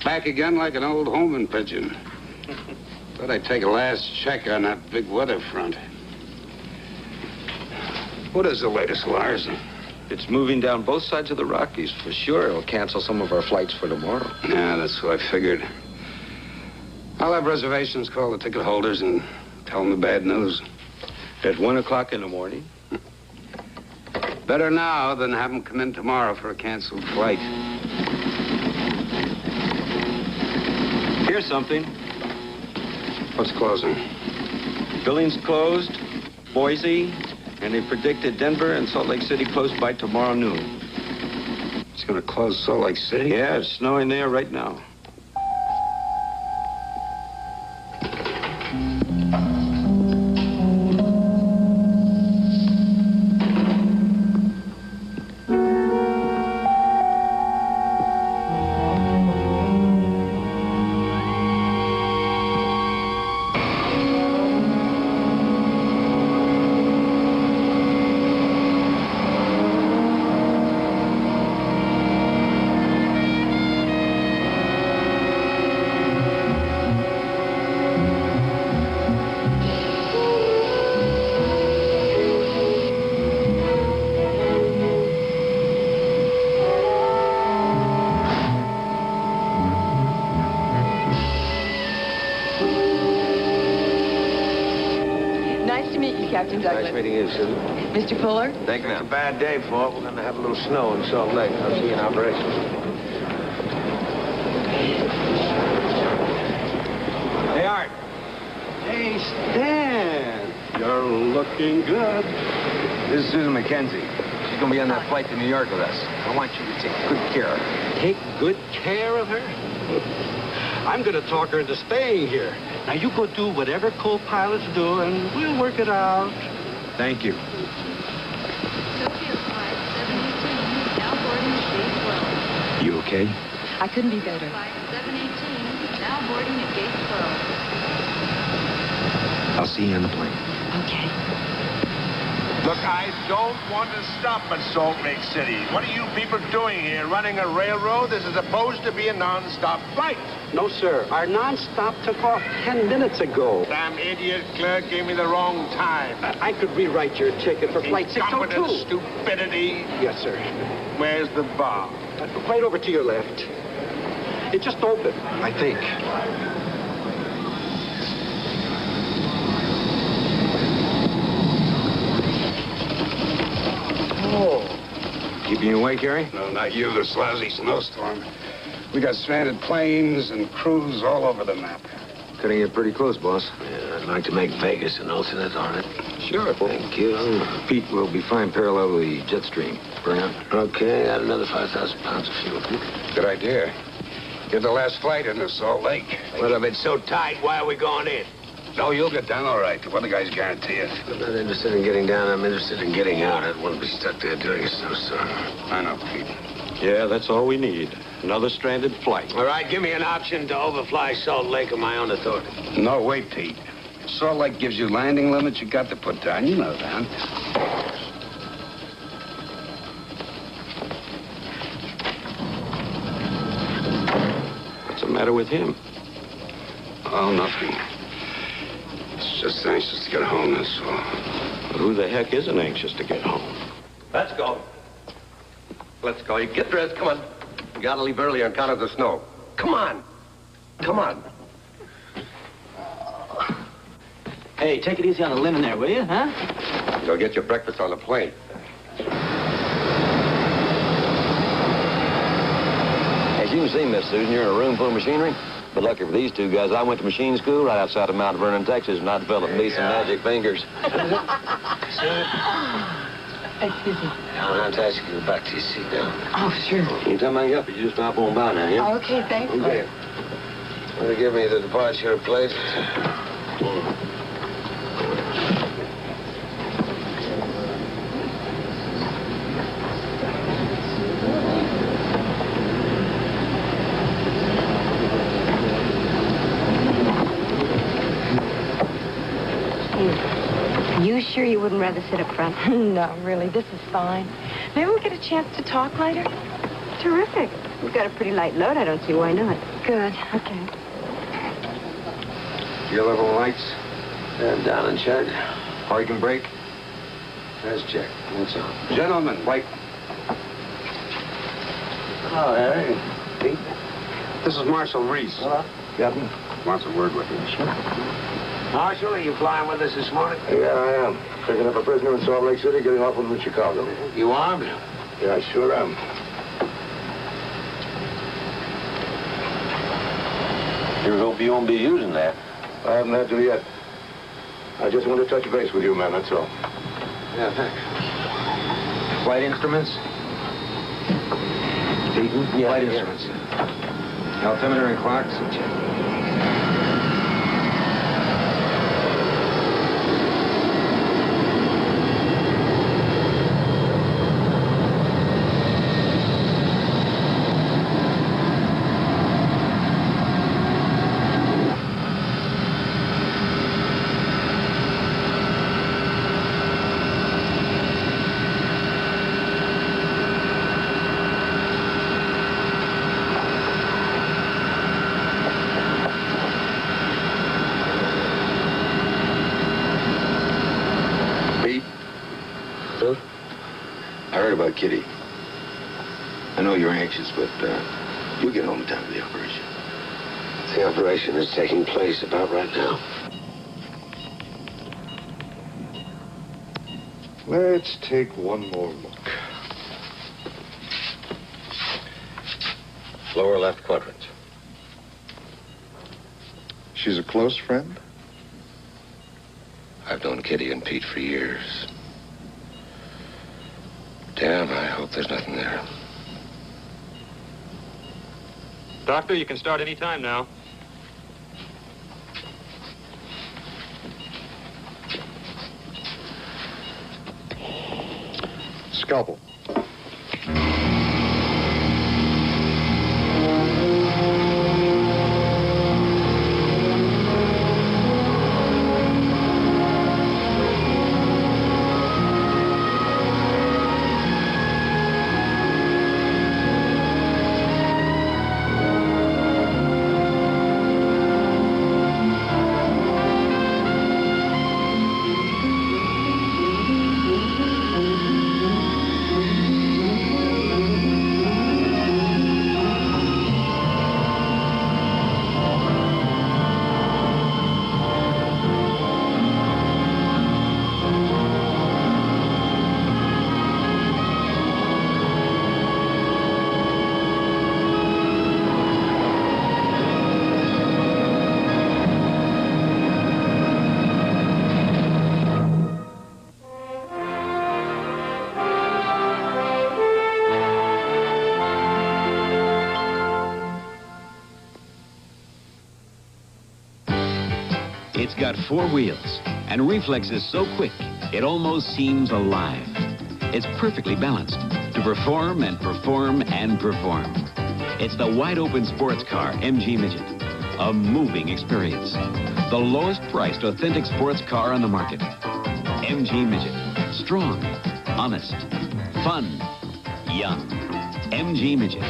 Back again like an old homing pigeon. Thought I'd take a last check on that big weather front. What is the latest, Lars? It's moving down both sides of the Rockies. For sure, it'll cancel some of our flights for tomorrow. Yeah, that's what I figured. I'll have reservations, call the ticket holders, and tell them the bad news. At 1 o'clock in the morning? Better now than have them come in tomorrow for a canceled flight. Here's something. What's closing? Billings closed, Boise, and they predicted Denver and Salt Lake City closed by tomorrow noon. It's going to close Salt Lake City? Yeah, it's snowing there right now. Captain Douglas. Nice meeting you, Susan. Mr. Fuller? Thank you, ma'am. It's a bad day for it. We're going to have a little snow in Salt Lake. I'll see you in operation. Hey, Art. Hey, Stan. You're looking good. This is Susan McKenzie. She's going to be on that flight to New York with us. I want you to take good care of her. Take good care of her? I'm going to talk her into staying here. Now, you go do whatever co-pilots do, and we'll work it out. Thank you. You okay? I couldn't be better. Flight 718, now boarding at gate 12. I'll see you on the plane. Okay. Look, I don't want to stop at Salt Lake City. What are you people doing here? Running a railroad? This is supposed to be a non-stop flight. No, sir. Our non-stop took off 10 minutes ago. Damn idiot clerk gave me the wrong time. I could rewrite your ticket for flight 602. Incompetent stupidity. Yes, sir. Where's the bar? Right over to your left. It just opened, I think. Oh. Keeping you awake, Harry? No, not you, this lousy snowstorm. We got stranded planes and crews all over the map. Cutting it pretty close, boss. Yeah, I'd like to make Vegas an alternate on it. Sure. Thank you. Pete will be flying parallel to the jet stream. Burn out. Okay, add another 5,000 pounds of fuel. Good idea. Get the last flight into Salt Lake. Well, if it's so tight, why are we going in? No, you'll get down all right. The weather guys guarantee it. I'm not interested in getting down. I'm interested in getting out. I don't want to be stuck there during a snowstorm. I know, Pete. Yeah, that's all we need. Another stranded flight. All right, give me an option to overfly Salt Lake on my own authority. No, wait, Pete. Salt Lake gives you landing limits you got to put down. You know that. What's the matter with him? Oh, nothing. It's just anxious to get home, that's all. Well, who the heck isn't anxious to get home? Let's go. Let's go. You get dressed. Come on. We gotta leave early on account of the snow. Come on. Come on. Hey, take it easy on the lemon there, will you, huh? Go get your breakfast on the plane. As you can see, Miss Susan, you're in a room full of machinery. But lucky for these two guys, I went to machine school right outside of Mount Vernon, Texas, and I developed me some magic fingers. Excuse me. I want to ask you to go back to your seat down. Oh, sure. Anytime I get up, you just hop on by now, yeah? Okay, thanks. Okay. Will you give me the departure plate? You sure you wouldn't rather sit up front? No, really, this is fine. Maybe we'll get a chance to talk later. Terrific. We've got a pretty light load. I don't see why not. Good. Okay. Gear level lights. Down and check. Parking brake. That's checked. That's on. Gentlemen, wait. Oh, Harry. Pete. This is Marshal Reese. Hello. Captain. Wants a word with you. Marshal, are you flying with us this morning? Yeah, I am. Picking up a prisoner in Salt Lake City, getting off with him in Chicago. You armed? Yeah, I sure am. Sure hope you won't be using that. I haven't had to yet. I just want to touch base with you, man, that's all. Yeah, thanks. Flight instruments? Beaten? Yeah, flight instruments. Altimeter and clocks? Check. Kitty. I know you're anxious, but you'll get home in time for the operation. The operation is taking place about right now. Let's take one more look. Lower left quadrant. She's a close friend? I've known Kitty and Pete for years. Damn, I hope there's nothing there. Doctor, you can start any time now. Scalpel. It's got 4 wheels and reflexes so quick, it almost seems alive. It's perfectly balanced to perform and perform and perform. It's the wide-open sports car, MG Midget. A moving experience. The lowest priced authentic sports car on the market. MG Midget. Strong, honest, fun, young. MG Midget.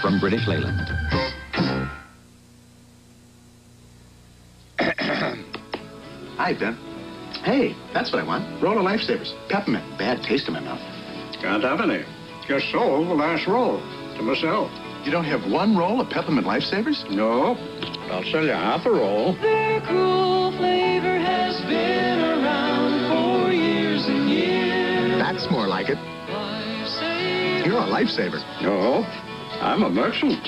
From British Leyland. Hi, Ben. Hey, that's what I want. Roll of Lifesavers. Peppermint. Bad taste in my mouth. Can't have any. Just sold the last roll to myself. You don't have one roll of Peppermint Lifesavers? No. I'll sell you half a roll. Their cool flavor has been around for years and years. That's more like it. You're a lifesaver. No, I'm a merchant.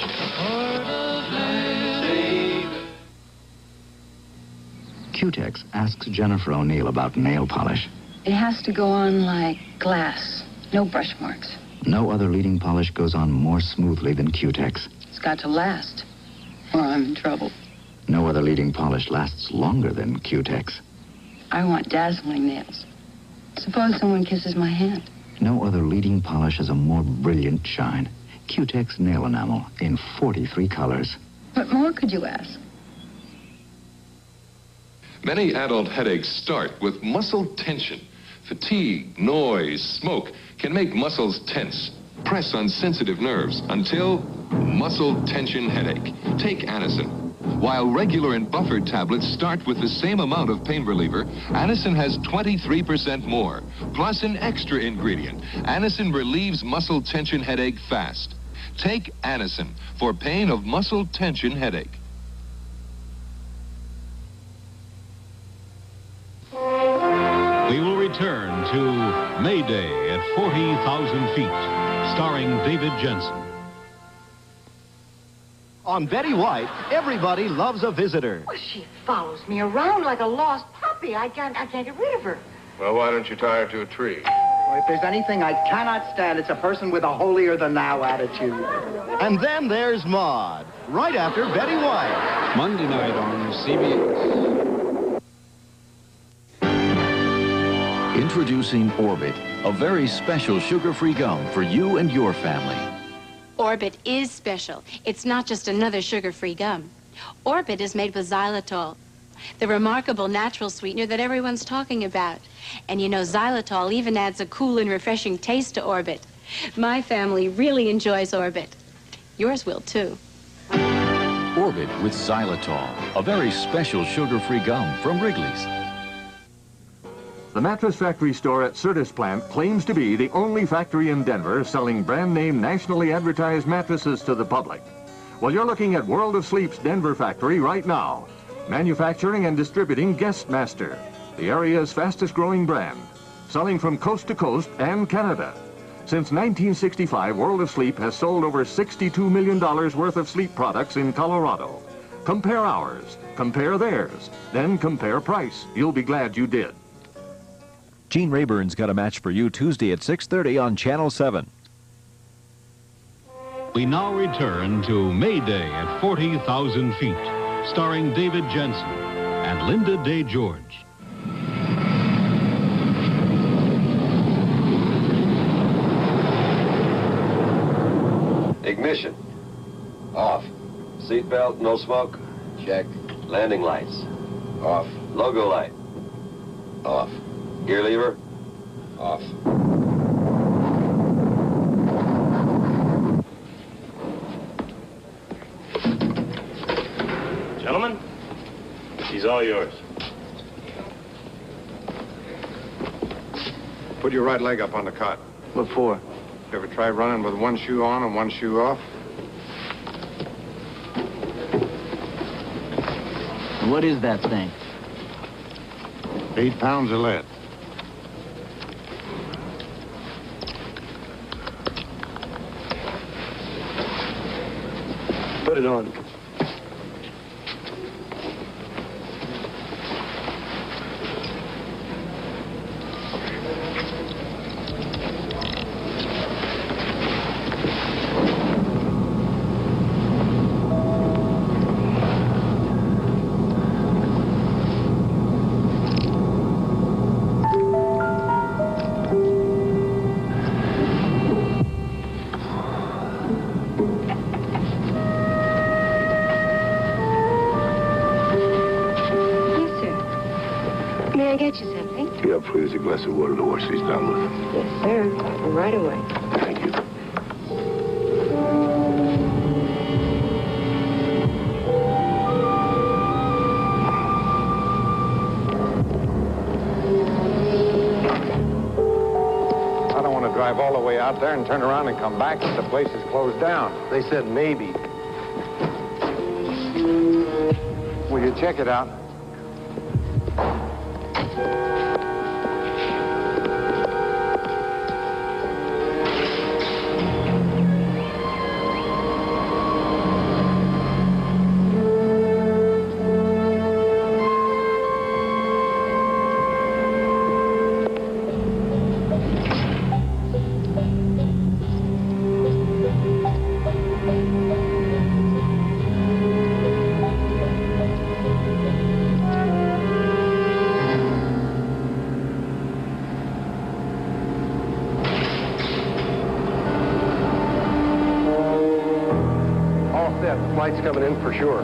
Q-Tex asks Jennifer O'Neill about nail polish. It has to go on like glass. No brush marks. No other leading polish goes on more smoothly than Q-Tex. It's got to last, or I'm in trouble. No other leading polish lasts longer than Q-Tex. I want dazzling nails. Suppose someone kisses my hand. No other leading polish has a more brilliant shine. Q-Tex nail enamel in 43 colors. What more could you ask? Many adult headaches start with muscle tension. Fatigue, noise, smoke can make muscles tense. Press on sensitive nerves until muscle tension headache. Take Anacin. While regular and buffered tablets start with the same amount of pain reliever, Anacin has 23% more, plus an extra ingredient. Anacin relieves muscle tension headache fast. Take Anacin for pain of muscle tension headache. We will return to Mayday at 40,000 feet, starring David Jensen. On Betty White, everybody loves a visitor. Well, she follows me around like a lost puppy. I can't get rid of her. Well, why don't you tie her to a tree? Well, if there's anything I cannot stand, it's a person with a holier-than-thou attitude. And then there's Maude, right after Betty White. Monday night on CBS. Introducing Orbit, a very special sugar-free gum for you and your family. Orbit is special. It's not just another sugar-free gum. Orbit is made with xylitol, the remarkable natural sweetener that everyone's talking about. And you know, xylitol even adds a cool and refreshing taste to Orbit. My family really enjoys Orbit. Yours will, too. Orbit with xylitol, a very special sugar-free gum from Wrigley's. The Mattress Factory store at Certis Plant claims to be the only factory in Denver selling brand-name, nationally advertised mattresses to the public. Well, you're looking at World of Sleep's Denver factory right now, manufacturing and distributing Guestmaster, the area's fastest-growing brand, selling from coast to coast and Canada. Since 1965, World of Sleep has sold over $62 million worth of sleep products in Colorado. Compare ours, compare theirs, then compare price. You'll be glad you did. Gene Rayburn's got a match for you Tuesday at 6:30 on Channel 7. We now return to Mayday at 40,000 feet, starring David Jensen and Linda Day George. Ignition. Off. Seatbelt, no smoke. Check. Landing lights. Off. Logo light. Off. Gear lever. Off. Gentlemen, she's all yours. Put your right leg up on the cot. What for? You ever try running with one shoe on and one shoe off? What is that thing? 8 pounds of lead. Put it on. Yeah, please, a glass of water to wash these down with. Yes, sir. Right away. Thank you. I don't want to drive all the way out there and turn around and come back if the place is closed down. They said maybe. Will you check it out? Flight's coming in for sure.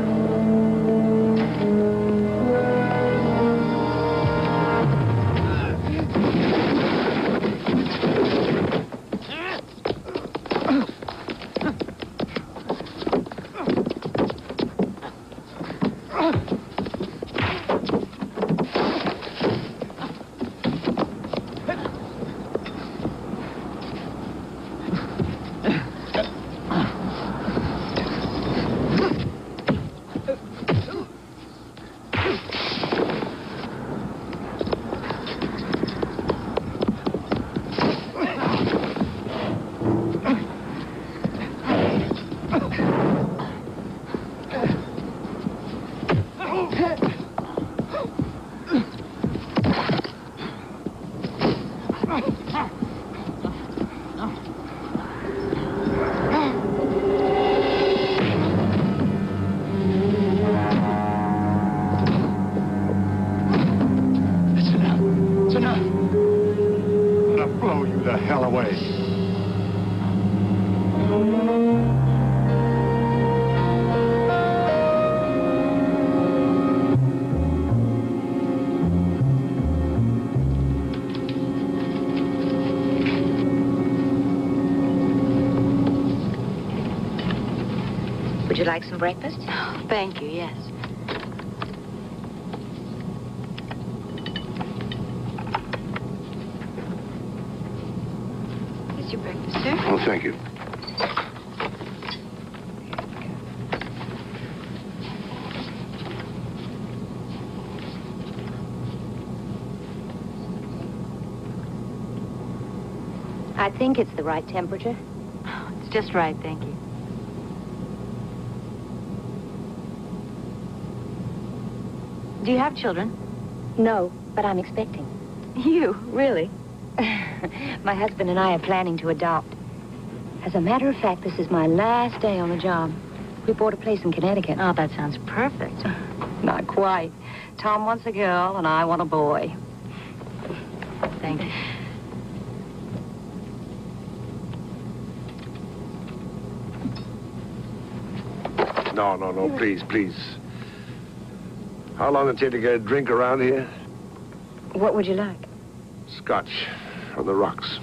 Would you like some breakfast? Oh, thank you, yes. Here's your breakfast, sir. Oh, thank you. I think it's the right temperature. Oh, it's just right, thank you. Do you have children? No, but I'm expecting. You? Really? My husband and I are planning to adopt. As a matter of fact, this is my last day on the job. We bought a place in Connecticut. Oh, that sounds perfect. Not quite. Tom wants a girl, and I want a boy. Thank you. No, please, please. How long did it take to get a drink around here? What would you like? Scotch on the rocks.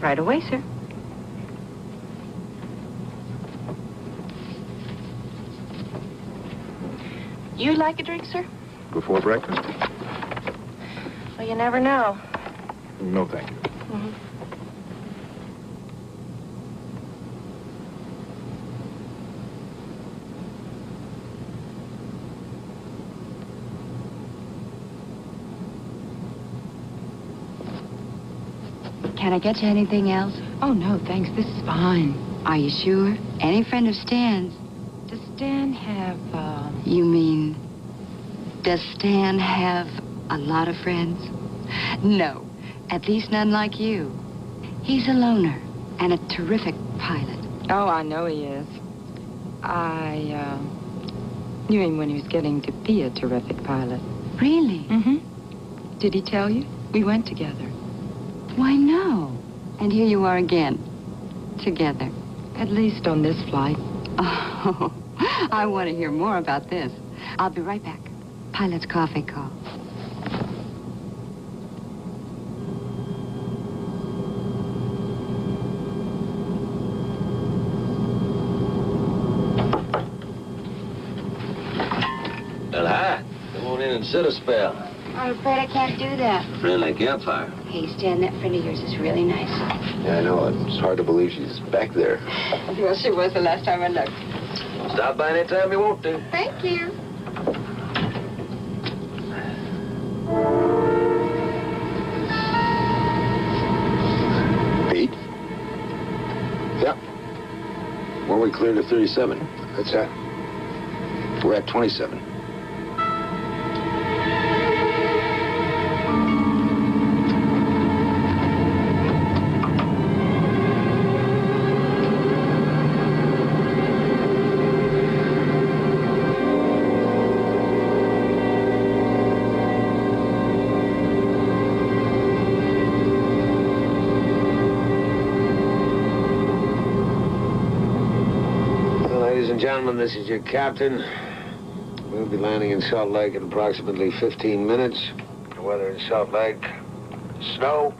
Right away, sir. You like a drink, sir? Before breakfast? Well, you never know. No, thank you. Mm-hmm. Can I get you anything else? Oh, no, thanks. This is fine. Are you sure? Any friend of Stan's? Does Stan have, You mean, does Stan have a lot of friends? No, at least none like you. He's a loner and a terrific pilot. Oh, I know he is. Knew him when he was getting to be a terrific pilot. Really? Mm-hmm. Did he tell you? We went together. Why, no. And here you are again, together. At least on this flight. Oh, I want to hear more about this. I'll be right back. Pilot's coffee call. and sit a spell. I'm afraid I can't do that. Friendly campfire. Hey, Stan, that friend of yours is really nice. Yeah, I know. It's hard to believe she's back there. Well, she was the last time I looked. Stop by anytime you want to. Thank you. Pete? Yeah. Where we cleared to 37. That's that. We're at 27. Ladies and gentlemen, this is your captain. We'll be landing in Salt Lake in approximately 15 minutes. The weather in Salt Lake, snow.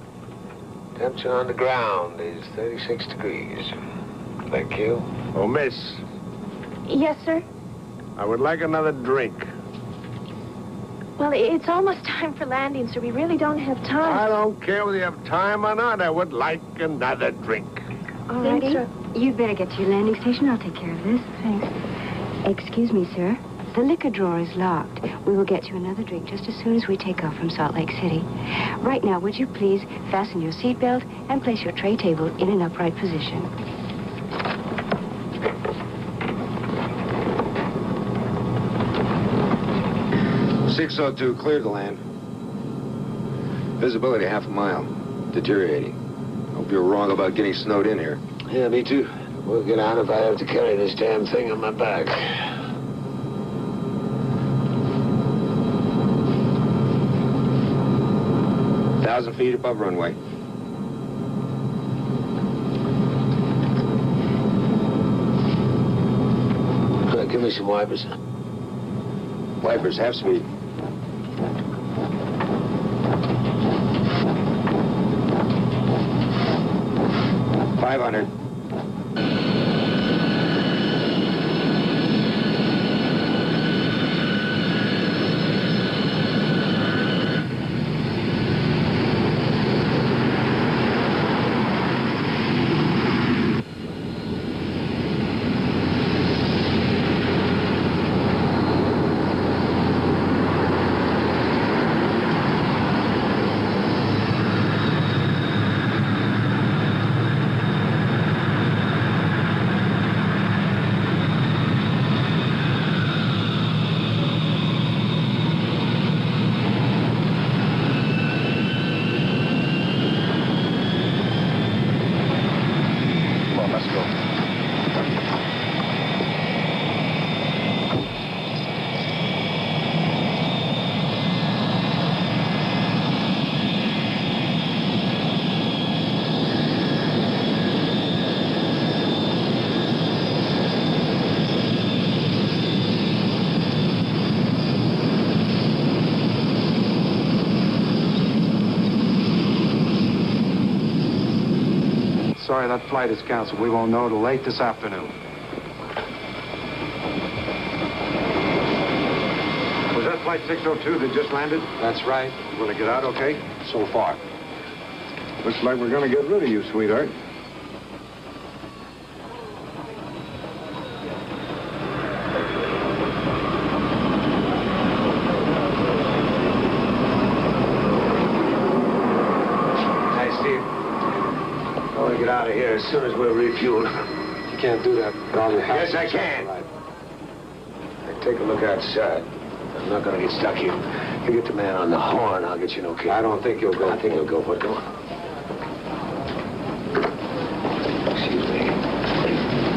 Temperature on the ground is 36 degrees. Thank you. Oh, miss, Yes, sir? I would like another drink. Well, it's almost time for landing, sir. We really don't have time. I don't care whether you have time or not. I would like another drink. All right, Cindy, sir. you'd better get to your landing station. I'll take care of this. Thanks. Excuse me, sir. The liquor drawer is locked. We will get you another drink just as soon as we take off from Salt Lake City. Right now, would you please fasten your seatbelt and place your tray table in an upright position? .602, cleared to land. Visibility half a mile. Deteriorating. Hope you're wrong about getting snowed in here. Yeah, me too. We'll get out if I have to carry this damn thing on my back. .1,000 feet above runway. Give me some wipers. Wipers, half speed. .500. Sorry, that flight is canceled. We won't know till late this afternoon. Was that flight 602 that just landed? That's right. Will it get out okay? So far. Looks like we're going to get rid of you, sweetheart. Get out of here as soon as we're refueled. You can't do that. Yes, I can. Take a look outside. I'm not going to get stuck here. You get the man on the horn, I'll get you no kick. I don't think you'll go. I think he'll go for it. Come on. Excuse me.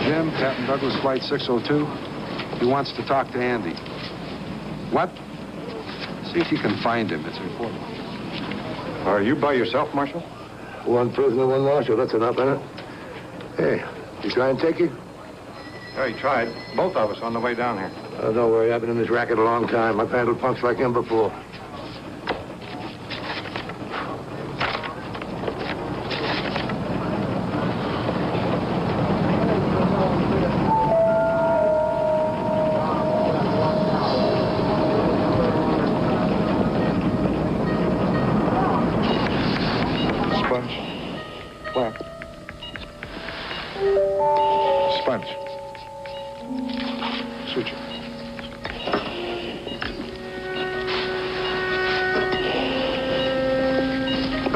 Jim, Captain Douglas, Flight 602. He wants to talk to Andy. What? See if you can find him. It's important. Are you by yourself, Marshal? One prisoner, one marshal. That's enough, isn't it? Hey, you try and take it? Yeah, he tried. Both of us on the way down here. Oh, don't worry. I've been in this racket a long time. I've handled punks like him before.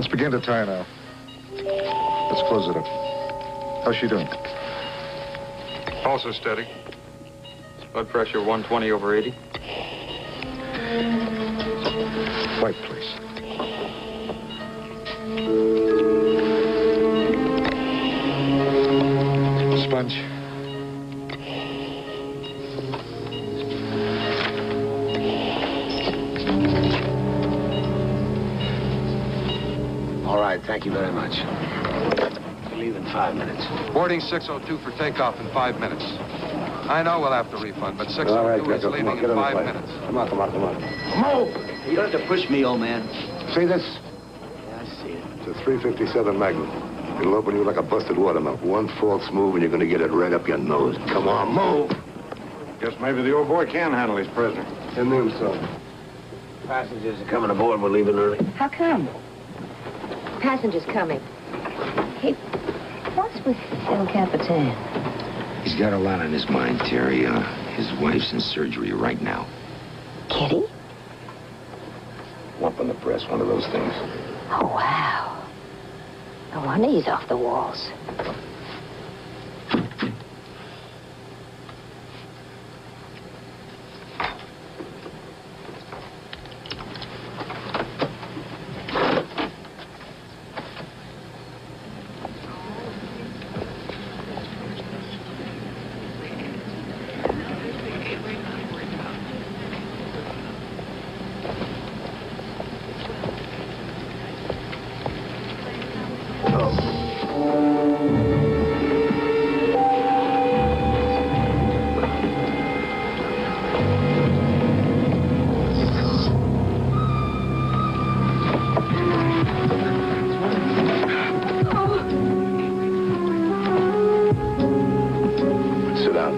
Let's begin to tie now. Let's close it up. How's she doing? Pulse is steady. Blood pressure 120/80. White, please. Sponge. All right, thank you very much. We leave in 5 minutes. Boarding 602 for takeoff in 5 minutes. I know we'll have to refund, but 602 All right, is Greco, leaving get in on the 5 plane. minutes. Come on, come on, come on. Move! You don't have to push me, old man. See this? Yeah, I see it. It's a 357 Magnum. It'll open you like a busted watermelon. One false move and you're going to get it right up your nose. Come on, move! Guess maybe the old boy can handle his prisoner. And then so. Passengers are coming aboard. We're leaving early. How come? Passengers coming. Hey, what's with El Capitan? He's got a lot on his mind, Terry. His wife's in surgery right now. Kitty? Lump in the breast, one of those things. Oh, wow. No wonder he's off the walls. Sit down.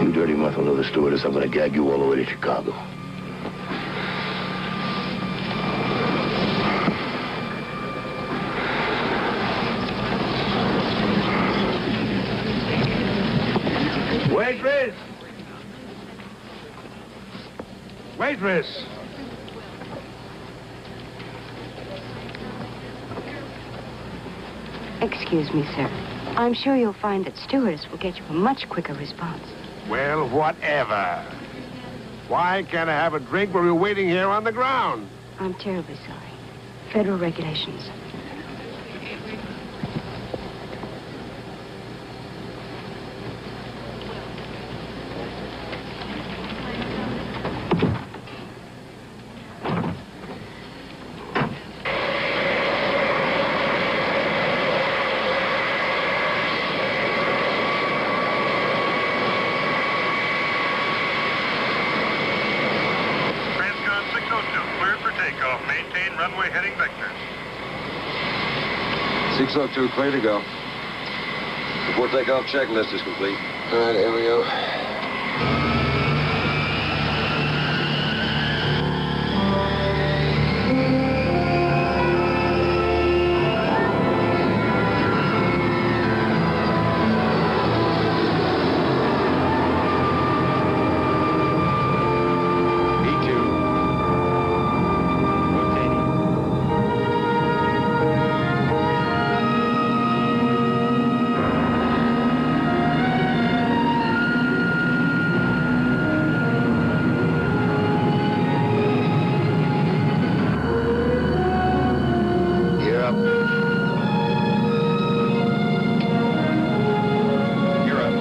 You dirty muffin of the stewardess, I'm going to gag you all the way to Chicago. Waitress! Waitress! Excuse me, sir. I'm sure you'll find that stewardess will get you a much quicker response. Well, whatever. Why can't I have a drink while we're waiting here on the ground? I'm terribly sorry. Federal regulations. Transcon 602, cleared for takeoff. Maintain runway heading vector. 602, clear to go. Before takeoff, checklist is complete. All right, here we go. Gear up. You're up.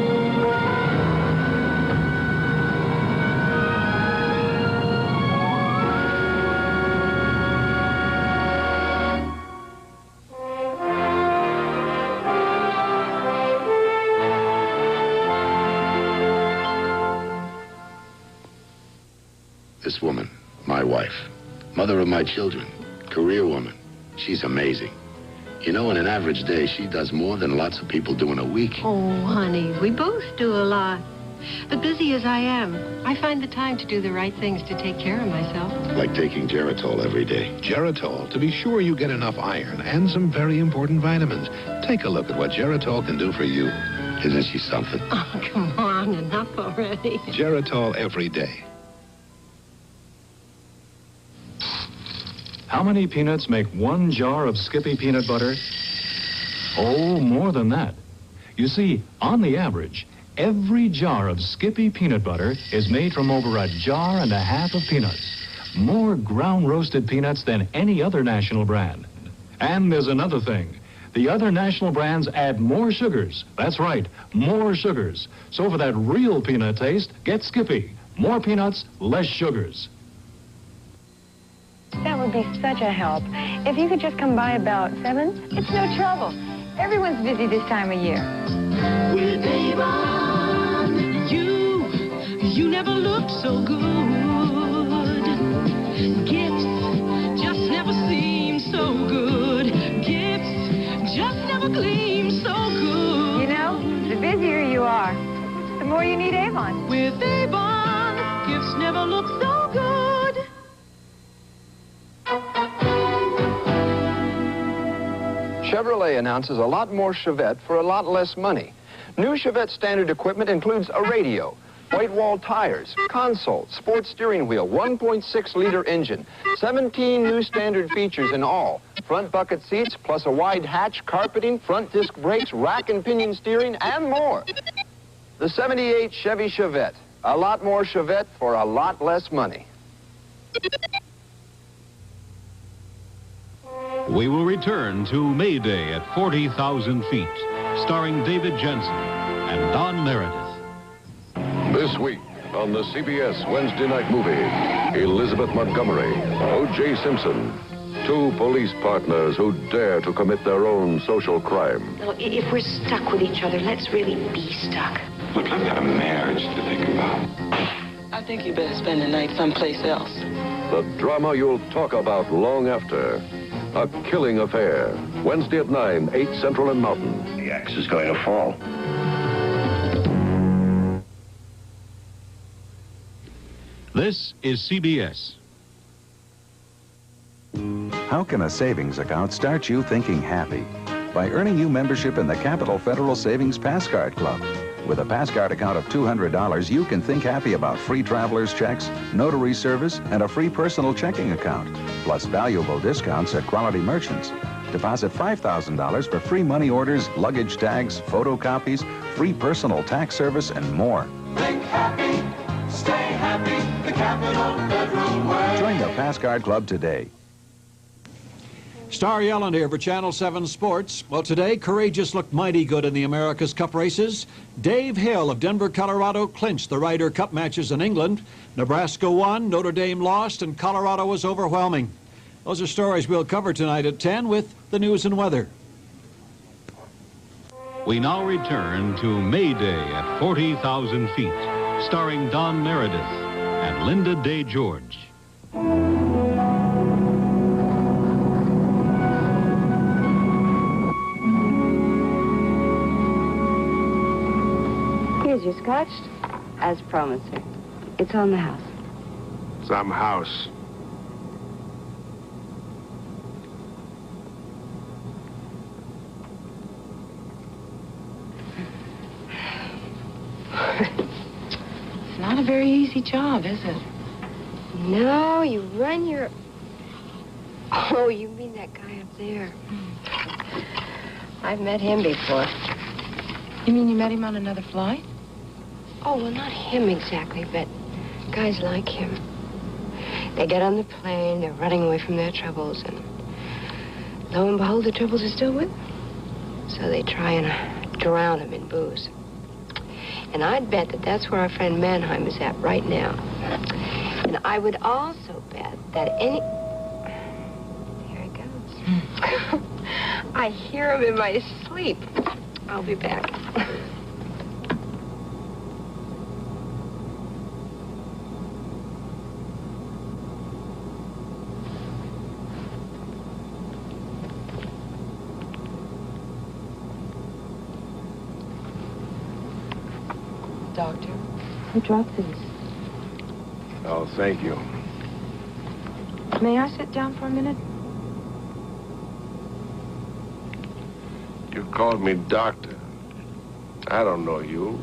This woman, my wife, mother of my children, career woman, she's amazing. You know, in an average day, she does more than lots of people do in a week. Oh, honey, we both do a lot. But busy as I am, I find the time to do the right things to take care of myself. Like taking Geritol every day. Geritol, to be sure you get enough iron and some very important vitamins. Take a look at what Geritol can do for you. Isn't she something? Oh, come on, enough already. Geritol every day. How many peanuts make 1 jar of Skippy peanut butter? Oh, more than that. You see, on the average, every jar of Skippy peanut butter is made from over 1.5 jars of peanuts. More ground roasted peanuts than any other national brand. And there's another thing. The other national brands add more sugars. That's right, more sugars. So for that real peanut taste, get Skippy. More peanuts, less sugars. That would be such a help. If you could just come by about 7, it's no trouble. Everyone's busy this time of year. With Avon, you never looked so good. Gifts just never seem so good. Gifts just never gleam so good. You know, the busier you are, the more you need Avon. With Avon, gifts never look so good. Chevrolet announces a lot more Chevette for a lot less money. New Chevette standard equipment includes a radio, white wall tires, console, sports steering wheel, 1.6-liter engine, 17 new standard features in all. Front bucket seats, plus a wide hatch, carpeting, front disc brakes, rack and pinion steering, and more. The 78 Chevy Chevette. A lot more Chevette for a lot less money. We will return to May Day at 40,000 feet, starring David Jensen and Don Meredith. This week on the CBS Wednesday night movie, Elizabeth Montgomery, O.J. Simpson, 2 police partners who dare to commit their own social crime. No, if we're stuck with each other, let's really be stuck. Look, I've got a marriage to think about. I think you better spend the night someplace else. The drama you'll talk about long after. A Killing Affair. Wednesday at 9, 8 Central and Mountain. The axe is going to fall. This is CBS. How can a savings account start you thinking happy? By earning you membership in the Capital Federal Savings Pass Card Club. With a Pass Card account of $200, you can think happy about free traveler's checks, notary service, and a free personal checking account, plus valuable discounts at quality merchants. Deposit $5,000 for free money orders, luggage tags, photocopies, free personal tax service, and more. Think happy, stay happy, the Capital Federal Way. Join the Pass Card Club today. Star Yellen here for Channel 7 Sports. Well, today, Courageous looked mighty good in the America's Cup races. Dave Hill of Denver, Colorado clinched the Ryder Cup matches in England. Nebraska won, Notre Dame lost, and Colorado was overwhelming. Those are stories we'll cover tonight at 10 with the news and weather. We now return to May Day at 40,000 feet, starring Don Meredith and Linda Day George. Here's your scotch, as promised, sir. It's on the house. Some house. It's not a very easy job, is it? No, you run your... Oh, you mean that guy up there. I've met him before. You mean you met him on another flight? Oh, well, not him exactly, but guys like him. They get on the plane, they're running away from their troubles, and lo and behold, the troubles are still with them. So they try and drown them in booze. And I'd bet that that's where our friend Mannheim is at right now. And I would also bet that any... Here he goes. I hear him in my sleep. I'll be back. Doctor, who dropped these? Oh, thank you. May I sit down for a minute? You called me doctor. I don't know you.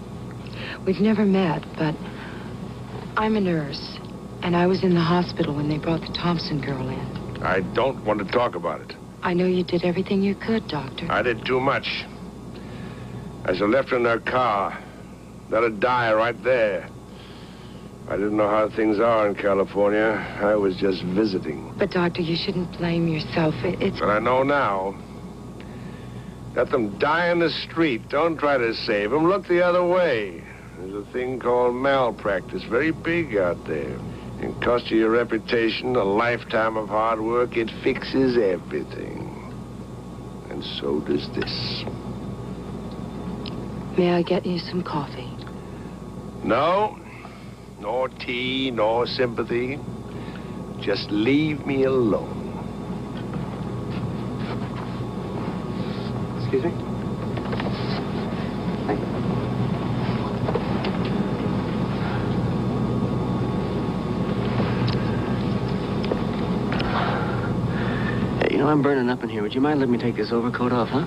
We've never met, but I'm a nurse, and I was in the hospital when they brought the Thompson girl in. I don't want to talk about it. I know you did everything you could, Doctor. I did too much. I should have left her in her car. Let her die right there. I didn't know how things are in California. I was just visiting. But, Doctor, you shouldn't blame yourself. It's... But I know now. Let them die in the street. Don't try to save them. Look the other way. There's a thing called malpractice, very big out there. It can cost you your reputation, a lifetime of hard work. It fixes everything. And so does this. May I get you some coffee? No. Nor tea, nor sympathy. Just leave me alone. Excuse me? Thank you. Hey, you know, I'm burning up in here. Would you mind letting me take this overcoat off, huh?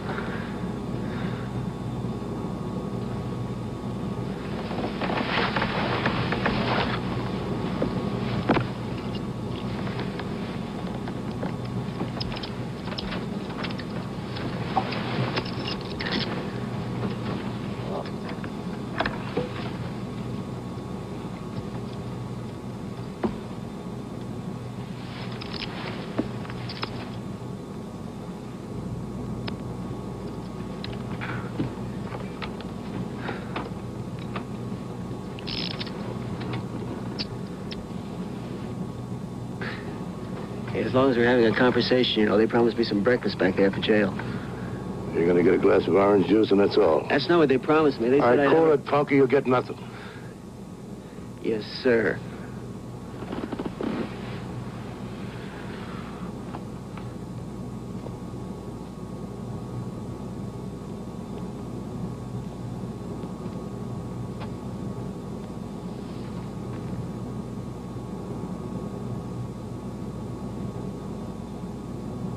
As long as we're having a conversation, you know, they promised me some breakfast back there at the jail. You're gonna get a glass of orange juice and that's all. That's not what they promised me. They said I call it, Punky, you'll get nothing. Yes, sir.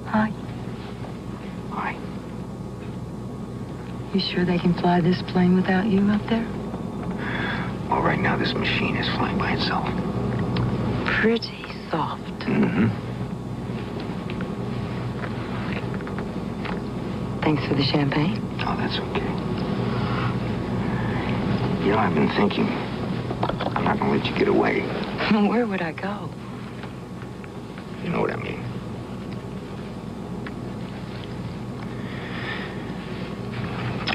Hi. Hi. You sure they can fly this plane without you up there? Well, right now, this machine is flying by itself. Pretty soft. Mm-hmm. Thanks for the champagne. Oh, that's okay. You know, I've been thinking, I'm not gonna let you get away. Where would I go? You know what I mean.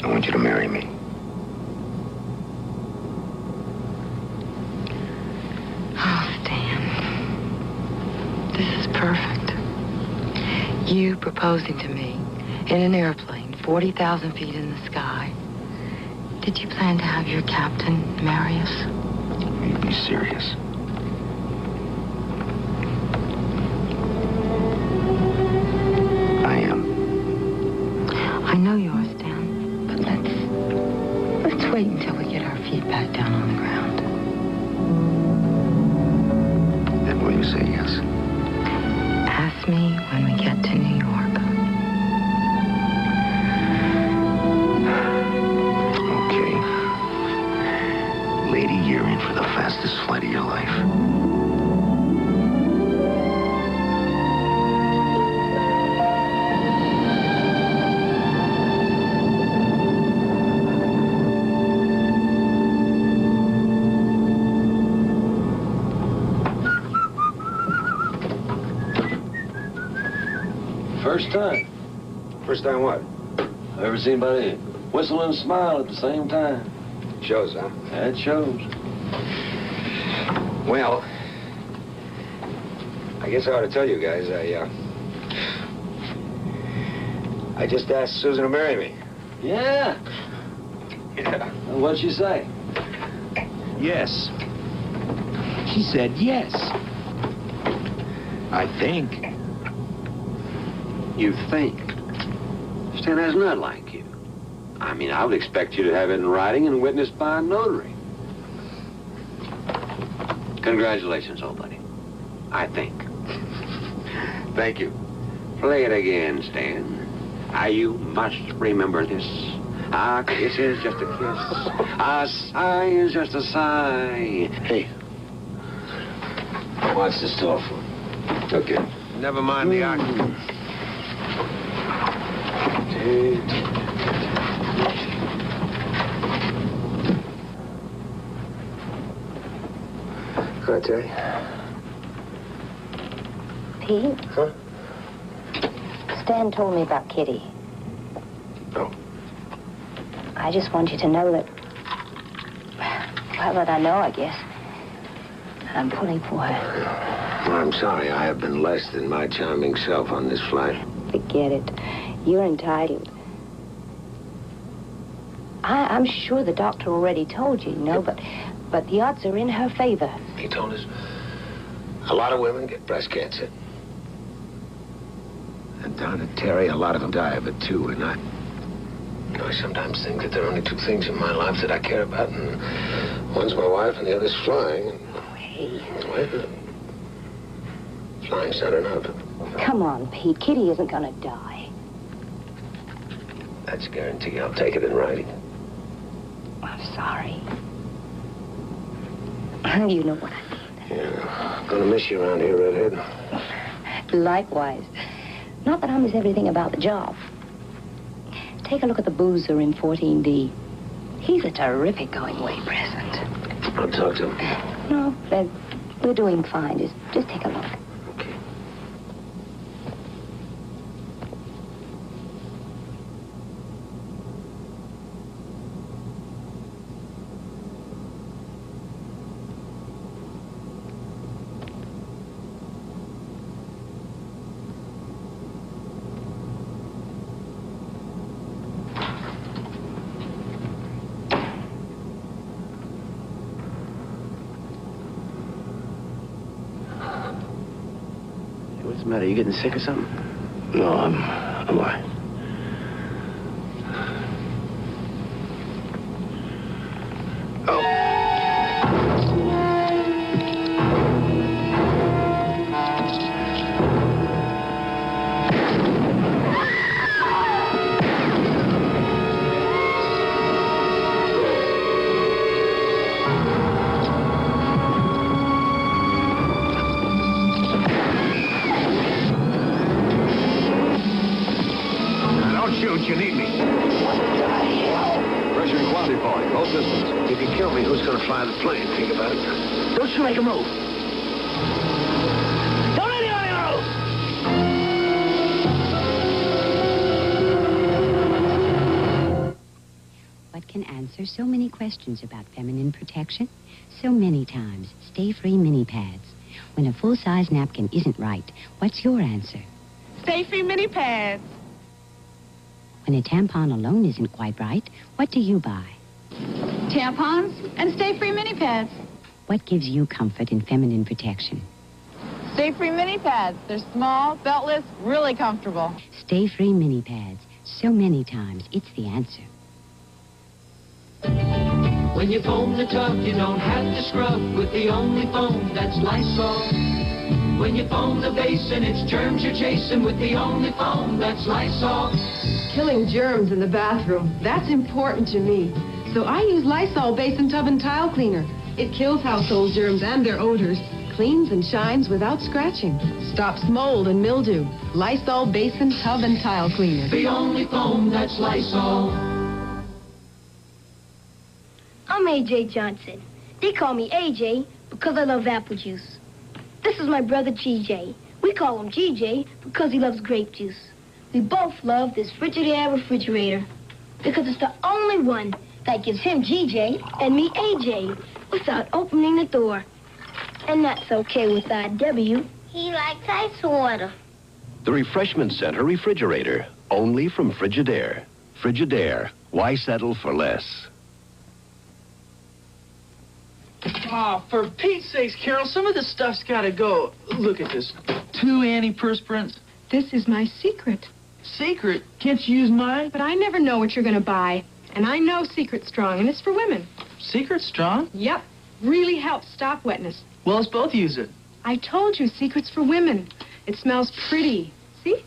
I want you to marry me. Oh, Stan. This is perfect. You proposing to me in an airplane 40,000 feet in the sky. Did you plan to have your captain marry us? Will you be serious? I am. I know you are, Stan. But let's wait until we get our feet back down on the ground. Then will you say yes? Ask me when we get to New York. Okay. Lady, you're in for the fastest flight of your life. First time. First time what? I've ever seen anybody whistle and smile at the same time. Shows, huh? That shows. Well, I guess I ought to tell you guys, I just asked Susan to marry me. Yeah. Yeah. Well, what'd she say? Yes. She said yes. I think. You think? Stan, that's not like you. I mean, I would expect you to have it in writing and witnessed by a notary. Congratulations, old buddy. I think. Thank you. Play it again, Stan. You must remember this. A kiss is just a kiss. A sigh is just a sigh. Hey. What's this all for? Okay. Never mind the oxygen. Hi, Terry. Pete? Huh? Stan told me about Kitty. Oh. I just want you to know that... Well, that I know, I guess. I'm pulling for her. Well, I'm sorry. I have been less than my charming self on this flight. Forget it. You're entitled. I'm sure the doctor already told you, you know, but the odds are in her favor. He told us a lot of women get breast cancer. And darn it, Terry, a lot of them die of it, too. And I sometimes think that there are only two things in my life that I care about, and one's my wife and the other's flying. Oh, hey. Wait, flying's not enough. Come on, Pete. Kitty isn't gonna die. That's a guarantee. I'll take it in writing. I'm sorry. You know what I mean. Yeah. Gonna miss you around here, Redhead. Likewise. Not that I miss everything about the job. Take a look at the boozer in 14D. He's a terrific going-away present. I'll talk to him. No, we're doing fine. Just take a look. Okay. What's the matter? You getting sick or something? No, I'm all right. You need me. Pressure and quantity falling, both systems. If you kill me, who's going to fly the plane? Think about it. Don't you make a move. Don't anybody move! What can answer so many questions about feminine protection? So many times, stay-free mini pads. When a full-size napkin isn't right, what's your answer? Stay-free mini pads. When a tampon alone isn't quite right, what do you buy? Tampons and stay-free mini pads. What gives you comfort in feminine protection? Stay-free mini pads. They're small, beltless, really comfortable. Stay-free mini pads. So many times, it's the answer. When you foam the tub, you don't have to scrub with the only foam that's Lysol. When you foam the basin, it's germs you're chasing with the only foam that's Lysol. Killing germs in the bathroom, that's important to me. So I use Lysol Basin Tub and Tile Cleaner. It kills household germs and their odors, cleans and shines without scratching, stops mold and mildew. Lysol Basin Tub and Tile Cleaner. The only foam that's Lysol. I'm A.J. Johnson. They call me A.J. because I love apple juice. This is my brother G.J. We call him G.J. because he loves grape juice. We both love this Frigidaire refrigerator because it's the only one that gives him G.J. and me A.J. without opening the door. And that's okay with I.W. He likes ice water. The Refreshment Center refrigerator, only from Frigidaire. Frigidaire, why settle for less? Oh, for Pete's sakes, Carol, some of this stuff's got to go. Look at this. 2 antiperspirants. This is my secret. Secret? Can't you use mine? But I never know what you're going to buy. And I know Secret Strong, and it's for women. Secret Strong? Yep. Really helps stop wetness. Well, let's both use it. I told you, Secret's for women. It smells pretty. See?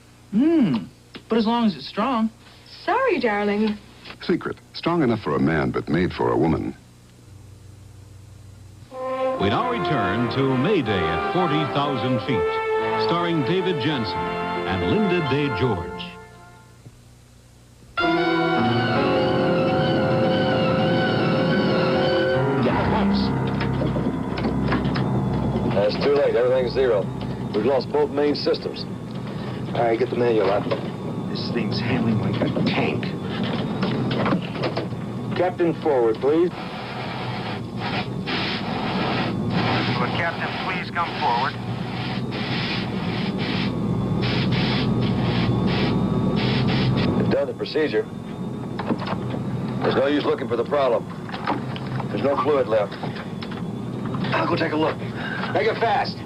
But as long as it's strong. Sorry, darling. Secret. Strong enough for a man, but made for a woman. We now return to May Day at 40,000 feet. starring David Jensen and Linda Day George. That's too late. Everything's zero. We've lost both main systems. All right, get the manual out. This thing's handling like a tank. Captain, forward, please. Will the captain please come forward? They've done the procedure. There's no use looking for the problem. There's no fluid left. I'll go take a look. Make it fast.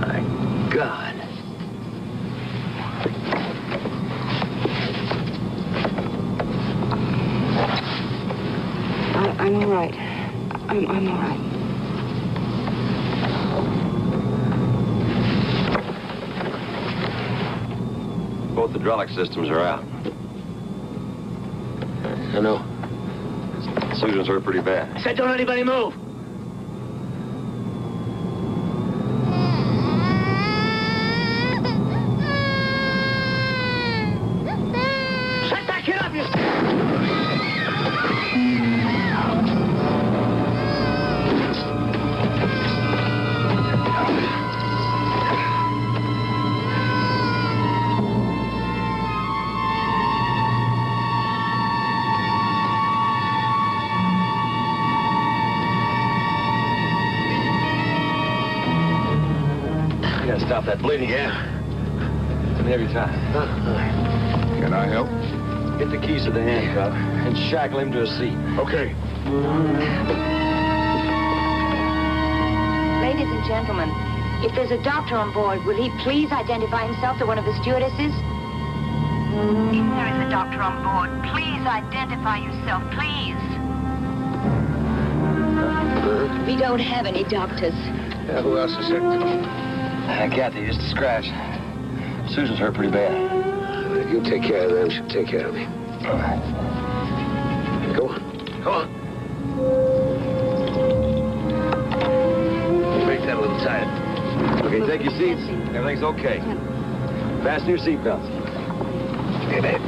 My God. I'm all right. I'm all right. Both hydraulic systems are out. I know. Susan's hurt pretty bad. I said don't let anybody move. Shut that kid up, you... I gotta stop that bleeding. Yeah. Let me have your time. Can I help? Get the keys to the handcuff and shackle him to a seat. Okay. Ladies and gentlemen, if there's a doctor on board, will he please identify himself to one of the stewardesses? If there is a doctor on board, please identify yourself, please. We don't have any doctors. Yeah, who else is there? Kathy, just a scratch. Susan's hurt pretty bad. You take care of them. She'll take care of me. All right. Go on. Come on. Make that a little tighter. Okay, take your seats. Everything's okay. Fasten your seatbelts. Okay, babe.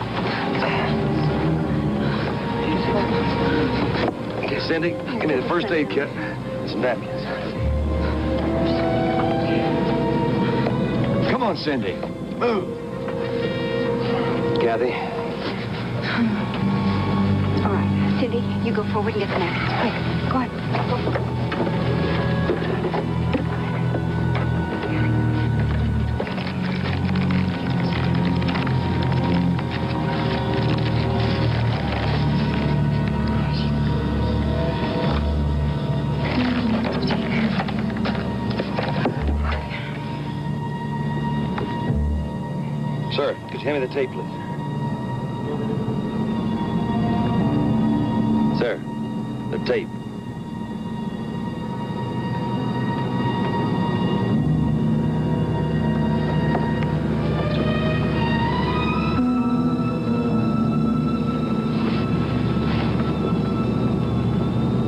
Okay, Cindy, give me the first aid kit and some napkins. Come on, Cindy. Move. Kathy. All right. Cindy, you go forward and get the napkins. Quick. Go on. Sir, could you hand me the tape, please? Sir, the tape.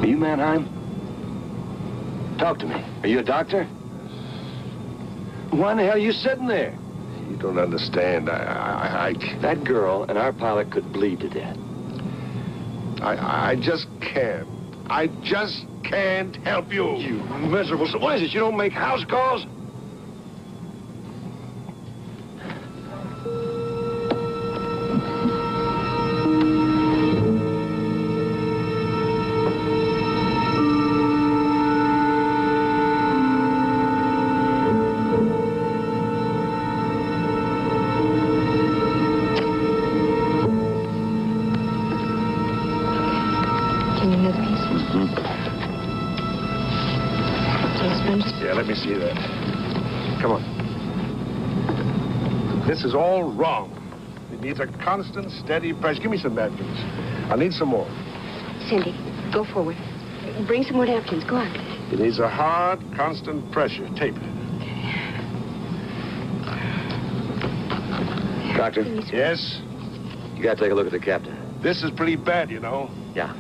Are you Mannheim? Talk to me. Are you a doctor? Why in the hell are you sitting there? You don't understand. That girl and our pilot could bleed to death. I just can't. I just can't help you. You miserable... So what is it? You don't make house calls? Yeah, let me see that. Come on. This is all wrong. It needs a constant, steady pressure. Give me some napkins. I need some more. Cindy, go forward. Bring some more napkins. Go on. It needs a hard, constant pressure. Tape it. Doctor? Yes? You gotta take a look at the captain. This is pretty bad, you know. Yeah.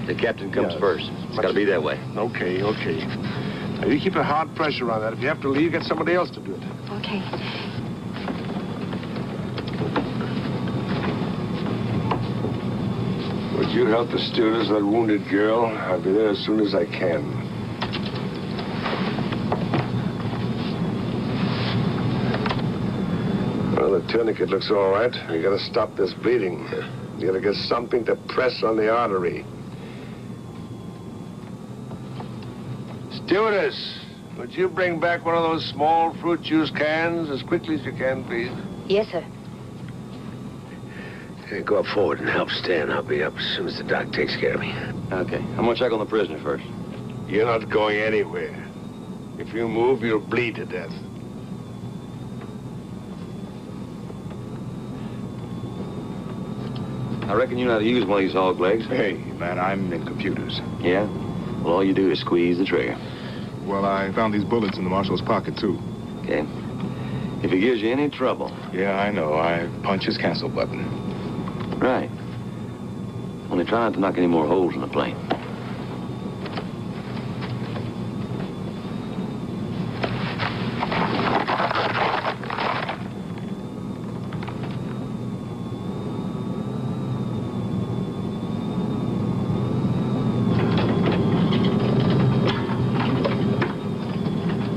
The captain comes first. It's got to be that way. Okay, okay. Now, you keep a hard pressure on that. If you have to leave, get somebody else to do it. Okay. Would you help the stewardess, that wounded girl? I'll be there as soon as I can. Well, the tourniquet looks all right. You gotta stop this bleeding. You gotta get something to press on the artery. Stewardess, would you bring back one of those small fruit juice cans as quickly as you can, please? Yes, sir. Hey, go up forward and help Stan. I'll be up as soon as the doc takes care of me. Okay. I'm going to check on the prisoner first. You're not going anywhere. If you move, you'll bleed to death. I reckon you know how to use one of these hog legs. Hey, man, I'm in computers. Yeah? Well, all you do is squeeze the trigger. Well, I found these bullets in the marshal's pocket, too. Okay. If he gives you any trouble... Yeah, I know. I punch his cancel button. Right. Only try not to knock any more holes in the plane.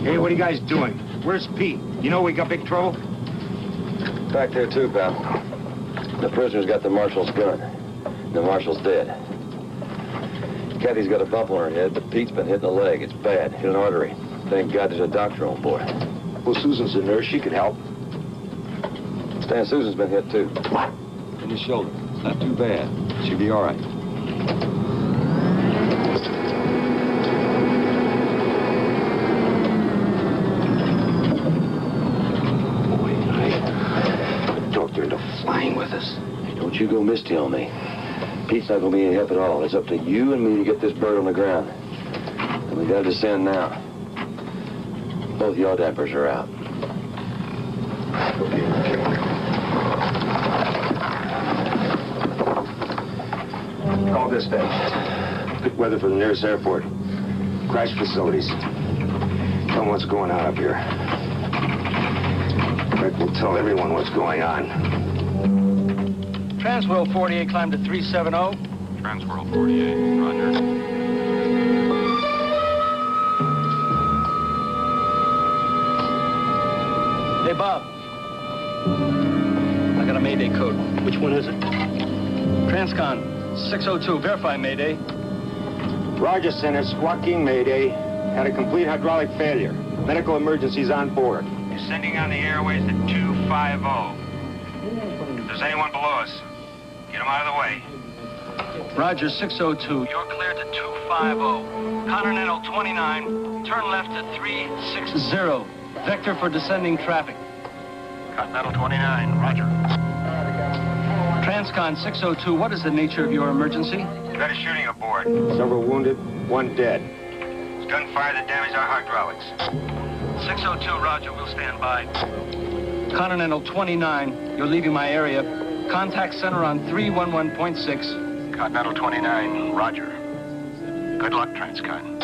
Hey, what are you guys doing? Where's Pete? You know we got big trouble? Back there, too, pal. The prisoner's got the marshal's gun. The marshal's dead. Kathy's got a bump on her head, but Pete's been hit in the leg. It's bad. Hit an artery. Thank God there's a doctor on board. Well, Susan's a nurse. She could help. Stan, Susan's been hit, too. In his shoulder. Not too bad. She'll be all right. Flying with us. Hey, don't you go misty on me. Pete's not gonna be any help at all. It's up to you and me to get this bird on the ground. And we gotta descend now. Both yaw dampers are out. Call dispatch. Good weather for the nearest airport. Crash facilities. Tell them what's going on up here. Rick will tell everyone what's going on. Transworld 48, climb to 370. Transworld 48, roger. Hey, Bob. I got a Mayday code. Which one is it? Transcon 602, verify Mayday. Roger, Center. Squawk King Mayday. Had a complete hydraulic failure. Medical emergencies on board. Descending on the airways to 250. If there's anyone below us, get them out of the way. Roger, 602. You're cleared to 250. Continental 29. Turn left to 360. Vector for descending traffic. Continental 29, roger. Transcon 602, what is the nature of your emergency? Got a shooting aboard. Several wounded, one dead. It's gunfire that damaged our hydraulics. 602, roger, we'll stand by. Continental 29, you're leaving my area. Contact center on 311.6. Continental 29, roger. Good luck, Transcon.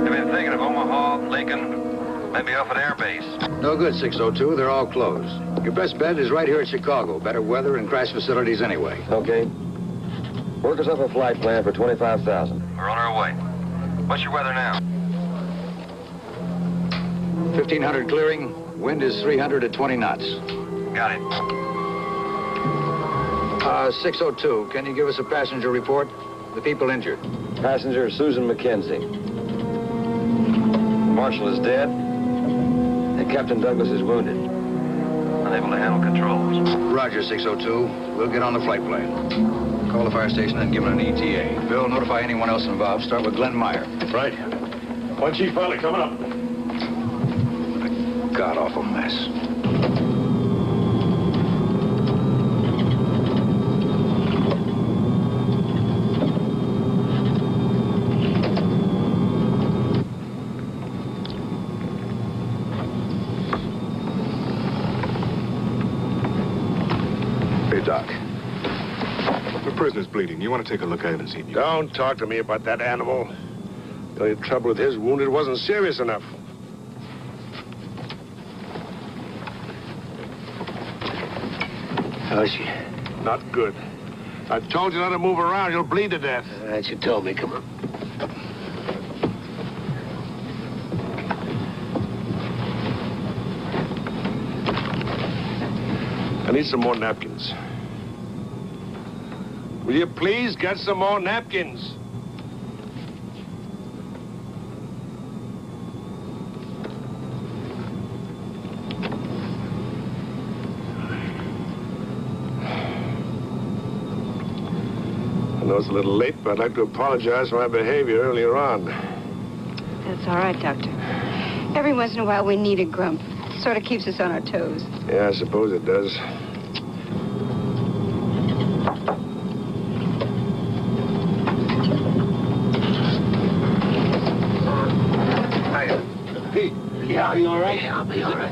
You've been thinking of Omaha, Lincoln, maybe off at Air Base. No good, 602. They're all closed. Your best bet is right here at Chicago. Better weather and crash facilities anyway. Okay. Work us up a flight plan for 25,000. We're on our way. What's your weather now? 1,500 clearing. Wind is 300 at 20 knots. Got it. 602, can you give us a passenger report? The people injured. Passenger Susan McKenzie. Marshal is dead, and Captain Douglas is wounded. Unable to handle controls. Roger, 602. We'll get on the flight plane. Call the fire station and give it an ETA. Bill, notify anyone else involved. Start with Glenn Meyer. Right. One Chief pilot coming up. God-awful mess. Hey, Doc. The prisoner's bleeding. You want to take a look at it and see if you... Don't talk to me about that animal. The only trouble with his wound, it wasn't serious enough. How is she? Not good. I told you not to move around. You'll bleed to death. That's you told me. Come on. I need some more napkins. Will you please get some more napkins? I know it's a little late, but I'd like to apologize for my behavior earlier on. That's all right, Doctor. Every once in a while, we need a grump. Sort of keeps us on our toes. Yeah, I suppose it does. Hiya. Pete. Yeah, are you all right? Yeah, I'll be all right.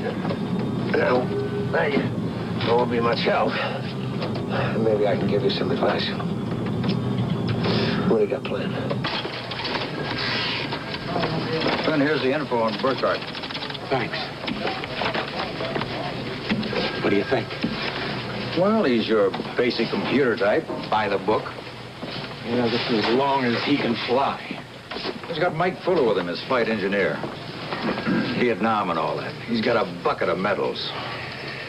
Thank you. It won't be much help. Maybe I can give you some advice. What do you got planned? Ben, here's the info on Burkhardt. Thanks. What do you think? Well, he's your basic computer type. By the book. Yeah, just as long as he can fly. He's got Mike Fuller with him, his flight engineer. Vietnam and all that. He's got a bucket of medals.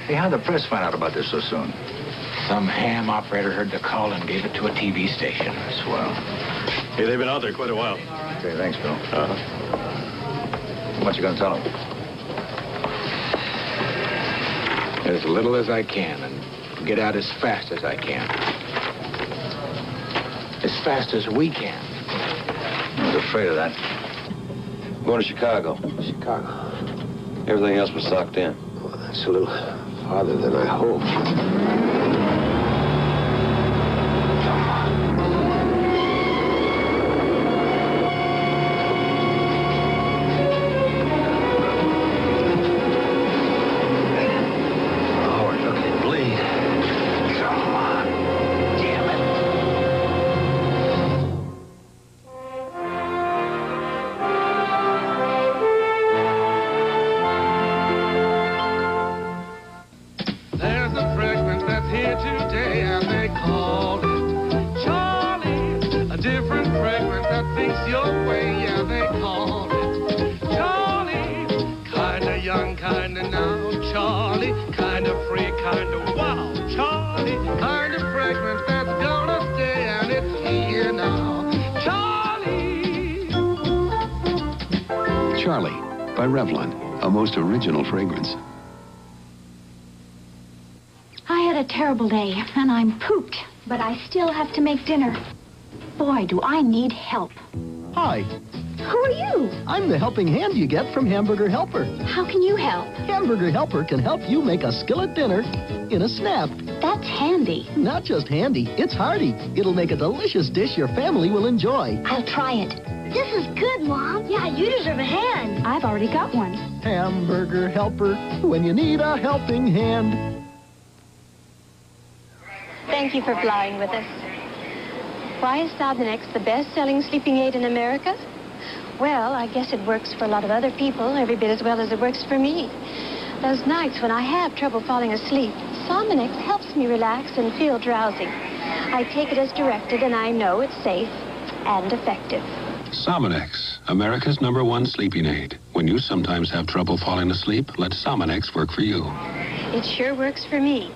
Hey, how'd the press find out about this so soon? Some ham operator heard the call and gave it to a TV station. Swell. Hey, they've been out there quite a while. Okay, thanks, Bill. What you gonna tell him? As little as I can and get out as fast as I can. As fast as we can. I was afraid of that. Going to Chicago. Chicago. Everything else was socked in. Well, that's a little farther than I hoped. Charlie by Revlon, a most original fragrance. I had a terrible day, and I'm pooped, but I still have to make dinner. Boy, do I need help. Hi. Who are you? I'm the helping hand you get from Hamburger Helper. How can you help? Hamburger Helper can help you make a skillet dinner in a snap. That's handy. Not just handy, it's hearty. It'll make a delicious dish your family will enjoy. I'll try it. This is good, Mom. Yeah, you deserve a hand. I've already got one. Hamburger Helper, when you need a helping hand. Thank you for flying with us. Why is Sominex the best-selling sleeping aid in America? Well, I guess it works for a lot of other people every bit as well as it works for me. Those nights when I have trouble falling asleep, Sominex helps me relax and feel drowsy. I take it as directed, and I know it's safe and effective. Sominex, America's #1 sleeping aid. When you sometimes have trouble falling asleep, let Sominex work for you. It sure works for me.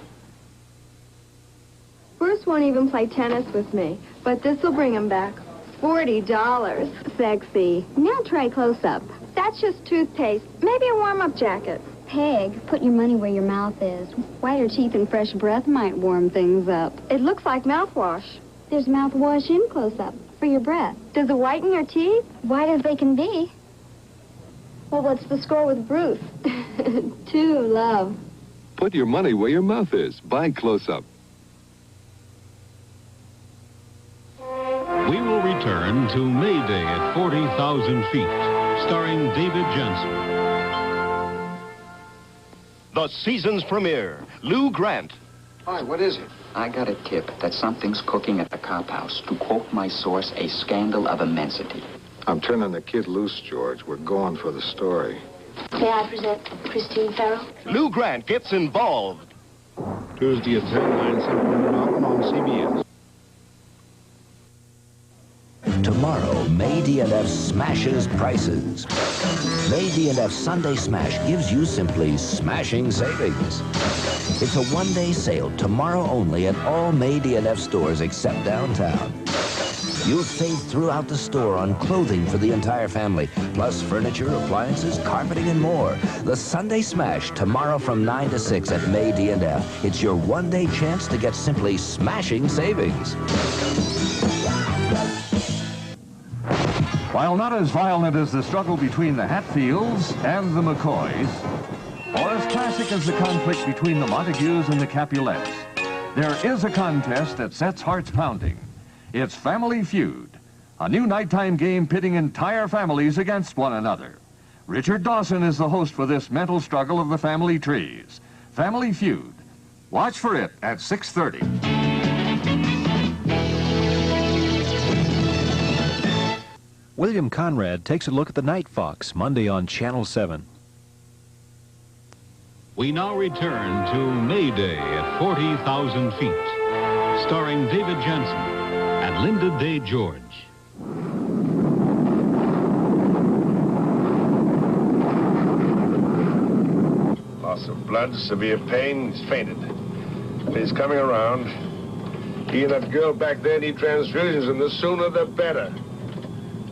Bruce won't even play tennis with me, but this will bring him back. $40. Sexy. Now try close-up. That's just toothpaste. Maybe a warm-up jacket. Peg, put your money where your mouth is. Whiter teeth and fresh breath might warm things up. It looks like mouthwash. There's mouthwash in close-up for your breath. Does it whiten your teeth? White as they can be. Well, what's the score with Bruce? 2, love. Put your money where your mouth is. Buy Close-Up. We will return to May Day at 40,000 feet, starring David Jensen. The season's premiere, Lou Grant. Hi, what is it? I got a tip that something's cooking at the cop house. To quote my source, a scandal of immensity. I'm turning the kid loose, George. We're going for the story. May I present Christine Farrell? Lou Grant gets involved. Tuesday at 10, 9 Central and Malcolm on CBS. Tomorrow, May D&F smashes prices. May D&F Sunday Smash gives you simply smashing savings. It's a one-day sale tomorrow only at all May D&F stores except downtown. You'll save throughout the store on clothing for the entire family, plus furniture, appliances, carpeting, and more. The Sunday Smash tomorrow from 9 to 6 at May D&F. It's your one-day chance to get simply smashing savings. While not as violent as the struggle between the Hatfields and the McCoys, or as classic as the conflict between the Montagues and the Capulets, there is a contest that sets hearts pounding. It's Family Feud, a new nighttime game pitting entire families against one another. Richard Dawson is the host for this mental struggle of the family trees. Family Feud. Watch for it at 6:30. William Conrad takes a look at the Night Fox, Monday on Channel 7. We now return to May Day at 40,000 feet, starring David Jansen and Linda Day George. Loss of blood, severe pain, he's fainted. But he's coming around. He and that girl back there need transfusions, and the sooner the better.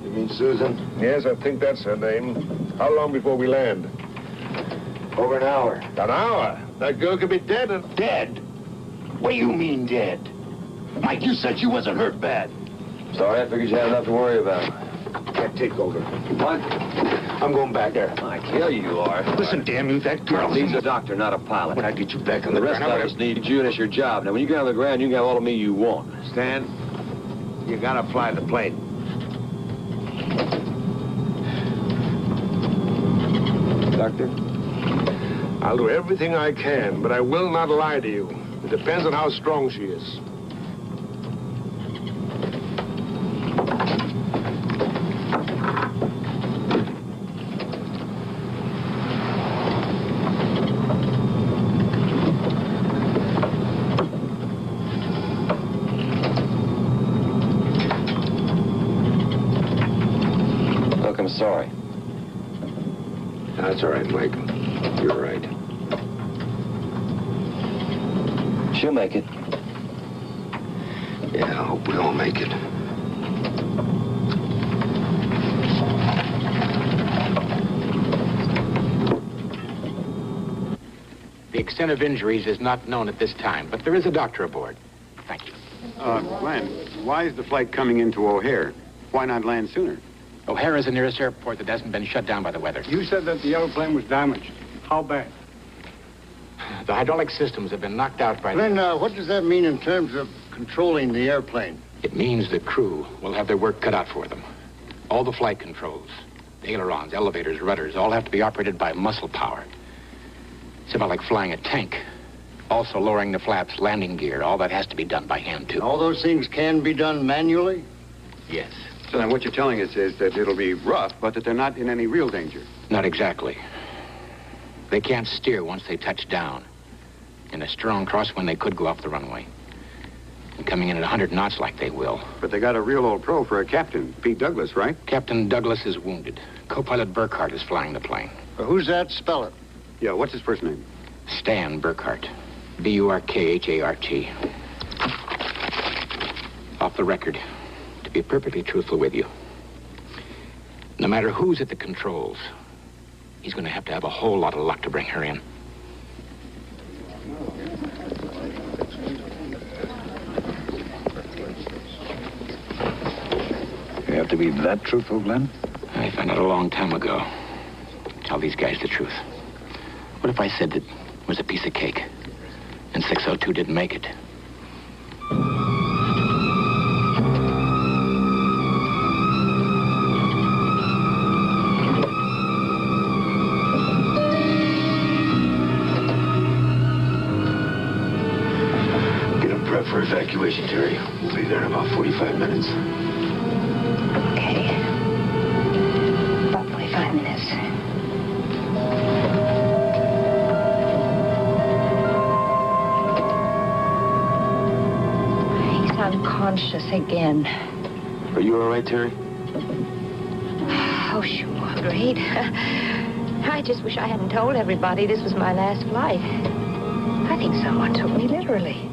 You mean Susan? Yes, I think that's her name. How long before we land? Over an hour. An hour? That girl could be dead. Dead? What do you mean dead? Mike, you said she wasn't hurt bad. Sorry, I figured you had enough to worry about. Can't take over. What? I'm going back there. Mike, here you are. Listen, damn you, that girl... He's a doctor, not a pilot. When I get you back on The the rest of ground, us need you, and it's your job. Now, when you get on the ground, you can have all of me you want. Stan, you gotta fly the plane. Doctor? I'll do everything I can, but I will not lie to you. It depends on how strong she is. Look, I'm sorry. That's all right, Mike. You're right. She'll make it. Yeah, I hope we all make it. The extent of injuries is not known at this time, but there is a doctor aboard. Thank you. Glenn, why is the flight coming into O'Hare? Why not land sooner? O'Hare is the nearest airport that hasn't been shut down by the weather. You said that the airplane was damaged. How bad? The hydraulic systems have been knocked out by... Glenn, what does that mean in terms of controlling the airplane? It means the crew will have their work cut out for them. All the flight controls, the ailerons, elevators, rudders, all have to be operated by muscle power. It's about like flying a tank. Also lowering the flaps, landing gear, all that has to be done by hand, too. All those things can be done manually? Yes. So then what you're telling us is that it'll be rough, but that they're not in any real danger. Not exactly. They can't steer once they touch down. In a strong crosswind, they could go off the runway. And coming in at 100 knots like they will. But they got a real old pro for a captain, Pete Douglas, right? Captain Douglas is wounded. Co-pilot Burkhart is flying the plane. Who's that? Spell it. Yeah, what's his first name? Stan Burkhart. B-U-R-K-H-A-R-T. Off the record, to be perfectly truthful with you, no matter who's at the controls, he's going to have a whole lot of luck to bring her in. You have to be that truthful, Glenn? I found out a long time ago. Tell these guys the truth. What if I said that it was a piece of cake and 602 didn't make it? prep for evacuation, Terry. We'll be there in about 45 minutes. Okay. About 45 minutes. He's unconscious again. Are you all right, Terry? Oh, sure, great. I just wish I hadn't told everybody this was my last flight. I think someone took me literally.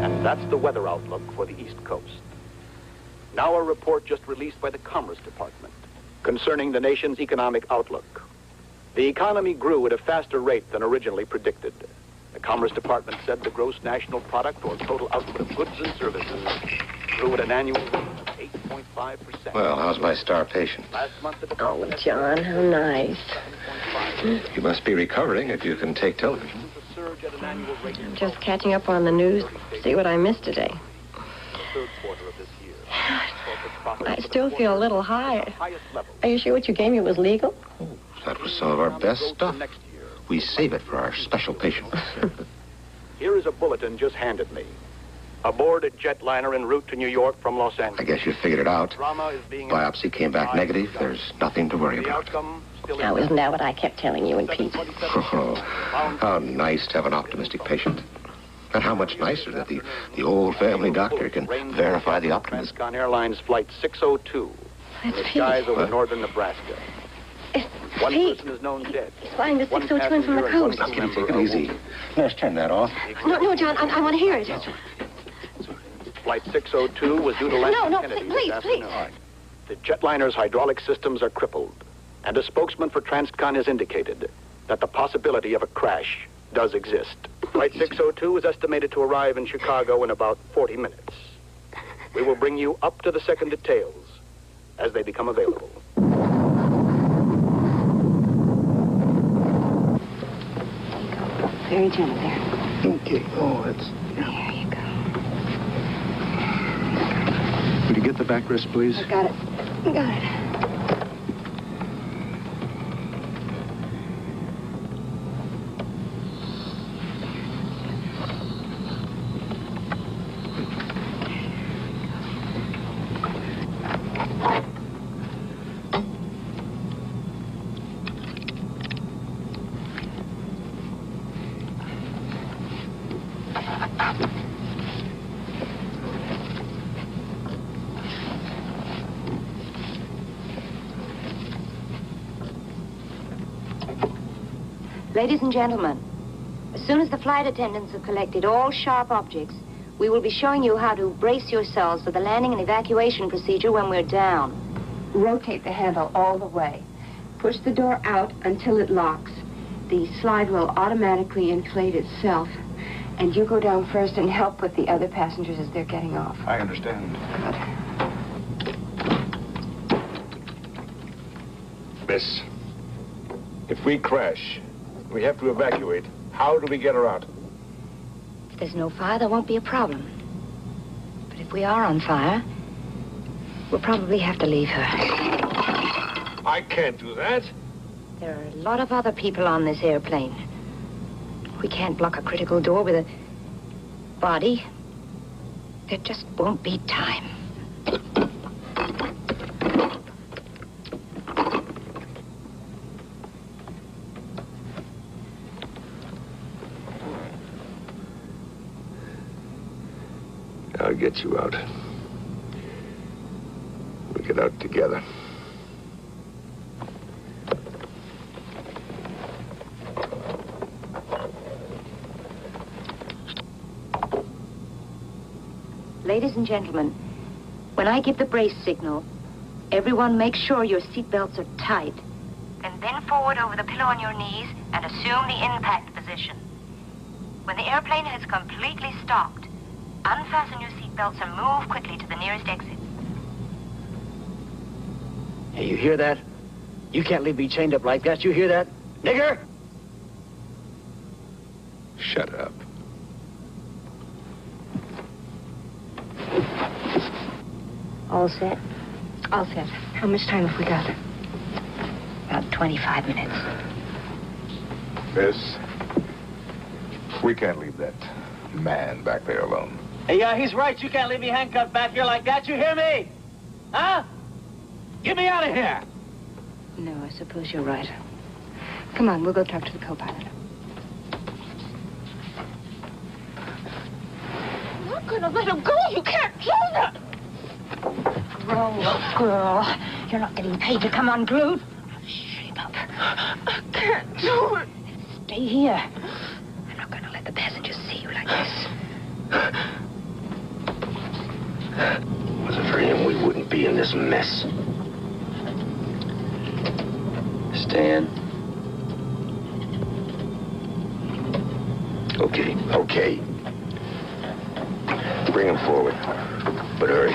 And that's the weather outlook for the East Coast. Now a report just released by the Commerce Department concerning the nation's economic outlook. The economy grew at a faster rate than originally predicted. The Commerce Department said the gross national product, or total output of goods and services, grew at an annual rate of 8.5%. Well, how's my star patient? Last month, the Oh, John, how nice. You must be recovering if you can take television. I'm just catching up on the news. See what I missed today. I still feel a little high. Are you sure what you gave me was legal? That was some of our best stuff. We save it for our special patients. Here is a bulletin just handed me. Aboard a jetliner en route to New York from Los Angeles. I guess you figured it out. Drama is being Biopsy came back negative. There's nothing to worry about. Now, isn't that what I kept telling you and Pete? Oh, how nice to have an optimistic patient. And how much nicer that the old family doctor can verify the optimism. Transcon Airlines Flight 602 in the skies over northern Nebraska. One person is known dead. He's flying the 602 in from the coast. Now, Kitty, take it easy. Nurse, turn that off. No, John, I want to hear it. Flight 602 was due to land in Kennedy this afternoon. The jetliner's hydraulic systems are crippled, and a spokesman for Transcon has indicated that the possibility of a crash does exist. Flight 602 is estimated to arrive in Chicago in about 40 minutes. We will bring you up to the second details as they become available. Very gentle there. Okay. Oh, that's... There you go. Would you get the backrest, please? I got it. I got it. Ladies and gentlemen, as soon as the flight attendants have collected all sharp objects, we will be showing you how to brace yourselves for the landing and evacuation procedure when we're down. Rotate the handle all the way. Push the door out until it locks. The slide will automatically inflate itself. And you go down first and help with the other passengers as they're getting off. I understand. Miss, if we crash, we have to evacuate. How do we get her out? If there's no fire, there won't be a problem. But if we are on fire, we'll probably have to leave her. I can't do that. There are a lot of other people on this airplane. We can't block a critical door with a body. There just won't be time. I'll get you out. We'll get out together. Ladies and gentlemen, when I give the brace signal, everyone make sure your seatbelts are tight. Then bend forward over the pillow on your knees and assume the impact position. When the airplane has completely stopped, unfasten your seatbelts and move quickly to the nearest exit. Hey, you hear that? You can't leave me chained up like that. You hear that? Nigger! Shut up. All set? All set. How much time have we got? About 25 minutes. Miss, we can't leave that man back there alone. Hey, he's right. You can't leave me handcuffed back here like that. You hear me? Huh? Get me out of here. No, I suppose you're right. Come on, we'll go talk to the co-pilot. I'm not gonna let him go. You can't do that. Grow up, girl. You're not getting paid to come unglued. Shape up. I can't do it. Stay here. I'm not gonna let the passengers see you like this. Was it for him, we wouldn't be in this mess. Stan. Okay. Bring him forward. But hurry.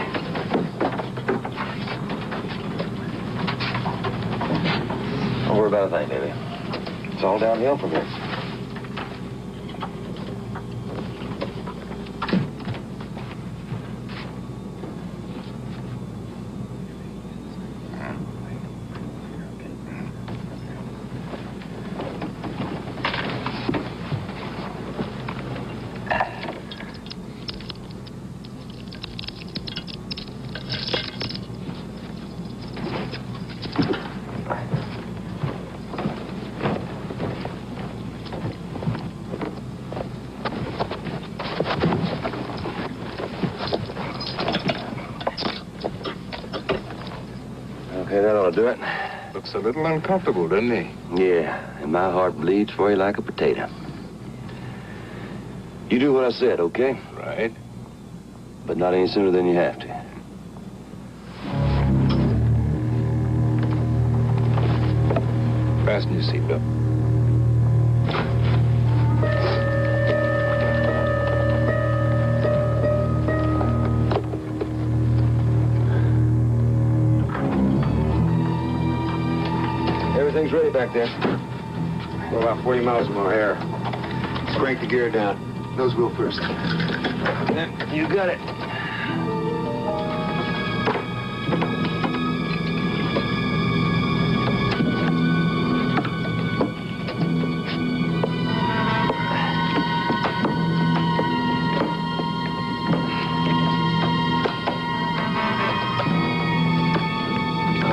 Don't worry about a thing, baby. It's all downhill from here. Okay, that ought to do it. Looks a little uncomfortable, doesn't he? Yeah, and my heart bleeds for you like a potato. You do what I said, okay? Right. But not any sooner than you have to. Fasten your seatbelt. Everything's ready back there. We're about 40 miles from O'Hare. Let's crank the gear down. Nose wheel first. Yeah, you got it.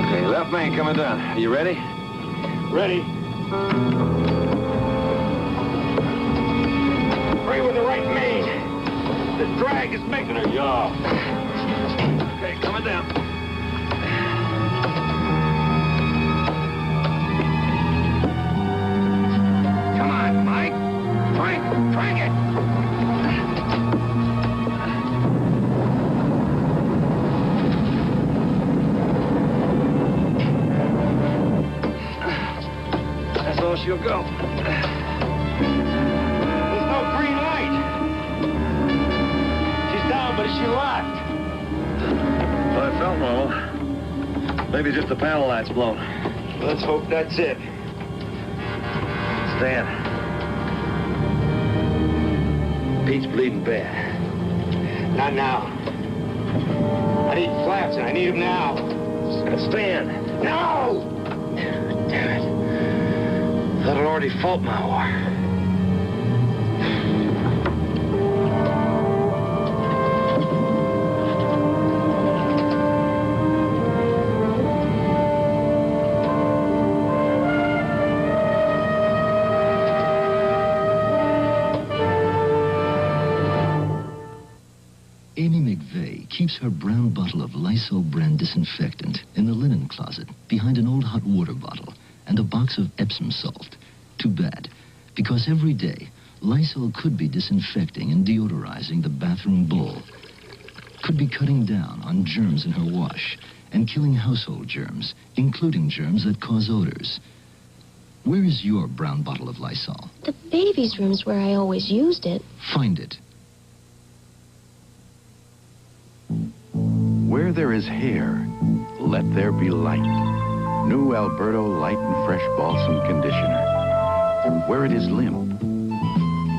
Okay, left main coming down. Are you ready? Ready. Bring with the right main. The drag is making her yaw. Okay, coming down. Come on, Mike. Crank it. That's all she'll go. There's no green light. She's down, but is she locked? Well, it felt normal. Maybe just the panel light's blown. Let's hope that's it. Stan. Pete's bleeding bad. Not now. I need flaps, and I need them now. Stan. No! Damn it. Thought I'd already fought my war. Amy McVeigh keeps her brown bottle of Lysol brand disinfectant in the linen closet behind an old hot water bottle and a box of Epsom salt. Too bad, because every day, Lysol could be disinfecting and deodorizing the bathroom bowl. Could be cutting down on germs in her wash and killing household germs, including germs that cause odors. Where is your brown bottle of Lysol? The baby's room's where I always used it. Find it. Where there is hair, let there be light. New Alberto Light and Fresh Balsam Conditioner. Where it is limp,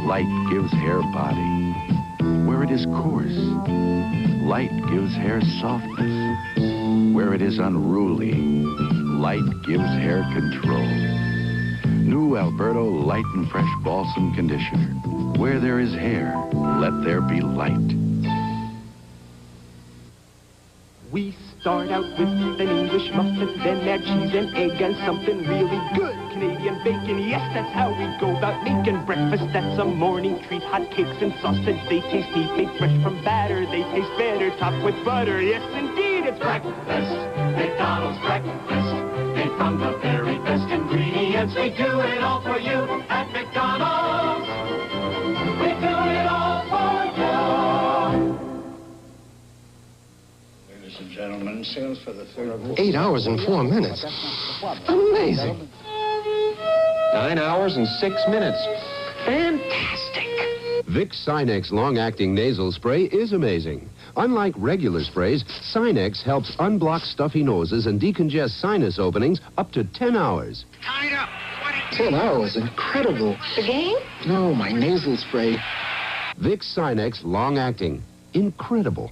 light gives hair body. Where it is coarse, light gives hair softness. Where it is unruly, light gives hair control. New Alberto Light and Fresh Balsam Conditioner. Where there is hair, let there be light. We start out with an English muffin, then add cheese and egg and something really good. Canadian bacon, yes, that's how we go about making breakfast. That's a morning treat. Hot cakes and sausage, they taste neat. Made fresh from batter, they taste better. Topped with butter, yes, indeed, it's breakfast. McDonald's breakfast. Made from the very best ingredients. We do it all for you at McDonald's. We do it all for you. Ladies and gentlemen, sales for the third quarter. 8 hours and 4 minutes. Amazing. 9 hours and 6 minutes. Fantastic. Vicks Sinex long-acting nasal spray is amazing. Unlike regular sprays, Sinex helps unblock stuffy noses and decongest sinus openings up to 10 hours. Tied up. 10 hours, incredible. The game? No, my nasal spray. Vicks Sinex long-acting. Incredible.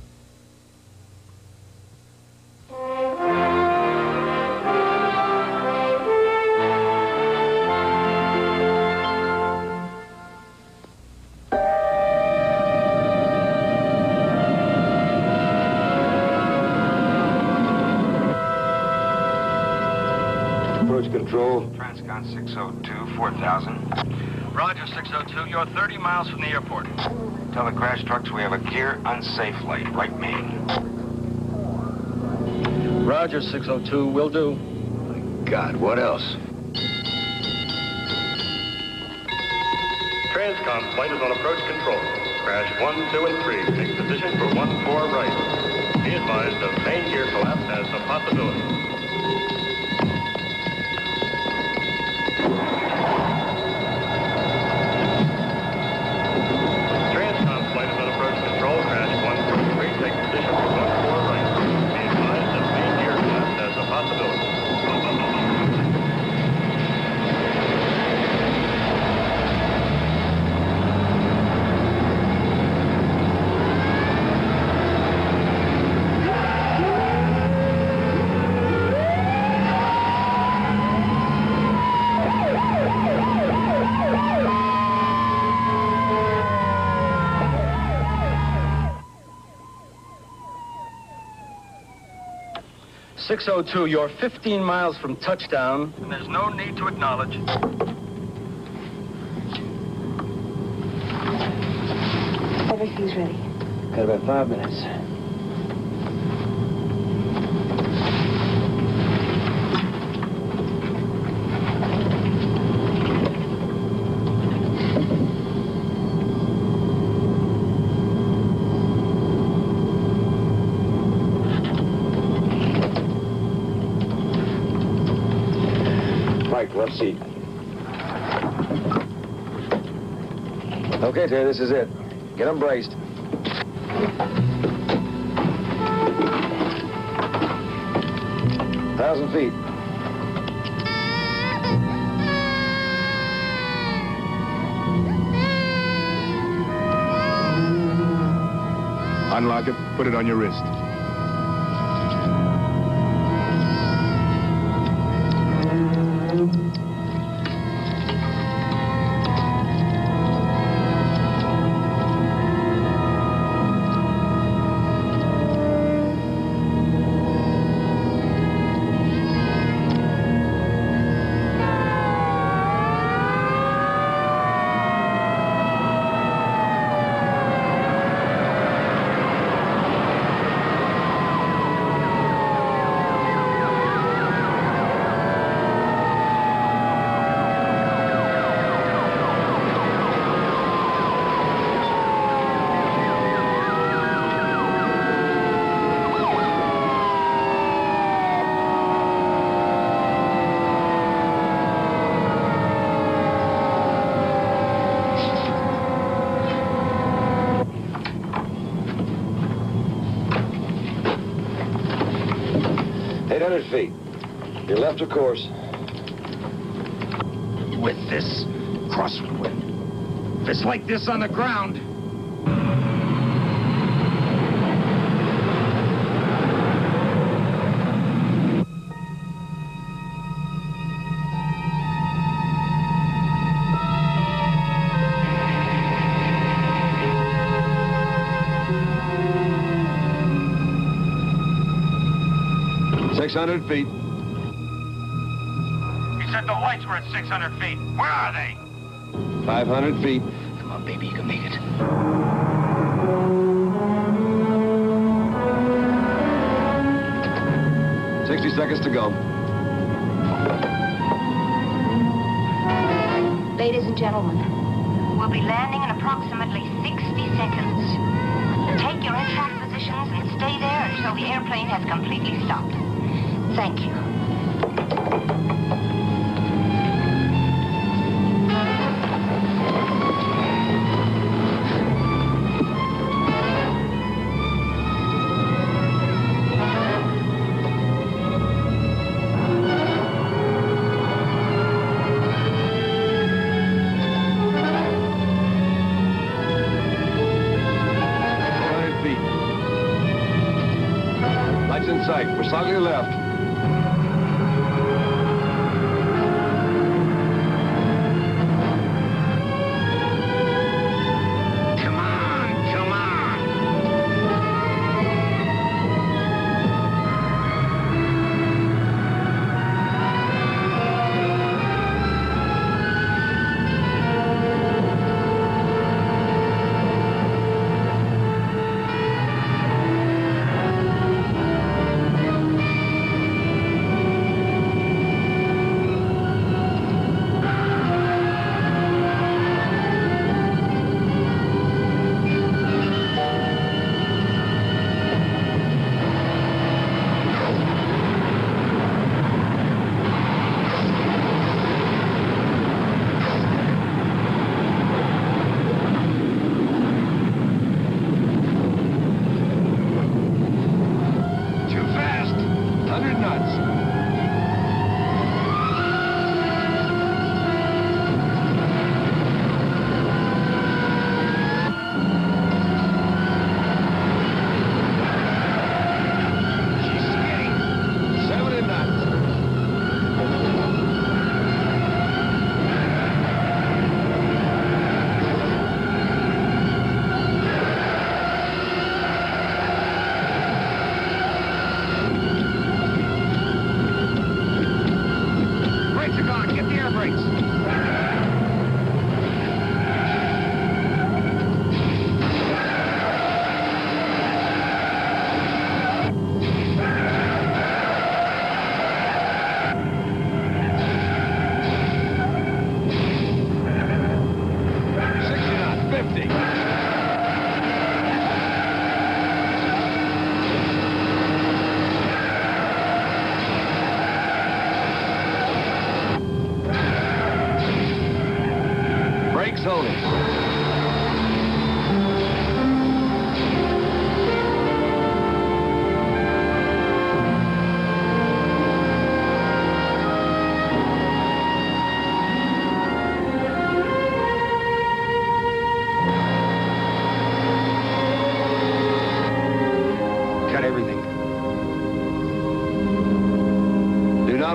Control. Transcon 602, 4,000. Roger, 602. You're 30 miles from the airport. Tell the crash trucks we have a gear unsafe light, right main. Roger, 602. Will do. My God, what else? Transcon flight is on approach control. Crash 1, 2, and 3. Take position for 1, 4 right. Be advised of main gear collapse as a possibility. .602, you're 15 miles from touchdown, and there's no need to acknowledge. Everything's ready. Got about 5 minutes. Left seat. Okay, Terry, this is it. Get them braced. Thousand feet. Unlock it, put it on your wrist. Feet. You're left of course. With this crosswind. If it's like this on the ground. 600 feet. You said the lights were at 600 feet. Where are they? 500 feet. Come on, baby, you can make it. Seconds to go. Ladies and gentlemen, we'll be landing in approximately 60 seconds. Take your impact positions and stay there until the airplane has completely stopped. Thank you. In sight. We're slightly left.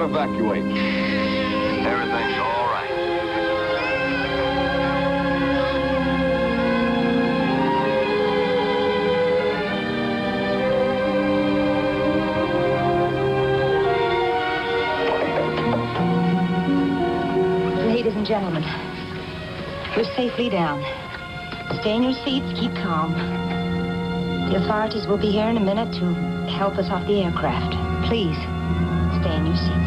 Evacuate. Everything's all right. Ladies and gentlemen, we're safely down. Stay in your seats, keep calm. The authorities will be here in a minute to help us off the aircraft. Please, stay in your seats.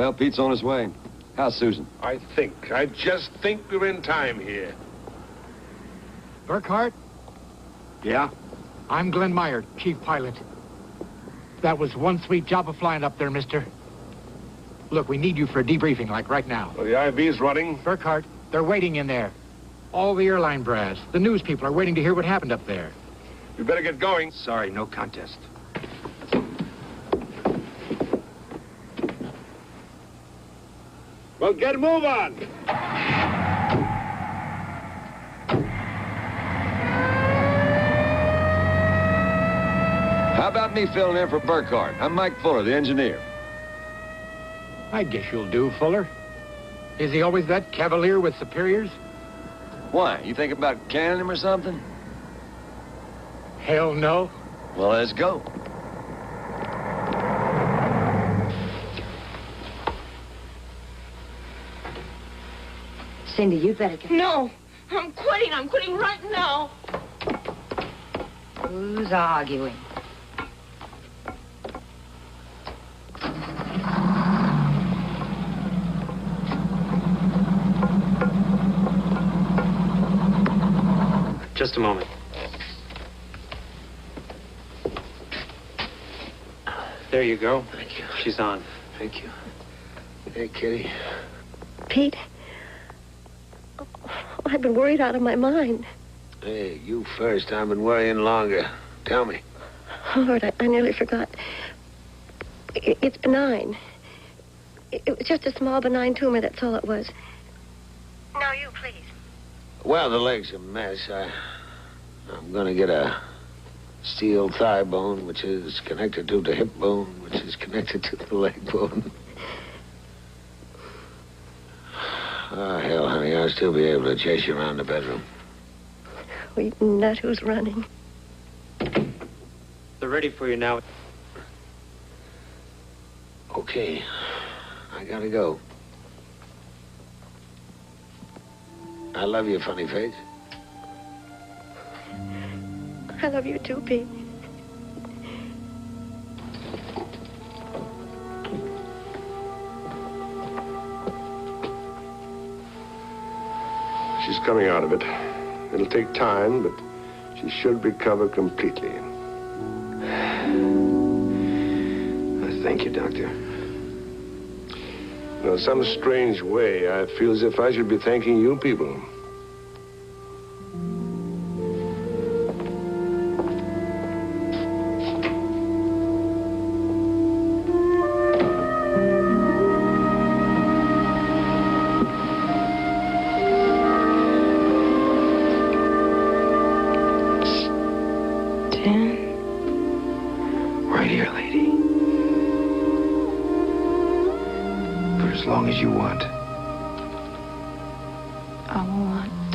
Well, Pete's on his way. How's Susan? I just think we're in time here. Burkhart? Yeah? I'm Glenn Meyer, chief pilot. That was one sweet job of flying up there, mister. Look, we need you for a debriefing, like right now. Well, the IV's running. Burkhart, they're waiting in there. All the airline brass, the news people are waiting to hear what happened up there. We better get going. Sorry, no contest. Well, get a move on. How about me filling in for Burkhart? I'm Mike Fuller, the engineer. I guess you'll do, Fuller. Is he always that cavalier with superiors? Why? You think about canning him or something? Hell no. Well, let's go. Cindy, you better get... No, I'm quitting. I'm quitting right now. Who's arguing? Just a moment. There you go. Thank you. She's on. Thank you. Hey, Kitty. Pete, I've been worried out of my mind. Hey, you first. I've been worrying longer. Tell me. Oh, Lord, I nearly forgot. It's benign. It was just a small benign tumor, that's all it was. Now you, please. Well, the leg's a mess. I'm gonna get a steel thigh bone, which is connected to the hip bone, which is connected to the leg bone. Oh, hell, honey, I'll still be able to chase you around the bedroom. We nut who's running. They're ready for you now. Okay. I gotta go. I love you, funny face. I love you too, Pete. She's coming out of it. It'll take time, but she should recover completely. Thank you, Doctor. In some strange way, I feel as if I should be thanking you people. Right here, lady. For as long as you want. I want.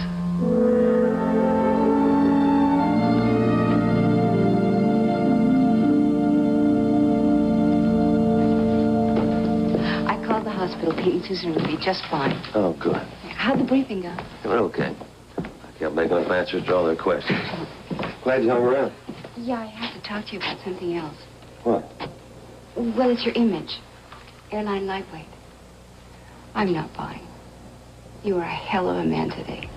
I called the hospital. Pete and Susan will be just fine. Oh, good. How'd the briefing go? Okay. I can't make enough answers to all their questions. Glad you hung around. Yeah, I have to talk to you about something else. What? Well, it's your image. Airline lightweight. I'm not buying. You are a hell of a man today.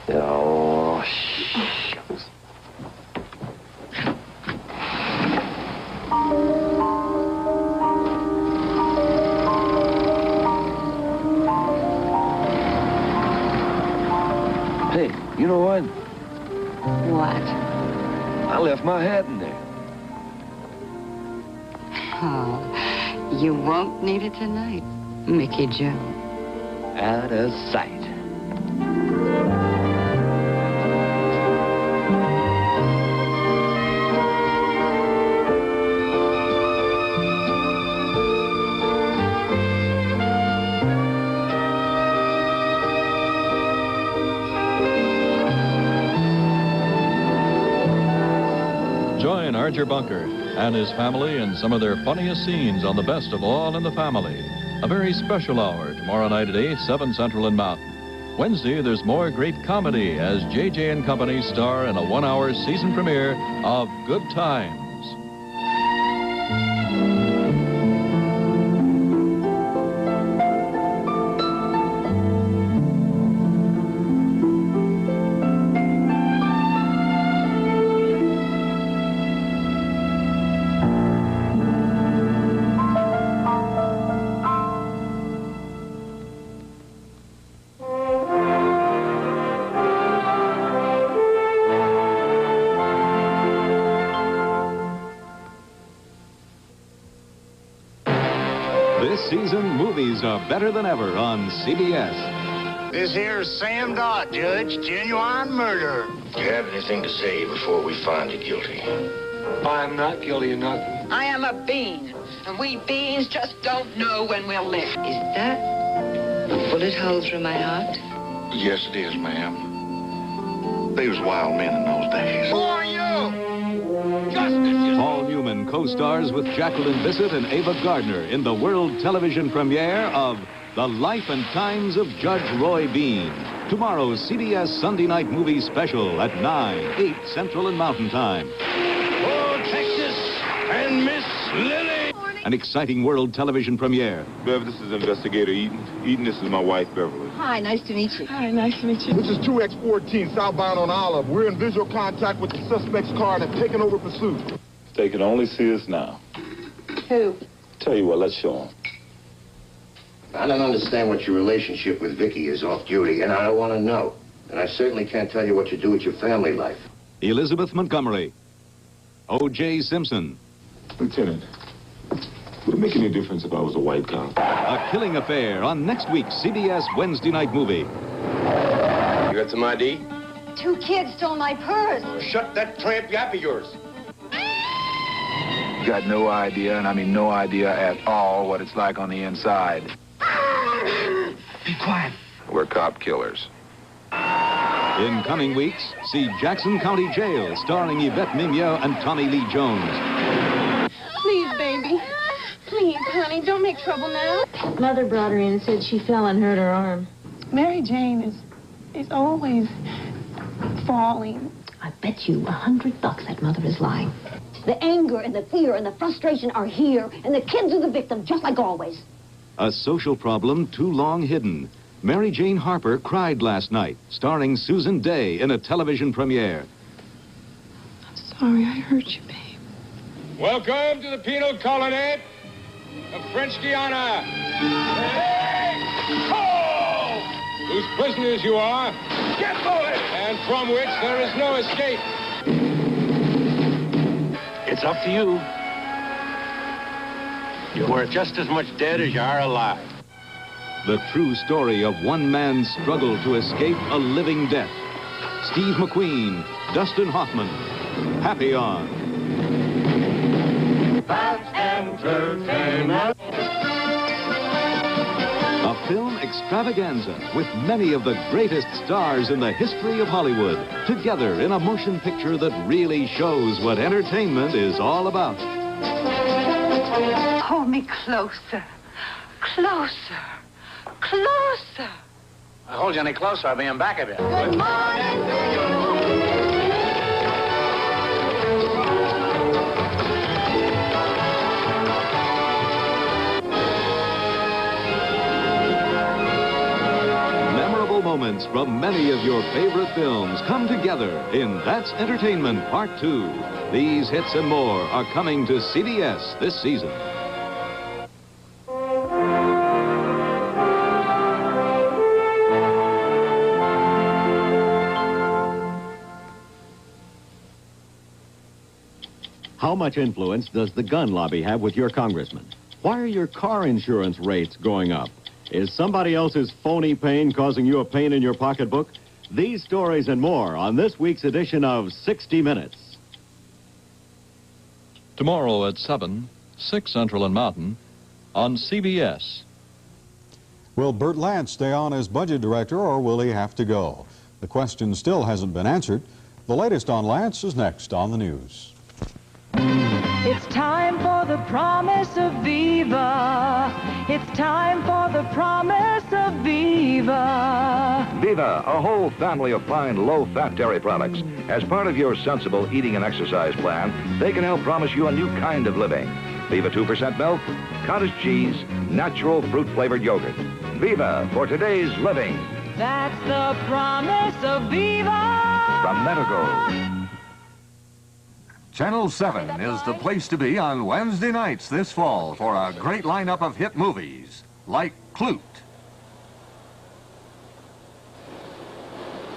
Oh, shucks. Hey, you know what? What? I left my hat in there. Oh, you won't need it tonight, Mickey Joe. Out of sight. Join Archer Bunker and his family in some of their funniest scenes on the Best of All in the Family. A very special hour tomorrow night at 8, 7 Central and Mountain. Wednesday, there's more great comedy as J.J. and Company star in a one-hour season premiere of Good Times. movies are better than ever on CBS. This here's Sam Dodd, Judge. Genuine murder. Do you have anything to say before we find you guilty? I'm not guilty of nothing. I am a bean, and we beans just don't know when we'll live. Is that a bullet hole through my heart? Yes, it is, ma'am. They was wild men in those days. Who are you? Justice. Paul Newman co-stars with Jacqueline Bissett and Ava Gardner in the world television premiere of The Life and Times of Judge Roy Bean. Tomorrow's CBS Sunday Night Movie Special at 9, 8 Central and Mountain Time. For Texas and Miss Lily. An exciting world television premiere. Bev, this is Investigator Eden. Eden, this is my wife, Beverly. Hi, nice to meet you. Hi, nice to meet you. This is 2X14 southbound on Olive. We're in visual contact with the suspect's car and have taken over pursuit. They can only see us now. Who? Tell you what, let's show them. I don't understand what your relationship with Vicky is off duty, and I don't want to know. And I certainly can't tell you what you do with your family life. Elizabeth Montgomery. O.J. Simpson. Lieutenant, would it make any difference if I was a white cop? A Killing Affair on next week's CBS Wednesday night movie. You got some ID? 2 kids stole my purse. Shut that tramp yap of yours. Got no idea, and I mean no idea at all, what it's like on the inside. Be quiet. We're cop killers. In coming weeks, see Jackson County Jail starring Yvette Mimieux and Tommy Lee Jones. Please, baby. Please, honey, don't make trouble now. Mother brought her in and said she fell and hurt her arm. Mary Jane is always falling. I bet you $100 that mother is lying. The anger and the fear and the frustration are here, and the kids are the victim, just like always. A social problem too long hidden. Mary Jane Harper cried last night, starring Susan Day in a television premiere. Sorry, I hurt you, babe. Welcome to the penal colony of French Guiana. Whose prisoners you are. Get moving! And from which there is no escape. It's up to you. You're worth just as much dead as you are alive. The true story of one man's struggle to escape a living death. Steve McQueen, Dustin Hoffman. Happy on. That's entertainment. A film extravaganza with many of the greatest stars in the history of Hollywood, together in a motion picture that really shows what entertainment is all about. Hold me closer. Closer. Closer. I hold you any closer, I'll be in back of you. Good morning to you. Moments from many of your favorite films come together in That's Entertainment Part 2. These hits and more are coming to CBS this season. How much influence does the gun lobby have with your congressman? Why are your car insurance rates going up? Is somebody else's phony pain causing you a pain in your pocketbook? These stories and more on this week's edition of 60 Minutes. Tomorrow at 7, 6 Central and Mountain on CBS. Will Burt Lance stay on as budget director, or will he have to go? The question still hasn't been answered. The latest on Lance is next on the news. It's time for the promise of Viva. It's time for the promise of Viva. Viva, a whole family of fine, low-fat dairy products. As part of your sensible eating and exercise plan, they can help promise you a new kind of living. Viva 2% milk, cottage cheese, natural fruit-flavored yogurt. Viva for today's living. That's the promise of Viva. From Medical. Channel 7 is the place to be on Wednesday nights this fall for a great lineup of hit movies, like Clute.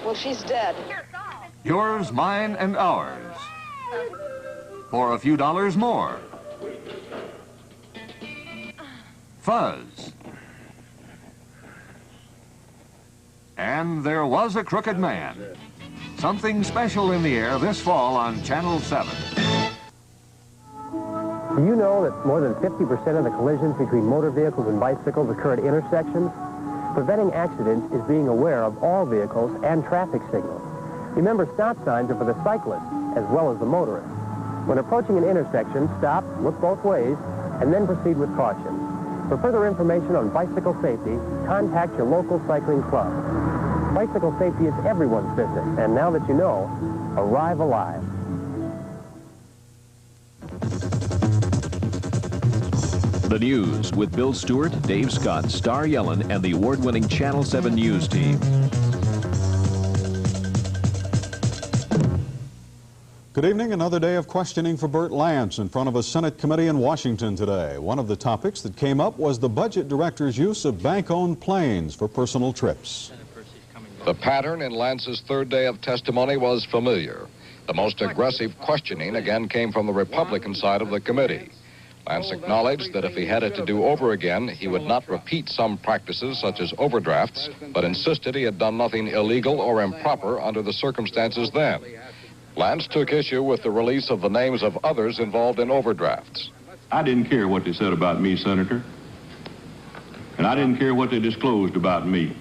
Well, she's dead. Yours, Mine, and Ours. For a few dollars more. Fuzz. And there was a crooked man. Something special in the air this fall on Channel 7. Do you know that more than 50% of the collisions between motor vehicles and bicycles occur at intersections? Preventing accidents is being aware of all vehicles and traffic signals. Remember, stop signs are for the cyclists as well as the motorists. When approaching an intersection, stop, look both ways, and then proceed with caution. For further information on bicycle safety, contact your local cycling club. Bicycle safety is everyone's business, and now that you know, arrive alive. The news with Bill Stewart, Dave Scott, Star Yellen, and the award-winning Channel 7 News team. Good evening. Another day of questioning for Burt Lance in front of a Senate committee in Washington today. One of the topics that came up was the budget director's use of bank-owned planes for personal trips. The pattern in Lance's third day of testimony was familiar. The most aggressive questioning again came from the Republican side of the committee. Lance acknowledged that if he had it to do over again, he would not repeat some practices such as overdrafts, but insisted he had done nothing illegal or improper under the circumstances then. Lance took issue with the release of the names of others involved in overdrafts. I didn't care what they said about me, Senator, and I didn't care what they disclosed about me.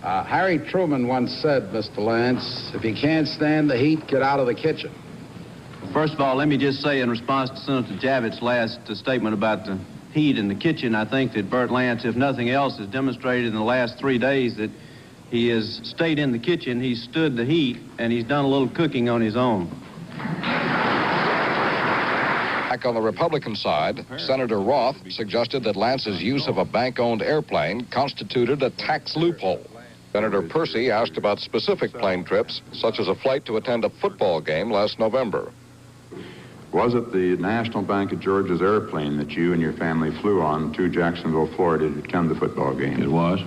Harry Truman once said, Mr. Lance, if you can't stand the heat, get out of the kitchen. First of all, let me just say in response to Senator Javits' last statement about the heat in the kitchen, I think that Burt Lance, if nothing else, has demonstrated in the last 3 days that he has stayed in the kitchen, he's stood the heat, and he's done a little cooking on his own. Back on the Republican side, Senator Roth suggested that Lance's use of a bank-owned airplane constituted a tax loophole. Senator Percy asked about specific plane trips, such as a flight to attend a football game last November. Was it the National Bank of Georgia's airplane that you and your family flew on to Jacksonville, Florida to attend the football game? It was.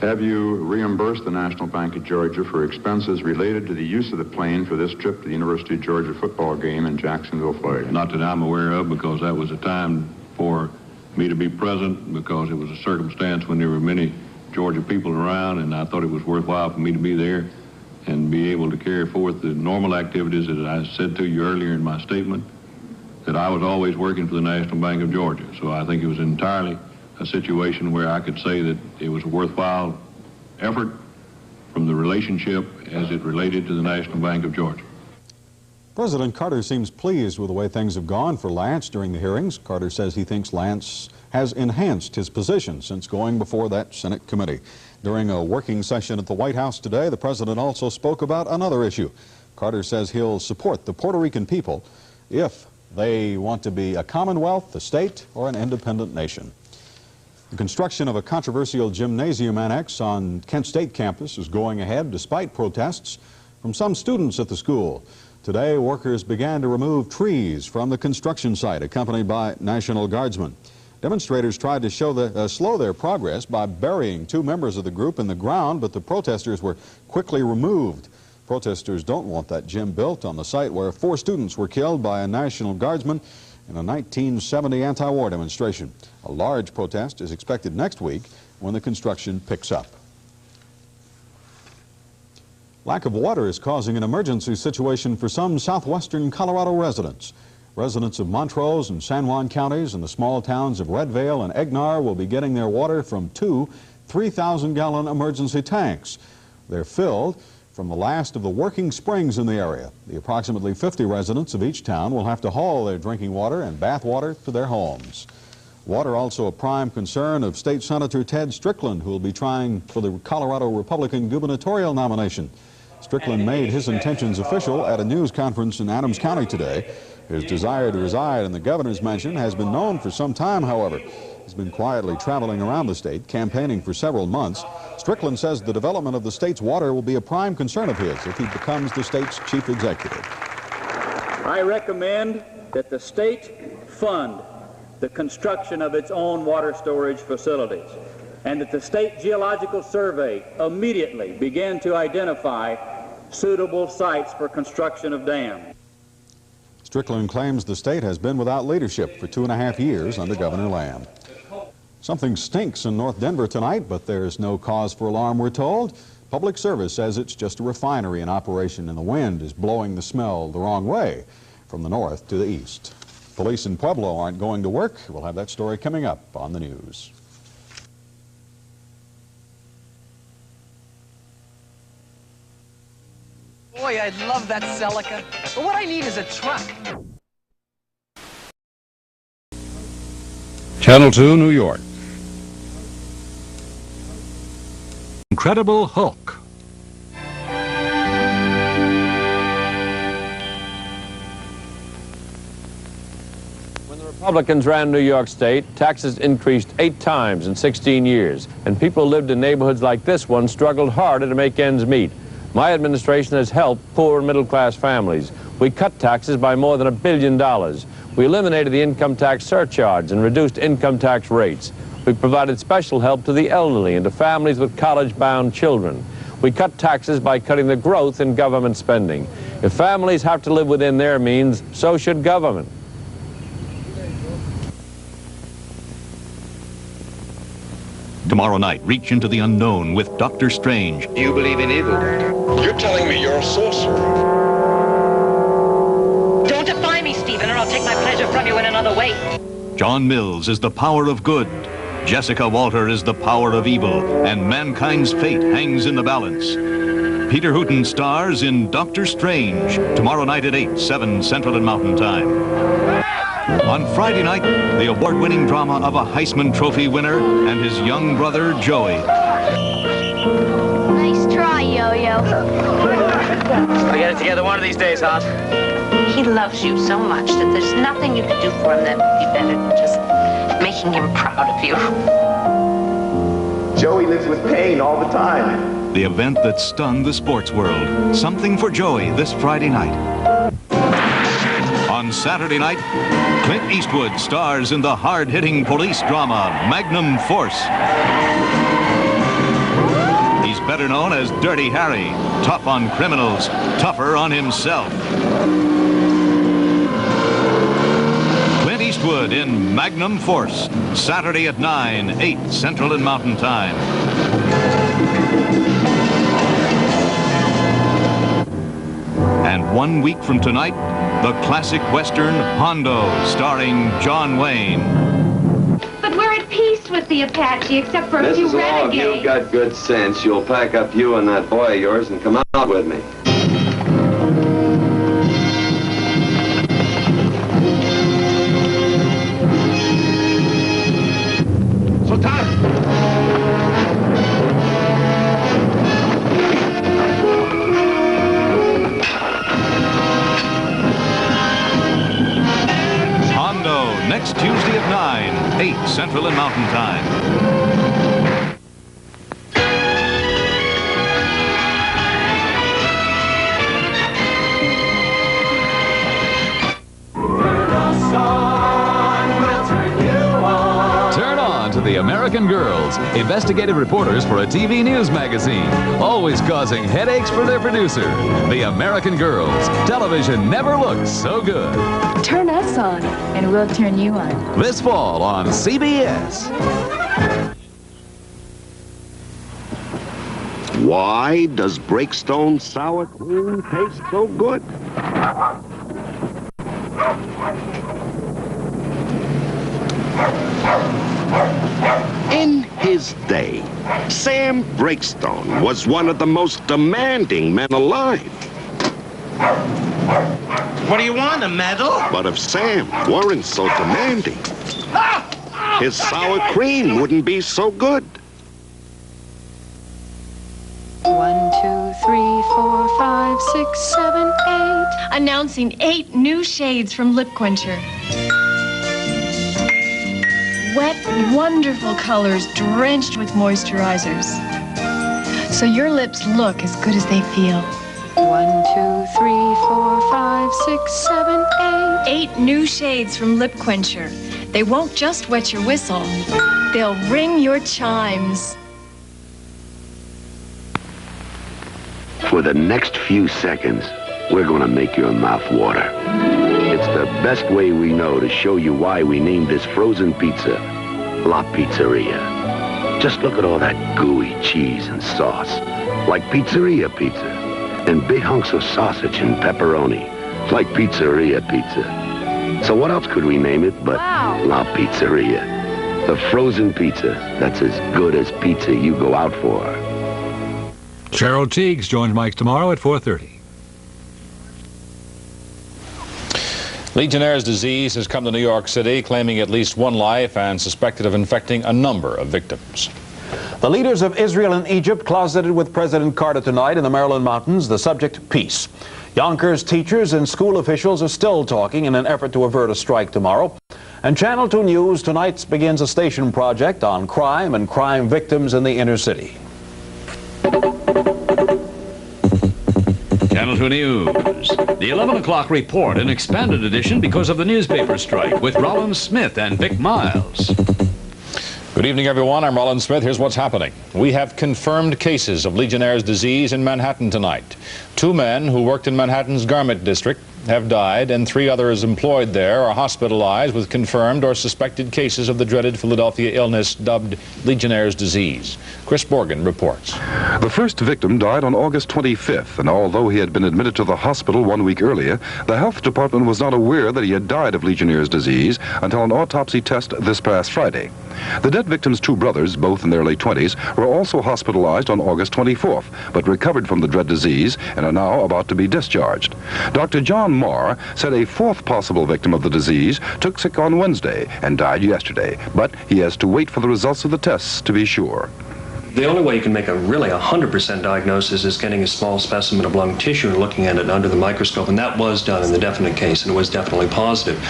Have you reimbursed the National Bank of Georgia for expenses related to the use of the plane for this trip to the University of Georgia football game in Jacksonville, Florida? Not that I'm aware of, because that was a time for me to be present, because it was a circumstance when there were many Georgia people around, and I thought it was worthwhile for me to be there and be able to carry forth the normal activities that I said to you earlier in my statement, that I was always working for the National Bank of Georgia. So I think it was entirely a situation where I could say that it was a worthwhile effort from the relationship as it related to the National Bank of Georgia. President Carter seems pleased with the way things have gone for Lance during the hearings. Carter says he thinks Lance has enhanced his position since going before that Senate committee. During a working session at the White House today, the president also spoke about another issue. Carter says he'll support the Puerto Rican people if they want to be a commonwealth, a state, or an independent nation. The construction of a controversial gymnasium annex on Kent State campus is going ahead despite protests from some students at the school. Today, workers began to remove trees from the construction site, accompanied by National Guardsmen. Demonstrators tried to slow their progress by burying 2 members of the group in the ground, but the protesters were quickly removed. Protesters don't want that gym built on the site where 4 students were killed by a National Guardsman in a 1970 anti-war demonstration. A large protest is expected next week when the construction picks up. Lack of water is causing an emergency situation for some southwestern Colorado residents. Residents of Montrose and San Juan counties and the small towns of Redvale and Egnar will be getting their water from 2 3,000-gallon emergency tanks. They're filled from the last of the working springs in the area. The approximately 50 residents of each town will have to haul their drinking water and bath water to their homes. Water also a prime concern of State Senator Ted Strickland, who will be trying for the Colorado Republican gubernatorial nomination. Strickland made his intentions official at a news conference in Adams County today. His desire to reside in the governor's mansion has been known for some time, however. He's been quietly traveling around the state, campaigning for several months. Strickland says the development of the state's water will be a prime concern of his if he becomes the state's chief executive. I recommend that the state fund the construction of its own water storage facilities, and that the State Geological Survey immediately begin to identify suitable sites for construction of dams. Strickland claims the state has been without leadership for 2.5 years under Governor Lamb. Something stinks in North Denver tonight, but there's no cause for alarm, we're told. Public Service says it's just a refinery in operation, and the wind is blowing the smell the wrong way from the north to the east. Police in Pueblo aren't going to work. We'll have that story coming up on the news. Boy, I'd love that Celica, but what I need is a truck. Channel 2, New York. Incredible Hulk. When the Republicans ran New York State, taxes increased 8 times in 16 years, and people who lived in neighborhoods like this one struggled harder to make ends meet. My administration has helped poor and middle-class families. We cut taxes by more than $1 billion. We eliminated the income tax surcharge and reduced income tax rates. We provided special help to the elderly and to families with college-bound children. We cut taxes by cutting the growth in government spending. If families have to live within their means, so should government. Tomorrow night, reach into the unknown with Dr. Strange. You believe in evil, Doctor? You're telling me you're a sorcerer. Don't defy me, Stephen, or I'll take my pleasure from you in another way. John Mills is the power of good. Jessica Walter is the power of evil, and mankind's fate hangs in the balance. Peter Hooton stars in Dr. Strange, tomorrow night at 8, 7 Central and Mountain Time. On Friday night, the award-winning drama of a Heisman Trophy winner and his young brother, Joey. Nice try, Yo-Yo. We'll get it together one of these days, huh? He loves you so much that there's nothing you can do for him that would be better than just making him proud of you. Joey lives with pain all the time. The event that stunned the sports world. Something for Joey this Friday night. On Saturday night, Clint Eastwood stars in the hard-hitting police drama, Magnum Force. He's better known as Dirty Harry, tough on criminals, tougher on himself. Clint Eastwood in Magnum Force, Saturday at 9, 8 Central and Mountain Time. And 1 week from tonight, the classic Western Hondo, starring John Wayne. But we're at peace with the Apache, except for a few Mrs. Law, if renegades. you've got good sense, you'll pack up you and that boy of yours and come out with me. Next Tuesday at 9, 8 Central and Mountain Time. Turn on to The American Girls, investigative reporters for a TV news magazine, always causing headaches for their producer. The American Girls. Television never looked so good. Turn us on, and we'll turn you on. This fall on CBS. Why does Breakstone sour cream taste so good? In his day, Sam Breakstone was one of the most demanding men alive. What do you want, a medal? But if Sam weren't so demanding, his sour cream wouldn't be so good. 1, 2, 3, 4, 5, 6, 7, 8. Announcing 8 new shades from Lip Quencher. Wet, wonderful colors drenched with moisturizers. So your lips look as good as they feel. 1, 2, 3, 4, 5, 6, 7, 8. 8 new shades from Lip Quencher. They won't just wet your whistle. They'll ring your chimes. For the next few seconds, we're going to make your mouth water. It's the best way we know to show you why we named this frozen pizza La Pizzeria. Just look at all that gooey cheese and sauce. Like pizzeria pizza. And big hunks of sausage and pepperoni. Like pizzeria pizza. So what else could we name it but La Pizzeria? The frozen pizza that's as good as pizza you go out for. Cheryl Teagues joins Mike tomorrow at 4:30. Legionnaire's disease has come to New York City, claiming at least one life and suspected of infecting a number of victims. The leaders of Israel and Egypt closeted with President Carter tonight in the Maryland mountains. The subject, peace. Yonkers teachers and school officials are still talking in an effort to avert a strike tomorrow. And Channel 2 News tonight begins a station project on crime and crime victims in the inner city. Channel 2 News. The 11 o'clock report, an expanded edition because of the newspaper strike with Rollins Smith and Vic Miles. Good evening, everyone. I'm Rollins Smith. Here's what's happening. We have confirmed cases of Legionnaire's disease in Manhattan tonight. 2 men who worked in Manhattan's garment district have died, and 3 others employed there are hospitalized with confirmed or suspected cases of the dreaded Philadelphia illness dubbed Legionnaire's disease. Chris Borgen reports. The first victim died on August 25th, and although he had been admitted to the hospital 1 week earlier, the health department was not aware that he had died of Legionnaire's disease until an autopsy test this past Friday. The dead victim's 2 brothers, both in their late 20s, were also hospitalized on August 24th, but recovered from the dread disease and are now about to be discharged. Dr. John Marr said a 4th possible victim of the disease took sick on Wednesday and died yesterday, but he has to wait for the results of the tests to be sure. The only way you can make a really 100% diagnosis is getting a small specimen of lung tissue and looking at it under the microscope, and that was done in the definite case, and it was definitely positive.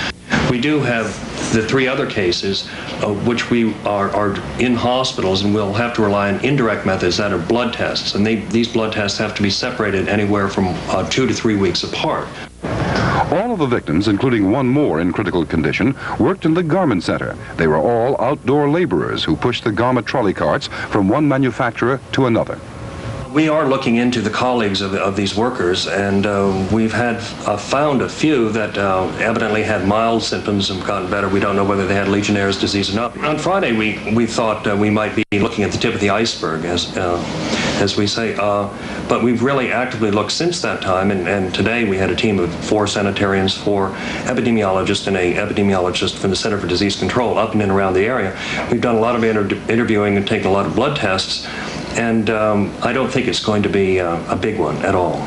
We do have the 3 other cases, which we are in hospitals, and we'll have to rely on indirect methods that are blood tests, and these blood tests have to be separated anywhere from 2 to 3 weeks apart. All of the victims, including 1 more in critical condition, worked in the garment center. They were all outdoor laborers who pushed the garment trolley carts from one manufacturer to another. We are looking into the colleagues of these workers, and we've found a few that evidently had mild symptoms and gotten better. We don't know whether they had Legionnaire's disease or not. On Friday, we thought we might be looking at the tip of the iceberg, as we say, but we've really actively looked since that time, and today we had a team of 4 sanitarians, 4 epidemiologists, and an epidemiologist from the Center for Disease Control up and in around the area. We've done a lot of interviewing and taken a lot of blood tests, and I don't think it's going to be a big one at all.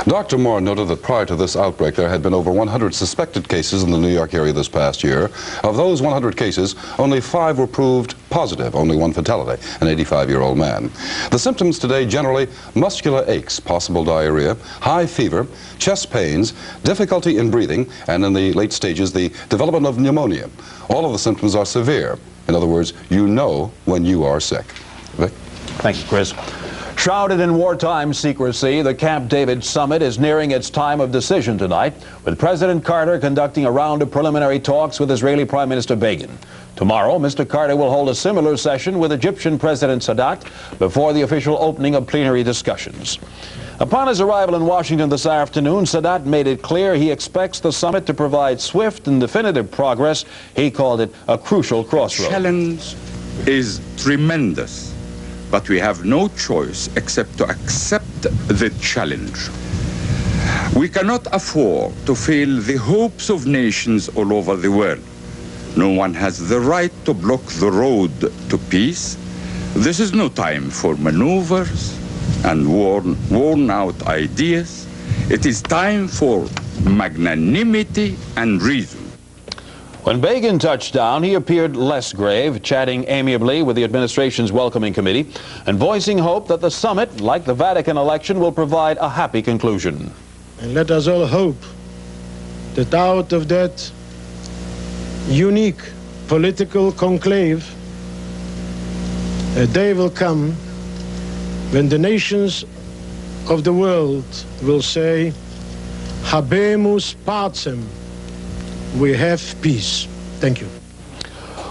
Dr. Moore noted that prior to this outbreak, there had been over 100 suspected cases in the New York area this past year. Of those 100 cases, only 5 were proved positive, only 1 fatality, an 85-year-old man. The symptoms today generally muscular aches, possible diarrhea, high fever, chest pains, difficulty in breathing, and in the late stages, the development of pneumonia. All of the symptoms are severe. In other words, you know when you are sick. Vic? Thank you, Chris. Shrouded in wartime secrecy, the Camp David summit is nearing its time of decision tonight, with President Carter conducting a round of preliminary talks with Israeli Prime Minister Begin. Tomorrow, Mr. Carter will hold a similar session with Egyptian President Sadat before the official opening of plenary discussions. Upon his arrival in Washington this afternoon, Sadat made it clear he expects the summit to provide swift and definitive progress. He called it a crucial crossroads. The challenge is tremendous, but we have no choice except to accept the challenge. We cannot afford to fail the hopes of nations all over the world. No one has the right to block the road to peace. This is no time for maneuvers and worn-out ideas. It is time for magnanimity and reason. When Begin touched down, he appeared less grave, chatting amiably with the administration's welcoming committee and voicing hope that the summit, like the Vatican election, will provide a happy conclusion. And let us all hope that out of that unique political conclave, a day will come when the nations of the world will say, Habemus pacem. We have peace. Thank you.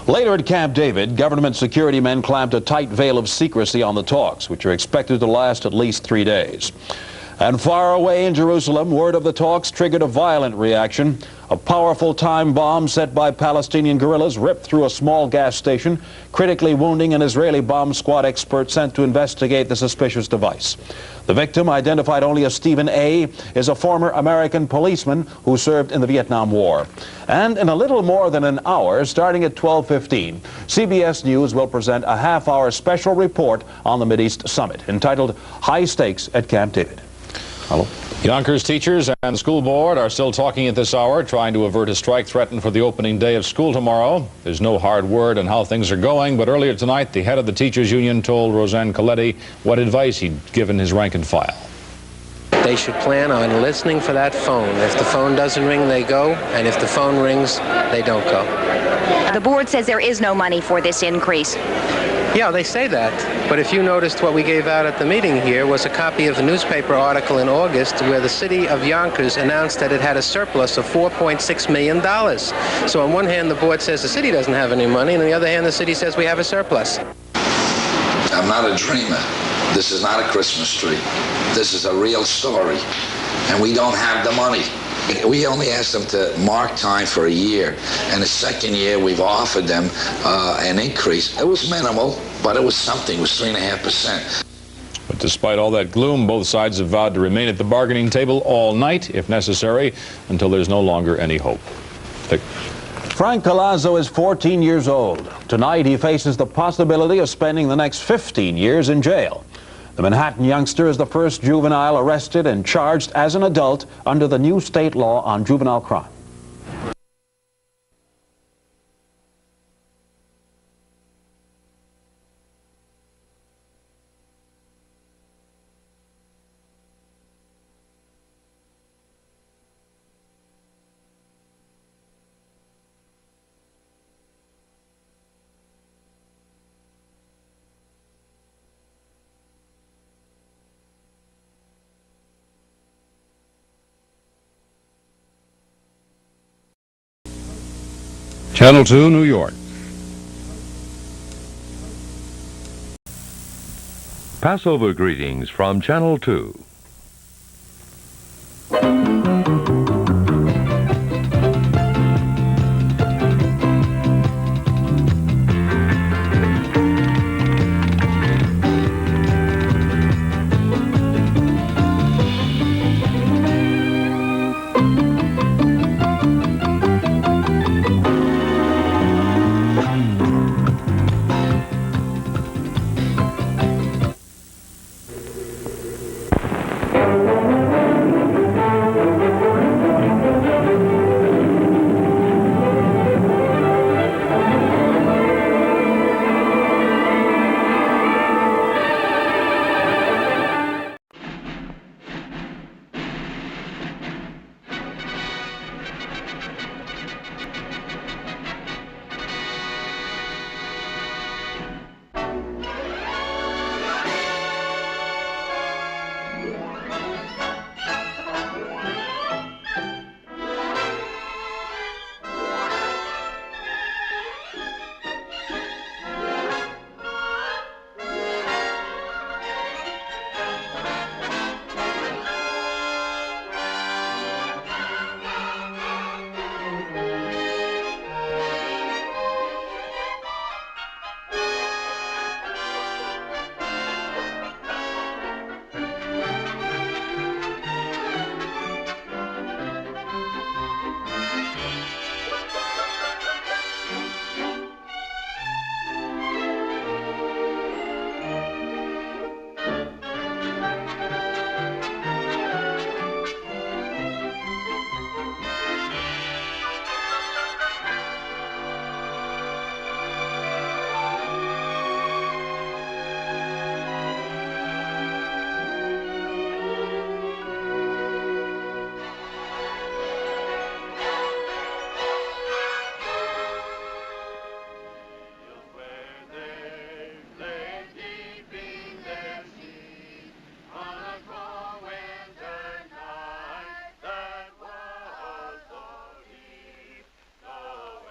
Later at Camp David, government security men clamped a tight veil of secrecy on the talks, which are expected to last at least 3 days. And far away in Jerusalem, word of the talks triggered a violent reaction. A powerful time bomb set by Palestinian guerrillas ripped through a small gas station, critically wounding an Israeli bomb squad expert sent to investigate the suspicious device. The victim, identified only as Stephen A., is a former American policeman who served in the Vietnam War. And in a little more than an hour, starting at 12:15, CBS News will present a half-hour special report on the Mideast Summit, entitled High Stakes at Camp David. Hello. Yonkers teachers and the school board are still talking at this hour, trying to avert a strike threatened for the opening day of school tomorrow. There's no hard word on how things are going, but earlier tonight, the head of the teachers union told Roseanne Coletti what advice he'd given his rank and file. They should plan on listening for that phone. If the phone doesn't ring, they go, and if the phone rings, they don't go. The board says there is no money for this increase. Yeah, they say that. But if you noticed, what we gave out at the meeting here was a copy of a newspaper article in August where the city of Yonkers announced that it had a surplus of $4.6 million. So on one hand, the board says the city doesn't have any money, and on the other hand, the city says we have a surplus. I'm not a dreamer. This is not a Christmas tree. This is a real story. And we don't have the money. We only asked them to mark time for a year, and the second year we've offered them an increase. It was minimal, but it was something. It was 3.5%. But despite all that gloom, both sides have vowed to remain at the bargaining table all night, if necessary, until there's no longer any hope. Frank Collazo is 14 years old. Tonight he faces the possibility of spending the next 15 years in jail. The Manhattan youngster is the first juvenile arrested and charged as an adult under the new state law on juvenile crime. Channel 2, New York. Passover greetings from Channel 2.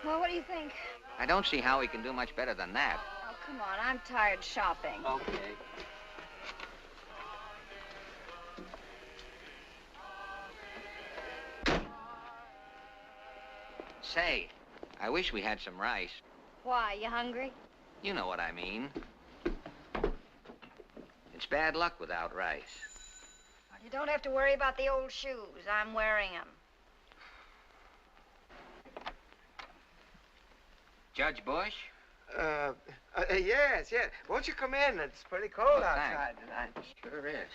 Well, what do you think? I don't see how he can do much better than that. Oh, come on. I'm tired shopping. Okay. Say, I wish we had some rice. Why, you hungry? You know what I mean. It's bad luck without rice. Well, you don't have to worry about the old shoes. I'm wearing them. Judge Bush? Yes. Won't you come in? It's pretty cold outside tonight. Sure is.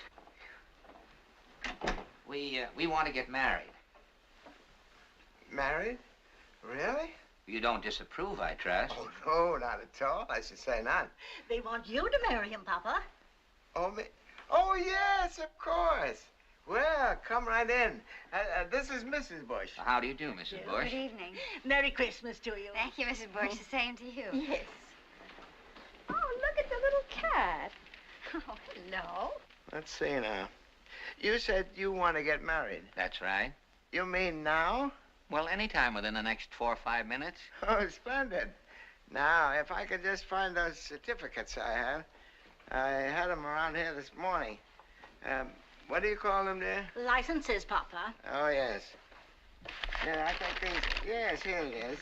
We want to get married. Married? Really? You don't disapprove, I trust. Oh, no, not at all. I should say not. They want you to marry him, Papa. Oh, me? Oh, yes, of course. Well, come right in. This is Mrs. Bush. How do you do, Mrs. Bush? Good evening. Merry Christmas to you. Thank you, Mrs. Bush. The same to you. Yes. Oh, look at the little cat. Oh, hello. Let's see now. You said you want to get married. That's right. You mean now? Well, anytime within the next 4 or 5 minutes. Oh, splendid. Now, if I could just find those certificates I have. I had them around here this morning. What do you call them, dear? Licenses, Papa. Oh, yes. Yeah, I think these... Yes, here it is.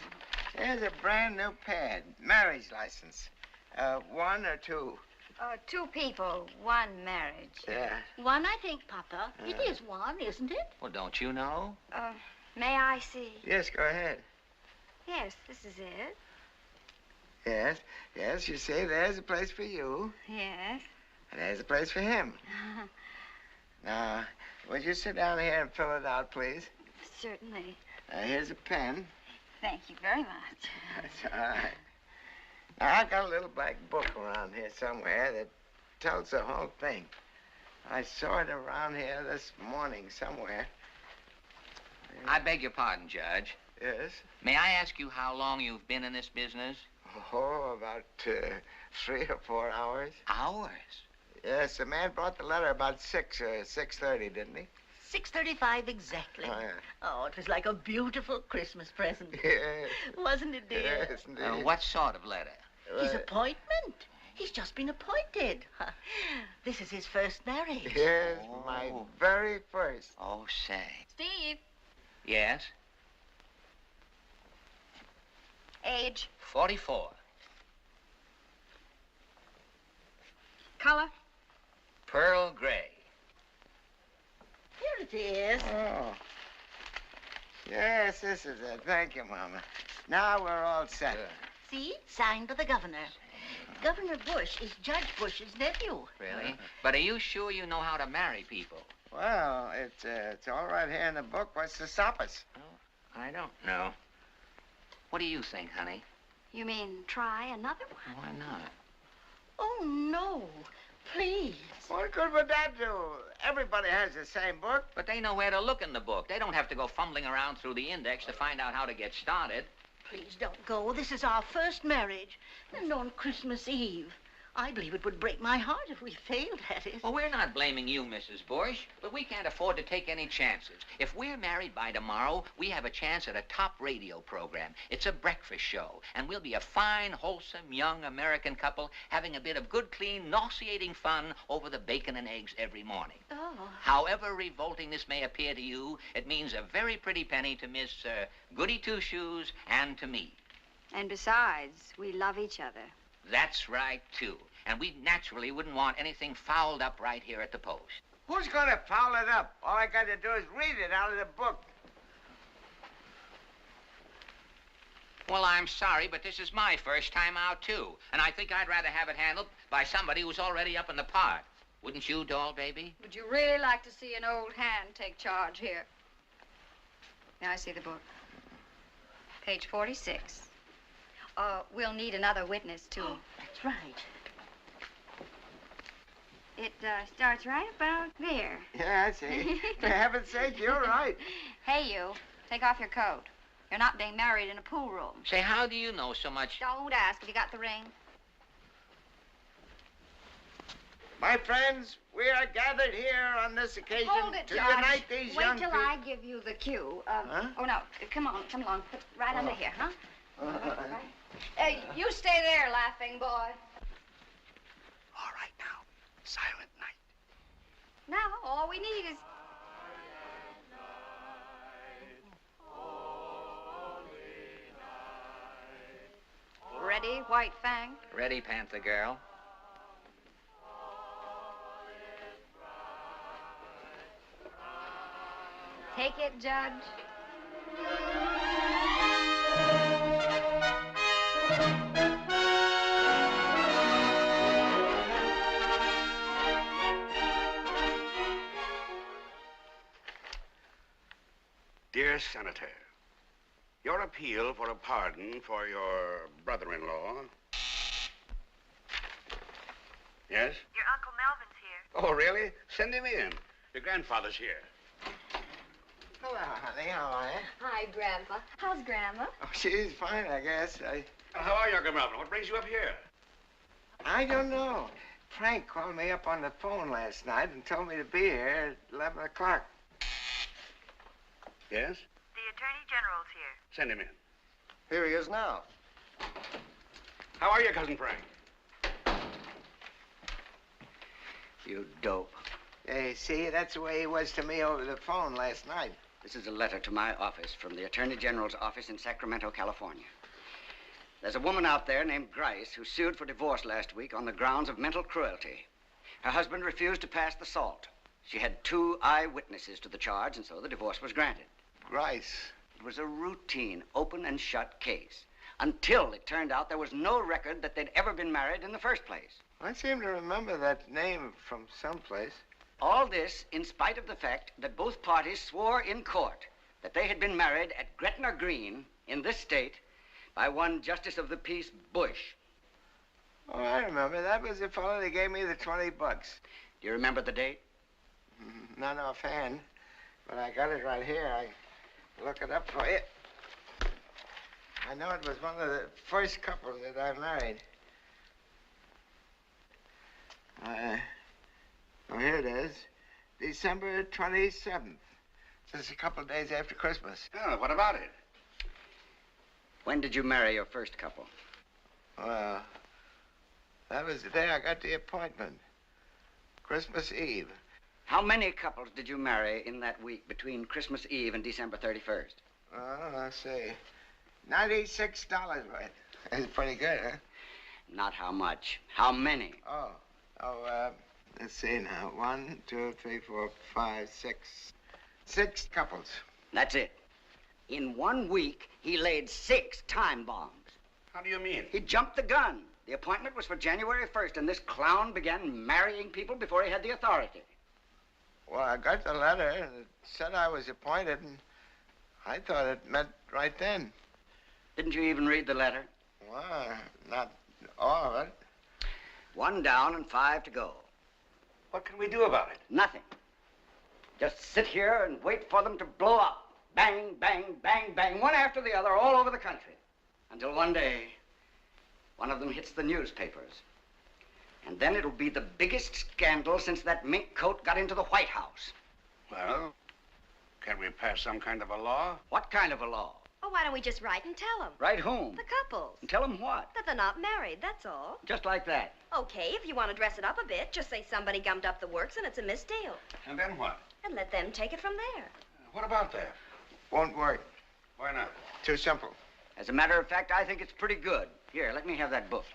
Here's a brand new pad. Marriage license. 1 or 2? 2 people, 1 marriage. Yeah. 1, I think, Papa. It is 1, isn't it? Well, don't you know? May I see? Yes, go ahead. Yes, this is it. Yes, you see, there's a place for you. Yes. And there's a place for him. Now, would you sit down here and fill it out, please? Certainly. Here's a pen. Thank you very much. That's all right. Now, I've got a little black book around here somewhere that tells the whole thing. I saw it around here this morning somewhere. I beg your pardon, Judge. Yes? May I ask you how long you've been in this business? Oh, about 3 or 4 hours. Hours? Yes, the man brought the letter about 6 or 6:30, didn't he? 6:35 exactly. Oh, yeah. Oh, it was like a beautiful Christmas present. Yes. Wasn't it, dear? Yes, indeed. What sort of letter? His appointment. He's just been appointed. This is his first marriage. Yes, my very first. Oh, say. Steve. Yes? Age. 44. Color. Pearl gray. Here it is. Oh. Yes, this is it. Thank you, Mama. Now we're all set. Good. See? Signed by the governor. Governor Bush is Judge Bush's nephew. Really? But are you sure you know how to marry people? Well, it's all right here in the book. What's to stop us? Oh, I don't know. What do you think, honey? You mean try another one? Why not? Oh, no. Please. What good would that do? Everybody has the same book. But they know where to look in the book. They don't have to go fumbling around through the index to find out how to get started. Please don't go. This is our first marriage. And on Christmas Eve. I believe it would break my heart if we failed at it. Well, we're not blaming you, Mrs. Bush, but we can't afford to take any chances. If we're married by tomorrow, we have a chance at a top radio program. It's a breakfast show, and we'll be a fine, wholesome, young American couple having a bit of good, clean, nauseating fun over the bacon and eggs every morning. Oh. However revolting this may appear to you, it means a very pretty penny to Miss Goody Two-Shoes and to me. And besides, we love each other. That's right, too. And we naturally wouldn't want anything fouled up right here at the post. Who's going to foul it up? All I got to do is read it out of the book. Well, I'm sorry, but this is my first time out, too. And I think I'd rather have it handled by somebody who's already up in the part. Wouldn't you, doll baby? Would you really like to see an old hand take charge here? May I see the book? Page 46. We'll need another witness, too. Oh, that's right. It starts right about there. Yeah, I see. For heaven's sake, you're right. Hey, you. Take off your coat. You're not being married in a pool room. Say, how do you know so much? Don't ask. Have you got the ring? My friends, we are gathered here on this occasion to unite these young people. Wait till I give you the cue. Oh, no. Come on. Come along. Put right under here, huh? Right. You stay there, laughing boy. All right, now. Silent night. Now, all we need is... White Fang? Ready, Panther Girl. Take it, Judge. Dear Senator, your appeal for a pardon for your brother-in-law. Yes? Your Uncle Melvin's here. Oh, really? Send him in. Your grandfather's here. Hello, honey. How are you? Hi, Grandpa. How's Grandma? Oh, she's fine, I guess. How are you, Uncle Melvin? What brings you up here? I don't know. Frank called me up on the phone last night and told me to be here at 11 o'clock. Yes? The Attorney General's here. Send him in. Here he is now. How are you, Cousin Frank? You dope. Hey, see, that's the way he was to me over the phone last night. This is a letter to my office from the Attorney General's office in Sacramento, California. There's a woman out there named Grice who sued for divorce last week on the grounds of mental cruelty. Her husband refused to pass the salt. She had 2 eyewitnesses to the charge, and so the divorce was granted. Grice? It was a routine, open and shut case, until it turned out there was no record that they'd ever been married in the first place. I seem to remember that name from someplace. All this in spite of the fact that both parties swore in court that they had been married at Gretna Green in this state by one Justice of the Peace Bush. Oh, I remember. That was the fellow that gave me the $20. Do you remember the date? Not offhand, but I got it right here. I look it up for you. I know it was one of the first couple that I married. Oh, here it is. December 27th. Just a couple of days after Christmas. Oh, what about it? When did you marry your first couple? Well, that was the day I got the appointment. Christmas Eve. How many couples did you marry in that week between Christmas Eve and December 31st? Oh, let's see. $96 worth. That's pretty good, huh? Not how much. How many? Let's see now. 1, 2, 3, 4, 5, 6. 6 couples. That's it. In 1 week, he laid 6 time bombs. How do you mean? He jumped the gun. The appointment was for January 1st, and this clown began marrying people before he had the authority. Well, I got the letter, and it said I was appointed, and I thought it meant right then. Didn't you even read the letter? Well, not all of it. 1 down and 5 to go. What can we do about it? Nothing. Just sit here and wait for them to blow up. Bang, bang, bang, bang, one after the other all over the country. Until one day, one of them hits the newspapers. And then it'll be the biggest scandal since that mink coat got into the White House. Well, can we pass some kind of a law? What kind of a law? Oh, why don't we just write and tell them? Write whom? The couples. And tell them what? That they're not married, that's all. Just like that. Okay, if you want to dress it up a bit, just say somebody gummed up the works and it's a misdeal. And then what? And let them take it from there. What about that? Won't work. Why not? Too simple. As a matter of fact, I think it's pretty good. Here, let me have that book.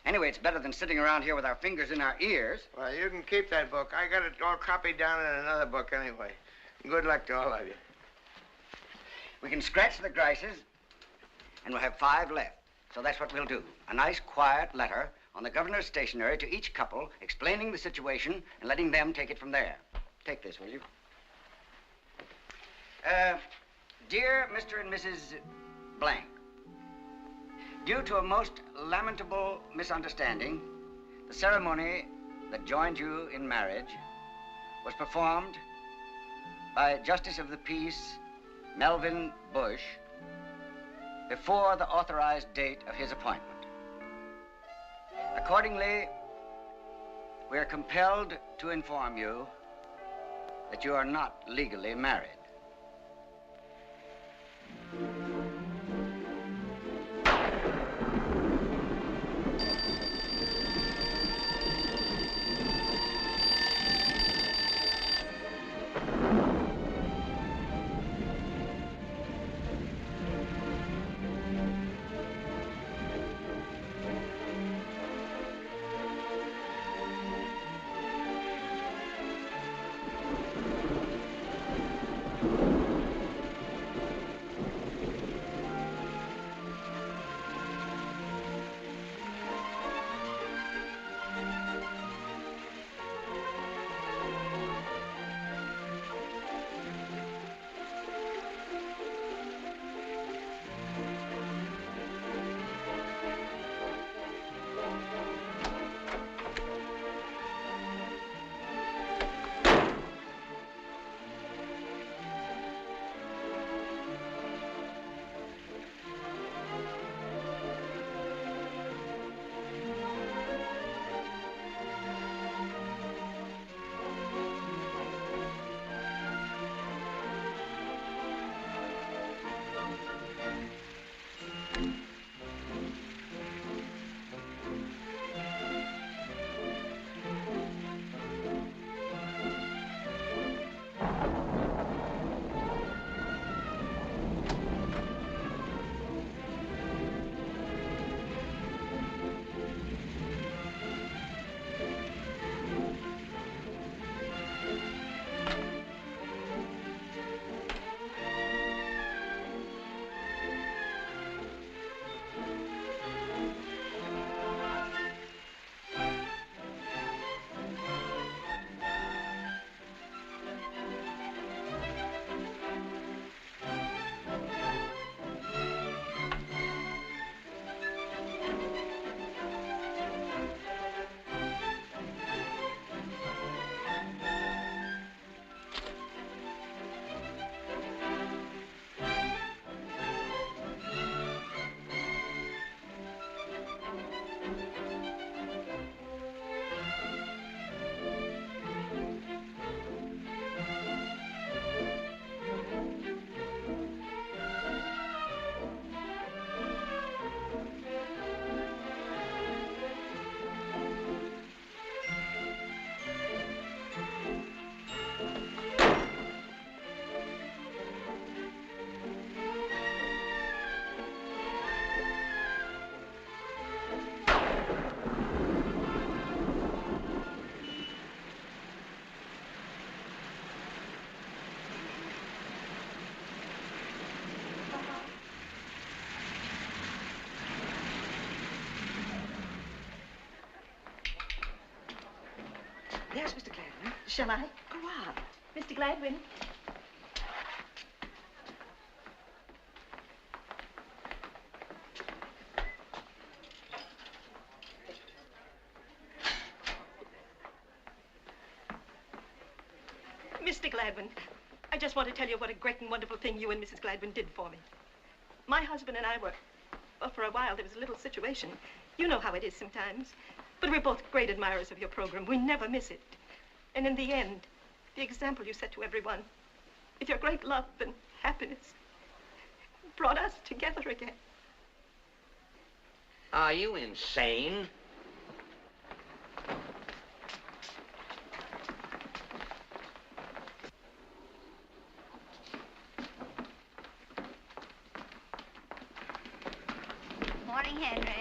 Anyway, it's better than sitting around here with our fingers in our ears. Well, you can keep that book. I got it all copied down in another book anyway. Good luck to all of you. We can scratch the Grices, and we'll have 5 left. So that's what we'll do. A nice, quiet letter on the governor's stationery to each couple, explaining the situation and letting them take it from there. Take this, will you? Dear Mr. and Mrs. Blank, due to a most lamentable misunderstanding, the ceremony that joined you in marriage was performed by Justice of the Peace Melvin Bush before the authorized date of his appointment. Accordingly, we are compelled to inform you that you are not legally married. Yes, Mr. Gladwin. Shall I? Go on. Mr. Gladwin. Mr. Gladwin, I just want to tell you what a great and wonderful thing you and Mrs. Gladwin did for me. My husband and I were, well, for a while there was a little situation. You know how it is sometimes. But we're both great admirers of your program. We never miss it. And in the end, the example you set to everyone, with your great love and happiness, brought us together again. Are you insane? Morning, Henry.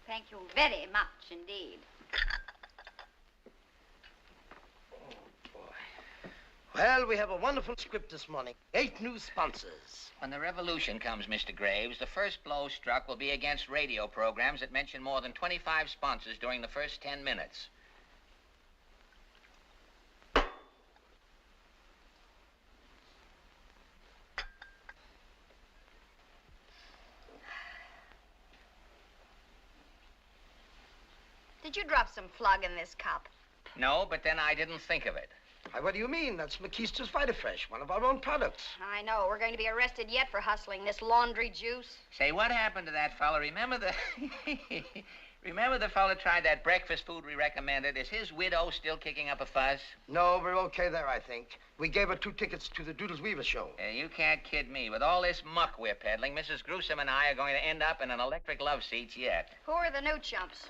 Thank you very much indeed. Well, we have a wonderful script this morning. 8 new sponsors. When the revolution comes, Mr. Graves, the first blow struck will be against radio programs that mention more than 25 sponsors during the first 10 minutes. Did you drop some flug in this cup? No, but then I didn't think of it. Why, what do you mean? That's McKeester's Vitafresh, one of our own products. I know. We're going to be arrested yet for hustling this laundry juice. Say, what happened to that fella? Remember the fella tried that breakfast food we recommended? Is his widow still kicking up a fuss? No, we're okay there, I think. We gave her 2 tickets to the Doodles Weaver show. You can't kid me. With all this muck we're peddling, Mrs. Gruesome and I are going to end up in an electric love seats yet. Who are the new chumps?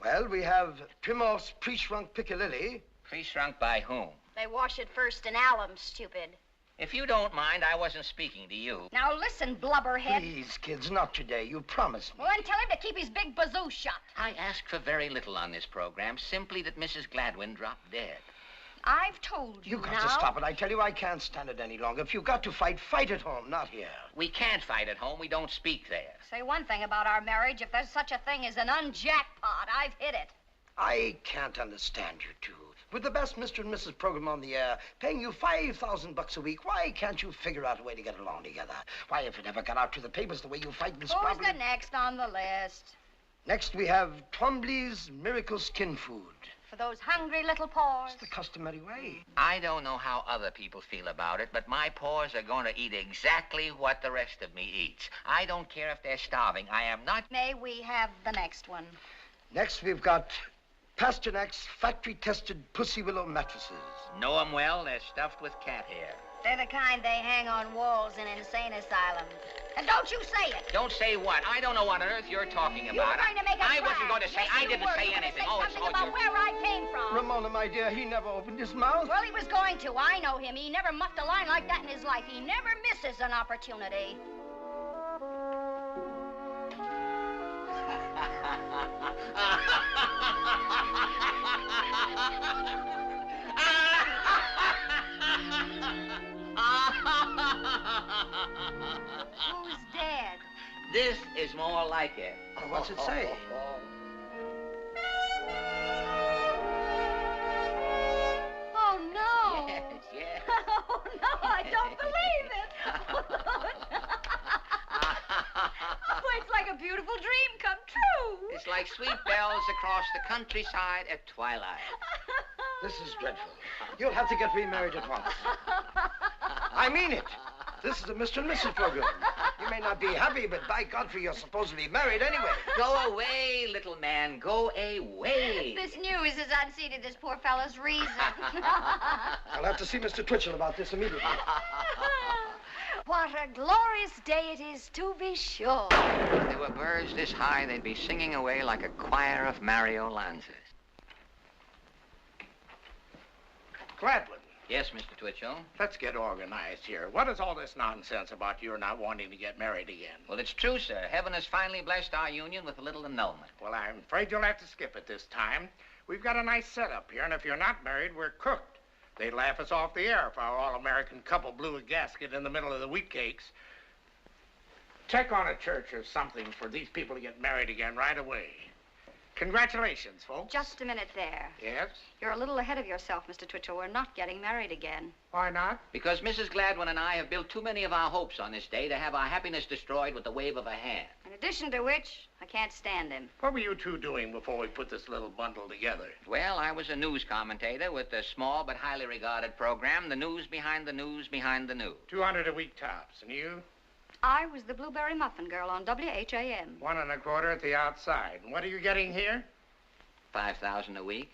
Well, we have Primos Pre-Shrunk Piccalilli. Pre-shrunk by whom? They wash it first in alum, stupid. If you don't mind, I wasn't speaking to you. Now listen, blubberhead. Please, kids, not today. You promised me. Well, then tell him to keep his big bazoo shut. I asked for very little on this program, simply that Mrs. Gladwin dropped dead. I've told you You got now. to stop it. I tell you, I can't stand it any longer. If you've got to fight, fight at home, not here. We can't fight at home. We don't speak there. Say one thing about our marriage. If there's such a thing as an unjackpot, I've hit it. I can't understand you two. With the best Mr. and Mrs. program on the air, paying you $5,000 a week, why can't you figure out a way to get along together? Why, if it ever got out to the papers the way you fight this problem... Who's the next on the list? Next, we have Twombly's Miracle Skin Food. For those hungry little paws. It's the customary way. I don't know how other people feel about it, but my paws are going to eat exactly what the rest of me eats. I don't care if they're starving. I am not... May we have the next one? Next, we've got Pasternak's factory-tested Pussy Willow mattresses. Know 'em well. They're stuffed with cat hair. They're the kind they hang on walls in insane asylums. And don't you say it! Don't say what? I don't know what on earth you're talking You were about. going to make a I crack. wasn't going to say. Yes, I you didn't were. say You were gonna anything. say Oh, something about where I came from. Ramona, my dear, he never opened his mouth. Well, he was going to. I know him. He never muffed a line like that in his life. He never misses an opportunity. Who's dead? This is more like it. What's it say? Oh, no. Yes, yes. Oh, no, I don't believe it. Oh, it's like a beautiful dream come true. It's like sweet bells across the countryside at twilight. This is dreadful. You'll have to get remarried at once. I mean it. This is a Mr. and Mrs. program. You may not be happy, but by Godfrey, you're supposedly married anyway. Go away, little man. Go away. This news has unseated this poor fellow's reason. I'll have to see Mr. Twitchell about this immediately. What a glorious day it is, to be sure. If there were birds this high, they'd be singing away like a choir of Mario Lanzas. Gladwin. Yes, Mr. Twitchell? Let's get organized here. What is all this nonsense about your not wanting to get married again? Well, it's true, sir. Heaven has finally blessed our union with a little annulment. Well, I'm afraid you'll have to skip it this time. We've got a nice setup here, and if you're not married, we're cooked. They'd laugh us off the air if our all-American couple blew a gasket in the middle of the wheat cakes. Check on a church or something for these people to get married again right away. Congratulations, folks. Just a minute there. Yes? You're a little ahead of yourself, Mr. Twitchell. We're not getting married again. Why not? Because Mrs. Gladwin and I have built too many of our hopes on this day to have our happiness destroyed with the wave of a hand. In addition to which, I can't stand him. What were you two doing before we put this little bundle together? Well, I was a news commentator with a small but highly regarded program, The News Behind the News Behind the News. 200 a week tops. And you? I was the Blueberry Muffin Girl on WHAM. 1 1/4 at the outside. And what are you getting here? $5,000 a week.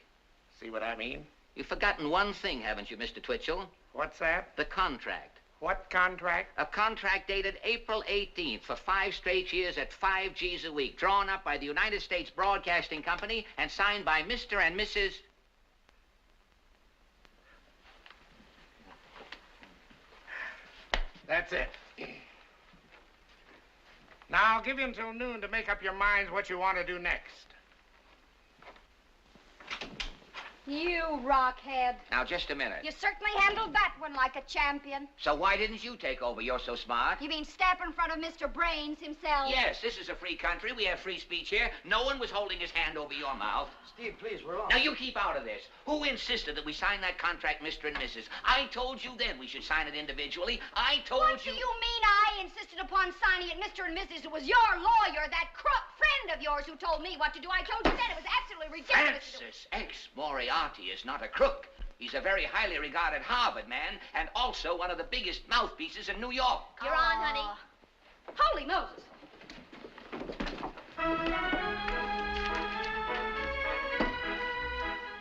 See what I mean? You've forgotten one thing, haven't you, Mr. Twitchell? What's that? The contract. What contract? A contract dated April 18th for 5 straight years at 5 G's a week, drawn up by the United States Broadcasting Company and signed by Mr. and Mrs. That's it. Now, I'll give you until noon to make up your minds what you want to do next. You rockhead. Now, just a minute. You certainly handled that one like a champion. So why didn't you take over? You're so smart. You mean step in front of Mr. Brains himself? Yes, this is a free country. We have free speech here. No one was holding his hand over your mouth. Steve, please, we're on. Now, you keep out of this. Who insisted that we sign that contract, Mr. and Mrs.? I told you then we should sign it individually. I told What do you mean I insisted upon signing it, Mr. and Mrs.? It was your lawyer, that crook friend of yours, who told me what to do. I told you then. It was absolutely ridiculous. Francis X. Moriarty is not a crook. He's a very highly regarded Harvard man and also one of the biggest mouthpieces in New York. You're on, honey. Holy Moses.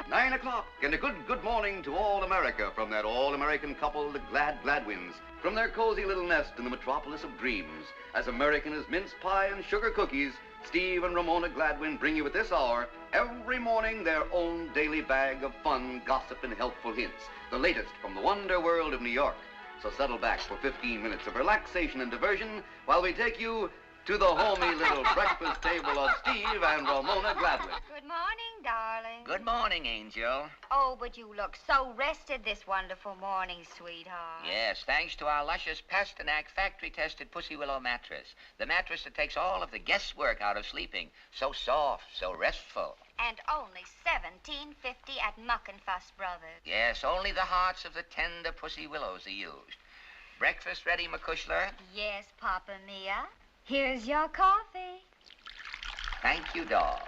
9 o'clock, and a good morning to all America from that all-American couple, the Gladwins, from their cozy little nest in the metropolis of dreams. As American as mince pie and sugar cookies, Steve and Ramona Gladwin bring you at this hour, every morning, their own daily bag of fun, gossip, and helpful hints. The latest from the wonder world of New York. So settle back for 15 minutes of relaxation and diversion while we take you to the homey little breakfast table of Steve and Ramona Gladwin. Good morning, darling. Good morning, Angel. Oh, but you look so rested this wonderful morning, sweetheart. Yes, thanks to our luscious Pasternak factory-tested Pussy Willow mattress. The mattress that takes all of the guesswork out of sleeping. So soft, so restful. And only $17.50 at Muck and Fuss Brothers. Yes, only the hearts of the tender Pussy Willows are used. Breakfast ready, McCushler? Yes, Papa Mia. Here's your coffee. Thank you, doll.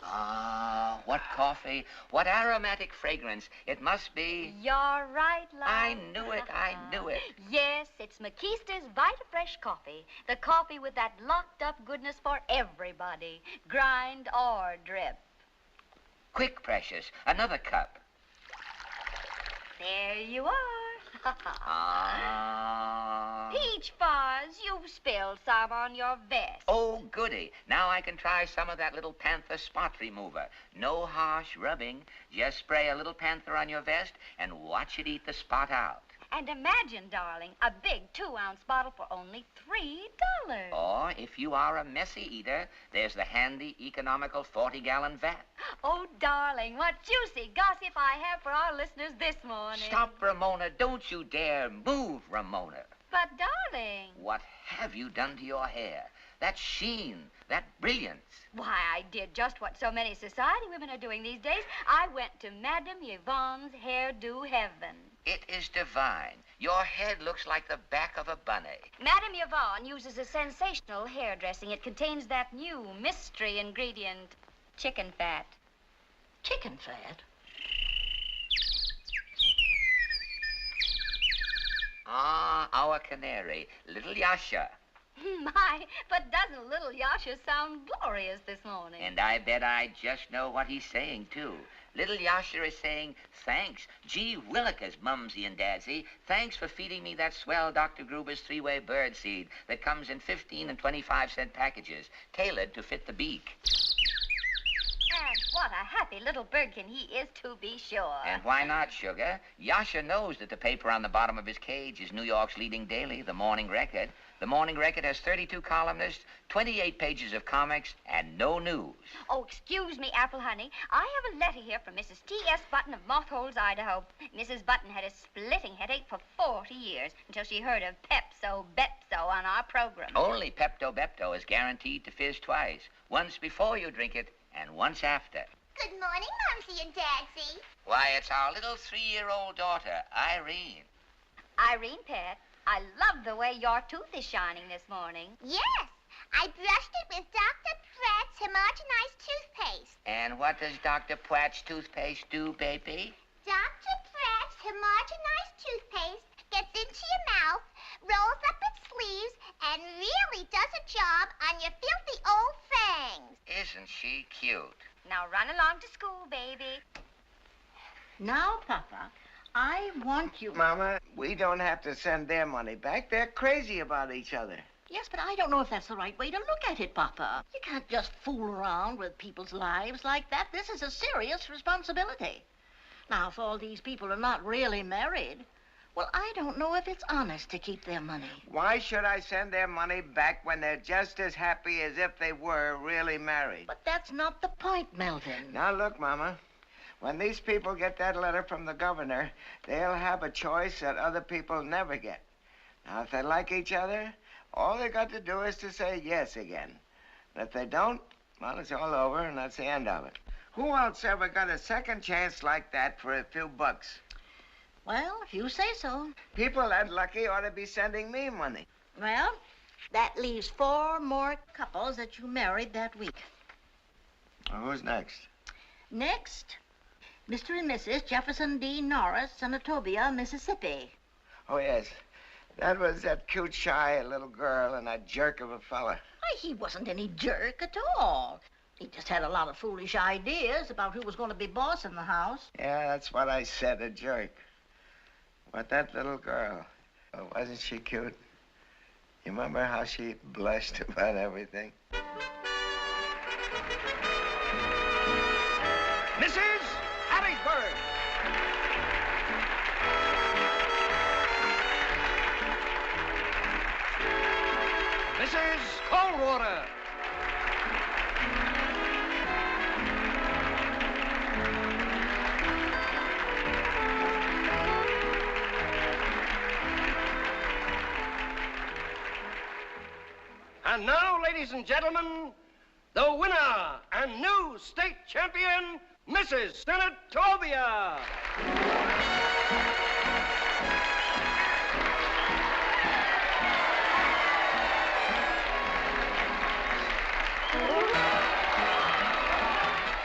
Ah, what coffee, what aromatic fragrance. It must be... You're right, love. I knew it, I knew it. Yes, it's McKeister's Vita-Fresh coffee. The coffee with that locked-up goodness for everybody. Grind or drip. Quick, precious, another cup. There you are. Ah. Peach Fuzz, you've spilled some on your vest. Oh, goody. Now I can try some of that little Panther spot remover. No harsh rubbing. Just spray a little Panther on your vest and watch it eat the spot out. And imagine, darling, a big 2-ounce bottle for only $3. Or, if you are a messy eater, there's the handy, economical 40-gallon vat. Oh, darling, what juicy gossip I have for our listeners this morning. Stop, Ramona. Don't you dare move, Ramona. But, darling... What have you done to your hair? That sheen, that brilliance. Why, I did just what so many society women are doing these days. I went to Madame Yvonne's Hairdo Heaven. It is divine. Your head looks like the back of a bunny. Madame Yvonne uses a sensational hairdressing. It contains that new mystery ingredient, chicken fat. Chicken fat? Ah, our canary, little Yasha. My, but doesn't little Yasha sound glorious this morning? And I bet I just know what he's saying, too. Little Yasha is saying, thanks. Gee willikers, Mumsy and Dadsy. Thanks for feeding me that swell Dr. Gruber's three-way bird seed that comes in 15 and 25-cent packages, tailored to fit the beak. And what a happy little birdkin he is, to be sure. And why not, Sugar? Yasha knows that the paper on the bottom of his cage is New York's leading daily, the Morning Record. The Morning Record has 32 columnists, 28 pages of comics, and no news. Oh, excuse me, Apple Honey. I have a letter here from Mrs. T.S. Button of Mothholes, Idaho. Mrs. Button had a splitting headache for 40 years until she heard of Pepso-Bepso on our program. Only Pepto-Bepto is guaranteed to fizz twice. Once before you drink it, and once after. Good morning, Mumsy and Dadsy. Why, it's our little 3-year-old daughter, Irene. Irene, Pet, I love the way your tooth is shining this morning. Yes, I brushed it with Dr. Pratt's homogenized toothpaste. And what does Dr. Pratt's toothpaste do, baby? Dr. Pratt's homogenized toothpaste gets into your mouth, rolls up its sleeves, and really does a job on your filthy old fangs. Isn't she cute? Now run along to school, baby. Now, Papa, I want you... Mama, we don't have to send their money back. They're crazy about each other. Yes, but I don't know if that's the right way to look at it, Papa. You can't just fool around with people's lives like that. This is a serious responsibility. Now, if all these people are not really married, well, I don't know if it's honest to keep their money. Why should I send their money back when they're just as happy as if they were really married? But that's not the point, Melvin. Now, look, Mama. When these people get that letter from the governor, they'll have a choice that other people never get. Now, if they like each other, all they got to do is to say yes again. And if they don't, well, it's all over, and that's the end of it. Who else ever got a second chance like that for a few bucks? Well, if you say so. People that lucky ought to be sending me money. Well, that leaves 4 more couples that you married that week. Well, who's next? Next, Mr. and Mrs. Jefferson D. Norris, Senatobia, Mississippi. Oh, yes. That was that cute, shy little girl and that jerk of a fella. Why, he wasn't any jerk at all. He just had a lot of foolish ideas about who was going to be boss in the house. Yeah, that's what I said, a jerk. But that little girl, oh, wasn't she cute? You remember how she blushed about everything? Mrs. Hattiesburg. Mrs. Coldwater. And now, ladies and gentlemen, the winner and new state champion, Mrs. Senatobia.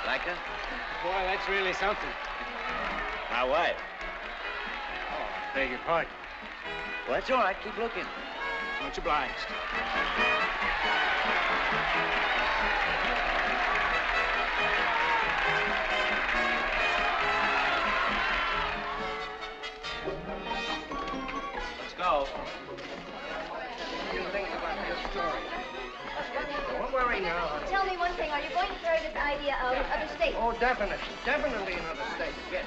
Like her? Boy, that's really something. My wife. Oh, beg your pardon. Well, that's all right. Keep looking. Much obliged. Let's go. A few things about this story. Don't worry now. Tell me one thing. Are you going to carry this idea out of other states? Oh, definitely. Definitely in other states, yes.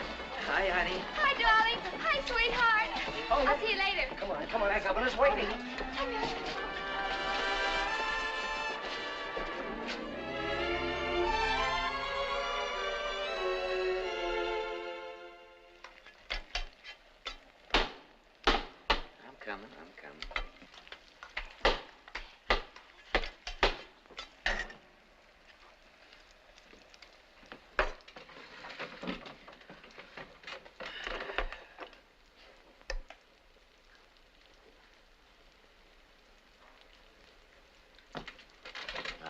Hi, honey. Hi, darling. Hi, sweetheart. Oh, I'll see you later. Come on, that governor's waiting. I'm coming.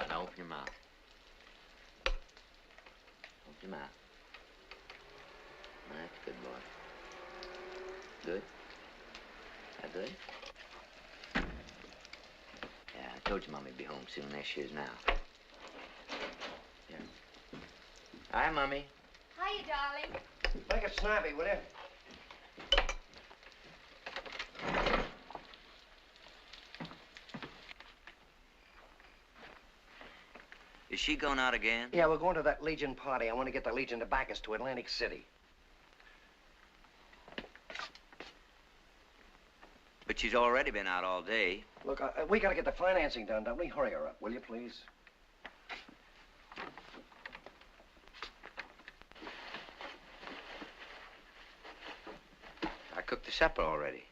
Now, open your mouth. Open your mouth. That's good, boy. Good? That good? Yeah, I told you Mommy'd be home soon. There she is now. Yeah. Hi, Mommy. Hi, Hiya, darling. Make it snappy, will you? Is she going out again? Yeah, we're going to that Legion party. I want to get the Legion to back us to Atlantic City. But she's already been out all day. Look, we got to get the financing done, don't we? Hurry her up, will you, please? I cooked the supper already.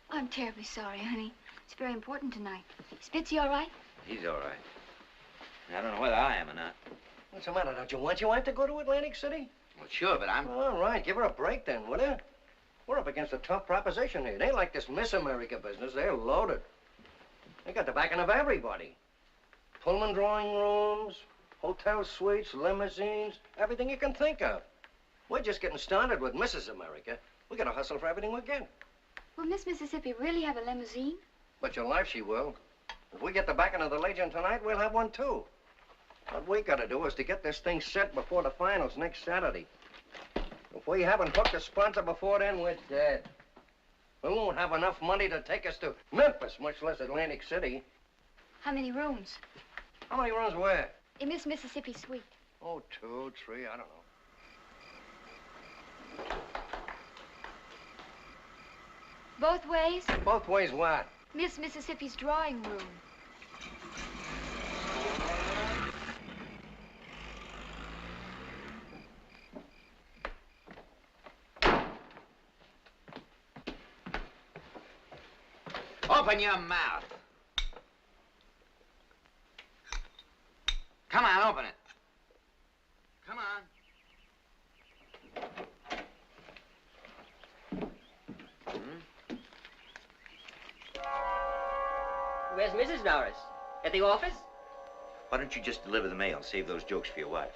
I'm terribly sorry, honey. It's very important tonight. Is Bitsy all right? He's all right. I don't know whether I am or not. What's the matter? Don't you want your wife to go to Atlantic City? Well, sure, but I'm... All right, give her a break then, will you? We're up against a tough proposition here. They ain't like this Miss America business. They're loaded. They got the backing of everybody. Pullman drawing rooms, hotel suites, limousines, everything you can think of. We're just getting started with Mrs. America. We gotta hustle for everything we get. Will Miss Mississippi really have a limousine? Bet your life she will. If we get the backing of the Legion tonight, we'll have one too. What we gotta do is to get this thing set before the finals next Saturday. If we haven't hooked a sponsor before then, we're dead. We won't have enough money to take us to Memphis, much less Atlantic City. How many rooms? How many rooms where? In Miss Mississippi's suite. Oh, 2, 3, I don't know. Both ways? Both ways what? Miss Mississippi's drawing room. Open your mouth. Come on, open it. Come on. Where's Mrs. Norris? At the office? Why don't you just deliver the mail? Save those jokes for your wife.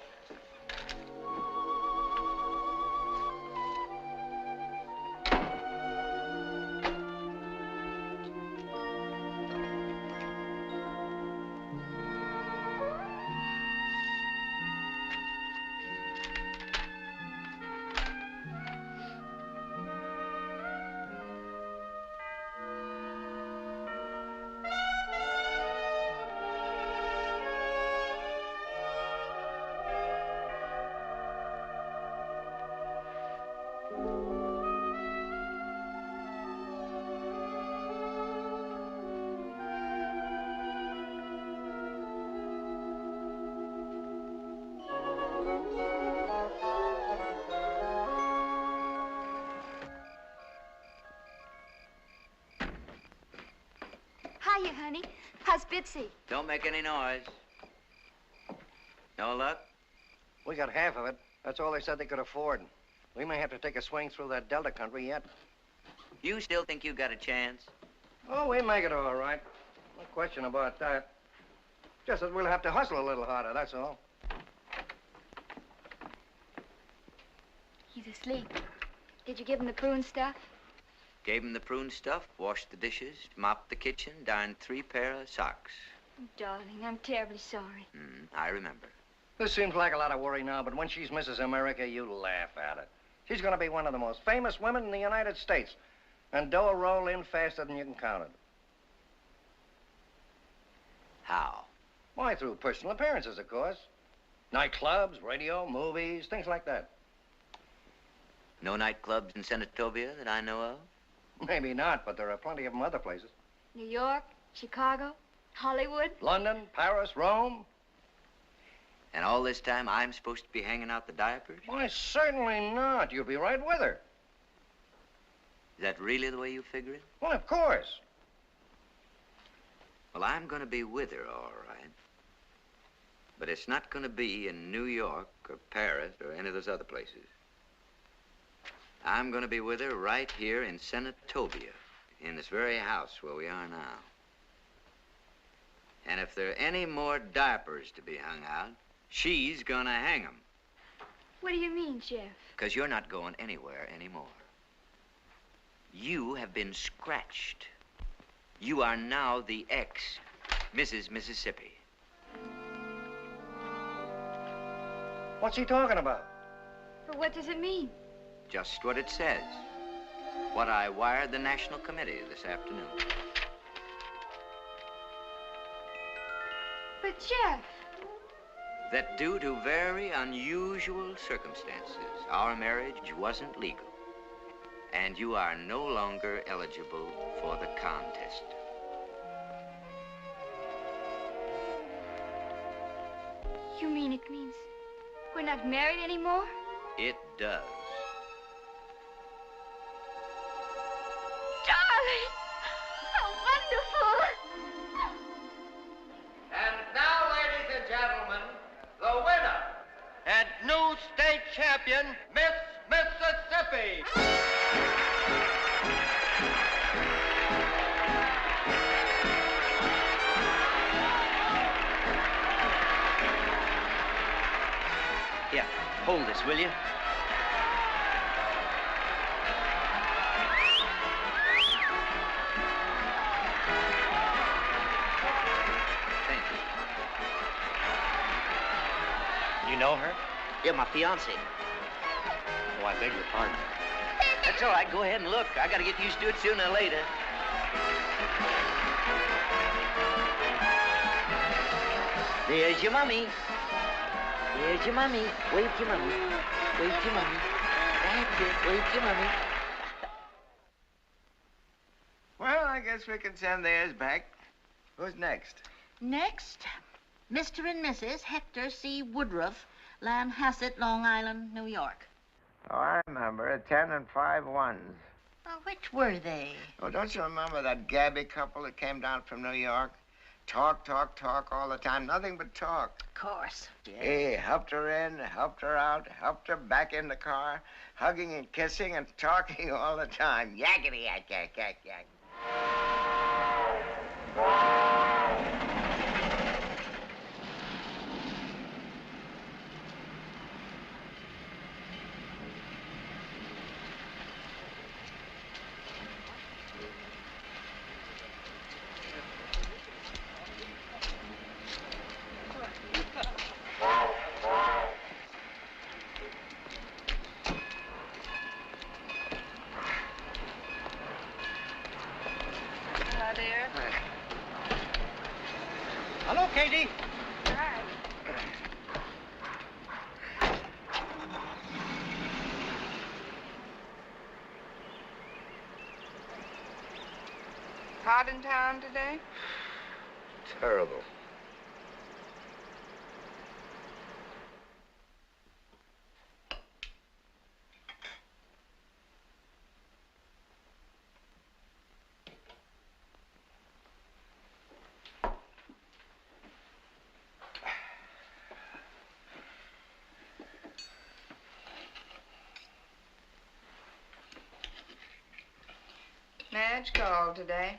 Hiya, honey. How's Bitsy? Don't make any noise. No luck? We got half of it. That's all they said they could afford. We may have to take a swing through that Delta country yet. You still think you got a chance? Oh, we make it all right. No question about that. Just that we'll have to hustle a little harder, that's all. He's asleep. Did you give him the prune stuff? Gave him the prune stuff, washed the dishes, mopped the kitchen, darned 3 pair of socks. Oh, darling, I'm terribly sorry. I remember. This seems like a lot of worry now, but when she's Mrs. America, you laugh at it. She's gonna be one of the most famous women in the United States. And dough will roll in faster than you can count it. How? Why, through personal appearances, of course. Nightclubs, radio, movies, things like that. No nightclubs in Senatobia that I know of? Maybe not, but there are plenty of them other places. New York, Chicago, Hollywood. London, Paris, Rome. And all this time I'm supposed to be hanging out the diapers? Why, certainly not. You'll be right with her. Is that really the way you figure it? Well, of course. Well, I'm going to be with her, all right. But it's not going to be in New York or Paris or any of those other places. I'm going to be with her right here in Senatobia, in this very house where we are now. And if there are any more diapers to be hung out, she's going to hang them. What do you mean, Jeff? Because you're not going anywhere anymore. You have been scratched. You are now the ex-Mrs. Mississippi. What's he talking about? But what does it mean? Just what it says. What I wired the National Committee this afternoon. But, Jeff... That due to very unusual circumstances, our marriage wasn't legal. And you are no longer eligible for the contest. You mean it means we're not married anymore? It does. Darling! How wonderful! And now, ladies and gentlemen, the winner and new state champion, Miss Mississippi. Here, hold this, will you? Thank you. You know her? Yeah, my fiancée. Oh, I beg your pardon. That's all right. Go ahead and look. I gotta get used to it sooner or later. There's your mummy. There's your mummy. Wave to mummy. Wave to mummy. That's it. Wave to mummy. Well, I guess we can send theirs back. Who's next? Next, Mr. and Mrs. Hector C. Woodruff, Lanhasset, Long Island, New York. Oh, I remember. 10 and 5 ones. Oh, which were they? Oh, don't you remember that Gabby couple that came down from New York? Talk, talk, talk all the time. Nothing but talk. Of course. Yeah. He helped her in, helped her out, helped her back in the car, hugging and kissing and talking all the time. Yakety yak, yak, yak, yak. Hello, dear. Hello, Katie. Hi. Hot in town today? Terrible. Madge called today.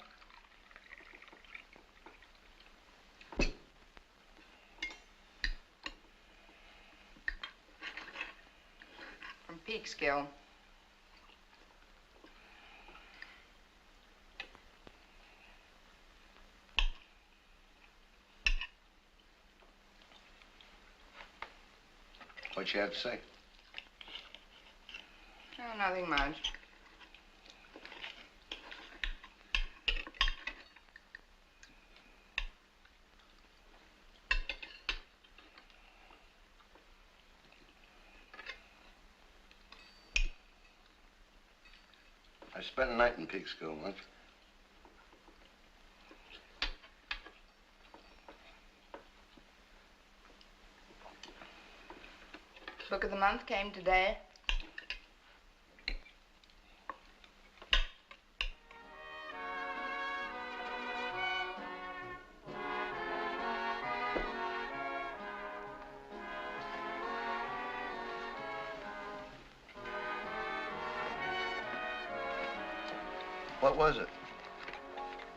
From Peekskill. What you have to say? Oh, nothing much. I spent a night in Peekskill once. Book of the month came today. What was it?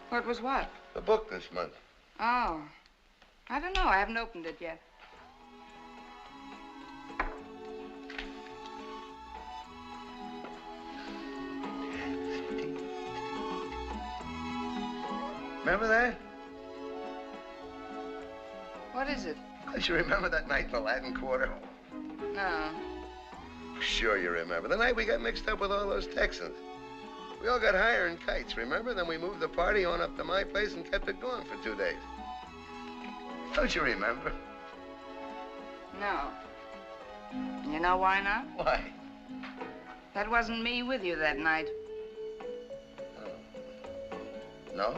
What was what? The book this month. Oh. I don't know. I haven't opened it yet. Remember that? What is it? Don't you remember that night in the Latin Quarter? No. Sure you remember. The night we got mixed up with all those Texans. We all got higher in kites, remember? Then we moved the party on up to my place and kept it going for 2 days. Don't you remember? No. You know why not? Why? That wasn't me with you that night. No?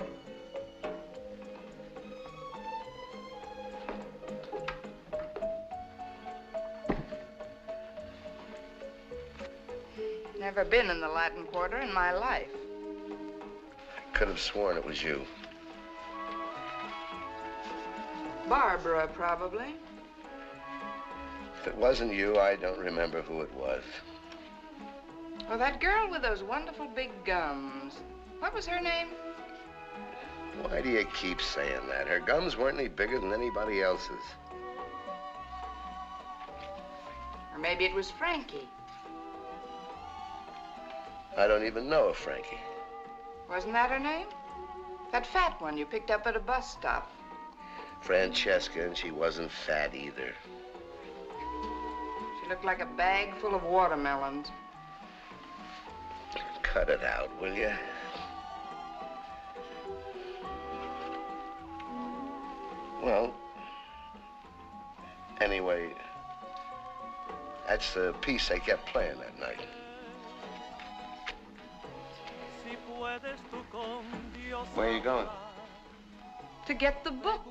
Never been in the Latin Quarter in my life. I could have sworn it was you. Barbara, probably. If it wasn't you, I don't remember who it was. Oh, that girl with those wonderful big gums. What was her name? Why do you keep saying that? Her gums weren't any bigger than anybody else's. Or maybe it was Frankie. I don't even know a Frankie. Wasn't that her name? That fat one you picked up at a bus stop. Francesca, and she wasn't fat either. She looked like a bag full of watermelons. Cut it out, will you? Well, anyway, that's the piece they kept playing that night. Where are you going? To get the book.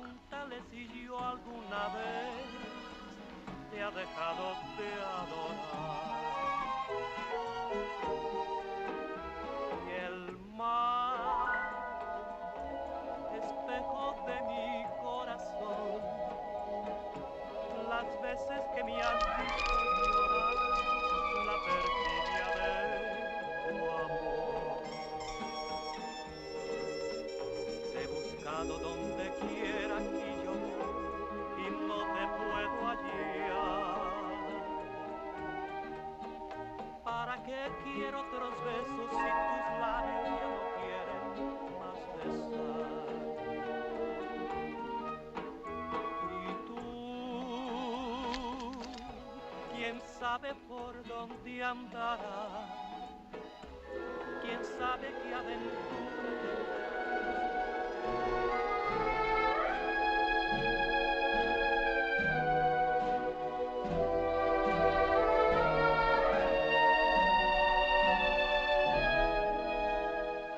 Las veces que me has visto llorar, la perfidia de tu amor. Te he buscado donde quiera que yo voy y no te puedo hallar. ¿Para qué quiero otros besos si tus labios ya no quieren más besar? ¿Quién sabe por dónde andará? ¿Quién sabe qué aventura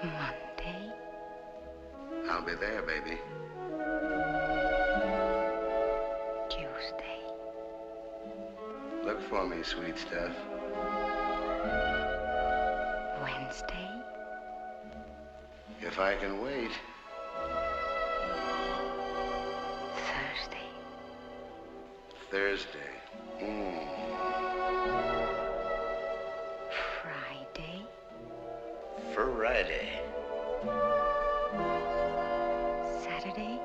Monday? I'll be there, baby. Tuesday. Look for me, sweet stuff. Wednesday. If I can wait. Thursday. Thursday. Friday. Friday. Saturday.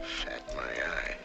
Fat my eye.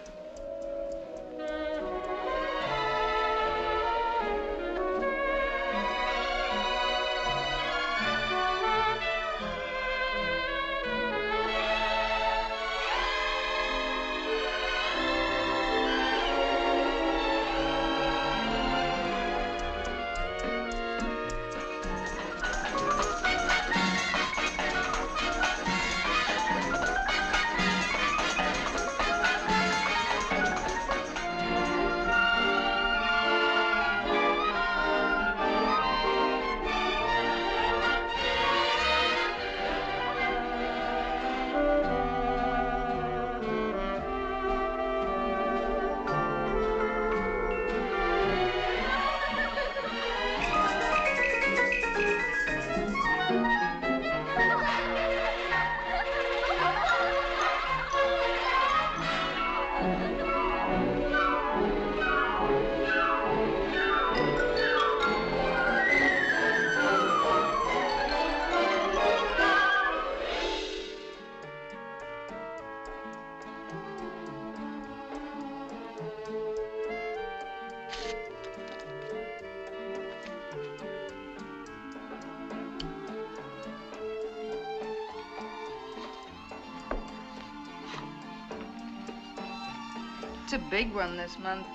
a big one this month.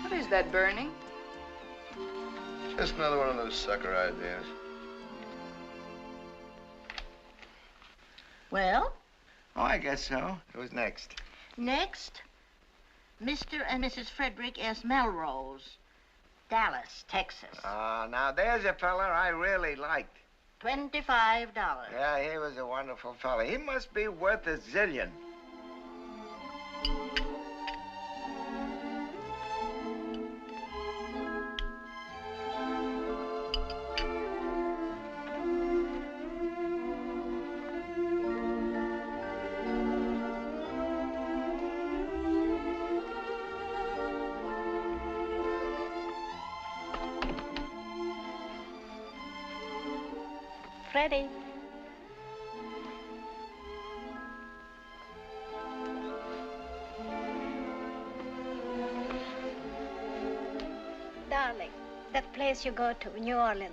What is that burning? Just another one of those sucker ideas. Well? Oh, I guess so. Who's next? Next, Mr. and Mrs. Frederick S. Melrose, Dallas, Texas. Now there's a fella I really liked. $25. Yeah, he was a wonderful fella. He must be worth a zillion. Freddie. Darling, that place you go to, New Orleans,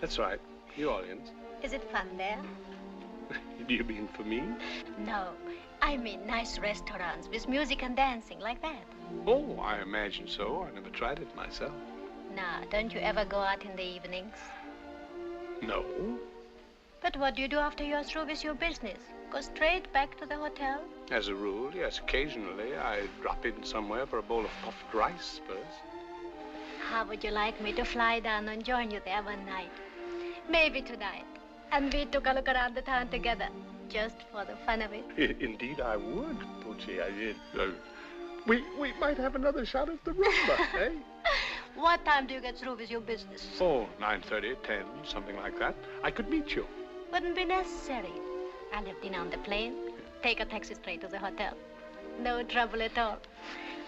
That's right, New Orleans. is it fun there? Do you mean for me? No, I mean nice restaurants with music and dancing like that. Oh, I imagine so. I never tried it myself. Now, don't you ever go out in the evenings? No. But what do you do after you're through with your business? Go straight back to the hotel? As a rule, yes. Occasionally, I drop in somewhere for a bowl of puffed rice first. How would you like me to fly down and join you there one night? Maybe tonight. And we took a look around the town together, just for the fun of it. Indeed, I would, Poochie. I did. We might have another shot at the rumba, eh? What time do you get through with your business? Oh, 9:30, 10, something like that. I could meet you. Wouldn't be necessary. I'll have dinner on the plane, take a taxi straight to the hotel. No trouble at all.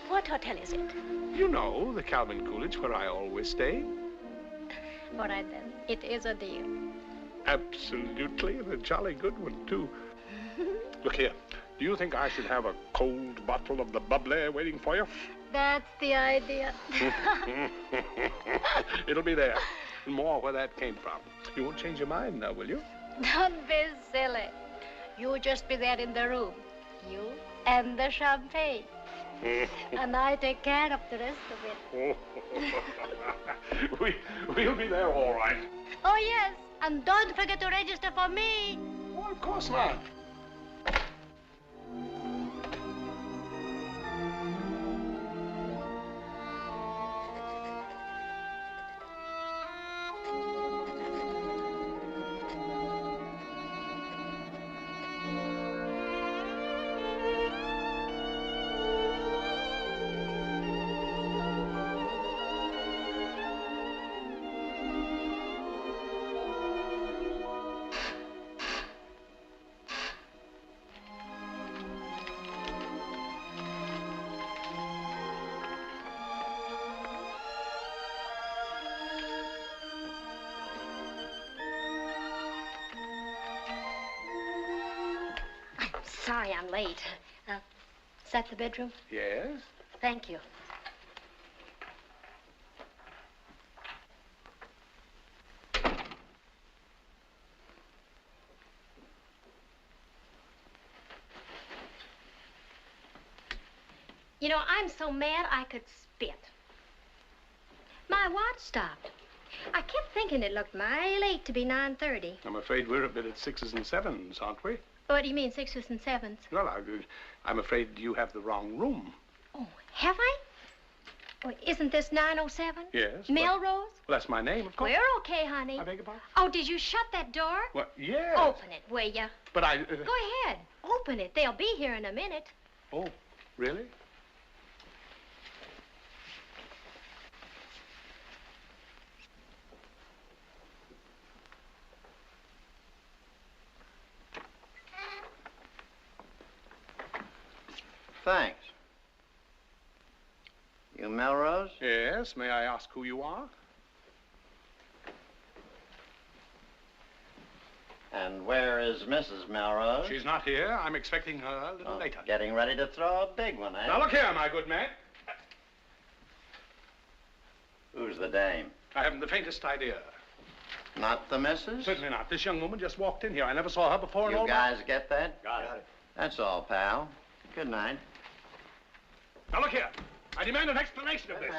What hotel is it? You know, the Calvin Coolidge where I always stay. All right, then. It is a deal. Absolutely, and a jolly good one, too. Look here. Do you think I should have a cold bottle of the bubbly waiting for you? That's the idea. It'll be there. And more where that came from. You won't change your mind now, will you? Don't be silly. You just be there in the room. You and the champagne. And I take care of the rest of it. We'll be there all right. Oh, yes. And don't forget to register for me. Oh, of course not. Sorry I'm late. Is that the bedroom? Yes? Thank you. You know, I'm so mad I could spit. My watch stopped. I kept thinking it looked mighty late to be 9:30. I'm afraid we're a bit at 6s and 7s, aren't we? What do you mean, 6s and 7s? Well, I'm afraid you have the wrong room. Oh, have I? Oh, isn't this 907? Yes. Melrose? Well, that's my name, of course. We're okay, honey. I beg your pardon? Oh, did you shut that door? Well, yes. Open it, will ya? But I... Go ahead. Open it. They'll be here in a minute. Oh, really? Thanks. You Melrose? Yes. May I ask who you are? And where is Mrs. Melrose? She's not here. I'm expecting her a little later. Getting ready to throw a big one, eh? Now, look here, my good man. Who's the dame? I haven't the faintest idea. Not the missus? Certainly not. This young woman just walked in here. I never saw her before in You all guys get that? Got it. That's all, pal. Good night. Now, look here. I demand an explanation of this.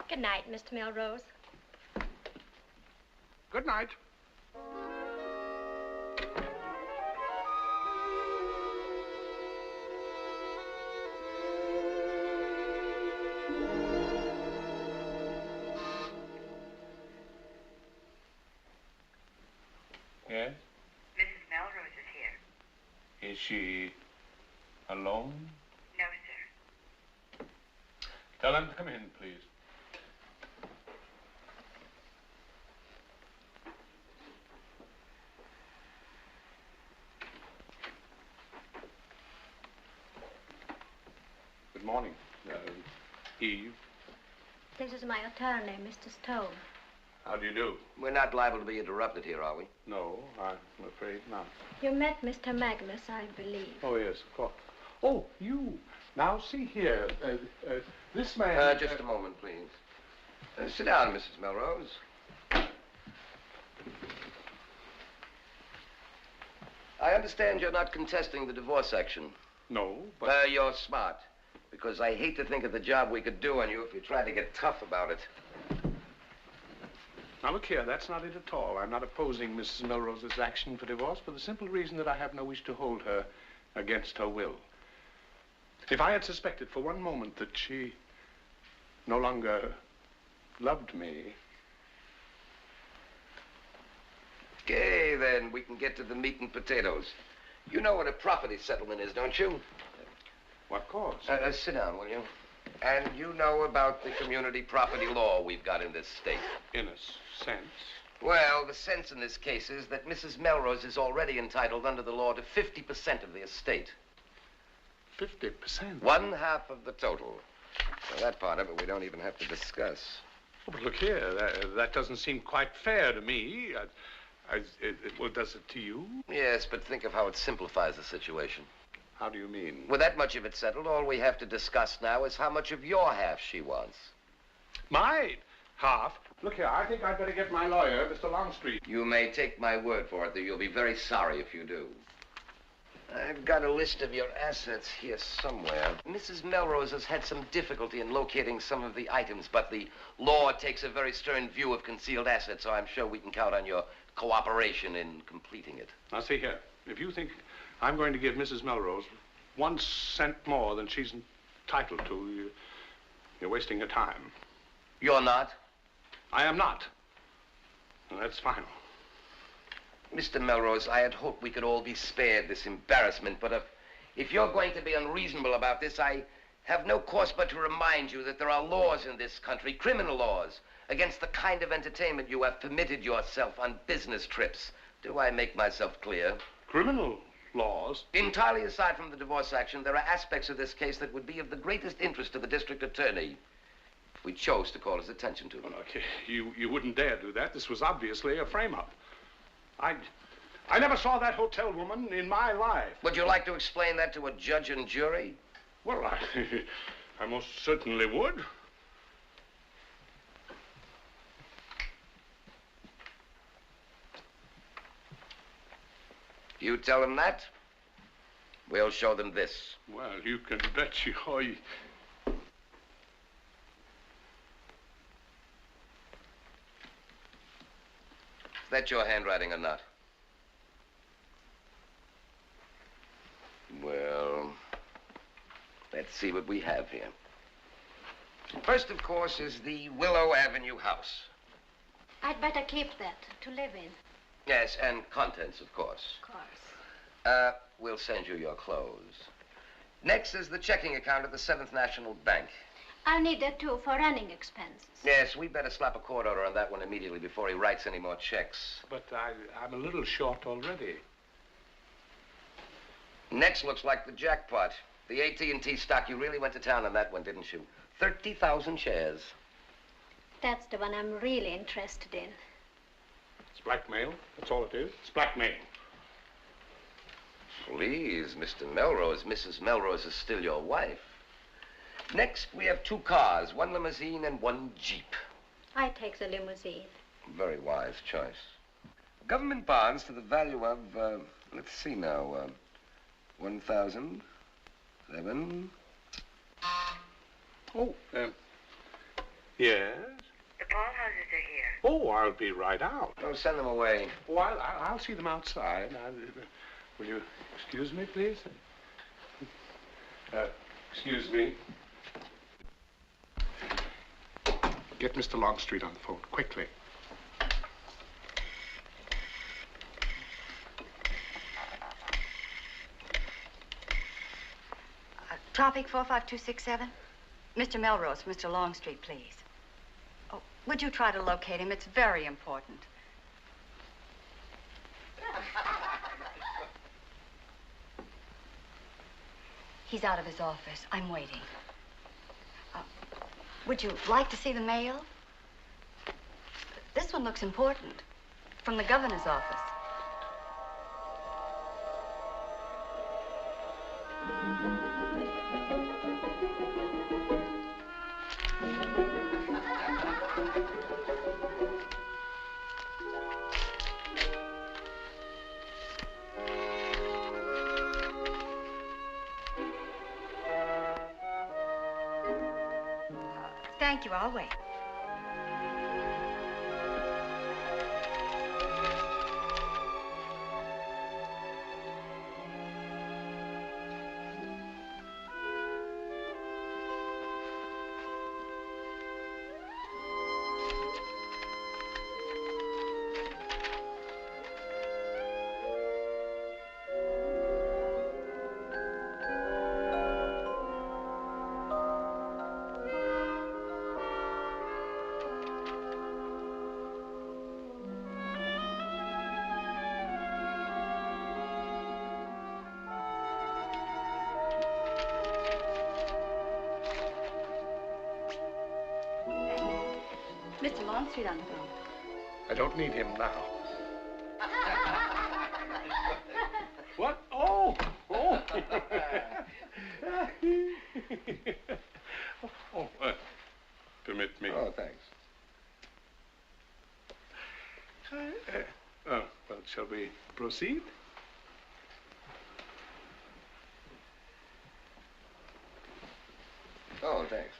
Good night, Mr. Melrose. Good night. Yes? Mrs. Melrose is here. Is she alone? No, sir. Tell them to come in, please. Good morning, Eve. This is my attorney, Mr. Stone. How do you do? We're not liable to be interrupted here, are we? No, I'm afraid not. You met Mr. Magnus, I believe. Oh, yes, of course. Oh, you. Now, see here. This man... Just a moment, please. Sit down, Mrs. Melrose. I understand you're not contesting the divorce action. No, but... You're smart. Because I hate to think of the job we could do on you if you tried to get tough about it. Now, look here, that's not it at all. I'm not opposing Mrs. Melrose's action for divorce for the simple reason that I have no wish to hold her against her will. If I had suspected for one moment that she no longer loved me... Okay, then, we can get to the meat and potatoes. You know what a property settlement is, don't you? What course? Sit down, will you? And you know about the community property law we've got in this state. In a sense. Well, the sense in this case is that Mrs. Melrose is already entitled under the law to 50% of the estate. 50%? 1/2 of the total. Now, that part of it we don't even have to discuss. Oh, but look here, that doesn't seem quite fair to me. Well, does it to you? Yes, but think of how it simplifies the situation. How do you mean? With that much of it settled, all we have to discuss now is how much of your half she wants. My half? Look here, I think I'd better get my lawyer, Mr. Longstreet. You may take my word for it that you'll be very sorry if you do. I've got a list of your assets here somewhere. Mrs. Melrose has had some difficulty in locating some of the items, but the law takes a very stern view of concealed assets, so I'm sure we can count on your cooperation in completing it. Now, see here. If you think I'm going to give Mrs. Melrose 1 cent more than she's entitled to, you're wasting your time. You're not? I am not. Well, that's final. Mr. Melrose, I had hoped we could all be spared this embarrassment, but if you're going to be unreasonable about this, I have no course but to remind you that there are laws in this country, criminal laws, against the kind of entertainment you have permitted yourself on business trips. Do I make myself clear? Criminal laws? Entirely aside from the divorce action, there are aspects of this case that would be of the greatest interest to the district attorney if we chose to call his attention to them. Okay, you wouldn't dare do that. This was obviously a frame-up. I never saw that hotel woman in my life. Would you like to explain that to a judge and jury? Well, I most certainly would. You tell them that, we'll show them this. Well, you can bet you... Is that your handwriting or not? Well, let's see what we have here. First, of course, is the Willow Avenue house. I'd better keep that to live in. Yes, and contents, of course. Of course. We'll send you your clothes. Next is the checking account at the 7th National Bank. I'll need that, too, for running expenses. Yes, we'd better slap a court order on that one immediately before he writes any more checks. But I'm a little short already. Next looks like the jackpot. The AT&T stock. You really went to town on that one, didn't you? 30,000 shares. That's the one I'm really interested in. It's blackmail. That's all it is. It's blackmail. Please, Mr. Melrose. Mrs. Melrose is still your wife. Next, we have 2 cars, 1 limousine and 1 Jeep. I take the limousine. Very wise choice. Government bonds to the value of, let's see now, 1,007. Oh, yes? The Paul houses are here. Oh, I'll be right out. Oh, send them away. Oh, I'll see them outside. Will you excuse me, please? Excuse me. Get Mr. Longstreet on the phone, quickly. Tropic 45267. Mr. Melrose, Mr. Longstreet, please. Oh, would you try to locate him? It's very important. He's out of his office. I'm waiting. Would you like to see the mail? This one looks important. From the governor's office. Thank you. I'll wait. Mr. Longstreet on the phone. I don't need him now. What? Oh! Oh! Oh, permit me. Oh, thanks. Well, shall we proceed? Oh, thanks.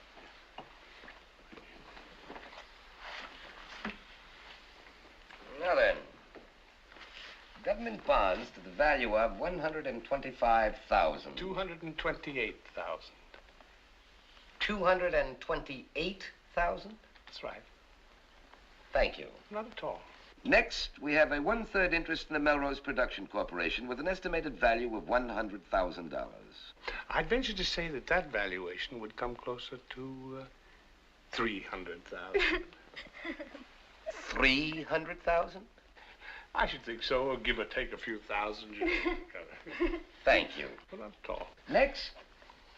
Now then, government bonds to the value of 125,000. 228,000. 228,000? That's right. Thank you. Not at all. Next, we have a 1/3 interest in the Melrose Production Corporation with an estimated value of $100,000. I'd venture to say that that valuation would come closer to 300,000. 300,000? I should think so, or give or take a few thousand. Thank you. Well, not at all. Next,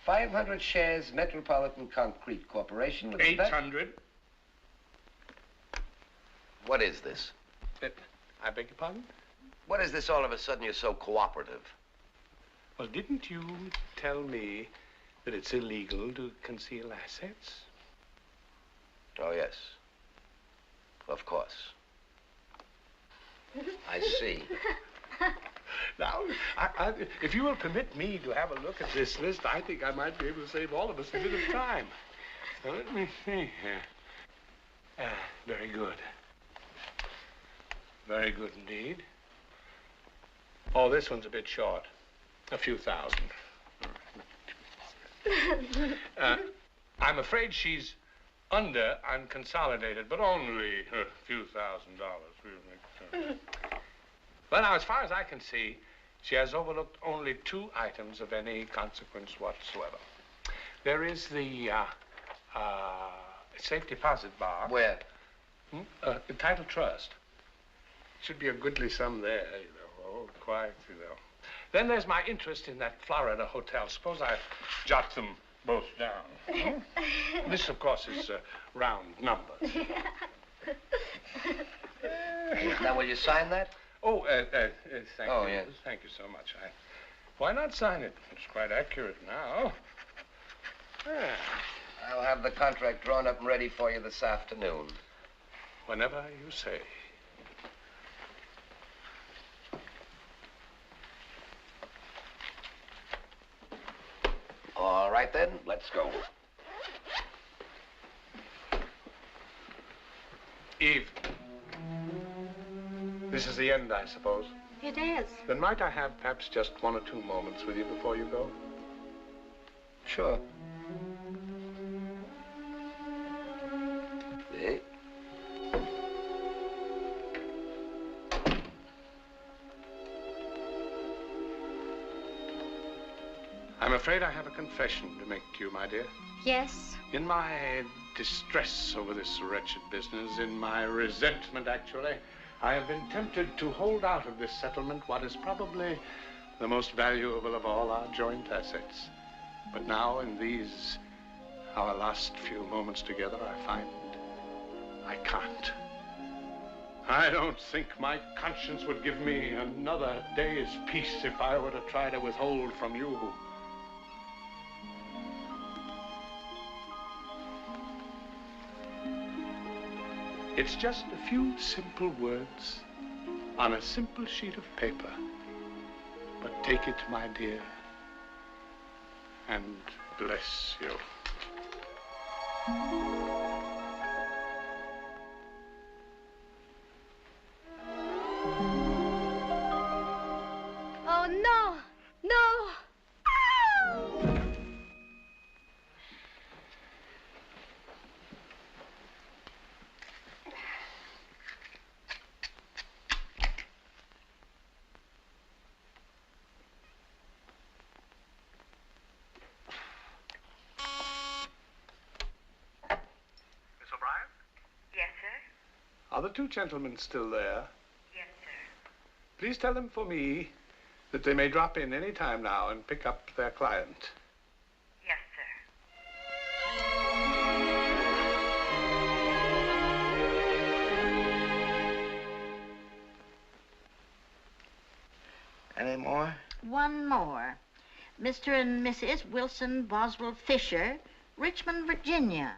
500 shares Metropolitan Concrete Corporation with 800. What is this? I beg your pardon? What is this all of a sudden you're so cooperative? Well, didn't you tell me that it's illegal to conceal assets? Oh, yes. Of course. I see. Now, if you will permit me to have a look at this list, I think I might be able to save all of us a bit of time. Now, let me see here. Very good. Very good indeed. Oh, this one's a bit short. A few thousand. I'm afraid she's under unconsolidated, but only a few $1,000s. Well, now, as far as I can see, she has overlooked only 2 items of any consequence whatsoever. There is the safe deposit bar. Where? The title trust. Should be a goodly sum there, you know. Oh, quite, you know. Then there's my interest in that Florida hotel. Suppose I jot them both down. This, of course, is round numbers. Now, will you sign that? Oh, thank Oh, you. yes. Thank you so much. Why not sign it? It's quite accurate now. I'll have the contract drawn up and ready for you this afternoon. Whenever you say. then, let's go. Eve, this is the end, I suppose. It is. Then might I have perhaps just 1 or 2 moments with you before you go? Sure. Eh? I'm afraid I have a confession to make to you, my dear. Yes? In my distress over this wretched business, in my resentment, actually, I have been tempted to hold out of this settlement what is probably the most valuable of all our joint assets. But now, in these, our last few moments together, I find I can't. I don't think my conscience would give me another day's peace if I were to try to withhold from you. It's just a few simple words on a simple sheet of paper. But take it, my dear, and bless you. Oh, no! No! Are the 2 gentlemen still there? Yes, sir. Please tell them for me that they may drop in any time now and pick up their client. Yes, sir. Any more? One more. Mr. and Mrs. Wilson Boswell Fisher, Richmond, Virginia.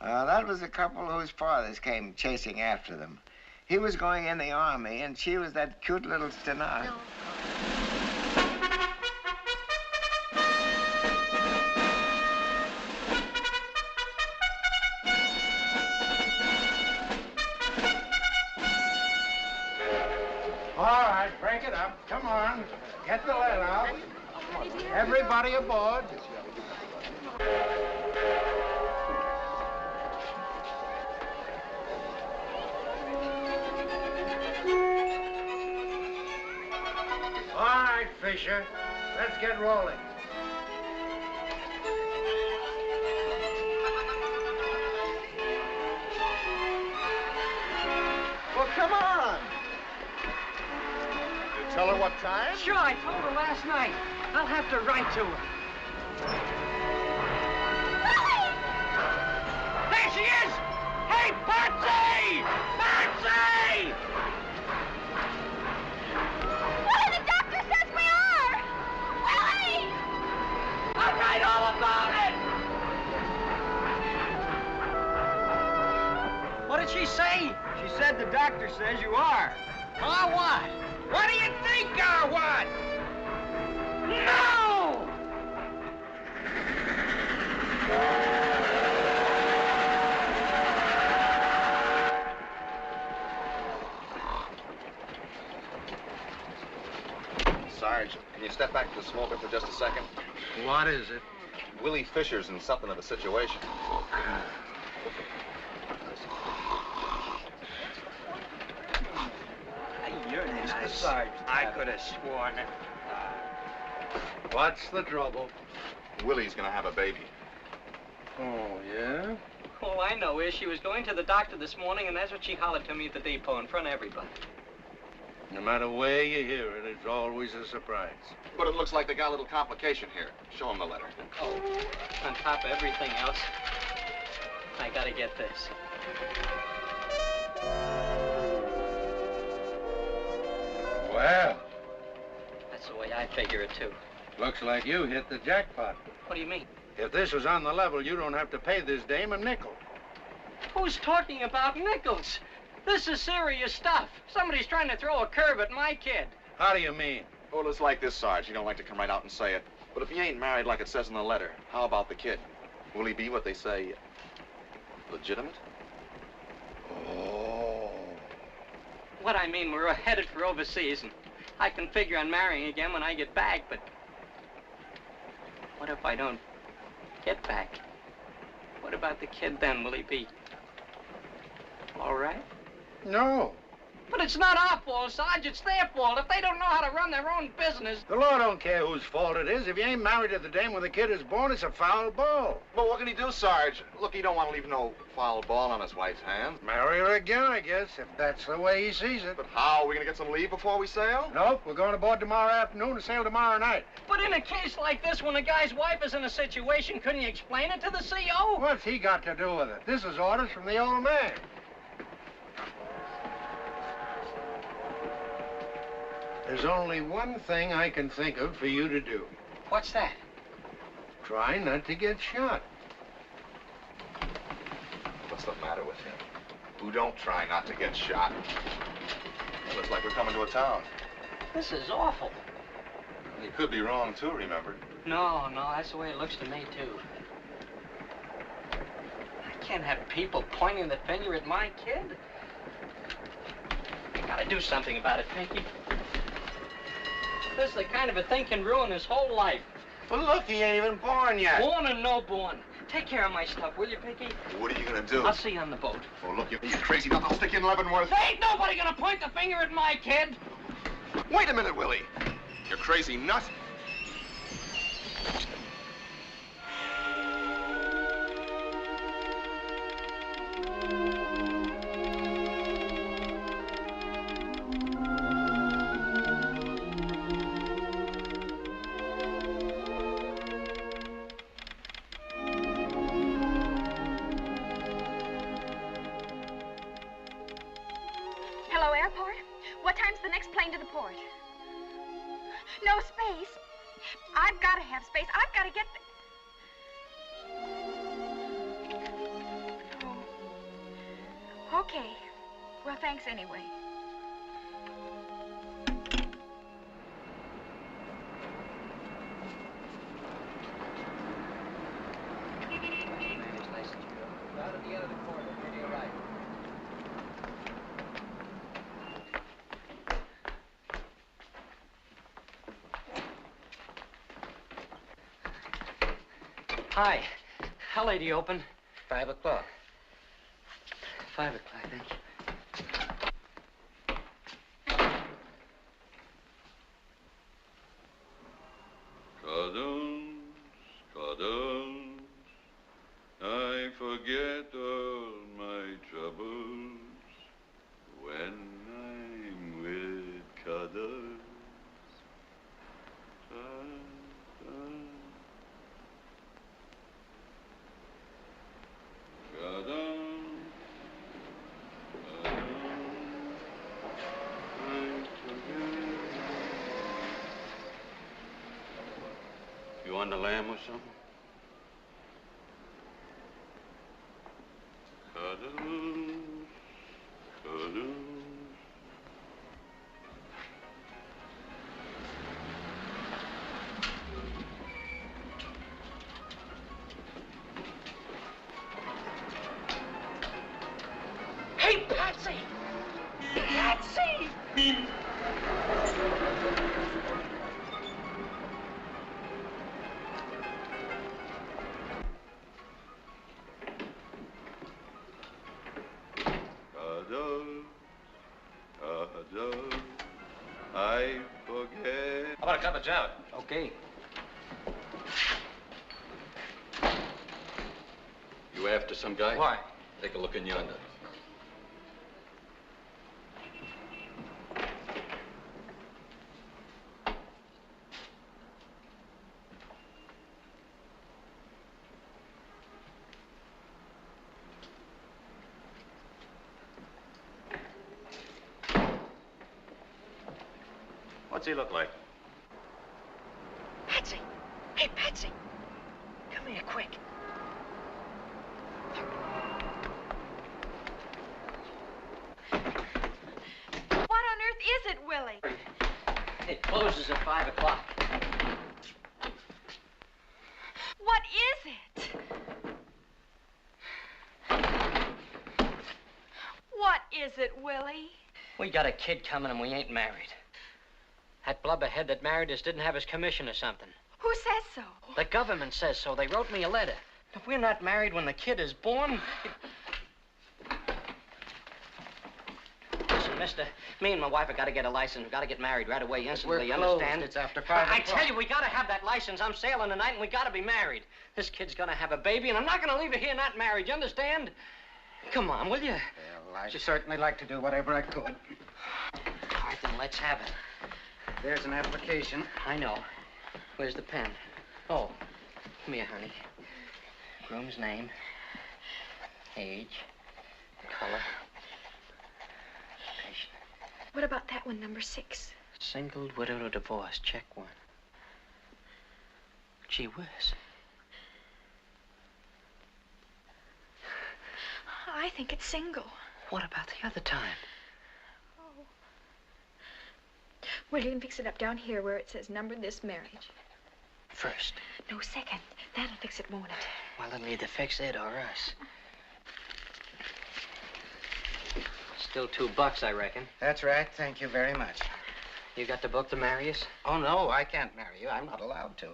That was the couple whose fathers came chasing after them. He was going in the army, and she was that cute little stenographer. All right, break it up. Come on. Get the lead out. Everybody aboard. All right, Fisher. Let's get rolling. Well, come on. You tell her what time? Sure, I told her last night. I'll have to write to her. There she is! Hey, Patsy! Patsy! Willie, the doctor says we are! Willie! I'll write all about it! What did she say? She said the doctor says you are. Or what? What do you think, or what? No! Sarge, can you step back to the smoker for just a second? What is it? Willie Fisher's in something of a situation. You're nice. Sergeant. I could have sworn it. What's the trouble? Willie's gonna have a baby. Oh, yeah? All I know is she was going to the doctor this morning, and that's what she hollered to me at the depot in front of everybody. No matter where you hear it, it's always a surprise. But it looks like they got a little complication here. Show him the letter. Oh, on top of everything else, I gotta get this. Well, That's the way I figure it, too. looks like you hit the jackpot. What do you mean? If this was on the level, you don't have to pay this dame a nickel. Who's talking about nickels? This is serious stuff. Somebody's trying to throw a curve at my kid. How do you mean? Well, it's like this, Sarge. You don't like to come right out and say it. But if he ain't married like it says in the letter, how about the kid? Will he be what they say, legitimate? Oh. What I mean, we're headed for overseas, and I can figure on marrying again when I get back, but what if I don't get back? What about the kid then? Will he be all right? No. But it's not our fault, Sarge. It's their fault. If they don't know how to run their own business... The law don't care whose fault it is. If you ain't married to the dame when the kid is born, it's a foul ball. But what can he do, Sarge? Look, he don't want to leave no foul ball on his wife's hands. Marry her again, I guess, if that's the way he sees it. But how? Are we going to get some leave before we sail? Nope, we're going aboard tomorrow afternoon and sail tomorrow night. But in a case like this, when a guy's wife is in a situation, couldn't you explain it to the CO? What's he got to do with it? This is orders from the old man. There's only one thing I can think of for you to do. What's that? Try not to get shot. What's the matter with him? Who don't try not to get shot? It looks like we're coming to a town. This is awful. He could be wrong, too, remember? No, that's the way it looks to me, too. I can't have people pointing the finger at my kid. I gotta do something about it, Pinky. This is the kind of a thing can ruin his whole life. But look, he ain't even born yet. Born or no born. Take care of my stuff, will you, Pinky? What are you going to do? I'll see you on the boat. Oh, look, you crazy nut. I'll stick you in Leavenworth. There ain't nobody gonna point the finger at my kid. Wait a minute, Willie. You crazy nut. Hello, airport. What time's the next plane to the port? No space. I've got to have space. I've got to get Oh. Okay. Well, thanks anyway. Out at the end of the corridor, to your right. Hi. How late do you open? 5 o'clock. 5 o'clock, thank you. Cuddles, I forget all my troubles when I'm with Cuddles. You want the lamb or something? Cuddles, cuddles. Hey, Patsy! Patsy! Cuddles, cuddles, I forget. How about a cup of joe? Okay. You after some guy? Why? Take a look in yonder. What's he look like? Patsy! Hey, Patsy! Come here, quick. What on earth is it, Willie? It closes at 5 o'clock. is it? What is it, Willie? We got a kid coming and we ain't married. That blubberhead that married us didn't have his commission or something. Who says so? The government says so. They wrote me a letter. If we're not married when the kid is born... Listen, mister, me and my wife have got to get a license. We've got to get married right away, instantly, you understand? It's after 5 I o'clock. tell you, we got to have that license. I'm sailing tonight and we got to be married. This kid's going to have a baby and I'm not going to leave her here not married, you understand? Come on, will you? Well, I'd certainly like to do whatever I could. All right, then let's have it. There's an application. I know. Where's the pen? Oh, come here, honey. Groom's name, age, color, patient. What about that one, number 6? Single, widowed, or divorced. Check 1. Gee whiz. I think it's single. What about the other time? Oh. Well, you can fix it up down here where it says number this marriage. First. No, second. That'll fix it, won't it? Well, it'll either fix it or us. Still $2, I reckon. That's right. Thank you very much. You got the book to marry us? Oh, no, I can't marry you. I'm not allowed to.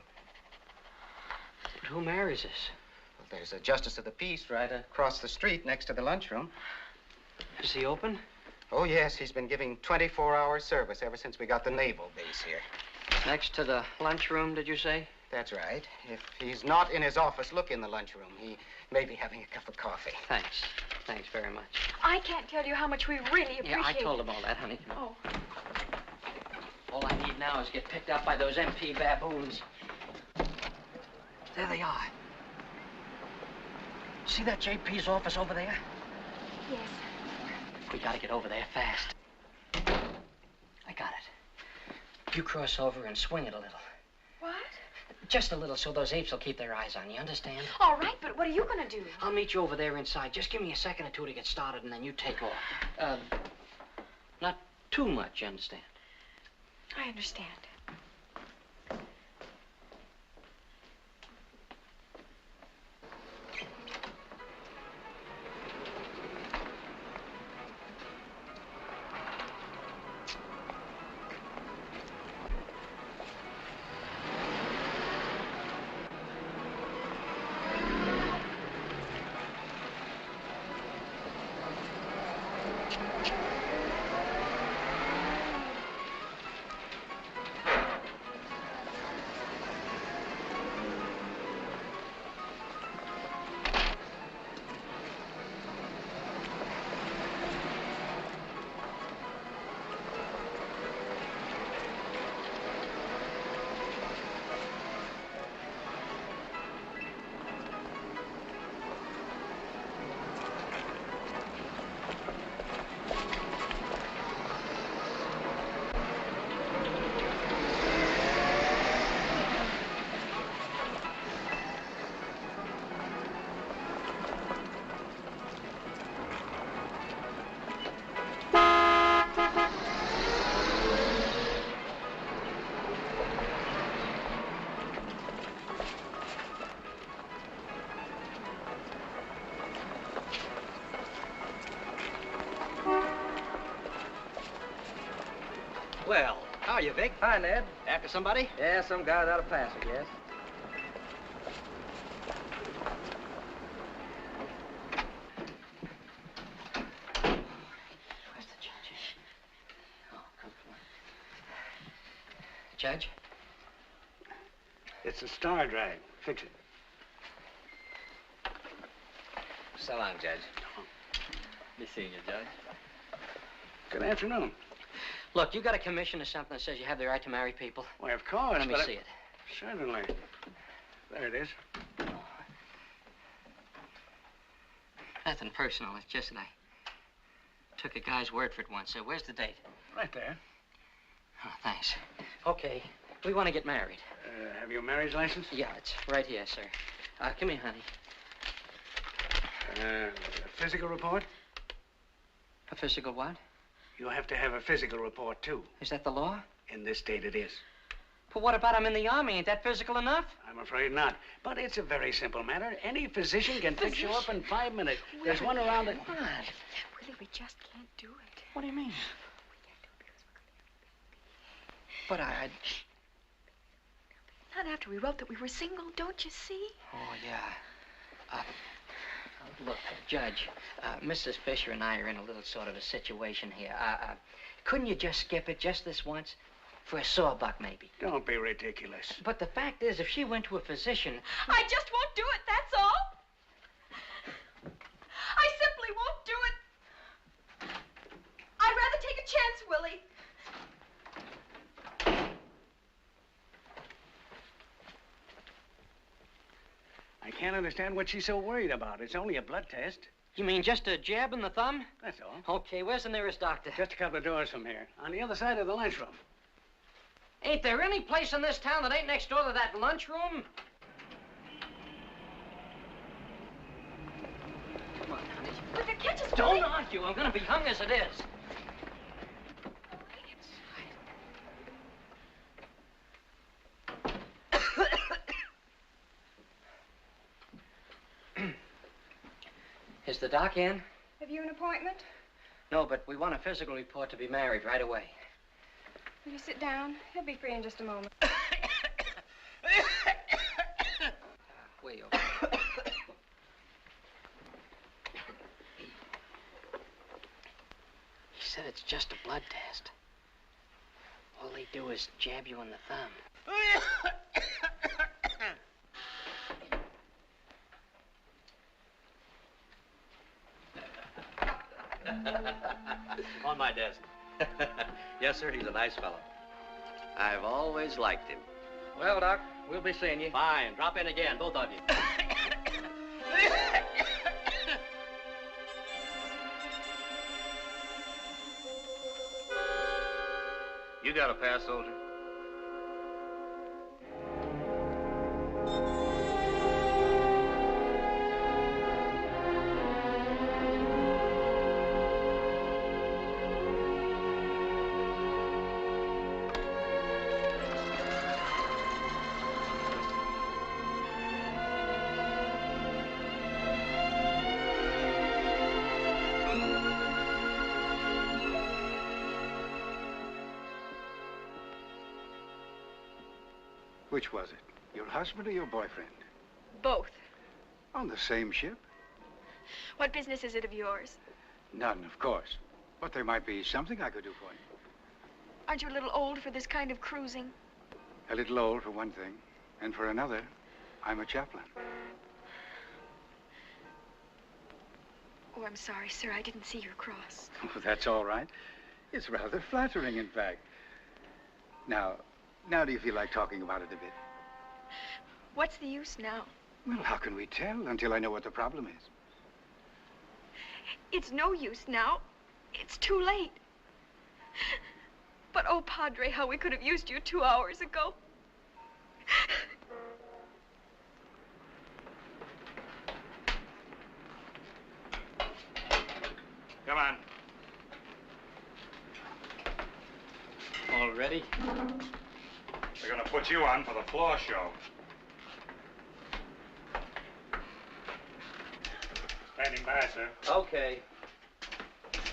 But who marries us? Well, there's a justice of the peace right across the street next to the lunchroom. Is he open? Oh, yes. He's been giving 24-hour service ever since we got the naval base here. Next to the lunchroom, did you say? That's right. If he's not in his office, look in the lunchroom. He may be having a cup of coffee. Thanks. Thanks very much. I can't tell you how much we really appreciate Yeah, I told him all that, honey. Oh. All I need now is get picked up by those MP baboons. There they are. See that JP's office over there? Yes. We gotta get over there fast. I got it. You cross over and swing it a little. What? Just a little so those apes will keep their eyes on you, understand? All right, but what are you going to do? I'll meet you over there inside. Just give me a second or two to get started, and then you take off. Not too much, you understand? I understand. Well, how are you, Vic? Hi, Ned. After somebody? Yeah, some guy without a pass, I guess. Where's the judge? Oh, come on. Judge? It's a star drag. Fix it. So long, Judge. Be seeing you, Judge. Good afternoon. Look, you got a commission or something that says you have the right to marry people? Why, of course. Let me but see it. Certainly. There it is. Nothing personal. It's just that I took a guy's word for it once. So where's the date? Right there. Oh, thanks. Okay. We want to get married. Have you a marriage license? Yeah, it's right here, sir. Come here, honey. A physical report? A physical what? You have to have a physical report, too. Is that the law? In this state, it is. But what about him in the army? Ain't that physical enough? I'm afraid not. But it's a very simple matter. Any physician can fix you up in 5 minutes. There's one around the... What? Willie, we just can't do it. What do you mean? But Not after we wrote that we were single, don't you see? Oh, yeah. Look, Judge, Mrs. Fisher and I are in a little sort of a situation here. Couldn't you just skip it just this once? For a sawbuck, maybe. Don't be ridiculous. But the fact is, if she went to a physician... I just won't do it, that's all. I simply won't do it. I'd rather take a chance, Willie. I can't understand what she's so worried about. It's only a blood test. You mean just a jab in the thumb? That's all. Okay, where's the nearest doctor? Just a couple of doors from here, on the other side of the lunchroom. Ain't there any place in this town that ain't next door to that lunchroom? Come on, honey. Look, catch us, Don't argue. I'm gonna be hung as it is. Is the doc in? Have you an appointment? No, but we want a physical report to be married right away. Will you sit down? He'll be free in just a moment. Way over. He said it's just a blood test. All they do is jab you in the thumb. On my desk. Yes, sir, he's a nice fellow. I've always liked him. Well, Doc, we'll be seeing you. Fine. Drop in again, both of you. You got a pass, soldier? Which was it? Your husband or your boyfriend? Both. On the same ship? What business is it of yours? None, of course. But there might be something I could do for you. Aren't you a little old for this kind of cruising? A little old, for one thing. And for another, I'm a chaplain. Oh, I'm sorry, sir. I didn't see your cross. Oh, that's all right. It's rather flattering, in fact. Now do you feel like talking about it a bit? What's the use now? Well, how can we tell until I know what the problem is? It's no use now. It's too late. But, oh, Padre, how we could have used you 2 hours ago. Come on. All ready? They're gonna put you on for the floor show. Standing by, sir. Okay.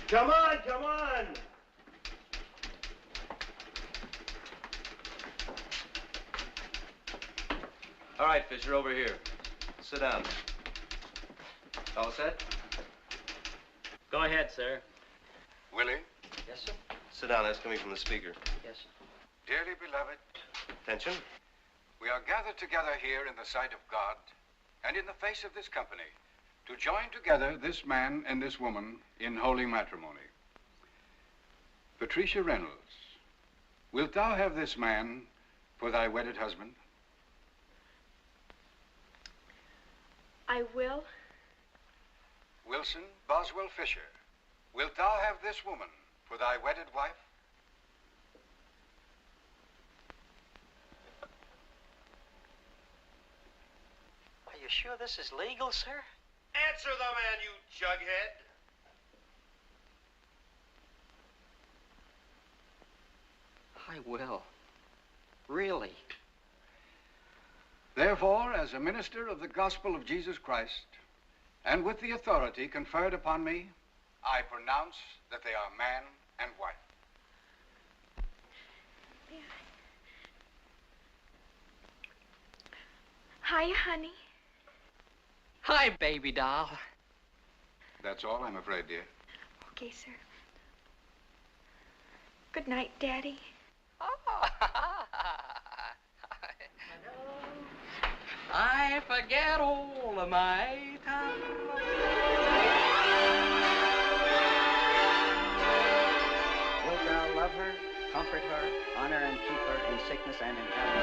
Come on, come on! All right, Fisher, over here. Sit down. All set? Go ahead, sir. Willie? Yes, sir? Sit down. That's coming from the speaker. Yes, sir. Dearly beloved, Attention. we are gathered together here in the sight of God and in the face of this company to join together this man and this woman in holy matrimony. Patricia Reynolds, wilt thou have this man for thy wedded husband? I will. Wilson Boswell Fisher, wilt thou have this woman for thy wedded wife? Are you sure this is legal, sir? Answer the man, you jughead. I will. Really? Therefore, as a minister of the gospel of Jesus Christ, and with the authority conferred upon me, I pronounce that they are man and wife. Hi, honey. Hi, baby doll. That's all, I'm afraid, dear. Okay, sir. Good night, Daddy. I forget all of my time. Wilt thou love her, comfort her, honor and keep her in sickness and in health?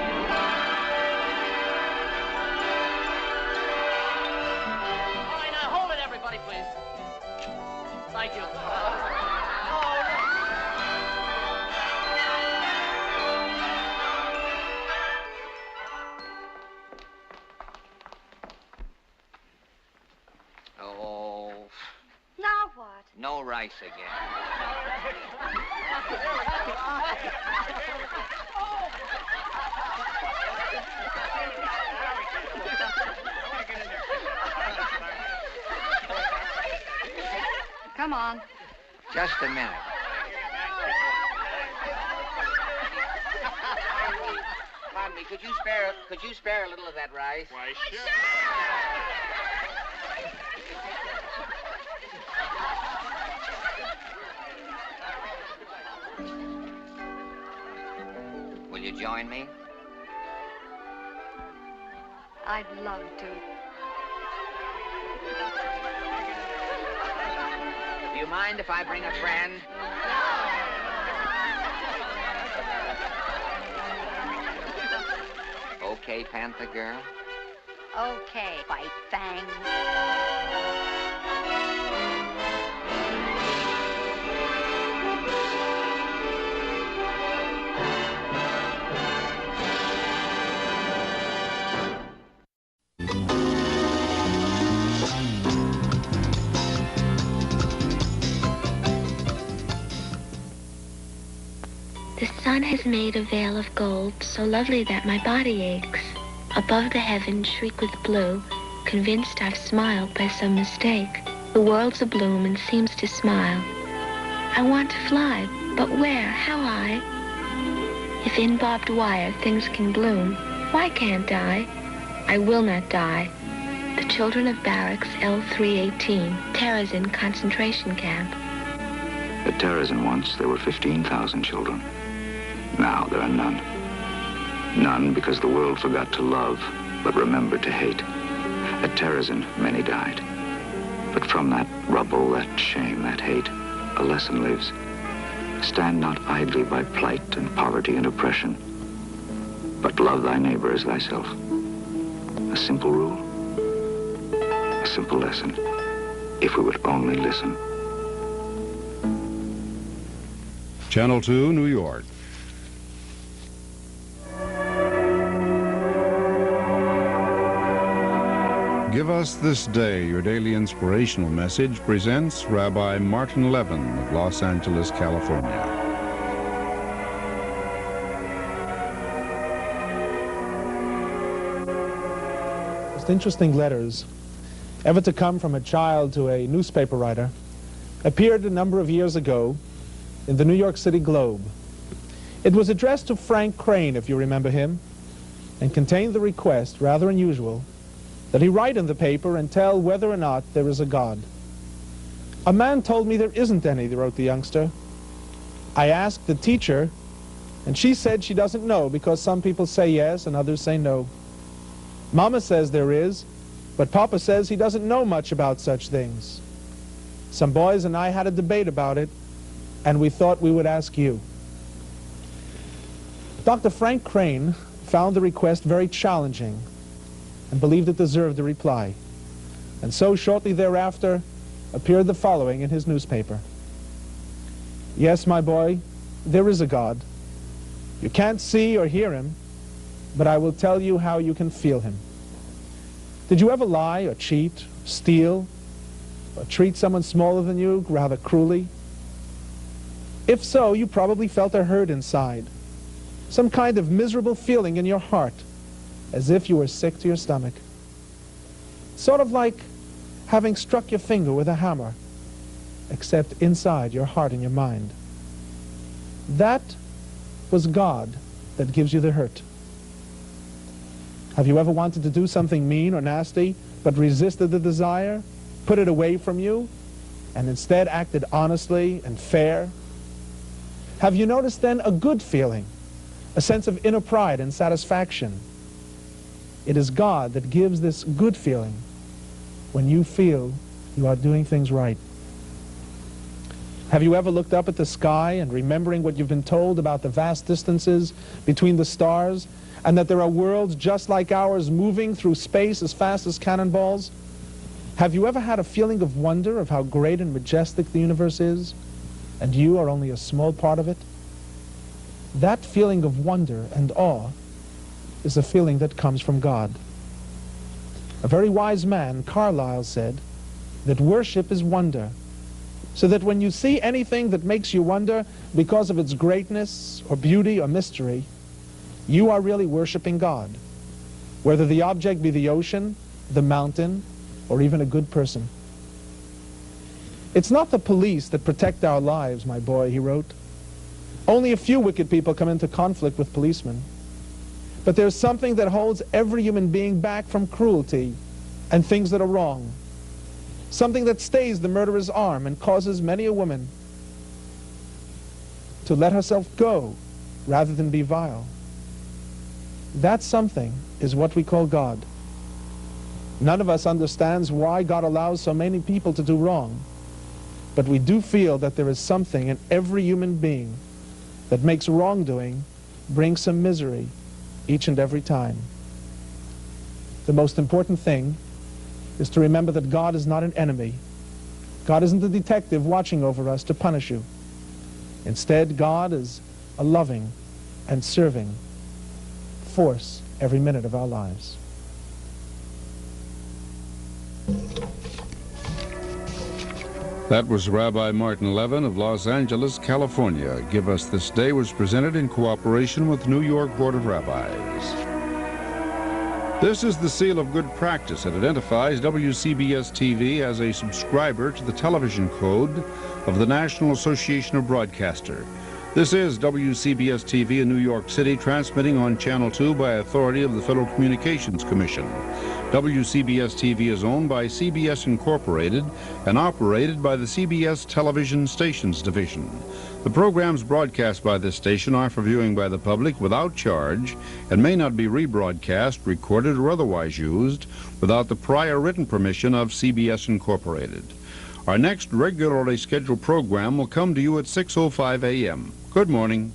All right, now hold it, everybody, please. Thank you. Oh, Now what? no rice again. Come on. Just a minute. Pardon me, could you spare a little of that rice? Why, sure. Will you join me? I'd love to. Do you mind if I bring a friend? Okay, Panther Girl. Okay, White Fang. The sun has made a veil of gold so lovely that my body aches. Above the heavens shriek with blue, convinced I've smiled by some mistake. The world's abloom and seems to smile. I want to fly, but where, how high? If in barbed wire things can bloom, why can't I? I will not die. The children of barracks L318, Terezin concentration camp. At Terezin once, there were 15,000 children. Now there are none. None because the world forgot to love, but remembered to hate. At Terezin, many died. But from that rubble, that shame, that hate, a lesson lives. Stand not idly by plight and poverty and oppression, but love thy neighbor as thyself. A simple rule, a simple lesson, if we would only listen. Channel 2, New York. Give Us This Day, your daily inspirational message, presents Rabbi Martin Levin of Los Angeles, California. Most interesting letters ever to come from a child to a newspaper writer appeared a number of years ago in the New York City Globe. It was addressed to Frank Crane, if you remember him, and contained the request, rather unusual, that he write in the paper and tell whether or not there is a God. A man told me there isn't any, wrote the youngster. I asked the teacher, and she said she doesn't know because some people say yes and others say no. Mama says there is, but Papa says he doesn't know much about such things. Some boys and I had a debate about it, and we thought we would ask you. Dr. Frank Crane found the request very challenging and believed it deserved a reply. And so shortly thereafter appeared the following in his newspaper. Yes, my boy, there is a God. You can't see or hear him, but I will tell you how you can feel him. Did you ever lie or cheat, steal, or treat someone smaller than you rather cruelly? If so, you probably felt a hurt inside. some kind of miserable feeling in your heart, as if you were sick to your stomach. Sort of like having struck your finger with a hammer, except inside your heart and your mind. That was God that gives you the hurt. Have you ever wanted to do something mean or nasty, but resisted the desire, put it away from you, and instead acted honestly and fair? Have you noticed then a good feeling, a sense of inner pride and satisfaction? It is God that gives this good feeling when you feel you are doing things right. Have you ever looked up at the sky and remembering what you've been told about the vast distances between the stars, and that there are worlds just like ours moving through space as fast as cannonballs? Have you ever had a feeling of wonder of how great and majestic the universe is, and you are only a small part of it? That feeling of wonder and awe is a feeling that comes from God. A very wise man, Carlyle, said that worship is wonder, so that when you see anything that makes you wonder because of its greatness or beauty or mystery, you are really worshiping God, whether the object be the ocean, the mountain, or even a good person. It's not the police that protect our lives, my boy, he wrote. Only a few wicked people come into conflict with policemen. But there's something that holds every human being back from cruelty and things that are wrong. Something that stays the murderer's arm and causes many a woman to let herself go rather than be vile. That something is what we call God. None of us understands why God allows so many people to do wrong, but we do feel that there is something in every human being that makes wrongdoing bring some misery each and every time. The most important thing is to remember that God is not an enemy. God isn't a detective watching over us to punish you. Instead, God is a loving and serving force every minute of our lives. That was Rabbi Martin Levin of Los Angeles, California. Give Us This Day was presented in cooperation with New York Board of Rabbis. This is the seal of good practice. It identifies WCBS-TV as a subscriber to the television code of the National Association of Broadcasters. This is WCBS-TV in New York City, transmitting on Channel 2 by authority of the Federal Communications Commission. WCBS-TV is owned by CBS Incorporated and operated by the CBS Television Stations Division. The programs broadcast by this station are for viewing by the public without charge and may not be rebroadcast, recorded, or otherwise used without the prior written permission of CBS Incorporated. Our next regularly scheduled program will come to you at 6:05 a.m. Good morning.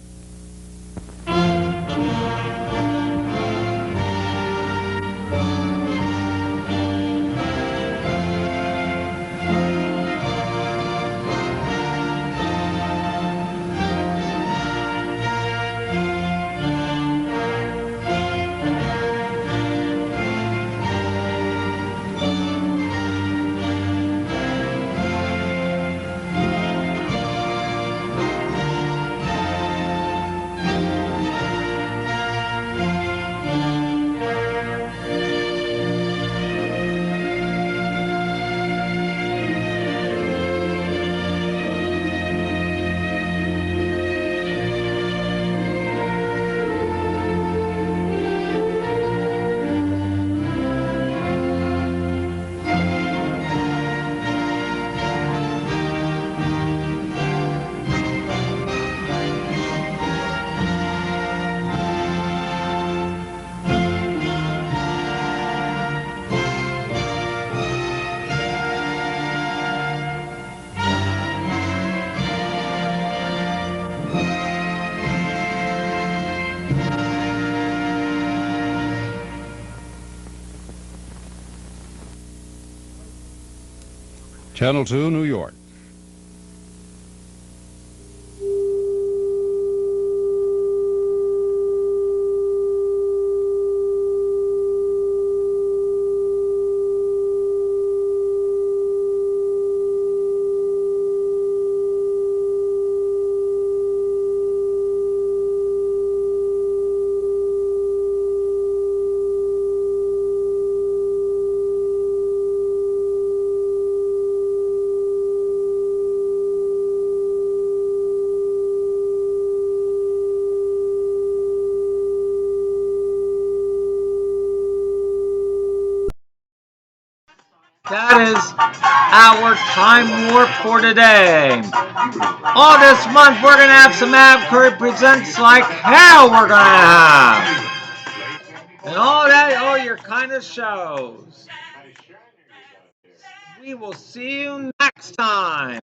Channel 2, New York. That is our time warp for today. All this month, we're going to have some Ab Curry Presents like hell we're going to have. And all your kind of shows. We will see you next time.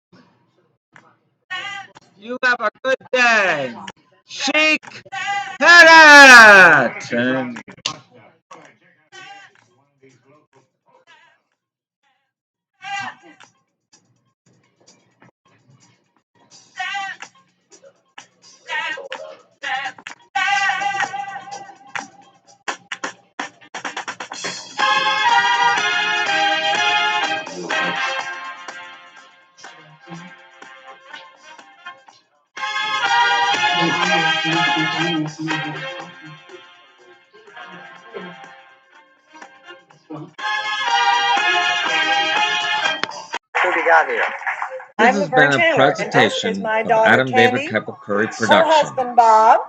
You have a good day. Chic, hit it! And What we got here? this I'm has Laverne been a Taylor, and this is presentation my of daughter Adam David Candy, Cup of Curry her production. husband Bob.